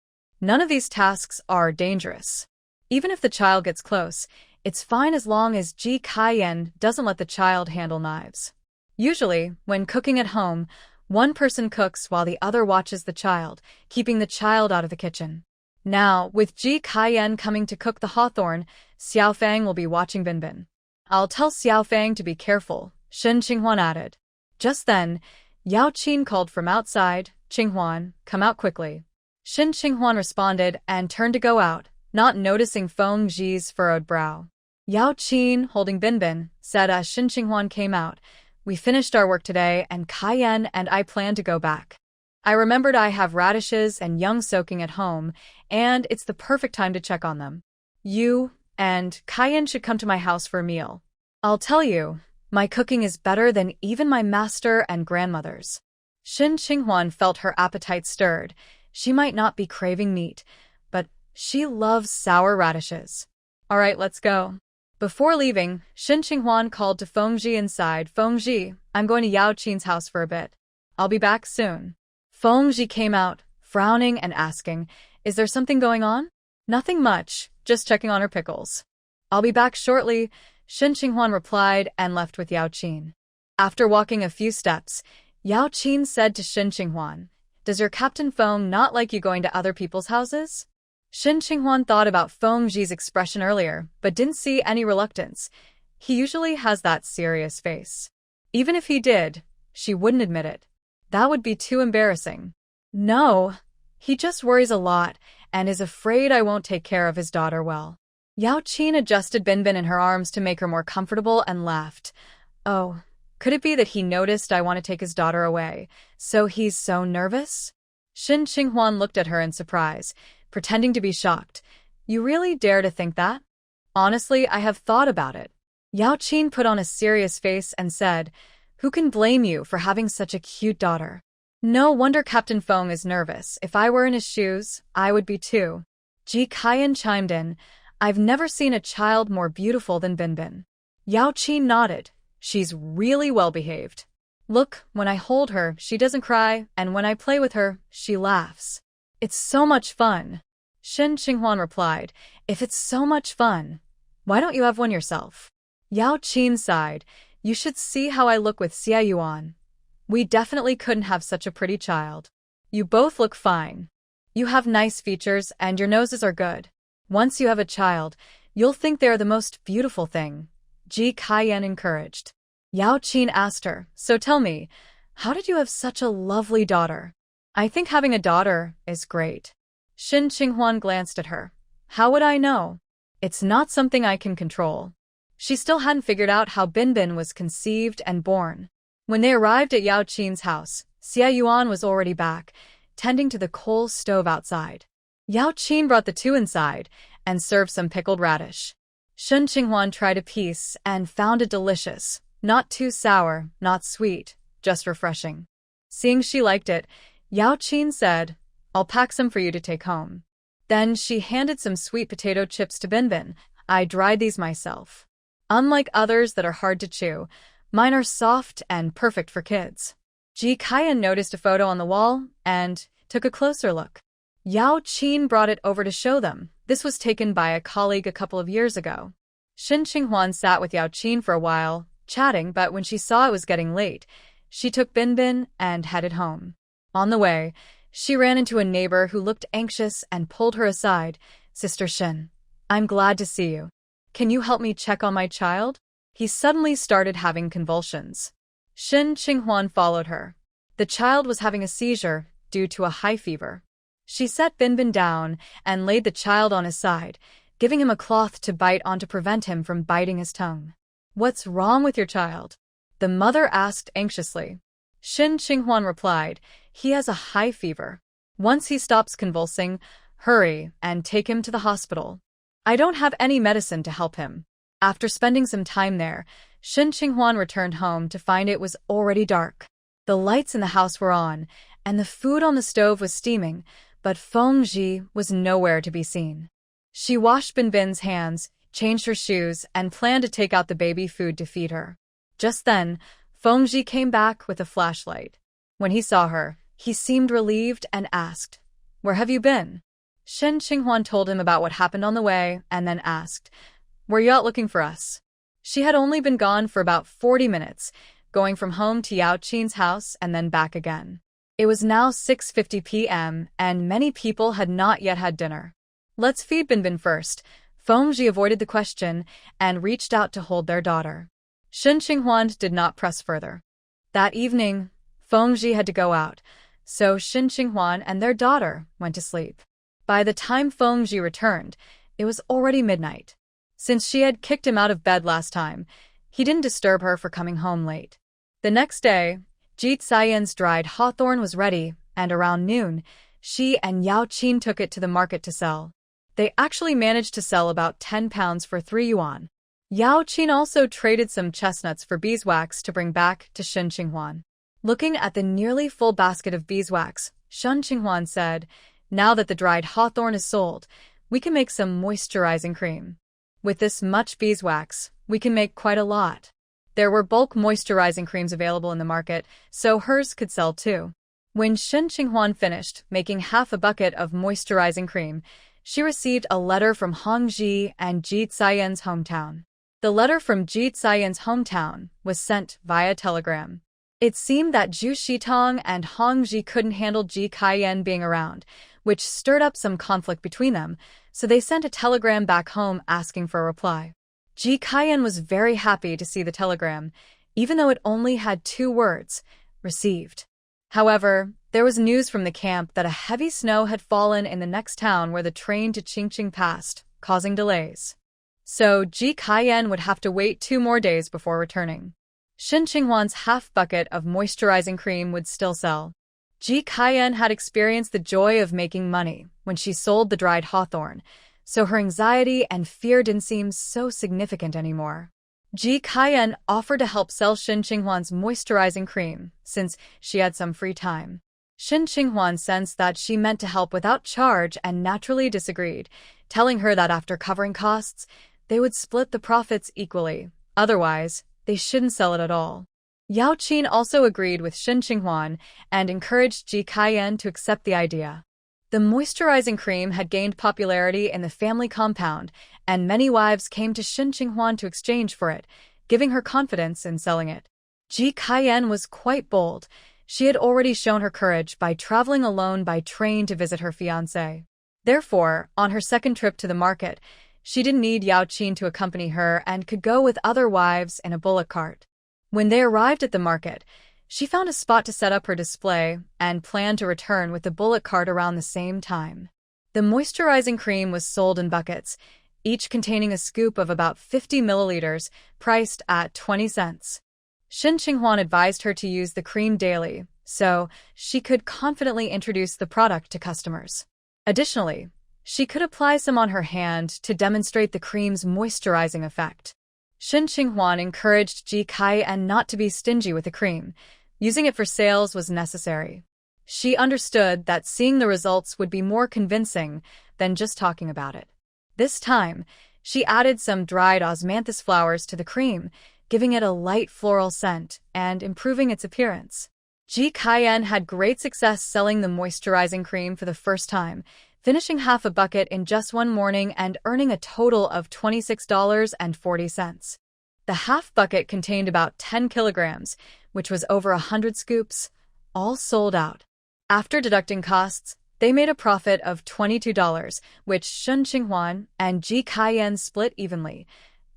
None of these tasks are dangerous. Even if the child gets close, it's fine as long as Ji Cayenne doesn't let the child handle knives. Usually, when cooking at home, one person cooks while the other watches the child, keeping the child out of the kitchen. Now, with Ji Cayenne coming to cook the hawthorn, Xiaofeng will be watching Binbin. I'll tell Xiaofeng to be careful, Shin Qinghuan added. Just then, Yao Qin called from outside, Qinghuan, come out quickly. Shin Qinghuan responded and turned to go out, not noticing Feng Ji's furrowed brow. Yao Qin, holding Binbin, said as Shin Qinghuan came out, we finished our work today and Cayenne and I plan to go back. I remembered I have radishes and young soaking at home, and it's the perfect time to check on them. You and Cayenne should come to my house for a meal. I'll tell you, my cooking is better than even my master and grandmother's. Shin Qinghuan felt her appetite stirred. She might not be craving meat, but she loves sour radishes. All right, let's go. Before leaving, Shin Qinghuan called to Fengji inside. Fengji, I'm going to Yao Qin's house for a bit. I'll be back soon. Fengji came out, frowning and asking, is there something going on? Nothing much, just checking on her pickles. I'll be back shortly, Shin Qinghuan replied and left with Yao Qin. After walking a few steps, Yao Qin said to Shin Qinghuan, does your Captain Feng not like you going to other people's houses? Shin Qinghuan thought about Feng Ji's expression earlier, but didn't see any reluctance. He usually has that serious face. Even if he did, she wouldn't admit it. That would be too embarrassing. No, he just worries a lot and is afraid I won't take care of his daughter well. Yao Qin adjusted Binbin in her arms to make her more comfortable and laughed. Oh, could it be that he noticed I want to take his daughter away, so he's so nervous? Shin Qinghuan looked at her in surprise, pretending to be shocked. You really dare to think that? Honestly, I have thought about it. Yao Qin put on a serious face and said, who can blame you for having such a cute daughter? No wonder Captain Feng is nervous. If I were in his shoes, I would be too. Ji Cayenne chimed in, I've never seen a child more beautiful than Binbin. Yao Qin nodded. She's really well behaved. Look, when I hold her, she doesn't cry, and when I play with her, she laughs. It's so much fun. Shin Qinghuan replied, if it's so much fun, why don't you have one yourself? Yao Qin sighed, you should see how I look with Xia Yuan. We definitely couldn't have such a pretty child. You both look fine. You have nice features and your noses are good. Once you have a child, you'll think they're the most beautiful thing, Ji Cayenne encouraged. Yao Qin asked her, so tell me, how did you have such a lovely daughter? I think having a daughter is great. Shin Qinghuan glanced at her. How would I know? It's not something I can control. She still hadn't figured out how Binbin was conceived and born. When they arrived at Yao Qin's house, Xia Yuan was already back, tending to the coal stove outside. Yao Qin brought the two inside and served some pickled radish. Shin Qinghuan tried a piece and found it delicious, not too sour, not sweet, just refreshing. Seeing she liked it, Yao Qin said, I'll pack some for you to take home. Then she handed some sweet potato chips to Binbin. I dried these myself. Unlike others that are hard to chew, mine are soft and perfect for kids. Ji Cayenne noticed a photo on the wall and took a closer look. Yao Qin brought it over to show them. This was taken by a colleague a couple of years ago. Shin Qinghuan sat with Yao Qin for a while, chatting, but when she saw it was getting late, she took Binbin and headed home. On the way, she ran into a neighbor who looked anxious and pulled her aside. "Sister Shin, I'm glad to see you. Can you help me check on my child? He suddenly started having convulsions." Shin Qinghuan followed her. The child was having a seizure due to a high fever. She set Binbin down and laid the child on his side, giving him a cloth to bite on to prevent him from biting his tongue. "What's wrong with your child?" the mother asked anxiously. Shin Qinghuan replied, "He has a high fever. Once he stops convulsing, hurry and take him to the hospital. I don't have any medicine to help him." After spending some time there, Shin Qinghuan returned home to find it was already dark. The lights in the house were on, and the food on the stove was steaming, but Fengji was nowhere to be seen. She washed Binbin's hands, changed her shoes, and planned to take out the baby food to feed her. Just then, Fengji came back with a flashlight. When he saw her, he seemed relieved and asked, "Where have you been?" Shin Qinghuan told him about what happened on the way and then asked, "Were you out looking for us?" She had only been gone for about 40 minutes, going from home to Yao Qin's house and then back again. It was now 6:50 p.m. and many people had not yet had dinner. "Let's feed Binbin first." Fengji avoided the question and reached out to hold their daughter. Shin Qinghuan did not press further. That evening, Fengji had to go out, so Shin Qinghuan and their daughter went to sleep. By the time Fengji returned, it was already midnight. Since she had kicked him out of bed last time, he didn't disturb her for coming home late. The next day, Ji Xian's dried hawthorn was ready, and around noon, she and Yao Qin took it to the market to sell. They actually managed to sell about 10 pounds for 3 yuan. Yao Qin also traded some chestnuts for beeswax to bring back to Shin Qinghuan. Looking at the nearly full basket of beeswax, Shin Qinghuan said, "Now that the dried hawthorn is sold, we can make some moisturizing cream. With this much beeswax, we can make quite a lot." There were bulk moisturizing creams available in the market, so hers could sell too. When Shin Qinghuan finished making half a bucket of moisturizing cream, she received a letter from Hongji and Ji Xian's hometown. The letter from Ji Xian's hometown was sent via telegram. It seemed that Zhu Shitong and Hongji couldn't handle Ji Kaiyan being around, which stirred up some conflict between them, so they sent a telegram back home asking for a reply. Ji Kaiyan was very happy to see the telegram, even though it only had 2 words, "Received." However, there was news from the camp that a heavy snow had fallen in the next town where the train to Qingqing passed, causing delays. So Ji Kaiyan would have to wait 2 more days before returning. Shin Qinghuan's half bucket of moisturizing cream would still sell. Ji Kaiyan had experienced the joy of making money when she sold the dried hawthorn, so her anxiety and fear didn't seem so significant anymore. Ji Kaiyan offered to help sell Shin Qinghuan's moisturizing cream, since she had some free time. Shin Qinghuan sensed that she meant to help without charge and naturally disagreed, telling her that after covering costs, they would split the profits equally. Otherwise, they shouldn't sell it at all. Yao Qin also agreed with Shin Qinghuan and encouraged Ji Kaiyan to accept the idea. The moisturizing cream had gained popularity in the family compound, and many wives came to Shin Qinghuan to exchange for it, giving her confidence in selling it. Ji Kaiyan was quite bold. She had already shown her courage by traveling alone by train to visit her fiancé. Therefore, on her second trip to the market, she didn't need Yao Qin to accompany her and could go with other wives in a bullock cart. When they arrived at the market, she found a spot to set up her display and planned to return with the bullock cart around the same time. The moisturizing cream was sold in buckets, each containing a scoop of about 50 milliliters, priced at 20 cents. Shin Qinghuan advised her to use the cream daily, so she could confidently introduce the product to customers. Additionally, she could apply some on her hand to demonstrate the cream's moisturizing effect. Shin Qinghuan encouraged Ji Kaiyan not to be stingy with the cream. Using it for sales was necessary. She understood that seeing the results would be more convincing than just talking about it. This time, she added some dried osmanthus flowers to the cream, giving it a light floral scent and improving its appearance. Ji Kaiyan had great success selling the moisturizing cream for the first time, finishing half a bucket in just one morning and earning a total of $26.40. The half bucket contained about 10 kilograms, which was over 100 scoops, all sold out. After deducting costs, they made a profit of $22, which Shen Qinghuan and Ji Kaiyan split evenly,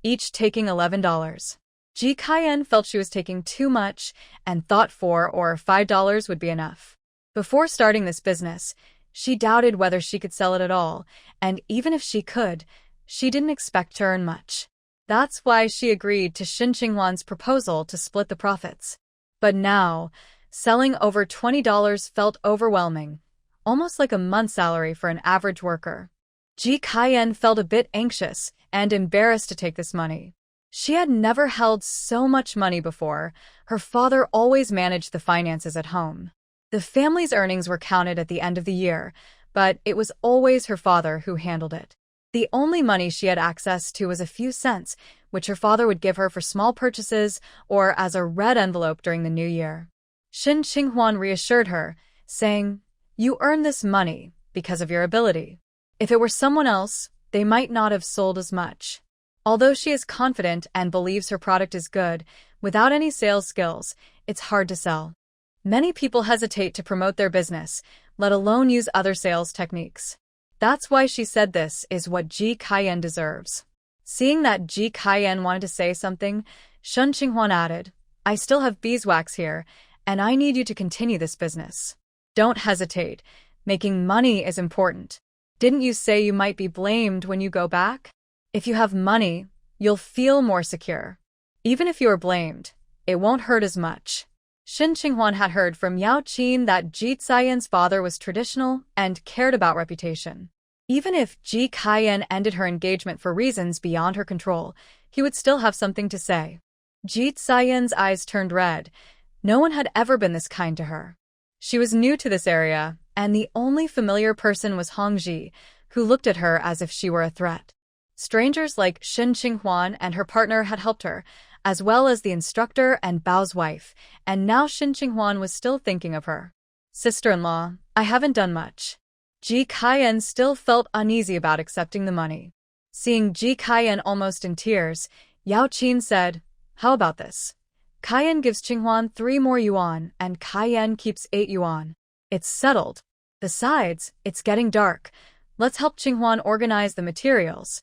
each taking $11. Ji Kaiyan felt she was taking too much and thought $4 or $5 would be enough. Before starting this business, she doubted whether she could sell it at all, and even if she could, she didn't expect to earn much. That's why she agreed to Shen Qinghuan's proposal to split the profits. But now, selling over $20 felt overwhelming, almost like a month's salary for an average worker. Ji Kaiyan felt a bit anxious and embarrassed to take this money. She had never held so much money before. Her father always managed the finances at home. The family's earnings were counted at the end of the year, but it was always her father who handled it. The only money she had access to was a few cents, which her father would give her for small purchases or as a red envelope during the new year. Shen Qinghuan reassured her, saying, "You earn this money because of your ability. If it were someone else, they might not have sold as much." Although she is confident and believes her product is good, without any sales skills, it's hard to sell. Many people hesitate to promote their business, let alone use other sales techniques. That's why she said this is what Ji Kaiyan deserves. Seeing that Ji Kaiyan wanted to say something, Shen Qinghuan added, "I still have beeswax here, and I need you to continue this business. Don't hesitate. Making money is important. Didn't you say you might be blamed when you go back? If you have money, you'll feel more secure. Even if you are blamed, it won't hurt as much." Shen Qinghuan had heard from Yao Qin that Ji Kaiyan's father was traditional and cared about reputation. Even if Ji Kaiyan ended her engagement for reasons beyond her control, he would still have something to say. Ji Kaiyan's eyes turned red. No one had ever been this kind to her. She was new to this area, and the only familiar person was Hongji, who looked at her as if she were a threat. Strangers like Shen Qinghuan and her partner had helped her, as well as the instructor and Bao's wife, and now Shen Qinghuan was still thinking of her. "Sister-in-law, I haven't done much." Ji Kaiyan still felt uneasy about accepting the money. Seeing Ji Kaiyan almost in tears, Yao Qin said, "How about this? Kaiyan gives Qinghuan 3 more yuan and Kaiyan keeps 8 yuan. It's settled. Besides, it's getting dark. Let's help Qinghuan organize the materials."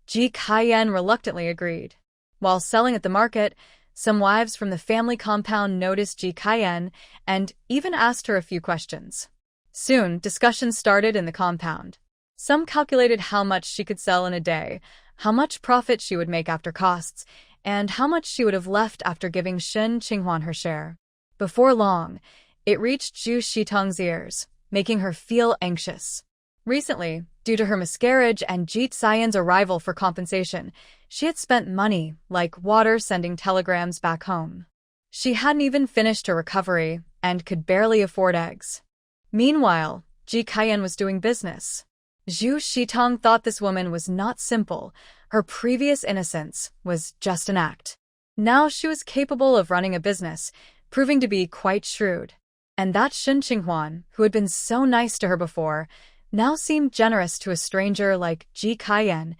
Ji Kaiyan reluctantly agreed. While selling at the market, some wives from the family compound noticed Ji Kaiyan and even asked her a few questions. Soon, discussions started in the compound. Some calculated how much she could sell in a day, how much profit she would make after costs, and how much she would have left after giving Shen Qinghuan her share. Before long, it reached Zhu Shitong's ears, making her feel anxious. Recently, due to her miscarriage and Ji Kaiyan's arrival for compensation, she had spent money like water sending telegrams back home. She hadn't even finished her recovery and could barely afford eggs. Meanwhile, Ji Kaiyan was doing business. Zhu Shitong thought this woman was not simple. Her previous innocence was just an act. Now she was capable of running a business, proving to be quite shrewd. And that Shen Qinghuan, who had been so nice to her before, now seemed generous to a stranger like Ji Kaiyan,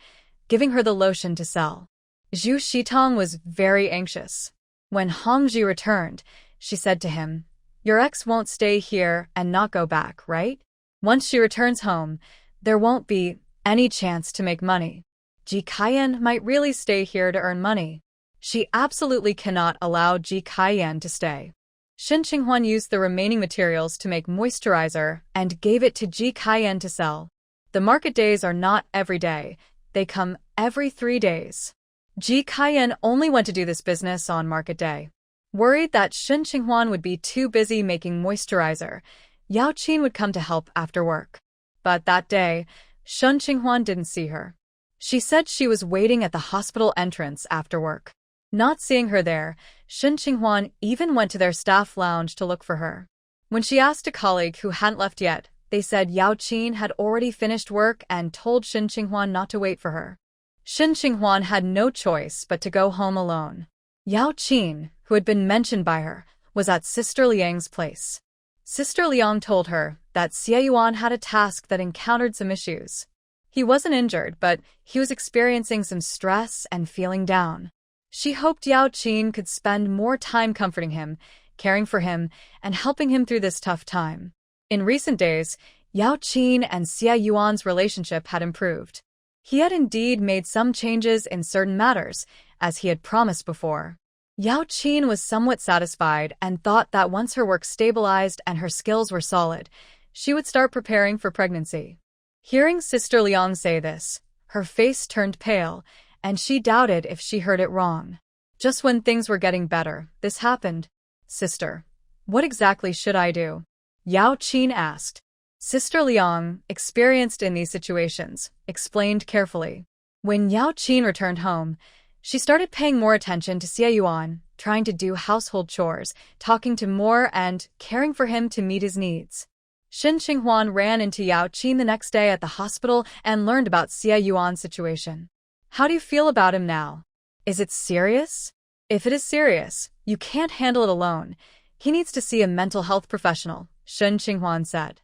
giving her the lotion to sell. Zhu Shitong was very anxious. When Hongji returned, she said to him, "Your ex won't stay here and not go back, right? Once she returns home, there won't be any chance to make money. Ji Kaiyan might really stay here to earn money. She absolutely cannot allow Ji Kaiyan to stay." Shen Qinghuan used the remaining materials to make moisturizer and gave it to Ji Kaiyan to sell. The market days are not every day. They come every 3 days. Ji Kaiyan only went to do this business on market day. Worried that Shen Qinghuan would be too busy making moisturizer, Yao Qin would come to help after work. But that day, Shen Qinghuan didn't see her. She said she was waiting at the hospital entrance after work. Not seeing her there, Shen Qinghuan even went to their staff lounge to look for her. When she asked a colleague who hadn't left yet, they said Yao Qin had already finished work and told Shen Qinghuan not to wait for her. Shen Qinghuan had no choice but to go home alone. Yao Qin, who had been mentioned by her, was at Sister Liang's place. Sister Liang told her that Xie Yuan had a task that encountered some issues. He wasn't injured, but he was experiencing some stress and feeling down. She hoped Yao Qin could spend more time comforting him, caring for him, and helping him through this tough time. In recent days, Yao Qin and Xie Yuan's relationship had improved. He had indeed made some changes in certain matters, as he had promised before. Yao Qin was somewhat satisfied and thought that once her work stabilized and her skills were solid, she would start preparing for pregnancy. Hearing Sister Liang say this, her face turned pale, and she doubted if she heard it wrong. Just when things were getting better, this happened. Sister, what exactly should I do? Yao Qin asked. Sister Liang, experienced in these situations, explained carefully. When Yao Qin returned home, she started paying more attention to Xie Yuan, trying to do household chores, talking to more and caring for him to meet his needs. Shen Qinghuan ran into Yao Qin the next day at the hospital and learned about Xie Yuan's situation. How do you feel about him now? Is it serious? If it is serious, you can't handle it alone. He needs to see a mental health professional, Shen Qinghuan said.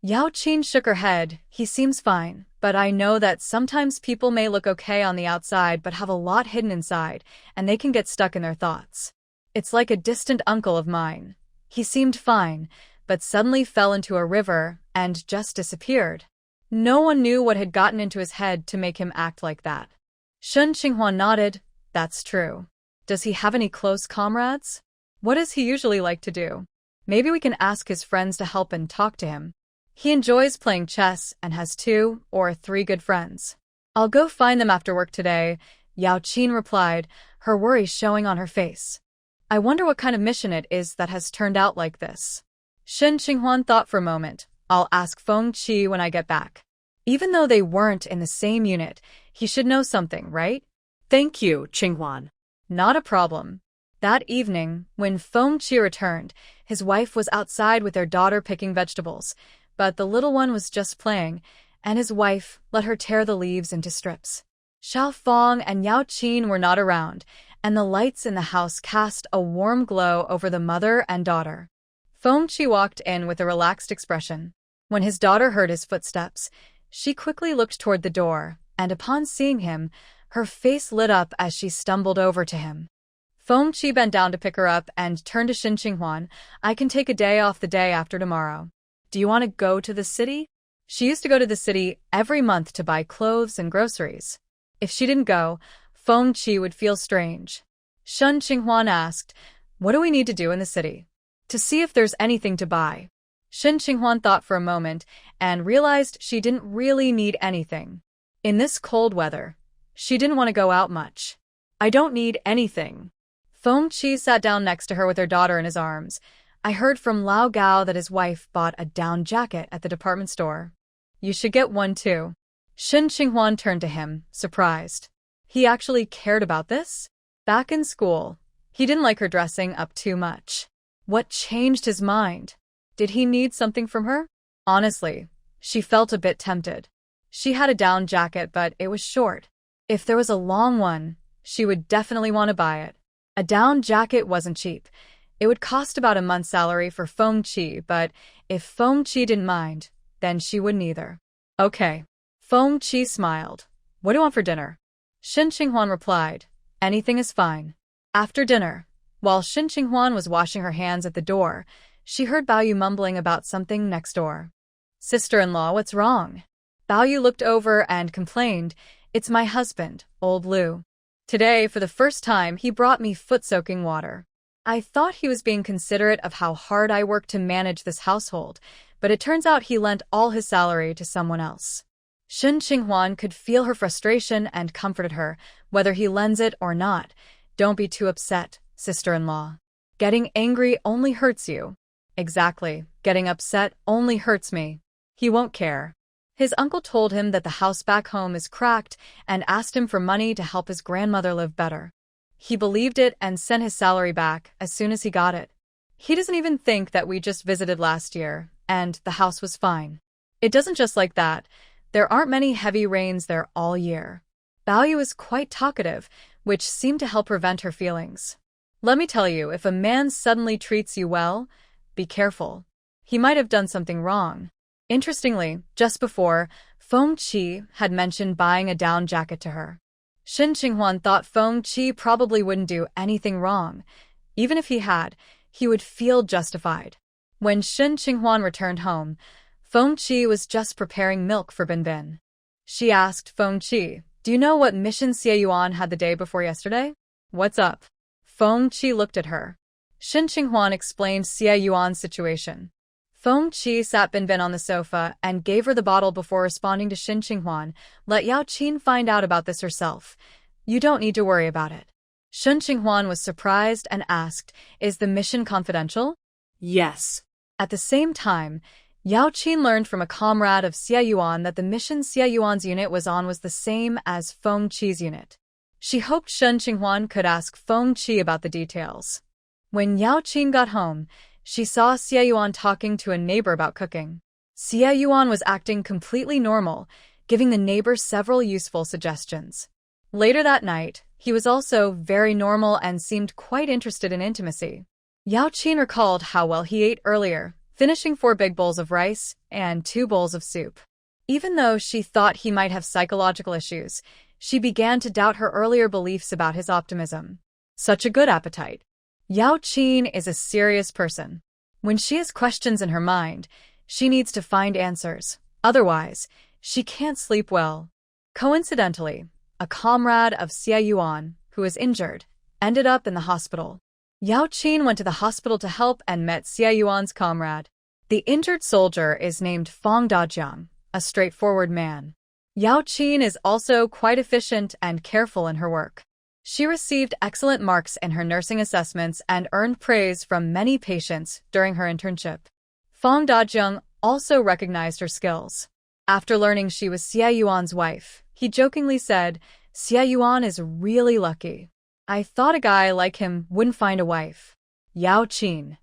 Yao Qin shook her head. He seems fine, but I know that sometimes people may look okay on the outside but have a lot hidden inside, and they can get stuck in their thoughts. It's like a distant uncle of mine. He seemed fine, but suddenly fell into a river and just disappeared. No one knew what had gotten into his head to make him act like that. Shen Qinghuan nodded. That's true. Does he have any close comrades? What does he usually like to do? Maybe we can ask his friends to help and talk to him. He enjoys playing chess and has 2 or 3 good friends. I'll go find them after work today, Yao Qin replied, her worry showing on her face. I wonder what kind of mission it is that has turned out like this. Shen Qinghuan thought for a moment. I'll ask Feng Qi when I get back. Even though they weren't in the same unit, he should know something, right? Thank you, Qinghuan. Not a problem. That evening, when Feng Qi returned, his wife was outside with their daughter picking vegetables, but the little one was just playing, and his wife let her tear the leaves into strips. Xiao Fong and Yao Qin were not around, and the lights in the house cast a warm glow over the mother and daughter. Feng Qi walked in with a relaxed expression. When his daughter heard his footsteps, she quickly looked toward the door, and upon seeing him, her face lit up as she stumbled over to him. Feng Qi bent down to pick her up and turned to Shen Qinghuan. I can take a day off the day after tomorrow. Do you want to go to the city? She used to go to the city every month to buy clothes and groceries. If she didn't go, Feng Qi would feel strange. Shen Qinghuan asked, what do we need to do in the city? To see if there's anything to buy. Shen Qinghuan thought for a moment and realized she didn't really need anything. In this cold weather, she didn't want to go out much. I don't need anything. Feng Qi sat down next to her with her daughter in his arms. I heard from Lao Gao that his wife bought a down jacket at the department store. You should get one too. Shen Qinghuan turned to him, surprised. He actually cared about this? Back in school, he didn't like her dressing up too much. What changed his mind? Did he need something from her? Honestly, she felt a bit tempted. She had a down jacket, but it was short. If there was a long one, she would definitely want to buy it. A down jacket wasn't cheap. It would cost about a month's salary for Feng Qi, but if Feng Qi didn't mind, then she wouldn't either. Okay. Feng Qi smiled. What do you want for dinner? Shen Qinghuan replied. Anything is fine. After dinner, while Shen Qinghuan was washing her hands at the door, she heard Bao Yu mumbling about something next door. Sister-in-law, what's wrong? Bao Yu looked over and complained, It's my husband, old Lu. Today, for the first time, he brought me foot-soaking water. I thought he was being considerate of how hard I work to manage this household, but it turns out he lent all his salary to someone else. Shen Qinghuan could feel her frustration and comforted her, whether he lends it or not. Don't be too upset, sister-in-law. Getting angry only hurts you. Exactly, getting upset only hurts me. He won't care. His uncle told him that the house back home is cracked and asked him for money to help his grandmother live better. He believed it and sent his salary back as soon as he got it. He doesn't even think that we just visited last year, and the house was fine. It doesn't just like that. There aren't many heavy rains there all year. Bao Yu is quite talkative, which seemed to help prevent her feelings. Let me tell you, if a man suddenly treats you well, be careful. He might have done something wrong. Interestingly, just before, Feng Qi had mentioned buying a down jacket to her. Shen Qinghuan thought Feng Qi probably wouldn't do anything wrong. Even if he had, he would feel justified. When Shen Qinghuan returned home, Feng Qi was just preparing milk for Binbin. She asked Feng Qi, "Do you know what mission Xie Yuan had the day before yesterday? What's up?" Feng Qi looked at her. Shen Qinghuan explained Xie Yuan's situation. Feng Qi sat Binbin on the sofa and gave her the bottle before responding to Shen Qinghuan. "Let Yao Qin find out about this herself. You don't need to worry about it." Shen Qinghuan was surprised and asked, "Is the mission confidential?" Yes. At the same time, Yao Qin learned from a comrade of Xie Yuan that the mission Xie Yuan's unit was on was the same as Feng Qi's unit. She hoped Shen Qinghuan could ask Feng Qi about the details. When Yao Qin got home, she saw Xie Yuan talking to a neighbor about cooking. Xie Yuan was acting completely normal, giving the neighbor several useful suggestions. Later that night, he was also very normal and seemed quite interested in intimacy. Yao Qin recalled how well he ate earlier, finishing 4 big bowls of rice and 2 bowls of soup. Even though she thought he might have psychological issues, she began to doubt her earlier beliefs about his optimism. Such a good appetite. Yao Qin is a serious person. When she has questions in her mind, she needs to find answers. Otherwise, she can't sleep well. Coincidentally, a comrade of Xie Yuan, who was injured, ended up in the hospital. Yao Qin went to the hospital to help and met Xie Yuan's comrade. The injured soldier is named Fang Dajiang, a straightforward man. Yao Qin is also quite efficient and careful in her work. She received excellent marks in her nursing assessments and earned praise from many patients during her internship. Fang Dajiang also recognized her skills. After learning she was Xie Yuan's wife, he jokingly said, "Xie Yuan is really lucky. I thought a guy like him wouldn't find a wife." Yao Qin.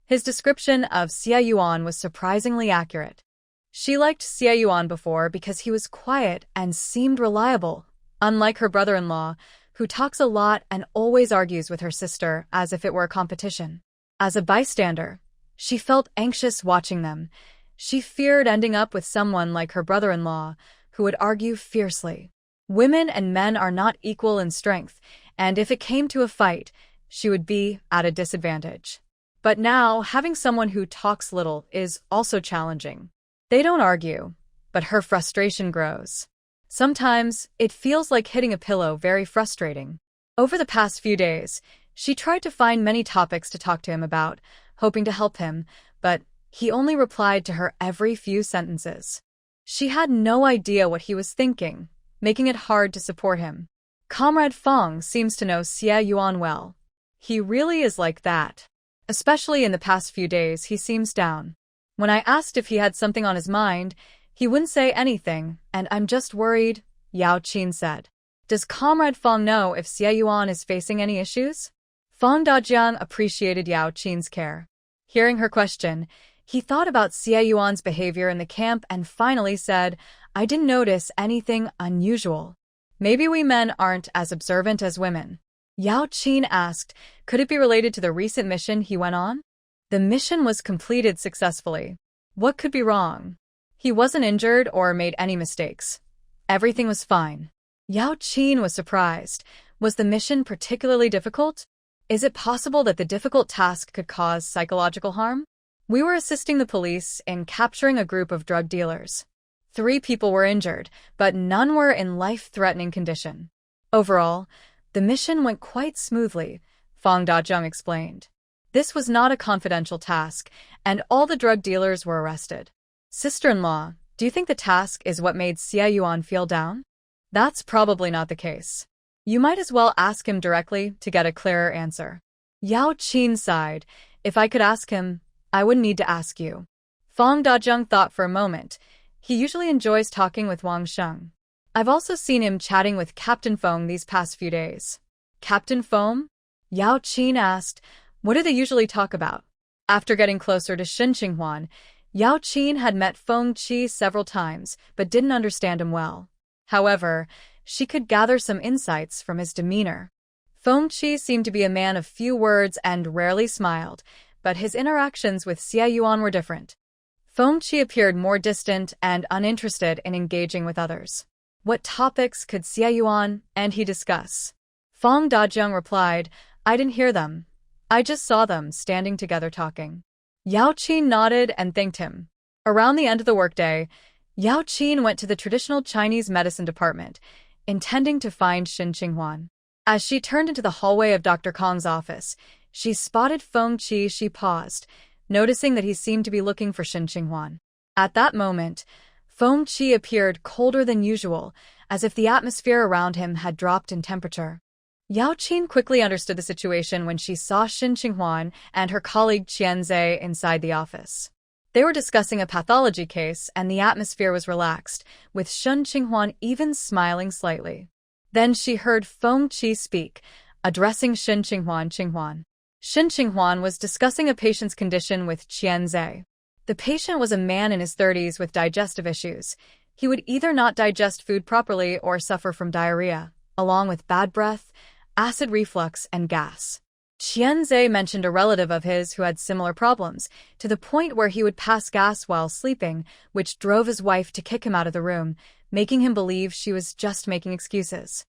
His description of Xie Yuan was surprisingly accurate. She liked Xie Yuan before because he was quiet and seemed reliable, unlike her brother-in-law, who talks a lot and always argues with her sister as if it were a competition. As a bystander, she felt anxious watching them. She feared ending up with someone like her brother-in-law, who would argue fiercely. Women and men are not equal in strength, and if it came to a fight, she would be at a disadvantage. But now, having someone who talks little is also challenging. They don't argue, but her frustration grows. Sometimes, it feels like hitting a pillow, very frustrating. Over the past few days, she tried to find many topics to talk to him about, hoping to help him, but he only replied to her every few sentences. She had no idea what he was thinking, making it hard to support him. Comrade Fang seems to know Xie Yuan well. He really is like that. Especially in the past few days, he seems down. When I asked if he had something on his mind, he wouldn't say anything, and I'm just worried, Yao Qin said. Does Comrade Fang know if Xie Yuan is facing any issues? Fang Dajiang appreciated Yao Qin's care. Hearing her question, he thought about Xie Yuan's behavior in the camp and finally said, "I didn't notice anything unusual. Maybe we men aren't as observant as women." Yao Qin asked, could it be related to the recent mission he went on? The mission was completed successfully. What could be wrong? He wasn't injured or made any mistakes. Everything was fine. Yao Qin was surprised. Was the mission particularly difficult? Is it possible that the difficult task could cause psychological harm? We were assisting the police in capturing a group of drug dealers. 3 people were injured, but none were in life-threatening condition. Overall, the mission went quite smoothly, Fang Dajiang explained. This was not a confidential task, and all the drug dealers were arrested. Sister-in-law, do you think the task is what made Xie Yuan feel down? That's probably not the case. You might as well ask him directly to get a clearer answer. Yao Qin sighed. If I could ask him, I wouldn't need to ask you. Fang Dajiang thought for a moment. He usually enjoys talking with Wang Sheng. I've also seen him chatting with Captain Feng these past few days. Captain Feng? Yao Qin asked. What do they usually talk about? After getting closer to Shen Qinghuan, Yao Qin had met Feng Qi several times, but didn't understand him well. However, she could gather some insights from his demeanor. Feng Qi seemed to be a man of few words and rarely smiled, but his interactions with Xie Yuan were different. Feng Qi appeared more distant and uninterested in engaging with others. What topics could Xie Yuan and he discuss? Feng Dajiang replied, I didn't hear them. I just saw them standing together talking. Yao Qin nodded and thanked him. Around the end of the workday, Yao Qin went to the traditional Chinese medicine department, intending to find Shen Qinghuan. As she turned into the hallway of Dr. Kong's office, she spotted Feng Qi. She paused, noticing that he seemed to be looking for Shen Qinghuan. At that moment, Feng Qi appeared colder than usual, as if the atmosphere around him had dropped in temperature. Yao Qin quickly understood the situation when she saw Shen Qinghuan and her colleague Qianze inside the office. They were discussing a pathology case, and the atmosphere was relaxed, with Shen Qinghuan even smiling slightly. Then she heard Feng Qi speak, addressing Shen Qinghuan. Shen Qinghuan was discussing a patient's condition with Qianze. The patient was a man in his 30s with digestive issues. He would either not digest food properly or suffer from diarrhea, along with bad breath, acid reflux, and gas. Qianze mentioned a relative of his who had similar problems, to the point where he would pass gas while sleeping, which drove his wife to kick him out of the room, making him believe she was just making excuses.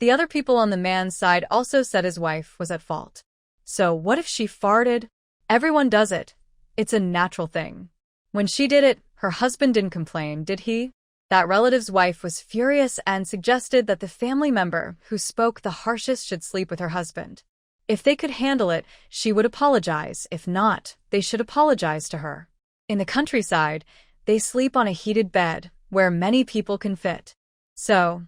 The other people on the man's side also said his wife was at fault. So what if she farted? Everyone does it. It's a natural thing. When she did it, her husband didn't complain, did he? That relative's wife was furious and suggested that the family member who spoke the harshest should sleep with her husband. If they could handle it, she would apologize. If not, they should apologize to her. In the countryside, they sleep on a heated bed, where many people can fit. So,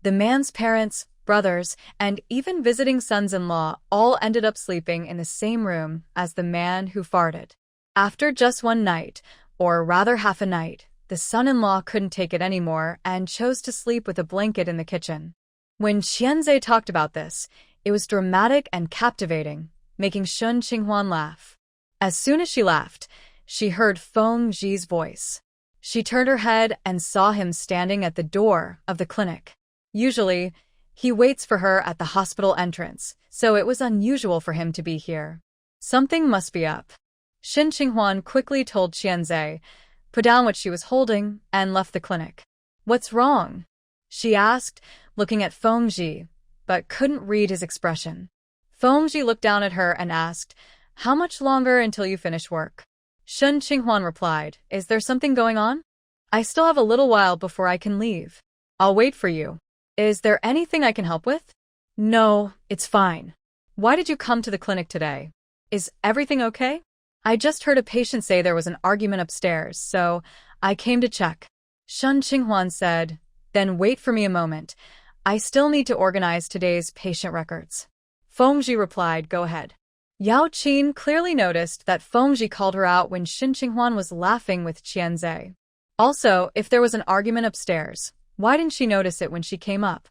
the man's parents, brothers, and even visiting sons-in-law all ended up sleeping in the same room as the man who farted. After just one night, or rather half a night, the son-in-law couldn't take it anymore and chose to sleep with a blanket in the kitchen. When Qianze talked about this, it was dramatic and captivating, making Shen Qinghuan laugh. As soon as she laughed, she heard Feng Ji's voice. She turned her head and saw him standing at the door of the clinic. Usually, he waits for her at the hospital entrance, so it was unusual for him to be here. Something must be up. Shen Qinghuan quickly told Qianze, put down what she was holding, and left the clinic. What's wrong? She asked, looking at Feng Ji, but couldn't read his expression. Feng Ji looked down at her and asked, how much longer until you finish work? Shen Qinghuan replied, is there something going on? I still have a little while before I can leave. I'll wait for you. Is there anything I can help with? No, it's fine. Why did you come to the clinic today? Is everything okay? I just heard a patient say there was an argument upstairs, so I came to check. Shen Qinghuan said, then wait for me a moment. I still need to organize today's patient records. Feng Ji replied, go ahead. Yao Qin clearly noticed that Feng Ji called her out when Shen Qinghuan was laughing with Qianze. Also, if there was an argument upstairs, why didn't she notice it when she came up?